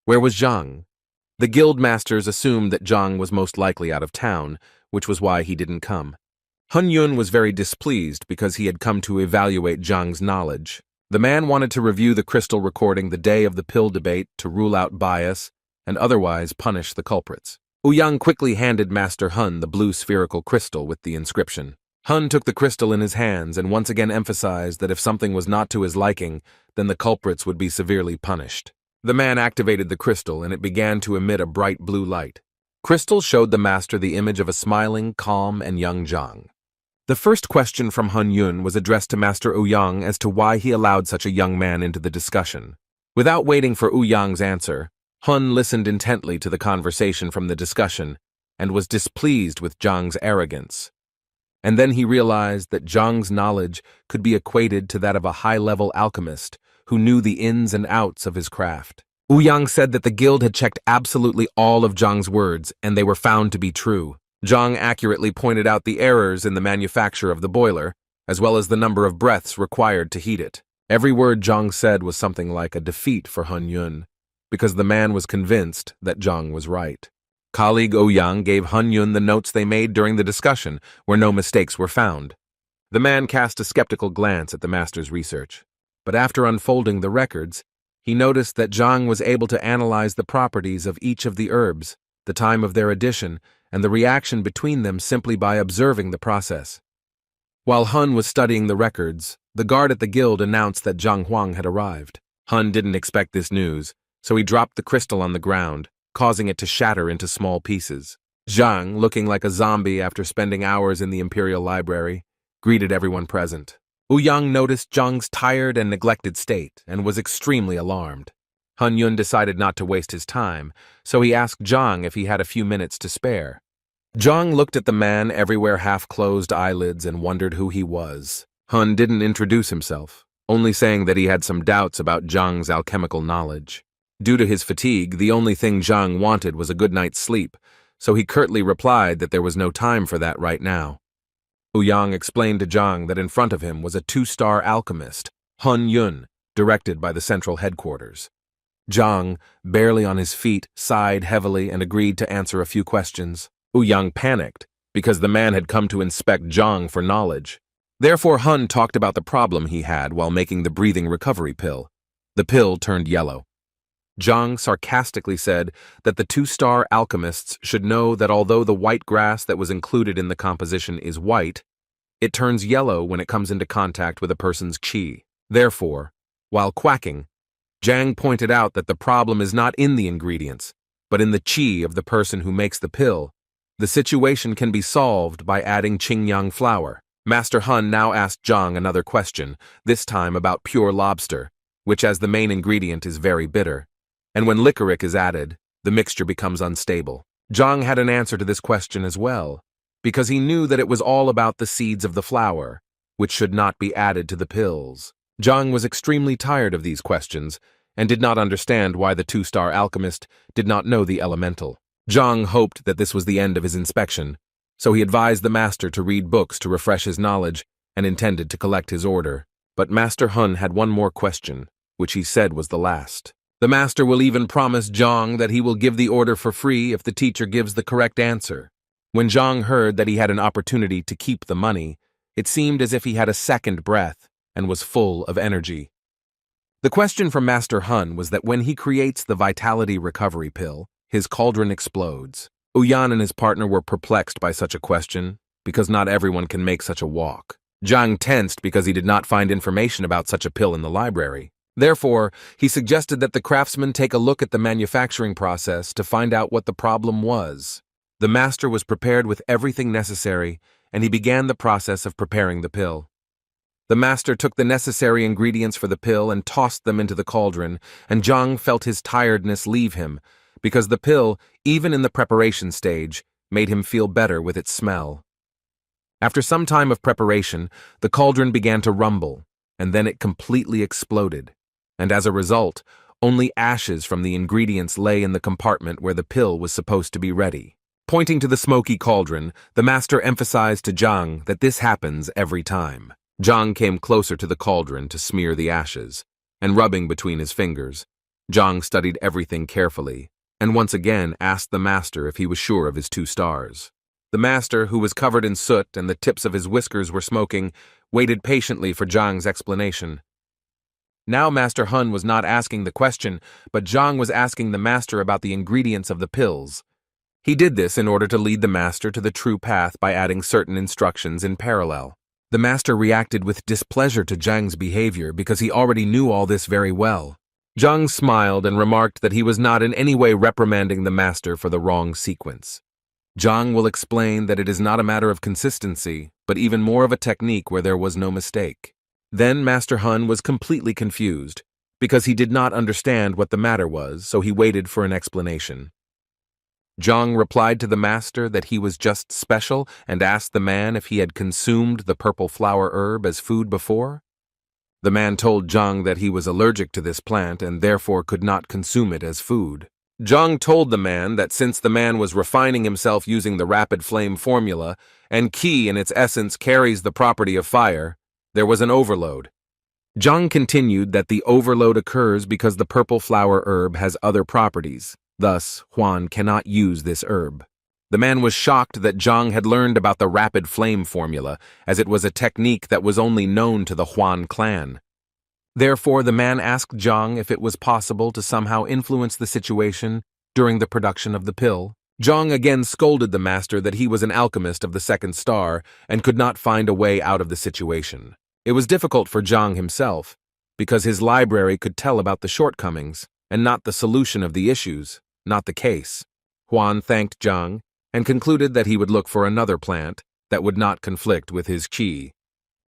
Where was Zhang? The guild masters assumed that Zhang was most likely out of town, which was why he didn't come. Hun Yun was very displeased because he had come to evaluate Zhang's knowledge. The man wanted to review the crystal recording the day of the pill debate to rule out bias and otherwise punish the culprits. Ouyang quickly handed Master Hun the blue spherical crystal with the inscription. Hun took the crystal in his hands and once again emphasized that if something was not to his liking, then the culprits would be severely punished. The man activated the crystal and it began to emit a bright blue light. Crystal showed the master the image of a smiling, calm, and young Zhang. The first question from Hun Yun was addressed to Master Ouyang as to why he allowed such a young man into the discussion. Without waiting for Ouyang's answer, Hun listened intently to the conversation from the discussion and was displeased with Zhang's arrogance. And then he realized that Zhang's knowledge could be equated to that of a high-level alchemist who knew the ins and outs of his craft. Ouyang said that the guild had checked absolutely all of Zhang's words, and they were found to be true. Zhang accurately pointed out the errors in the manufacture of the boiler, as well as the number of breaths required to heat it. Every word Zhang said was something like a defeat for Hun Yun, because the man was convinced that Zhang was right. Colleague Ouyang gave Hun Yun the notes they made during the discussion, where no mistakes were found. The man cast a skeptical glance at the master's research, but after unfolding the records, he noticed that Zhang was able to analyze the properties of each of the herbs, the time of their addition, and the reaction between them simply by observing the process. While Hun was studying the records, the guard at the guild announced that Zhang Huang had arrived. Hun didn't expect this news, so he dropped the crystal on the ground, causing it to shatter into small pieces. Zhang, looking like a zombie after spending hours in the Imperial Library, greeted everyone present. Ouyang noticed Zhang's tired and neglected state and was extremely alarmed. Hun Yun decided not to waste his time, so he asked Zhang if he had a few minutes to spare. Zhang looked at the man everywhere half-closed eyelids and wondered who he was. Hun didn't introduce himself, only saying that he had some doubts about Zhang's alchemical knowledge. Due to his fatigue, the only thing Zhang wanted was a good night's sleep, so he curtly replied that there was no time for that right now. Ouyang explained to Zhang that in front of him was a 2-star alchemist, Hun Yun, directed by the central headquarters. Zhang, barely on his feet, sighed heavily and agreed to answer a few questions. Ouyang panicked, because the man had come to inspect Zhang for knowledge. Therefore Hun talked about the problem he had while making the breathing recovery pill. The pill turned yellow. Zhang sarcastically said that the 2-star alchemists should know that although the white grass that was included in the composition is white, it turns yellow when it comes into contact with a person's qi. Therefore, while quacking, Zhang pointed out that the problem is not in the ingredients, but in the qi of the person who makes the pill. The situation can be solved by adding Qingyang flour. Master Hun now asked Zhang another question, this time about pure lobster, which as the main ingredient is very bitter. And when licorice is added, the mixture becomes unstable. Zhang had an answer to this question as well, because he knew that it was all about the seeds of the flower, which should not be added to the pills. Zhang was extremely tired of these questions, and did not understand why the 2-star alchemist did not know the elemental. Zhang hoped that this was the end of his inspection, so he advised the master to read books to refresh his knowledge and intended to collect his order. But Master Hun had one more question, which he said was the last. The master will even promise Zhang that he will give the order for free if the teacher gives the correct answer. When Zhang heard that he had an opportunity to keep the money, it seemed as if he had a second breath and was full of energy. The question from Master Hun was that when he creates the vitality recovery pill, his cauldron explodes. Ouyang and his partner were perplexed by such a question, because not everyone can make such a walk. Zhang tensed because he did not find information about such a pill in the library. Therefore, he suggested that the craftsman take a look at the manufacturing process to find out what the problem was. The master was prepared with everything necessary, and he began the process of preparing the pill. The master took the necessary ingredients for the pill and tossed them into the cauldron, and Zhang felt his tiredness leave him, because the pill, even in the preparation stage, made him feel better with its smell. After some time of preparation, the cauldron began to rumble, and then it completely exploded. And as a result, only ashes from the ingredients lay in the compartment where the pill was supposed to be ready. Pointing to the smoky cauldron, the master emphasized to Zhang that this happens every time. Zhang came closer to the cauldron to smear the ashes, and rubbing between his fingers, Zhang studied everything carefully, and once again asked the master if he was sure of his 2 stars. The master, who was covered in soot and the tips of his whiskers were smoking, waited patiently for Zhang's explanation. Now Master Hun was not asking the question, but Zhang was asking the master about the ingredients of the pills. He did this in order to lead the master to the true path by adding certain instructions in parallel. The master reacted with displeasure to Zhang's behavior because he already knew all this very well. Zhang smiled and remarked that he was not in any way reprimanding the master for the wrong sequence. Zhang will explain that it is not a matter of consistency, but even more of a technique where there was no mistake. Then Master Hun was completely confused, because he did not understand what the matter was, so he waited for an explanation. Zhang replied to the master that he was just special and asked the man if he had consumed the purple flower herb as food before. The man told Zhang that he was allergic to this plant and therefore could not consume it as food. Zhang told the man that since the man was refining himself using the rapid flame formula, and qi in its essence carries the property of fire, there was an overload. Zhang continued that the overload occurs because the purple flower herb has other properties. Thus, Huan cannot use this herb. The man was shocked that Zhang had learned about the rapid flame formula, as it was a technique that was only known to the Huan clan. Therefore, the man asked Zhang if it was possible to somehow influence the situation during the production of the pill. Zhang again scolded the master that he was an alchemist of the second star and could not find a way out of the situation. It was difficult for Zhang himself, because his library could tell about the shortcomings and not the solution of the issues, not the case. Huan thanked Zhang and concluded that he would look for another plant that would not conflict with his qi.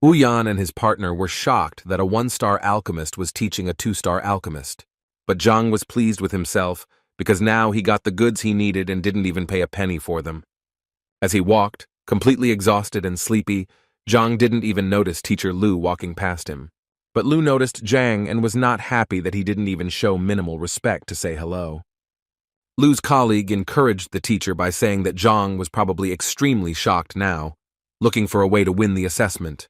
Yan and his partner were shocked that a one-star alchemist was teaching a two-star alchemist, but Zhang was pleased with himself because now he got the goods he needed and didn't even pay a penny for them. As he walked, completely exhausted and sleepy, Zhang didn't even notice teacher Lu walking past him. But Lu noticed Zhang and was not happy that he didn't even show minimal respect to say hello. Lu's colleague encouraged the teacher by saying that Zhang was probably extremely shocked now, looking for a way to win the assessment.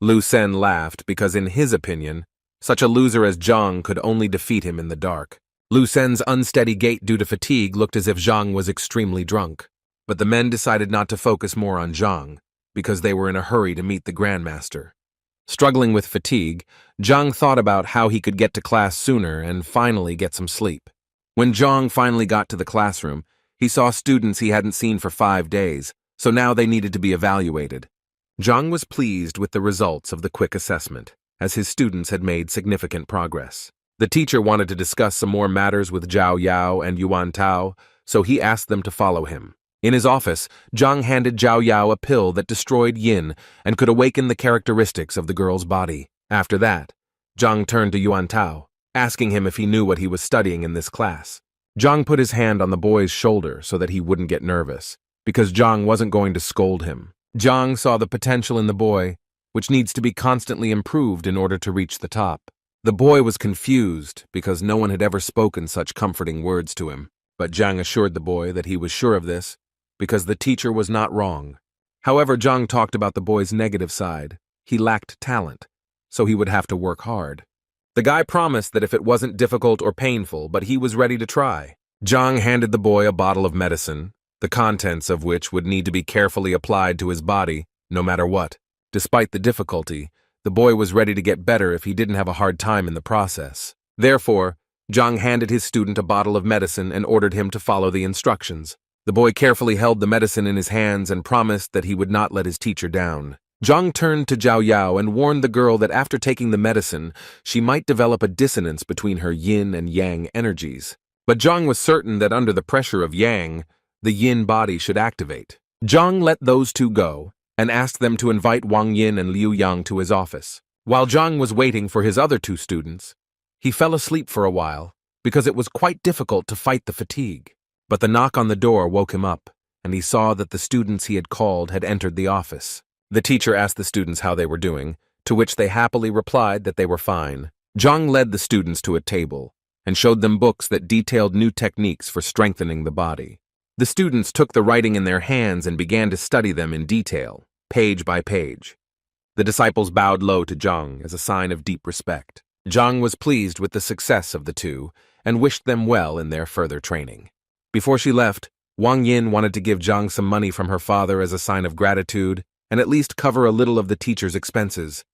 Lu Sen laughed because in his opinion, such a loser as Zhang could only defeat him in the dark. Lu Sen's unsteady gait due to fatigue looked as if Zhang was extremely drunk, but the men decided not to focus more on Zhang because they were in a hurry to meet the Grandmaster. Struggling with fatigue, Zhang thought about how he could get to class sooner and finally get some sleep. When Zhang finally got to the classroom, he saw students he hadn't seen for 5 days, so now they needed to be evaluated. Zhang was pleased with the results of the quick assessment, as his students had made significant progress. The teacher wanted to discuss some more matters with Zhao Yao and Yuan Tao, so he asked them to follow him. In his office, Zhang handed Zhao Yao a pill that destroyed yin and could awaken the characteristics of the girl's body. After that, Zhang turned to Yuan Tao, asking him if he knew what he was studying in this class. Zhang put his hand on the boy's shoulder so that he wouldn't get nervous, because Zhang wasn't going to scold him. Zhang saw the potential in the boy, which needs to be constantly improved in order to reach the top. The boy was confused because no one had ever spoken such comforting words to him, but Zhang assured the boy that he was sure of this because the teacher was not wrong. However, Zhang talked about the boy's negative side. He lacked talent, so he would have to work hard. The guy promised that if it wasn't difficult or painful, but he was ready to try. Zhang handed the boy a bottle of medicine, the contents of which would need to be carefully applied to his body, no matter what. Despite the difficulty, the boy was ready to get better if he didn't have a hard time in the process. Therefore, Zhang handed his student a bottle of medicine and ordered him to follow the instructions. The boy carefully held the medicine in his hands and promised that he would not let his teacher down. Zhang turned to Zhao Yao and warned the girl that after taking the medicine, she might develop a dissonance between her yin and yang energies. But Zhang was certain that under the pressure of yang, the yin body should activate. Zhang let those two go and asked them to invite Wang Yin and Liu Yang to his office. While Zhang was waiting for his other two students, he fell asleep for a while because it was quite difficult to fight the fatigue. But the knock on the door woke him up, and he saw that the students he had called had entered the office. The teacher asked the students how they were doing, to which they happily replied that they were fine. Zhang led the students to a table and showed them books that detailed new techniques for strengthening the body. The students took the writing in their hands and began to study them in detail, page by page. The disciples bowed low to Zhang as a sign of deep respect. Zhang was pleased with the success of the two and wished them well in their further training. Before she left, Wang Yin wanted to give Zhang some money from her father as a sign of gratitude and at least cover a little of the teacher's expenses.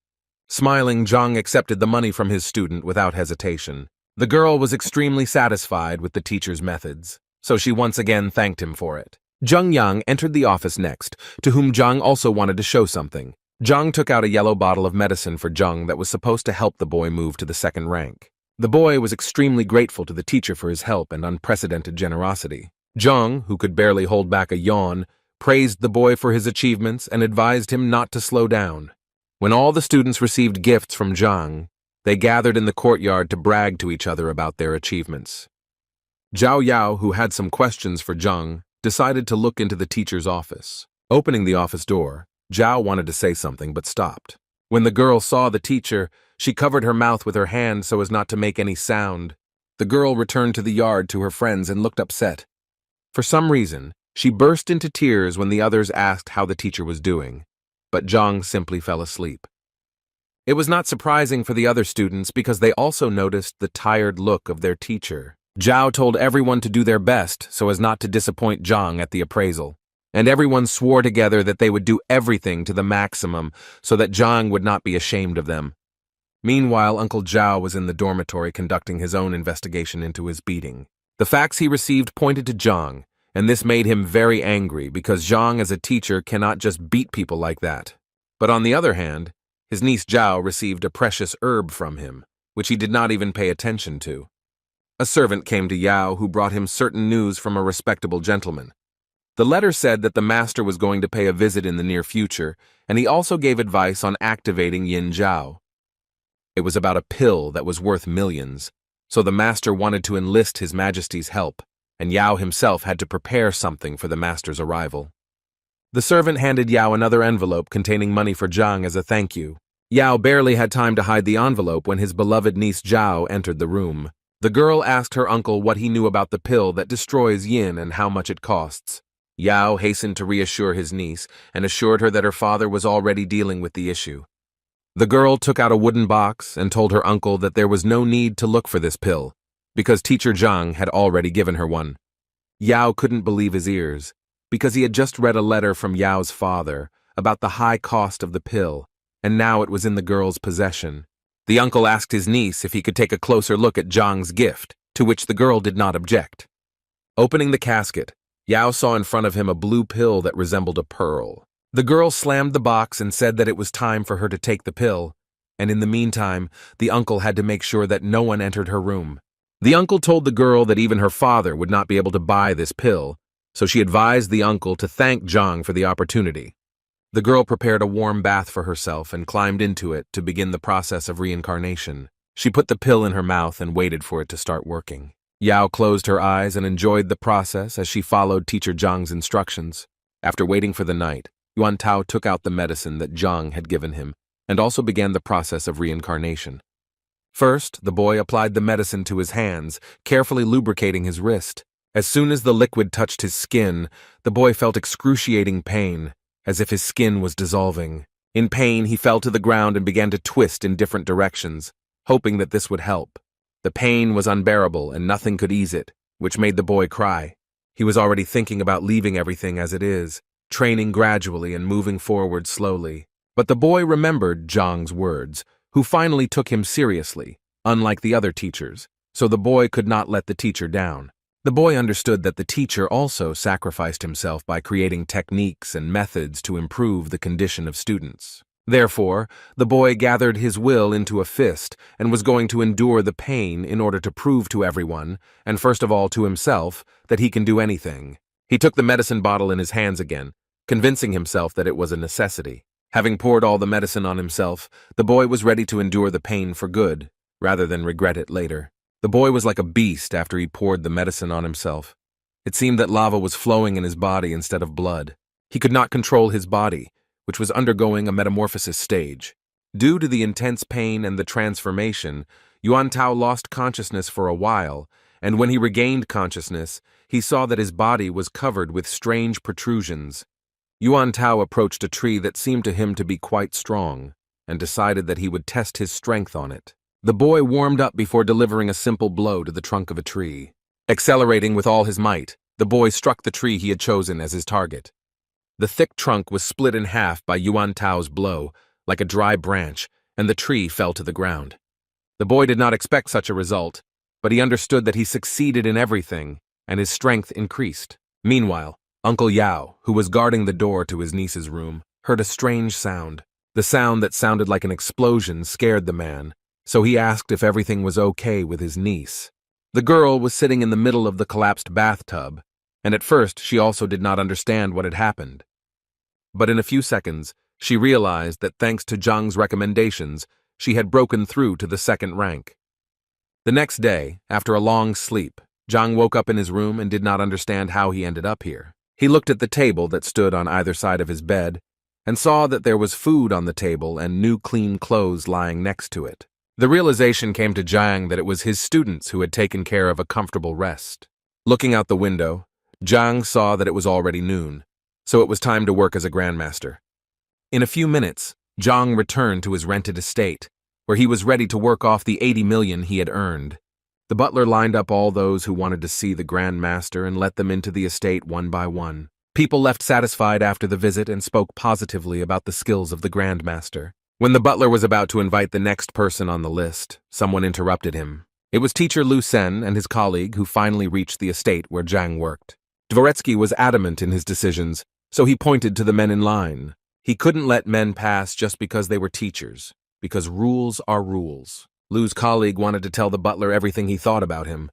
Smiling, Zhang accepted the money from his student without hesitation. The girl was extremely satisfied with the teacher's methods, so she once again thanked him for it. Zheng Yang entered the office next, to whom Zhang also wanted to show something. Zhang took out a yellow bottle of medicine for Zheng that was supposed to help the boy move to the second rank. The boy was extremely grateful to the teacher for his help and unprecedented generosity. Zheng, who could barely hold back a yawn, praised the boy for his achievements and advised him not to slow down. When all the students received gifts from Zhang, They gathered in the courtyard to brag to each other about their achievements. Zhao Yao, who had some questions for Zhang, decided to look into the teacher's office. Opening the office door, Zhao wanted to say something but stopped. When the girl saw the teacher, she covered her mouth with her hand so as not to make any sound. The girl returned to the yard to her friends and looked upset. For some reason, she burst into tears when the others asked how the teacher was doing, but Zhang simply fell asleep. It was not surprising for the other students because they also noticed the tired look of their teacher. Zhao told everyone to do their best so as not to disappoint Zhang at the appraisal, and everyone swore together that they would do everything to the maximum so that Zhang would not be ashamed of them. Meanwhile, Uncle Zhao was in the dormitory conducting his own investigation into his beating. The facts he received pointed to Zhang, and this made him very angry because Zhang as a teacher cannot just beat people like that. But on the other hand, his niece Zhao received a precious herb from him, which he did not even pay attention to. A servant came to Yao who brought him certain news from a respectable gentleman. The letter said that the master was going to pay a visit in the near future, and he also gave advice on activating Yin Zhao. It was about a pill that was worth millions, so the master wanted to enlist His Majesty's help, and Yao himself had to prepare something for the master's arrival. The servant handed Yao another envelope containing money for Zhang as a thank you. Yao barely had time to hide the envelope when his beloved niece Zhao entered the room. The girl asked her uncle what he knew about the pill that destroys yin and how much it costs. Yao hastened to reassure his niece and assured her that her father was already dealing with the issue. The girl took out a wooden box and told her uncle that there was no need to look for this pill, because teacher Zhang had already given her one. Yao couldn't believe his ears, because he had just read a letter from Yao's father about the high cost of the pill, and now it was in the girl's possession. The uncle asked his niece if he could take a closer look at Zhang's gift, to which the girl did not object. Opening the casket, Yao saw in front of him a blue pill that resembled a pearl. The girl slammed the box and said that it was time for her to take the pill, and in the meantime, the uncle had to make sure that no one entered her room. The uncle told the girl that even her father would not be able to buy this pill, so she advised the uncle to thank Zhang for the opportunity. The girl prepared a warm bath for herself and climbed into it to begin the process of reincarnation. She put the pill in her mouth and waited for it to start working. Yao closed her eyes and enjoyed the process as she followed teacher Zhang's instructions. After waiting for the night, Yuan Tao took out the medicine that Zhang had given him and also began the process of reincarnation. First, the boy applied the medicine to his hands, carefully lubricating his wrist. As soon as the liquid touched his skin, the boy felt excruciating pain, as if his skin was dissolving. In pain, he fell to the ground and began to twist in different directions, hoping that this would help. The pain was unbearable and nothing could ease it, which made the boy cry. He was already thinking about leaving everything as it is, training gradually and moving forward slowly. But the boy remembered Zhang's words, who finally took him seriously, unlike the other teachers, so the boy could not let the teacher down. The boy understood that the teacher also sacrificed himself by creating techniques and methods to improve the condition of students. Therefore, the boy gathered his will into a fist and was going to endure the pain in order to prove to everyone, and first of all to himself, that he can do anything. He took the medicine bottle in his hands again, convincing himself that it was a necessity. Having poured all the medicine on himself, the boy was ready to endure the pain for good, rather than regret it later. The boy was like a beast after he poured the medicine on himself. It seemed that lava was flowing in his body instead of blood. He could not control his body, which was undergoing a metamorphosis stage. Due to the intense pain and the transformation, Yuan Tao lost consciousness for a while, and when he regained consciousness, he saw that his body was covered with strange protrusions. Yuan Tao approached a tree that seemed to him to be quite strong, and decided that he would test his strength on it. The boy warmed up before delivering a simple blow to the trunk of a tree. Accelerating with all his might, the boy struck the tree he had chosen as his target. The thick trunk was split in half by Yuan Tao's blow, like a dry branch, and the tree fell to the ground. The boy did not expect such a result, but he understood that he succeeded in everything, and his strength increased. Meanwhile, Uncle Yao, who was guarding the door to his niece's room, heard a strange sound. The sound that sounded like an explosion scared the man, so he asked if everything was okay with his niece. The girl was sitting in the middle of the collapsed bathtub, and at first she also did not understand what had happened. But in a few seconds, she realized that thanks to Zhang's recommendations, she had broken through to the second rank. The next day, after a long sleep, Zhang woke up in his room and did not understand how he ended up here. He looked at the table that stood on either side of his bed and saw that there was food on the table and new clean clothes lying next to it. The realization came to Zhang that it was his students who had taken care of a comfortable rest. Looking out the window, Zhang saw that it was already noon, so it was time to work as a grandmaster. In a few minutes, Zhang returned to his rented estate, where he was ready to work off the 80 million he had earned. The butler lined up all those who wanted to see the grandmaster and let them into the estate one by one. People left satisfied after the visit and spoke positively about the skills of the grandmaster. When the butler was about to invite the next person on the list, someone interrupted him. It was teacher Lu Sen and his colleague who finally reached the estate where Zhang worked. Dvoretsky was adamant in his decisions, so he pointed to the men in line. He couldn't let men pass just because they were teachers, because rules are rules. Lu's colleague wanted to tell the butler everything he thought about him,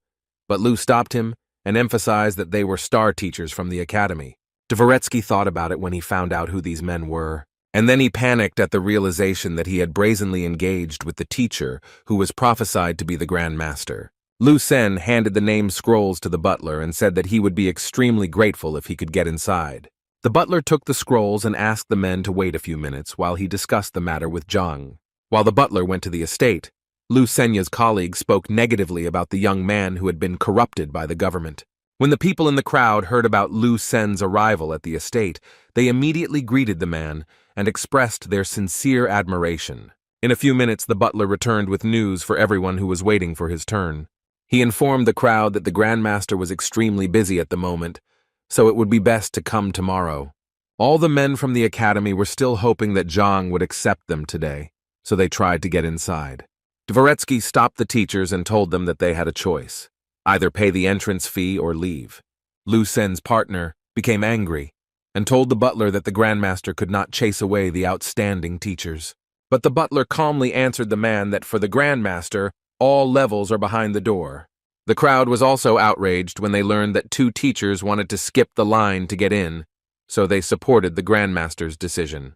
but Lu stopped him and emphasized that they were star teachers from the academy. Dvoretsky thought about it when he found out who these men were, and then he panicked at the realization that he had brazenly engaged with the teacher who was prophesied to be the grandmaster. Lu Sen handed the name scrolls to the butler and said that he would be extremely grateful if he could get inside. The butler took the scrolls and asked the men to wait a few minutes while he discussed the matter with Zhang. While the butler went to the estate, Lu Senya's colleague spoke negatively about the young man who had been corrupted by the government. When the people in the crowd heard about Lu Sen's arrival at the estate, they immediately greeted the man and expressed their sincere admiration. In a few minutes, the butler returned with news for everyone who was waiting for his turn. He informed the crowd that the grandmaster was extremely busy at the moment, so it would be best to come tomorrow. All the men from the academy were still hoping that Zhang would accept them today, so they tried to get inside. Dvoretsky stopped the teachers and told them that they had a choice: either pay the entrance fee or leave. Lu Sen's partner became angry and told the butler that the grandmaster could not chase away the outstanding teachers. But the butler calmly answered the man that for the grandmaster, all levels are behind the door. The crowd was also outraged when they learned that 2 teachers wanted to skip the line to get in, so they supported the grandmaster's decision.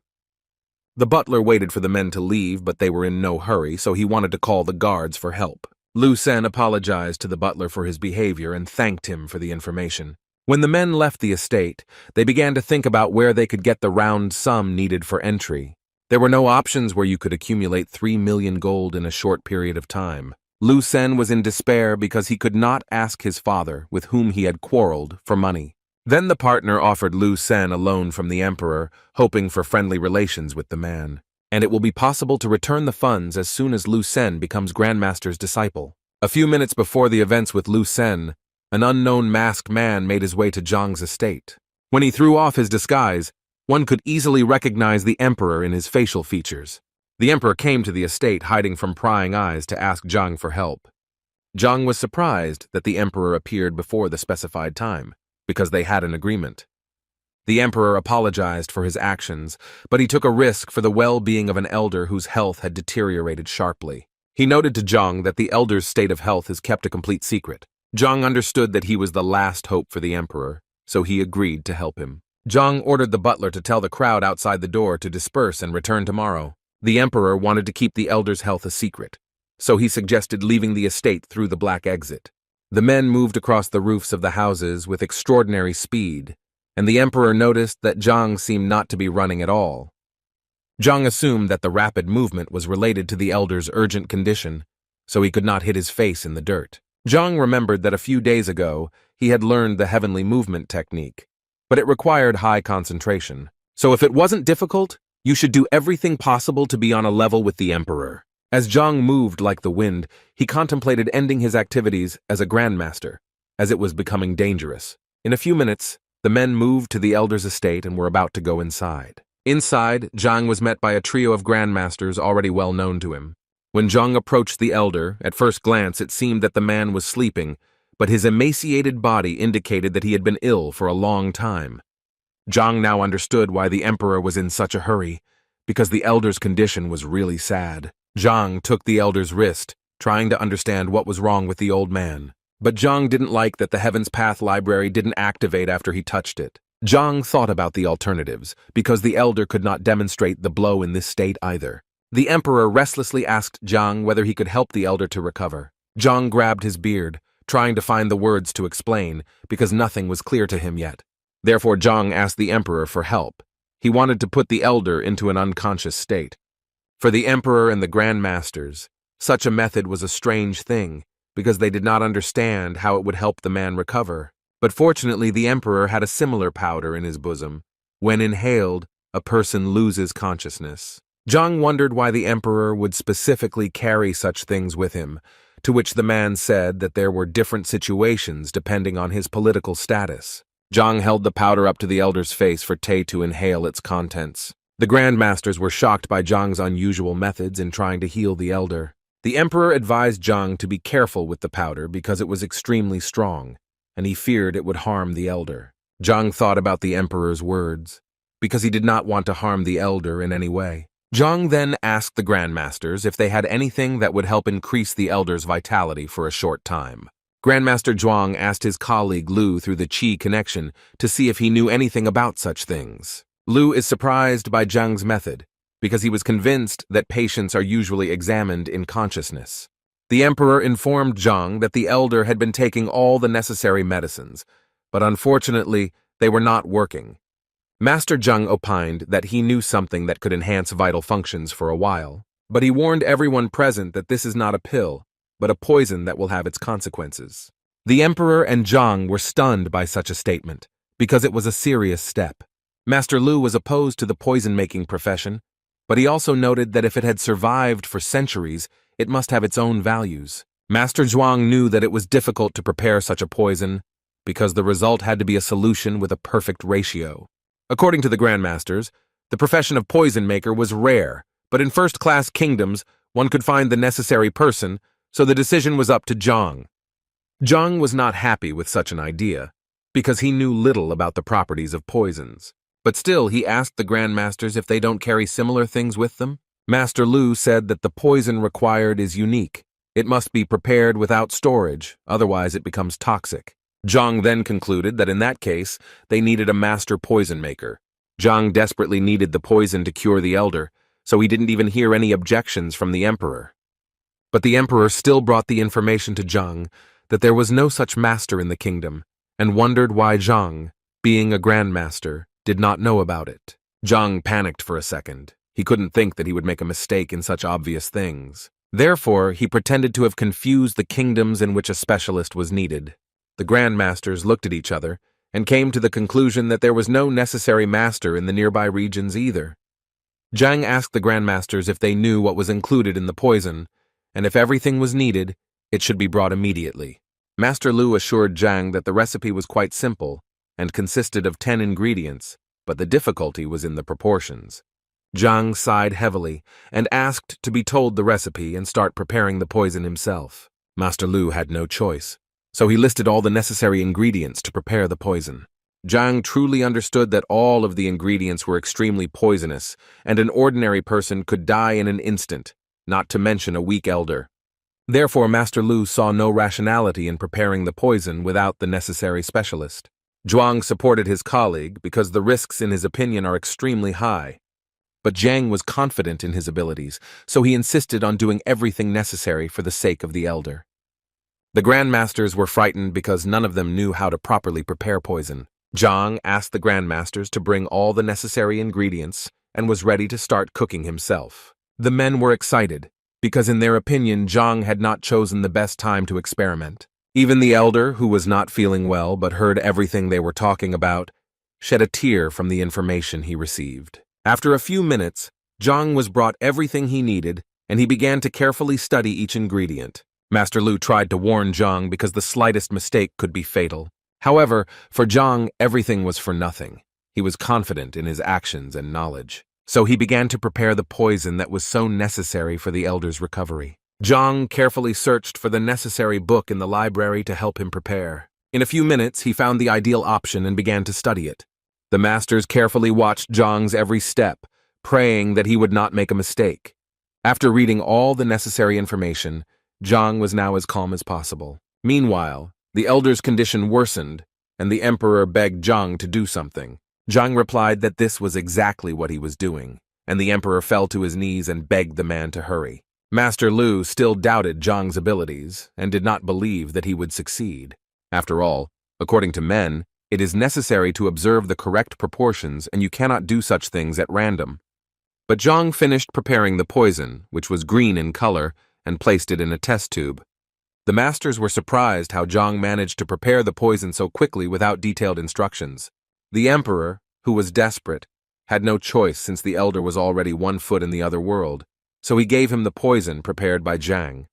The butler waited for the men to leave, but they were in no hurry, so he wanted to call the guards for help. Lu Sen apologized to the butler for his behavior and thanked him for the information. When the men left the estate, they began to think about where they could get the round sum needed for entry. There were no options where you could accumulate 3 million gold in a short period of time. Lu Sen was in despair because he could not ask his father, with whom he had quarreled, for money. Then the partner offered Lu Sen a loan from the emperor, hoping for friendly relations with the man. And it will be possible to return the funds as soon as Lu Sen becomes Grandmaster's disciple. A few minutes before the events with Lu Sen, an unknown masked man made his way to Zhang's estate. When he threw off his disguise, one could easily recognize the emperor in his facial features. The emperor came to the estate hiding from prying eyes to ask Zhang for help. Zhang was surprised that the emperor appeared before the specified time, because they had an agreement. The emperor apologized for his actions, but he took a risk for the well-being of an elder whose health had deteriorated sharply. He noted to Zhang that the elder's state of health is kept a complete secret. Zhang understood that he was the last hope for the emperor, so he agreed to help him. Zhang ordered the butler to tell the crowd outside the door to disperse and return tomorrow. The emperor wanted to keep the elder's health a secret, so he suggested leaving the estate through the black exit. The men moved across the roofs of the houses with extraordinary speed, and the emperor noticed that Zhang seemed not to be running at all. Zhang assumed that the rapid movement was related to the elder's urgent condition, so he could not hit his face in the dirt. Zhang remembered that a few days ago he had learned the heavenly movement technique, but it required high concentration. So if it wasn't difficult, you should do everything possible to be on a level with the emperor. As Zhang moved like the wind, he contemplated ending his activities as a grandmaster, as it was becoming dangerous. In a few minutes, the men moved to the elder's estate and were about to go inside. Inside, Zhang was met by a trio of grandmasters already well known to him. When Zhang approached the elder, at first glance it seemed that the man was sleeping, but his emaciated body indicated that he had been ill for a long time. Zhang now understood why the emperor was in such a hurry, because the elder's condition was really sad. Zhang took the elder's wrist, trying to understand what was wrong with the old man. But Zhang didn't like that the Heaven's Path library didn't activate after he touched it. Zhang thought about the alternatives, because the elder could not demonstrate the blow in this state either. The emperor restlessly asked Zhang whether he could help the elder to recover. Zhang grabbed his beard, trying to find the words to explain, because nothing was clear to him yet. Therefore Zhang asked the emperor for help. He wanted to put the elder into an unconscious state. For the emperor and the grandmasters, such a method was a strange thing, because they did not understand how it would help the man recover. But fortunately the emperor had a similar powder in his bosom. When inhaled, a person loses consciousness. Zhang wondered why the emperor would specifically carry such things with him, to which the man said that there were different situations depending on his political status. Zhang held the powder up to the elder's face for Tay to inhale its contents. The grandmasters were shocked by Zhang's unusual methods in trying to heal the elder. The emperor advised Zhang to be careful with the powder because it was extremely strong, and he feared it would harm the elder. Zhang thought about the emperor's words, because he did not want to harm the elder in any way. Zhang then asked the grandmasters if they had anything that would help increase the elder's vitality for a short time. Grandmaster Zhuang asked his colleague Lu through the Qi connection to see if he knew anything about such things. Lu is surprised by Zhang's method, because he was convinced that patients are usually examined in consciousness. The emperor informed Zhang that the elder had been taking all the necessary medicines, but unfortunately, they were not working. Master Zhang opined that he knew something that could enhance vital functions for a while, but he warned everyone present that this is not a pill, but a poison that will have its consequences. The emperor and Zhang were stunned by such a statement, because it was a serious step. Master Lu was opposed to the poison-making profession, but he also noted that if it had survived for centuries, it must have its own values. Master Zhuang knew that it was difficult to prepare such a poison, because the result had to be a solution with a perfect ratio. According to the grandmasters, the profession of poison maker was rare, but in first-class kingdoms, one could find the necessary person, so the decision was up to Zhang. Zhang was not happy with such an idea, because he knew little about the properties of poisons. But still, he asked the grandmasters if they don't carry similar things with them. Master Lu said that the poison required is unique. It must be prepared without storage, otherwise it becomes toxic. Zhang then concluded that in that case, they needed a master poison maker. Zhang desperately needed the poison to cure the elder, so he didn't even hear any objections from the emperor. But the emperor still brought the information to Zhang that there was no such master in the kingdom, and wondered why Zhang, being a grandmaster, did not know about it. Zhang panicked for a second. He couldn't think that he would make a mistake in such obvious things. Therefore, he pretended to have confused the kingdoms in which a specialist was needed. The grandmasters looked at each other and came to the conclusion that there was no necessary master in the nearby regions either. Zhang asked the grandmasters if they knew what was included in the poison, and if everything was needed, it should be brought immediately. Master Lu assured Zhang that the recipe was quite simple and consisted of 10 ingredients, but the difficulty was in the proportions. Zhang sighed heavily and asked to be told the recipe and start preparing the poison himself. Master Lu had no choice, so he listed all the necessary ingredients to prepare the poison. Zhang truly understood that all of the ingredients were extremely poisonous, and an ordinary person could die in an instant, not to mention a weak elder. Therefore, Master Lu saw no rationality in preparing the poison without the necessary specialist. Zhuang supported his colleague because the risks in his opinion are extremely high. But Zhang was confident in his abilities, so he insisted on doing everything necessary for the sake of the elder. The grandmasters were frightened because none of them knew how to properly prepare poison. Zhang asked the grandmasters to bring all the necessary ingredients and was ready to start cooking himself. The men were excited, because in their opinion Zhang had not chosen the best time to experiment. Even the elder, who was not feeling well but heard everything they were talking about, shed a tear from the information he received. After a few minutes, Zhang was brought everything he needed, and he began to carefully study each ingredient. Master Lu tried to warn Zhang because the slightest mistake could be fatal. However, for Zhang, everything was for nothing. He was confident in his actions and knowledge. So he began to prepare the poison that was so necessary for the elder's recovery. Zhang carefully searched for the necessary book in the library to help him prepare. In a few minutes, he found the ideal option and began to study it. The masters carefully watched Zhang's every step, praying that he would not make a mistake. After reading all the necessary information, Zhang was now as calm as possible. Meanwhile, the elder's condition worsened, and the emperor begged Zhang to do something. Zhang replied that this was exactly what he was doing. and the emperor fell to his knees and begged the man to hurry. Master Lu still doubted Zhang's abilities and did not believe that he would succeed. After all, according to men, it is necessary to observe the correct proportions, and you cannot do such things at random. But Zhang finished preparing the poison, which was green in color, and placed it in a test tube. The masters were surprised how Zhang managed to prepare the poison so quickly without detailed instructions. The emperor, who was desperate, had no choice since the elder was already 1 foot in the other world, so he gave him the poison prepared by Zhang.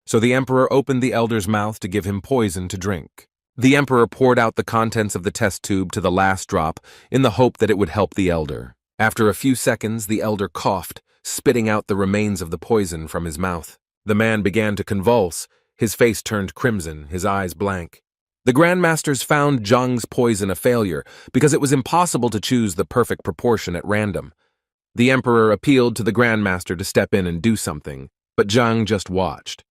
So the emperor opened the elder's mouth to give him poison to drink. The emperor poured out the contents of the test tube to the last drop in the hope that it would help the elder. After a few seconds, the elder coughed, spitting out the remains of the poison from his mouth. The man began to convulse, his face turned crimson, his eyes blank. The grandmasters found Zhang's poison a failure because it was impossible to choose the perfect proportion at random. The emperor appealed to the grandmaster to step in and do something, but Zhang just watched.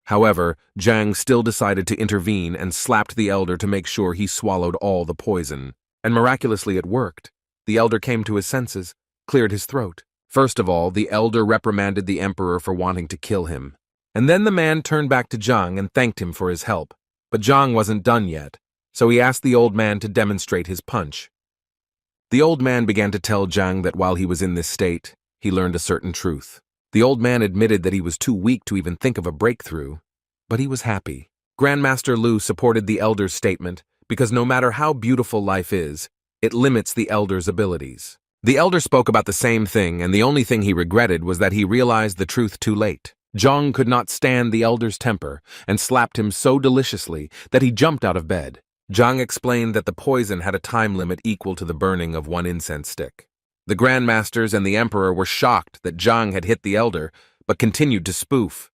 However, Zhang still decided to intervene and slapped the elder to make sure he swallowed all the poison. And miraculously it worked. The elder came to his senses, cleared his throat. First of all, the elder reprimanded the emperor for wanting to kill him. And then the man turned back to Zhang and thanked him for his help. But Zhang wasn't done yet, so he asked the old man to demonstrate his punch. The old man began to tell Zhang that while he was in this state, he learned a certain truth. The old man admitted that he was too weak to even think of a breakthrough, but he was happy. Grandmaster Lu supported the elder's statement because no matter how beautiful life is, it limits the elder's abilities. The elder spoke about the same thing, and the only thing he regretted was that he realized the truth too late. Zhang could not stand the elder's temper and slapped him so deliciously that he jumped out of bed. Zhang explained that the poison had a time limit equal to the burning of 1 incense stick. The grandmasters and the emperor were shocked that Zhang had hit the elder, but continued to spoof.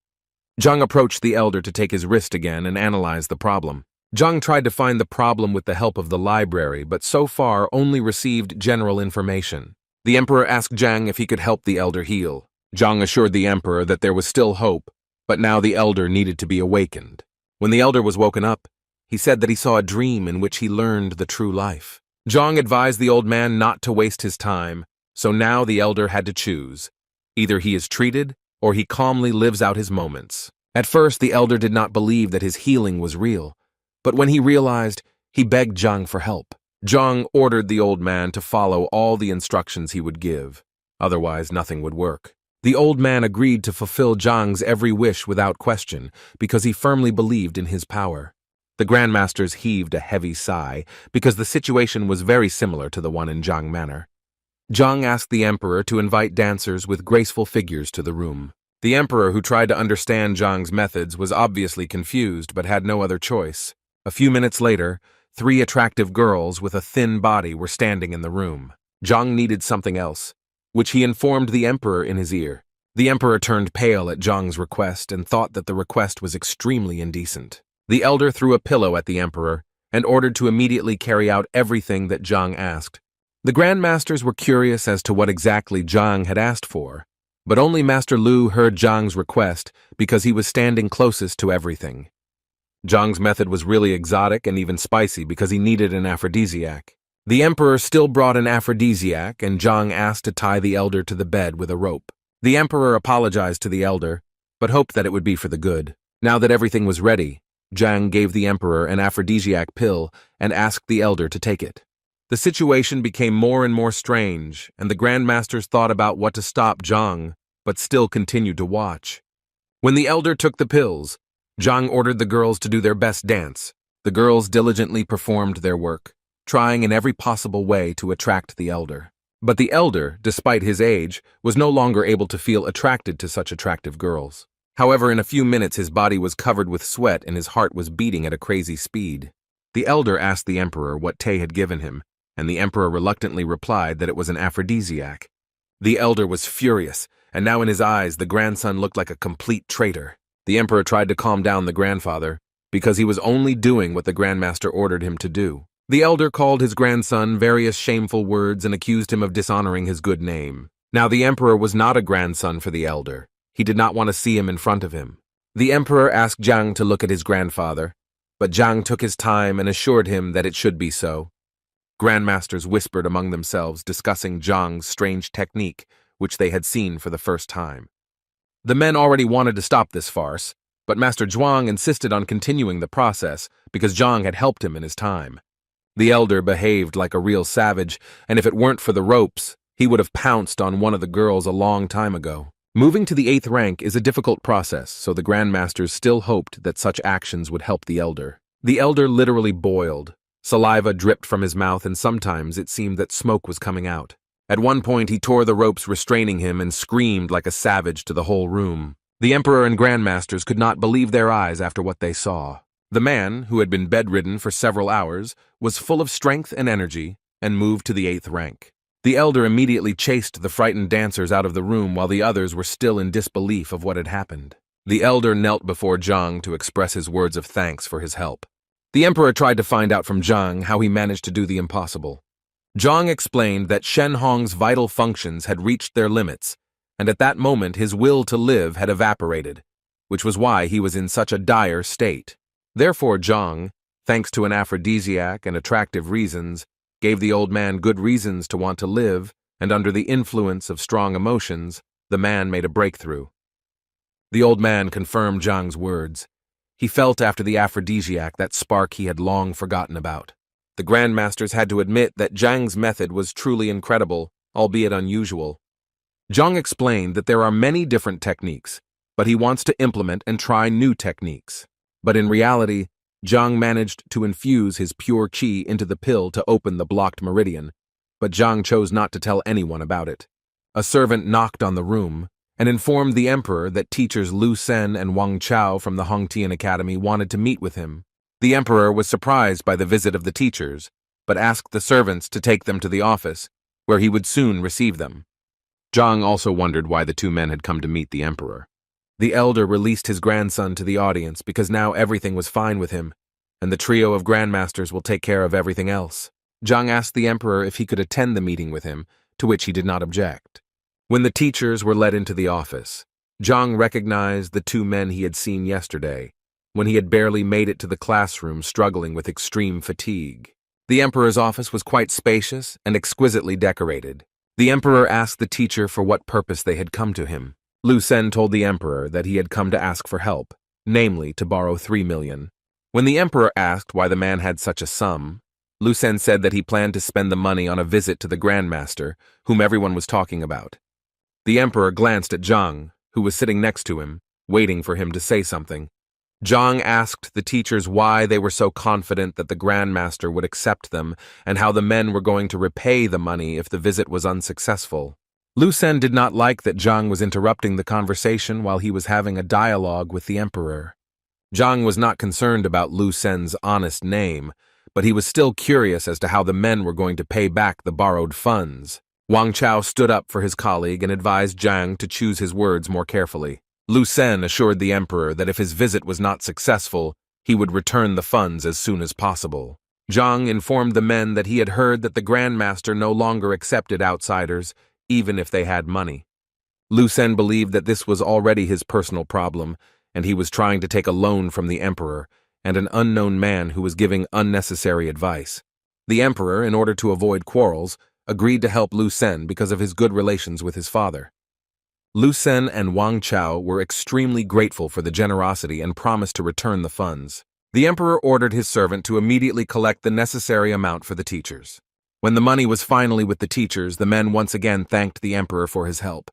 Zhang approached the elder to take his wrist again and analyze the problem. Zhang tried to find the problem with the help of the library, but so far only received general information. The emperor asked Zhang if he could help the elder heal. Zhang assured the emperor that there was still hope, but now the elder needed to be awakened. When the elder was woken up, he said that he saw a dream in which he learned the true life. Zhang advised the old man not to waste his time, so now the elder had to choose. Either he is treated, or he calmly lives out his moments. At first, the elder did not believe that his healing was real, but when he realized, he begged Zhang for help. Zhang ordered the old man to follow all the instructions he would give, otherwise nothing would work. The old man agreed to fulfill Zhang's every wish without question because he firmly believed in his power. The grandmasters heaved a heavy sigh because the situation was very similar to the one in Zhang Manor. Zhang asked the emperor to invite dancers with graceful figures to the room. The emperor, who tried to understand Zhang's methods, was obviously confused but had no other choice. A few minutes later, 3 attractive girls with a thin body were standing in the room. Zhang needed something else, which he informed the emperor in his ear. The emperor turned pale at Zhang's request and thought that the request was extremely indecent. The elder threw a pillow at the emperor and ordered to immediately carry out everything that Zhang asked. The grandmasters were curious as to what exactly Zhang had asked for, but only Master Lu heard Zhang's request because he was standing closest to everything. Zhang's method was really exotic and even spicy because he needed an aphrodisiac. The emperor still brought an aphrodisiac, and Zhang asked to tie the elder to the bed with a rope. The emperor apologized to the elder, but hoped that it would be for the good. Now that everything was ready, Zhang gave the emperor an aphrodisiac pill and asked the elder to take it. The situation became more and more strange, and the grandmasters thought about what to stop Zhang, but still continued to watch. When the elder took the pills, Zhang ordered the girls to do their best dance. The girls diligently performed their work, trying in every possible way to attract the elder. But the elder, despite his age, was no longer able to feel attracted to such attractive girls. However, in a few minutes his body was covered with sweat and his heart was beating at a crazy speed. The elder asked the emperor what Tay had given him, and the emperor reluctantly replied that it was an aphrodisiac. The elder was furious, and now in his eyes the grandson looked like a complete traitor. The emperor tried to calm down the grandfather, because he was only doing what the grandmaster ordered him to do. The elder called his grandson various shameful words and accused him of dishonoring his good name. Now the emperor was not a grandson for the elder. He did not want to see him in front of him. The emperor asked Zhang to look at his grandfather, but Zhang took his time and assured him that it should be so. Grandmasters whispered among themselves, discussing Zhang's strange technique, which they had seen for the first time. The men already wanted to stop this farce, but Master Zhuang insisted on continuing the process because Zhang had helped him in his time. The elder behaved like a real savage, and if it weren't for the ropes, he would have pounced on one of the girls a long time ago. Moving to the 8th rank is a difficult process, so the Grandmasters still hoped that such actions would help the elder. The elder literally boiled. Saliva dripped from his mouth, and sometimes it seemed that smoke was coming out. At one point, he tore the ropes restraining him and screamed like a savage to the whole room. The Emperor and Grandmasters could not believe their eyes after what they saw. The man, who had been bedridden for several hours, was full of strength and energy and moved to the 8th rank. The elder immediately chased the frightened dancers out of the room while the others were still in disbelief of what had happened. The elder knelt before Zhang to express his words of thanks for his help. The emperor tried to find out from Zhang how he managed to do the impossible. Zhang explained that Shen Hong's vital functions had reached their limits, and at that moment his will to live had evaporated, which was why he was in such a dire state. Therefore Zhang, thanks to an aphrodisiac and attractive reasons, gave the old man good reasons to want to live, and under the influence of strong emotions, the man made a breakthrough. The old man confirmed Zhang's words. He felt after the aphrodisiac that spark he had long forgotten about. The Grandmasters had to admit that Zhang's method was truly incredible, albeit unusual. Zhang explained that there are many different techniques, but he wants to implement and try new techniques. But in reality, Zhang managed to infuse his pure qi into the pill to open the blocked meridian, but Zhang chose not to tell anyone about it. A servant knocked on the room and informed the emperor that teachers Lu Sen and Wang Chao from the Hongtian Academy wanted to meet with him. The emperor was surprised by the visit of the teachers, but asked the servants to take them to the office, where he would soon receive them. Zhang also wondered why the two men had come to meet the emperor. The elder released his grandson to the audience because now everything was fine with him, and the trio of Grandmasters will take care of everything else. Zhang asked the emperor if he could attend the meeting with him, to which he did not object. When the teachers were led into the office, Zhang recognized the two men he had seen yesterday, when he had barely made it to the classroom struggling with extreme fatigue. The emperor's office was quite spacious and exquisitely decorated. The emperor asked the teacher for what purpose they had come to him. Lu Sen told the emperor that he had come to ask for help, namely to borrow 3 million. When the emperor asked why the man had such a sum, Lu Sen said that he planned to spend the money on a visit to the Grandmaster, whom everyone was talking about. The emperor glanced at Zhang, who was sitting next to him, waiting for him to say something. Zhang asked the teachers why they were so confident that the Grandmaster would accept them and how the men were going to repay the money if the visit was unsuccessful. Lu Sen did not like that Zhang was interrupting the conversation while he was having a dialogue with the emperor. Zhang was not concerned about Lu Sen's honest name, but he was still curious as to how the men were going to pay back the borrowed funds. Wang Chao stood up for his colleague and advised Zhang to choose his words more carefully. Lu Sen assured the emperor that if his visit was not successful, he would return the funds as soon as possible. Zhang informed the men that he had heard that the Grandmaster no longer accepted outsiders, even if they had money. Lu Sen believed that this was already his personal problem, and he was trying to take a loan from the emperor and an unknown man who was giving unnecessary advice. The emperor, in order to avoid quarrels, agreed to help Lu Sen because of his good relations with his father. Lu Sen and Wang Chao were extremely grateful for the generosity and promised to return the funds. The emperor ordered his servant to immediately collect the necessary amount for the teachers. When the money was finally with the teachers, the men once again thanked the emperor for his help.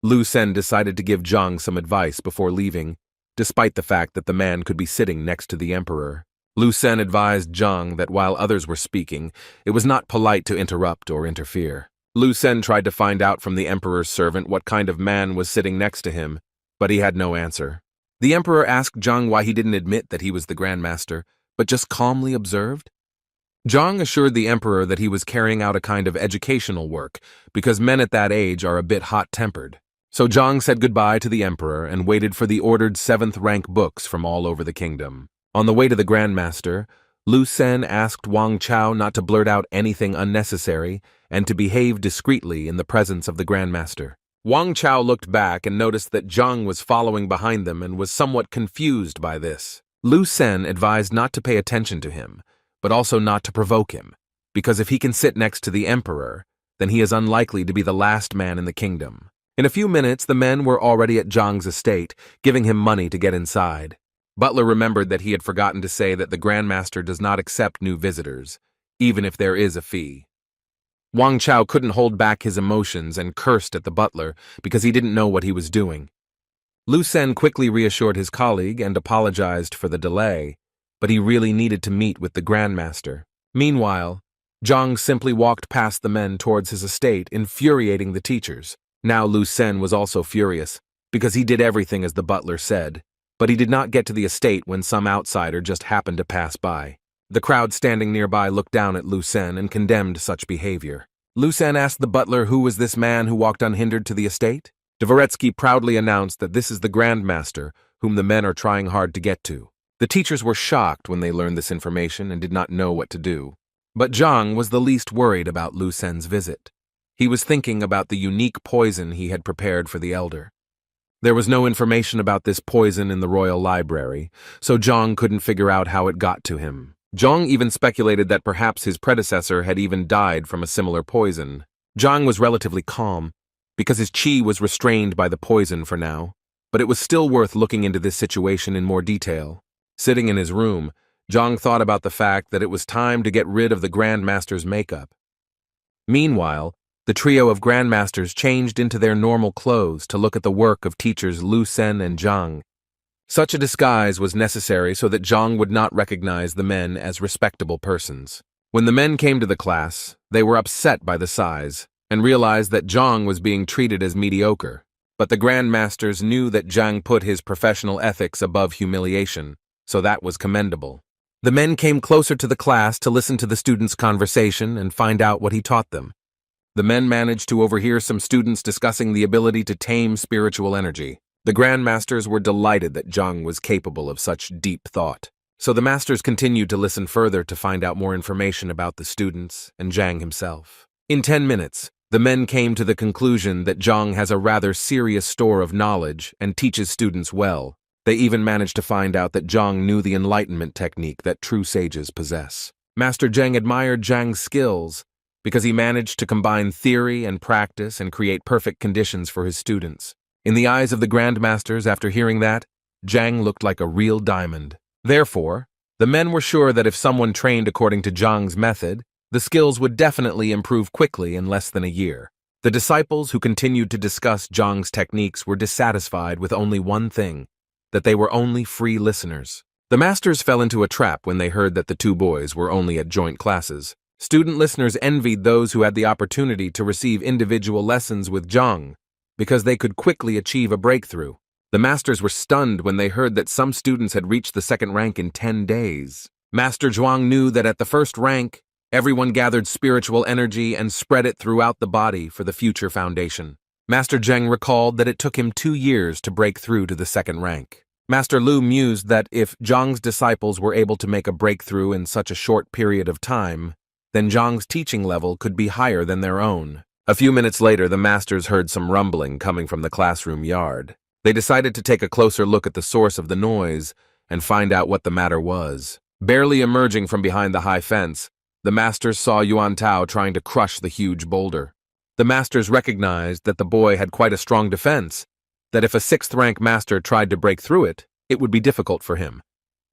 Lu Sen decided to give Zhang some advice before leaving, despite the fact that the man could be sitting next to the emperor. Lu Sen advised Zhang that while others were speaking, it was not polite to interrupt or interfere. Lu Sen tried to find out from the emperor's servant what kind of man was sitting next to him, but he had no answer. The emperor asked Zhang why he didn't admit that he was the Grandmaster, but just calmly observed. Zhang assured the emperor that he was carrying out a kind of educational work, because men at that age are a bit hot-tempered. So Zhang said goodbye to the emperor and waited for the ordered 7th-rank books from all over the kingdom. On the way to the Grandmaster, Lu Sen asked Wang Chao not to blurt out anything unnecessary and to behave discreetly in the presence of the Grandmaster. Wang Chao looked back and noticed that Zhang was following behind them and was somewhat confused by this. Lu Sen advised not to pay attention to him, but also not to provoke him. because if he can sit next to the emperor, then he is unlikely to be the last man in the kingdom. In a few minutes, the men were already at Zhang's estate, giving him money to get inside. Butler remembered that he had forgotten to say that the Grandmaster does not accept new visitors, even if there is a fee. Wang Chao couldn't hold back his emotions and cursed at the butler because he didn't know what he was doing. Lu Sen quickly reassured his colleague and apologized for the delay, but he really needed to meet with the Grandmaster. Meanwhile, Zhang simply walked past the men towards his estate, infuriating the teachers. Now Lu Sen was also furious, because he did everything as the butler said, but he did not get to the estate when some outsider just happened to pass by. The crowd standing nearby looked down at Lu Sen and condemned such behavior. Lu Sen asked the butler who was this man who walked unhindered to the estate. Dvoretsky proudly announced that this is the Grandmaster, whom the men are trying hard to get to. The teachers were shocked when they learned this information and did not know what to do. But Zhang was the least worried about Lu Sen's visit. He was thinking about the unique poison he had prepared for the elder. There was no information about this poison in the royal library, so Zhang couldn't figure out how it got to him. Zhang even speculated that perhaps his predecessor had even died from a similar poison. Zhang was relatively calm, because his qi was restrained by the poison for now, but it was still worth looking into this situation in more detail. Sitting in his room, Zhang thought about the fact that it was time to get rid of the Grandmaster's makeup. Meanwhile, the trio of Grandmasters changed into their normal clothes to look at the work of teachers Lu Sen and Zhang. Such a disguise was necessary so that Zhang would not recognize the men as respectable persons. When the men came to the class, they were upset by the size and realized that Zhang was being treated as mediocre. But the Grandmasters knew that Zhang put his professional ethics above humiliation, so that was commendable. The men came closer to the class to listen to the students' conversation and find out what he taught them. The men managed to overhear some students discussing the ability to tame spiritual energy. The Grandmasters were delighted that Zhang was capable of such deep thought. So the masters continued to listen further to find out more information about the students and Zhang himself. In 10 minutes, the men came to the conclusion that Zhang has a rather serious store of knowledge and teaches students well. They even managed to find out that Zhang knew the enlightenment technique that true sages possess. Master Zhang admired Zhang's skills because he managed to combine theory and practice and create perfect conditions for his students. In the eyes of the Grandmasters, after hearing that, Zhang looked like a real diamond. Therefore, the men were sure that if someone trained according to Zhang's method, the skills would definitely improve quickly in less than a year. The disciples who continued to discuss Zhang's techniques were dissatisfied with only one thing, that they were only free listeners. The masters fell into a trap when they heard that the two boys were only at joint classes. Student listeners envied those who had the opportunity to receive individual lessons with Zhang, because they could quickly achieve a breakthrough. The masters were stunned when they heard that some students had reached the second rank in 10 days. Master Zhuang knew that at the first rank, everyone gathered spiritual energy and spread it throughout the body for the future foundation. Master Zheng recalled that it took him 2 years to break through to the second rank. Master Lu mused that if Zhang's disciples were able to make a breakthrough in such a short period of time, then Zhang's teaching level could be higher than their own. A few minutes later, the masters heard some rumbling coming from the classroom yard. They decided to take a closer look at the source of the noise and find out what the matter was. Barely emerging from behind the high fence, the masters saw Yuan Tao trying to crush the huge boulder. The masters recognized that the boy had quite a strong defense, that if a 6th-rank master tried to break through it, it would be difficult for him.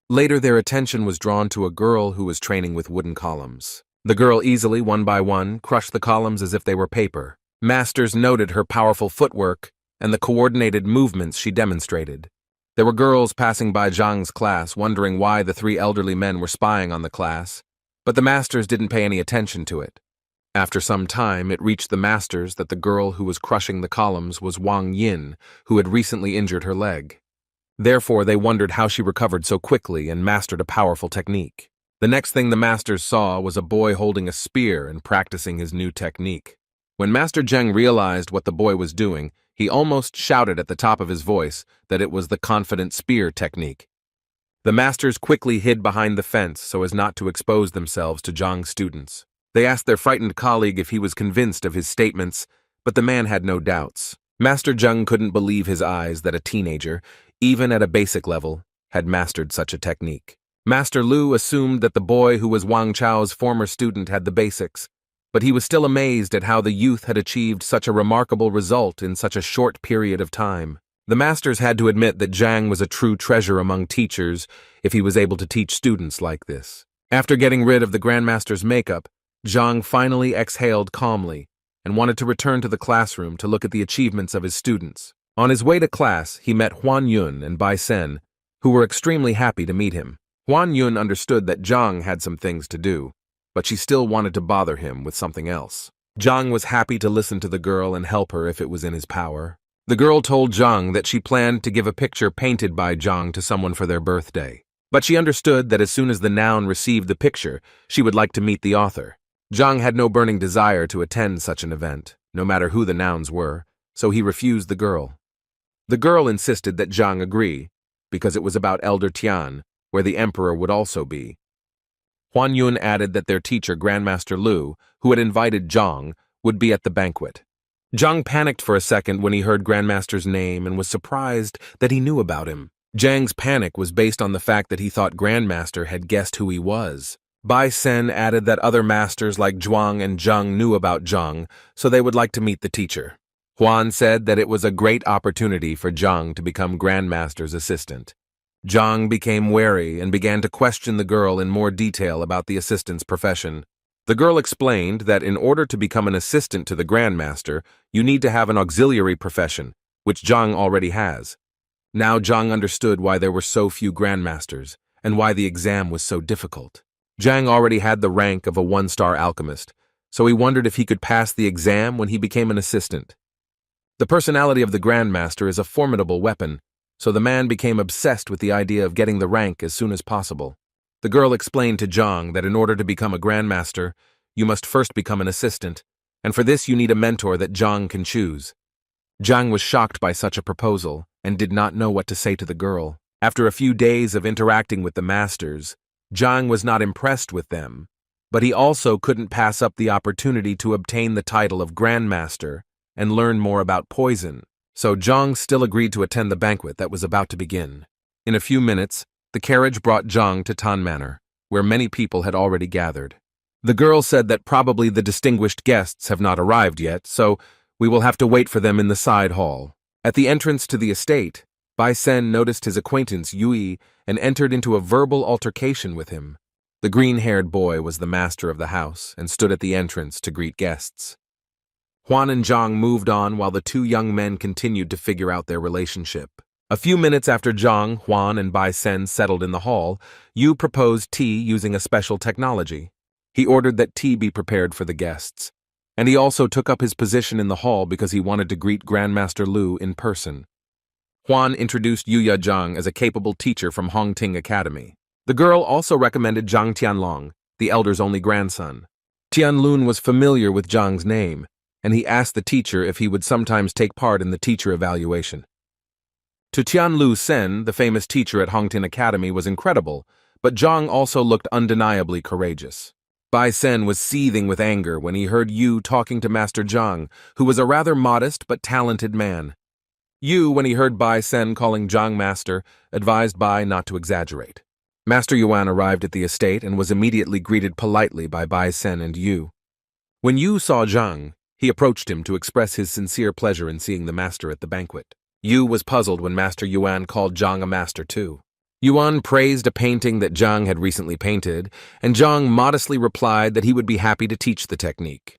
Later, their attention was drawn to a girl who was training with wooden columns. The girl easily, one by one, crushed the columns as if they were paper. Masters noted her powerful footwork and the coordinated movements she demonstrated. There were girls passing by Zhang's class wondering why the 3 elderly men were spying on the class, but the masters didn't pay any attention to it. After some time, it reached the masters that the girl who was crushing the columns was Wang Yin, who had recently injured her leg. Therefore, they wondered how she recovered so quickly and mastered a powerful technique. The next thing the masters saw was a boy holding a spear and practicing his new technique. When Master Zheng realized what the boy was doing, he almost shouted at the top of his voice that it was the confident spear technique. The masters quickly hid behind the fence so as not to expose themselves to Zhang's students. They asked their frightened colleague if he was convinced of his statements, but the man had no doubts. Master Zheng couldn't believe his eyes that a teenager, even at a basic level, had mastered such a technique. Master Lu assumed that the boy who was Wang Chao's former student had the basics, but he was still amazed at how the youth had achieved such a remarkable result in such a short period of time. The masters had to admit that Zhang was a true treasure among teachers if he was able to teach students like this. After getting rid of the Grandmaster's makeup, Zhang finally exhaled calmly and wanted to return to the classroom to look at the achievements of his students. On his way to class, he met Huan Yun and Bai Sen, who were extremely happy to meet him. Huan Yun understood that Zhang had some things to do, but she still wanted to bother him with something else. Zhang was happy to listen to the girl and help her if it was in his power. The girl told Zhang that she planned to give a picture painted by Zhang to someone for their birthday. But she understood that as soon as the noun received the picture, she would like to meet the author. Zhang had no burning desire to attend such an event, no matter who the nouns were, so he refused the girl. The girl insisted that Zhang agree, because it was about Elder Tian, where the emperor would also be. Huan Yun added that their teacher, Grandmaster Lu, who had invited Zhang, would be at the banquet. Zhang panicked for a second when he heard Grandmaster's name and was surprised that he knew about him. Zhang's panic was based on the fact that he thought Grandmaster had guessed who he was. Bai Sen added that other masters like Zhuang and Zheng knew about Zhang, so they would like to meet the teacher. Huan said that it was a great opportunity for Zhang to become Grandmaster's assistant. Zhang became wary and began to question the girl in more detail about the assistant's profession. The girl explained that in order to become an assistant to the Grandmaster, you need to have an auxiliary profession, which Zhang already has. Now Zhang understood why there were so few Grandmasters, and why the exam was so difficult. Zhang already had the rank of a one-star alchemist, so he wondered if he could pass the exam when he became an assistant. The personality of the Grandmaster is a formidable weapon, so the man became obsessed with the idea of getting the rank as soon as possible. The girl explained to Zhang that in order to become a Grandmaster, you must first become an assistant, and for this you need a mentor that Zhang can choose. Zhang was shocked by such a proposal and did not know what to say to the girl. After a few days of interacting with the masters, Zhang was not impressed with them, but he also couldn't pass up the opportunity to obtain the title of Grandmaster and learn more about poison. So Zhang still agreed to attend the banquet that was about to begin. In a few minutes, the carriage brought Zhang to Tan Manor, where many people had already gathered. The girl said that probably the distinguished guests have not arrived yet, so we will have to wait for them in the side hall. At the entrance to the estate, Bai Sen noticed his acquaintance Yui and entered into a verbal altercation with him. The green-haired boy was the master of the house and stood at the entrance to greet guests. Huan and Zhang moved on while the two young men continued to figure out their relationship. A few minutes after Zhang, Huan, and Bai Sen settled in the hall, Yu proposed tea using a special technology. He ordered that tea be prepared for the guests, and he also took up his position in the hall because he wanted to greet Grandmaster Lu in person. Huan introduced Yuya Zhang as a capable teacher from Hongting Academy. The girl also recommended Zhang Tianlong, the elder's only grandson. Tianlun was familiar with Zhang's name, and he asked the teacher if he would sometimes take part in the teacher evaluation. To Tianlu Sen, the famous teacher at Hongting Academy, was incredible, but Zhang also looked undeniably courageous. Bai Sen was seething with anger when he heard Yu talking to Master Zhang, who was a rather modest but talented man. Yu, when he heard Bai Sen calling Zhang master, advised Bai not to exaggerate. Master Yuan arrived at the estate and was immediately greeted politely by Bai Sen and Yu. When Yu saw Zhang, he approached him to express his sincere pleasure in seeing the master at the banquet. Yu was puzzled when Master Yuan called Zhang a master too. Yuan praised a painting that Zhang had recently painted, and Zhang modestly replied that he would be happy to teach the technique.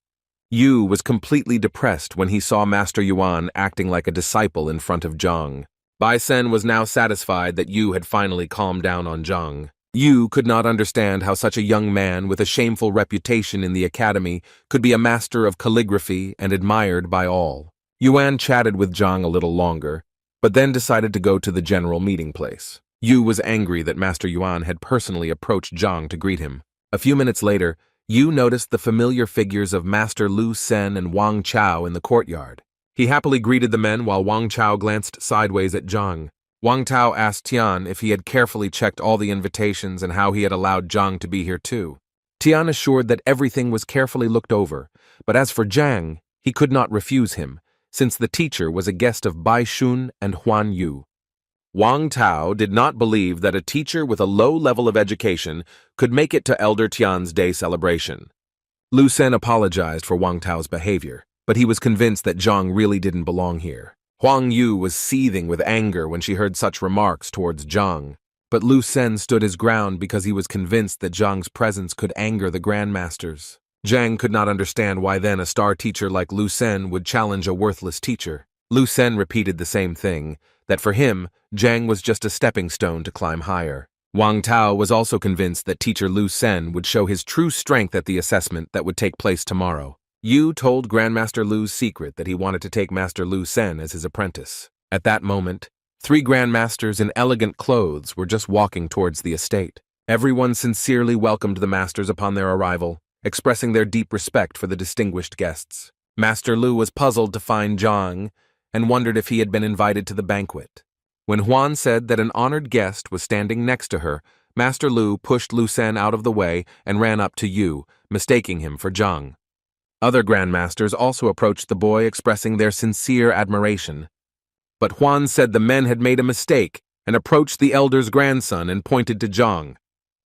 Yu was completely depressed when he saw Master Yuan acting like a disciple in front of Zhang. Bai Sen was now satisfied that Yu had finally calmed down on Zhang. Yu could not understand how such a young man with a shameful reputation in the academy could be a master of calligraphy and admired by all. Yuan chatted with Zhang a little longer, but then decided to go to the general meeting place. Yu was angry that Master Yuan had personally approached Zhang to greet him. A few minutes later, Yu noticed the familiar figures of Master Lu Sen and Wang Chao in the courtyard. He happily greeted the men while Wang Chao glanced sideways at Zhang. Wang Chao asked Tian if he had carefully checked all the invitations and how he had allowed Zhang to be here too. Tian assured that everything was carefully looked over, but as for Zhang, he could not refuse him, since the teacher was a guest of Bai Shun and Huan Yu. Wang Tao did not believe that a teacher with a low level of education could make it to Elder Tian's day celebration. Lu Sen apologized for Wang Tao's behavior, but he was convinced that Zhang really didn't belong here. Huang Yu was seething with anger when she heard such remarks towards Zhang, but Lu Sen stood his ground because he was convinced that Zhang's presence could anger the grandmasters. Zhang could not understand why then a star teacher like Lu Sen would challenge a worthless teacher. Lu Sen repeated the same thing, that for him, Zhang was just a stepping stone to climb higher. Wang Tao was also convinced that teacher Lu Sen would show his true strength at the assessment that would take place tomorrow. Yu told Grandmaster Lu's secret that he wanted to take Master Lu Sen as his apprentice. At that moment, 3 grandmasters in elegant clothes were just walking towards the estate. Everyone sincerely welcomed the masters upon their arrival, expressing their deep respect for the distinguished guests. Master Lu was puzzled to find Zhang and wondered if he had been invited to the banquet. When Huan said that an honored guest was standing next to her, Master Lu pushed Lu Sen out of the way and ran up to Yu, mistaking him for Zhang. Other grandmasters also approached the boy, expressing their sincere admiration. But Huan said the men had made a mistake and approached the elder's grandson and pointed to Zhang.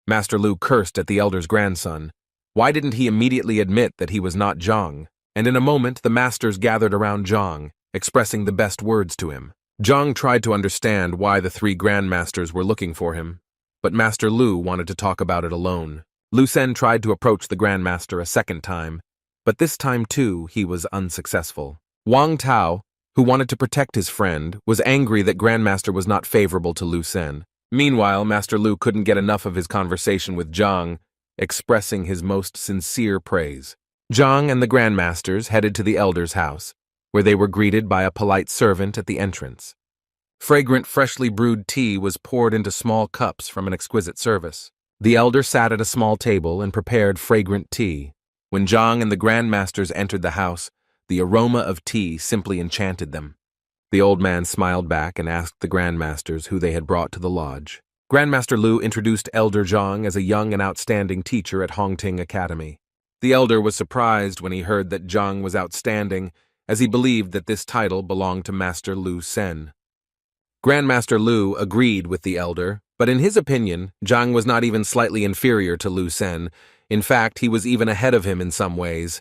Master Lu cursed at the elder's grandson. Why didn't he immediately admit that he was not Zhang? And in a moment the masters gathered around Zhang, expressing the best words to him. Zhang tried to understand why the 3 grandmasters were looking for him, but Master Lu wanted to talk about it alone. Lu Sen tried to approach the grandmaster a second time, but this time too he was unsuccessful. Wang Tao, who wanted to protect his friend, was angry that grandmaster was not favorable to Lu Sen. Meanwhile, Master Lu couldn't get enough of his conversation with Zhang, expressing his most sincere praise. Zhang and the grandmasters headed to the elder's house, where they were greeted by a polite servant at the entrance. Fragrant, freshly brewed tea was poured into small cups from an exquisite service. The elder sat at a small table and prepared fragrant tea. When Zhang and the grandmasters entered the house, the aroma of tea simply enchanted them. The old man smiled back and asked the grandmasters who they had brought to the lodge. Grandmaster Lu introduced Elder Zhang as a young and outstanding teacher at Hongting Academy. The elder was surprised when he heard that Zhang was outstanding, as he believed that this title belonged to Master Lu Sen. Grandmaster Lu agreed with the elder, but in his opinion, Zhang was not even slightly inferior to Lu Sen. In fact, he was even ahead of him in some ways.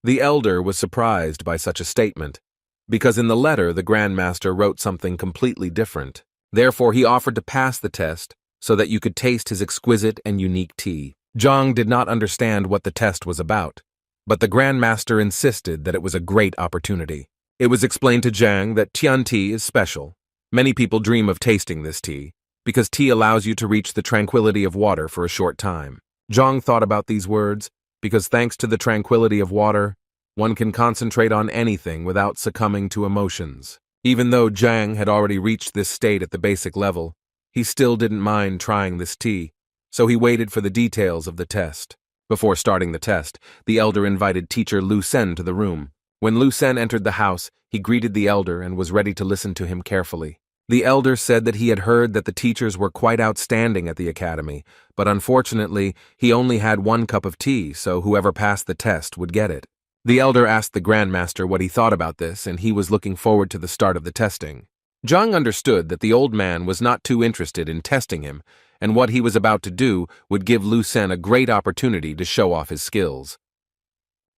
The elder was surprised by such a statement, because in the letter the grandmaster wrote something completely different. Therefore, he offered to pass the test so that you could taste his exquisite and unique tea. Zhang did not understand what the test was about, but the grandmaster insisted that it was a great opportunity. It was explained to Zhang that Tian tea is special. Many people dream of tasting this tea, because tea allows you to reach the tranquility of water for a short time. Zhang thought about these words, because thanks to the tranquility of water, one can concentrate on anything without succumbing to emotions. Even though Zhang had already reached this state at the basic level, he still didn't mind trying this tea, so he waited for the details of the test. Before starting the test, the elder invited teacher Lu Sen to the room. When Lu Sen entered the house, he greeted the elder and was ready to listen to him carefully. The elder said that he had heard that the teachers were quite outstanding at the academy, but unfortunately, he only had 1 cup of tea, so whoever passed the test would get it. The elder asked the grandmaster what he thought about this, and he was looking forward to the start of the testing. Zhang understood that the old man was not too interested in testing him, and what he was about to do would give Lu Sen a great opportunity to show off his skills.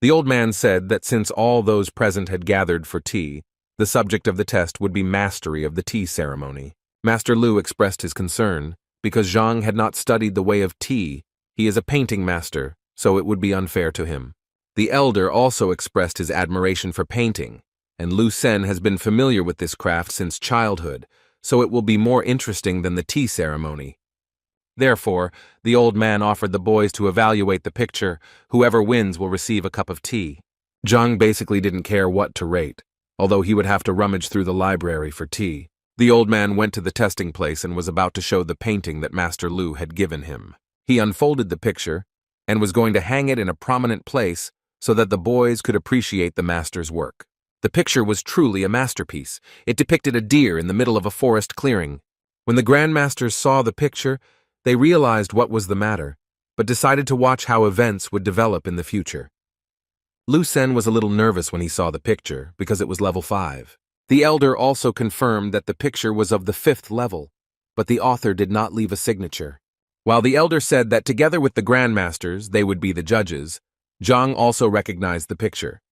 The old man said that since all those present had gathered for tea, the subject of the test would be mastery of the tea ceremony. Master Lu expressed his concern, because Zhang had not studied the way of tea. He is a painting master, so it would be unfair to him. The elder also expressed his admiration for painting, and Lu Sen has been familiar with this craft since childhood, so it will be more interesting than the tea ceremony. Therefore, the old man offered the boys to evaluate the picture. Whoever wins will receive a cup of tea. Zhang basically didn't care what to rate, although he would have to rummage through the library for tea. The old man went to the testing place and was about to show the painting that Master Lu had given him. He unfolded the picture and was going to hang it in a prominent place so that the boys could appreciate the master's work. The picture was truly a masterpiece. It depicted a deer in the middle of a forest clearing. When the grandmasters saw the picture, they realized what was the matter, but decided to watch how events would develop in the future. Lu Sen was a little nervous when he saw the picture because it was level 5. The elder also confirmed that the picture was of the 5th level, but the author did not leave a signature. While the elder said that together with the grandmasters they would be the judges, Zhang also recognized the picture.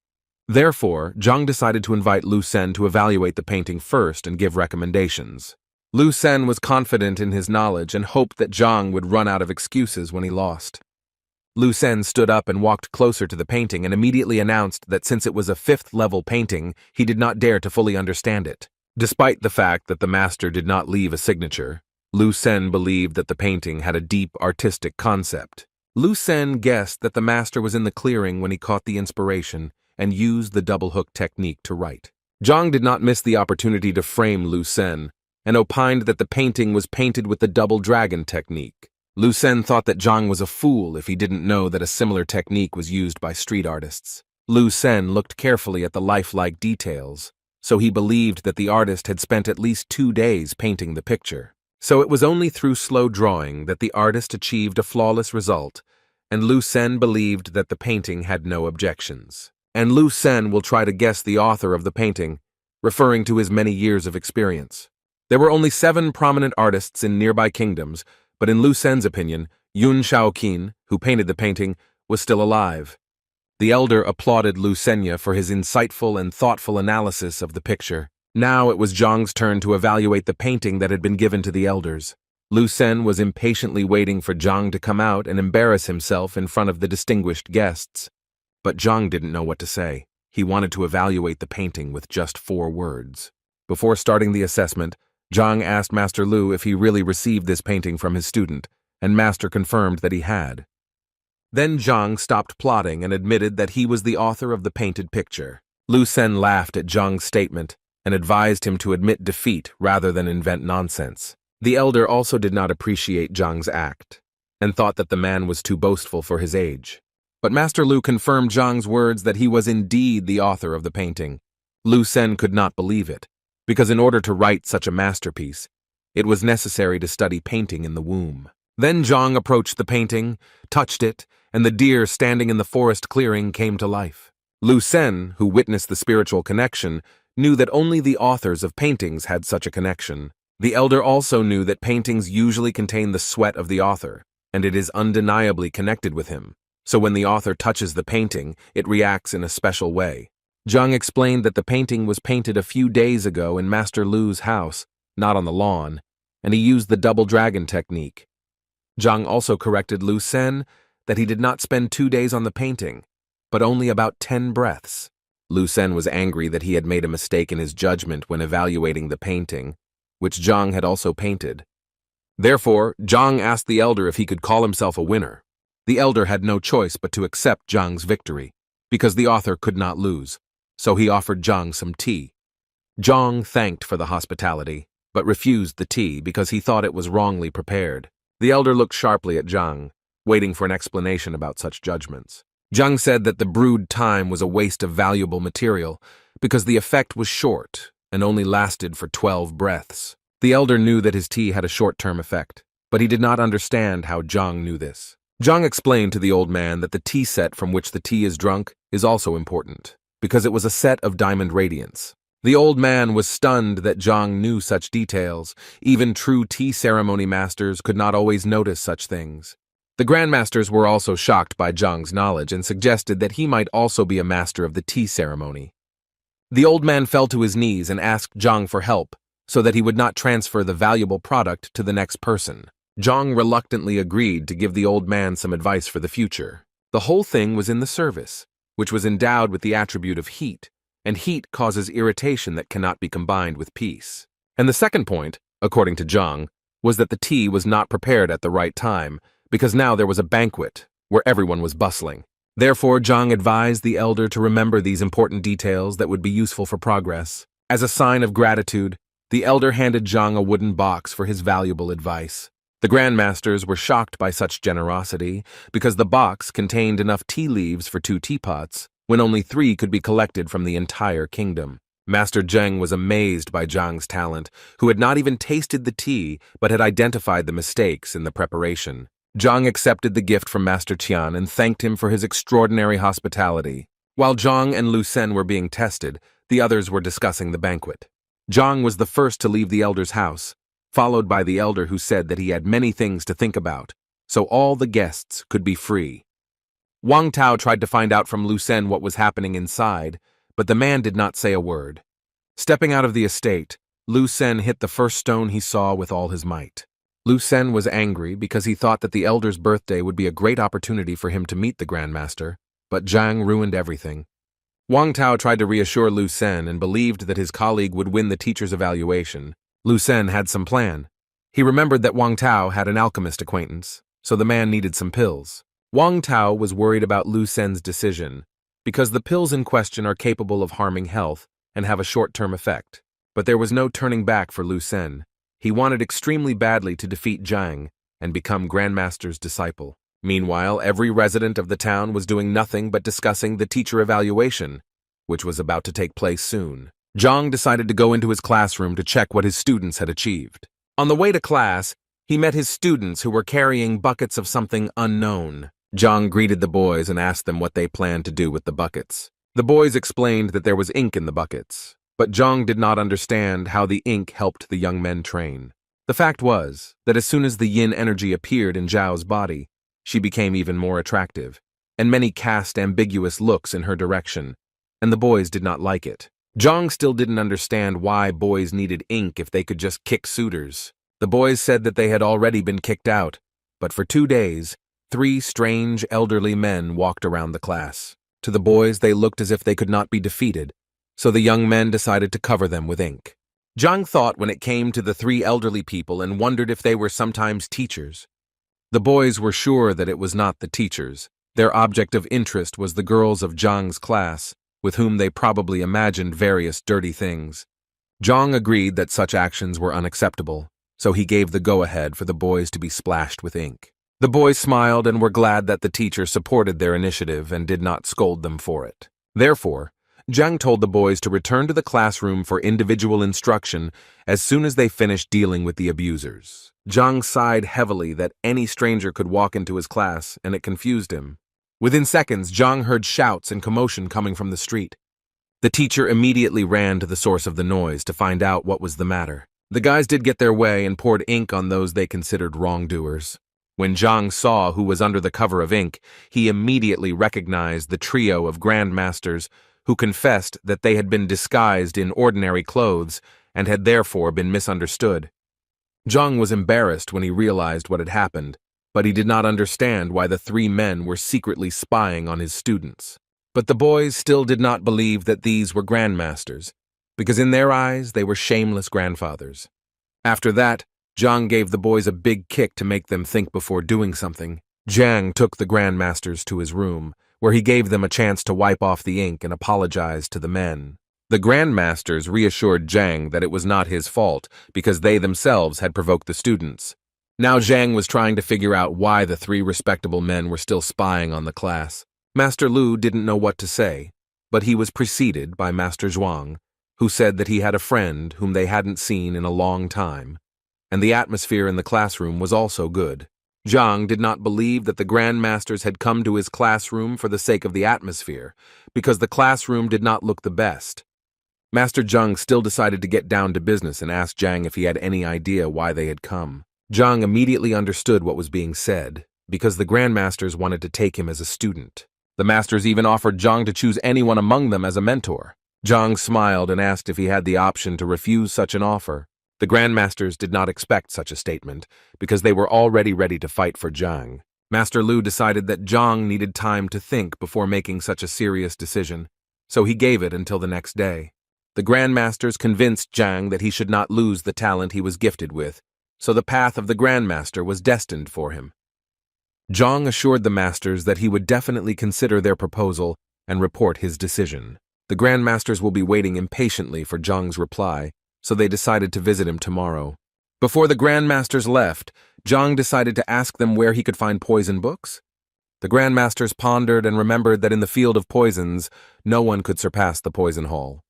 Therefore, Zhang decided to invite Lu Sen to evaluate the painting first and give recommendations. Lu Sen was confident in his knowledge and hoped that Zhang would run out of excuses when he lost. Lu Sen stood up and walked closer to the painting and immediately announced that since it was a 5th-level painting, he did not dare to fully understand it. Despite the fact that the master did not leave a signature, Lu Sen believed that the painting had a deep artistic concept. Lu Sen guessed that the master was in the clearing when he caught the inspiration and used the double-hook technique to write. Zhang did not miss the opportunity to frame Lu Sen and opined that the painting was painted with the double dragon technique. Lu Sen thought that Zhang was a fool if he didn't know that a similar technique was used by street artists. Lu Sen looked carefully at the lifelike details, so he believed that the artist had spent at least 2 days painting the picture. So it was only through slow drawing that the artist achieved a flawless result, and Lu Sen believed that the painting had no objections. And Lu Sen will try to guess the author of the painting, referring to his many years of experience. There were only 7 prominent artists in nearby kingdoms, but in Lu Sen's opinion, Yun Shaoqin, who painted the painting, was still alive. The elder applauded Lu Senya for his insightful and thoughtful analysis of the picture. Now it was Zhang's turn to evaluate the painting that had been given to the elders. Lu Sen was impatiently waiting for Zhang to come out and embarrass himself in front of the distinguished guests. But Zhang didn't know what to say. He wanted to evaluate the painting with just 4 words. Before starting the assessment, Zhang asked Master Lu if he really received this painting from his student, and Master confirmed that he had. Then Zhang stopped plotting and admitted that he was the author of the painted picture. Lu Sen laughed at Zhang's statement and advised him to admit defeat rather than invent nonsense. The elder also did not appreciate Zhang's act, and thought that the man was too boastful for his age. But Master Lu confirmed Zhang's words that he was indeed the author of the painting. Lu Sen could not believe it, because in order to write such a masterpiece, it was necessary to study painting in the womb. Then Zhang approached the painting, touched it, and the deer standing in the forest clearing came to life. Lu Sen, who witnessed the spiritual connection, knew that only the authors of paintings had such a connection. The elder also knew that paintings usually contain the sweat of the author, and it is undeniably connected with him. So when the author touches the painting, it reacts in a special way. Zhang explained that the painting was painted a few days ago in Master Lu's house, not on the lawn, and he used the double dragon technique. Zhang also corrected Lu Sen that he did not spend 2 days on the painting, but only about 10 breaths. Lu Sen was angry that he had made a mistake in his judgment when evaluating the painting, which Zhang had also painted. Therefore, Zhang asked the elder if he could call himself a winner. The elder had no choice but to accept Zhang's victory, because the author could not lose, so he offered Zhang some tea. Zhang thanked for the hospitality, but refused the tea because he thought it was wrongly prepared. The elder looked sharply at Zhang, waiting for an explanation about such judgments. Zhang said that the brewed time was a waste of valuable material because the effect was short and only lasted for 12 breaths. The elder knew that his tea had a short-term effect, but he did not understand how Zhang knew this. Zhang explained to the old man that the tea set from which the tea is drunk is also important, because it was a set of diamond radiance. The old man was stunned that Zhang knew such details. Even true tea ceremony masters could not always notice such things. The grandmasters were also shocked by Zhang's knowledge and suggested that he might also be a master of the tea ceremony. The old man fell to his knees and asked Zhang for help, so that he would not transfer the valuable product to the next person. Zhang reluctantly agreed to give the old man some advice for the future. The whole thing was in the service, which was endowed with the attribute of heat, and heat causes irritation that cannot be combined with peace. And the second point, according to Zhang, was that the tea was not prepared at the right time, because now there was a banquet, where everyone was bustling. Therefore, Zhang advised the elder to remember these important details that would be useful for progress. As a sign of gratitude, the elder handed Zhang a wooden box for his valuable advice. The grandmasters were shocked by such generosity because the box contained enough tea leaves for 2 teapots, when only 3 could be collected from the entire kingdom. Master Zheng was amazed by Zhang's talent, who had not even tasted the tea but had identified the mistakes in the preparation. Zhang accepted the gift from Master Qian and thanked him for his extraordinary hospitality. While Zhang and Lu Sen were being tested, the others were discussing the banquet. Zhang was the first to leave the elder's house, followed by the elder who said that he had many things to think about, so all the guests could be free. Wang Tao tried to find out from Lu Sen what was happening inside, but the man did not say a word. Stepping out of the estate, Lu Sen hit the first stone he saw with all his might. Lu Sen was angry because he thought that the elder's birthday would be a great opportunity for him to meet the Grandmaster, but Zhang ruined everything. Wang Tao tried to reassure Lu Sen and believed that his colleague would win the teacher's evaluation. Lu Sen had some plan. He remembered that Wang Tao had an alchemist acquaintance, so the man needed some pills. Wang Tao was worried about Lu Sen's decision, because the pills in question are capable of harming health and have a short-term effect. But there was no turning back for Lu Sen. He wanted extremely badly to defeat Zhang and become Grandmaster's disciple. Meanwhile, every resident of the town was doing nothing but discussing the teacher evaluation, which was about to take place soon. Zhang decided to go into his classroom to check what his students had achieved. On the way to class, he met his students who were carrying buckets of something unknown. Zhang greeted the boys and asked them what they planned to do with the buckets. The boys explained that there was ink in the buckets, but Zhang did not understand how the ink helped the young men train. The fact was that as soon as the yin energy appeared in Zhao's body, she became even more attractive, and many cast ambiguous looks in her direction, and the boys did not like it. Zhang still didn't understand why boys needed ink if they could just kick suitors. The boys said that they had already been kicked out, but for 2 days, 3 strange elderly men walked around the class. To the boys, they looked as if they could not be defeated, so the young men decided to cover them with ink. Zhang thought when it came to the 3 elderly people and wondered if they were sometimes teachers. The boys were sure that it was not the teachers. Their object of interest was the girls of Zhang's class, with whom they probably imagined various dirty things. Zhang agreed that such actions were unacceptable, so he gave the go-ahead for the boys to be splashed with ink. The boys smiled and were glad that the teacher supported their initiative and did not scold them for it. Therefore, Zhang told the boys to return to the classroom for individual instruction as soon as they finished dealing with the abusers. Zhang sighed heavily that any stranger could walk into his class, and it confused him. Within seconds, Zhang heard shouts and commotion coming from the street. The teacher immediately ran to the source of the noise to find out what was the matter. The guys did get their way and poured ink on those they considered wrongdoers. When Zhang saw who was under the cover of ink, he immediately recognized the trio of grandmasters who confessed that they had been disguised in ordinary clothes and had therefore been misunderstood. Zhang was embarrassed when he realized what had happened, but he did not understand why the 3 men were secretly spying on his students. But the boys still did not believe that these were grandmasters, because in their eyes they were shameless grandfathers. After that, Zhang gave the boys a big kick to make them think before doing something. Zhang took the grandmasters to his room, where he gave them a chance to wipe off the ink and apologize to the men. The grandmasters reassured Zhang that it was not his fault because they themselves had provoked the students. Now Zhang was trying to figure out why the 3 respectable men were still spying on the class. Master Lu didn't know what to say, but he was preceded by Master Zhuang, who said that he had a friend whom they hadn't seen in a long time, and the atmosphere in the classroom was also good. Zhang did not believe that the grandmasters had come to his classroom for the sake of the atmosphere, because the classroom did not look the best. Master Zhang still decided to get down to business and asked Zhang if he had any idea why they had come. Zhang immediately understood what was being said, because the grandmasters wanted to take him as a student. The masters even offered Zhang to choose anyone among them as a mentor. Zhang smiled and asked if he had the option to refuse such an offer. The grandmasters did not expect such a statement, because they were already ready to fight for Zhang. Master Lu decided that Zhang needed time to think before making such a serious decision, so he gave it until the next day. The grandmasters convinced Zhang that he should not lose the talent he was gifted with, so the path of the grandmaster was destined for him. Zhang assured the masters that he would definitely consider their proposal and report his decision. The grandmasters will be waiting impatiently for Zhang's reply, so they decided to visit him tomorrow. Before the grandmasters left, Zhang decided to ask them where he could find poison books. The grandmasters pondered and remembered that in the field of poisons, no one could surpass the poison hall.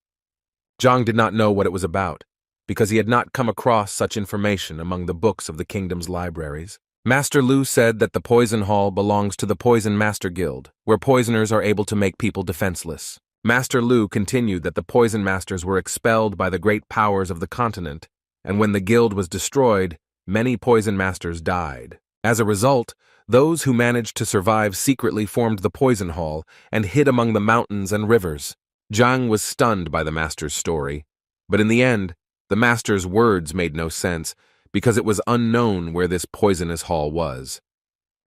Zhang did not know what it was about, because he had not come across such information among the books of the kingdom's libraries. Master Lu said that the poison hall belongs to the Poison Master Guild, where poisoners are able to make people defenseless. Master Lu continued that the poison masters were expelled by the great powers of the continent, and when the guild was destroyed, many poison masters died. As a result, those who managed to survive secretly formed the poison hall and hid among the mountains and rivers. Zhang was stunned by the master's story, but in the end, the master's words made no sense because it was unknown where this poisonous hall was.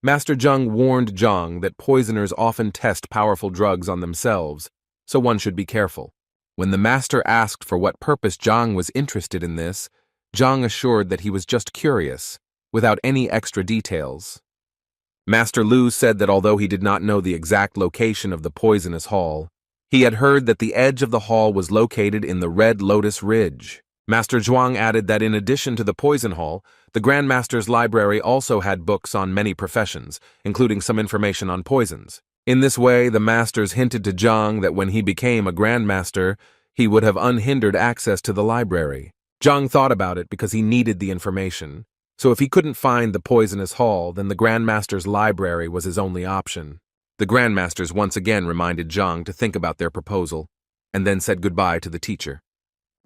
Master Zhang warned Zhang that poisoners often test powerful drugs on themselves, so one should be careful. When the master asked for what purpose Zhang was interested in this, Zhang assured that he was just curious, without any extra details. Master Lu said that although he did not know the exact location of the poisonous hall, he had heard that the edge of the hall was located in the Red Lotus Ridge. Master Zhuang added that in addition to the poison hall, the Grand Master's library also had books on many professions, including some information on poisons. In this way, the masters hinted to Zhang that when he became a Grand Master, he would have unhindered access to the library. Zhang thought about it because he needed the information, so if he couldn't find the poisonous hall, then the Grand Master's library was his only option. The Grand Masters once again reminded Zhang to think about their proposal, and then said goodbye to the teacher.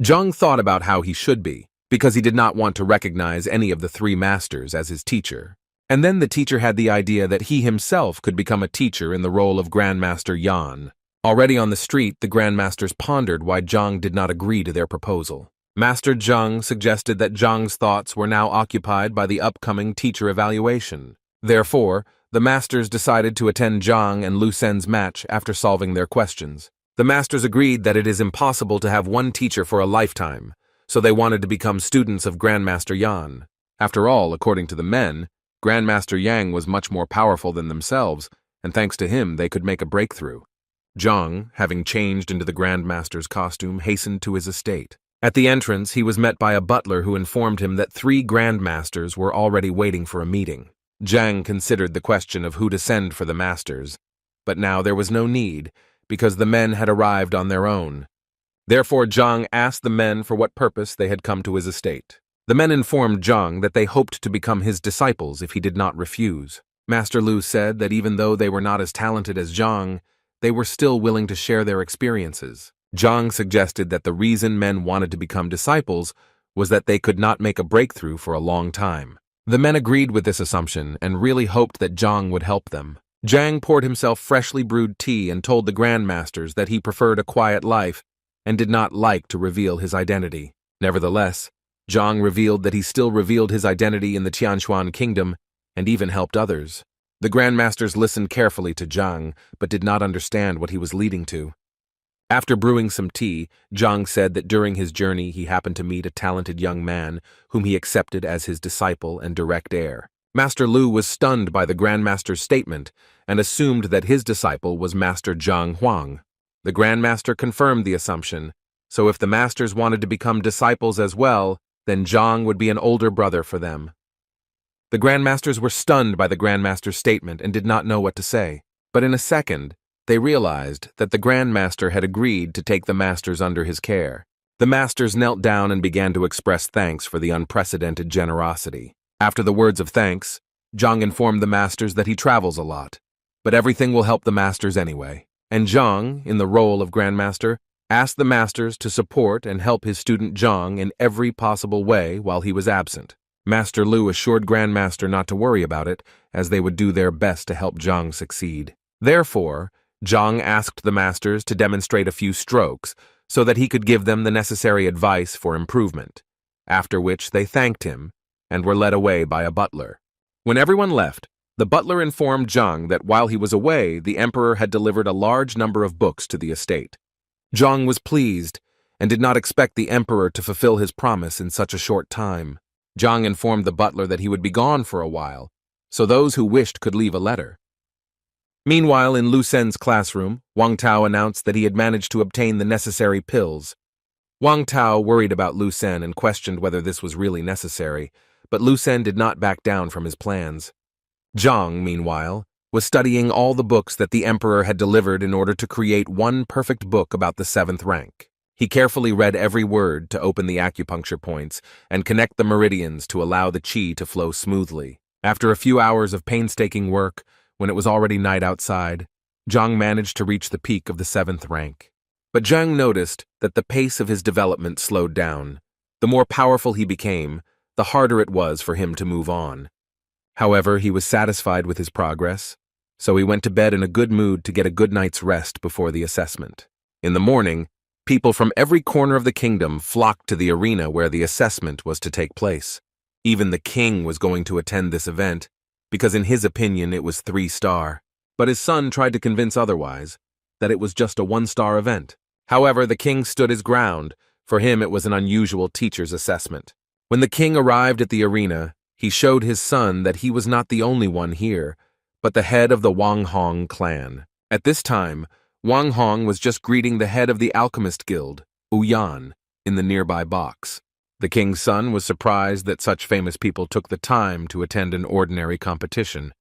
Zhang thought about how he should be, because he did not want to recognize any of the three masters as his teacher. And then the teacher had the idea that he himself could become a teacher in the role of Grandmaster Yan. Already on the street, the Grandmasters pondered why Zhang did not agree to their proposal. Master Zhang suggested that Zhang's thoughts were now occupied by the upcoming teacher evaluation. Therefore, the masters decided to attend Zhang and Lu Sen's match after solving their questions. The masters agreed that it is impossible to have one teacher for a lifetime, so they wanted to become students of Grandmaster Yan. After all, according to the men, Grandmaster Yang was much more powerful than themselves, and thanks to him they could make a breakthrough. Zhang, having changed into the Grandmaster's costume, hastened to his estate. At the entrance, he was met by a butler who informed him that 3 Grandmasters were already waiting for a meeting. Zhang considered the question of who to send for the masters, but now there was no need, because the men had arrived on their own. Therefore Zhang asked the men for what purpose they had come to his estate. The men informed Zhang that they hoped to become his disciples if he did not refuse. Master Lu said that even though they were not as talented as Zhang, they were still willing to share their experiences. Zhang suggested that the reason men wanted to become disciples was that they could not make a breakthrough for a long time. The men agreed with this assumption and really hoped that Zhang would help them. Zhang poured himself freshly brewed tea and told the Grandmasters that he preferred a quiet life and did not like to reveal his identity. Nevertheless, Zhang revealed that he still revealed his identity in the Tianshuan kingdom and even helped others. The Grandmasters listened carefully to Zhang, but did not understand what he was leading to. After brewing some tea, Zhang said that during his journey he happened to meet a talented young man whom he accepted as his disciple and direct heir. Master Lu was stunned by the Grandmaster's statement and assumed that his disciple was Master Zhang Huang. The Grandmaster confirmed the assumption, so if the masters wanted to become disciples as well, then Zhang would be an older brother for them. The Grandmasters were stunned by the Grandmaster's statement and did not know what to say. But in a second, they realized that the Grandmaster had agreed to take the masters under his care. The masters knelt down and began to express thanks for the unprecedented generosity. After the words of thanks, Zhang informed the masters that he travels a lot, but everything will help the masters anyway. And Zhang, in the role of Grandmaster, asked the masters to support and help his student Zhang in every possible way while he was absent. Master Lu assured Grandmaster not to worry about it, as they would do their best to help Zhang succeed. Therefore, Zhang asked the masters to demonstrate a few strokes so that he could give them the necessary advice for improvement, after which they thanked him and were led away by a butler. When everyone left, the butler informed Zhang that while he was away, the emperor had delivered a large number of books to the estate. Zhang was pleased and did not expect the emperor to fulfill his promise in such a short time. Zhang informed the butler that he would be gone for a while, so those who wished could leave a letter. Meanwhile, in Lu Sen's classroom, Wang Tao announced that he had managed to obtain the necessary pills. Wang Tao worried about Lu Sen and questioned whether this was really necessary, but Lu Sen did not back down from his plans. Zhang, meanwhile, was studying all the books that the emperor had delivered in order to create one perfect book about the 7th rank. He carefully read every word to open the acupuncture points and connect the meridians to allow the qi to flow smoothly. After a few hours of painstaking work, when it was already night outside, Zhang managed to reach the peak of the 7th rank. But Zhang noticed that the pace of his development slowed down. The more powerful he became, the harder it was for him to move on. However, he was satisfied with his progress, so he went to bed in a good mood to get a good night's rest before the assessment. In the morning, people from every corner of the kingdom flocked to the arena where the assessment was to take place. Even the king was going to attend this event, because in his opinion it was 3-star. But his son tried to convince otherwise, that it was just a 1-star event. However, the king stood his ground. For him, it was an unusual teacher's assessment. When the king arrived at the arena, he showed his son that he was not the only one here, but the head of the Wang Hong clan. At this time, Wang Hong was just greeting the head of the alchemist guild, Yan, in the nearby box. The king's son was surprised that such famous people took the time to attend an ordinary competition.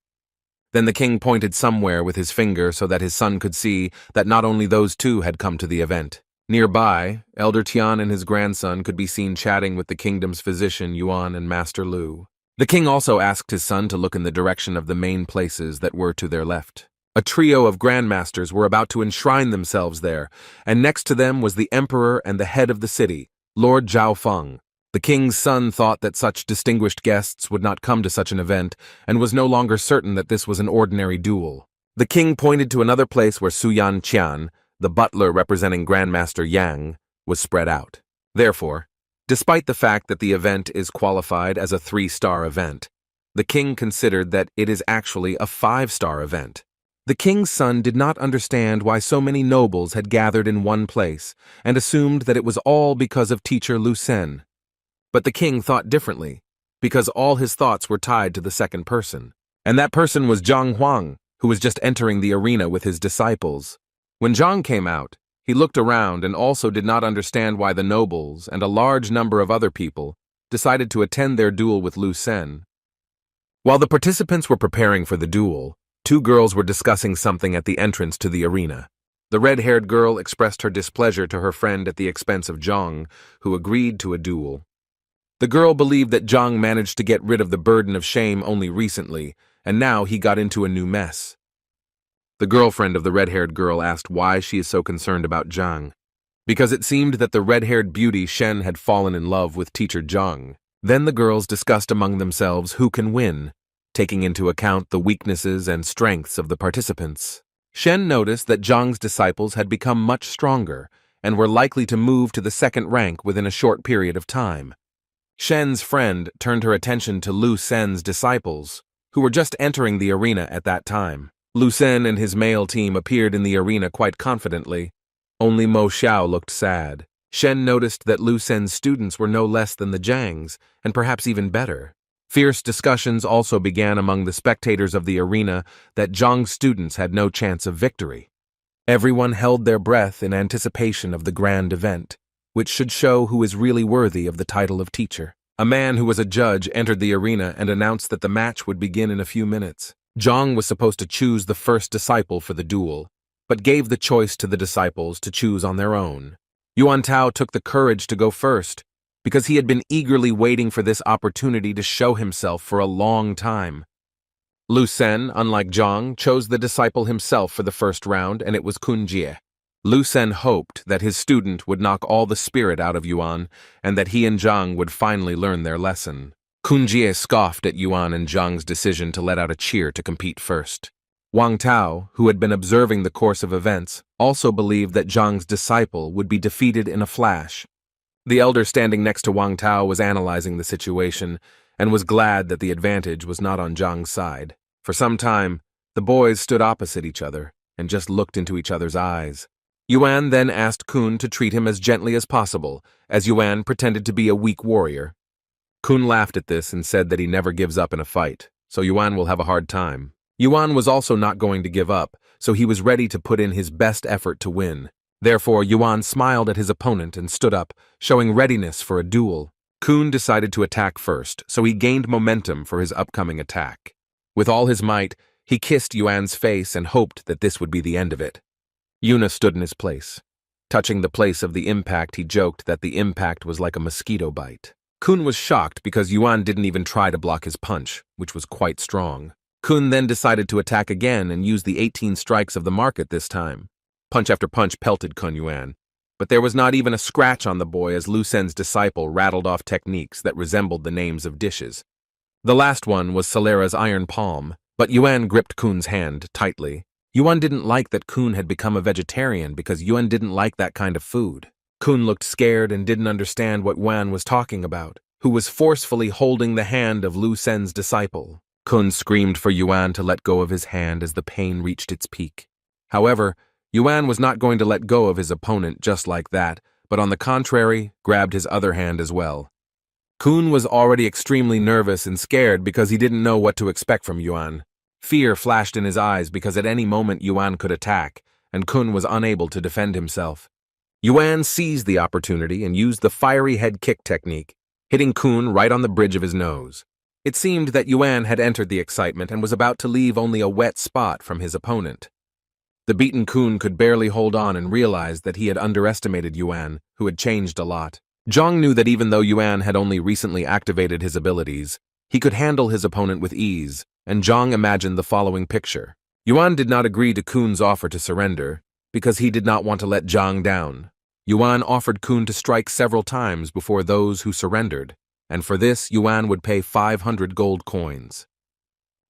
Then the king pointed somewhere with his finger so that his son could see that not only those two had come to the event. Nearby, Elder Tian and his grandson could be seen chatting with the kingdom's physician Yuan and Master Lu. The king also asked his son to look in the direction of the main places that were to their left. A trio of grandmasters were about to enshrine themselves there, and next to them was the emperor and the head of the city, Lord Zhao Feng. The king's son thought that such distinguished guests would not come to such an event, and was no longer certain that this was an ordinary duel. The king pointed to another place where Su Yan Qian, the butler representing Grandmaster Yang, was spread out. Therefore, despite the fact that the event is qualified as a 3-star event, the king considered that it is actually a 5-star event. The king's son did not understand why so many nobles had gathered in one place, and assumed that it was all because of teacher Lu Sen. But the king thought differently, because all his thoughts were tied to the second person. And that person was Zhang Huang, who was just entering the arena with his disciples. When Zhang came out, he looked around and also did not understand why the nobles and a large number of other people decided to attend their duel with Lu Sen. While the participants were preparing for the duel, 2 girls were discussing something at the entrance to the arena. The red-haired girl expressed her displeasure to her friend at the expense of Zhang, who agreed to a duel. The girl believed that Zhang managed to get rid of the burden of shame only recently, and now he got into a new mess. The girlfriend of the red-haired girl asked why she is so concerned about Zhang. Because it seemed that the red-haired beauty Shen had fallen in love with teacher Zhang. Then the girls discussed among themselves who can win, taking into account the weaknesses and strengths of the participants. Shen noticed that Zhang's disciples had become much stronger and were likely to move to the second rank within a short period of time. Shen's friend turned her attention to Lu Sen's disciples, who were just entering the arena at that time. Lu Sen and his male team appeared in the arena quite confidently. Only Mo Xiao looked sad. Shen noticed that Lu Sen's students were no less than the Zhangs, and perhaps even better. Fierce discussions also began among the spectators of the arena that Zhang's students had no chance of victory. Everyone held their breath in anticipation of the grand event, which should show who is really worthy of the title of teacher. A man who was a judge entered the arena and announced that the match would begin in a few minutes. Zhang was supposed to choose the first disciple for the duel, but gave the choice to the disciples to choose on their own. Yuan Tao took the courage to go first, because he had been eagerly waiting for this opportunity to show himself for a long time. Lu Sen, unlike Zhang, chose the disciple himself for the first round, and it was Kun Jie. Lu Sen hoped that his student would knock all the spirit out of Yuan, and that he and Zhang would finally learn their lesson. Kun Jie scoffed at Yuan and Zhang's decision to let out a cheer to compete first. Wang Tao, who had been observing the course of events, also believed that Zhang's disciple would be defeated in a flash. The elder standing next to Wang Tao was analyzing the situation, and was glad that the advantage was not on Zhang's side. For some time, the boys stood opposite each other, and just looked into each other's eyes. Yuan then asked Kun to treat him as gently as possible, as Yuan pretended to be a weak warrior. Kun laughed at this and said that he never gives up in a fight, so Yuan will have a hard time. Yuan was also not going to give up, so he was ready to put in his best effort to win. Therefore, Yuan smiled at his opponent and stood up, showing readiness for a duel. Kun decided to attack first, so he gained momentum for his upcoming attack. With all his might, he kissed Yuan's face and hoped that this would be the end of it. Yuna stood in his place. Touching the place of the impact, he joked that the impact was like a mosquito bite. Kun was shocked because Yuan didn't even try to block his punch, which was quite strong. Kun then decided to attack again and use the 18 strikes of the market this time. Punch after punch pelted Kun Yuan, but there was not even a scratch on the boy as Lu Sen's disciple rattled off techniques that resembled the names of dishes. The last one was Solera's iron palm, but Yuan gripped Kun's hand tightly. Yuan didn't like that Kun had become a vegetarian because Yuan didn't like that kind of food. Kun looked scared and didn't understand what Yuan was talking about, who was forcefully holding the hand of Lu Sen's disciple. Kun screamed for Yuan to let go of his hand as the pain reached its peak. However, Yuan was not going to let go of his opponent just like that, but on the contrary, grabbed his other hand as well. Kun was already extremely nervous and scared because he didn't know what to expect from Yuan. Fear flashed in his eyes because at any moment Yuan could attack, and Kun was unable to defend himself. Yuan seized the opportunity and used the fiery head kick technique, hitting Kun right on the bridge of his nose. It seemed that Yuan had entered the excitement and was about to leave only a wet spot from his opponent. The beaten Kun could barely hold on and realized that he had underestimated Yuan, who had changed a lot. Zhang knew that even though Yuan had only recently activated his abilities, he could handle his opponent with ease, and Zhang imagined the following picture. Yuan did not agree to Kun's offer to surrender, because he did not want to let Zhang down. Yuan offered Kun to strike several times before those who surrendered, and for this Yuan would pay 500 gold coins.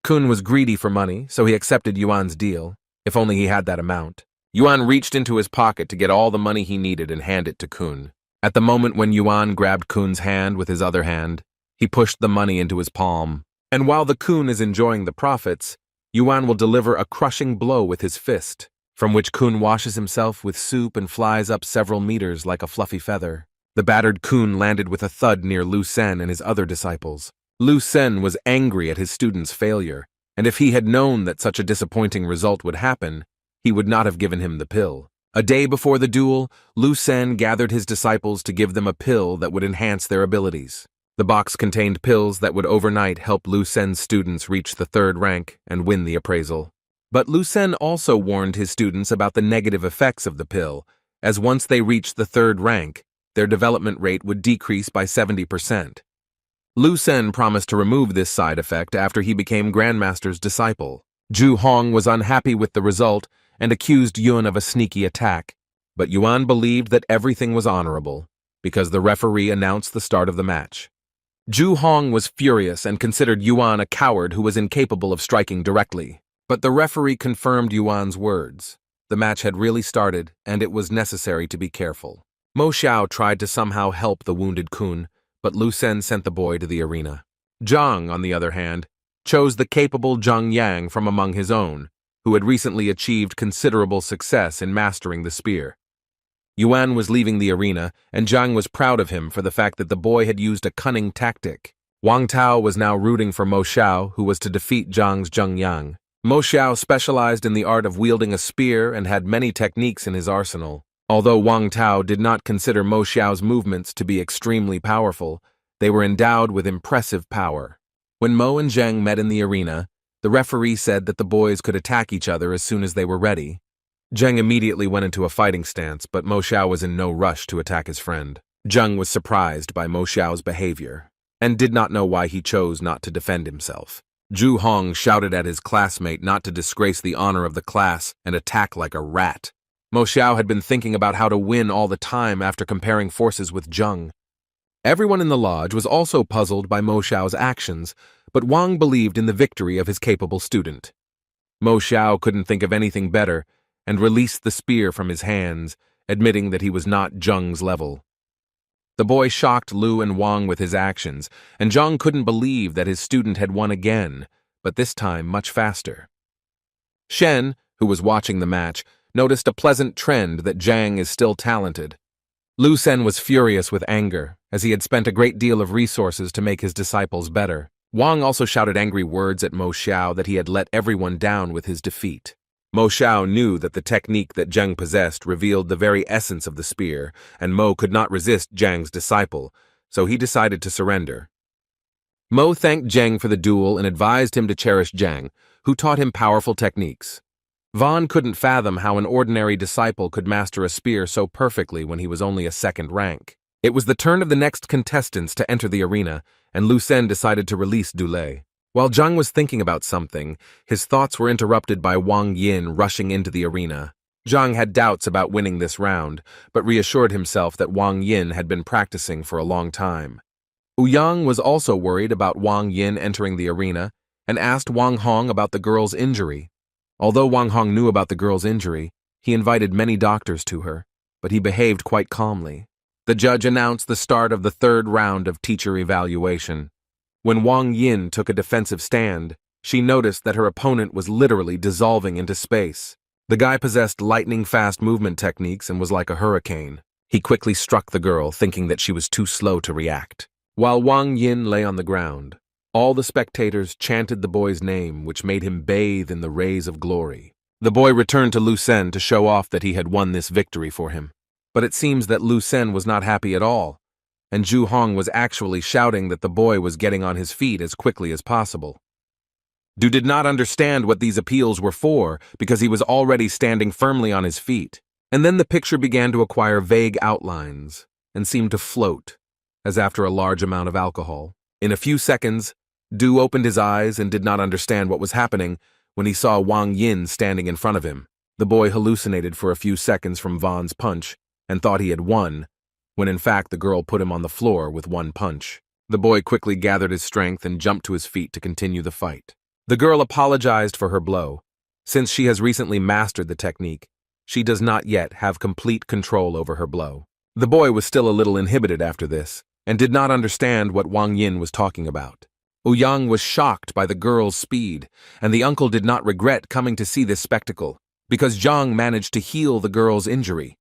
Kun was greedy for money, so he accepted Yuan's deal, if only he had that amount. Yuan reached into his pocket to get all the money he needed and hand it to Kun. At the moment when Yuan grabbed Kun's hand with his other hand, he pushed the money into his palm. And while the Kun is enjoying the profits, Yuan will deliver a crushing blow with his fist, from which Kun washes himself with soup and flies up several meters like a fluffy feather. The battered Kun landed with a thud near Lu Sen and his other disciples. Lu Sen was angry at his student's failure, and if he had known that such a disappointing result would happen, he would not have given him the pill. A day before the duel, Lu Sen gathered his disciples to give them a pill that would enhance their abilities. The box contained pills that would overnight help Lu Sen's students reach the 3rd rank and win the appraisal. But Lu Sen also warned his students about the negative effects of the pill, as once they reached the 3rd rank, their development rate would decrease by 70%. Lu Sen promised to remove this side effect after he became Grandmaster's disciple. Zhu Hong was unhappy with the result and accused Yuan of a sneaky attack, but Yuan believed that everything was honorable, because the referee announced the start of the match. Zhu Hong was furious and considered Yuan a coward who was incapable of striking directly. But the referee confirmed Yuan's words. The match had really started, and it was necessary to be careful. Mo Xiao tried to somehow help the wounded Kun, but Lu Sen sent the boy to the arena. Zhang, on the other hand, chose the capable Zhang Yang from among his own, who had recently achieved considerable success in mastering the spear. Yuan was leaving the arena, and Zhang was proud of him for the fact that the boy had used a cunning tactic. Wang Tao was now rooting for Mo Xiao, who was to defeat Zhang's Zheng Yang. Mo Xiao specialized in the art of wielding a spear and had many techniques in his arsenal. Although Wang Tao did not consider Mo Xiao's movements to be extremely powerful, they were endowed with impressive power. When Mo and Zheng met in the arena, the referee said that the boys could attack each other as soon as they were ready. Zheng immediately went into a fighting stance, but Mo Xiao was in no rush to attack his friend. Zheng was surprised by Mo Xiao's behavior, and did not know why he chose not to defend himself. Zhu Hong shouted at his classmate not to disgrace the honor of the class and attack like a rat. Mo Xiao had been thinking about how to win all the time after comparing forces with Zheng. Everyone in the lodge was also puzzled by Mo Xiao's actions, but Wang believed in the victory of his capable student. Mo Xiao couldn't think of anything better, and released the spear from his hands, admitting that he was not Zheng's level. The boy shocked Lu and Wang with his actions, and Zheng couldn't believe that his student had won again, but this time much faster. Shen, who was watching the match, noticed a pleasant trend that Zhang is still talented. Lu Sen was furious with anger, as he had spent a great deal of resources to make his disciples better. Wang also shouted angry words at Mo Xiao that he had let everyone down with his defeat. Mo Xiao knew that the technique that Zheng possessed revealed the very essence of the spear, and Mo could not resist Zhang's disciple, so he decided to surrender. Mo thanked Zheng for the duel and advised him to cherish Zheng, who taught him powerful techniques. Vaughn couldn't fathom how an ordinary disciple could master a spear so perfectly when he was only a 2nd rank. It was the turn of the next contestants to enter the arena, and Lu Sen decided to release Dulé. While Zheng was thinking about something, his thoughts were interrupted by Wang Yin rushing into the arena. Zhang had doubts about winning this round, but reassured himself that Wang Yin had been practicing for a long time. Ouyang was also worried about Wang Yin entering the arena and asked Wang Hong about the girl's injury. Although Wang Hong knew about the girl's injury, he invited many doctors to her, but he behaved quite calmly. The judge announced the start of the third round of teacher evaluation. When Wang Yin took a defensive stand, she noticed that her opponent was literally dissolving into space. The guy possessed lightning-fast movement techniques and was like a hurricane. He quickly struck the girl, thinking that she was too slow to react. While Wang Yin lay on the ground, all the spectators chanted the boy's name, which made him bathe in the rays of glory. The boy returned to Lu Sen to show off that he had won this victory for him. But it seems that Lu Sen was not happy at all, and Zhu Hong was actually shouting that the boy was getting on his feet as quickly as possible. Du did not understand what these appeals were for because he was already standing firmly on his feet. And then the picture began to acquire vague outlines and seemed to float, as after a large amount of alcohol. In a few seconds, Du opened his eyes and did not understand what was happening when he saw Wang Yin standing in front of him. The boy hallucinated for a few seconds from Vaughn's punch and thought he had won, when in fact the girl put him on the floor with one punch. The boy quickly gathered his strength and jumped to his feet to continue the fight. The girl apologized for her blow. Since she has recently mastered the technique, she does not yet have complete control over her blow. The boy was still a little inhibited after this, and did not understand what Wang Yin was talking about. Ouyang was shocked by the girl's speed, and the uncle did not regret coming to see this spectacle, because Zhang managed to heal the girl's injury.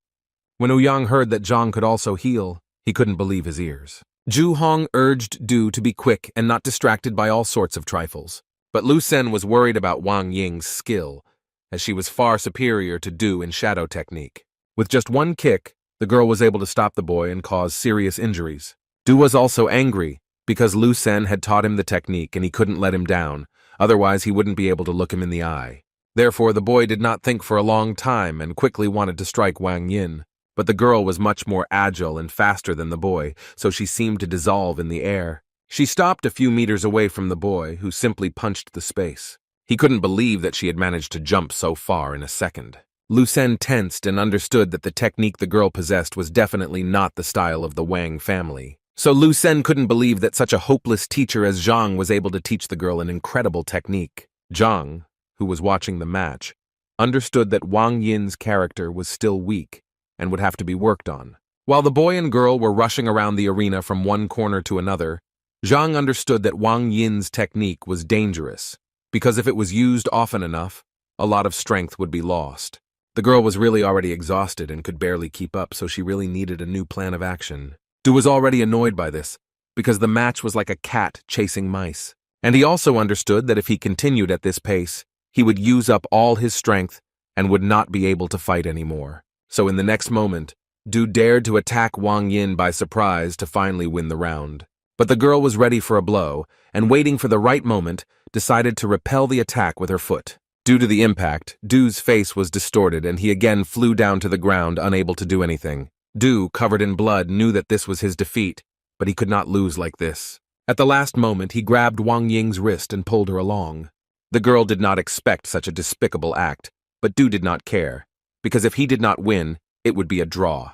When Ouyang heard that Zhang could also heal, he couldn't believe his ears. Zhu Hong urged Du to be quick and not distracted by all sorts of trifles. But Lu Sen was worried about Wang Ying's skill, as she was far superior to Du in shadow technique. With just one kick, the girl was able to stop the boy and cause serious injuries. Du was also angry because Lu Sen had taught him the technique and he couldn't let him down, otherwise he wouldn't be able to look him in the eye. Therefore, the boy did not think for a long time and quickly wanted to strike Wang Yin. But the girl was much more agile and faster than the boy, so she seemed to dissolve in the air. She stopped a few meters away from the boy, who simply punched the space. He couldn't believe that she had managed to jump so far in a second. Lu Sen tensed and understood that the technique the girl possessed was definitely not the style of the Wang family. So Lu Sen couldn't believe that such a hopeless teacher as Zhang was able to teach the girl an incredible technique. Zhang, who was watching the match, understood that Wang Yin's character was still weak and would have to be worked on. While the boy and girl were rushing around the arena from one corner to another, Zhang understood that Wang Yin's technique was dangerous, because if it was used often enough, a lot of strength would be lost. The girl was really already exhausted and could barely keep up, so she really needed a new plan of action. Du was already annoyed by this, because the match was like a cat chasing mice. And he also understood that if he continued at this pace, he would use up all his strength and would not be able to fight anymore. So in the next moment, Du dared to attack Wang Yin by surprise to finally win the round. But the girl was ready for a blow, and waiting for the right moment, decided to repel the attack with her foot. Due to the impact, Du's face was distorted and he again flew down to the ground, unable to do anything. Du, covered in blood, knew that this was his defeat, but he could not lose like this. At the last moment, he grabbed Wang Ying's wrist and pulled her along. The girl did not expect such a despicable act, but Du did not care, because if he did not win, it would be a draw.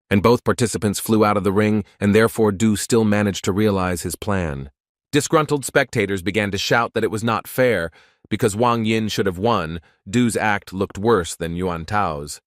And both participants flew out of the ring, and therefore Du still managed to realize his plan. Disgruntled spectators began to shout that it was not fair, because Wang Yin should have won. Du's act looked worse than Yuan Tao's.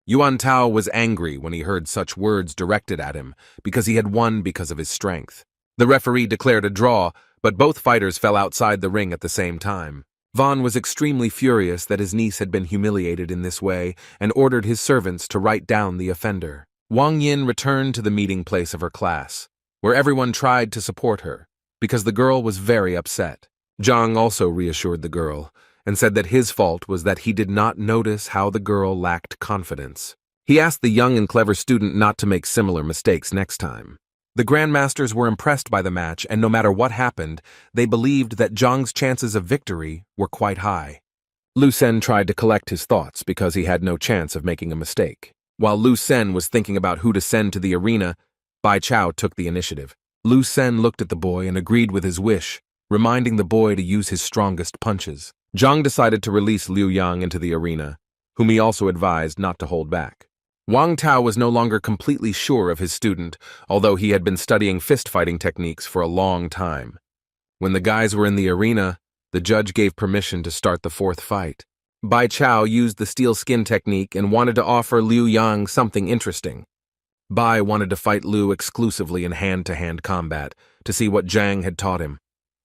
Yuan Tao was angry when he heard such words directed at him, because he had won because of his strength. The referee declared a draw, but both fighters fell outside the ring at the same time. Vaughn was extremely furious that his niece had been humiliated in this way and ordered his servants to write down the offender. Wang Yin returned to the meeting place of her class, where everyone tried to support her, because the girl was very upset. Zhang also reassured the girl, and said that his fault was that he did not notice how the girl lacked confidence. He asked the young and clever student not to make similar mistakes next time. The Grandmasters were impressed by the match, and no matter what happened, they believed that Zhang's chances of victory were quite high. Lu Sen tried to collect his thoughts because he had no chance of making a mistake. While Lu Sen was thinking about who to send to the arena, Bai Chao took the initiative. Lu Sen looked at the boy and agreed with his wish, reminding the boy to use his strongest punches. Zhang decided to release Liu Yang into the arena, whom he also advised not to hold back. Wang Tao was no longer completely sure of his student, although he had been studying fist-fighting techniques for a long time. When the guys were in the arena, the judge gave permission to start the fourth fight. Bai Chao used the steel skin technique and wanted to offer Liu Yang something interesting. Bai wanted to fight Liu exclusively in hand-to-hand combat to see what Zhang had taught him.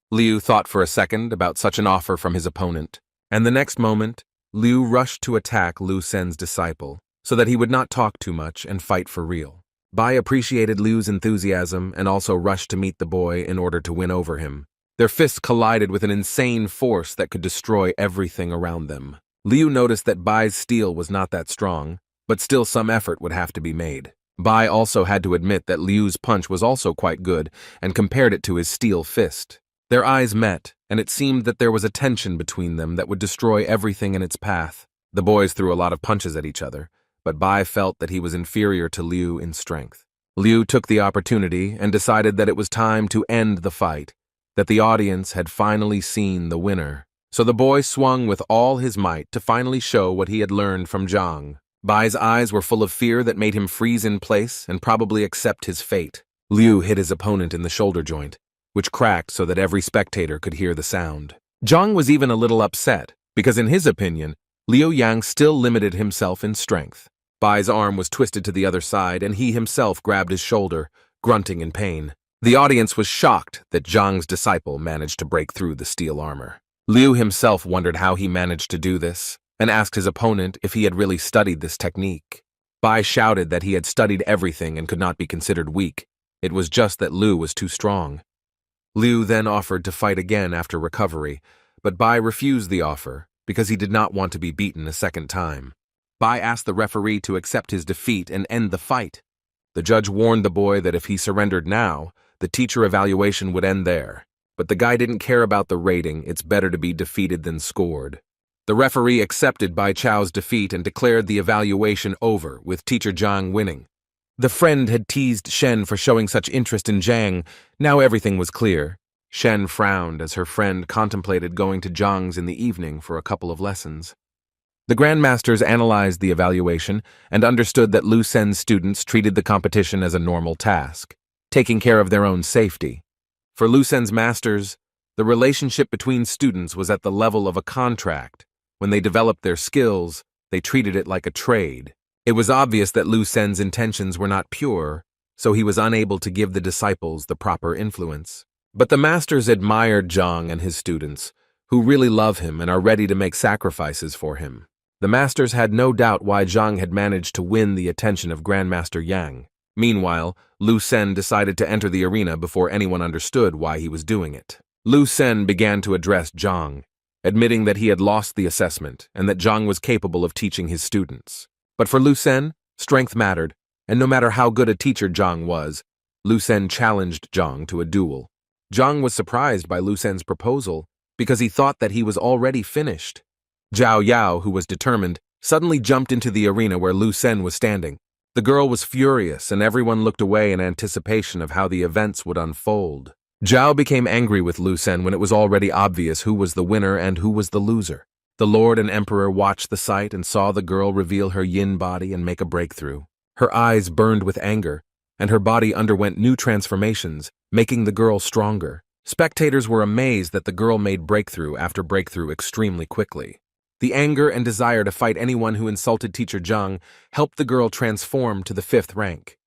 Liu thought for a second about such an offer from his opponent, and the next moment, Liu rushed to attack Lu Sen's disciple, so that he would not talk too much and fight for real. Bai appreciated Liu's enthusiasm and also rushed to meet the boy in order to win over him. Their fists collided with an insane force that could destroy everything around them. Liu noticed that Bai's steel was not that strong, but still some effort would have to be made. Bai also had to admit that Liu's punch was also quite good and compared it to his steel fist. Their eyes met, and it seemed that there was a tension between them that would destroy everything in its path. The boys threw a lot of punches at each other, but Bai felt that he was inferior to Liu in strength. Liu took the opportunity and decided that it was time to end the fight, that the audience had finally seen the winner. So the boy swung with all his might to finally show what he had learned from Zhang. Bai's eyes were full of fear that made him freeze in place and probably accept his fate. Liu hit his opponent in the shoulder joint, which cracked so that every spectator could hear the sound. Zhang was even a little upset, because in his opinion, Liu Yang still limited himself in strength. Bai's arm was twisted to the other side, and he himself grabbed his shoulder, grunting in pain. The audience was shocked that Zhang's disciple managed to break through the steel armor. Liu himself wondered how he managed to do this, and asked his opponent if he had really studied this technique. Bai shouted that he had studied everything and could not be considered weak. It was just that Liu was too strong. Liu then offered to fight again after recovery, but Bai refused the offer because he did not want to be beaten a second time. Bai asked the referee to accept his defeat and end the fight. The judge warned the boy that if he surrendered now, the teacher evaluation would end there. But the guy didn't care about the rating. It's better to be defeated than scored. The referee accepted Bai Chao's defeat and declared the evaluation over, with teacher Zhang winning. The friend had teased Shen for showing such interest in Zhang. Now everything was clear. Shen frowned as her friend contemplated going to Zhang's in the evening for a couple of lessons. The Grandmasters analyzed the evaluation and understood that Lu Sen's students treated the competition as a normal task, taking care of their own safety. For Lu Sen's masters, the relationship between students was at the level of a contract. When they developed their skills, they treated it like a trade. It was obvious that Lu Sen's intentions were not pure, so he was unable to give the disciples the proper influence. But the masters admired Zhang and his students, who really love him and are ready to make sacrifices for him. The masters had no doubt why Zhang had managed to win the attention of Grandmaster Yang. Meanwhile, Lu Sen decided to enter the arena before anyone understood why he was doing it. Lu Sen began to address Zhang, admitting that he had lost the assessment and that Zhang was capable of teaching his students. But for Lu Sen, strength mattered, and no matter how good a teacher Zhang was, Lu Sen challenged Zhang to a duel. Zhang was surprised by Lu Sen's proposal because he thought that he was already finished. Zhao Yao, who was determined, suddenly jumped into the arena where Lu Sen was standing. The girl was furious, and everyone looked away in anticipation of how the events would unfold. Zhao became angry with Lu Sen when it was already obvious who was the winner and who was the loser. The Lord and Emperor watched the sight and saw the girl reveal her yin body and make a breakthrough. Her eyes burned with anger, and her body underwent new transformations, making the girl stronger. Spectators were amazed that the girl made breakthrough after breakthrough extremely quickly. The anger and desire to fight anyone who insulted teacher Zhang helped the girl transform to the 5th rank.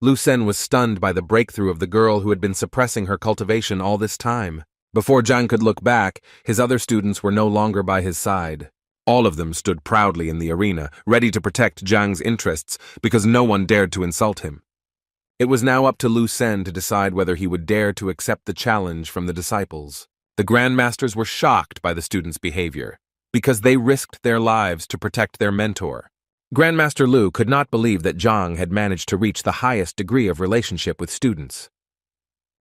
Lu Sen was stunned by the breakthrough of the girl who had been suppressing her cultivation all this time. Before Zhang could look back, his other students were no longer by his side. All of them stood proudly in the arena, ready to protect Zhang's interests because no one dared to insult him. It was now up to Lu Sen to decide whether he would dare to accept the challenge from the disciples. The Grandmasters were shocked by the students' behavior, because they risked their lives to protect their mentor. Grandmaster Lu could not believe that Zhang had managed to reach the highest degree of relationship with students.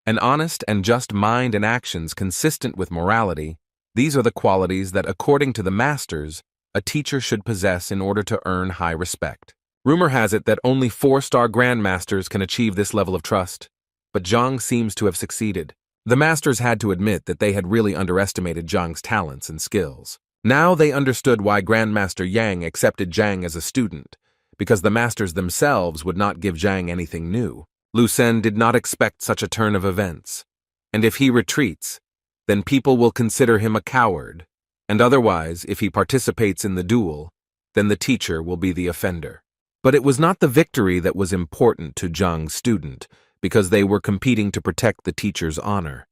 An honest and just mind and actions consistent with morality, these are the qualities that, according to the masters, a teacher should possess in order to earn high respect. Rumor has it that only 4-star Grandmasters can achieve this level of trust, but Zhang seems to have succeeded. The masters had to admit that they had really underestimated Zhang's talents and skills. Now they understood why Grandmaster Yang accepted Zhang as a student, because the masters themselves would not give Zhang anything new. Lu Sen did not expect such a turn of events, and if he retreats, then people will consider him a coward, and otherwise, if he participates in the duel, then the teacher will be the offender. But it was not the victory that was important to Zhang's student, because they were competing to protect the teacher's honor.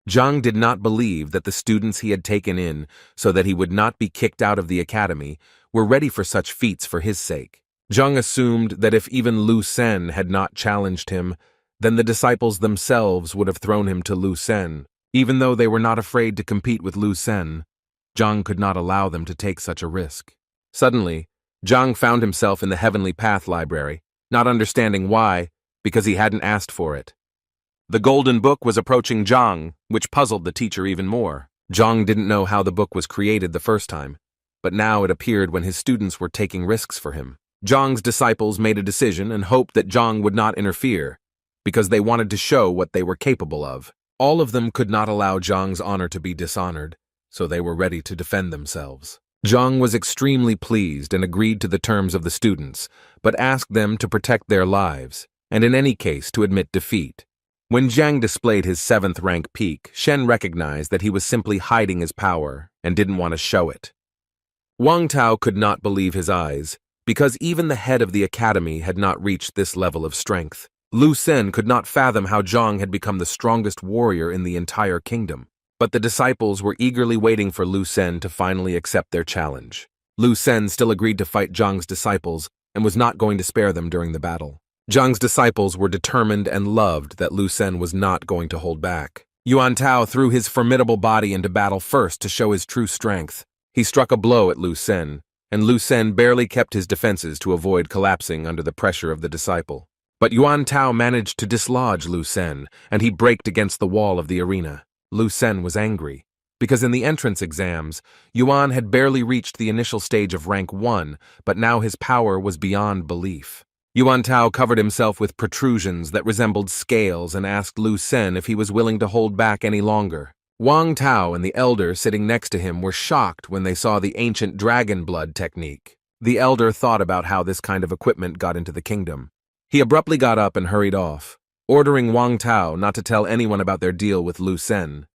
Zhang did not believe that the students he had taken in so that he would not be kicked out of the academy were ready for such feats for his sake. Zhang assumed that if even Lu Sen had not challenged him, then the disciples themselves would have thrown him to Lu Sen. Even though they were not afraid to compete with Lu Sen, Zhang could not allow them to take such a risk. Suddenly, Zhang found himself in the Heavenly Path library, not understanding why, because he hadn't asked for it. The golden book was approaching Zhang, which puzzled the teacher even more. Zhang didn't know how the book was created the first time, but now it appeared when his students were taking risks for him. Zhang's disciples made a decision and hoped that Zhang would not interfere, because they wanted to show what they were capable of. All of them could not allow Zhang's honor to be dishonored, so they were ready to defend themselves. Zhang was extremely pleased and agreed to the terms of the students, but asked them to protect their lives, and in any case to admit defeat. When Zhang displayed his 7th rank peak, Shen recognized that he was simply hiding his power and didn't want to show it. Wang Tao could not believe his eyes, because even the head of the academy had not reached this level of strength. Lu Sen could not fathom how Zhang had become the strongest warrior in the entire kingdom, but the disciples were eagerly waiting for Lu Sen to finally accept their challenge. Lu Sen still agreed to fight Zhang's disciples and was not going to spare them during the battle. Zhang's disciples were determined and loved that Lu Sen was not going to hold back. Yuan Tao threw his formidable body into battle first to show his true strength. He struck a blow at Lu Sen, and Lu Sen barely kept his defenses to avoid collapsing under the pressure of the disciple. But Yuan Tao managed to dislodge Lu Sen, and he braked against the wall of the arena. Lu Sen was angry, because in the entrance exams, Yuan had barely reached the initial stage of rank 1, but now his power was beyond belief. Yuan Tao covered himself with protrusions that resembled scales and asked Lu Sen if he was willing to hold back any longer. Wang Tao and the elder sitting next to him were shocked when they saw the ancient dragon blood technique. The elder thought about how this kind of equipment got into the kingdom. He abruptly got up and hurried off, ordering Wang Tao not to tell anyone about their deal with Lu Sen.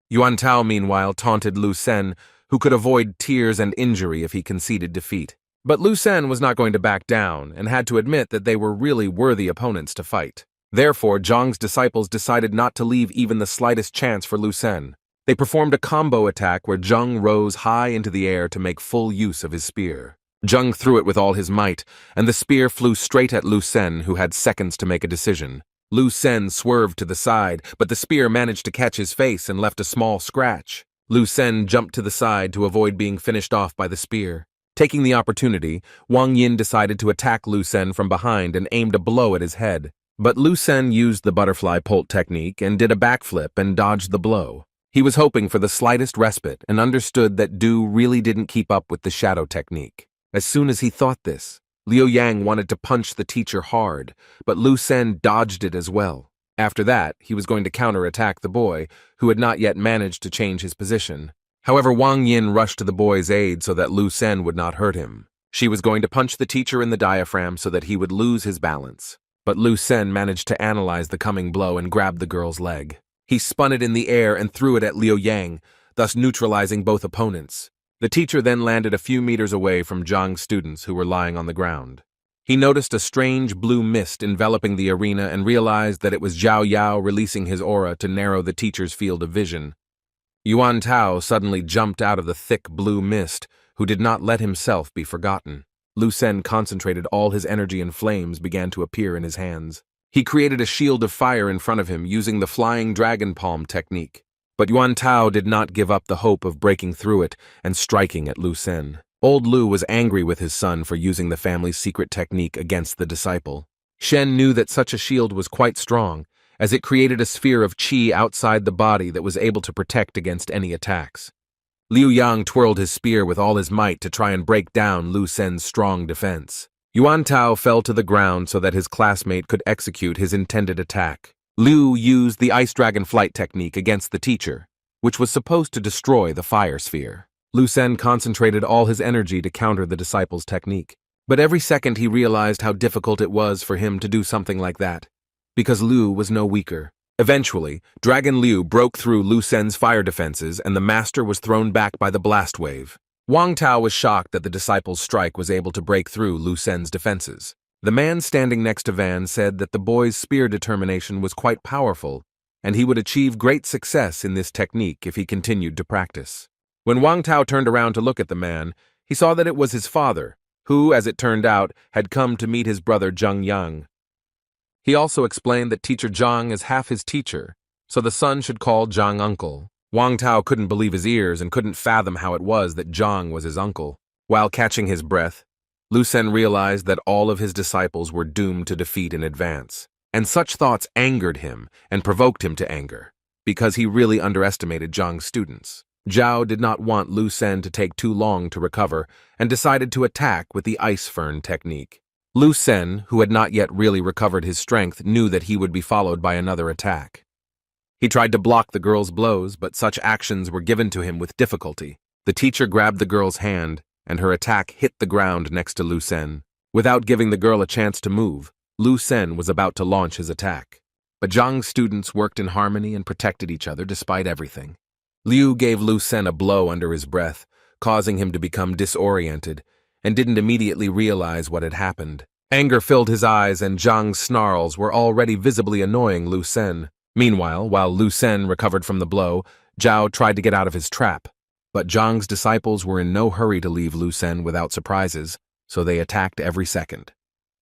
Yuan Tao, meanwhile, taunted Lu Sen, who could avoid tears and injury if he conceded defeat. But Lu Sen was not going to back down and had to admit that they were really worthy opponents to fight. Therefore, Zhang's disciples decided not to leave even the slightest chance for Lu Sen. They performed a combo attack where Zhang rose high into the air to make full use of his spear. Zhang threw it with all his might, and the spear flew straight at Lu Sen, who had seconds to make a decision. Lu Sen swerved to the side, but the spear managed to catch his face and left a small scratch. Lu Sen jumped to the side to avoid being finished off by the spear. Taking the opportunity, Wang Yin decided to attack Lu Sen from behind and aimed a blow at his head. But Lu Sen used the butterfly pult technique and did a backflip and dodged the blow. He was hoping for the slightest respite and understood that Du really didn't keep up with the shadow technique. As soon as he thought this, Liu Yang wanted to punch the teacher hard, but Lu Sen dodged it as well. After that, he was going to counterattack the boy, who had not yet managed to change his position. However, Wang Yin rushed to the boy's aid so that Lu Sen would not hurt him. She was going to punch the teacher in the diaphragm so that he would lose his balance. But Lu Sen managed to analyze the coming blow and grabbed the girl's leg. He spun it in the air and threw it at Liu Yang, thus neutralizing both opponents. The teacher then landed a few meters away from Zhang's students who were lying on the ground. He noticed a strange blue mist enveloping the arena and realized that it was Zhao Yao releasing his aura to narrow the teacher's field of vision. Yuan Tao suddenly jumped out of the thick blue mist, who did not let himself be forgotten. Lu Sen concentrated all his energy and flames began to appear in his hands. He created a shield of fire in front of him using the flying dragon palm technique. But Yuan Tao did not give up the hope of breaking through it and striking at Lu Sen. Old Lu was angry with his son for using the family's secret technique against the disciple. Shen knew that such a shield was quite strong, as it created a sphere of qi outside the body that was able to protect against any attacks. Liu Yang twirled his spear with all his might to try and break down Lu Sen's strong defense. Yuan Tao fell to the ground so that his classmate could execute his intended attack. Liu used the ice dragon flight technique against the teacher, which was supposed to destroy the fire sphere. Lu Sen concentrated all his energy to counter the disciple's technique. But every second he realized how difficult it was for him to do something like that, because Liu was no weaker. Eventually, Dragon Liu broke through Lu Sen's fire defenses and the master was thrown back by the blast wave. Wang Tao was shocked that the disciple's strike was able to break through Lu Sen's defenses. The man standing next to Van said that the boy's spear determination was quite powerful, and he would achieve great success in this technique if he continued to practice. When Wang Tao turned around to look at the man, he saw that it was his father, who, as it turned out, had come to meet his brother Zheng Yang. He also explained that teacher Zhang is half his teacher, so the son should call Zhang uncle. Wang Tao couldn't believe his ears and couldn't fathom how it was that Zhang was his uncle. While catching his breath, Lu Sen realized that all of his disciples were doomed to defeat in advance, and such thoughts angered him and provoked him to anger, because he really underestimated Zhang's students. Zhao did not want Lu Sen to take too long to recover and decided to attack with the ice fern technique. Lu Sen, who had not yet really recovered his strength, knew that he would be followed by another attack. He tried to block the girl's blows, but such actions were given to him with difficulty. The teacher grabbed the girl's hand, and her attack hit the ground next to Lu Sen. Without giving the girl a chance to move, Lu Sen was about to launch his attack. But Zhang's students worked in harmony and protected each other despite everything. Liu gave Lu Sen a blow under his breath, causing him to become disoriented, and didn't immediately realize what had happened. Anger filled his eyes, and Zhang's snarls were already visibly annoying Lu Sen. Meanwhile, while Lu Sen recovered from the blow, Zhao tried to get out of his trap. But Zhang's disciples were in no hurry to leave Lu Sen without surprises, so they attacked every second.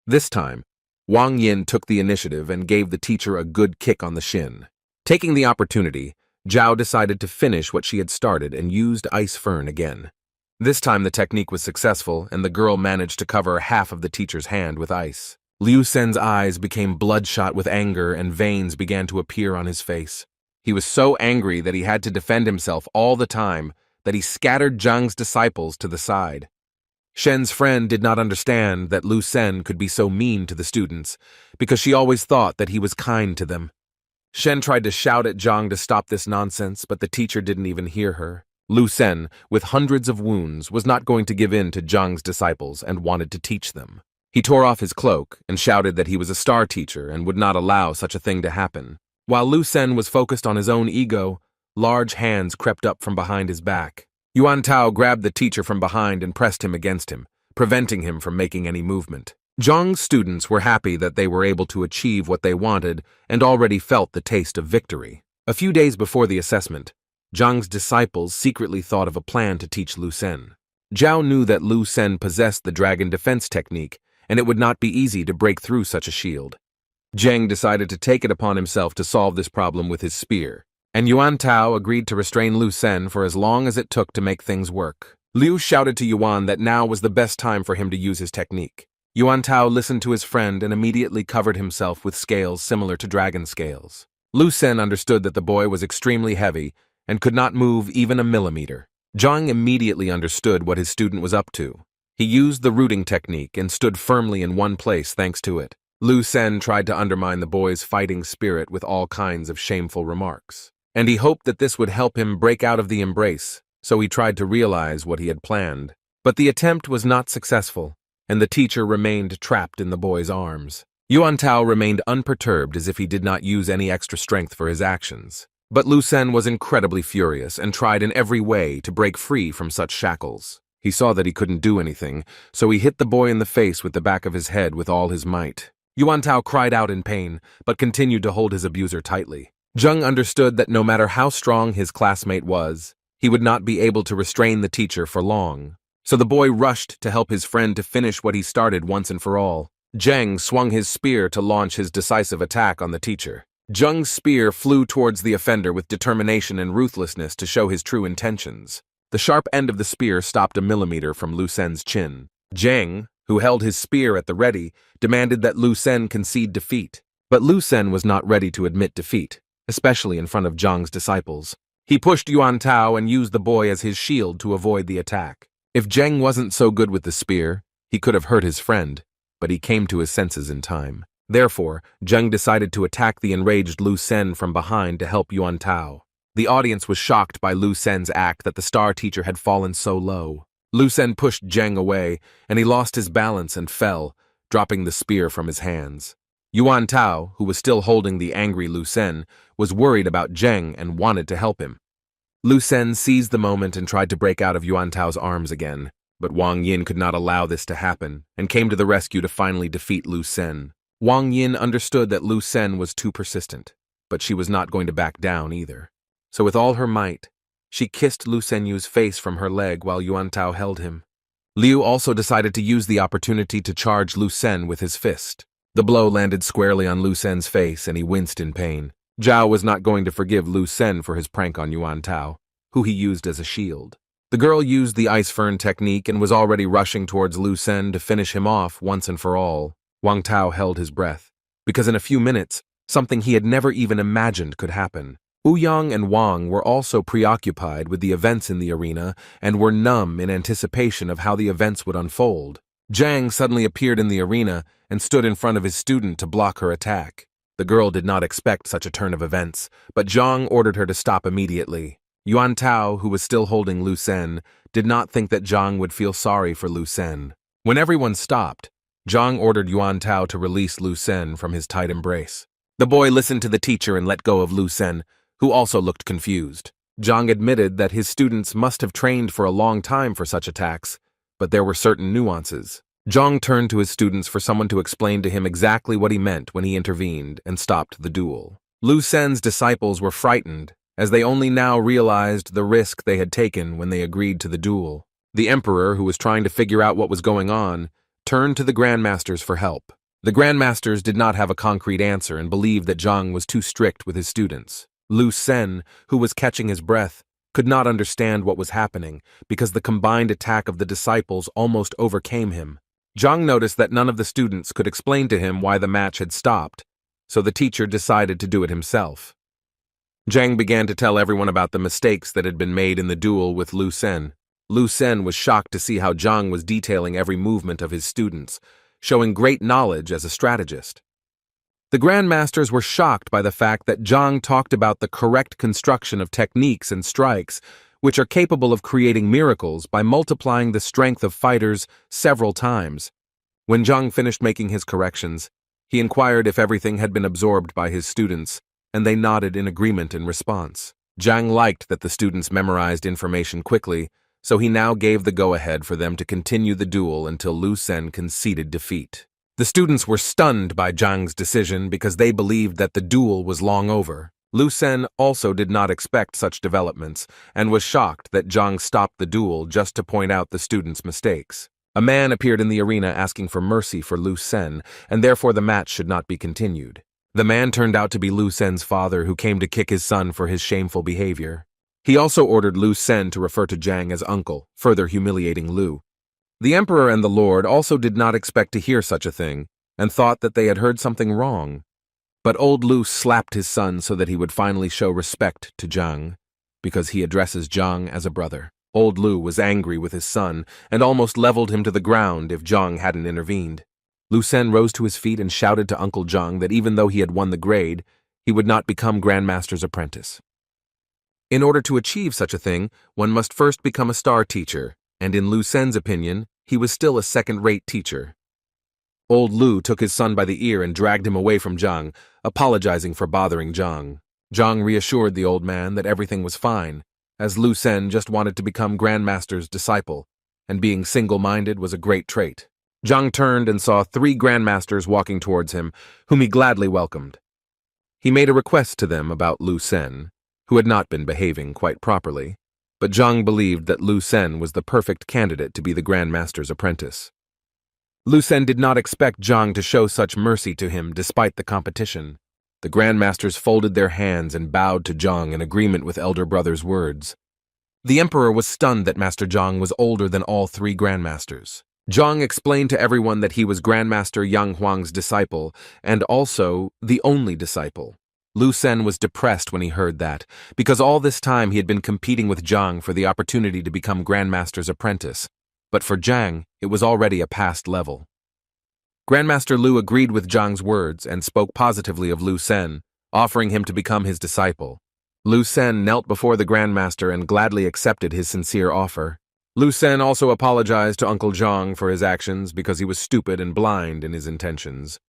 This time, Wang Yin took the initiative and gave the teacher a good kick on the shin. Taking the opportunity, Zhao decided to finish what she had started and used ice fern again. This time the technique was successful, and the girl managed to cover half of the teacher's hand with ice. Liu Sen's eyes became bloodshot with anger and veins began to appear on his face. He was so angry that he had to defend himself all the time that he scattered Zhang's disciples to the side. Shen's friend did not understand that Lu Sen could be so mean to the students because she always thought that he was kind to them. Shen tried to shout at Zhang to stop this nonsense, but the teacher didn't even hear her. Lu Sen, with hundreds of wounds, was not going to give in to Zhang's disciples and wanted to teach them. He tore off his cloak and shouted that he was a star teacher and would not allow such a thing to happen. While Lu Sen was focused on his own ego, large hands crept up from behind his back. Yuan Tao grabbed the teacher from behind and pressed him against him, preventing him from making any movement. Zhang's students were happy that they were able to achieve what they wanted and already felt the taste of victory. A few days before the assessment, Zhang's disciples secretly thought of a plan to teach Lu Sen. Zhao knew that Lu Sen possessed the dragon defense technique, and it would not be easy to break through such a shield. Zheng decided to take it upon himself to solve this problem with his spear, and Yuan Tao agreed to restrain Lu Sen for as long as it took to make things work. Liu shouted to Yuan that now was the best time for him to use his technique. Yuan Tao listened to his friend and immediately covered himself with scales similar to dragon scales. Lu Sen understood that the boy was extremely heavy and could not move even a millimeter. Zhang immediately understood what his student was up to. He used the rooting technique and stood firmly in one place thanks to it. Lu Sen tried to undermine the boy's fighting spirit with all kinds of shameful remarks, and he hoped that this would help him break out of the embrace, so he tried to realize what he had planned. But the attempt was not successful, and the teacher remained trapped in the boy's arms. Yuan Tao remained unperturbed as if he did not use any extra strength for his actions. But Lu Sen was incredibly furious and tried in every way to break free from such shackles. He saw that he couldn't do anything, so he hit the boy in the face with the back of his head with all his might. Yuan Tao cried out in pain, but continued to hold his abuser tightly. Zheng understood that no matter how strong his classmate was, he would not be able to restrain the teacher for long. So the boy rushed to help his friend to finish what he started once and for all. Zheng swung his spear to launch his decisive attack on the teacher. Zheng's spear flew towards the offender with determination and ruthlessness to show his true intentions. The sharp end of the spear stopped a millimeter from Lu Sen's chin. Zheng, who held his spear at the ready, demanded that Lu Sen concede defeat. But Lu Sen was not ready to admit defeat, especially in front of Zhang's disciples. He pushed Yuan Tao and used the boy as his shield to avoid the attack. If Zheng wasn't so good with the spear, he could have hurt his friend, but he came to his senses in time. Therefore, Zheng decided to attack the enraged Lu Sen from behind to help Yuan Tao. The audience was shocked by Lu Sen's act that the star teacher had fallen so low. Lu Sen pushed Zheng away, and he lost his balance and fell, dropping the spear from his hands. Yuan Tao, who was still holding the angry Lu Sen, was worried about Zheng and wanted to help him. Lu Sen seized the moment and tried to break out of Yuan Tao's arms again, but Wang Yin could not allow this to happen and came to the rescue to finally defeat Lu Sen. Wang Yin understood that Lu Sen was too persistent, but she was not going to back down either. So with all her might, she kissed Lu Senyu's face from her leg while Yuan Tao held him. Liu also decided to use the opportunity to charge Lu Sen with his fist. The blow landed squarely on Lu Sen's face and he winced in pain. Zhao was not going to forgive Lu Sen for his prank on Yuan Tao, who he used as a shield. The girl used the ice fern technique and was already rushing towards Lu Sen to finish him off once and for all. Wang Tao held his breath, because in a few minutes, something he had never even imagined could happen. Ouyang and Wang were also preoccupied with the events in the arena and were numb in anticipation of how the events would unfold. Zhang suddenly appeared in the arena and stood in front of his student to block her attack. The girl did not expect such a turn of events, but Zhang ordered her to stop immediately. Yuan Tao, who was still holding Lu Sen, did not think that Zhang would feel sorry for Lu Sen. When everyone stopped, Zhang ordered Yuan Tao to release Lu Sen from his tight embrace. The boy listened to the teacher and let go of Lu Sen, who also looked confused. Zhang admitted that his students must have trained for a long time for such attacks, but there were certain nuances. Zhang turned to his students for someone to explain to him exactly what he meant when he intervened and stopped the duel. Lu Sen's disciples were frightened, as they only now realized the risk they had taken when they agreed to the duel. The emperor, who was trying to figure out what was going on, turned to the grandmasters for help. The grandmasters did not have a concrete answer and believed that Zhang was too strict with his students. Lu Sen, who was catching his breath, could not understand what was happening because the combined attack of the disciples almost overcame him. Zhang noticed that none of the students could explain to him why the match had stopped, so the teacher decided to do it himself. Zhang began to tell everyone about the mistakes that had been made in the duel with Lu Sen. Lu Sen was shocked to see how Zhang was detailing every movement of his students, showing great knowledge as a strategist. The grandmasters were shocked by the fact that Zhang talked about the correct construction of techniques and strikes, which are capable of creating miracles by multiplying the strength of fighters several times. When Zhang finished making his corrections, he inquired if everything had been absorbed by his students, and they nodded in agreement in response. Zhang liked that the students memorized information quickly, so he now gave the go-ahead for them to continue the duel until Lu Sen conceded defeat. The students were stunned by Zhang's decision because they believed that the duel was long over. Lu Sen also did not expect such developments and was shocked that Zhang stopped the duel just to point out the students' mistakes. A man appeared in the arena asking for mercy for Lu Sen, and therefore the match should not be continued. The man turned out to be Lu Sen's father, who came to kick his son for his shameful behavior. He also ordered Lu Sen to refer to Zhang as uncle, further humiliating Lu. The emperor and the lord also did not expect to hear such a thing, and thought that they had heard something wrong. But old Lu slapped his son so that he would finally show respect to Zhang, because he addresses Zhang as a brother. Old Lu was angry with his son and almost leveled him to the ground if Zhang hadn't intervened. Lu Sen rose to his feet and shouted to Uncle Zhang that even though he had won the grade, he would not become Grandmaster's apprentice. In order to achieve such a thing, one must first become a star teacher, and in Lu Sen's opinion, he was still a second-rate teacher. Old Lu took his son by the ear and dragged him away from Zhang, apologizing for bothering Zhang. Zhang reassured the old man that everything was fine, as Lu Sen just wanted to become Grandmaster's disciple, and being single-minded was a great trait. Zhang turned and saw 3 Grandmasters walking towards him, whom he gladly welcomed. He made a request to them about Lu Sen, who had not been behaving quite properly, but Zhang believed that Lu Sen was the perfect candidate to be the Grandmaster's apprentice. Lu Sen did not expect Zhang to show such mercy to him despite the competition. The Grandmasters folded their hands and bowed to Zhang in agreement with elder brother's words. The emperor was stunned that Master Zhang was older than all 3 Grandmasters. Zhang explained to everyone that he was Grandmaster Yang Huang's disciple, and also the only disciple. Lu Sen was depressed when he heard that, because all this time he had been competing with Zhang for the opportunity to become Grandmaster's apprentice, but for Zhang, it was already a past level. Grandmaster Lu agreed with Zhang's words and spoke positively of Lu Sen, offering him to become his disciple. Lu Sen knelt before the Grandmaster and gladly accepted his sincere offer. Lu Sen also apologized to Uncle Zhang for his actions because he was stupid and blind in his intentions.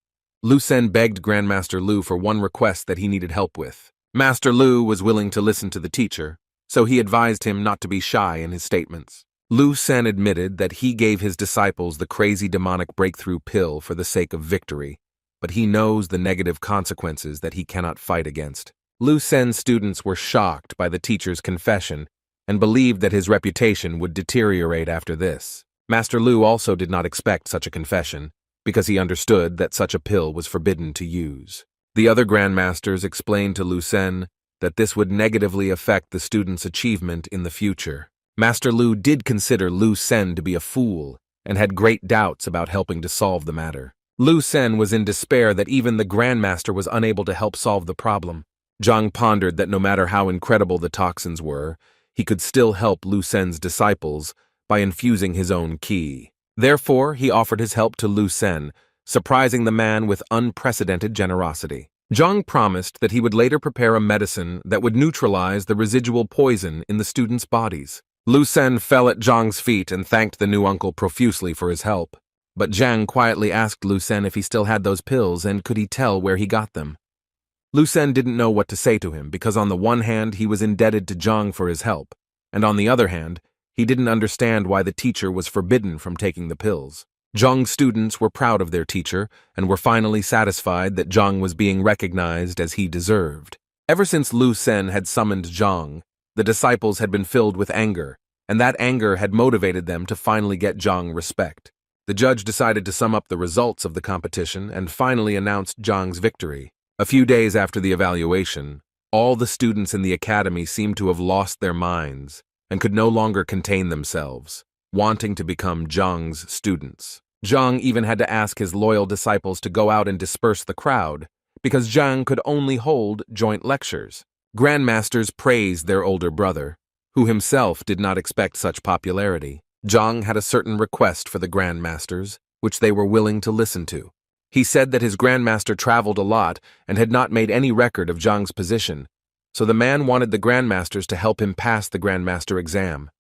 Lu Sen begged Grandmaster Lu for one request that he needed help with. Master Lu was willing to listen to the teacher, so he advised him not to be shy in his statements. Lu Sen admitted that he gave his disciples the crazy demonic breakthrough pill for the sake of victory, but he knows the negative consequences that he cannot fight against. Lu Sen's students were shocked by the teacher's confession and believed that his reputation would deteriorate after this. Master Lu also did not expect such a confession, because he understood that such a pill was forbidden to use. The other Grandmasters explained to Lu Sen that this would negatively affect the student's achievement in the future. Master Lu did consider Lu Sen to be a fool and had great doubts about helping to solve the matter. Lu Sen was in despair that even the Grandmaster was unable to help solve the problem. Zhang pondered that no matter how incredible the toxins were, he could still help Lu Sen's disciples by infusing his own ki. Therefore, he offered his help to Lu Sen, surprising the man with unprecedented generosity. Zhang promised that he would later prepare a medicine that would neutralize the residual poison in the students' bodies. Lu Sen fell at Zhang's feet and thanked the new uncle profusely for his help. But Zhang quietly asked Lu Sen if he still had those pills and could he tell where he got them. Lu Sen didn't know what to say to him because on the one hand he was indebted to Zhang for his help, and on the other hand, he didn't understand why the teacher was forbidden from taking the pills. Zhang's students were proud of their teacher and were finally satisfied that Zhang was being recognized as he deserved. Ever since Lu Sen had summoned Zhang, the disciples had been filled with anger, and that anger had motivated them to finally get Zhang respect. The judge decided to sum up the results of the competition and finally announced Zhang's victory. A few days after the evaluation, all the students in the academy seemed to have lost their minds and could no longer contain themselves, wanting to become Zhang's students. Zhang even had to ask his loyal disciples to go out and disperse the crowd, because Zhang could only hold joint lectures. Grandmasters praised their older brother, who himself did not expect such popularity. Zhang had a certain request for the Grandmasters, which they were willing to listen to. He said that his Grandmaster traveled a lot and had not made any record of Zhang's position, so the man wanted the Grandmasters to help him pass the Grandmaster exam.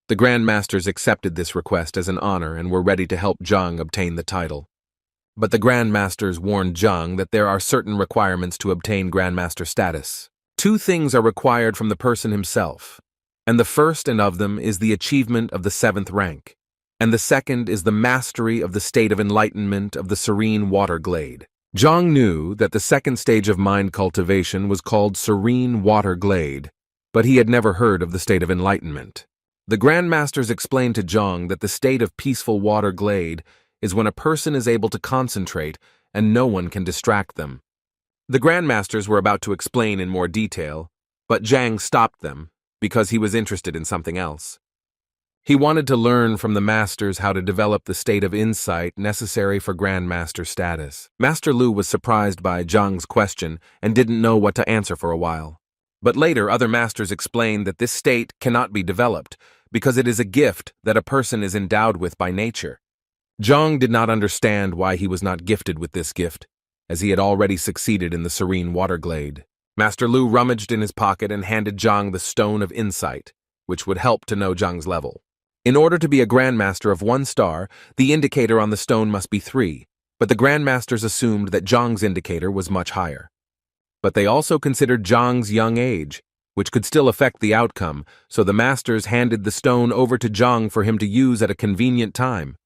The Grandmasters accepted this request as an honor and were ready to help Zhang obtain the title. But the Grandmasters warned Zhang that there are certain requirements to obtain Grandmaster status. 2 things are required from the person himself, and the first of them is the achievement of the 7th rank, and the second is the mastery of the state of enlightenment of the serene water glade. Zhang knew that the second stage of mind cultivation was called serene water glade, but he had never heard of the state of enlightenment. The Grandmasters explained to Zhang that the state of peaceful water glade is when a person is able to concentrate and no one can distract them. The Grandmasters were about to explain in more detail, but Zhang stopped them because he was interested in something else. He wanted to learn from the masters how to develop the state of insight necessary for Grandmaster status. Master Lu was surprised by Zhang's question and didn't know what to answer for a while. But later, other masters explained that this state cannot be developed because it is a gift that a person is endowed with by nature. Zhang did not understand why he was not gifted with this gift, as he had already succeeded in the serene water glade. Master Lu rummaged in his pocket and handed Zhang the Stone of Insight, which would help to know Zhang's level. In order to be a Grandmaster of 1 star, the indicator on the stone must be 3, but the Grandmasters assumed that Zhang's indicator was much higher. But they also considered Zhang's young age, which could still affect the outcome, so the masters handed the stone over to Zhang for him to use at a convenient time.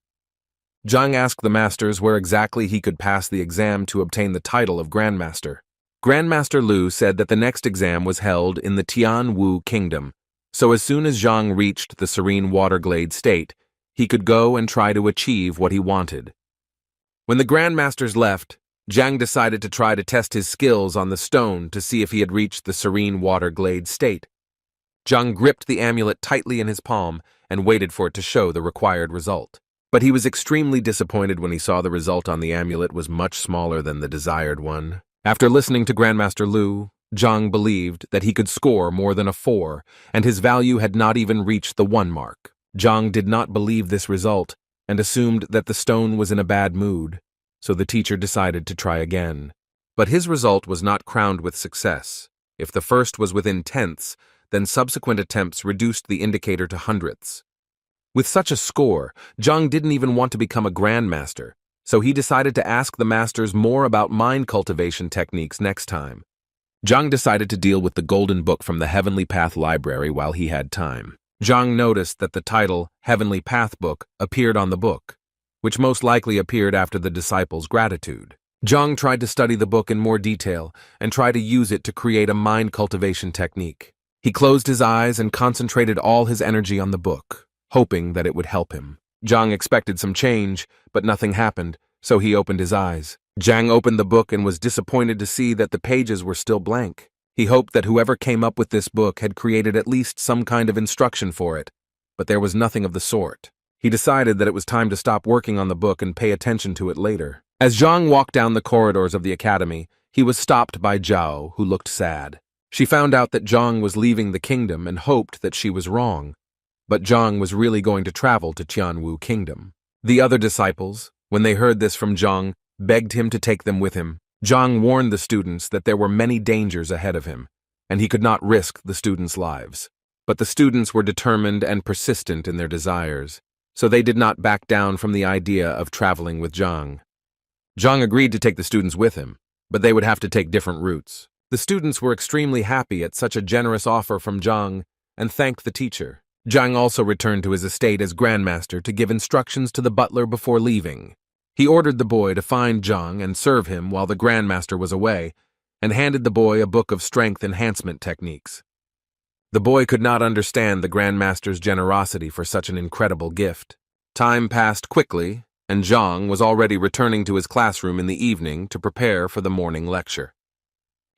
Zhang asked the masters where exactly he could pass the exam to obtain the title of Grandmaster. Grandmaster Lu said that the next exam was held in the Tianwu Kingdom, so as soon as Zhang reached the serene water glade state, he could go and try to achieve what he wanted. When the Grandmasters left, Zhang decided to try to test his skills on the stone to see if he had reached the serene water glade state. Zhang gripped the amulet tightly in his palm and waited for it to show the required result. But he was extremely disappointed when he saw the result on the amulet was much smaller than the desired one. After listening to Grandmaster Lu, Zhang believed that he could score more than a 4, and his value had not even reached the 1 mark. Zhang did not believe this result and assumed that the stone was in a bad mood, so the teacher decided to try again. But his result was not crowned with success. If the first was within tenths, then subsequent attempts reduced the indicator to hundredths. With such a score, Zhang didn't even want to become a grandmaster, so he decided to ask the masters more about mind cultivation techniques next time. Zhang decided to deal with the Golden Book from the Heavenly Path Library while he had time. Zhang noticed that the title, Heavenly Path Book, appeared on the book, which most likely appeared after the disciples' gratitude. Zhang tried to study the book in more detail and try to use it to create a mind cultivation technique. He closed his eyes and concentrated all his energy on the book, hoping that it would help him. Zhang expected some change, but nothing happened, so he opened his eyes. Zhang opened the book and was disappointed to see that the pages were still blank. He hoped that whoever came up with this book had created at least some kind of instruction for it, but there was nothing of the sort. He decided that it was time to stop working on the book and pay attention to it later. As Zhang walked down the corridors of the academy, he was stopped by Zhao, who looked sad. She found out that Zhang was leaving the kingdom and hoped that she was wrong, but Zhang was really going to travel to Qianwu Kingdom. The other disciples, when they heard this from Zhang, begged him to take them with him. Zhang warned the students that there were many dangers ahead of him, and he could not risk the students' lives. But the students were determined and persistent in their desires, so they did not back down from the idea of traveling with Zhang. Zhang agreed to take the students with him, but they would have to take different routes. The students were extremely happy at such a generous offer from Zhang and thanked the teacher. Zhang also returned to his estate as grandmaster to give instructions to the butler before leaving. He ordered the boy to find Zhang and serve him while the grandmaster was away, and handed the boy a book of strength enhancement techniques. The boy could not understand the grandmaster's generosity for such an incredible gift. Time passed quickly, and Zhang was already returning to his classroom in the evening to prepare for the morning lecture.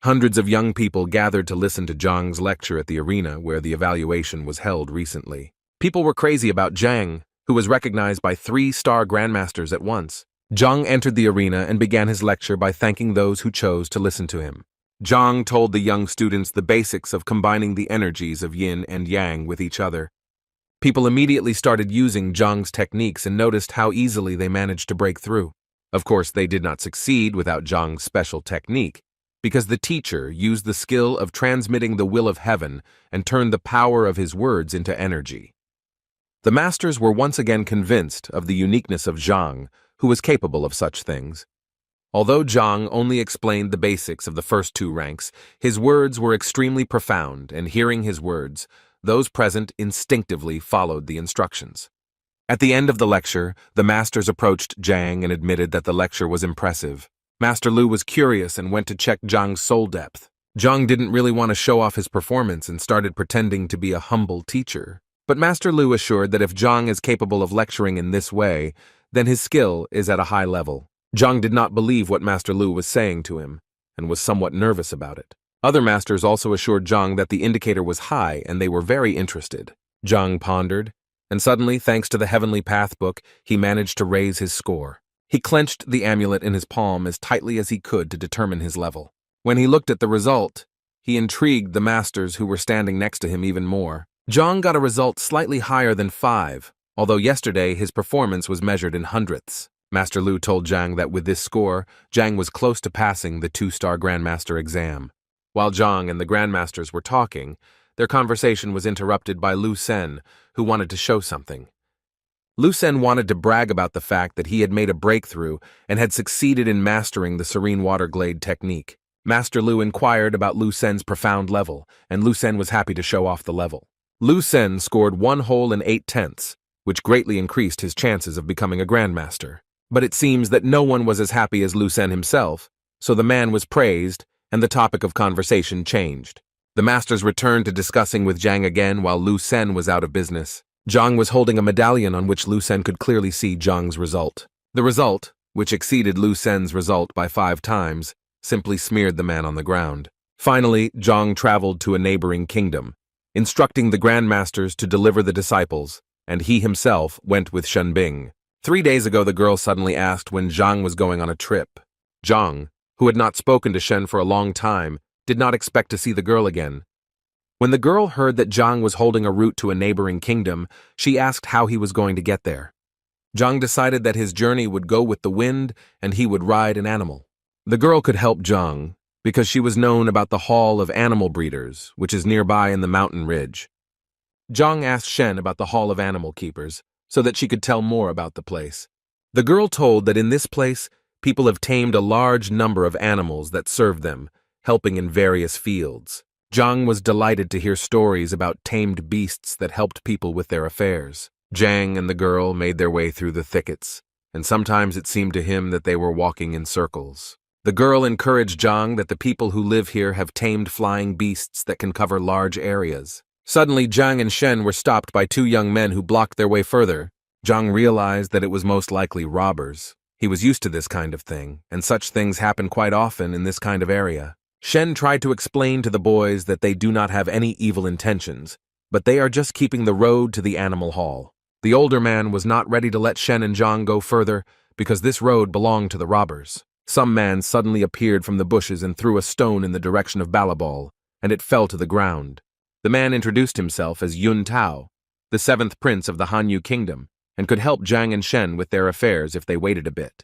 Hundreds of young people gathered to listen to Zhang's lecture at the arena where the evaluation was held recently. People were crazy about Zhang, who was recognized by 3-star grandmasters at once. Zhang entered the arena and began his lecture by thanking those who chose to listen to him. Zhang told the young students the basics of combining the energies of yin and yang with each other. People immediately started using Zhang's techniques and noticed how easily they managed to break through. Of course, they did not succeed without Zhang's special technique, because the teacher used the skill of transmitting the will of heaven and turned the power of his words into energy. The masters were once again convinced of the uniqueness of Zhang, who was capable of such things. Although Zhang only explained the basics of the first 2 ranks, his words were extremely profound, and hearing his words, those present instinctively followed the instructions. At the end of the lecture, the masters approached Zhang and admitted that the lecture was impressive. Master Lu was curious and went to check Zhang's soul depth. Zhang didn't really want to show off his performance and started pretending to be a humble teacher. But Master Lu assured that if Zhang is capable of lecturing in this way, then his skill is at a high level. Zhang did not believe what Master Lu was saying to him, and was somewhat nervous about it. Other masters also assured Zhang that the indicator was high, and they were very interested. Zhang pondered, and suddenly, thanks to the Heavenly Path book, he managed to raise his score. He clenched the amulet in his palm as tightly as he could to determine his level. When he looked at the result, he intrigued the masters who were standing next to him even more. Zhang got a result slightly higher than 5, although yesterday his performance was measured in hundredths. Master Lu told Zhang that with this score, Zhang was close to passing the 2-star Grandmaster exam. While Zhang and the Grandmasters were talking, their conversation was interrupted by Lu Sen, who wanted to show something. Lu Sen wanted to brag about the fact that he had made a breakthrough and had succeeded in mastering the Serene Water Glade technique. Master Lu inquired about Lu Sen's profound level, and Lu Sen was happy to show off the level. Lu Sen scored 1 hole and 8 tenths, which greatly increased his chances of becoming a Grandmaster. But it seems that no one was as happy as Lu Sen himself, so the man was praised, and the topic of conversation changed. The masters returned to discussing with Zhang again while Lu Sen was out of business. Zhang was holding a medallion on which Lu Sen could clearly see Zhang's result. The result, which exceeded Lu Sen's result by 5 times, simply smeared the man on the ground. Finally, Zhang traveled to a neighboring kingdom, instructing the Grandmasters to deliver the disciples, and he himself went with Shenbing. 3 days ago, the girl suddenly asked when Zhang was going on a trip. Zhang, who had not spoken to Shen for a long time, did not expect to see the girl again. When the girl heard that Zhang was holding a route to a neighboring kingdom, she asked how he was going to get there. Zhang decided that his journey would go with the wind and he would ride an animal. The girl could help Zhang, because she was known about the Hall of Animal Breeders, which is nearby in the mountain ridge. Zhang asked Shen about the Hall of Animal Keepers, so that she could tell more about the place. The girl told that in this place, people have tamed a large number of animals that served them, helping in various fields. Zhang was delighted to hear stories about tamed beasts that helped people with their affairs. Zhang and the girl made their way through the thickets, and sometimes it seemed to him that they were walking in circles. The girl encouraged Zhang that the people who live here have tamed flying beasts that can cover large areas. Suddenly, Zhang and Shen were stopped by two young men who blocked their way further. Zhang realized that it was most likely robbers. He was used to this kind of thing, and such things happen quite often in this kind of area. Shen tried to explain to the boys that they do not have any evil intentions, but they are just keeping the road to the animal hall. The older man was not ready to let Shen and Zhang go further because this road belonged to the robbers. Some man suddenly appeared from the bushes and threw a stone in the direction of Balabal, and it fell to the ground. The man introduced himself as Yun Tao, the seventh prince of the Hanyu kingdom, and could help Zhang and Shen with their affairs if they waited a bit.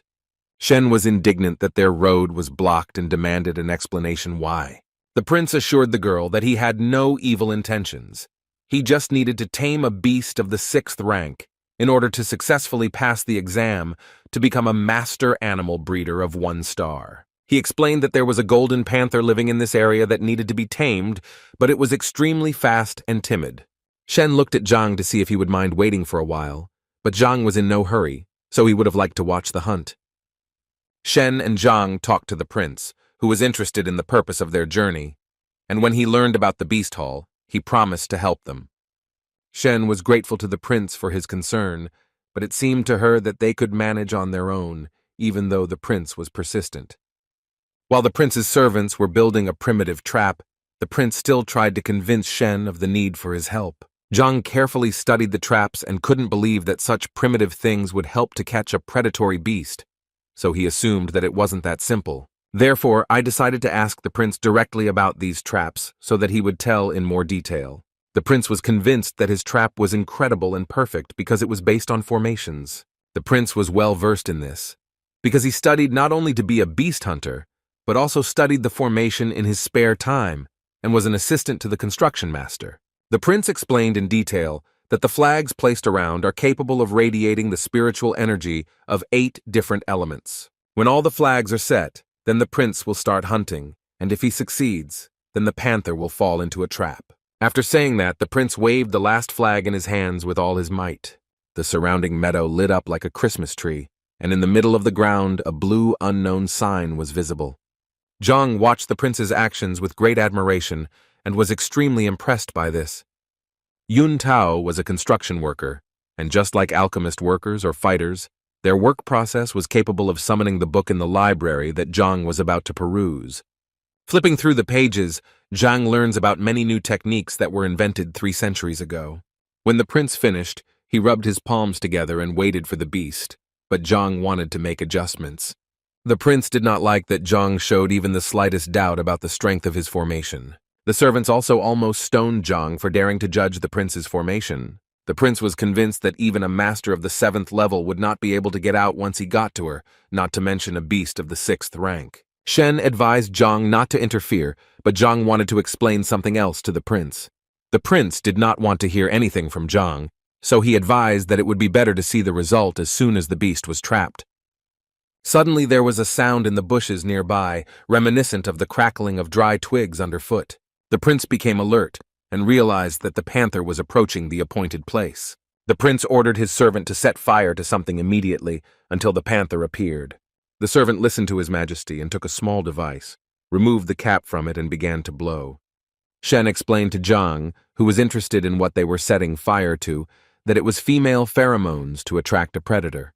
Shen was indignant that their road was blocked and demanded an explanation why. The prince assured the girl that he had no evil intentions. He just needed to tame a beast of the 6th rank in order to successfully pass the exam to become a master animal breeder of 1 star. He explained that there was a golden panther living in this area that needed to be tamed, but it was extremely fast and timid. Shen looked at Zhang to see if he would mind waiting for a while, but Zhang was in no hurry, so he would have liked to watch the hunt. Shen and Zhang talked to the prince, who was interested in the purpose of their journey, and when he learned about the beast hall, he promised to help them. Shen was grateful to the prince for his concern, but it seemed to her that they could manage on their own, even though the prince was persistent. While the prince's servants were building a primitive trap, the prince still tried to convince Shen of the need for his help. Zhang carefully studied the traps and couldn't believe that such primitive things would help to catch a predatory beast, so he assumed that it wasn't that simple. Therefore, I decided to ask the prince directly about these traps so that he would tell in more detail. The prince was convinced that his trap was incredible and perfect because it was based on formations. The prince was well versed in this, because he studied not only to be a beast hunter, but also studied the formation in his spare time and was an assistant to the construction master. The prince explained in detail that the flags placed around are capable of radiating the spiritual energy of 8 different elements. When all the flags are set, then the prince will start hunting, and if he succeeds, then the panther will fall into a trap. After saying that, the prince waved the last flag in his hands with all his might. The surrounding meadow lit up like a Christmas tree, and in the middle of the ground a blue unknown sign was visible. Zhang watched the prince's actions with great admiration and was extremely impressed by this. Yun Tao was a construction worker, and just like alchemist workers or fighters, their work process was capable of summoning the book in the library that Zhang was about to peruse. Flipping through the pages, Zhang learns about many new techniques that were invented 3 centuries ago. When the prince finished, he rubbed his palms together and waited for the beast, but Zhang wanted to make adjustments. The prince did not like that Zhang showed even the slightest doubt about the strength of his formation. The servants also almost stoned Zhang for daring to judge the prince's formation. The prince was convinced that even a master of the 7th level would not be able to get out once he got to her, not to mention a beast of the 6th rank. Shen advised Zhang not to interfere, but Zhang wanted to explain something else to the prince. The prince did not want to hear anything from Zhang, so he advised that it would be better to see the result as soon as the beast was trapped. Suddenly there was a sound in the bushes nearby, reminiscent of the crackling of dry twigs underfoot. The prince became alert and realized that the panther was approaching the appointed place. The prince ordered his servant to set fire to something immediately until the panther appeared. The servant listened to his majesty and took a small device, removed the cap from it and began to blow. Shen explained to Zhang, who was interested in what they were setting fire to, that it was female pheromones to attract a predator.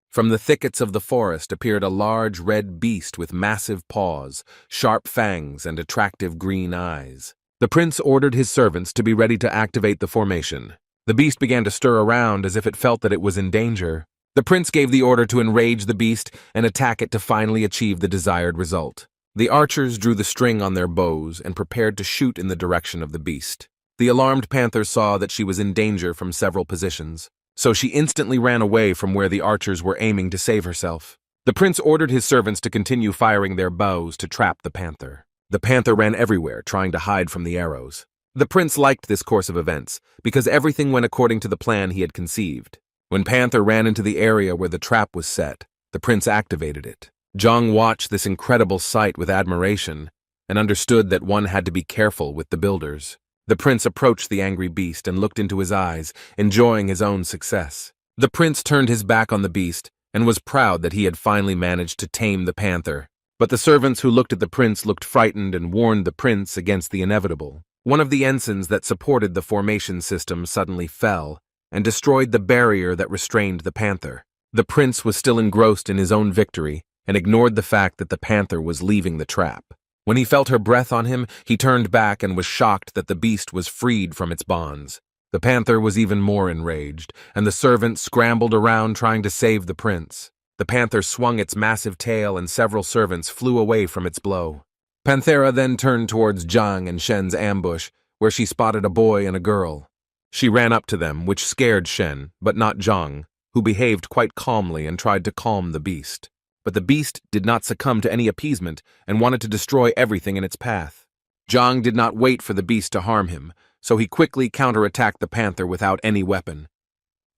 From the thickets of the forest appeared a large red beast with massive paws, sharp fangs, and attractive green eyes. The prince ordered his servants to be ready to activate the formation. The beast began to stir around as if it felt that it was in danger. The prince gave the order to enrage the beast and attack it to finally achieve the desired result. The archers drew the string on their bows and prepared to shoot in the direction of the beast. The alarmed panther saw that she was in danger from several positions, so she instantly ran away from where the archers were aiming to save herself. The prince ordered his servants to continue firing their bows to trap the panther. The panther ran everywhere, trying to hide from the arrows. The prince liked this course of events, because everything went according to the plan he had conceived. When Panther ran into the area where the trap was set, the prince activated it. Zhang watched this incredible sight with admiration, and understood that one had to be careful with the builders. The prince approached the angry beast and looked into his eyes, enjoying his own success. The prince turned his back on the beast, and was proud that he had finally managed to tame the panther. But the servants who looked at the prince looked frightened and warned the prince against the inevitable. One of the ensigns that supported the formation system suddenly fell, and destroyed the barrier that restrained the panther. The prince was still engrossed in his own victory, and ignored the fact that the panther was leaving the trap. When he felt her breath on him, he turned back and was shocked that the beast was freed from its bonds. The panther was even more enraged, and the servants scrambled around trying to save the prince. The panther swung its massive tail and several servants flew away from its blow. Panthera then turned towards Zhang and Shen's ambush, where she spotted a boy and a girl. She ran up to them, which scared Shen, but not Zhang, who behaved quite calmly and tried to calm the beast. But the beast did not succumb to any appeasement and wanted to destroy everything in its path. Zhang did not wait for the beast to harm him, so he quickly counterattacked the panther without any weapon.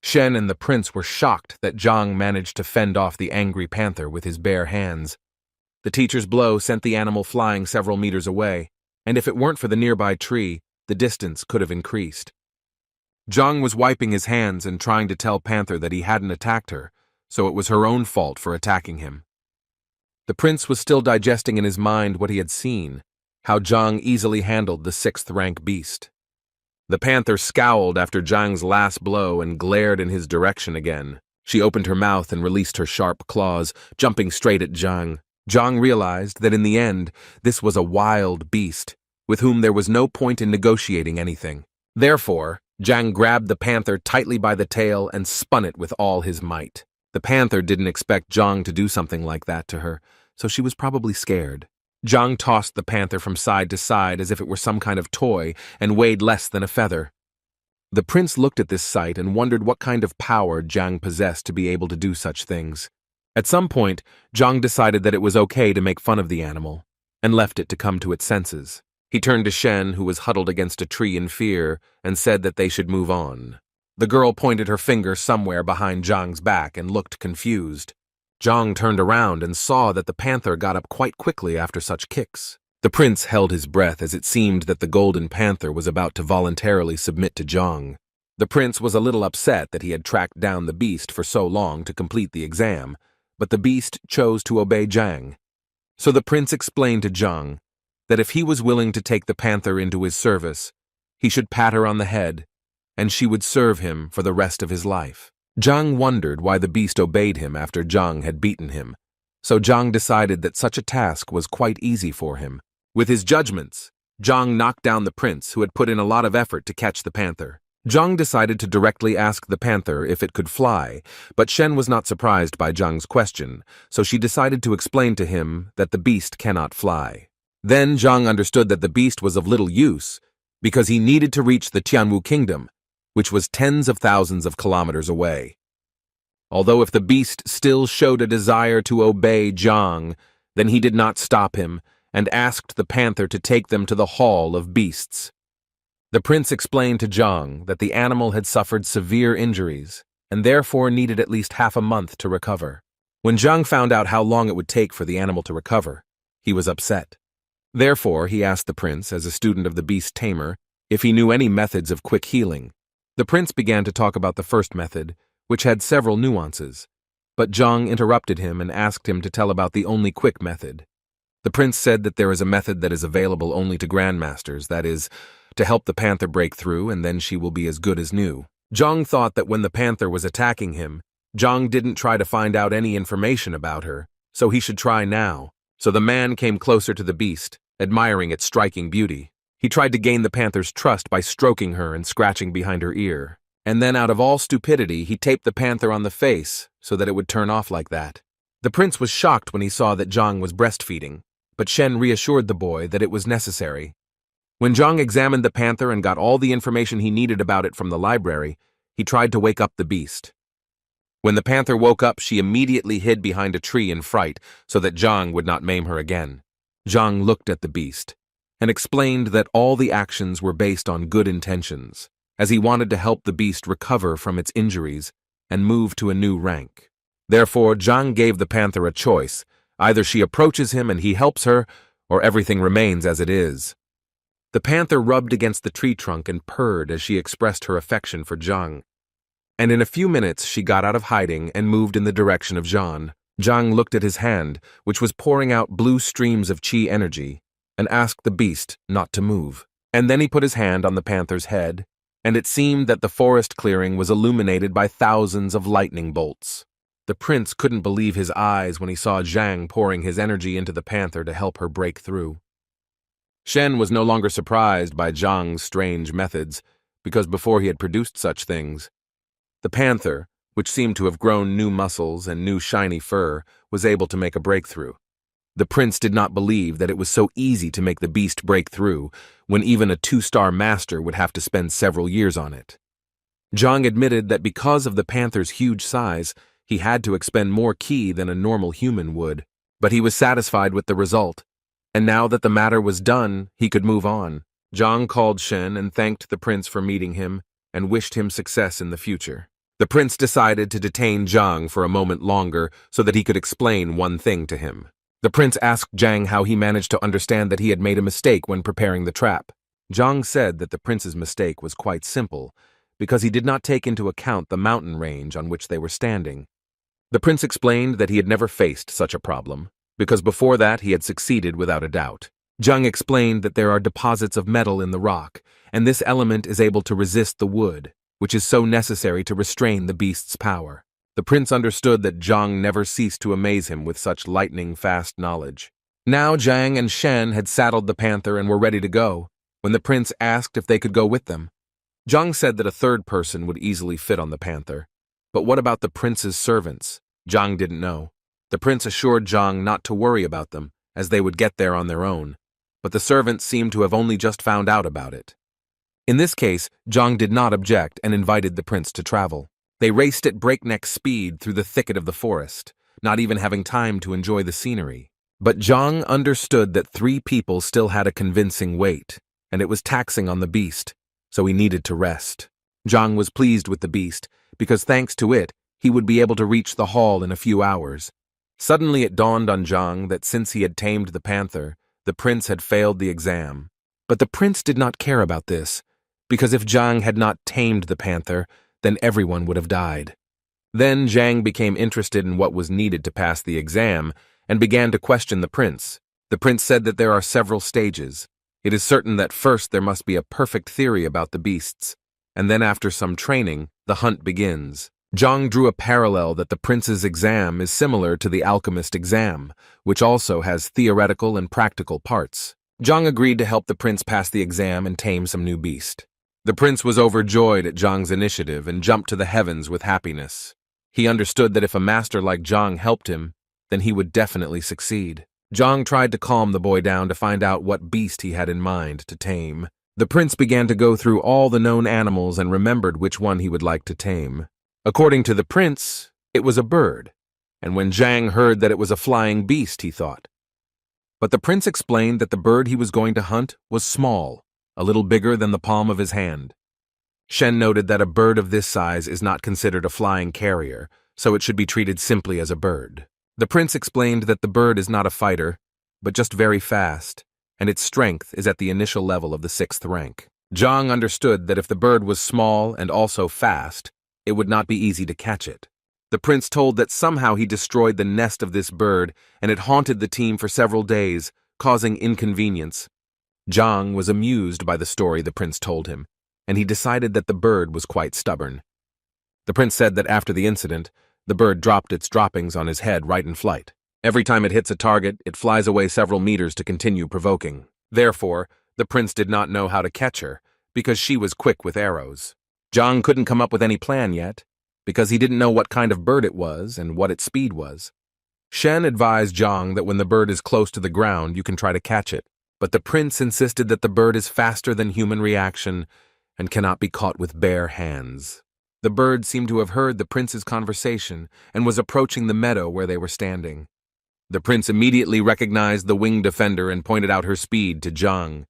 Shen and the prince were shocked that Zhang managed to fend off the angry panther with his bare hands. The teacher's blow sent the animal flying several meters away, and if it weren't for the nearby tree, the distance could have increased. Zhang was wiping his hands and trying to tell Panther that he hadn't attacked her, so it was her own fault for attacking him. The prince was still digesting in his mind what he had seen, how Zhang easily handled the 6th-rank beast. The panther scowled after Zhang's last blow and glared in his direction again. She opened her mouth and released her sharp claws, jumping straight at Zhang. Zhang realized that in the end, this was a wild beast, with whom there was no point in negotiating anything. Therefore, Zhang grabbed the panther tightly by the tail and spun it with all his might. The panther didn't expect Zhang to do something like that to her, so she was probably scared. Zhang tossed the panther from side to side as if it were some kind of toy and weighed less than a feather. The prince looked at this sight and wondered what kind of power Zhang possessed to be able to do such things. At some point, Zhang decided that it was okay to make fun of the animal, and left it to come to its senses. He turned to Shen, who was huddled against a tree in fear, and said that they should move on. The girl pointed her finger somewhere behind Zhang's back and looked confused. Zhang turned around and saw that the panther got up quite quickly after such kicks. The prince held his breath as it seemed that the golden panther was about to voluntarily submit to Zhang. The prince was a little upset that he had tracked down the beast for so long to complete the exam, but the beast chose to obey Zhang. So the prince explained to Zhang that if he was willing to take the panther into his service, he should pat her on the head, and she would serve him for the rest of his life. Zhang wondered why the beast obeyed him after Zhang had beaten him, so Zhang decided that such a task was quite easy for him. With his judgments, Zhang knocked down the prince, who had put in a lot of effort to catch the panther. Zhang decided to directly ask the panther if it could fly, but Shen was not surprised by Zhang's question, so she decided to explain to him that the beast cannot fly. Then Zhang understood that the beast was of little use, because he needed to reach the Tianwu kingdom, which was tens of thousands of kilometers away. Although if the beast still showed a desire to obey Zhang, then he did not stop him, and asked the panther to take them to the Hall of Beasts. The prince explained to Zhang that the animal had suffered severe injuries, and therefore needed at least half a month to recover. When Zhang found out how long it would take for the animal to recover, he was upset. Therefore, he asked the prince, as a student of the beast tamer, if he knew any methods of quick healing. The prince began to talk about the first method, which had several nuances, but Zhang interrupted him and asked him to tell about the only quick method. The prince said that there is a method that is available only to grandmasters, that is, to help the panther break through, and then she will be as good as new. Zhang thought that when the panther was attacking him, Zhang didn't try to find out any information about her, so he should try now. So the man came closer to the beast, admiring its striking beauty. He tried to gain the panther's trust by stroking her and scratching behind her ear. And then out of all stupidity, he taped the panther on the face so that it would turn off like that. The prince was shocked when he saw that Zhang was breastfeeding, but Shen reassured the boy that it was necessary. When Zhang examined the panther and got all the information he needed about it from the library, he tried to wake up the beast. When the panther woke up, she immediately hid behind a tree in fright so that Zhang would not maim her again. Zhang looked at the beast and explained that all the actions were based on good intentions, as he wanted to help the beast recover from its injuries and move to a new rank. Therefore, Zhang gave the panther a choice. Either she approaches him and he helps her, or everything remains as it is. The panther rubbed against the tree trunk and purred as she expressed her affection for Zhang. And in a few minutes she got out of hiding and moved in the direction of Zhang. Zhang looked at his hand, which was pouring out blue streams of chi energy, and asked the beast not to move. And then he put his hand on the panther's head, and it seemed that the forest clearing was illuminated by thousands of lightning bolts. The prince couldn't believe his eyes when he saw Zhang pouring his energy into the panther to help her break through. Shen was no longer surprised by Zhang's strange methods, because before he had produced such things, the panther, which seemed to have grown new muscles and new shiny fur, was able to make a breakthrough. The prince did not believe that it was so easy to make the beast break through, when even a 2-star master would have to spend several years on it. Zhang admitted that because of the panther's huge size, he had to expend more ki than a normal human would, but he was satisfied with the result, and now that the matter was done, he could move on. Zhang called Shen and thanked the prince for meeting him and wished him success in the future. The prince decided to detain Zhang for a moment longer so that he could explain one thing to him. The prince asked Zhang how he managed to understand that he had made a mistake when preparing the trap. Zhang said that the prince's mistake was quite simple, because he did not take into account the mountain range on which they were standing. The prince explained that he had never faced such a problem, because before that he had succeeded without a doubt. Zhang explained that there are deposits of metal in the rock, and this element is able to resist the wood, which is so necessary to restrain the beast's power. The prince understood that Zhang never ceased to amaze him with such lightning-fast knowledge. Now Zhang and Shen had saddled the panther and were ready to go, when the prince asked if they could go with them. Zhang said that a third person would easily fit on the panther. But what about the prince's servants? Zhang didn't know. The prince assured Zhang not to worry about them, as they would get there on their own, but the servants seemed to have only just found out about it. In this case, Zhang did not object and invited the prince to travel. They raced at breakneck speed through the thicket of the forest, not even having time to enjoy the scenery. But Zhang understood that 3 people still had a convincing weight, and it was taxing on the beast, so he needed to rest. Zhang was pleased with the beast, because thanks to it, he would be able to reach the hall in a few hours. Suddenly it dawned on Zhang that since he had tamed the panther, the prince had failed the exam. But the prince did not care about this, because if Zhang had not tamed the panther, then everyone would have died. Then Zhang became interested in what was needed to pass the exam and began to question the prince. The prince said that there are several stages. It is certain that first there must be a perfect theory about the beasts, and then after some training, the hunt begins. Zhang drew a parallel that the prince's exam is similar to the alchemist exam, which also has theoretical and practical parts. Zhang agreed to help the prince pass the exam and tame some new beast. The prince was overjoyed at Zhang's initiative and jumped to the heavens with happiness. He understood that if a master like Zhang helped him, then he would definitely succeed. Zhang tried to calm the boy down to find out what beast he had in mind to tame. The prince began to go through all the known animals and remembered which one he would like to tame. According to the prince, it was a bird, and when Zhang heard that it was a flying beast, he thought. But the prince explained that the bird he was going to hunt was small, a little bigger than the palm of his hand. Shen noted that a bird of this size is not considered a flying carrier, so it should be treated simply as a bird. The prince explained that the bird is not a fighter, but just very fast, and its strength is at the initial level of the 6th rank. Zhang understood that if the bird was small and also fast, it would not be easy to catch it. The prince told that somehow he destroyed the nest of this bird, and it haunted the team for several days, causing inconvenience. Zhang was amused by the story the prince told him, and he decided that the bird was quite stubborn. The prince said that after the incident, the bird dropped its droppings on his head right in flight. Every time it hits a target, it flies away several meters to continue provoking. Therefore, the prince did not know how to catch her, because she was quick with arrows. Zhang couldn't come up with any plan yet, because he didn't know what kind of bird it was and what its speed was. Shen advised Zhang that when the bird is close to the ground, you can try to catch it, but the prince insisted that the bird is faster than human reaction and cannot be caught with bare hands. The bird seemed to have heard the prince's conversation and was approaching the meadow where they were standing. The prince immediately recognized the winged defender and pointed out her speed to Zhang.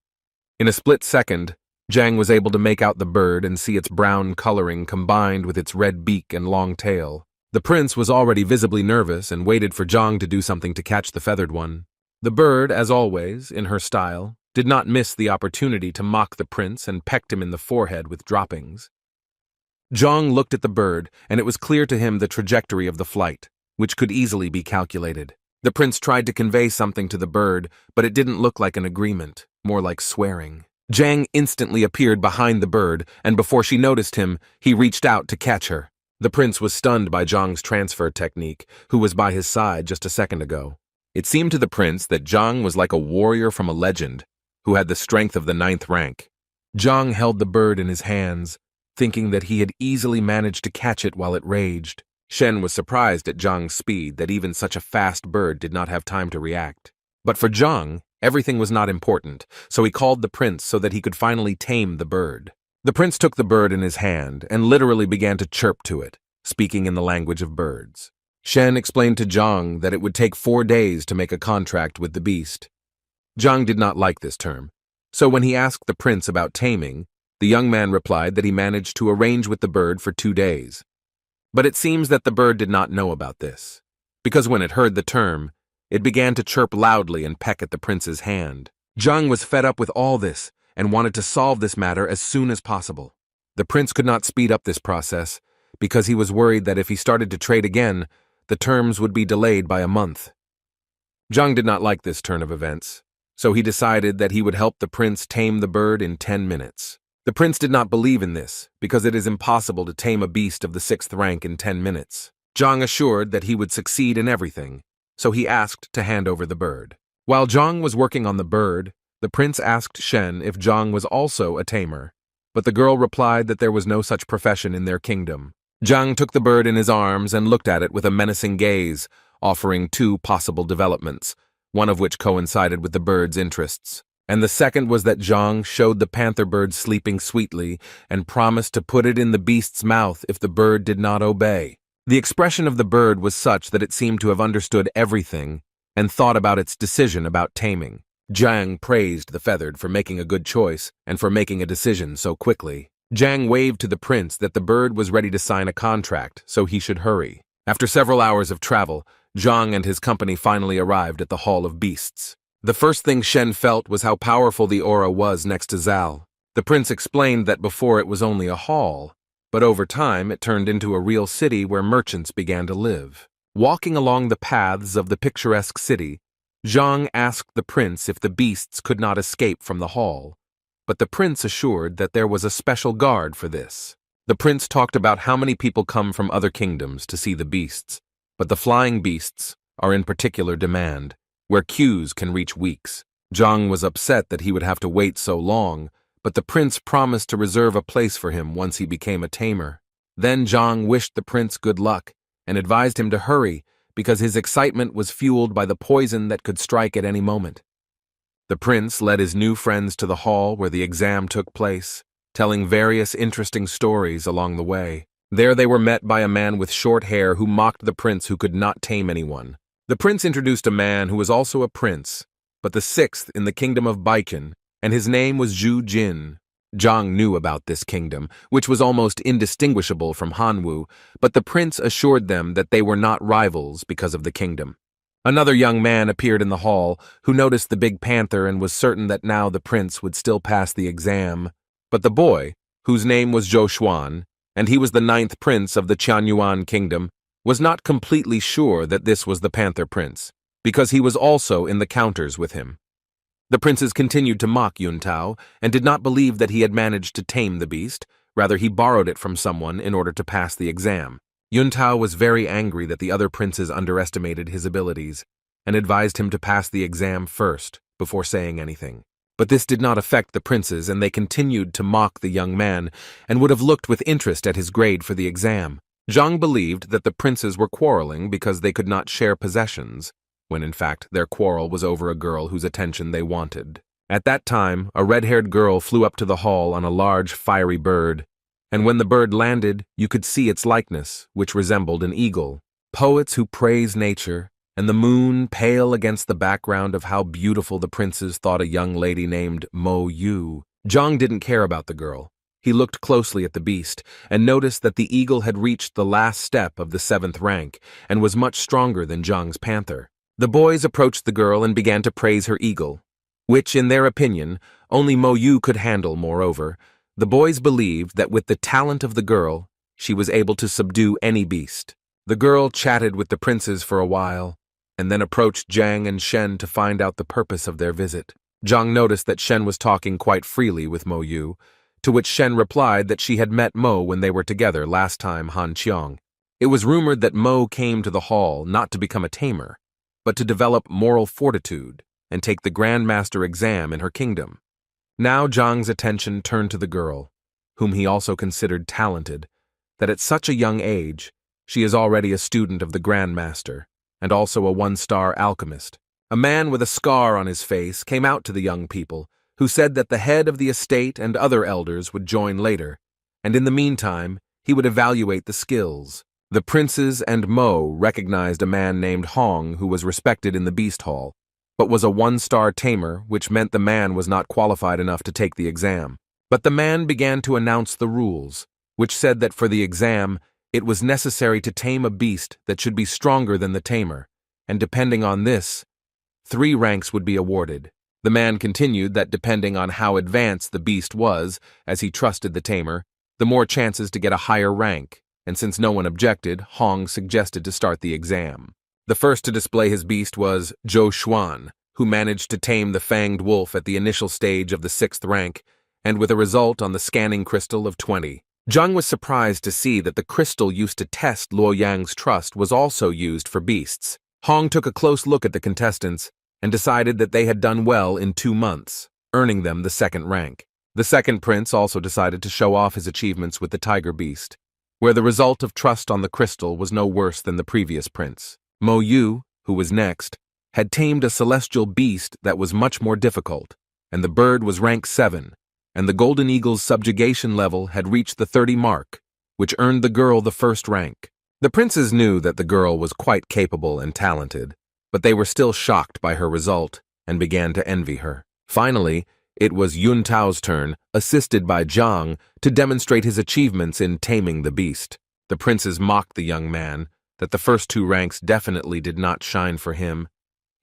In a split second, Zhang was able to make out the bird and see its brown coloring combined with its red beak and long tail. The prince was already visibly nervous and waited for Zhang to do something to catch the feathered one. The bird, as always, in her style, did not miss the opportunity to mock the prince and pecked him in the forehead with droppings. Zhang looked at the bird, and it was clear to him the trajectory of the flight, which could easily be calculated. The prince tried to convey something to the bird, but it didn't look like an agreement, more like swearing. Zhang instantly appeared behind the bird, and before she noticed him, he reached out to catch her. The prince was stunned by Zhang's transfer technique, who was by his side just a second ago. It seemed to the prince that Zhang was like a warrior from a legend, who had the strength of the 9th rank. Zhang held the bird in his hands, thinking that he had easily managed to catch it while it raged. Shen was surprised at Zhang's speed, that even such a fast bird did not have time to react. But for Zhang, everything was not important, so he called the prince so that he could finally tame the bird. The prince took the bird in his hand and literally began to chirp to it, speaking in the language of birds. Shen explained to Zhang that it would take 4 days to make a contract with the beast. Zhang did not like this term, so when he asked the prince about taming, the young man replied that he managed to arrange with the bird for 2 days. But it seems that the bird did not know about this, because when it heard the term, it began to chirp loudly and peck at the prince's hand. Zhang was fed up with all this and wanted to solve this matter as soon as possible. The prince could not speed up this process because he was worried that if he started to trade again, the terms would be delayed by a month. Zhang did not like this turn of events, so he decided that he would help the prince tame the bird in 10 minutes. The prince did not believe in this, because it is impossible to tame a beast of the 6th rank in 10 minutes. Zhang assured that he would succeed in everything, so he asked to hand over the bird. While Zhang was working on the bird, the prince asked Shen if Zhang was also a tamer, but the girl replied that there was no such profession in their kingdom. Zhang took the bird in his arms and looked at it with a menacing gaze, offering 2 possible developments, one of which coincided with the bird's interests. And the second was that Zhang showed the panther bird sleeping sweetly and promised to put it in the beast's mouth if the bird did not obey. The expression of the bird was such that it seemed to have understood everything and thought about its decision about taming. Zhang praised the feathered for making a good choice and for making a decision so quickly. Zhang waved to the prince that the bird was ready to sign a contract, so he should hurry. After several hours of travel, Zhang and his company finally arrived at the Hall of Beasts. The first thing Shen felt was how powerful the aura was next to Zal. The prince explained that before it was only a hall, but over time it turned into a real city where merchants began to live. Walking along the paths of the picturesque city, Zhang asked the prince if the beasts could not escape from the hall, but the prince assured that there was a special guard for this. The prince talked about how many people come from other kingdoms to see the beasts, but the flying beasts are in particular demand, where queues can reach weeks. Zhang was upset that he would have to wait so long, but the prince promised to reserve a place for him once he became a tamer. Then Zhang wished the prince good luck and advised him to hurry because his excitement was fueled by the poison that could strike at any moment. The prince led his new friends to the hall where the exam took place, telling various interesting stories along the way. There they were met by a man with short hair who mocked the prince who could not tame anyone. The prince introduced a man who was also a prince, but the 6th in the kingdom of Baikan, and his name was Zhu Jin. Zhang knew about this kingdom, which was almost indistinguishable from Hanwu, but the prince assured them that they were not rivals because of the kingdom. Another young man appeared in the hall, who noticed the big panther and was certain that now the prince would still pass the exam. But the boy, whose name was Zhou Xuan, and he was the 9th prince of the Qianyuan kingdom, was not completely sure that this was the panther prince, because he was also in the counters with him. The princes continued to mock Yuntao and did not believe that he had managed to tame the beast, rather he borrowed it from someone in order to pass the exam. Yuntao was very angry that the other princes underestimated his abilities and advised him to pass the exam first before saying anything. But this did not affect the princes, and they continued to mock the young man and would have looked with interest at his grade for the exam. Zhang believed that the princes were quarreling because they could not share possessions, when in fact their quarrel was over a girl whose attention they wanted. At that time, a red-haired girl flew up to the hall on a large, fiery bird, and when the bird landed, you could see its likeness, which resembled an eagle. Poets who praise nature, and the moon pale against the background of how beautiful the princes thought a young lady named Mo Yu. Zhang didn't care about the girl. He looked closely at the beast, and noticed that the eagle had reached the last step of the 7th rank, and was much stronger than Zhang's panther. The boys approached the girl and began to praise her eagle, which, in their opinion, only Mo Yu could handle. Moreover, the boys believed that with the talent of the girl, she was able to subdue any beast. The girl chatted with the princes for a while, and then approached Zhang and Shen to find out the purpose of their visit. Zhang noticed that Shen was talking quite freely with Mo Yu, to which Shen replied that she had met Mo when they were together last time Han Qiang. It was rumored that Mo came to the hall not to become a tamer, but to develop moral fortitude and take the Grandmaster exam in her kingdom. Now Zhang's attention turned to the girl, whom he also considered talented, that at such a young age, she is already a student of the Grandmaster, and also a 1-star alchemist. A man with a scar on his face came out to the young people, who said that the head of the estate and other elders would join later, and in the meantime, he would evaluate the skills. The princes and Mo recognized a man named Hong who was respected in the Beast Hall, but was a 1-star tamer, which meant the man was not qualified enough to take the exam. But the man began to announce the rules, which said that for the exam, it was necessary to tame a beast that should be stronger than the tamer, and depending on this, 3 ranks would be awarded. The man continued that depending on how advanced the beast was, as he trusted the tamer, the more chances to get a higher rank, and since no one objected, Hong suggested to start the exam. The first to display his beast was Zhou Xuan, who managed to tame the fanged wolf at the initial stage of the 6th rank, and with a result on the scanning crystal of 20. Zhang was surprised to see that the crystal used to test Luo Yang's trust was also used for beasts. Hong took a close look at the contestants, and decided that they had done well in 2 months, earning them the 2nd rank. The second prince also decided to show off his achievements with the tiger beast, where the result of trust on the crystal was no worse than the previous prince. Mo Yu, who was next, had tamed a celestial beast that was much more difficult, and the bird was rank 7, and the golden eagle's subjugation level had reached the 30 mark, which earned the girl the 1st rank. The princes knew that the girl was quite capable and talented, but they were still shocked by her result and began to envy her. Finally, it was Yun Tao's turn, assisted by Zhang, to demonstrate his achievements in taming the beast. The princes mocked the young man, that the first 2 ranks definitely did not shine for him,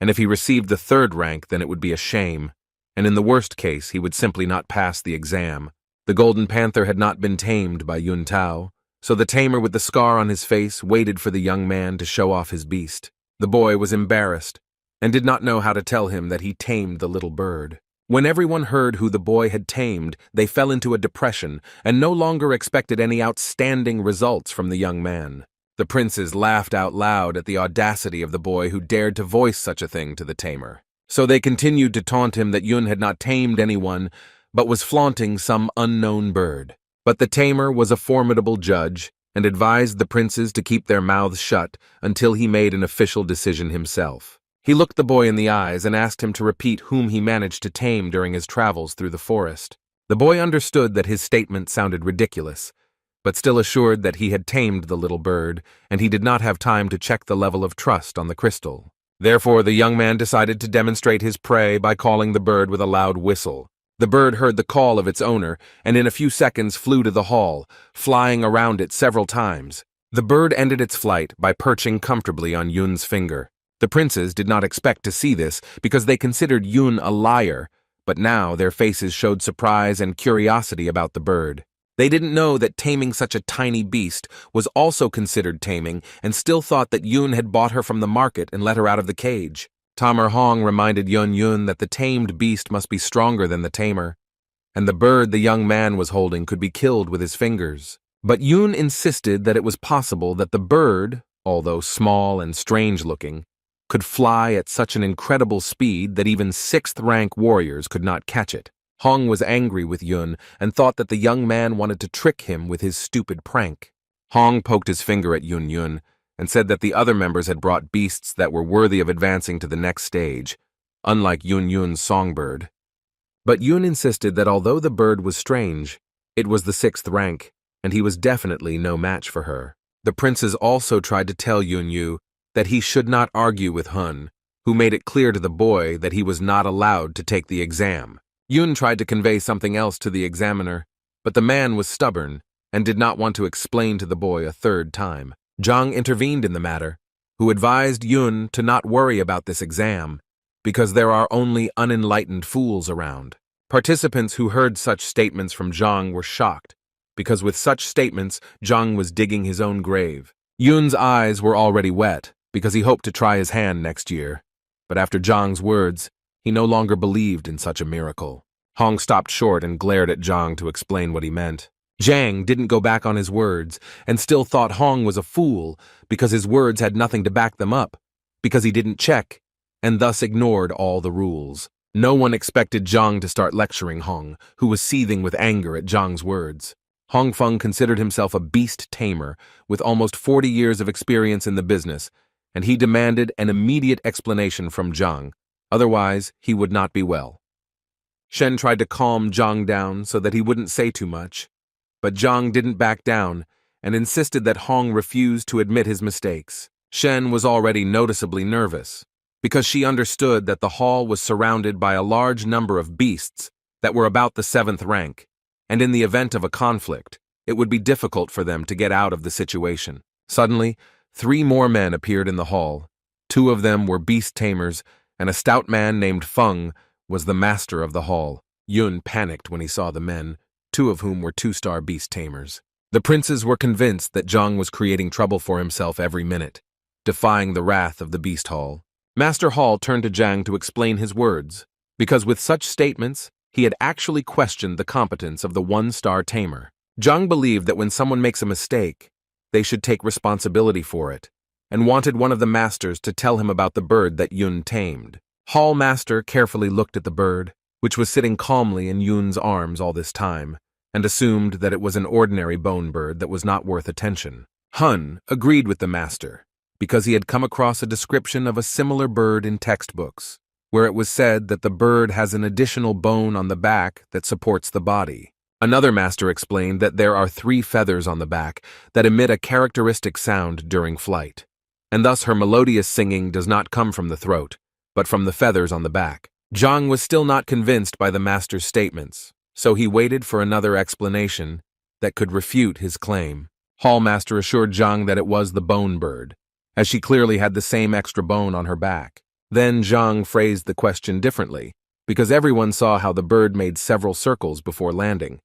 and if he received the 3rd rank, then it would be a shame, and in the worst case, he would simply not pass the exam. The golden panther had not been tamed by Yun Tao, so the tamer with the scar on his face waited for the young man to show off his beast. The boy was embarrassed, and did not know how to tell him that he tamed the little bird. When everyone heard who the boy had tamed, they fell into a depression, and no longer expected any outstanding results from the young man. The princes laughed out loud at the audacity of the boy who dared to voice such a thing to the tamer. So they continued to taunt him that Yun had not tamed anyone, but was flaunting some unknown bird. But the tamer was a formidable judge, and advised the princes to keep their mouths shut until he made an official decision himself. He looked the boy in the eyes and asked him to repeat whom he managed to tame during his travels through the forest. The boy understood that his statement sounded ridiculous, but still assured that he had tamed the little bird, and he did not have time to check the level of trust on the crystal. Therefore, the young man decided to demonstrate his prey by calling the bird with a loud whistle. The bird heard the call of its owner, and in a few seconds flew to the hall, flying around it several times. The bird ended its flight by perching comfortably on Yun's finger. The princes did not expect to see this because they considered Yun a liar, but now their faces showed surprise and curiosity about the bird. They didn't know that taming such a tiny beast was also considered taming and still thought that Yun had bought her from the market and let her out of the cage. Tamer Hong reminded Yun that the tamed beast must be stronger than the tamer, and the bird the young man was holding could be killed with his fingers. But Yun insisted that it was possible that the bird, although small and strange-looking, could fly at such an incredible speed that even 6th-rank warriors could not catch it. Hong was angry with Yun and thought that the young man wanted to trick him with his stupid prank. Hong poked his finger at Yun and said that the other members had brought beasts that were worthy of advancing to the next stage, unlike Yun's songbird. But Yun insisted that although the bird was strange, it was the 6th rank, and he was definitely no match for her. The princes also tried to tell Yunyu that he should not argue with Hun, who made it clear to the boy that he was not allowed to take the exam. Yun tried to convey something else to the examiner, but the man was stubborn and did not want to explain to the boy a third time. Zhang intervened in the matter, who advised Yun to not worry about this exam, because there are only unenlightened fools around. Participants who heard such statements from Zhang were shocked, because with such statements, Zhang was digging his own grave. Yun's eyes were already wet, because he hoped to try his hand next year. But after Zhang's words, he no longer believed in such a miracle. Hong stopped short and glared at Zhang to explain what he meant. Zhang didn't go back on his words and still thought Hong was a fool because his words had nothing to back them up, because he didn't check, and thus ignored all the rules. No one expected Zhang to start lecturing Hong, who was seething with anger at Zhang's words. Hong Feng considered himself a beast tamer with almost 40 years of experience in the business, and he demanded an immediate explanation from Zhang, otherwise he would not be well. Shen tried to calm Zhang down so that he wouldn't say too much, but Zhang didn't back down and insisted that Hong refused to admit his mistakes. Shen was already noticeably nervous, because she understood that the hall was surrounded by a large number of beasts that were about the 7th rank, and in the event of a conflict, it would be difficult for them to get out of the situation. Suddenly, 3 more men appeared in the hall. 2 of them were beast tamers, and a stout man named Feng was the master of the hall. Yun panicked when he saw the men, 2 of whom were 2-star beast tamers. The princes were convinced that Zhang was creating trouble for himself every minute, defying the wrath of the beast hall. Master Hall turned to Zhang to explain his words, because with such statements, he had actually questioned the competence of the 1-star tamer. Zhang believed that when someone makes a mistake, they should take responsibility for it, and wanted one of the masters to tell him about the bird that Yun tamed. Hall Master carefully looked at the bird, which was sitting calmly in Yun's arms all this time, and assumed that it was an ordinary bone bird that was not worth attention. Hun agreed with the master, because he had come across a description of a similar bird in textbooks, where it was said that the bird has an additional bone on the back that supports the body. Another master explained that there are 3 feathers on the back that emit a characteristic sound during flight, and thus her melodious singing does not come from the throat, but from the feathers on the back. Zhang was still not convinced by the master's statements, so he waited for another explanation that could refute his claim. Hall Master assured Zhang that it was the bone bird, as she clearly had the same extra bone on her back. Then Zhang phrased the question differently, because everyone saw how the bird made several circles before landing.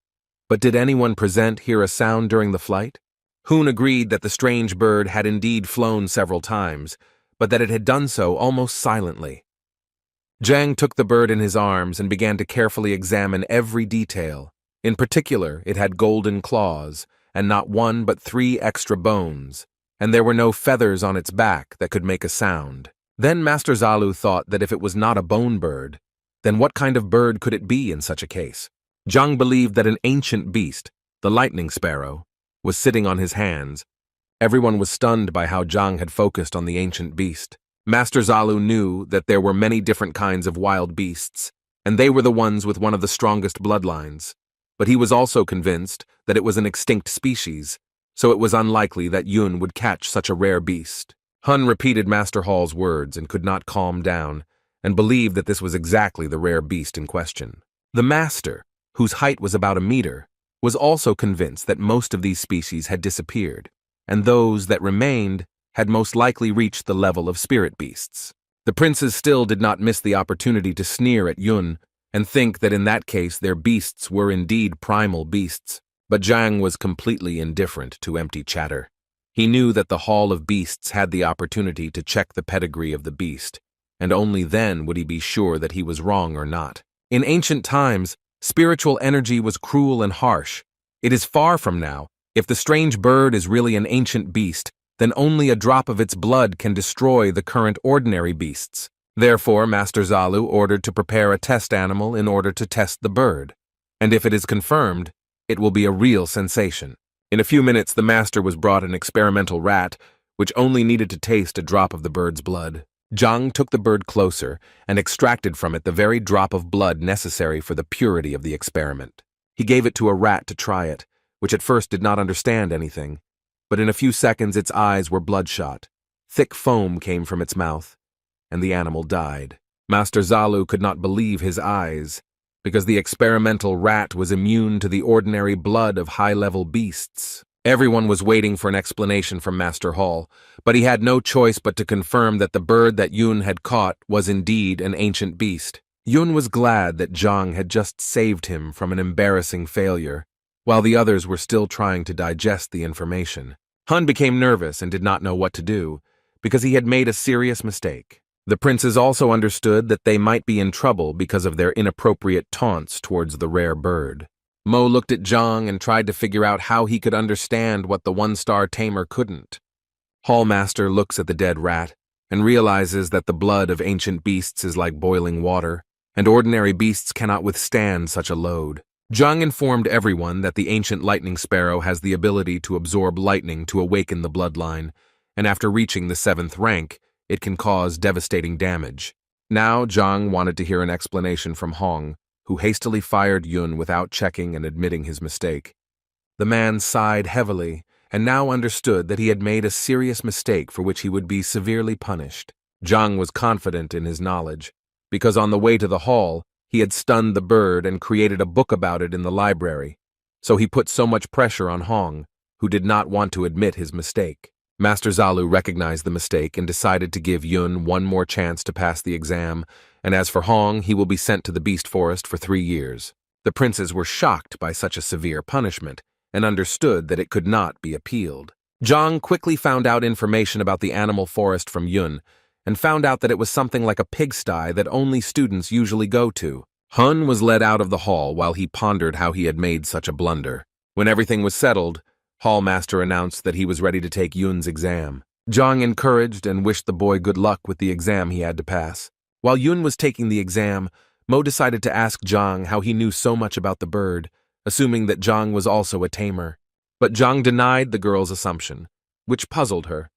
But did anyone present hear a sound during the flight? Hun agreed that the strange bird had indeed flown several times, but that it had done so almost silently. Zhang took the bird in his arms and began to carefully examine every detail. In particular, it had golden claws, and not 1 but 3 extra bones, and there were no feathers on its back that could make a sound. Then Master Zalu thought that if it was not a bone bird, then what kind of bird could it be in such a case? Zhang believed that an ancient beast, the lightning sparrow, was sitting on his hands. Everyone was stunned by how Zhang had focused on the ancient beast. Master Zalu knew that there were many different kinds of wild beasts, and they were the ones with one of the strongest bloodlines. But he was also convinced that it was an extinct species, so it was unlikely that Yun would catch such a rare beast. Hun repeated Master Hall's words and could not calm down, and believed that this was exactly the rare beast in question. The master, whose height was about 1 meter, was also convinced that most of these species had disappeared, and those that remained had most likely reached the level of spirit beasts. The princes still did not miss the opportunity to sneer at Yun and think that in that case their beasts were indeed primal beasts, but Zhang was completely indifferent to empty chatter. He knew that the Hall of Beasts had the opportunity to check the pedigree of the beast, and only then would he be sure that he was wrong or not. In ancient times, spiritual energy was cruel and harsh. It is far from now. If the strange bird is really an ancient beast, then only a drop of its blood can destroy the current ordinary beasts. Therefore, Master Zalu ordered to prepare a test animal in order to test the bird, and if it is confirmed, it will be a real sensation. In a few minutes, the master was brought an experimental rat, which only needed to taste a drop of the bird's blood. Zhang took the bird closer and extracted from it the very drop of blood necessary for the purity of the experiment. He gave it to a rat to try it, which at first did not understand anything, but in a few seconds its eyes were bloodshot. Thick foam came from its mouth, and the animal died. Master Zalu could not believe his eyes, because the experimental rat was immune to the ordinary blood of high-level beasts. Everyone was waiting for an explanation from Master Hall, but he had no choice but to confirm that the bird that Yun had caught was indeed an ancient beast. Yun was glad that Zhang had just saved him from an embarrassing failure, while the others were still trying to digest the information. Han became nervous and did not know what to do, because he had made a serious mistake. The princes also understood that they might be in trouble because of their inappropriate taunts towards the rare bird. Mo looked at Zhang and tried to figure out how he could understand what the one-star tamer couldn't. Hallmaster looks at the dead rat and realizes that the blood of ancient beasts is like boiling water, and ordinary beasts cannot withstand such a load. Zhang informed everyone that the ancient lightning sparrow has the ability to absorb lightning to awaken the bloodline, and after reaching the 7th rank, it can cause devastating damage. Now Zhang wanted to hear an explanation from Hong, who hastily fired Yun without checking and admitting his mistake. The man sighed heavily and now understood that he had made a serious mistake for which he would be severely punished. Zhang was confident in his knowledge, because on the way to the hall, he had stunned the bird and created a book about it in the library, so he put so much pressure on Hong, who did not want to admit his mistake. Master Zalu recognized the mistake and decided to give Yun one more chance to pass the exam, and as for Hong, he will be sent to the Beast Forest for 3 years. The princes were shocked by such a severe punishment and understood that it could not be appealed. Zhang quickly found out information about the animal forest from Yun and found out that it was something like a pigsty that only students usually go to. Hun was led out of the hall while he pondered how he had made such a blunder. When everything was settled, Hallmaster announced that he was ready to take Yun's exam. Zhang encouraged and wished the boy good luck with the exam he had to pass. While Yun was taking the exam, Mo decided to ask Zhang how he knew so much about the bird, assuming that Zhang was also a tamer. But Zhang denied the girl's assumption, which puzzled her,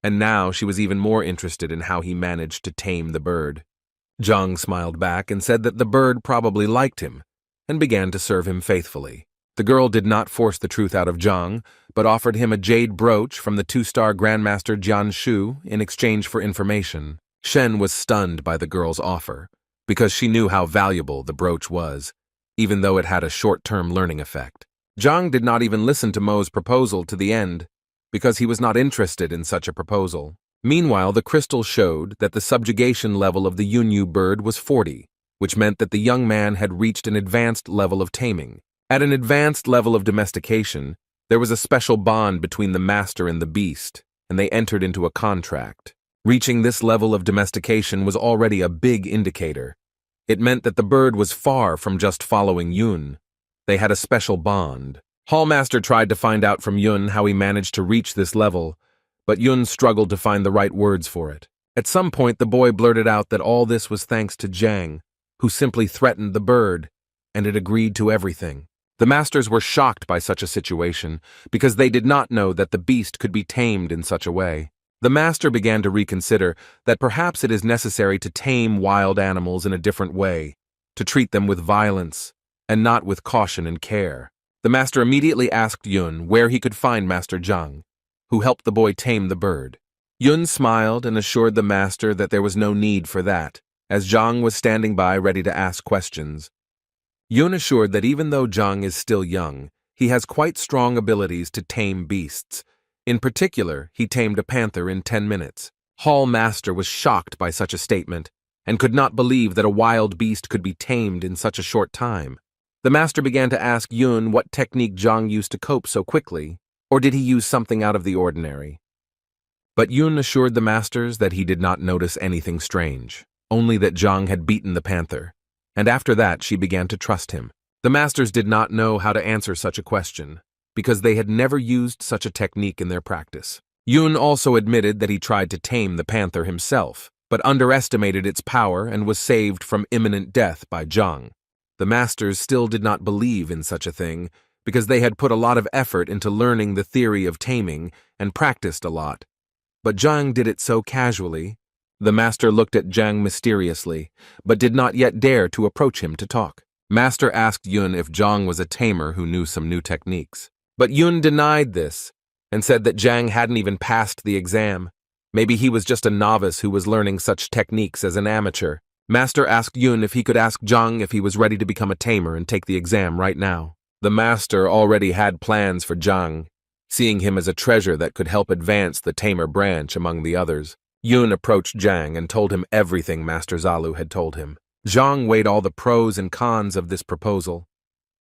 and now she was even more interested in how he managed to tame the bird. Zhang smiled back and said that the bird probably liked him, and began to serve him faithfully. The girl did not force the truth out of Zhang, but offered him a jade brooch from the 2-star Grandmaster Jian Shu in exchange for information. Shen was stunned by the girl's offer, because she knew how valuable the brooch was, even though it had a short-term learning effect. Zhang did not even listen to Mo's proposal to the end, because he was not interested in such a proposal. Meanwhile, the crystal showed that the subjugation level of the Yunyu bird was 40, which meant that the young man had reached an advanced level of taming. At an advanced level of domestication, there was a special bond between the master and the beast, and they entered into a contract. Reaching this level of domestication was already a big indicator. It meant that the bird was far from just following Yun. They had a special bond. Hallmaster tried to find out from Yun how he managed to reach this level, but Yun struggled to find the right words for it. At some point, the boy blurted out that all this was thanks to Zhang, who simply threatened the bird, and it agreed to everything. The masters were shocked by such a situation, because they did not know that the beast could be tamed in such a way. The master began to reconsider that perhaps it is necessary to tame wild animals in a different way, to treat them with violence, and not with caution and care. The master immediately asked Yun where he could find Master Zhang, who helped the boy tame the bird. Yun smiled and assured the master that there was no need for that, as Zhang was standing by ready to ask questions. Yun assured that even though Zhang is still young, he has quite strong abilities to tame beasts. In particular, he tamed a panther in 10 minutes. Hallmaster was shocked by such a statement, and could not believe that a wild beast could be tamed in such a short time. The master began to ask Yun what technique Zhang used to cope so quickly, or did he use something out of the ordinary? But Yun assured the masters that he did not notice anything strange, only that Zhang had beaten the panther, and after that she began to trust him. The masters did not know how to answer such a question, because they had never used such a technique in their practice. Yun also admitted that he tried to tame the panther himself, but underestimated its power and was saved from imminent death by Zhang. The masters still did not believe in such a thing, because they had put a lot of effort into learning the theory of taming and practiced a lot. But Zhang did it so casually. The master looked at Zhang mysteriously, but did not yet dare to approach him to talk. Master asked Yun if Zhang was a tamer who knew some new techniques. But Yun denied this and said that Zhang hadn't even passed the exam. Maybe he was just a novice who was learning such techniques as an amateur. Master asked Yun if he could ask Zhang if he was ready to become a tamer and take the exam right now. The master already had plans for Zhang, seeing him as a treasure that could help advance the tamer branch among the others. Yun approached Zhang and told him everything Master Zalu had told him. Zhang weighed all the pros and cons of this proposal,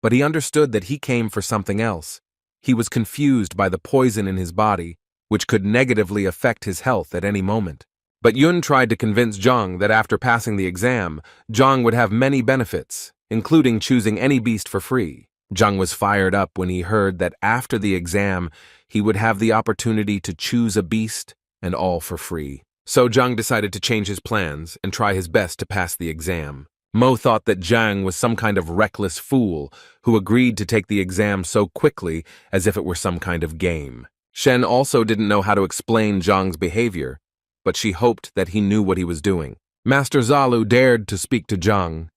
but he understood that he came for something else. He was confused by the poison in his body, which could negatively affect his health at any moment. But Yun tried to convince Zhang that after passing the exam, Zhang would have many benefits, including choosing any beast for free. Zhang was fired up when he heard that after the exam, he would have the opportunity to choose a beast, and all for free. So Zhang decided to change his plans and try his best to pass the exam. Mo thought that Zhang was some kind of reckless fool who agreed to take the exam so quickly as if it were some kind of game. Shen also didn't know how to explain Zhang's behavior, but she hoped that he knew what he was doing. Master Zalu dared to speak to Zhang,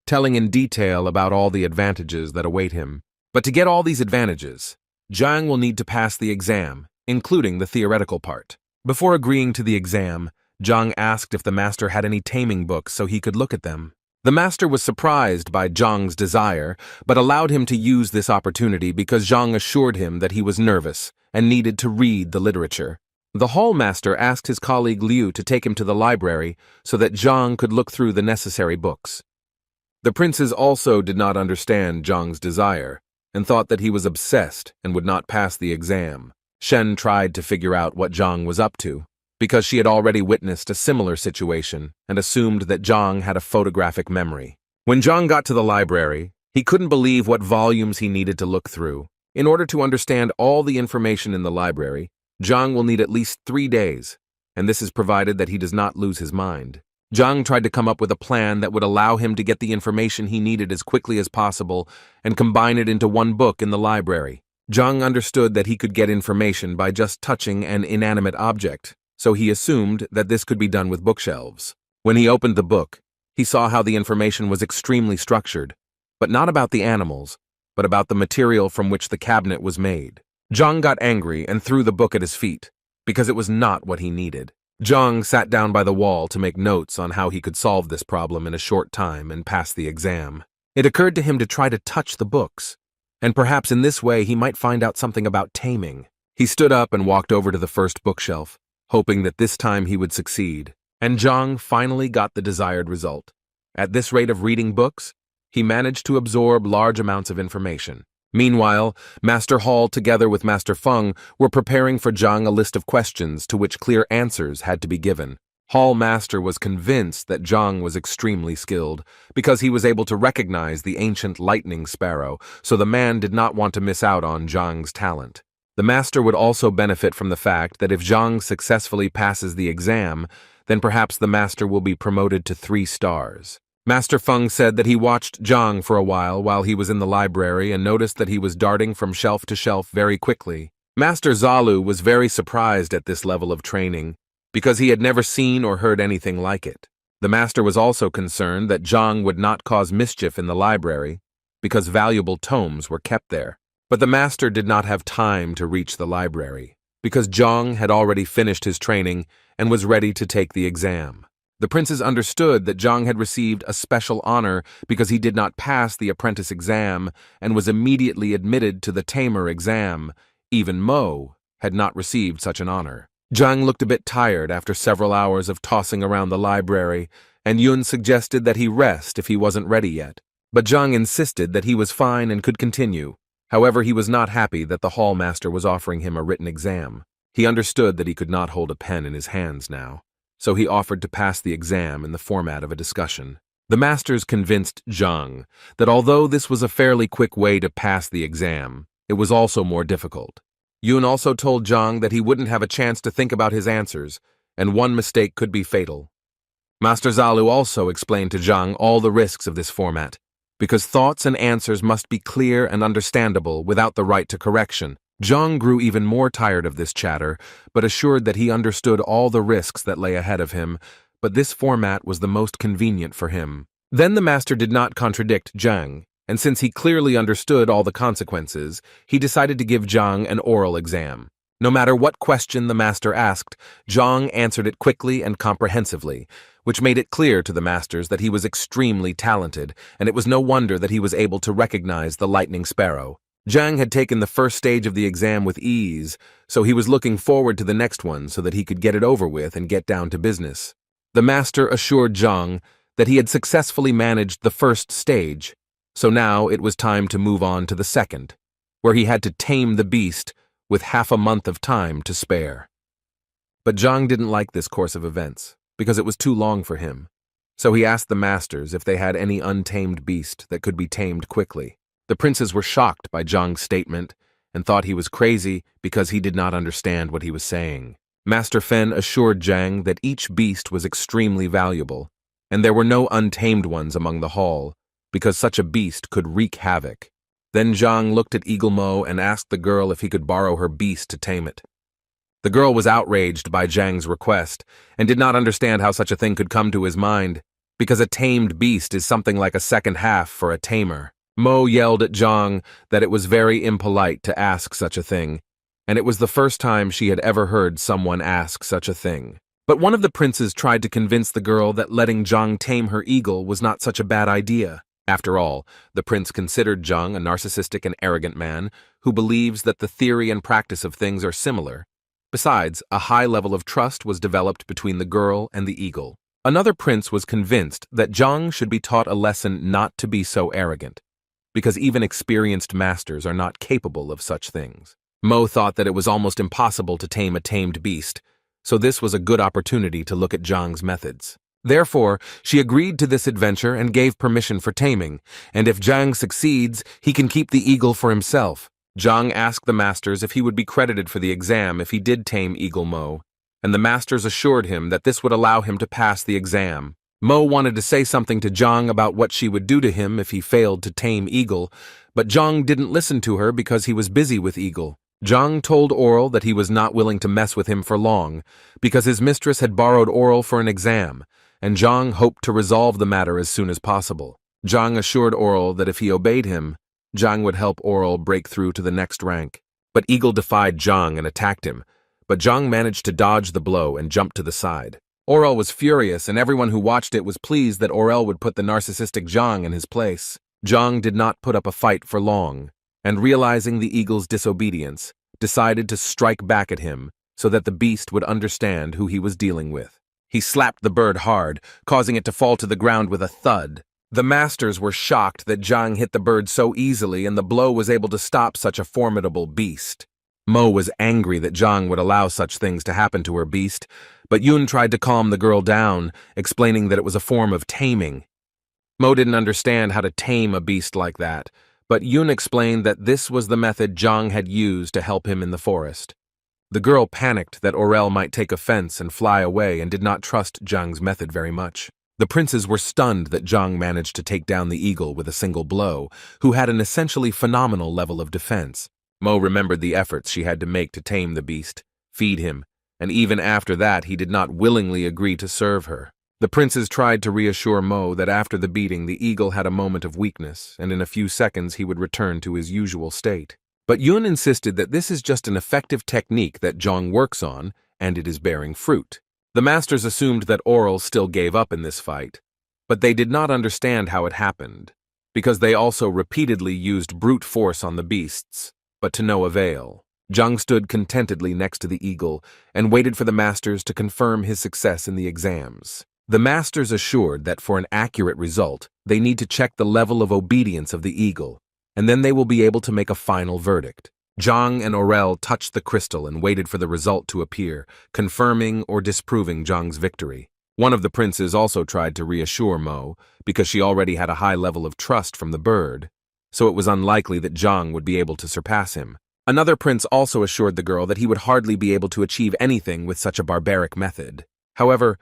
telling in detail about all the advantages that await him. But to get all these advantages, Zhang will need to pass the exam, including the theoretical part. Before agreeing to the exam, Zhang asked if the master had any taming books so he could look at them. The master was surprised by Zhang's desire, but allowed him to use this opportunity because Zhang assured him that he was nervous and needed to read the literature. The hall master asked his colleague Liu to take him to the library so that Zhang could look through the necessary books. The princes also did not understand Zhang's desire and thought that he was obsessed and would not pass the exam. Shen tried to figure out what Zhang was up to, because she had already witnessed a similar situation and assumed that Zhang had a photographic memory. When Zhang got to the library, he couldn't believe what volumes he needed to look through. In order to understand all the information in the library, Zhang will need at least 3 days, and this is provided that he does not lose his mind. Zhang tried to come up with a plan that would allow him to get the information he needed as quickly as possible and combine it into one book in the library. Zhang understood that he could get information by just touching an inanimate object, so he assumed that this could be done with bookshelves. When he opened the book, he saw how the information was extremely structured, but not about the animals, but about the material from which the cabinet was made. Zhang got angry and threw the book at his feet, because it was not what he needed. Zhang sat down by the wall to make notes on how he could solve this problem in a short time and pass the exam. It occurred to him to try to touch the books, and perhaps in this way he might find out something about taming. He stood up and walked over to the first bookshelf, hoping that this time he would succeed, and Zhang finally got the desired result. At this rate of reading books, he managed to absorb large amounts of information. Meanwhile, Master Hall together with Master Feng were preparing for Zhang a list of questions to which clear answers had to be given. Hall Master was convinced that Zhang was extremely skilled because he was able to recognize the ancient lightning sparrow, so the man did not want to miss out on Zhang's talent. The master would also benefit from the fact that if Zhang successfully passes the exam, then perhaps the master will be promoted to 3 stars. Master Feng said that he watched Zhang for a while he was in the library and noticed that he was darting from shelf to shelf very quickly. Master Zalu was very surprised at this level of training because he had never seen or heard anything like it. The master was also concerned that Zhang would not cause mischief in the library because valuable tomes were kept there. But the master did not have time to reach the library because Zhang had already finished his training and was ready to take the exam. The princes understood that Zhang had received a special honor because he did not pass the apprentice exam and was immediately admitted to the tamer exam. Even Mo had not received such an honor. Zhang looked a bit tired after several hours of tossing around the library, and Yun suggested that he rest if he wasn't ready yet. But Zhang insisted that he was fine and could continue. However, he was not happy that the hall master was offering him a written exam. He understood that he could not hold a pen in his hands now, so he offered to pass the exam in the format of a discussion. The masters convinced Zhang that although this was a fairly quick way to pass the exam, it was also more difficult. Yun also told Zhang that he wouldn't have a chance to think about his answers, and one mistake could be fatal. Master Zalu also explained to Zhang all the risks of this format, because thoughts and answers must be clear and understandable without the right to correction. Zhang grew even more tired of this chatter, but assured that he understood all the risks that lay ahead of him, but this format was the most convenient for him. Then the master did not contradict Zhang, and since he clearly understood all the consequences, he decided to give Zhang an oral exam. No matter what question the master asked, Zhang answered it quickly and comprehensively, which made it clear to the masters that he was extremely talented, and it was no wonder that he was able to recognize the lightning sparrow. Zhang had taken the first stage of the exam with ease, so he was looking forward to the next one so that he could get it over with and get down to business. The master assured Zhang that he had successfully managed the first stage, so now it was time to move on to the second, where he had to tame the beast with half a month of time to spare. But Zhang didn't like this course of events, because it was too long for him, so he asked the masters if they had any untamed beast that could be tamed quickly. The princes were shocked by Zhang's statement and thought he was crazy because he did not understand what he was saying. Master Fen assured Zhang that each beast was extremely valuable, and there were no untamed ones among the hall, because such a beast could wreak havoc. Then Zhang looked at Eagle Mo and asked the girl if he could borrow her beast to tame it. The girl was outraged by Zhang's request and did not understand how such a thing could come to his mind, because a tamed beast is something like a second half for a tamer. Mo yelled at Zhang that it was very impolite to ask such a thing, and it was the first time she had ever heard someone ask such a thing. But one of the princes tried to convince the girl that letting Zhang tame her eagle was not such a bad idea. After all, the prince considered Zhang a narcissistic and arrogant man who believes that the theory and practice of things are similar. Besides, a high level of trust was developed between the girl and the eagle. Another prince was convinced that Zhang should be taught a lesson not to be so arrogant, because even experienced masters are not capable of such things. Mo thought that it was almost impossible to tame a tamed beast, so this was a good opportunity to look at Zhang's methods. Therefore, she agreed to this adventure and gave permission for taming, and if Zhang succeeds, he can keep the eagle for himself. Zhang asked the masters if he would be credited for the exam if he did tame Eagle Mo, and the masters assured him that this would allow him to pass the exam. Mo wanted to say something to Zhang about what she would do to him if he failed to tame Eagle, but Zhang didn't listen to her because he was busy with Eagle. Zhang told Oral that he was not willing to mess with him for long, because his mistress had borrowed Oral for an exam, and Zhang hoped to resolve the matter as soon as possible. Zhang assured Oral that if he obeyed him, Zhang would help Oral break through to the next rank. But Eagle defied Zhang and attacked him, but Zhang managed to dodge the blow and jump to the side. Oral was furious, and everyone who watched it was pleased that Oral would put the narcissistic Zhang in his place. Zhang did not put up a fight for long, and realizing the eagle's disobedience, decided to strike back at him so that the beast would understand who he was dealing with. He slapped the bird hard, causing it to fall to the ground with a thud. The masters were shocked that Zhang hit the bird so easily and the blow was able to stop such a formidable beast. Mo was angry that Zhang would allow such things to happen to her beast, but Yun tried to calm the girl down, explaining that it was a form of taming. Mo didn't understand how to tame a beast like that, but Yun explained that this was the method Zhang had used to help him in the forest. The girl panicked that Oral might take offense and fly away and did not trust Zhang's method very much. The princes were stunned that Zhang managed to take down the eagle with a single blow, who had an essentially phenomenal level of defense. Mo remembered the efforts she had to make to tame the beast, feed him, and even after that he did not willingly agree to serve her. The princes tried to reassure Mo that after the beating the eagle had a moment of weakness, and in a few seconds he would return to his usual state. But Yun insisted that this is just an effective technique that Zhang works on, and it is bearing fruit. The masters assumed that Oral still gave up in this fight, but they did not understand how it happened, because they also repeatedly used brute force on the beasts, but to no avail. Zhang stood contentedly next to the eagle and waited for the masters to confirm his success in the exams. The masters assured that for an accurate result, they need to check the level of obedience of the eagle, and then they will be able to make a final verdict. Zhang and Oral touched the crystal and waited for the result to appear, confirming or disproving Zhang's victory. One of the princes also tried to reassure Mo, because she already had a high level of trust from the bird, so it was unlikely that Zhang would be able to surpass him. Another prince also assured the girl that he would hardly be able to achieve anything with such a barbaric method. However,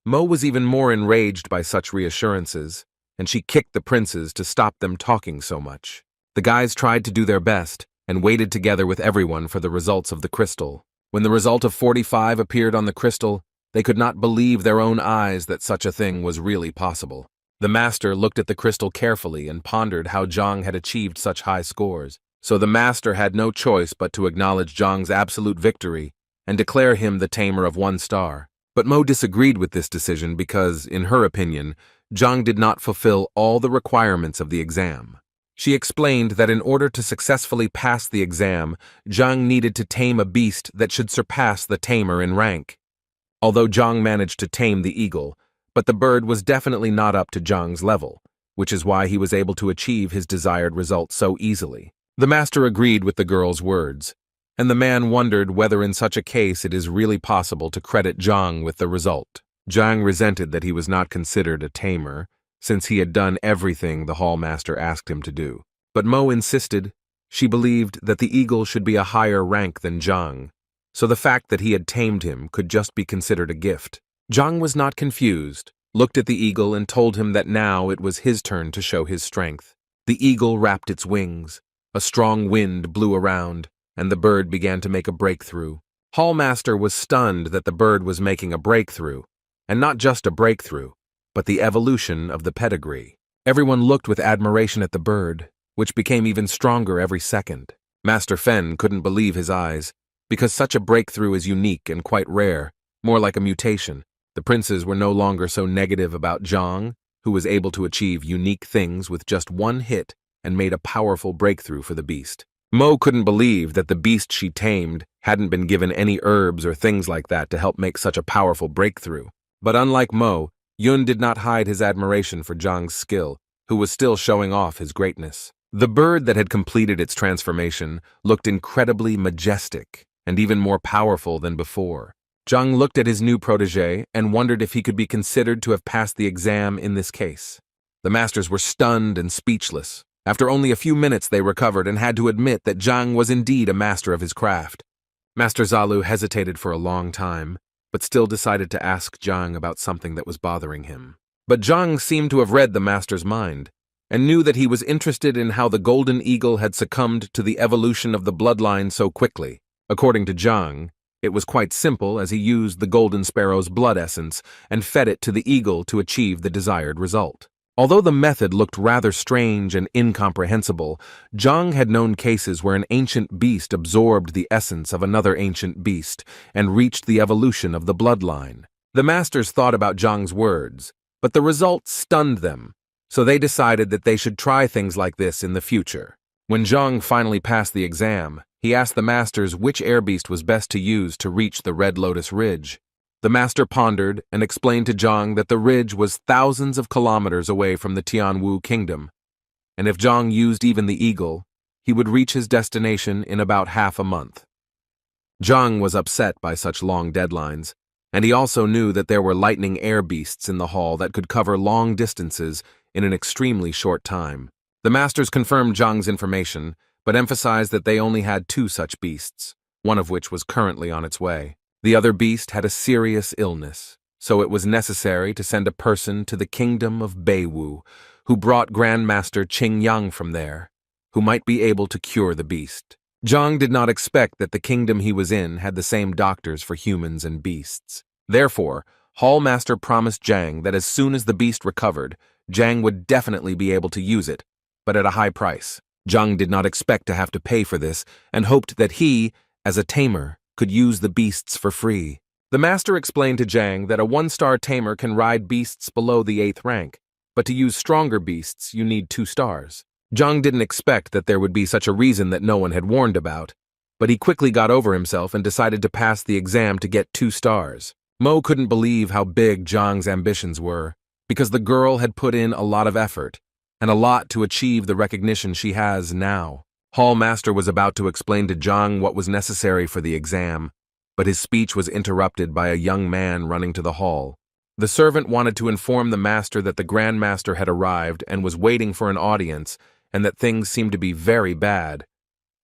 Mo was even more enraged by such reassurances, and she kicked the princes to stop them talking so much. The guys tried to do their best, and waited together with everyone for the results of the crystal. When the result of 45 appeared on the crystal, they could not believe their own eyes that such a thing was really possible. The master looked at the crystal carefully and pondered how Zhang had achieved such high scores. So the master had no choice but to acknowledge Zhang's absolute victory and declare him the tamer of 1 star. But Mo disagreed with this decision because, in her opinion, Zhang did not fulfill all the requirements of the exam. She explained that in order to successfully pass the exam, Zhang needed to tame a beast that should surpass the tamer in rank. Although Zhang managed to tame the eagle, but the bird was definitely not up to Zhang's level, which is why he was able to achieve his desired result so easily. The master agreed with the girl's words, and the man wondered whether in such a case it is really possible to credit Zhang with the result. Zhang resented that he was not considered a tamer, since he had done everything the hall master asked him to do. But Mo insisted. She believed that the eagle should be a higher rank than Zhang, so the fact that he had tamed him could just be considered a gift. Zhang was not confused, looked at the eagle and told him that now it was his turn to show his strength. The eagle wrapped its wings. A strong wind blew around, and the bird began to make a breakthrough. Hallmaster was stunned that the bird was making a breakthrough, and not just a breakthrough, but the evolution of the pedigree. Everyone looked with admiration at the bird, which became even stronger every second. Master Fen couldn't believe his eyes, because such a breakthrough is unique and quite rare, more like a mutation. The princes were no longer so negative about Zhang, who was able to achieve unique things with just one hit and made a powerful breakthrough for the beast. Mo couldn't believe that the beast she tamed hadn't been given any herbs or things like that to help make such a powerful breakthrough. But unlike Mo, Yun did not hide his admiration for Zhang's skill, who was still showing off his greatness. The bird that had completed its transformation looked incredibly majestic and even more powerful than before. Zhang looked at his new protege and wondered if he could be considered to have passed the exam in this case. The masters were stunned and speechless. After only a few minutes they recovered and had to admit that Zhang was indeed a master of his craft. Master Zalu hesitated for a long time, but still decided to ask Zhang about something that was bothering him. But Zhang seemed to have read the master's mind, and knew that he was interested in how the golden eagle had succumbed to the evolution of the bloodline so quickly. According to Zhang, it was quite simple, as he used the golden sparrow's blood essence and fed it to the eagle to achieve the desired result. Although the method looked rather strange and incomprehensible, Zhang had known cases where an ancient beast absorbed the essence of another ancient beast and reached the evolution of the bloodline. The masters thought about Zhang's words, but the result stunned them, so they decided that they should try things like this in the future. When Zhang finally passed the exam, he asked the masters which air beast was best to use to reach the Red Lotus Ridge. The master pondered and explained to Zhang that the ridge was thousands of kilometers away from the Tianwu kingdom, and if Zhang used even the eagle, he would reach his destination in about half a month. Zhang was upset by such long deadlines, and he also knew that there were lightning air beasts in the hall that could cover long distances in an extremely short time. The masters confirmed Zhang's information, but emphasized that they only had 2 such beasts, one of which was currently on its way. The other beast had a serious illness, so it was necessary to send a person to the kingdom of Beiwu, who brought Grandmaster Qingyang from there, who might be able to cure the beast. Zhang did not expect that the kingdom he was in had the same doctors for humans and beasts. Therefore, Hallmaster promised Zhang that as soon as the beast recovered, Zhang would definitely be able to use it, but at a high price. Zhang did not expect to have to pay for this and hoped that he, as a tamer, could use the beasts for free. The master explained to Zhang that a 1-star tamer can ride beasts below the 8th rank, but to use stronger beasts you need 2 stars. Zhang didn't expect that there would be such a reason that no one had warned about, but he quickly got over himself and decided to pass the exam to get 2 stars. Mo couldn't believe how big Zhang's ambitions were, because the girl had put in a lot of effort, and a lot to achieve the recognition she has now. Hallmaster was about to explain to Zhang what was necessary for the exam, but his speech was interrupted by a young man running to the hall. The servant wanted to inform the master that the Grandmaster had arrived and was waiting for an audience, and that things seemed to be very bad.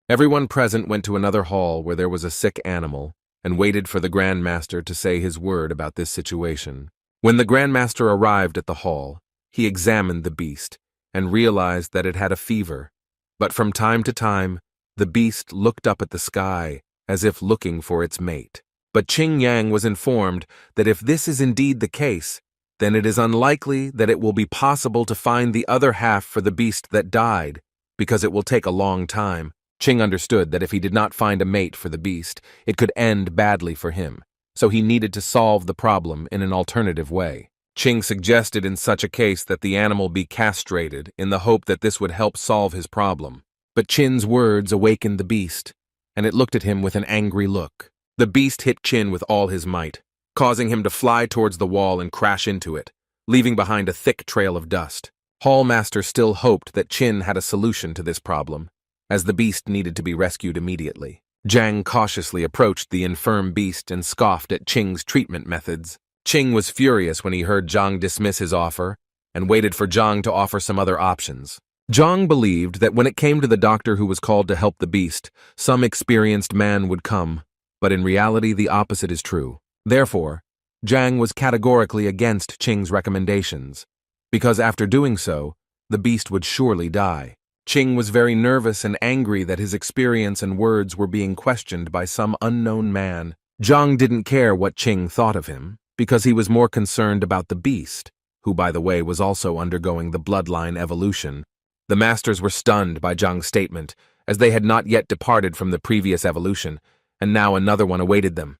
Everyone present went to another hall where there was a sick animal, and waited for the Grandmaster to say his word about this situation. When the Grandmaster arrived at the hall, he examined the beast, and realized that it had a fever. But from time to time, the beast looked up at the sky, as if looking for its mate. But Qingyang was informed that if this is indeed the case, then it is unlikely that it will be possible to find the other half for the beast that died, because it will take a long time. Ching understood that if he did not find a mate for the beast, it could end badly for him, so he needed to solve the problem in an alternative way. Ching suggested in such a case that the animal be castrated in the hope that this would help solve his problem. But Chin's words awakened the beast, and it looked at him with an angry look. The beast hit Chin with all his might, causing him to fly towards the wall and crash into it, leaving behind a thick trail of dust. Hallmaster still hoped that Chin had a solution to this problem, as the beast needed to be rescued immediately. Jang cautiously approached the infirm beast and scoffed at Ching's treatment methods. Ching was furious when he heard Zhang dismiss his offer and waited for Zhang to offer some other options. Zhang believed that when it came to the doctor who was called to help the beast, some experienced man would come, but in reality the opposite is true. Therefore, Zhang was categorically against Ching's recommendations, because after doing so, the beast would surely die. Ching was very nervous and angry that his experience and words were being questioned by some unknown man. Zhang didn't care what Ching thought of him, because he was more concerned about the beast, who by the way was also undergoing the bloodline evolution. The masters were stunned by Zhang's statement, as they had not yet departed from the previous evolution, and now another one awaited them.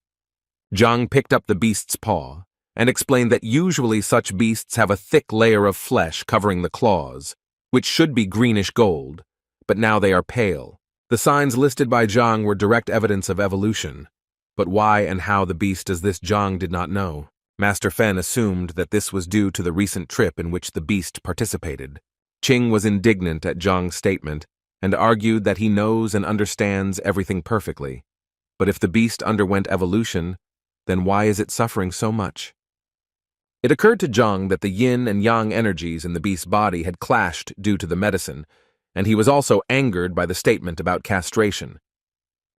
Zhang picked up the beast's paw and explained that usually such beasts have a thick layer of flesh covering the claws, which should be greenish gold, but now they are pale. The signs listed by Zhang were direct evidence of evolution, but why and how the beast does this Zhang did not know. Master Fen assumed that this was due to the recent trip in which the beast participated. Ching was indignant at Zhang's statement and argued that he knows and understands everything perfectly. But if the beast underwent evolution, then why is it suffering so much? It occurred to Zhang that the yin and yang energies in the beast's body had clashed due to the medicine, and he was also angered by the statement about castration.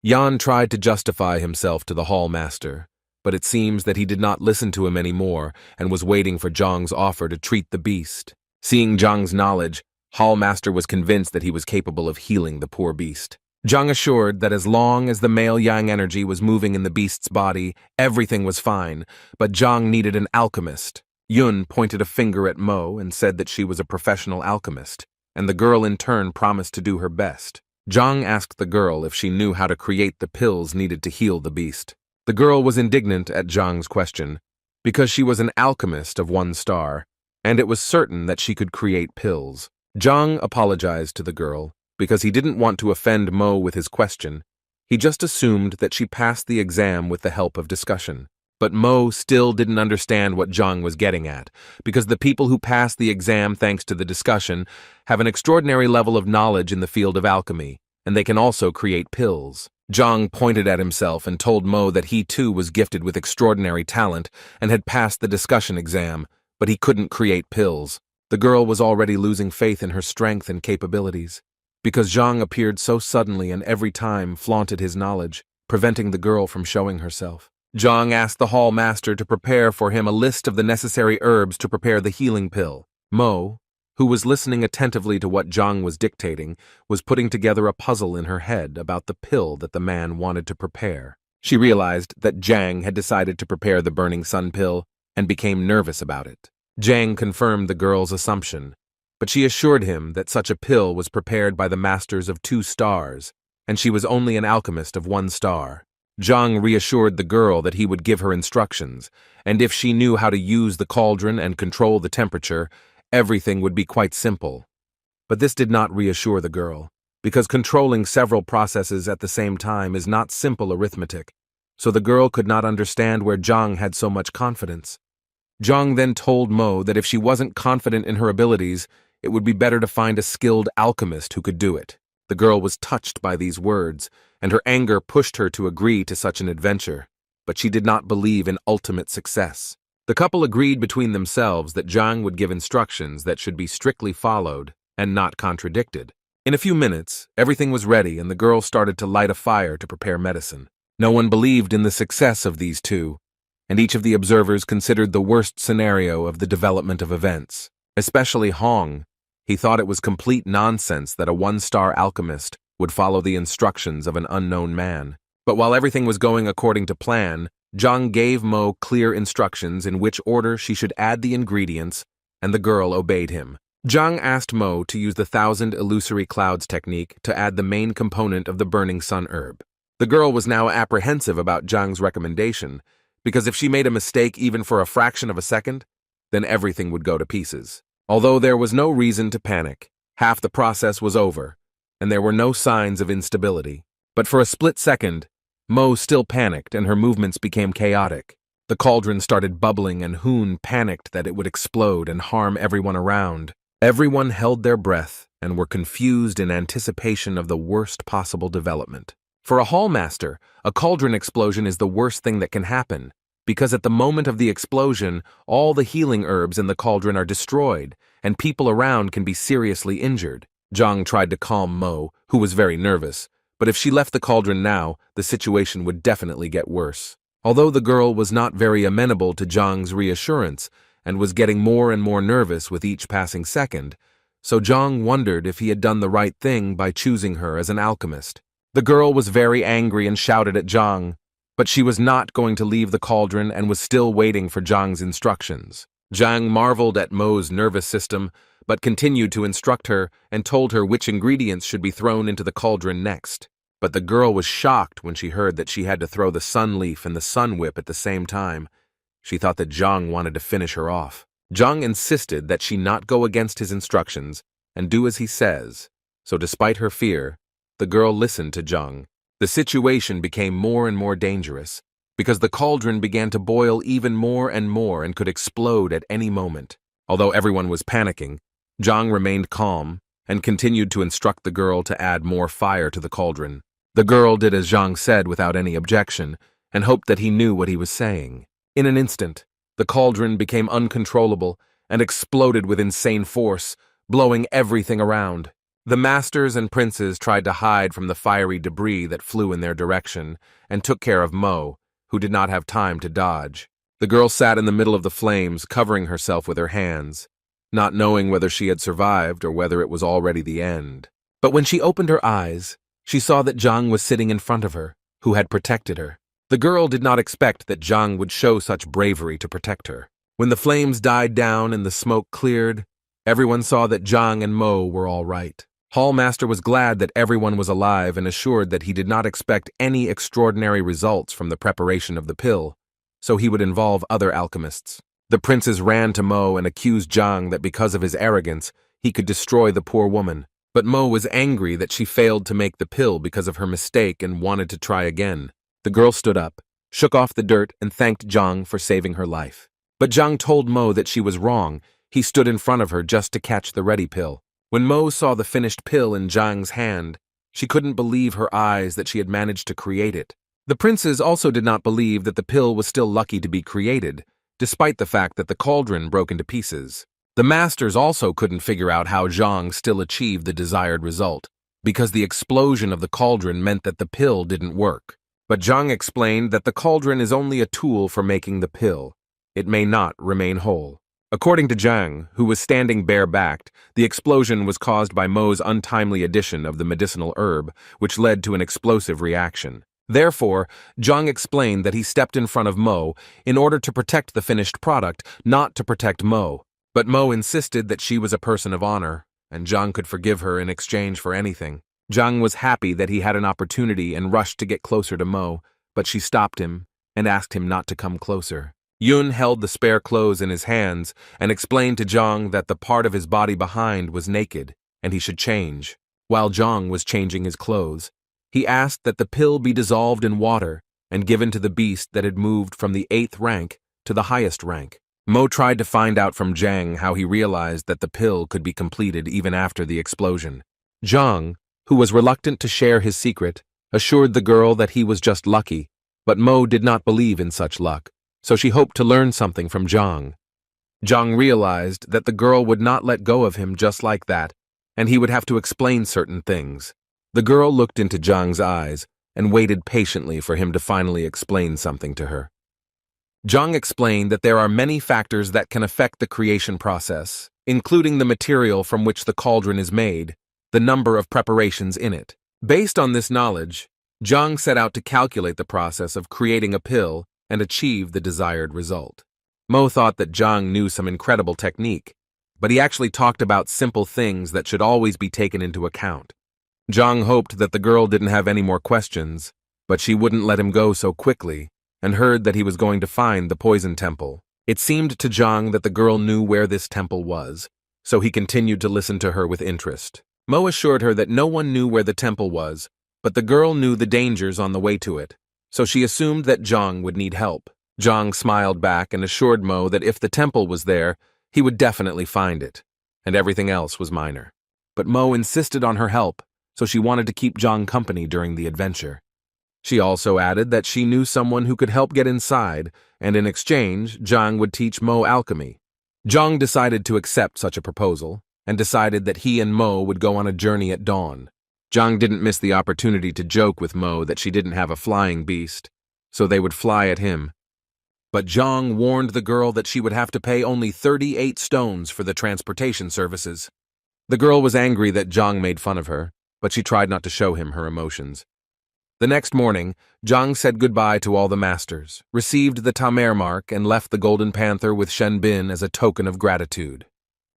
Yan tried to justify himself to the hall master, but it seems that he did not listen to him anymore and was waiting for Zhang's offer to treat the beast. Seeing Zhang's knowledge, Hallmaster was convinced that he was capable of healing the poor beast. Zhang assured that as long as the male yang energy was moving in the beast's body, everything was fine, but Zhang needed an alchemist. Yun pointed a finger at Mo and said that she was a professional alchemist, and the girl in turn promised to do her best. Zhang asked the girl if she knew how to create the pills needed to heal the beast. The girl was indignant at Zhang's question, because she was an alchemist of 1 star, and it was certain that she could create pills. Zhang apologized to the girl, because he didn't want to offend Mo with his question. He just assumed that she passed the exam with the help of discussion. But Mo still didn't understand what Zhang was getting at, because the people who pass the exam thanks to the discussion have an extraordinary level of knowledge in the field of alchemy, and they can also create pills. Zhang pointed at himself and told Mo that he too was gifted with extraordinary talent and had passed the discussion exam, but he couldn't create pills. The girl was already losing faith in her strength and capabilities, because Zhang appeared so suddenly and every time flaunted his knowledge, preventing the girl from showing herself. Zhang asked the hall master to prepare for him a list of the necessary herbs to prepare the healing pill. Mo, who was listening attentively to what Zhang was dictating, was putting together a puzzle in her head about the pill that the man wanted to prepare. She realized that Zhang had decided to prepare the burning sun pill and became nervous about it. Zhang confirmed the girl's assumption, but she assured him that such a pill was prepared by the masters of 2 stars, and she was only an alchemist of 1 star. Zhang reassured the girl that he would give her instructions, and if she knew how to use the cauldron and control the temperature, everything would be quite simple. But this did not reassure the girl, because controlling several processes at the same time is not simple arithmetic, so the girl could not understand where Zhang had so much confidence. Zhang then told Mo that if she wasn't confident in her abilities, it would be better to find a skilled alchemist who could do it. The girl was touched by these words, and her anger pushed her to agree to such an adventure, but she did not believe in ultimate success. The couple agreed between themselves that Zhang would give instructions that should be strictly followed and not contradicted. In a few minutes, everything was ready and the girl started to light a fire to prepare medicine. No one believed in the success of these two, and each of the observers considered the worst scenario of the development of events. Especially Hong. He thought it was complete nonsense that a 1-star alchemist would follow the instructions of an unknown man. But while everything was going according to plan, Zhang gave Mo clear instructions in which order she should add the ingredients, and the girl obeyed him. Zhang asked Mo to use the 1,000 illusory clouds technique to add the main component of the burning sun herb. The girl was now apprehensive about Zhang's recommendation, because if she made a mistake even for a fraction of a second, then everything would go to pieces. Although there was no reason to panic, half the process was over, and there were no signs of instability. But for a split second, Mo still panicked and her movements became chaotic. The cauldron started bubbling and Hoon panicked that it would explode and harm everyone around. Everyone held their breath and were confused in anticipation of the worst possible development. For a hallmaster, a cauldron explosion is the worst thing that can happen, because at the moment of the explosion, all the healing herbs in the cauldron are destroyed, and people around can be seriously injured. Zhang tried to calm Mo, who was very nervous, but if she left the cauldron now, the situation would definitely get worse. Although the girl was not very amenable to Zhang's reassurance, and was getting more and more nervous with each passing second, so Zhang wondered if he had done the right thing by choosing her as an alchemist. The girl was very angry and shouted at Zhang, but she was not going to leave the cauldron and was still waiting for Zhang's instructions. Zhang marveled at Mo's nervous system, but continued to instruct her and told her which ingredients should be thrown into the cauldron next. But the girl was shocked when she heard that she had to throw the sun leaf and the sun whip at the same time. She thought that Zhang wanted to finish her off. Zhang insisted that she not go against his instructions and do as he says, so despite her fear, the girl listened to Zhang. The situation became more and more dangerous, because the cauldron began to boil even more and could explode at any moment. Although everyone was panicking, Zhang remained calm and continued to instruct the girl to add more fire to the cauldron. The girl did as Zhang said without any objection, and hoped that he knew what he was saying. In an instant, the cauldron became uncontrollable and exploded with insane force, blowing everything around. The masters and princes tried to hide from the fiery debris that flew in their direction, and took care of Mo, who did not have time to dodge. The girl sat in the middle of the flames, covering herself with her hands, not knowing whether she had survived or whether it was already the end. But when she opened her eyes, she saw that Zhang was sitting in front of her, who had protected her. The girl did not expect that Zhang would show such bravery to protect her. When the flames died down and the smoke cleared, everyone saw that Zhang and Mo were all right. Hallmaster was glad that everyone was alive and assured that he did not expect any extraordinary results from the preparation of the pill, so he would involve other alchemists. The princes ran to Mo and accused Zhang that because of his arrogance, he could destroy the poor woman. But Mo was angry that she failed to make the pill because of her mistake and wanted to try again. The girl stood up, shook off the dirt, and thanked Zhang for saving her life. But Zhang told Mo that she was wrong. He stood in front of her just to catch the ready pill. When Mo saw the finished pill in Zhang's hand, she couldn't believe her eyes that she had managed to create it. The princes also did not believe that the pill was still lucky to be created, despite the fact that the cauldron broke into pieces. The masters also couldn't figure out how Zhang still achieved the desired result, because the explosion of the cauldron meant that the pill didn't work. But Zhang explained that the cauldron is only a tool for making the pill. It may not remain whole. According to Zhang, who was standing bare-backed, the explosion was caused by Mo's untimely addition of the medicinal herb, which led to an explosive reaction. Therefore, Zhang explained that he stepped in front of Mo in order to protect the finished product, not to protect Mo. But Mo insisted that she was a person of honor, and Zhang could forgive her in exchange for anything. Zhang was happy that he had an opportunity and rushed to get closer to Mo, but she stopped him and asked him not to come closer. Yun held the spare clothes in his hands and explained to Zhang that the part of his body behind was naked and he should change. While Zhang was changing his clothes, he asked that the pill be dissolved in water and given to the beast that had moved from the 8th rank to the highest rank. Mo tried to find out from Zhang how he realized that the pill could be completed even after the explosion. Zhang, who was reluctant to share his secret, assured the girl that he was just lucky, but Mo did not believe in such luck, so she hoped to learn something from Zhang. Zhang realized that the girl would not let go of him just like that, and he would have to explain certain things. The girl looked into Zhang's eyes and waited patiently for him to finally explain something to her. Zhang explained that there are many factors that can affect the creation process, including the material from which the cauldron is made, the number of preparations in it. Based on this knowledge, Zhang set out to calculate the process of creating a pill and achieve the desired result. Mo thought that Zhang knew some incredible technique, but he actually talked about simple things that should always be taken into account. Zhang hoped that the girl didn't have any more questions, but she wouldn't let him go so quickly, and heard that he was going to find the poison temple. It seemed to Zhang that the girl knew where this temple was, so he continued to listen to her with interest. Mo assured her that no one knew where the temple was, but the girl knew the dangers on the way to it, so she assumed that Zhang would need help. Zhang smiled back and assured Mo that if the temple was there, he would definitely find it, and everything else was minor. But Mo insisted on her help, so she wanted to keep Zhang company during the adventure. She also added that she knew someone who could help get inside, and in exchange, Zhang would teach Mo alchemy. Zhang decided to accept such a proposal, and decided that he and Mo would go on a journey at dawn. Zhang didn't miss the opportunity to joke with Mo that she didn't have a flying beast, so they would fly at him. But Zhang warned the girl that she would have to pay only 38 stones for the transportation services. The girl was angry that Zhang made fun of her, but she tried not to show him her emotions. The next morning, Zhang said goodbye to all the masters, received the Tamer mark, and left the Golden Panther with Shen Bin as a token of gratitude.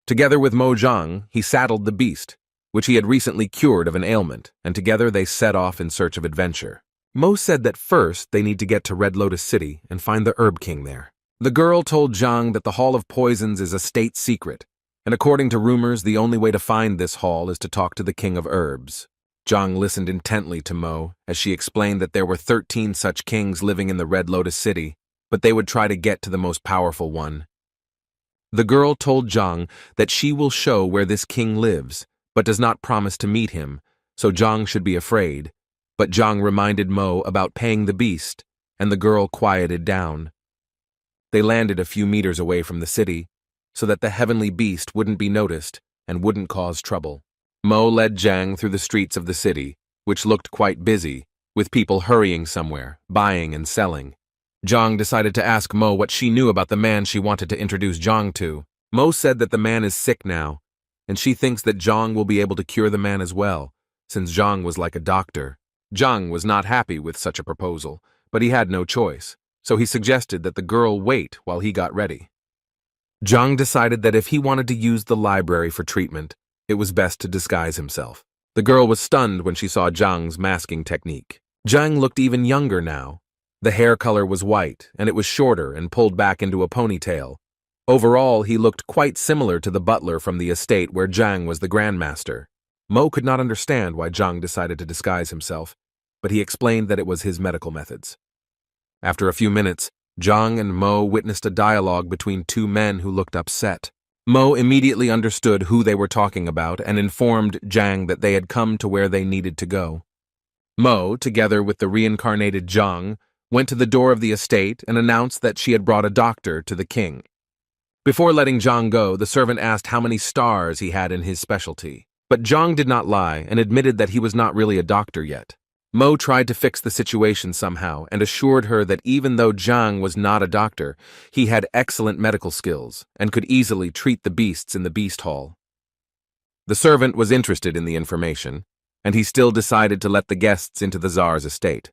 Together with Mo Zhang, he saddled the beast, which he had recently cured of an ailment, and together they set off in search of adventure. Mo said that first they need to get to Red Lotus City and find the Herb King there. The girl told Zhang that the Hall of Poisons is a state secret, and according to rumors, the only way to find this hall is to talk to the King of Herbs. Zhang listened intently to Mo as she explained that there were 13 such kings living in the Red Lotus City, but they would try to get to the most powerful one. The girl told Zhang that she will show where this king lives, but does not promise to meet him, so Zhang should be afraid. But Zhang reminded Mo about paying the beast, and the girl quieted down. They landed a few meters away from the city, so that the heavenly beast wouldn't be noticed and wouldn't cause trouble. Mo led Zhang through the streets of the city, which looked quite busy, with people hurrying somewhere, buying and selling. Zhang decided to ask Mo what she knew about the man she wanted to introduce Zhang to. Mo said that the man is sick now, and she thinks that Zhang will be able to cure the man as well, since Zhang was like a doctor. Zhang was not happy with such a proposal, but he had no choice, so he suggested that the girl wait while he got ready. Zhang decided that if he wanted to use the library for treatment, it was best to disguise himself. The girl was stunned when she saw Zhang's masking technique. Zhang looked even younger now. The hair color was white, and it was shorter and pulled back into a ponytail. Overall, he looked quite similar to the butler from the estate where Zhang was the grandmaster. Mo could not understand why Zhang decided to disguise himself, but he explained that it was his medical methods. After a few minutes, Zhang and Mo witnessed a dialogue between two men who looked upset. Mo immediately understood who they were talking about and informed Zhang that they had come to where they needed to go. Mo, together with the reincarnated Zhang, went to the door of the estate and announced that she had brought a doctor to the king. Before letting Zhang go, the servant asked how many stars he had in his specialty. But Zhang did not lie and admitted that he was not really a doctor yet. Mo tried to fix the situation somehow and assured her that even though Zhang was not a doctor, he had excellent medical skills and could easily treat the beasts in the beast hall. The servant was interested in the information, and he still decided to let the guests into the Tsar's estate.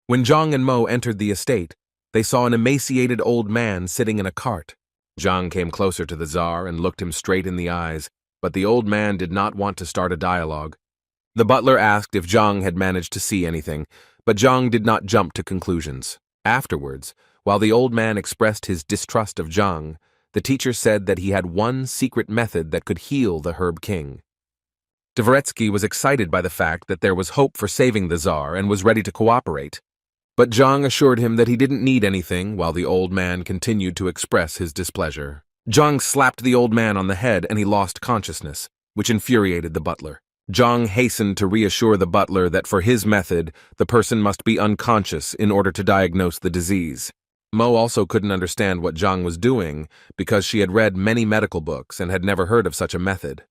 When Zhang and Mo entered the estate, they saw an emaciated old man sitting in a cart. Zhang came closer to the Tsar and looked him straight in the eyes, but the old man did not want to start a dialogue. The butler asked if Zhang had managed to see anything, but Zhang did not jump to conclusions. Afterwards, while the old man expressed his distrust of Zhang, the teacher said that he had one secret method that could heal the Herb King. Dvoretsky was excited by the fact that there was hope for saving the Tsar and was ready to cooperate. But Zhang assured him that he didn't need anything while the old man continued to express his displeasure. Zhang slapped the old man on the head and he lost consciousness, which infuriated the butler. Zhang hastened to reassure the butler that for his method, the person must be unconscious in order to diagnose the disease. Mo also couldn't understand what Zhang was doing because she had read many medical books and had never heard of such a method.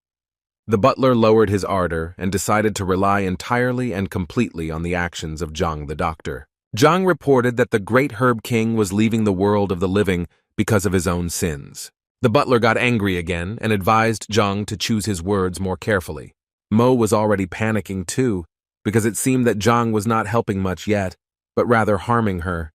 The butler lowered his ardor and decided to rely entirely and completely on the actions of Zhang the doctor. Zhang reported that the great Herb King was leaving the world of the living because of his own sins. The butler got angry again and advised Zhang to choose his words more carefully. Mo was already panicking too, because it seemed that Zhang was not helping much yet, but rather harming her.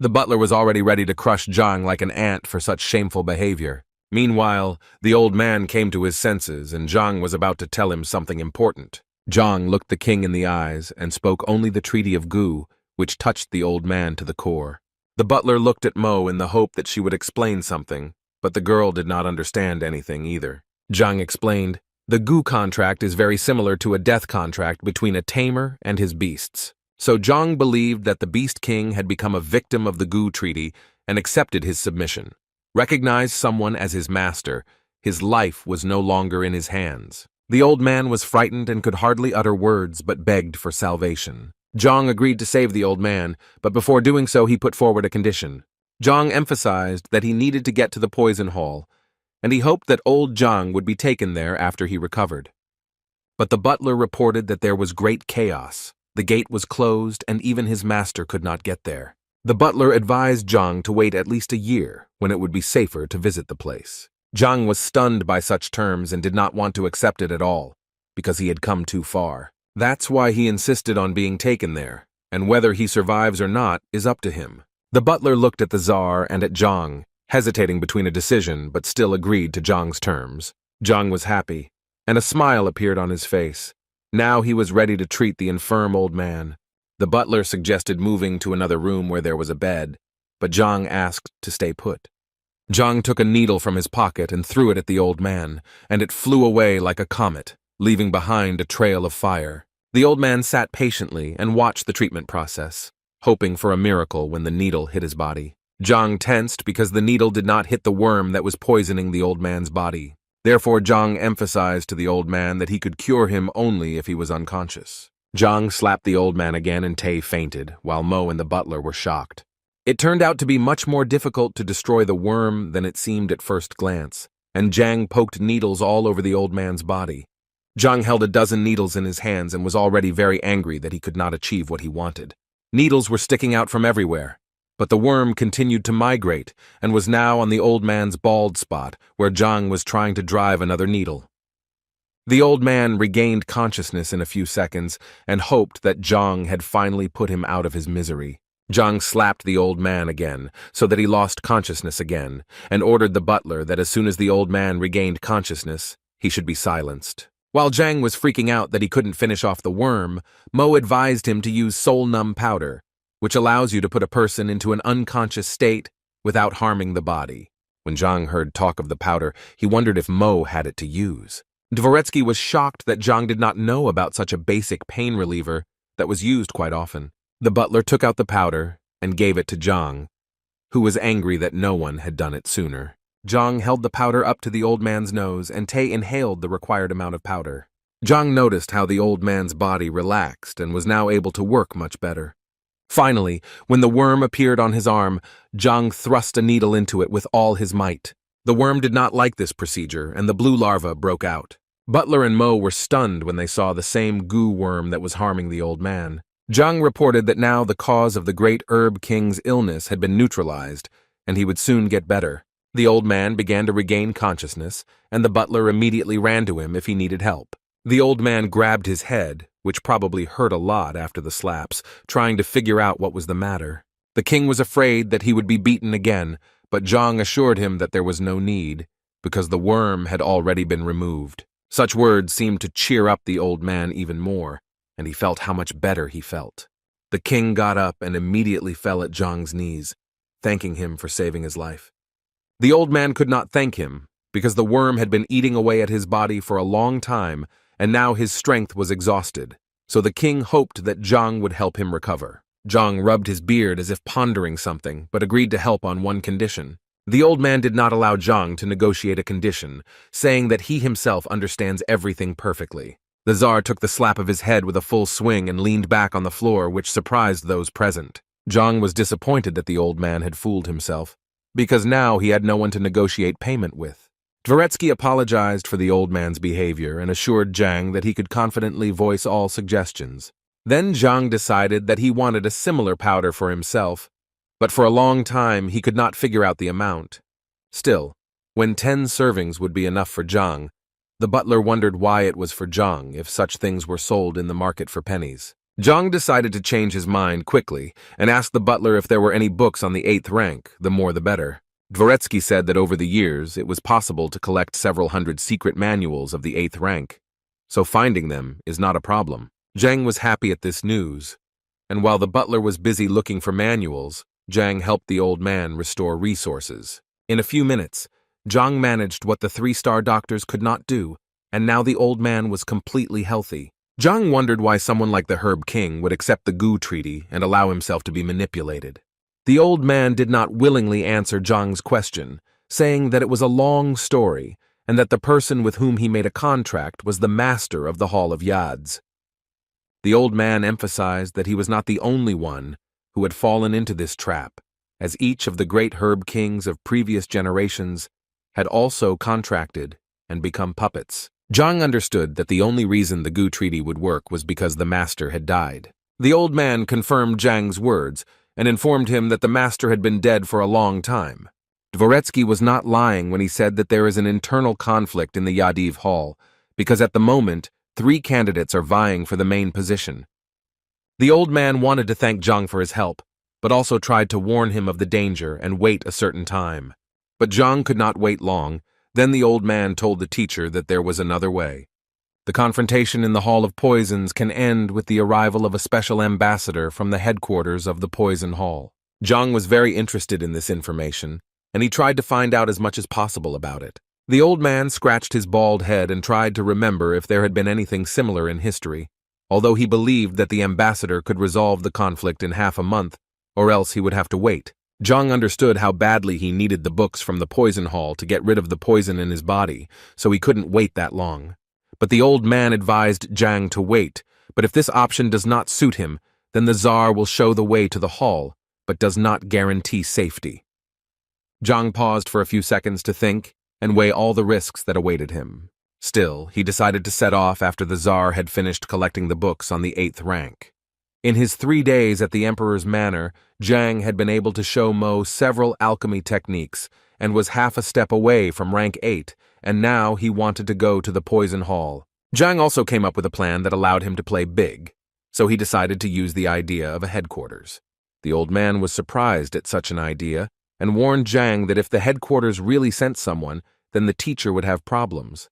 The butler was already ready to crush Zhang like an ant for such shameful behavior. Meanwhile, the old man came to his senses, and Zhang was about to tell him something important. Zhang looked the king in the eyes and spoke only the treaty of Gu, which touched the old man to the core. The butler looked at Mo in the hope that she would explain something, but the girl did not understand anything either. Zhang explained, "The Gu contract is very similar to a death contract between a tamer and his beasts." So Zhang believed that the Beast King had become a victim of the Gu treaty and accepted his submission. Recognized someone as his master, his life was no longer in his hands. The old man was frightened and could hardly utter words but begged for salvation. Zhang agreed to save the old man, but before doing so he put forward a condition. Zhang emphasized that he needed to get to the poison hall, and he hoped that old Zhang would be taken there after he recovered. But the butler reported that there was great chaos. The gate was closed and even his master could not get there. The butler advised Zhang to wait at least a year, when it would be safer to visit the place. Zhang was stunned by such terms and did not want to accept it at all, because he had come too far. That's why he insisted on being taken there, and whether he survives or not is up to him. The butler looked at the Tsar and at Zhang, hesitating between a decision but still agreed to Zhang's terms. Zhang was happy, and a smile appeared on his face. Now he was ready to treat the infirm old man. The butler suggested moving to another room where there was a bed, but Zhang asked to stay put. Zhang took a needle from his pocket and threw it at the old man, and it flew away like a comet, leaving behind a trail of fire. The old man sat patiently and watched the treatment process, hoping for a miracle when the needle hit his body. Zhang tensed because the needle did not hit the worm that was poisoning the old man's body. Therefore, Zhang emphasized to the old man that he could cure him only if he was unconscious. Zhang slapped the old man again and Tay fainted, while Mo and the butler were shocked. It turned out to be much more difficult to destroy the worm than it seemed at first glance, and Zhang poked needles all over the old man's body. Zhang held a dozen needles in his hands and was already very angry that he could not achieve what he wanted. Needles were sticking out from everywhere, but the worm continued to migrate and was now on the old man's bald spot, where Zhang was trying to drive another needle. The old man regained consciousness in a few seconds and hoped that Zhang had finally put him out of his misery. Zhang slapped the old man again, so that he lost consciousness again, and ordered the butler that as soon as the old man regained consciousness, he should be silenced. While Zhang was freaking out that he couldn't finish off the worm, Mo advised him to use soul-numb powder, which allows you to put a person into an unconscious state without harming the body. When Zhang heard talk of the powder, he wondered if Mo had it to use. Dvoretsky was shocked that Zhang did not know about such a basic pain reliever that was used quite often. The butler took out the powder and gave it to Zhang, who was angry that no one had done it sooner. Zhang held the powder up to the old man's nose and Tay inhaled the required amount of powder. Zhang noticed how the old man's body relaxed and was now able to work much better. Finally, when the worm appeared on his arm, Zhang thrust a needle into it with all his might. The worm did not like this procedure, and the blue larva broke out. Butler and Mo were stunned when they saw the same goo worm that was harming the old man. Zhang reported that now the cause of the great herb king's illness had been neutralized, and he would soon get better. The old man began to regain consciousness, and the butler immediately ran to him if he needed help. The old man grabbed his head, which probably hurt a lot after the slaps, trying to figure out what was the matter. The king was afraid that he would be beaten again, but Zhang assured him that there was no need, because the worm had already been removed. Such words seemed to cheer up the old man even more, and he felt how much better he felt. The king got up and immediately fell at Zhang's knees, thanking him for saving his life. The old man could not thank him, because the worm had been eating away at his body for a long time, and now his strength was exhausted, so the king hoped that Zhang would help him recover. Zhang rubbed his beard as if pondering something, but agreed to help on one condition. The old man did not allow Zhang to negotiate a condition, saying that he himself understands everything perfectly. The Tsar took the slap of his head with a full swing and leaned back on the floor, which surprised those present. Zhang was disappointed that the old man had fooled himself, because now he had no one to negotiate payment with. Dvoretsky apologized for the old man's behavior and assured Zhang that he could confidently voice all suggestions. Then Zhang decided that he wanted a similar powder for himself, but for a long time he could not figure out the amount. Still, when 10 servings would be enough for Zhang, the butler wondered why it was for Zhang if such things were sold in the market for pennies. Zhang decided to change his mind quickly and asked the butler if there were any books on the 8th rank, the more the better. Dvoretsky said that over the years it was possible to collect several hundred secret manuals of the 8th rank, so finding them is not a problem. Zhang was happy at this news, and while the butler was busy looking for manuals, Zhang helped the old man restore resources. In a few minutes, Zhang managed what the 3-star doctors could not do, and now the old man was completely healthy. Zhang wondered why someone like the Herb King would accept the Gu Treaty and allow himself to be manipulated. The old man did not willingly answer Zhang's question, saying that it was a long story and that the person with whom he made a contract was the master of the Hall of Yads. The old man emphasized that he was not the only one who had fallen into this trap, as each of the great Herb Kings of previous generations had also contracted and become puppets. Zhang understood that the only reason the Gu Treaty would work was because the master had died. The old man confirmed Zhang's words and informed him that the master had been dead for a long time. Dvoretsky was not lying when he said that there is an internal conflict in the Yadiv Hall, because at the moment, 3 candidates are vying for the main position. The old man wanted to thank Zhang for his help, but also tried to warn him of the danger and wait a certain time. But Zhang could not wait long. Then the old man told the teacher that there was another way. The confrontation in the Hall of Poisons can end with the arrival of a special ambassador from the headquarters of the Poison Hall. Zhang was very interested in this information, and he tried to find out as much as possible about it. The old man scratched his bald head and tried to remember if there had been anything similar in history, although he believed that the ambassador could resolve the conflict in half a month, or else he would have to wait. Zhang understood how badly he needed the books from the Poison Hall to get rid of the poison in his body, so he couldn't wait that long. But the old man advised Zhang to wait, but if this option does not suit him, then the Tsar will show the way to the hall, but does not guarantee safety. Zhang paused for a few seconds to think and weigh all the risks that awaited him. Still, he decided to set off after the Tsar had finished collecting the books on the 8th rank. In his 3 days at the Emperor's manor, Zhang had been able to show Mo several alchemy techniques and was half a step away from rank 8, and now he wanted to go to the Poison Hall. Zhang also came up with a plan that allowed him to play big, so he decided to use the idea of a headquarters. The old man was surprised at such an idea and warned Zhang that if the headquarters really sent someone, then the teacher would have problems.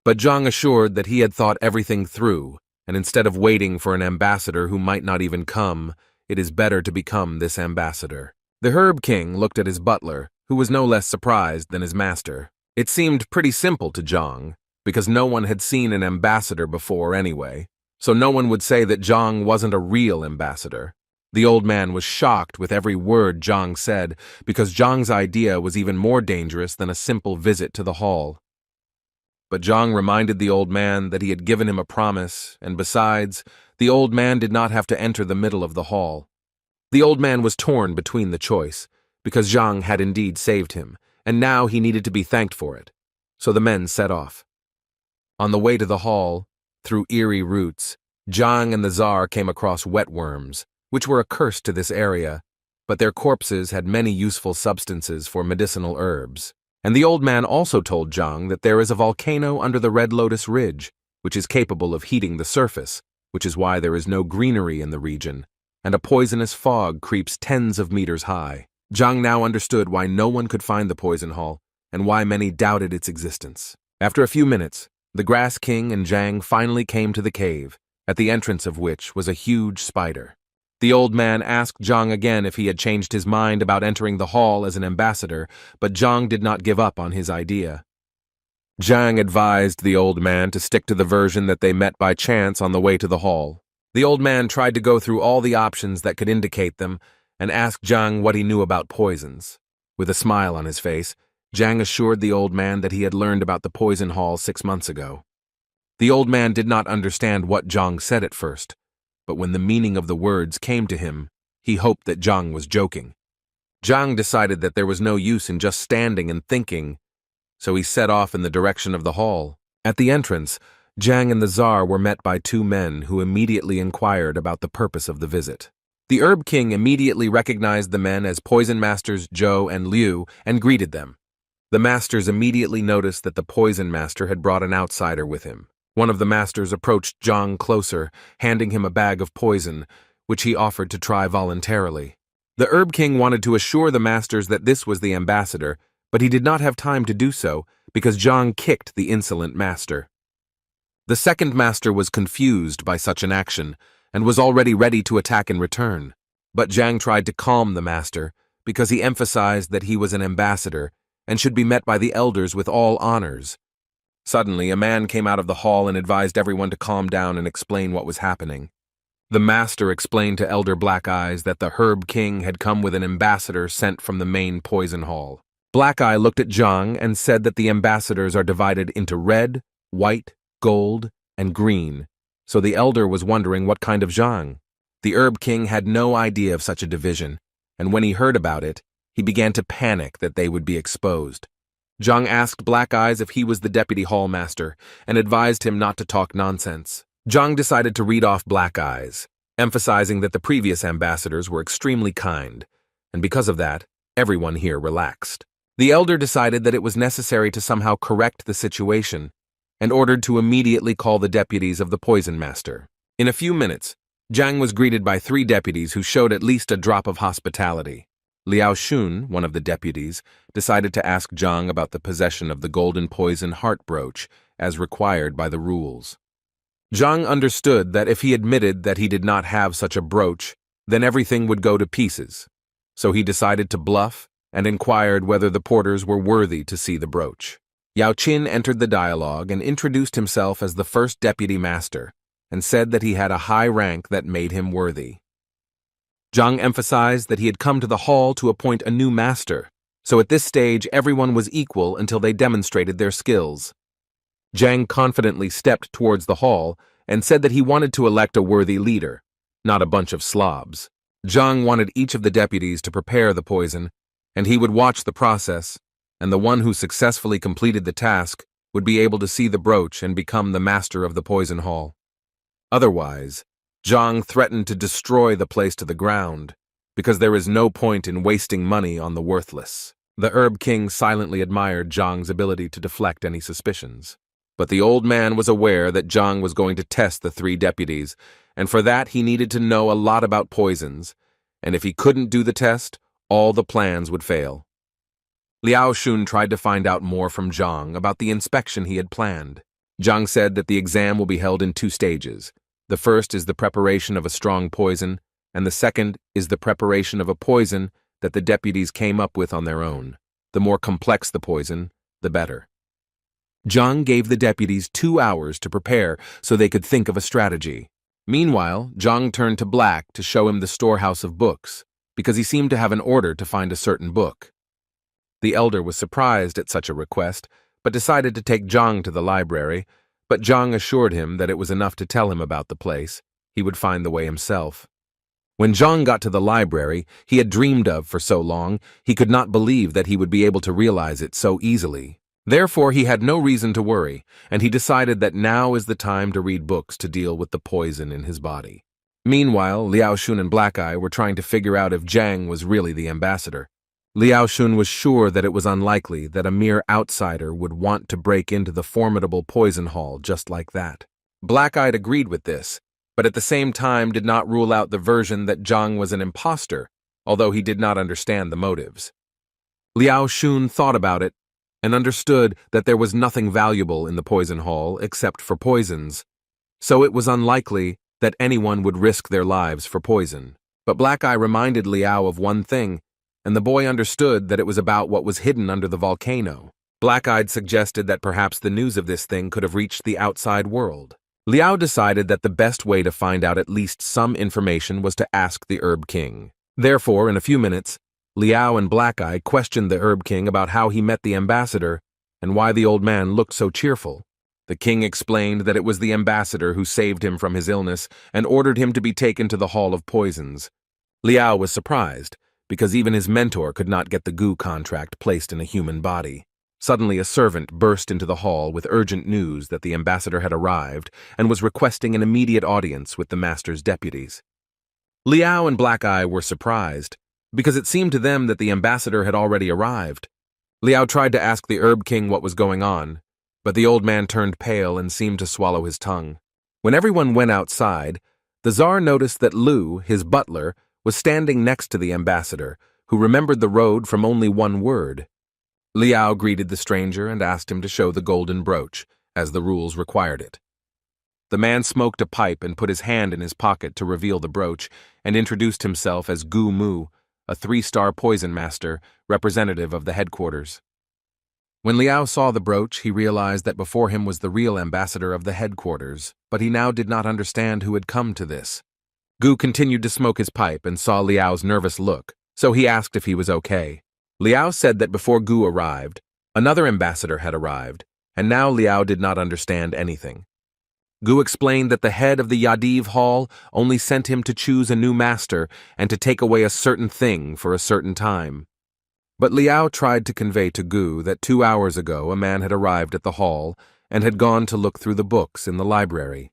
But Zhang assured that he had thought everything through, and instead of waiting for an ambassador who might not even come, it is better to become this ambassador. The Herb King looked at his butler, who was no less surprised than his master. It seemed pretty simple to Zhang, because no one had seen an ambassador before anyway, so no one would say that Zhang wasn't a real ambassador. The old man was shocked with every word Zhang said, because Zhang's idea was even more dangerous than a simple visit to the hall. But Zhang reminded the old man that he had given him a promise, and besides, the old man did not have to enter the middle of the hall. The old man was torn between the choice, because Zhang had indeed saved him, and now he needed to be thanked for it. So the men set off. On the way to the hall, through eerie routes, Zhang and the Tsar came across wetworms, which were a curse to this area, but their corpses had many useful substances for medicinal herbs. And the old man also told Zhang that there is a volcano under the Red Lotus Ridge, which is capable of heating the surface, which is why there is no greenery in the region, and a poisonous fog creeps tens of meters high. Zhang now understood why no one could find the Poison Hall, and why many doubted its existence. After a few minutes, the Grass King and Zhang finally came to the cave, at the entrance of which was a huge spider. The old man asked Zhang again if he had changed his mind about entering the hall as an ambassador, but Zhang did not give up on his idea. Zhang advised the old man to stick to the version that they met by chance on the way to the hall. The old man tried to go through all the options that could indicate them and asked Zhang what he knew about poisons. With a smile on his face, Zhang assured the old man that he had learned about the Poison Hall 6 months ago. The old man did not understand what Zhang said at first, but when the meaning of the words came to him, he hoped that Zhang was joking. Zhang decided that there was no use in just standing and thinking, so he set off in the direction of the hall. At the entrance, Zhang and the Tsar were met by 2 men who immediately inquired about the purpose of the visit. The Herb King immediately recognized the men as Poison Masters Zhou and Liu and greeted them. The masters immediately noticed that the Poison Master had brought an outsider with him. One of the masters approached Zhang closer, handing him a bag of poison, which he offered to try voluntarily. The Herb King wanted to assure the masters that this was the ambassador, but he did not have time to do so because Zhang kicked the insolent master. The second master was confused by such an action and was already ready to attack in return, but Zhang tried to calm the master because he emphasized that he was an ambassador and should be met by the elders with all honors. Suddenly, a man came out of the hall and advised everyone to calm down and explain what was happening. The master explained to Elder Black Eyes that the Herb King had come with an ambassador sent from the main poison hall. Black Eye looked at Zhang and said that the ambassadors are divided into red, white, gold, and green, so the elder was wondering what kind of Zhang. The Herb King had no idea of such a division, and when he heard about it, he began to panic that they would be exposed. Zhang asked Black Eyes if he was the deputy hall master and advised him not to talk nonsense. Zhang decided to read off Black Eyes, emphasizing that the previous ambassadors were extremely kind, and because of that, everyone here relaxed. The elder decided that it was necessary to somehow correct the situation and ordered to immediately call the deputies of the poison master. In a few minutes, Zhang was greeted by 3 deputies who showed at least a drop of hospitality. Liao Xun, one of the deputies, decided to ask Zhang about the possession of the golden poison heart brooch as required by the rules. Zhang understood that if he admitted that he did not have such a brooch, then everything would go to pieces, so he decided to bluff and inquired whether the porters were worthy to see the brooch. Yao Qin entered the dialogue and introduced himself as the first deputy master and said that he had a high rank that made him worthy. Zhang emphasized that he had come to the hall to appoint a new master, so at this stage everyone was equal until they demonstrated their skills. Zhang confidently stepped towards the hall and said that he wanted to elect a worthy leader, not a bunch of slobs. Zhang wanted each of the deputies to prepare the poison, and he would watch the process, and the one who successfully completed the task would be able to see the brooch and become the master of the poison hall. Otherwise, Zhang threatened to destroy the place to the ground, because there is no point in wasting money on the worthless. The Herb King silently admired Zhang's ability to deflect any suspicions. But the old man was aware that Zhang was going to test the 3 deputies, and for that he needed to know a lot about poisons, and if he couldn't do the test, all the plans would fail. Liao Xun tried to find out more from Zhang about the inspection he had planned. Zhang said that the exam will be held in 2 stages. The first is the preparation of a strong poison, and the second is the preparation of a poison that the deputies came up with on their own. The more complex the poison, the better. Zhang gave the deputies 2 hours to prepare so they could think of a strategy. Meanwhile, Zhang turned to Black to show him the storehouse of books, because he seemed to have an order to find a certain book. The elder was surprised at such a request, but decided to take Zhang to the library, but Zhang assured him that it was enough to tell him about the place. He would find the way himself. When Zhang got to the library he had dreamed of for so long, he could not believe that he would be able to realize it so easily. Therefore, he had no reason to worry, and he decided that now is the time to read books to deal with the poison in his body. Meanwhile, Liao Xun and Black Eye were trying to figure out if Zhang was really the ambassador. Liao Xun was sure that it was unlikely that a mere outsider would want to break into the formidable poison hall just like that. Black-Eyed agreed with this, but at the same time did not rule out the version that Zhang was an imposter, although he did not understand the motives. Liao Xun thought about it and understood that there was nothing valuable in the poison hall except for poisons, so it was unlikely that anyone would risk their lives for poison. But Black Eye reminded Liao of one thing, and the boy understood that it was about what was hidden under the volcano. Black-Eyed suggested that perhaps the news of this thing could have reached the outside world. Liao decided that the best way to find out at least some information was to ask the Herb King. Therefore, in a few minutes, Liao and Black-Eye questioned the Herb King about how he met the ambassador and why the old man looked so cheerful. The king explained that it was the ambassador who saved him from his illness and ordered him to be taken to the Hall of Poisons. Liao was surprised, because even his mentor could not get the goo contract placed in a human body. Suddenly a servant burst into the hall with urgent news that the ambassador had arrived and was requesting an immediate audience with the master's deputies. Liao and Black Eye were surprised, because it seemed to them that the ambassador had already arrived. Liao tried to ask the Herb King what was going on, but the old man turned pale and seemed to swallow his tongue. When everyone went outside, the Tsar noticed that Lu, his butler, was standing next to the ambassador, who remembered the road from only one word. Liao greeted the stranger and asked him to show the golden brooch, as the rules required it. The man smoked a pipe and put his hand in his pocket to reveal the brooch, and introduced himself as Gu Mu, a 3-star poison master, representative of the headquarters. When Liao saw the brooch, he realized that before him was the real ambassador of the headquarters, but he now did not understand who had come to this. Gu continued to smoke his pipe and saw Liao's nervous look, so he asked if he was okay. Liao said that before Gu arrived, another ambassador had arrived, and now Liao did not understand anything. Gu explained that the head of the Yadiv Hall only sent him to choose a new master and to take away a certain thing for a certain time. But Liao tried to convey to Gu that 2 hours ago a man had arrived at the hall and had gone to look through the books in the library.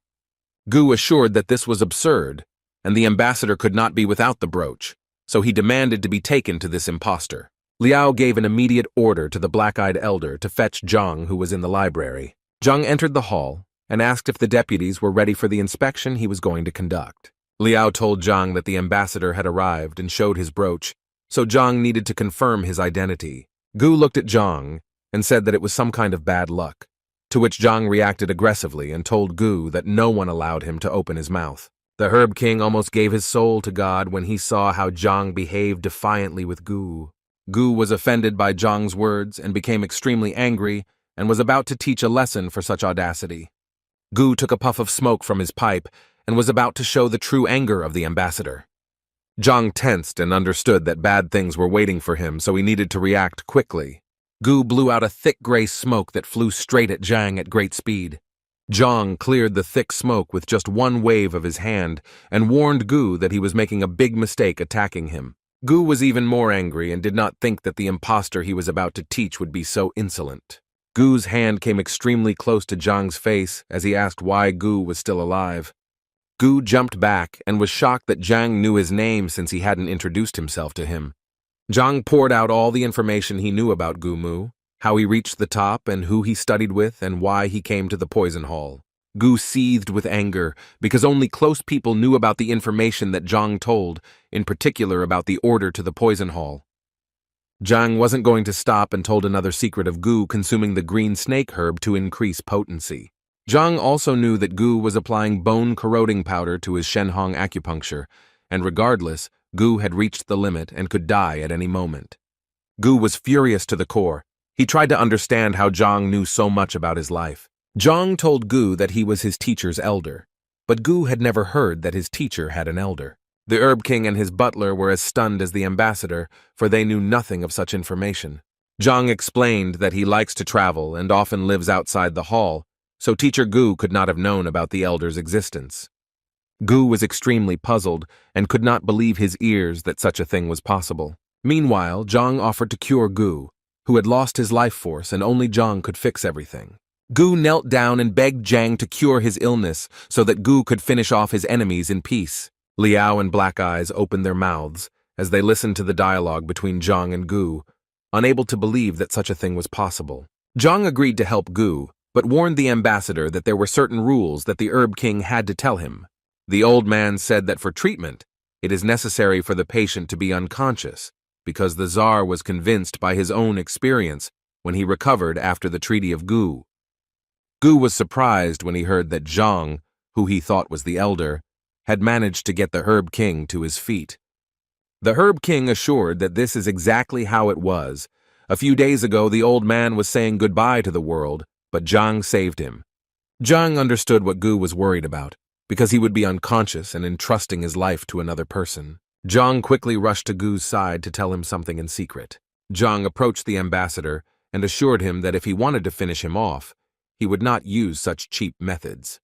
Gu assured that this was absurd, and the ambassador could not be without the brooch, so he demanded to be taken to this impostor. Liao gave an immediate order to the black-eyed elder to fetch Zhang, who was in the library. Zhang entered the hall and asked if the deputies were ready for the inspection he was going to conduct. Liao told Zhang that the ambassador had arrived and showed his brooch, so Zhang needed to confirm his identity. Gu looked at Zhang and said that it was some kind of bad luck, to which Zhang reacted aggressively and told Gu that no one allowed him to open his mouth. The Herb King almost gave his soul to God when he saw how Zhang behaved defiantly with Gu. Gu was offended by Zhang's words and became extremely angry and was about to teach a lesson for such audacity. Gu took a puff of smoke from his pipe and was about to show the true anger of the ambassador. Zhang tensed and understood that bad things were waiting for him, so he needed to react quickly. Gu blew out a thick gray smoke that flew straight at Zhang at great speed. Zhang cleared the thick smoke with just one wave of his hand and warned Gu that he was making a big mistake attacking him. Gu was even more angry and did not think that the impostor he was about to teach would be so insolent. Gu's hand came extremely close to Zhang's face as he asked why Gu was still alive. Gu jumped back and was shocked that Zhang knew his name since he hadn't introduced himself to him. Zhang poured out all the information he knew about Gu Mu, how he reached the top and who he studied with and why he came to the poison hall. Gu seethed with anger because only close people knew about the information that Zhang told, in particular about the order to the poison hall. Zhang wasn't going to stop and told another secret of Gu consuming the green snake herb to increase potency. Zhang also knew that Gu was applying bone-corroding powder to his Shenhong acupuncture, and regardless, Gu had reached the limit and could die at any moment. Gu was furious to the core. He tried to understand how Zhang knew so much about his life. Zhang told Gu that he was his teacher's elder, but Gu had never heard that his teacher had an elder. The Herb King and his butler were as stunned as the ambassador, for they knew nothing of such information. Zhang explained that he likes to travel and often lives outside the hall, so teacher Gu could not have known about the elder's existence. Gu was extremely puzzled and could not believe his ears that such a thing was possible. Meanwhile, Zhang offered to cure Gu, who had lost his life force and only Zhang could fix everything. Gu knelt down and begged Zhang to cure his illness so that Gu could finish off his enemies in peace. Liao and Black Eyes opened their mouths as they listened to the dialogue between Zhang and Gu, unable to believe that such a thing was possible. Zhang agreed to help Gu, but warned the ambassador that there were certain rules that the Herb King had to tell him. The old man said that for treatment, it is necessary for the patient to be unconscious, because the Tsar was convinced by his own experience when he recovered after the Treaty of Gu. Gu was surprised when he heard that Zhang, who he thought was the elder, had managed to get the Herb King to his feet. The Herb King assured that this is exactly how it was. A few days ago, the old man was saying goodbye to the world, but Zhang saved him. Zhang understood what Gu was worried about, because he would be unconscious and entrusting his life to another person. Zhang quickly rushed to Gu's side to tell him something in secret. Zhang approached the ambassador and assured him that if he wanted to finish him off, he would not use such cheap methods.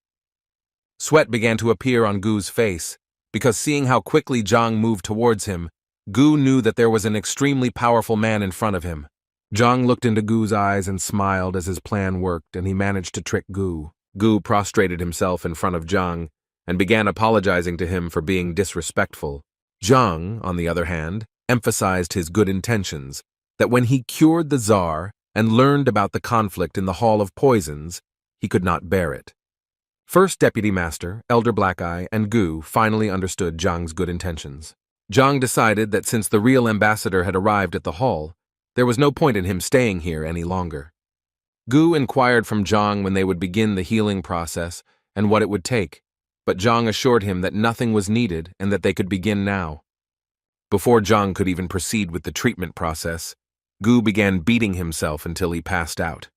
Sweat began to appear on Gu's face, because seeing how quickly Zhang moved towards him, Gu knew that there was an extremely powerful man in front of him. Zhang looked into Gu's eyes and smiled as his plan worked, and he managed to trick Gu. Gu prostrated himself in front of Zhang and began apologizing to him for being disrespectful. Zhang, on the other hand, emphasized his good intentions, that when he cured the Tsar, and learned about the conflict in the Hall of Poisons, he could not bear it. First Deputy Master, Elder Black Eye, and Gu finally understood Zhang's good intentions. Zhang decided that since the real ambassador had arrived at the hall, there was no point in him staying here any longer. Gu inquired from Zhang when they would begin the healing process and what it would take, but Zhang assured him that nothing was needed and that they could begin now. Before Zhang could even proceed with the treatment process, Gu began beating himself until he passed out.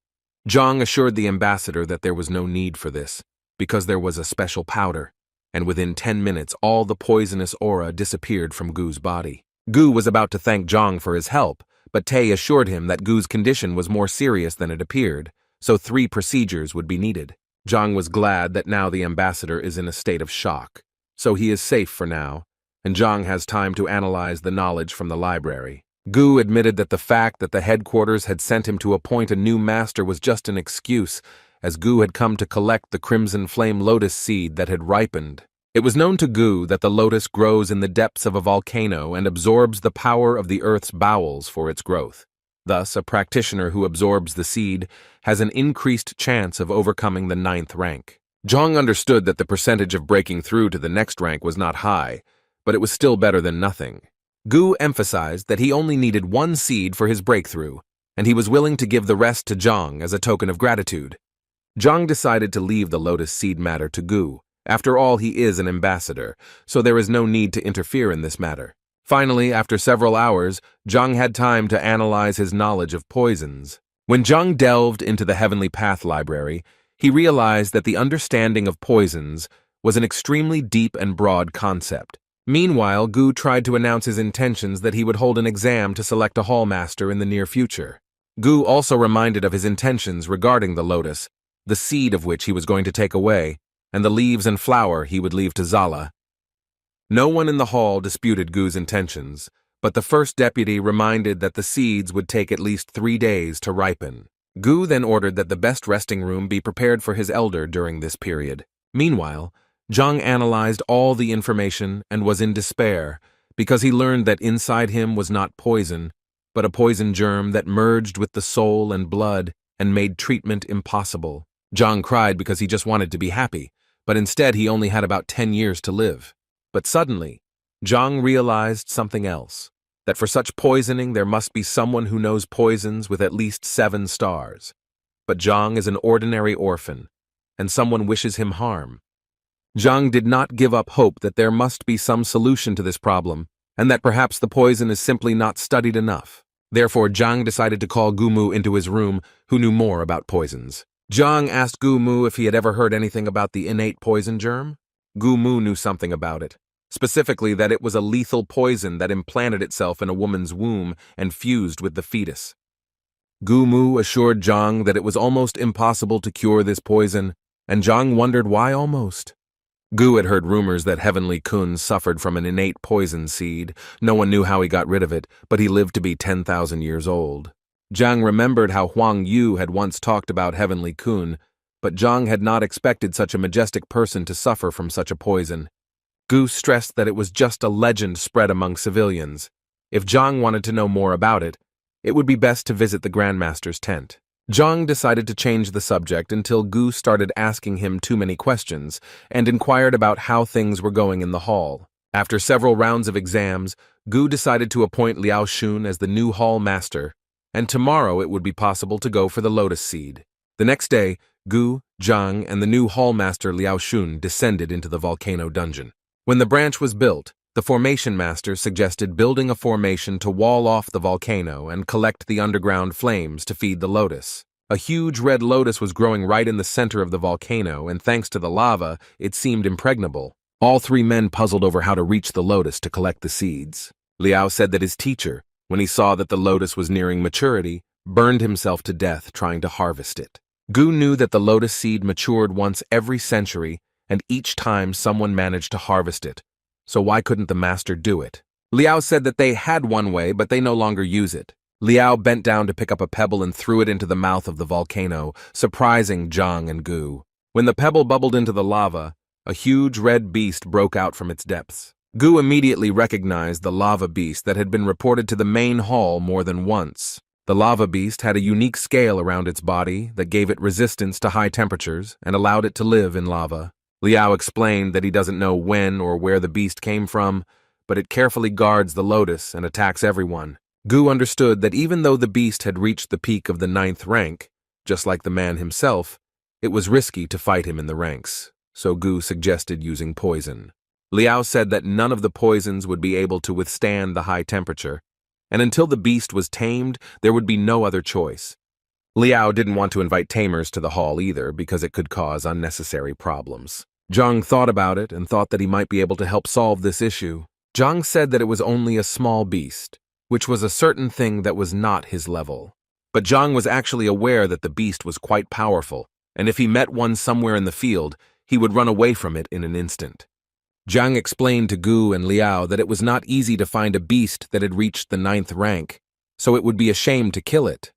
Zhang assured the ambassador that there was no need for this, because there was a special powder, and within 10 minutes all the poisonous aura disappeared from Gu's body. Gu was about to thank Zhang for his help, but Tay assured him that Gu's condition was more serious than it appeared, so 3 procedures would be needed. Zhang was glad that now the ambassador is in a state of shock, so he is safe for now, and Zhang has time to analyze the knowledge from the library. Gu admitted that the fact that the headquarters had sent him to appoint a new master was just an excuse, as Gu had come to collect the crimson flame lotus seed that had ripened. It was known to Gu that the lotus grows in the depths of a volcano and absorbs the power of the earth's bowels for its growth. Thus, a practitioner who absorbs the seed has an increased chance of overcoming the 9th rank. Zhang understood that the percentage of breaking through to the next rank was not high, but it was still better than nothing. Gu emphasized that he only needed 1 seed for his breakthrough, and he was willing to give the rest to Zhang as a token of gratitude. Zhang decided to leave the lotus seed matter to Gu. After all, he is an ambassador, so there is no need to interfere in this matter. Finally, after several hours, Zhang had time to analyze his knowledge of poisons. When Zhang delved into the Heavenly Path library, he realized that the understanding of poisons was an extremely deep and broad concept. Meanwhile, Gu tried to announce his intentions that he would hold an exam to select a hall master in the near future. Gu also reminded of his intentions regarding the lotus, the seed of which he was going to take away, and the leaves and flower he would leave to Zala. No one in the hall disputed Gu's intentions, but the first deputy reminded that the seeds would take at least 3 days to ripen. Gu then ordered that the best resting room be prepared for his elder during this period. Meanwhile, Zhang analyzed all the information and was in despair because he learned that inside him was not poison, but a poison germ that merged with the soul and blood and made treatment impossible. Zhang cried because he just wanted to be happy, but instead he only had about 10 years to live. But suddenly, Zhang realized something else, that for such poisoning there must be someone who knows poisons with at least 7 stars. But Zhang is an ordinary orphan, and someone wishes him harm. Zhang did not give up hope that there must be some solution to this problem, and that perhaps the poison is simply not studied enough. Therefore, Zhang decided to call Gumu into his room, who knew more about poisons. Zhang asked Gumu if he had ever heard anything about the innate poison germ. Gumu knew something about it, specifically that it was a lethal poison that implanted itself in a woman's womb and fused with the fetus. Gumu assured Zhang that it was almost impossible to cure this poison, and Zhang wondered why almost. Gu had heard rumors that Heavenly Kun suffered from an innate poison seed. No one knew how he got rid of it, but he lived to be 10,000 years old. Zhang remembered how Huang Yu had once talked about Heavenly Kun, but Zhang had not expected such a majestic person to suffer from such a poison. Gu stressed that it was just a legend spread among civilians. If Zhang wanted to know more about it, it would be best to visit the Grandmaster's tent. Zhang decided to change the subject until Gu started asking him too many questions and inquired about how things were going in the hall. After several rounds of exams, Gu decided to appoint Liao Shun as the new hall master, and tomorrow it would be possible to go for the lotus seed. The next day, Gu, Zhang, and the new hall master Liao Shun descended into the volcano dungeon. When the branch was built, the formation master suggested building a formation to wall off the volcano and collect the underground flames to feed the lotus. A huge red lotus was growing right in the center of the volcano, and thanks to the lava, it seemed impregnable. All 3 men puzzled over how to reach the lotus to collect the seeds. Liao said that his teacher, when he saw that the lotus was nearing maturity, burned himself to death trying to harvest it. Gu knew that the lotus seed matured once every century, and each time someone managed to harvest it. So why couldn't the master do it? Liao said that they had one way, but they no longer use it. Liao bent down to pick up a pebble and threw it into the mouth of the volcano, surprising Zhang and Gu. When the pebble bubbled into the lava, a huge red beast broke out from its depths. Gu immediately recognized the lava beast that had been reported to the main hall more than once. The lava beast had a unique scale around its body that gave it resistance to high temperatures and allowed it to live in lava. Liao explained that he doesn't know when or where the beast came from, but it carefully guards the lotus and attacks everyone. Gu understood that even though the beast had reached the peak of the 9th rank, just like the man himself, it was risky to fight him in the ranks, so Gu suggested using poison. Liao said that none of the poisons would be able to withstand the high temperature, and until the beast was tamed, there would be no other choice. Liao didn't want to invite tamers to the hall either because it could cause unnecessary problems. Zhang thought about it and thought that he might be able to help solve this issue. Zhang said that it was only a small beast, which was a certain thing that was not his level. But Zhang was actually aware that the beast was quite powerful, and if he met one somewhere in the field, he would run away from it in an instant. Zhang explained to Gu and Liao that it was not easy to find a beast that had reached the 9th rank, so it would be a shame to kill it.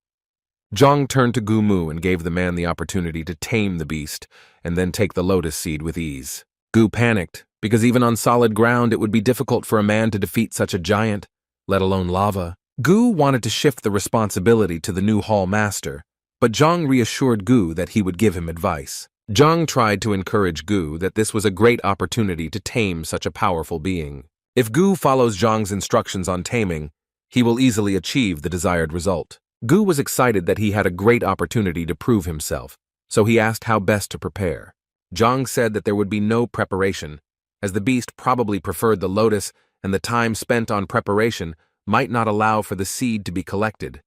Zhang turned to Gu Mu and gave the man the opportunity to tame the beast and then take the lotus seed with ease. Gu panicked, because even on solid ground it would be difficult for a man to defeat such a giant, let alone lava. Gu wanted to shift the responsibility to the new hall master, but Zhang reassured Gu that he would give him advice. Zhang tried to encourage Gu that this was a great opportunity to tame such a powerful being. If Gu follows Zhang's instructions on taming, he will easily achieve the desired result. Gu was excited that he had a great opportunity to prove himself, so he asked how best to prepare. Zhang said that there would be no preparation, as the beast probably preferred the lotus and the time spent on preparation might not allow for the seed to be collected.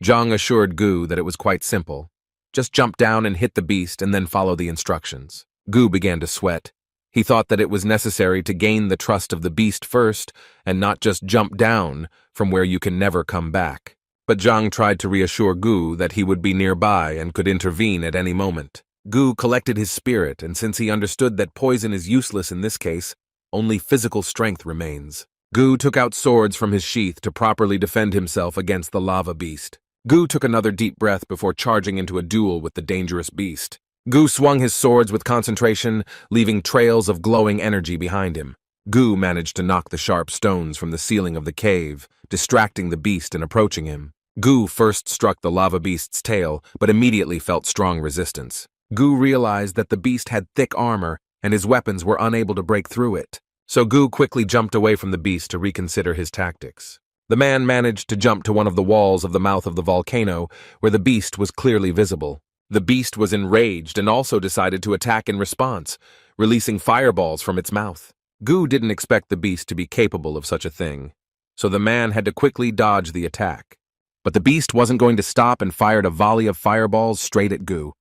Zhang assured Gu that it was quite simple. Just jump down and hit the beast and then follow the instructions. Gu began to sweat. He thought that it was necessary to gain the trust of the beast first and not just jump down from where you can never come back. But Zhang tried to reassure Gu that he would be nearby and could intervene at any moment. Gu collected his spirit, and since he understood that poison is useless in this case, only physical strength remains. Gu took out swords from his sheath to properly defend himself against the lava beast. Gu took another deep breath before charging into a duel with the dangerous beast. Gu swung his swords with concentration, leaving trails of glowing energy behind him. Gu managed to knock the sharp stones from the ceiling of the cave, distracting the beast and approaching him. Gu first struck the lava beast's tail, but immediately felt strong resistance. Gu realized that the beast had thick armor, and his weapons were unable to break through it. So Gu quickly jumped away from the beast to reconsider his tactics. The man managed to jump to one of the walls of the mouth of the volcano, where the beast was clearly visible. The beast was enraged and also decided to attack in response, releasing fireballs from its mouth. Gu didn't expect the beast to be capable of such a thing, so the man had to quickly dodge the attack. But the beast wasn't going to stop and fired a volley of fireballs straight at Gu.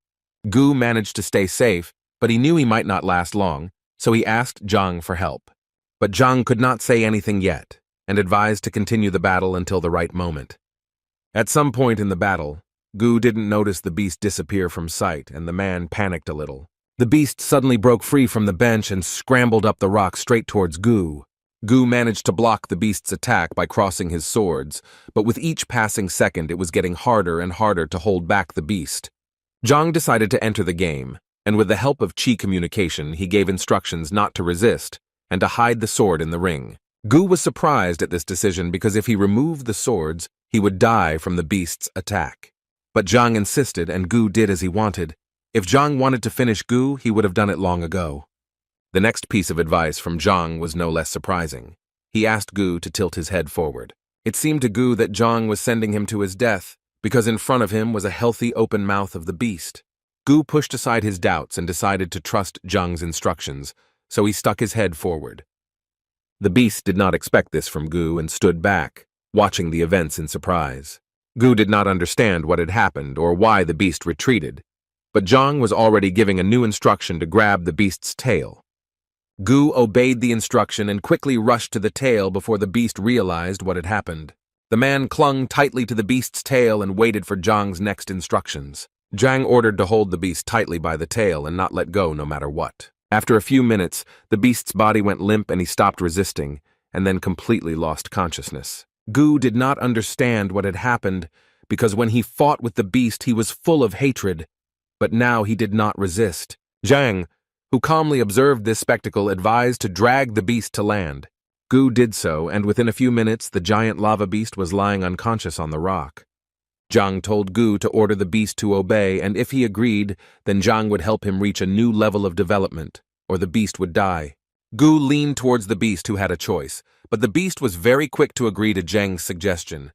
Gu managed to stay safe, but he knew he might not last long, so he asked Zhang for help. But Zhang could not say anything yet, and advised to continue the battle until the right moment. At some point in the battle, Gu didn't notice the beast disappear from sight, and the man panicked a little. The beast suddenly broke free from the bench and scrambled up the rock straight towards Gu. Gu managed to block the beast's attack by crossing his swords, but with each passing second it was getting harder and harder to hold back the beast. Zhang decided to enter the game, and with the help of Qi communication he gave instructions not to resist, and to hide the sword in the ring. Gu was surprised at this decision because if he removed the swords, he would die from the beast's attack. But Zhang insisted, and Gu did as he wanted. If Zhang wanted to finish Gu, he would have done it long ago. The next piece of advice from Zhang was no less surprising. He asked Gu to tilt his head forward. It seemed to Gu that Zhang was sending him to his death, because in front of him was a healthy open mouth of the beast. Gu pushed aside his doubts and decided to trust Zhang's instructions, so he stuck his head forward. The beast did not expect this from Gu and stood back, watching the events in surprise. Gu did not understand what had happened or why the beast retreated, but Zhang was already giving a new instruction to grab the beast's tail. Gu obeyed the instruction and quickly rushed to the tail before the beast realized what had happened. The man clung tightly to the beast's tail and waited for Zhang's next instructions. Zhang ordered to hold the beast tightly by the tail and not let go no matter what. After a few minutes, the beast's body went limp and he stopped resisting, and then completely lost consciousness. Gu did not understand what had happened, because when he fought with the beast he was full of hatred, but now he did not resist. Zhang, who calmly observed this spectacle, advised to drag the beast to land. Gu did so, and within a few minutes the giant lava beast was lying unconscious on the rock. Zhang told Gu to order the beast to obey, and if he agreed, then Zhang would help him reach a new level of development, or the beast would die. Gu leaned towards the beast, who had a choice, but the beast was very quick to agree to Zhang's suggestion.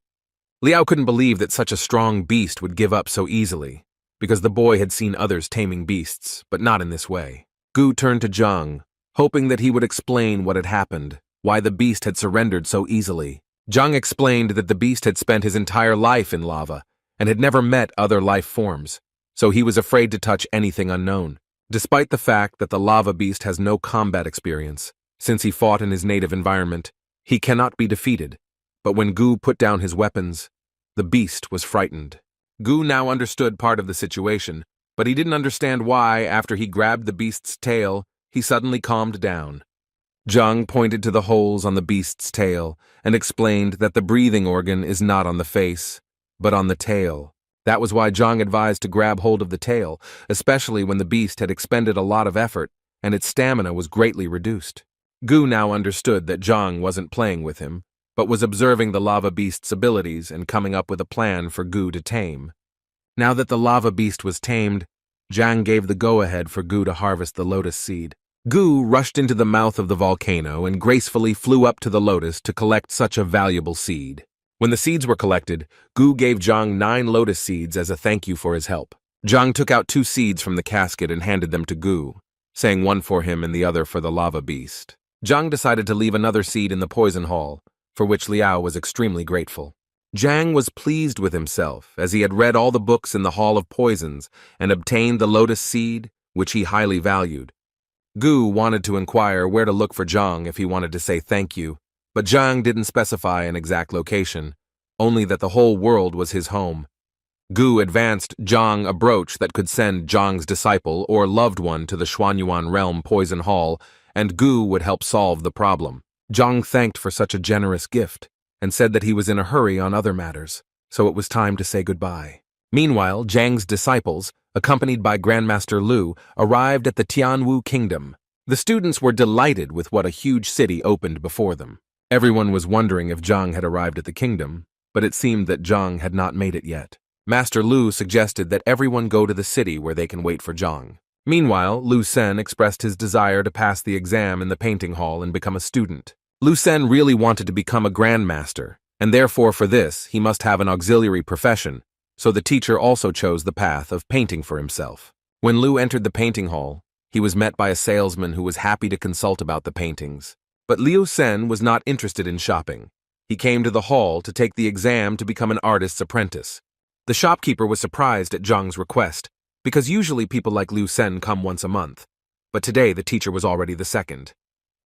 Liao couldn't believe that such a strong beast would give up so easily, because the boy had seen others taming beasts, but not in this way. Gu turned to Zhang, hoping that he would explain what had happened, why the beast had surrendered so easily. Zhang explained that the beast had spent his entire life in lava and had never met other life forms, so he was afraid to touch anything unknown. Despite the fact that the lava beast has no combat experience, since he fought in his native environment, he cannot be defeated. But when Gu put down his weapons, the beast was frightened. Gu now understood part of the situation, but he didn't understand why, after he grabbed the beast's tail, he suddenly calmed down. Zhang pointed to the holes on the beast's tail and explained that the breathing organ is not on the face, but on the tail. That was why Zhang advised to grab hold of the tail, especially when the beast had expended a lot of effort and its stamina was greatly reduced. Gu now understood that Zhang wasn't playing with him, but was observing the lava beast's abilities and coming up with a plan for Gu to tame. Now that the lava beast was tamed, Zhang gave the go-ahead for Gu to harvest the lotus seed. Gu rushed into the mouth of the volcano and gracefully flew up to the lotus to collect such a valuable seed. When the seeds were collected, Gu gave Zhang 9 lotus seeds as a thank you for his help. Zhang took out 2 seeds from the casket and handed them to Gu, saying one for him and the other for the lava beast. Zhang decided to leave another seed in the poison hall, for which Liao was extremely grateful. Zhang was pleased with himself, as he had read all the books in the Hall of Poisons and obtained the lotus seed, which he highly valued. Gu wanted to inquire where to look for Zhang if he wanted to say thank you, but Zhang didn't specify an exact location, only that the whole world was his home. Gu advanced Zhang a brooch that could send Zhang's disciple or loved one to the Xuanyuan realm poison hall, and Gu would help solve the problem. Zhang thanked for such a generous gift and said that he was in a hurry on other matters, so it was time to say goodbye. Meanwhile, Zhang's disciples, accompanied by Grandmaster Lu, arrived at the Tianwu Kingdom. The students were delighted with what a huge city opened before them. Everyone was wondering if Zhang had arrived at the kingdom, but it seemed that Zhang had not made it yet. Master Lu suggested that everyone go to the city where they can wait for Zhang. Meanwhile, Lu Sen expressed his desire to pass the exam in the painting hall and become a student. Lu Sen really wanted to become a grandmaster, and therefore for this he must have an auxiliary profession, so the teacher also chose the path of painting for himself. When Lu entered the painting hall, he was met by a salesman who was happy to consult about the paintings. But Liu Sen was not interested in shopping. He came to the hall to take the exam to become an artist's apprentice. The shopkeeper was surprised at Zhang's request, because usually people like Liu Sen come once a month, but today the teacher was already the second.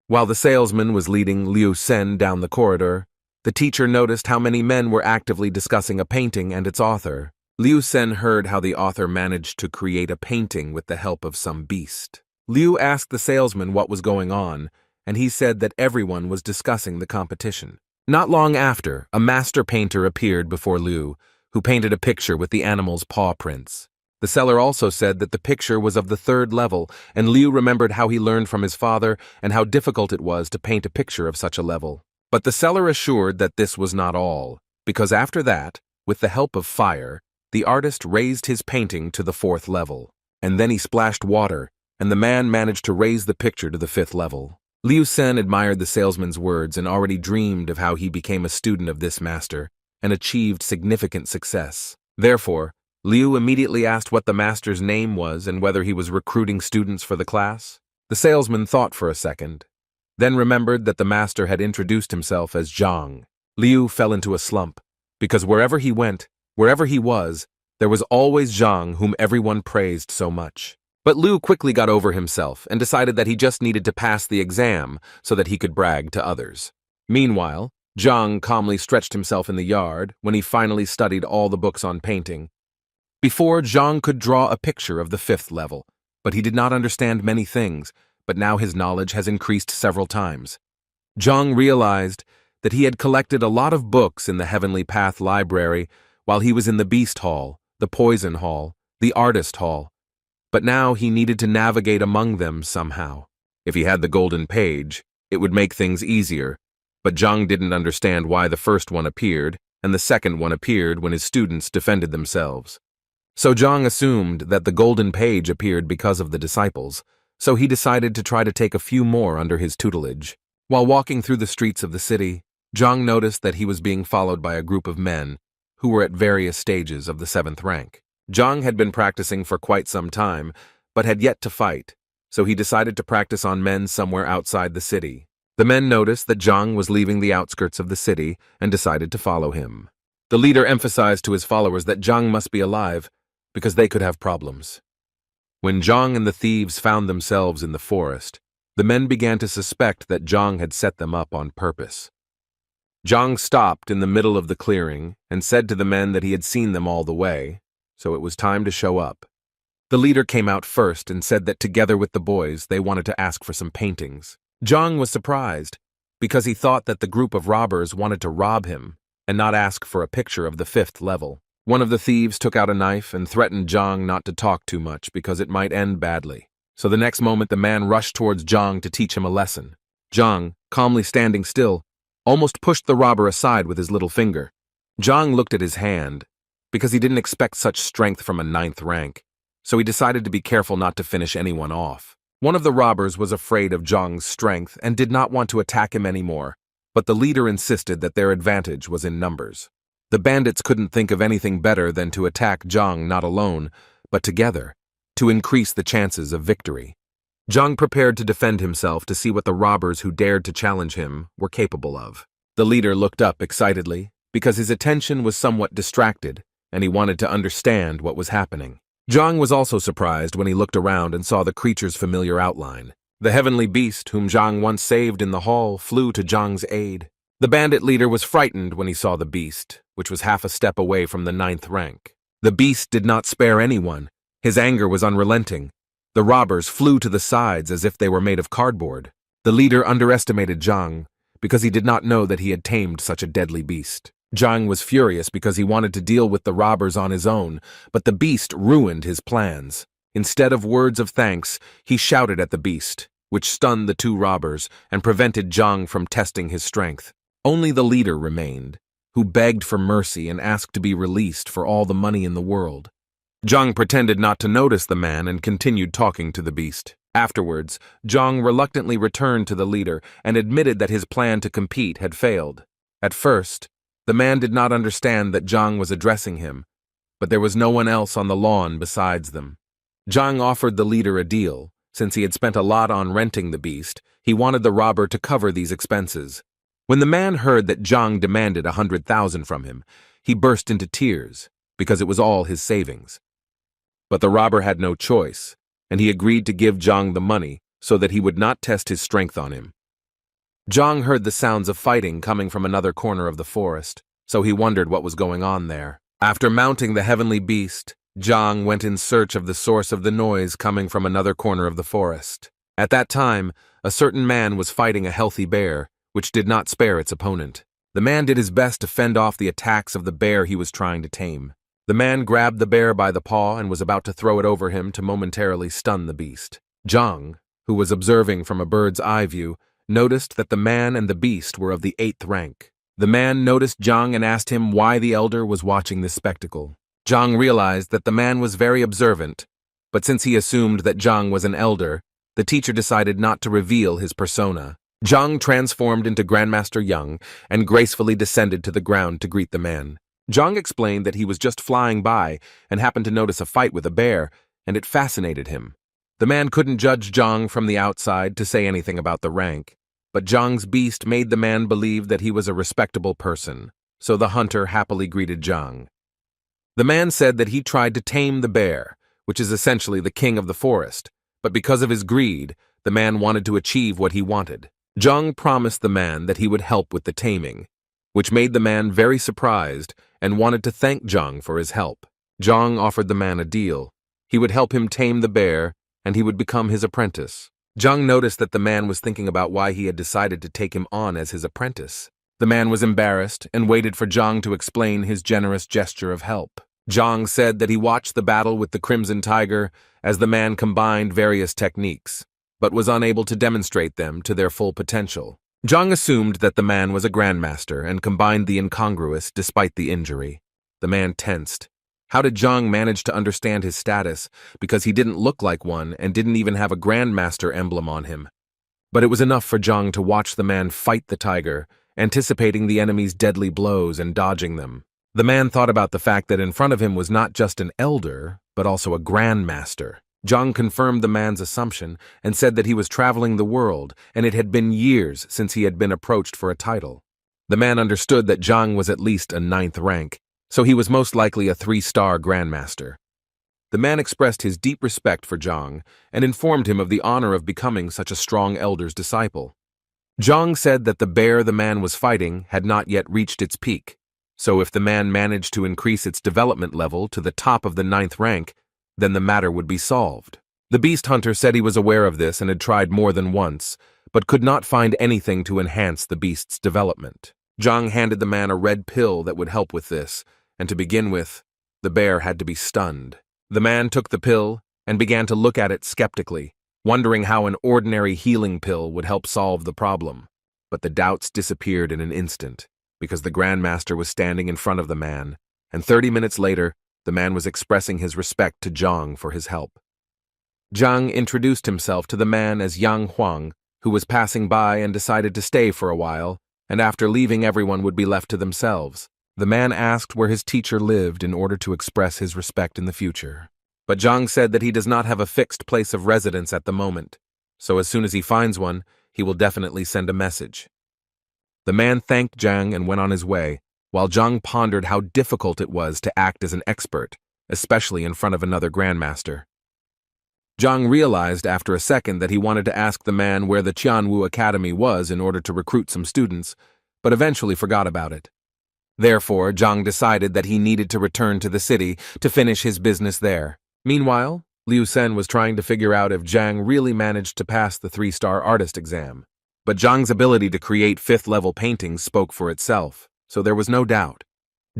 While the salesman was leading Liu Sen down the corridor, the teacher noticed how many men were actively discussing a painting and its author. Liu Sen heard how the author managed to create a painting with the help of some beast. Liu asked the salesman what was going on, and he said that everyone was discussing the competition. Not long after, a master painter appeared before Liu, who painted a picture with the animal's paw prints. The seller also said that the picture was of the 3rd level, and Liu remembered how he learned from his father and how difficult it was to paint a picture of such a level. But the seller assured that this was not all, because after that, with the help of fire, the artist raised his painting to the 4th level. And then he splashed water, and the man managed to raise the picture to the 5th level. Liu Sen admired the salesman's words and already dreamed of how he became a student of this master and achieved significant success. Therefore, Liu immediately asked what the master's name was and whether he was recruiting students for the class. The salesman thought for a second, then remembered that the master had introduced himself as Zhang. Liu fell into a slump, because wherever he went, wherever he was, there was always Zhang whom everyone praised so much. But Liu quickly got over himself and decided that he just needed to pass the exam so that he could brag to others. Meanwhile, Zhang calmly stretched himself in the yard when he finally studied all the books on painting. Before, Zhang could draw a picture of the 5th level, but he did not understand many things, but now his knowledge has increased several times. Zhang realized that he had collected a lot of books in the Heavenly Path Library while he was in the Beast Hall, the Poison Hall, the Artist Hall, but now he needed to navigate among them somehow. If he had the golden page, it would make things easier, but Zhang didn't understand why the first one appeared and the second one appeared when his students defended themselves. So Zhang assumed that the golden page appeared because of the disciples, so he decided to try to take a few more under his tutelage. While walking through the streets of the city, Zhang noticed that he was being followed by a group of men who were at various stages of the 7th rank. Zhang had been practicing for quite some time, but had yet to fight, so he decided to practice on men somewhere outside the city. The men noticed that Zhang was leaving the outskirts of the city and decided to follow him. The leader emphasized to his followers that Zhang must be alive, because they could have problems. When Zhang and the thieves found themselves in the forest, the men began to suspect that Zhang had set them up on purpose. Zhang stopped in the middle of the clearing and said to the men that he had seen them all the way, so it was time to show up. The leader came out first and said that together with the boys they wanted to ask for some paintings. Zhang was surprised, because he thought that the group of robbers wanted to rob him and not ask for a picture of the 5th level. One of the thieves took out a knife and threatened Zhang not to talk too much because it might end badly. So the next moment the man rushed towards Zhang to teach him a lesson. Zhang, calmly standing still, almost pushed the robber aside with his little finger. Zhang looked at his hand, because he didn't expect such strength from a 9th rank, so he decided to be careful not to finish anyone off. One of the robbers was afraid of Zhang's strength and did not want to attack him anymore, but the leader insisted that their advantage was in numbers. The bandits couldn't think of anything better than to attack Zhang not alone, but together, to increase the chances of victory. Zhang prepared to defend himself to see what the robbers who dared to challenge him were capable of. The leader looked up excitedly, because his attention was somewhat distracted, and he wanted to understand what was happening. Zhang was also surprised when he looked around and saw the creature's familiar outline. The heavenly beast whom Zhang once saved in the hall flew to Zhang's aid. The bandit leader was frightened when he saw the beast, which was half a step away from the 9th rank. The beast did not spare anyone. His anger was unrelenting. The robbers flew to the sides as if they were made of cardboard. The leader underestimated Zhang because he did not know that he had tamed such a deadly beast. Zhang was furious because he wanted to deal with the robbers on his own, but the beast ruined his plans. Instead of words of thanks, he shouted at the beast, which stunned the 2 robbers and prevented Zhang from testing his strength. Only the leader remained, who begged for mercy and asked to be released for all the money in the world. Zhang pretended not to notice the man and continued talking to the beast. Afterwards, Zhang reluctantly returned to the leader and admitted that his plan to compete had failed. At first, the man did not understand that Zhang was addressing him, but there was no one else on the lawn besides them. Zhang offered the leader a deal. Since he had spent a lot on renting the beast, he wanted the robber to cover these expenses. When the man heard that Zhang demanded 100,000 from him, he burst into tears, because it was all his savings. But the robber had no choice, and he agreed to give Zhang the money so that he would not test his strength on him. Zhang heard the sounds of fighting coming from another corner of the forest, so he wondered what was going on there. After mounting the heavenly beast, Zhang went in search of the source of the noise coming from another corner of the forest. At that time, a certain man was fighting a healthy bear, which did not spare its opponent. The man did his best to fend off the attacks of the bear he was trying to tame. The man grabbed the bear by the paw and was about to throw it over him to momentarily stun the beast. Zhang, who was observing from a bird's eye view, noticed that the man and the beast were of the 8th rank. The man noticed Zhang and asked him why the elder was watching this spectacle. Zhang realized that the man was very observant, but since he assumed that Zhang was an elder, the teacher decided not to reveal his persona. Zhang transformed into Grandmaster Young and gracefully descended to the ground to greet the man. Zhang explained that he was just flying by and happened to notice a fight with a bear, and it fascinated him. The man couldn't judge Zhang from the outside to say anything about the rank, but Zhang's beast made the man believe that he was a respectable person, so the hunter happily greeted Zhang. The man said that he tried to tame the bear, which is essentially the king of the forest, but because of his greed, the man wanted to achieve what he wanted. Zhang promised the man that he would help with the taming, which made the man very surprised and wanted to thank Zhang for his help. Zhang offered the man a deal. He would help him tame the bear, and he would become his apprentice. Zhang noticed that the man was thinking about why he had decided to take him on as his apprentice. The man was embarrassed and waited for Zhang to explain his generous gesture of help. Zhang said that he watched the battle with the Crimson Tiger as the man combined various techniques, but was unable to demonstrate them to their full potential. Zhang assumed that the man was a grandmaster and combined the incongruous despite the injury. The man tensed. How did Zhang manage to understand his status, because he didn't look like one and didn't even have a grandmaster emblem on him? But it was enough for Zhang to watch the man fight the tiger, anticipating the enemy's deadly blows and dodging them. The man thought about the fact that in front of him was not just an elder, but also a grandmaster. Zhang confirmed the man's assumption and said that he was traveling the world, and it had been years since he had been approached for a title. The man understood that Zhang was at least a 9th rank, so he was most likely a 3-star grandmaster. The man expressed his deep respect for Zhang and informed him of the honor of becoming such a strong elder's disciple. Zhang said that the bear the man was fighting had not yet reached its peak, so if the man managed to increase its development level to the top of the 9th rank, then the matter would be solved. The beast hunter said he was aware of this and had tried more than once, but could not find anything to enhance the beast's development. Zhang handed the man a red pill that would help with this, and to begin with, the bear had to be stunned. The man took the pill and began to look at it skeptically, wondering how an ordinary healing pill would help solve the problem. But the doubts disappeared in an instant, because the grandmaster was standing in front of the man, and 30 minutes later, the man was expressing his respect to Zhang for his help. Zhang introduced himself to the man as Yang Huang, who was passing by and decided to stay for a while, and after leaving everyone would be left to themselves. The man asked where his teacher lived in order to express his respect in the future. But Zhang said that he does not have a fixed place of residence at the moment, so as soon as he finds one, he will definitely send a message. The man thanked Zhang and went on his way, while Zhang pondered how difficult it was to act as an expert, especially in front of another grandmaster. Zhang realized after a second that he wanted to ask the man where the Qianwu Academy was in order to recruit some students, but eventually forgot about it. Therefore, Zhang decided that he needed to return to the city to finish his business there. Meanwhile, Liu Sen was trying to figure out if Zhang really managed to pass the 3-star artist exam. But Zhang's ability to create 5th-level paintings spoke for itself, so there was no doubt.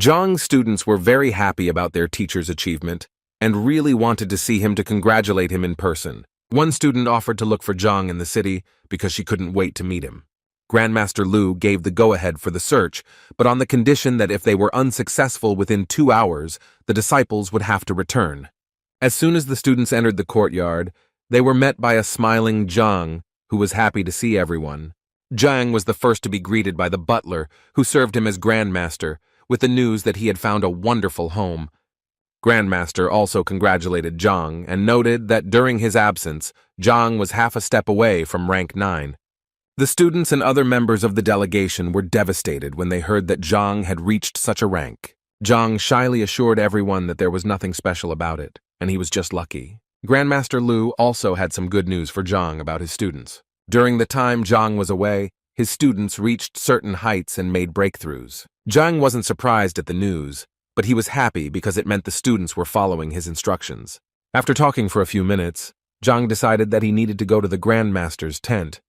Zhang's students were very happy about their teacher's achievement and really wanted to see him to congratulate him in person. One student offered to look for Zhang in the city because she couldn't wait to meet him. Grandmaster Lu gave the go-ahead for the search, but on the condition that if they were unsuccessful within 2 hours, the disciples would have to return. As soon as the students entered the courtyard, they were met by a smiling Zhang, who was happy to see everyone. Zhang was the first to be greeted by the butler, who served him as grandmaster, with the news that he had found a wonderful home. Grandmaster also congratulated Zhang and noted that during his absence, Zhang was half a step away from rank 9. The students and other members of the delegation were devastated when they heard that Zhang had reached such a rank. Zhang shyly assured everyone that there was nothing special about it, and he was just lucky. Grandmaster Lu also had some good news for Zhang about his students. During the time Zhang was away, his students reached certain heights and made breakthroughs. Zhang wasn't surprised at the news, but he was happy because it meant the students were following his instructions. After talking for a few minutes, Zhang decided that he needed to go to the Grandmaster's tent.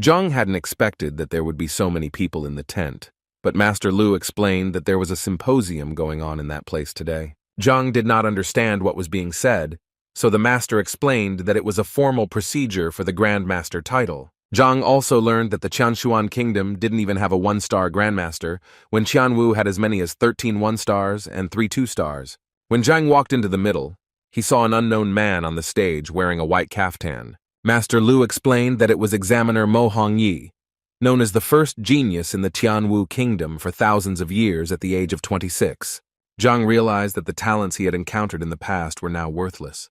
Zhang hadn't expected that there would be so many people in the tent, but Master Lu explained that there was a symposium going on in that place today. Zhang did not understand what was being said, so the master explained that it was a formal procedure for the Grandmaster title. Zhang also learned that the Qianshuan Kingdom didn't even have a 1-star Grandmaster, when Qianwu had as many as 13 1-stars and 3 2-stars. When Zhang walked into the middle, he saw an unknown man on the stage wearing a white caftan. Master Lu explained that it was examiner Mo Hongyi, known as the first genius in the Qianwu Kingdom for thousands of years at the age of 26. Zhang realized that the talents he had encountered in the past were now worthless.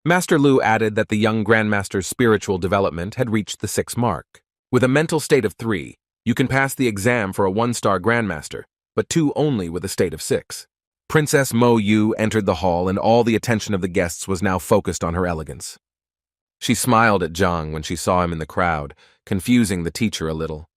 Master Lu added that the young Grandmaster's spiritual development had reached the 6 mark. With a mental state of 3, you can pass the exam for a 1-star Grandmaster, but 2 only with a state of 6. Princess Mo Yu entered the hall and all the attention of the guests was now focused on her elegance. She smiled at Zhang when she saw him in the crowd, confusing the teacher a little.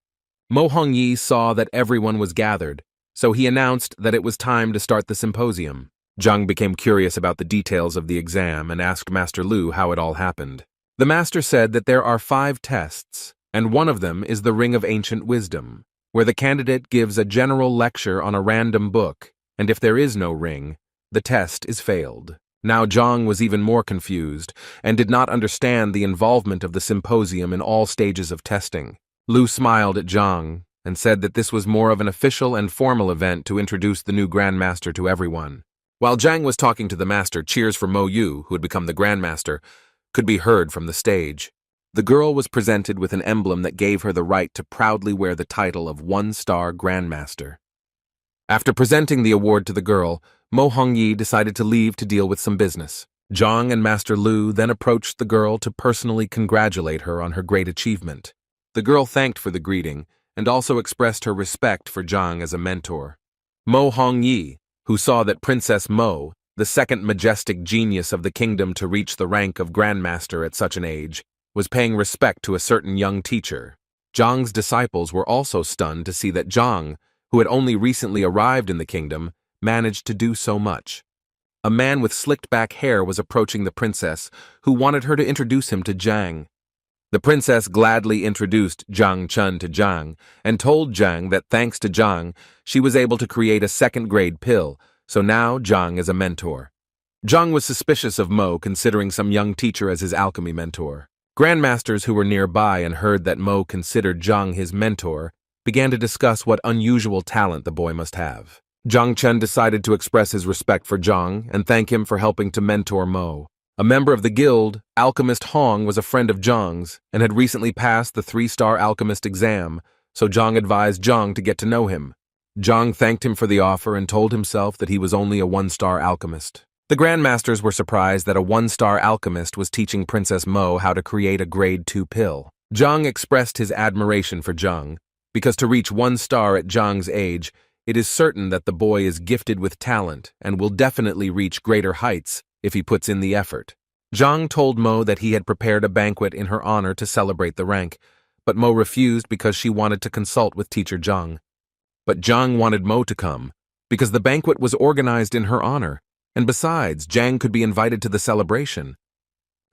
Mo Hongyi saw that everyone was gathered, so he announced that it was time to start the symposium. Zhang became curious about the details of the exam and asked Master Lu how it all happened. The master said that there are 5 tests, and one of them is the Ring of Ancient Wisdom, where the candidate gives a general lecture on a random book, and if there is no ring, the test is failed. Now Zhang was even more confused and did not understand the involvement of the symposium in all stages of testing. Lu smiled at Zhang and said that this was more of an official and formal event to introduce the new Grandmaster to everyone. While Zhang was talking to the master, cheers for Mo Yu, who had become the Grandmaster, could be heard from the stage. The girl was presented with an emblem that gave her the right to proudly wear the title of one-star Grandmaster. After presenting the award to the girl, Mo Hongyi decided to leave to deal with some business. Zhang and Master Lu then approached the girl to personally congratulate her on her great achievement. The girl thanked for the greeting and also expressed her respect for Zhang as a mentor. Mo Hongyi, who saw that Princess Mo, the second majestic genius of the kingdom to reach the rank of Grandmaster at such an age, was paying respect to a certain young teacher. Zhang's disciples were also stunned to see that Zhang, who had only recently arrived in the kingdom, managed to do so much. A man with slicked-back hair was approaching the princess, who wanted her to introduce him to Zhang. The princess gladly introduced Zhang Chun to Zhang and told Zhang that thanks to Zhang, she was able to create a second-grade pill, so now Zhang is a mentor. Zhang was suspicious of Mo, considering some young teacher as his alchemy mentor. Grandmasters who were nearby and heard that Mo considered Zhang his mentor began to discuss what unusual talent the boy must have. Zhang Chen decided to express his respect for Zhang and thank him for helping to mentor Mo. A member of the guild, Alchemist Hong, was a friend of Zhang's and had recently passed the 3-star alchemist exam, so Zhang advised Zhang to get to know him. Zhang thanked him for the offer and told himself that he was only a 1-star alchemist. The Grandmasters were surprised that a 1-star alchemist was teaching Princess Mo how to create a grade 2 pill. Zhang expressed his admiration for Zhang, because to reach 1 star at Zhang's age, it is certain that the boy is gifted with talent and will definitely reach greater heights if he puts in the effort. Zhang told Mo that he had prepared a banquet in her honor to celebrate the rank, but Mo refused because she wanted to consult with teacher Zhang. But Zhang wanted Mo to come, because the banquet was organized in her honor, and besides, Zhang could be invited to the celebration.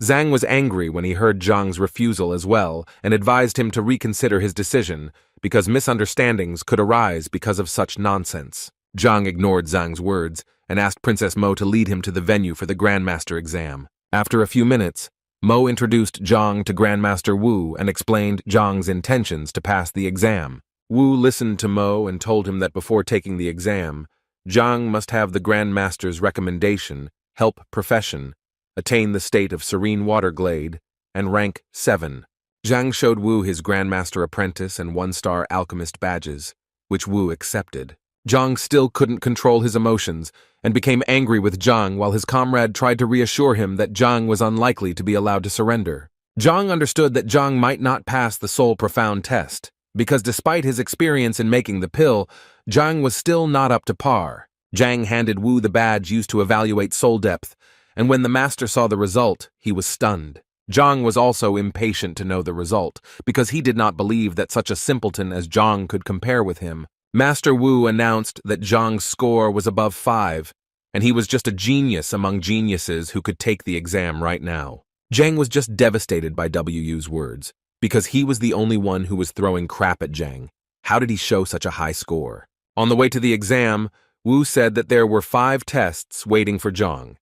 Zhang was angry when he heard Zhang's refusal as well and advised him to reconsider his decision because misunderstandings could arise because of such nonsense. Zhang ignored Zhang's words and asked Princess Mo to lead him to the venue for the Grandmaster exam. After a few minutes, Mo introduced Zhang to Grandmaster Wu and explained Zhang's intentions to pass the exam. Wu listened to Mo and told him that before taking the exam, Zhang must have the Grandmaster's recommendation, help profession, attain the state of serene water glade, and rank 7. Zhang showed Wu his Grandmaster Apprentice and 1-star alchemist badges, which Wu accepted. Zhang still couldn't control his emotions and became angry with Zhang while his comrade tried to reassure him that Zhang was unlikely to be allowed to surrender. Zhang understood that Zhang might not pass the Soul Profound test, because despite his experience in making the pill, Zhang was still not up to par. Zhang handed Wu the badge used to evaluate soul depth, and when the master saw the result, he was stunned. Zhang was also impatient to know the result, because he did not believe that such a simpleton as Zhang could compare with him. Master Wu announced that Zhang's score was above 5, and he was just a genius among geniuses who could take the exam right now. Zhang was just devastated by Wu's words, because he was the only one who was throwing crap at Zhang. How did he show such a high score? On the way to the exam, Wu said that there were 5 tests waiting for Zhang: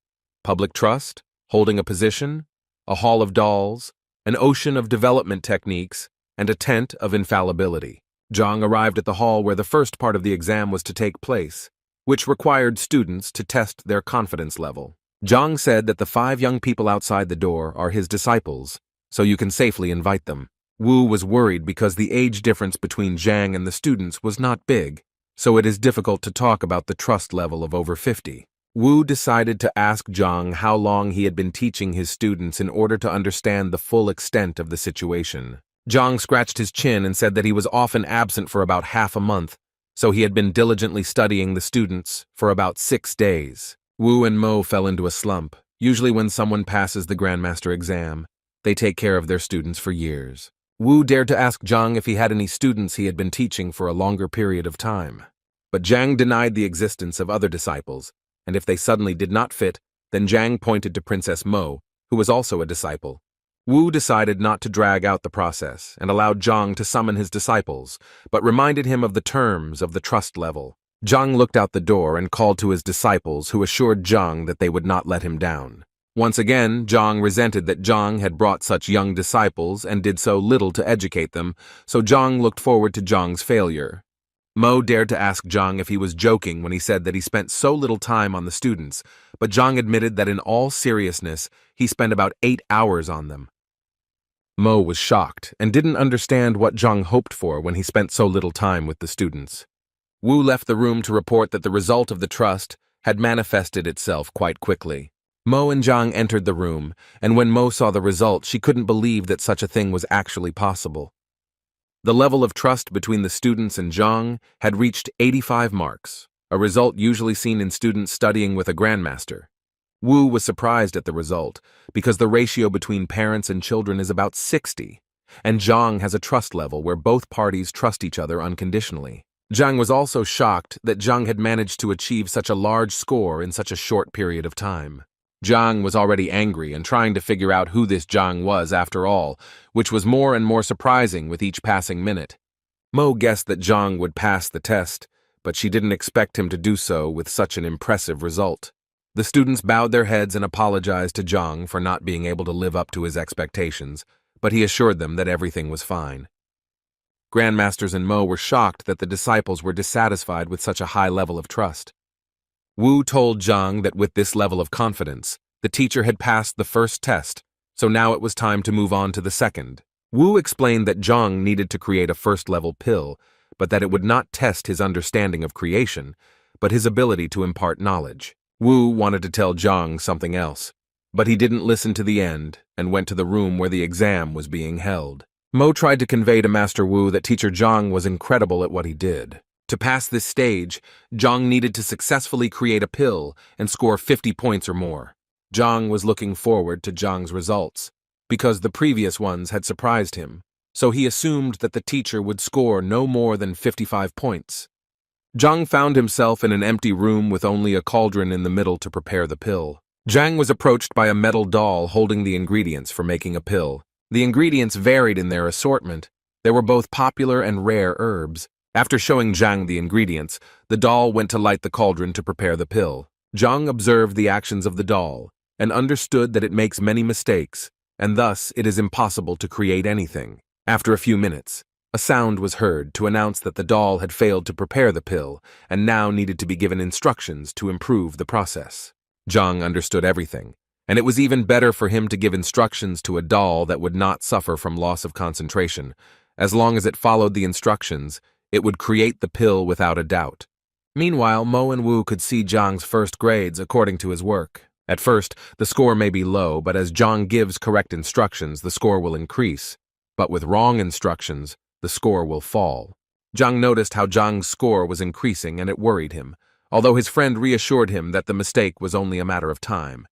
public trust, holding a position, a hall of dolls, an ocean of development techniques, and a tent of infallibility. Zhang arrived at the hall where the first part of the exam was to take place, which required students to test their confidence level. Zhang said that the 5 young people outside the door are his disciples, so you can safely invite them. Wu was worried because the age difference between Zhang and the students was not big, so it is difficult to talk about the trust level of over 50. Wu decided to ask Zhang how long he had been teaching his students in order to understand the full extent of the situation. Zhang scratched his chin and said that he was often absent for about half a month, so he had been diligently studying the students for about 6 days. Wu and Mo fell into a slump. Usually when someone passes the Grandmaster exam, they take care of their students for years. Wu dared to ask Zhang if he had any students he had been teaching for a longer period of time. But Zhang denied the existence of other disciples, and if they suddenly did not fit, then Zhang pointed to Princess Mo, who was also a disciple. Wu decided not to drag out the process and allowed Zhang to summon his disciples, but reminded him of the terms of the trust level. Zhang looked out the door and called to his disciples, who assured Zhang that they would not let him down. Once again, Zhang resented that Zhang had brought such young disciples and did so little to educate them, so Zhang looked forward to Zhang's failure. Mo dared to ask Zhang if he was joking when he said that he spent so little time on the students, but Zhang admitted that in all seriousness, he spent about 8 hours on them. Mo was shocked and didn't understand what Zhang hoped for when he spent so little time with the students. Wu left the room to report that the result of the trust had manifested itself quite quickly. Mo and Zhang entered the room, and when Mo saw the result, she couldn't believe that such a thing was actually possible. The level of trust between the students and Zhang had reached 85 marks, a result usually seen in students studying with a grandmaster. Wu was surprised at the result, because the ratio between parents and children is about 60, and Zhang has a trust level where both parties trust each other unconditionally. Zhang was also shocked that Zhang had managed to achieve such a large score in such a short period of time. Zhang was already angry and trying to figure out who this Zhang was after all, which was more and more surprising with each passing minute. Mo guessed that Zhang would pass the test, but she didn't expect him to do so with such an impressive result. The students bowed their heads and apologized to Zhang for not being able to live up to his expectations, but he assured them that everything was fine. Grandmasters and Mo were shocked that the disciples were dissatisfied with such a high level of trust. Wu told Zhang that with this level of confidence, the teacher had passed the first test, so now it was time to move on to the second. Wu explained that Zhang needed to create a first-level pill, but that it would not test his understanding of creation, but his ability to impart knowledge. Wu wanted to tell Zhang something else, but he didn't listen to the end and went to the room where the exam was being held. Mo tried to convey to Master Wu that Teacher Zhang was incredible at what he did. To pass this stage, Zhang needed to successfully create a pill and score 50 points or more. Zhang was looking forward to Zhang's results, because the previous ones had surprised him, so he assumed that the teacher would score no more than 55 points. Zhang found himself in an empty room with only a cauldron in the middle to prepare the pill. Zhang was approached by a metal doll holding the ingredients for making a pill. The ingredients varied in their assortment. There were both popular and rare herbs. After showing Zhang the ingredients, the doll went to light the cauldron to prepare the pill. Zhang observed the actions of the doll and understood that it makes many mistakes, and thus it is impossible to create anything. After a few minutes, a sound was heard to announce that the doll had failed to prepare the pill and now needed to be given instructions to improve the process. Zhang understood everything, and it was even better for him to give instructions to a doll that would not suffer from loss of concentration. As long as it followed the instructions, it would create the pill without a doubt. Meanwhile, Mo and Wu could see Zhang's first grades according to his work. At first, the score may be low, but as Zhang gives correct instructions, the score will increase. But with wrong instructions, the score will fall. Zhang noticed how Zhang's score was increasing and it worried him, although his friend reassured him that the mistake was only a matter of time.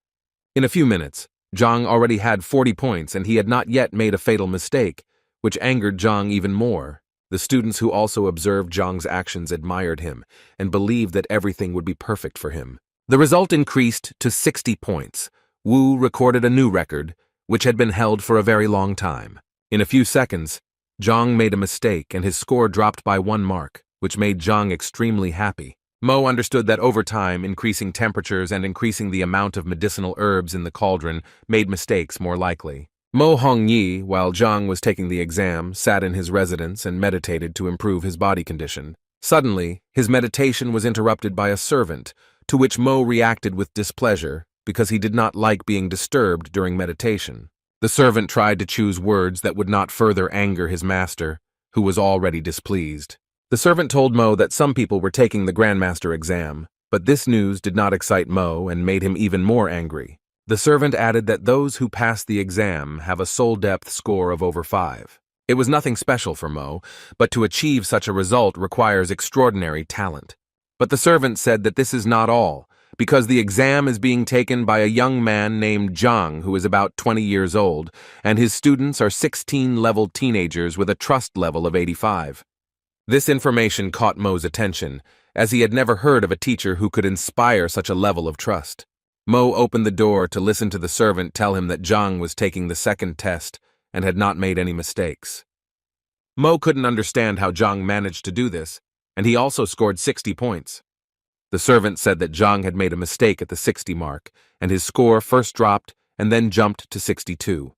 In a few minutes, Zhang already had 40 points and he had not yet made a fatal mistake, which angered Zhang even more. The students who also observed Zhang's actions admired him and believed that everything would be perfect for him. The result increased to 60 points. Wu recorded a new record, which had been held for a very long time. In a few seconds, Zhang made a mistake and his score dropped by 1 mark, which made Zhang extremely happy. Mo understood that over time, increasing temperatures and increasing the amount of medicinal herbs in the cauldron made mistakes more likely. Mo Hongyi, while Zhang was taking the exam, sat in his residence and meditated to improve his body condition. Suddenly, his meditation was interrupted by a servant, to which Mo reacted with displeasure because he did not like being disturbed during meditation. The servant tried to choose words that would not further anger his master, who was already displeased. The servant told Mo that some people were taking the Grandmaster exam, but this news did not excite Mo and made him even more angry. The servant added that those who pass the exam have a soul depth score of over 5. It was nothing special for Mo, but to achieve such a result requires extraordinary talent. But the servant said that this is not all, because the exam is being taken by a young man named Zhang who is about 20 years old, and his students are 16-level teenagers with a trust level of 85. This information caught Mo's attention, as he had never heard of a teacher who could inspire such a level of trust. Mo opened the door to listen to the servant tell him that Zhang was taking the second test and had not made any mistakes. Mo couldn't understand how Zhang managed to do this, and he also scored 60 points. The servant said that Zhang had made a mistake at the 60 mark, and his score first dropped and then jumped to 62.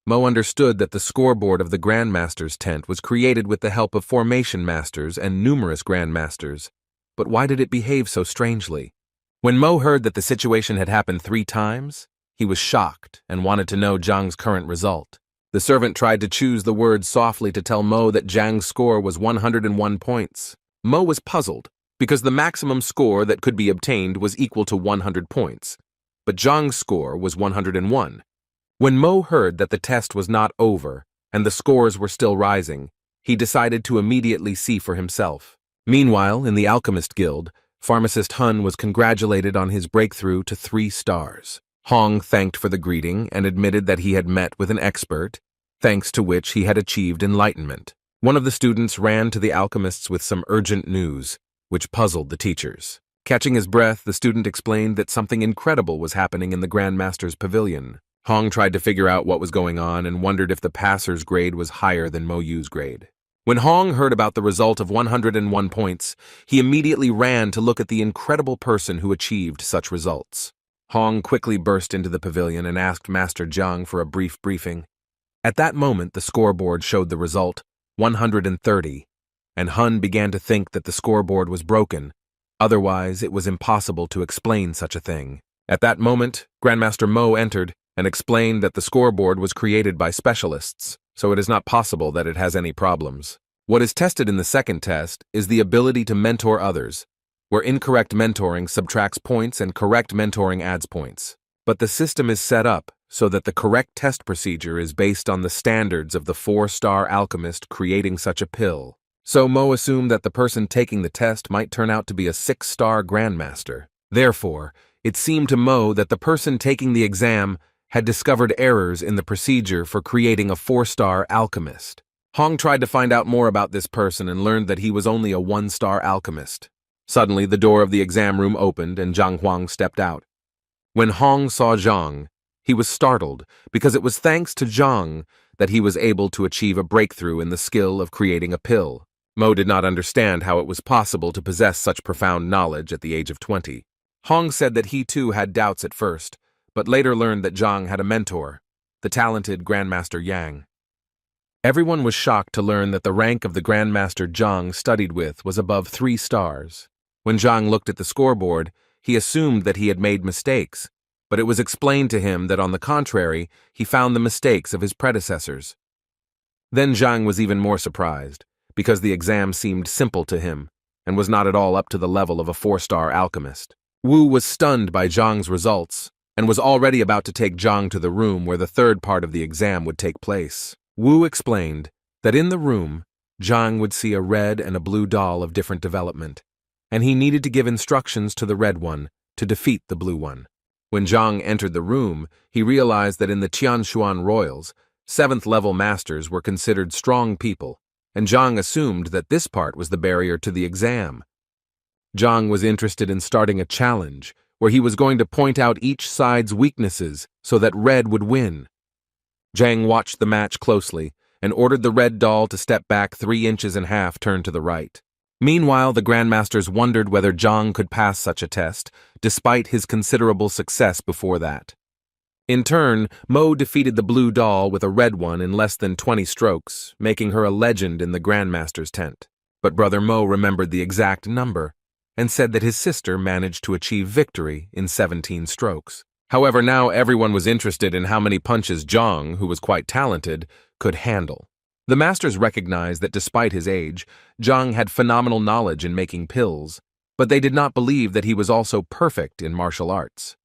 Mo understood that the scoreboard of the Grandmaster's tent was created with the help of formation masters and numerous Grandmasters, but why did it behave so strangely? When Mo heard that the situation had happened 3 times, he was shocked and wanted to know Zhang's current result. The servant tried to choose the words softly to tell Mo that Zhang's score was 101 points. Mo was puzzled, because the maximum score that could be obtained was equal to 100 points, but Zhang's score was 101. When Mo heard that the test was not over and the scores were still rising, he decided to immediately see for himself. Meanwhile, in the Alchemist Guild, pharmacist Hun was congratulated on his breakthrough to 3 stars. Hong thanked for the greeting and admitted that he had met with an expert, thanks to which he had achieved enlightenment. One of the students ran to the alchemists with some urgent news, which puzzled the teachers. Catching his breath, the student explained that something incredible was happening in the Grandmaster's pavilion. Hong tried to figure out what was going on and wondered if the passer's grade was higher than Mo Yu's grade. When Hong heard about the result of 101 points, he immediately ran to look at the incredible person who achieved such results. Hong quickly burst into the pavilion and asked Master Zhang for a brief briefing. At that moment, the scoreboard showed the result, 130, and Hun began to think that the scoreboard was broken. Otherwise, it was impossible to explain such a thing. At that moment, Grandmaster Mo entered and explained that the scoreboard was created by specialists, so it is not possible that it has any problems. What is tested in the second test is the ability to mentor others, where incorrect mentoring subtracts points and correct mentoring adds points. But the system is set up so that the correct test procedure is based on the standards of the 4-star alchemist creating such a pill. So Mo assumed that the person taking the test might turn out to be a 6-star Grandmaster. Therefore, it seemed to Mo that the person taking the exam had discovered errors in the procedure for creating a 4-star alchemist. Hong tried to find out more about this person and learned that he was only a 1-star alchemist. Suddenly, the door of the exam room opened and Zhang Huang stepped out. When Hong saw Zhang, he was startled because it was thanks to Zhang that he was able to achieve a breakthrough in the skill of creating a pill. Mo did not understand how it was possible to possess such profound knowledge at the age of 20. Hong said that he too had doubts at first, but later learned that Zhang had a mentor, the talented Grandmaster Yang. Everyone was shocked to learn that the rank of the Grandmaster Zhang studied with was above 3 stars. When Zhang looked at the scoreboard, he assumed that he had made mistakes, but it was explained to him that on the contrary, he found the mistakes of his predecessors. Then Zhang was even more surprised, because the exam seemed simple to him, and was not at all up to the level of a 4-star alchemist. Wu was stunned by Zhang's results, and was already about to take Zhang to the room where the third part of the exam would take place. Wu explained that in the room, Zhang would see a red and a blue doll of different development, and he needed to give instructions to the red one to defeat the blue one. When Zhang entered the room, he realized that in the Tianshuan royals, 7th-level masters were considered strong people, and Zhang assumed that this part was the barrier to the exam. Zhang was interested in starting a challenge, where he was going to point out each side's weaknesses so that red would win. Zhang watched the match closely and ordered the red doll to step back 3 inches and half turned to the right. Meanwhile, the Grandmasters wondered whether Zhang could pass such a test, despite his considerable success before that. In turn, Mo defeated the blue doll with a red one in less than 20 strokes, making her a legend in the Grandmaster's tent. But Brother Mo remembered the exact number, and said that his sister managed to achieve victory in 17 strokes. However, now everyone was interested in how many punches Zhang, who was quite talented, could handle. The masters recognized that despite his age, Zhang had phenomenal knowledge in making pills, but they did not believe that he was also perfect in martial arts.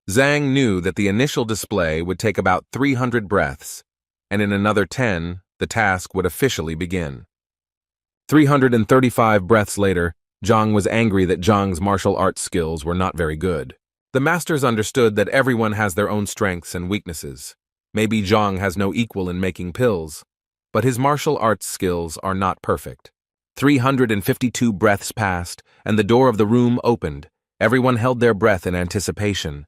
Zhang knew that the initial display would take about 300 breaths, and in another 10, the task would officially begin. 335 breaths later, Zhang was angry that Zhang's martial arts skills were not very good. The masters understood that everyone has their own strengths and weaknesses. Maybe Zhang has no equal in making pills, but his martial arts skills are not perfect. 352 breaths passed, and the door of the room opened. Everyone held their breath in anticipation.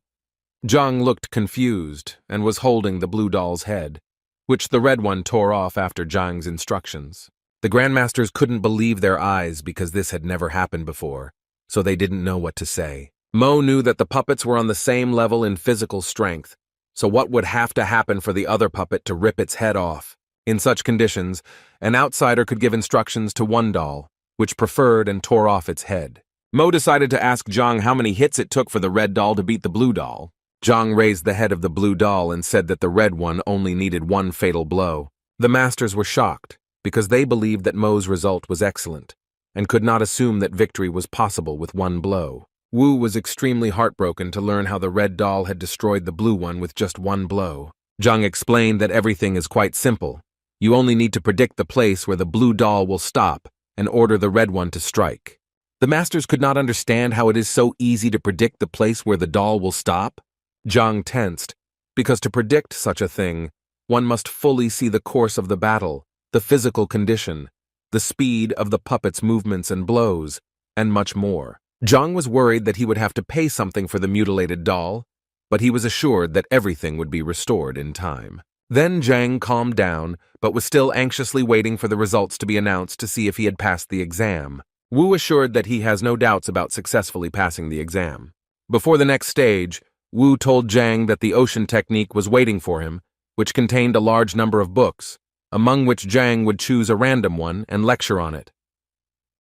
Zhang looked confused and was holding the blue doll's head, which the red one tore off after Zhang's instructions. The Grandmasters couldn't believe their eyes because this had never happened before, so they didn't know what to say. Mo knew that the puppets were on the same level in physical strength, so what would have to happen for the other puppet to rip its head off? In such conditions, an outsider could give instructions to one doll, which preferred and tore off its head. Mo decided to ask Zhang how many hits it took for the red doll to beat the blue doll. Zhang raised the head of the blue doll and said that the red one only needed one fatal blow. The masters were shocked, because they believed that Mo's result was excellent, and could not assume that victory was possible with one blow. Wu was extremely heartbroken to learn how the red doll had destroyed the blue one with just one blow. Zhang explained that everything is quite simple. You only need to predict the place where the blue doll will stop and order the red one to strike. The masters could not understand how it is so easy to predict the place where the doll will stop. Zhang tensed, because to predict such a thing, one must fully see the course of the battle, the physical condition, the speed of the puppet's movements and blows, and much more. Zhang was worried that he would have to pay something for the mutilated doll, but he was assured that everything would be restored in time. Then Zhang calmed down, but was still anxiously waiting for the results to be announced to see if he had passed the exam. Wu assured that he has no doubts about successfully passing the exam. Before the next stage, Wu told Zhang that the ocean technique was waiting for him, which contained a large number of books, among which Zhang would choose a random one and lecture on it.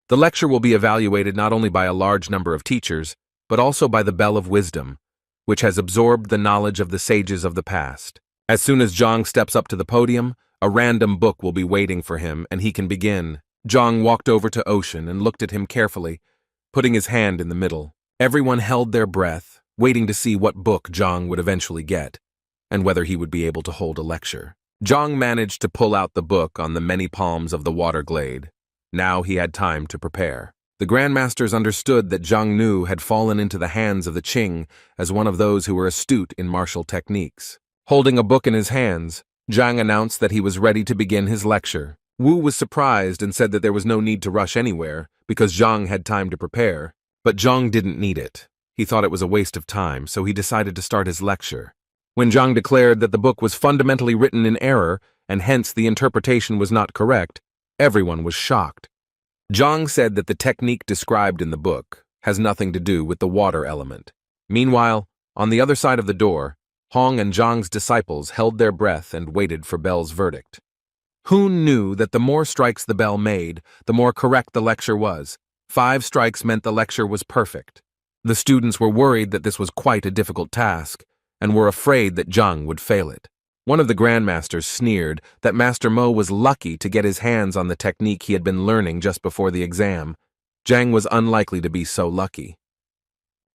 The lecture will be evaluated not only by a large number of teachers, but also by the Bell of Wisdom, which has absorbed the knowledge of the sages of the past. As soon as Zhang steps up to the podium, a random book will be waiting for him and he can begin. Zhang walked over to Ocean and looked at him carefully, putting his hand in the middle. Everyone held their breath, waiting to see what book Zhang would eventually get, and whether he would be able to hold a lecture. Zhang managed to pull out the book on the many palms of the water glade. Now he had time to prepare. The Grandmasters understood that Zhang Nu had fallen into the hands of the Qing as one of those who were astute in martial techniques. Holding a book in his hands, Zhang announced that he was ready to begin his lecture. Wu was surprised and said that there was no need to rush anywhere, because Zhang had time to prepare. But Zhang didn't need it. He thought it was a waste of time, so he decided to start his lecture. When Zhang declared that the book was fundamentally written in error, and hence the interpretation was not correct, everyone was shocked. Zhang said that the technique described in the book has nothing to do with the water element. Meanwhile, on the other side of the door, Hong and Zhang's disciples held their breath and waited for Bell's verdict. Hoon knew that the more strikes the bell made, the more correct the lecture was. 5 strikes meant the lecture was perfect. The students were worried that this was quite a difficult task, and were afraid that Zhang would fail it. One of the Grandmasters sneered that Master Mo was lucky to get his hands on the technique he had been learning just before the exam. Zhang was unlikely to be so lucky.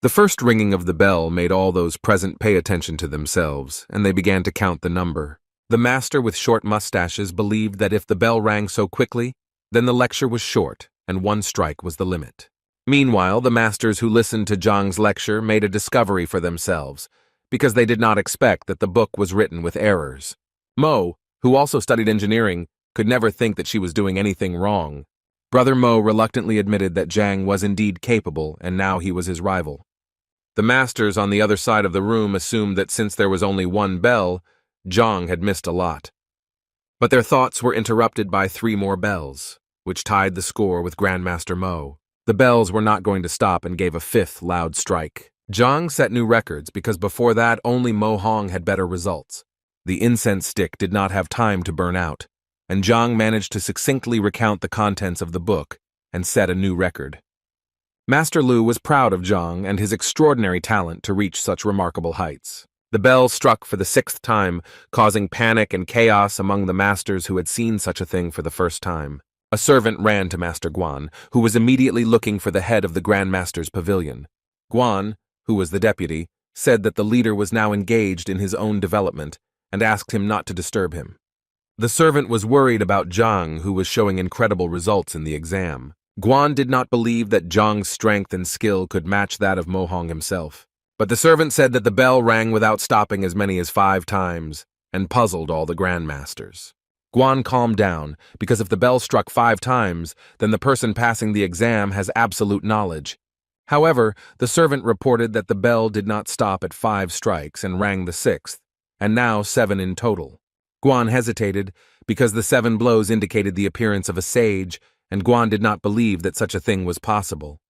The first ringing of the bell made all those present pay attention to themselves, and they began to count the number. The master with short mustaches believed that if the bell rang so quickly, then the lecture was short, and 1 strike was the limit. Meanwhile, the masters who listened to Zhang's lecture made a discovery for themselves, because they did not expect that the book was written with errors. Mo, who also studied engineering, could never think that she was doing anything wrong. Brother Mo reluctantly admitted that Zhang was indeed capable, and now he was his rival. The masters on the other side of the room assumed that since there was only 1 bell, Zhang had missed a lot. But their thoughts were interrupted by 3 more bells, which tied the score with Grandmaster Mo. The bells were not going to stop and gave a 5th loud strike. Zhang set new records because before that only Mo Hong had better results. The incense stick did not have time to burn out, and Zhang managed to succinctly recount the contents of the book and set a new record. Master Lu was proud of Zhang and his extraordinary talent to reach such remarkable heights. The bell struck for the 6th time, causing panic and chaos among the masters who had seen such a thing for the first time. A servant ran to Master Guan, who was immediately looking for the head of the Grandmaster's pavilion. Guan, who was the deputy, said that the leader was now engaged in his own development and asked him not to disturb him. The servant was worried about Zhang, who was showing incredible results in the exam. Guan did not believe that Zhang's strength and skill could match that of Mo Hong himself. But the servant said that the bell rang without stopping as many as 5 times, and puzzled all the Grandmasters. Guan calmed down, because if the bell struck 5 times, then the person passing the exam has absolute knowledge. However, the servant reported that the bell did not stop at 5 strikes and rang the 6th, and now 7 in total. Guan hesitated, because the 7 blows indicated the appearance of a sage, and Guan did not believe that such a thing was possible.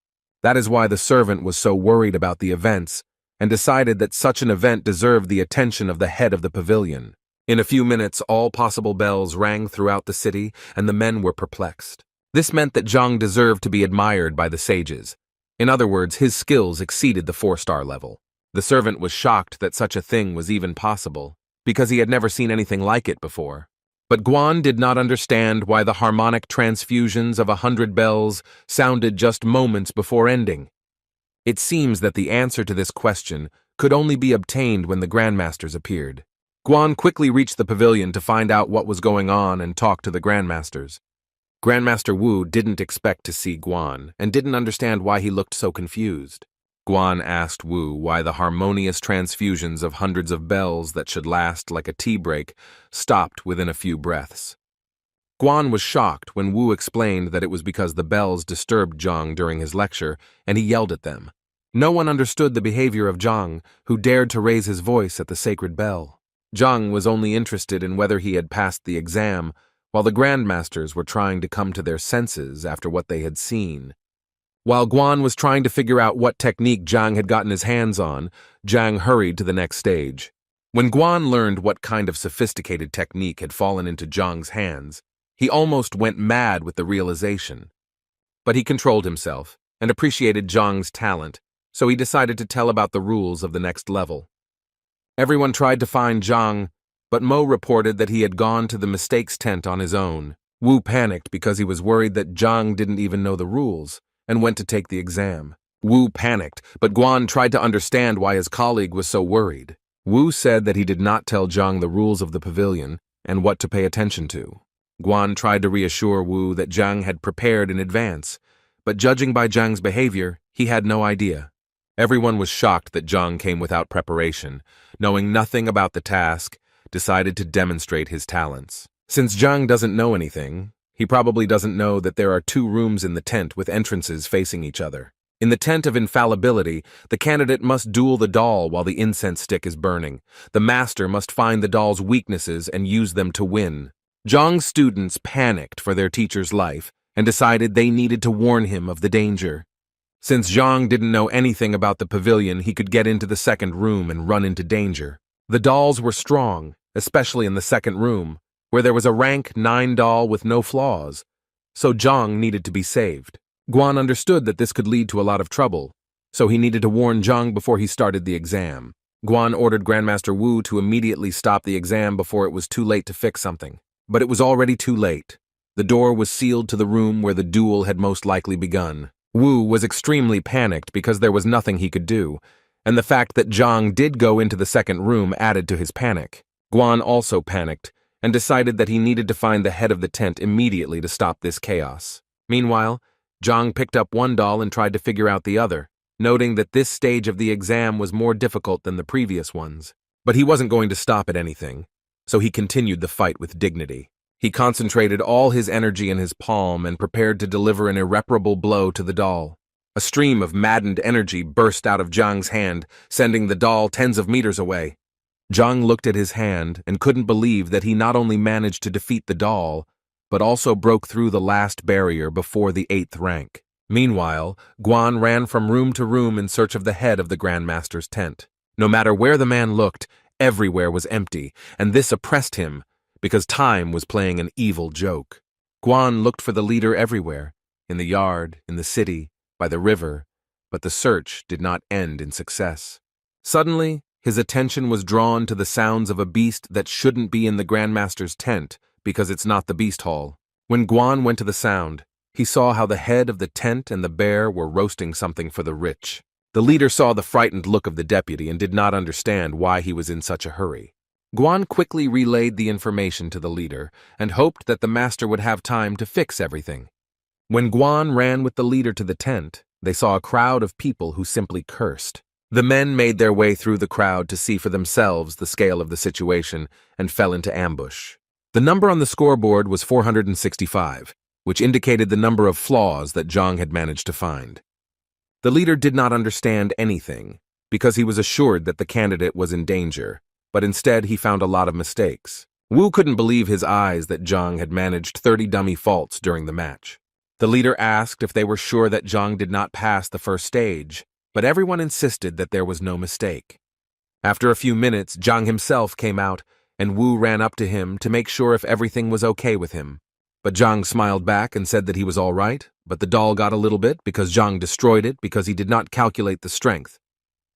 That is why the servant was so worried about the events and decided that such an event deserved the attention of the head of the pavilion. In a few minutes, all possible bells rang throughout the city, and the men were perplexed. This meant that Zhang deserved to be admired by the sages. In other words, his skills exceeded the 4-star level. The servant was shocked that such a thing was even possible, because he had never seen anything like it before. But Guan did not understand why the harmonic transfusions of 100 bells sounded just moments before ending. It seems that the answer to this question could only be obtained when the grandmasters appeared. Guan quickly reached the pavilion to find out what was going on and talk to the grandmasters. Grandmaster Wu didn't expect to see Guan and didn't understand why he looked so confused. Guan asked Wu why the harmonious transfusions of hundreds of bells that should last like a tea break stopped within a few breaths. Guan was shocked when Wu explained that it was because the bells disturbed Zhang during his lecture, and he yelled at them. No one understood the behavior of Zhang, who dared to raise his voice at the sacred bell. Zhang was only interested in whether he had passed the exam, while the grandmasters were trying to come to their senses after what they had seen. While Guan was trying to figure out what technique Zhang had gotten his hands on, Zhang hurried to the next stage. When Guan learned what kind of sophisticated technique had fallen into Zhang's hands, he almost went mad with the realization. But he controlled himself and appreciated Zhang's talent, so he decided to tell about the rules of the next level. Everyone tried to find Zhang, but Mo reported that he had gone to the mistakes tent on his own. Wu panicked because he was worried that Zhang didn't even know the rules and went to take the exam. Wu panicked, but Guan tried to understand why his colleague was so worried. Wu said that he did not tell Zhang the rules of the pavilion and what to pay attention to. Guan tried to reassure Wu that Zhang had prepared in advance, but judging by Zhang's behavior, he had no idea. Everyone was shocked that Zhang came without preparation, knowing nothing about the task, decided to demonstrate his talents. Since Zhang doesn't know anything, he probably doesn't know that there are 2 rooms in the tent with entrances facing each other. In the tent of infallibility, the candidate must duel the doll while the incense stick is burning. The master must find the doll's weaknesses and use them to win. Zhang's students panicked for their teacher's life and decided they needed to warn him of the danger. Since Zhang didn't know anything about the pavilion, he could get into the second room and run into danger. The dolls were strong, especially in the second room, where there was a rank 9 doll with no flaws, so Zhang needed to be saved. Guan understood that this could lead to a lot of trouble, so he needed to warn Zhang before he started the exam. Guan ordered Grandmaster Wu to immediately stop the exam before it was too late to fix something. But it was already too late. The door was sealed to the room where the duel had most likely begun. Wu was extremely panicked because there was nothing he could do, and the fact that Zhang did go into the second room added to his panic. Guan also panicked and decided that he needed to find the head of the tent immediately to stop this chaos. Meanwhile, Zhang picked up one doll and tried to figure out the other, noting that this stage of the exam was more difficult than the previous ones. But he wasn't going to stop at anything, so he continued the fight with dignity. He concentrated all his energy in his palm and prepared to deliver an irreparable blow to the doll. A stream of maddened energy burst out of Zhang's hand, sending the doll tens of meters away. Zhang looked at his hand and couldn't believe that he not only managed to defeat the doll, but also broke through the last barrier before the 8th rank. Meanwhile, Guan ran from room to room in search of the head of the Grandmaster's tent. No matter where the man looked, everywhere was empty, and this oppressed him, because time was playing an evil joke. Guan looked for the leader everywhere, in the yard, in the city, by the river, but the search did not end in success. Suddenly, his attention was drawn to the sounds of a beast that shouldn't be in the Grandmaster's tent, because it's not the beast hall. When Guan went to the sound, he saw how the head of the tent and the bear were roasting something for the rich. The leader saw the frightened look of the deputy and did not understand why he was in such a hurry. Guan quickly relayed the information to the leader and hoped that the master would have time to fix everything. When Guan ran with the leader to the tent, they saw a crowd of people who simply cursed. The men made their way through the crowd to see for themselves the scale of the situation and fell into ambush. The number on the scoreboard was 465, which indicated the number of flaws that Zhang had managed to find. The leader did not understand anything, because he was assured that the candidate was in danger, but instead he found a lot of mistakes. Wu couldn't believe his eyes that Zhang had managed 30 dummy faults during the match. The leader asked if they were sure that Zhang did not pass the first stage, but everyone insisted that there was no mistake. After a few minutes, Zhang himself came out, and Wu ran up to him to make sure if everything was okay with him. But Zhang smiled back and said that he was all right, but the doll got a little bit because Zhang destroyed it because he did not calculate the strength.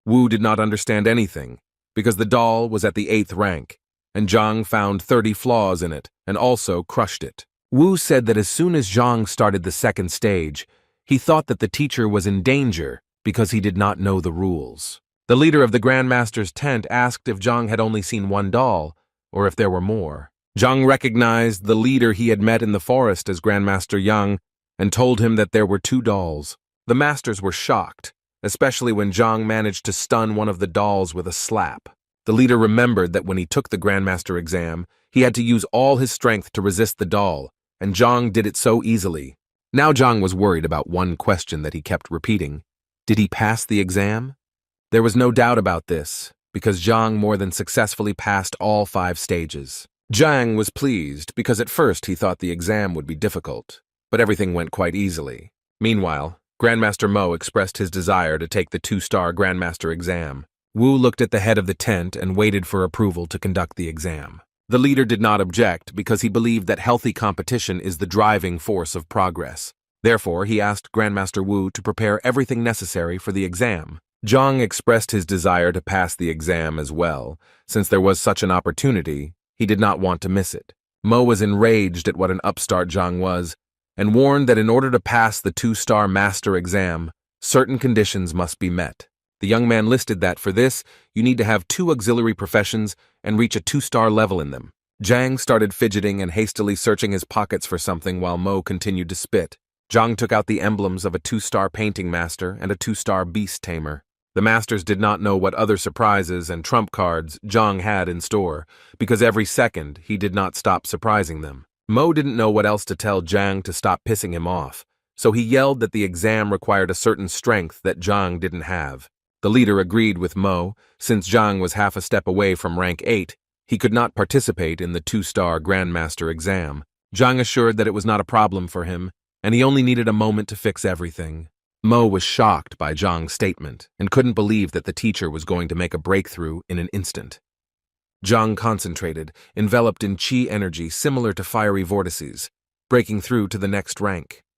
Wu did not understand anything, because the doll was at the 8th rank, and Zhang found 30 flaws in it and also crushed it. Wu said that as soon as Zhang started the second stage, he thought that the teacher was in danger because he did not know the rules. The leader of the Grandmaster's tent asked if Zhang had only seen one doll, or if there were more. Zhang recognized the leader he had met in the forest as Grandmaster Yang and told him that there were 2 dolls. The masters were shocked, especially when Zhang managed to stun one of the dolls with a slap. The leader remembered that when he took the Grandmaster exam, he had to use all his strength to resist the doll, and Zhang did it so easily. Now Zhang was worried about one question that he kept repeating. Did he pass the exam? There was no doubt about this, because Zhang more than successfully passed all 5 stages. Zhang was pleased because at first he thought the exam would be difficult, but everything went quite easily. Meanwhile, Grandmaster Mo expressed his desire to take the 2-star Grandmaster exam. Wu looked at the head of the tent and waited for approval to conduct the exam. The leader did not object because he believed that healthy competition is the driving force of progress. Therefore, he asked Grandmaster Wu to prepare everything necessary for the exam. Zhang expressed his desire to pass the exam as well. Since there was such an opportunity, he did not want to miss it. Mo was enraged at what an upstart Zhang was, and warned that in order to pass the 2-star master exam, certain conditions must be met. The young man listed that for this, you need to have 2 auxiliary professions and reach a 2-star level in them. Zhang started fidgeting and hastily searching his pockets for something while Mo continued to spit. Zhang took out the emblems of a 2-star painting master and a 2-star beast tamer. The masters did not know what other surprises and trump cards Zhang had in store, because every second he did not stop surprising them. Mo didn't know what else to tell Zhang to stop pissing him off, so he yelled that the exam required a certain strength that Zhang didn't have. The leader agreed with Mo. Since Zhang was half a step away from rank 8, he could not participate in the 2-star Grandmaster exam. Zhang assured that it was not a problem for him, and he only needed a moment to fix everything. Mo was shocked by Zhang's statement and couldn't believe that the teacher was going to make a breakthrough in an instant. Zhang concentrated, enveloped in chi energy similar to fiery vortices, breaking through to the next rank.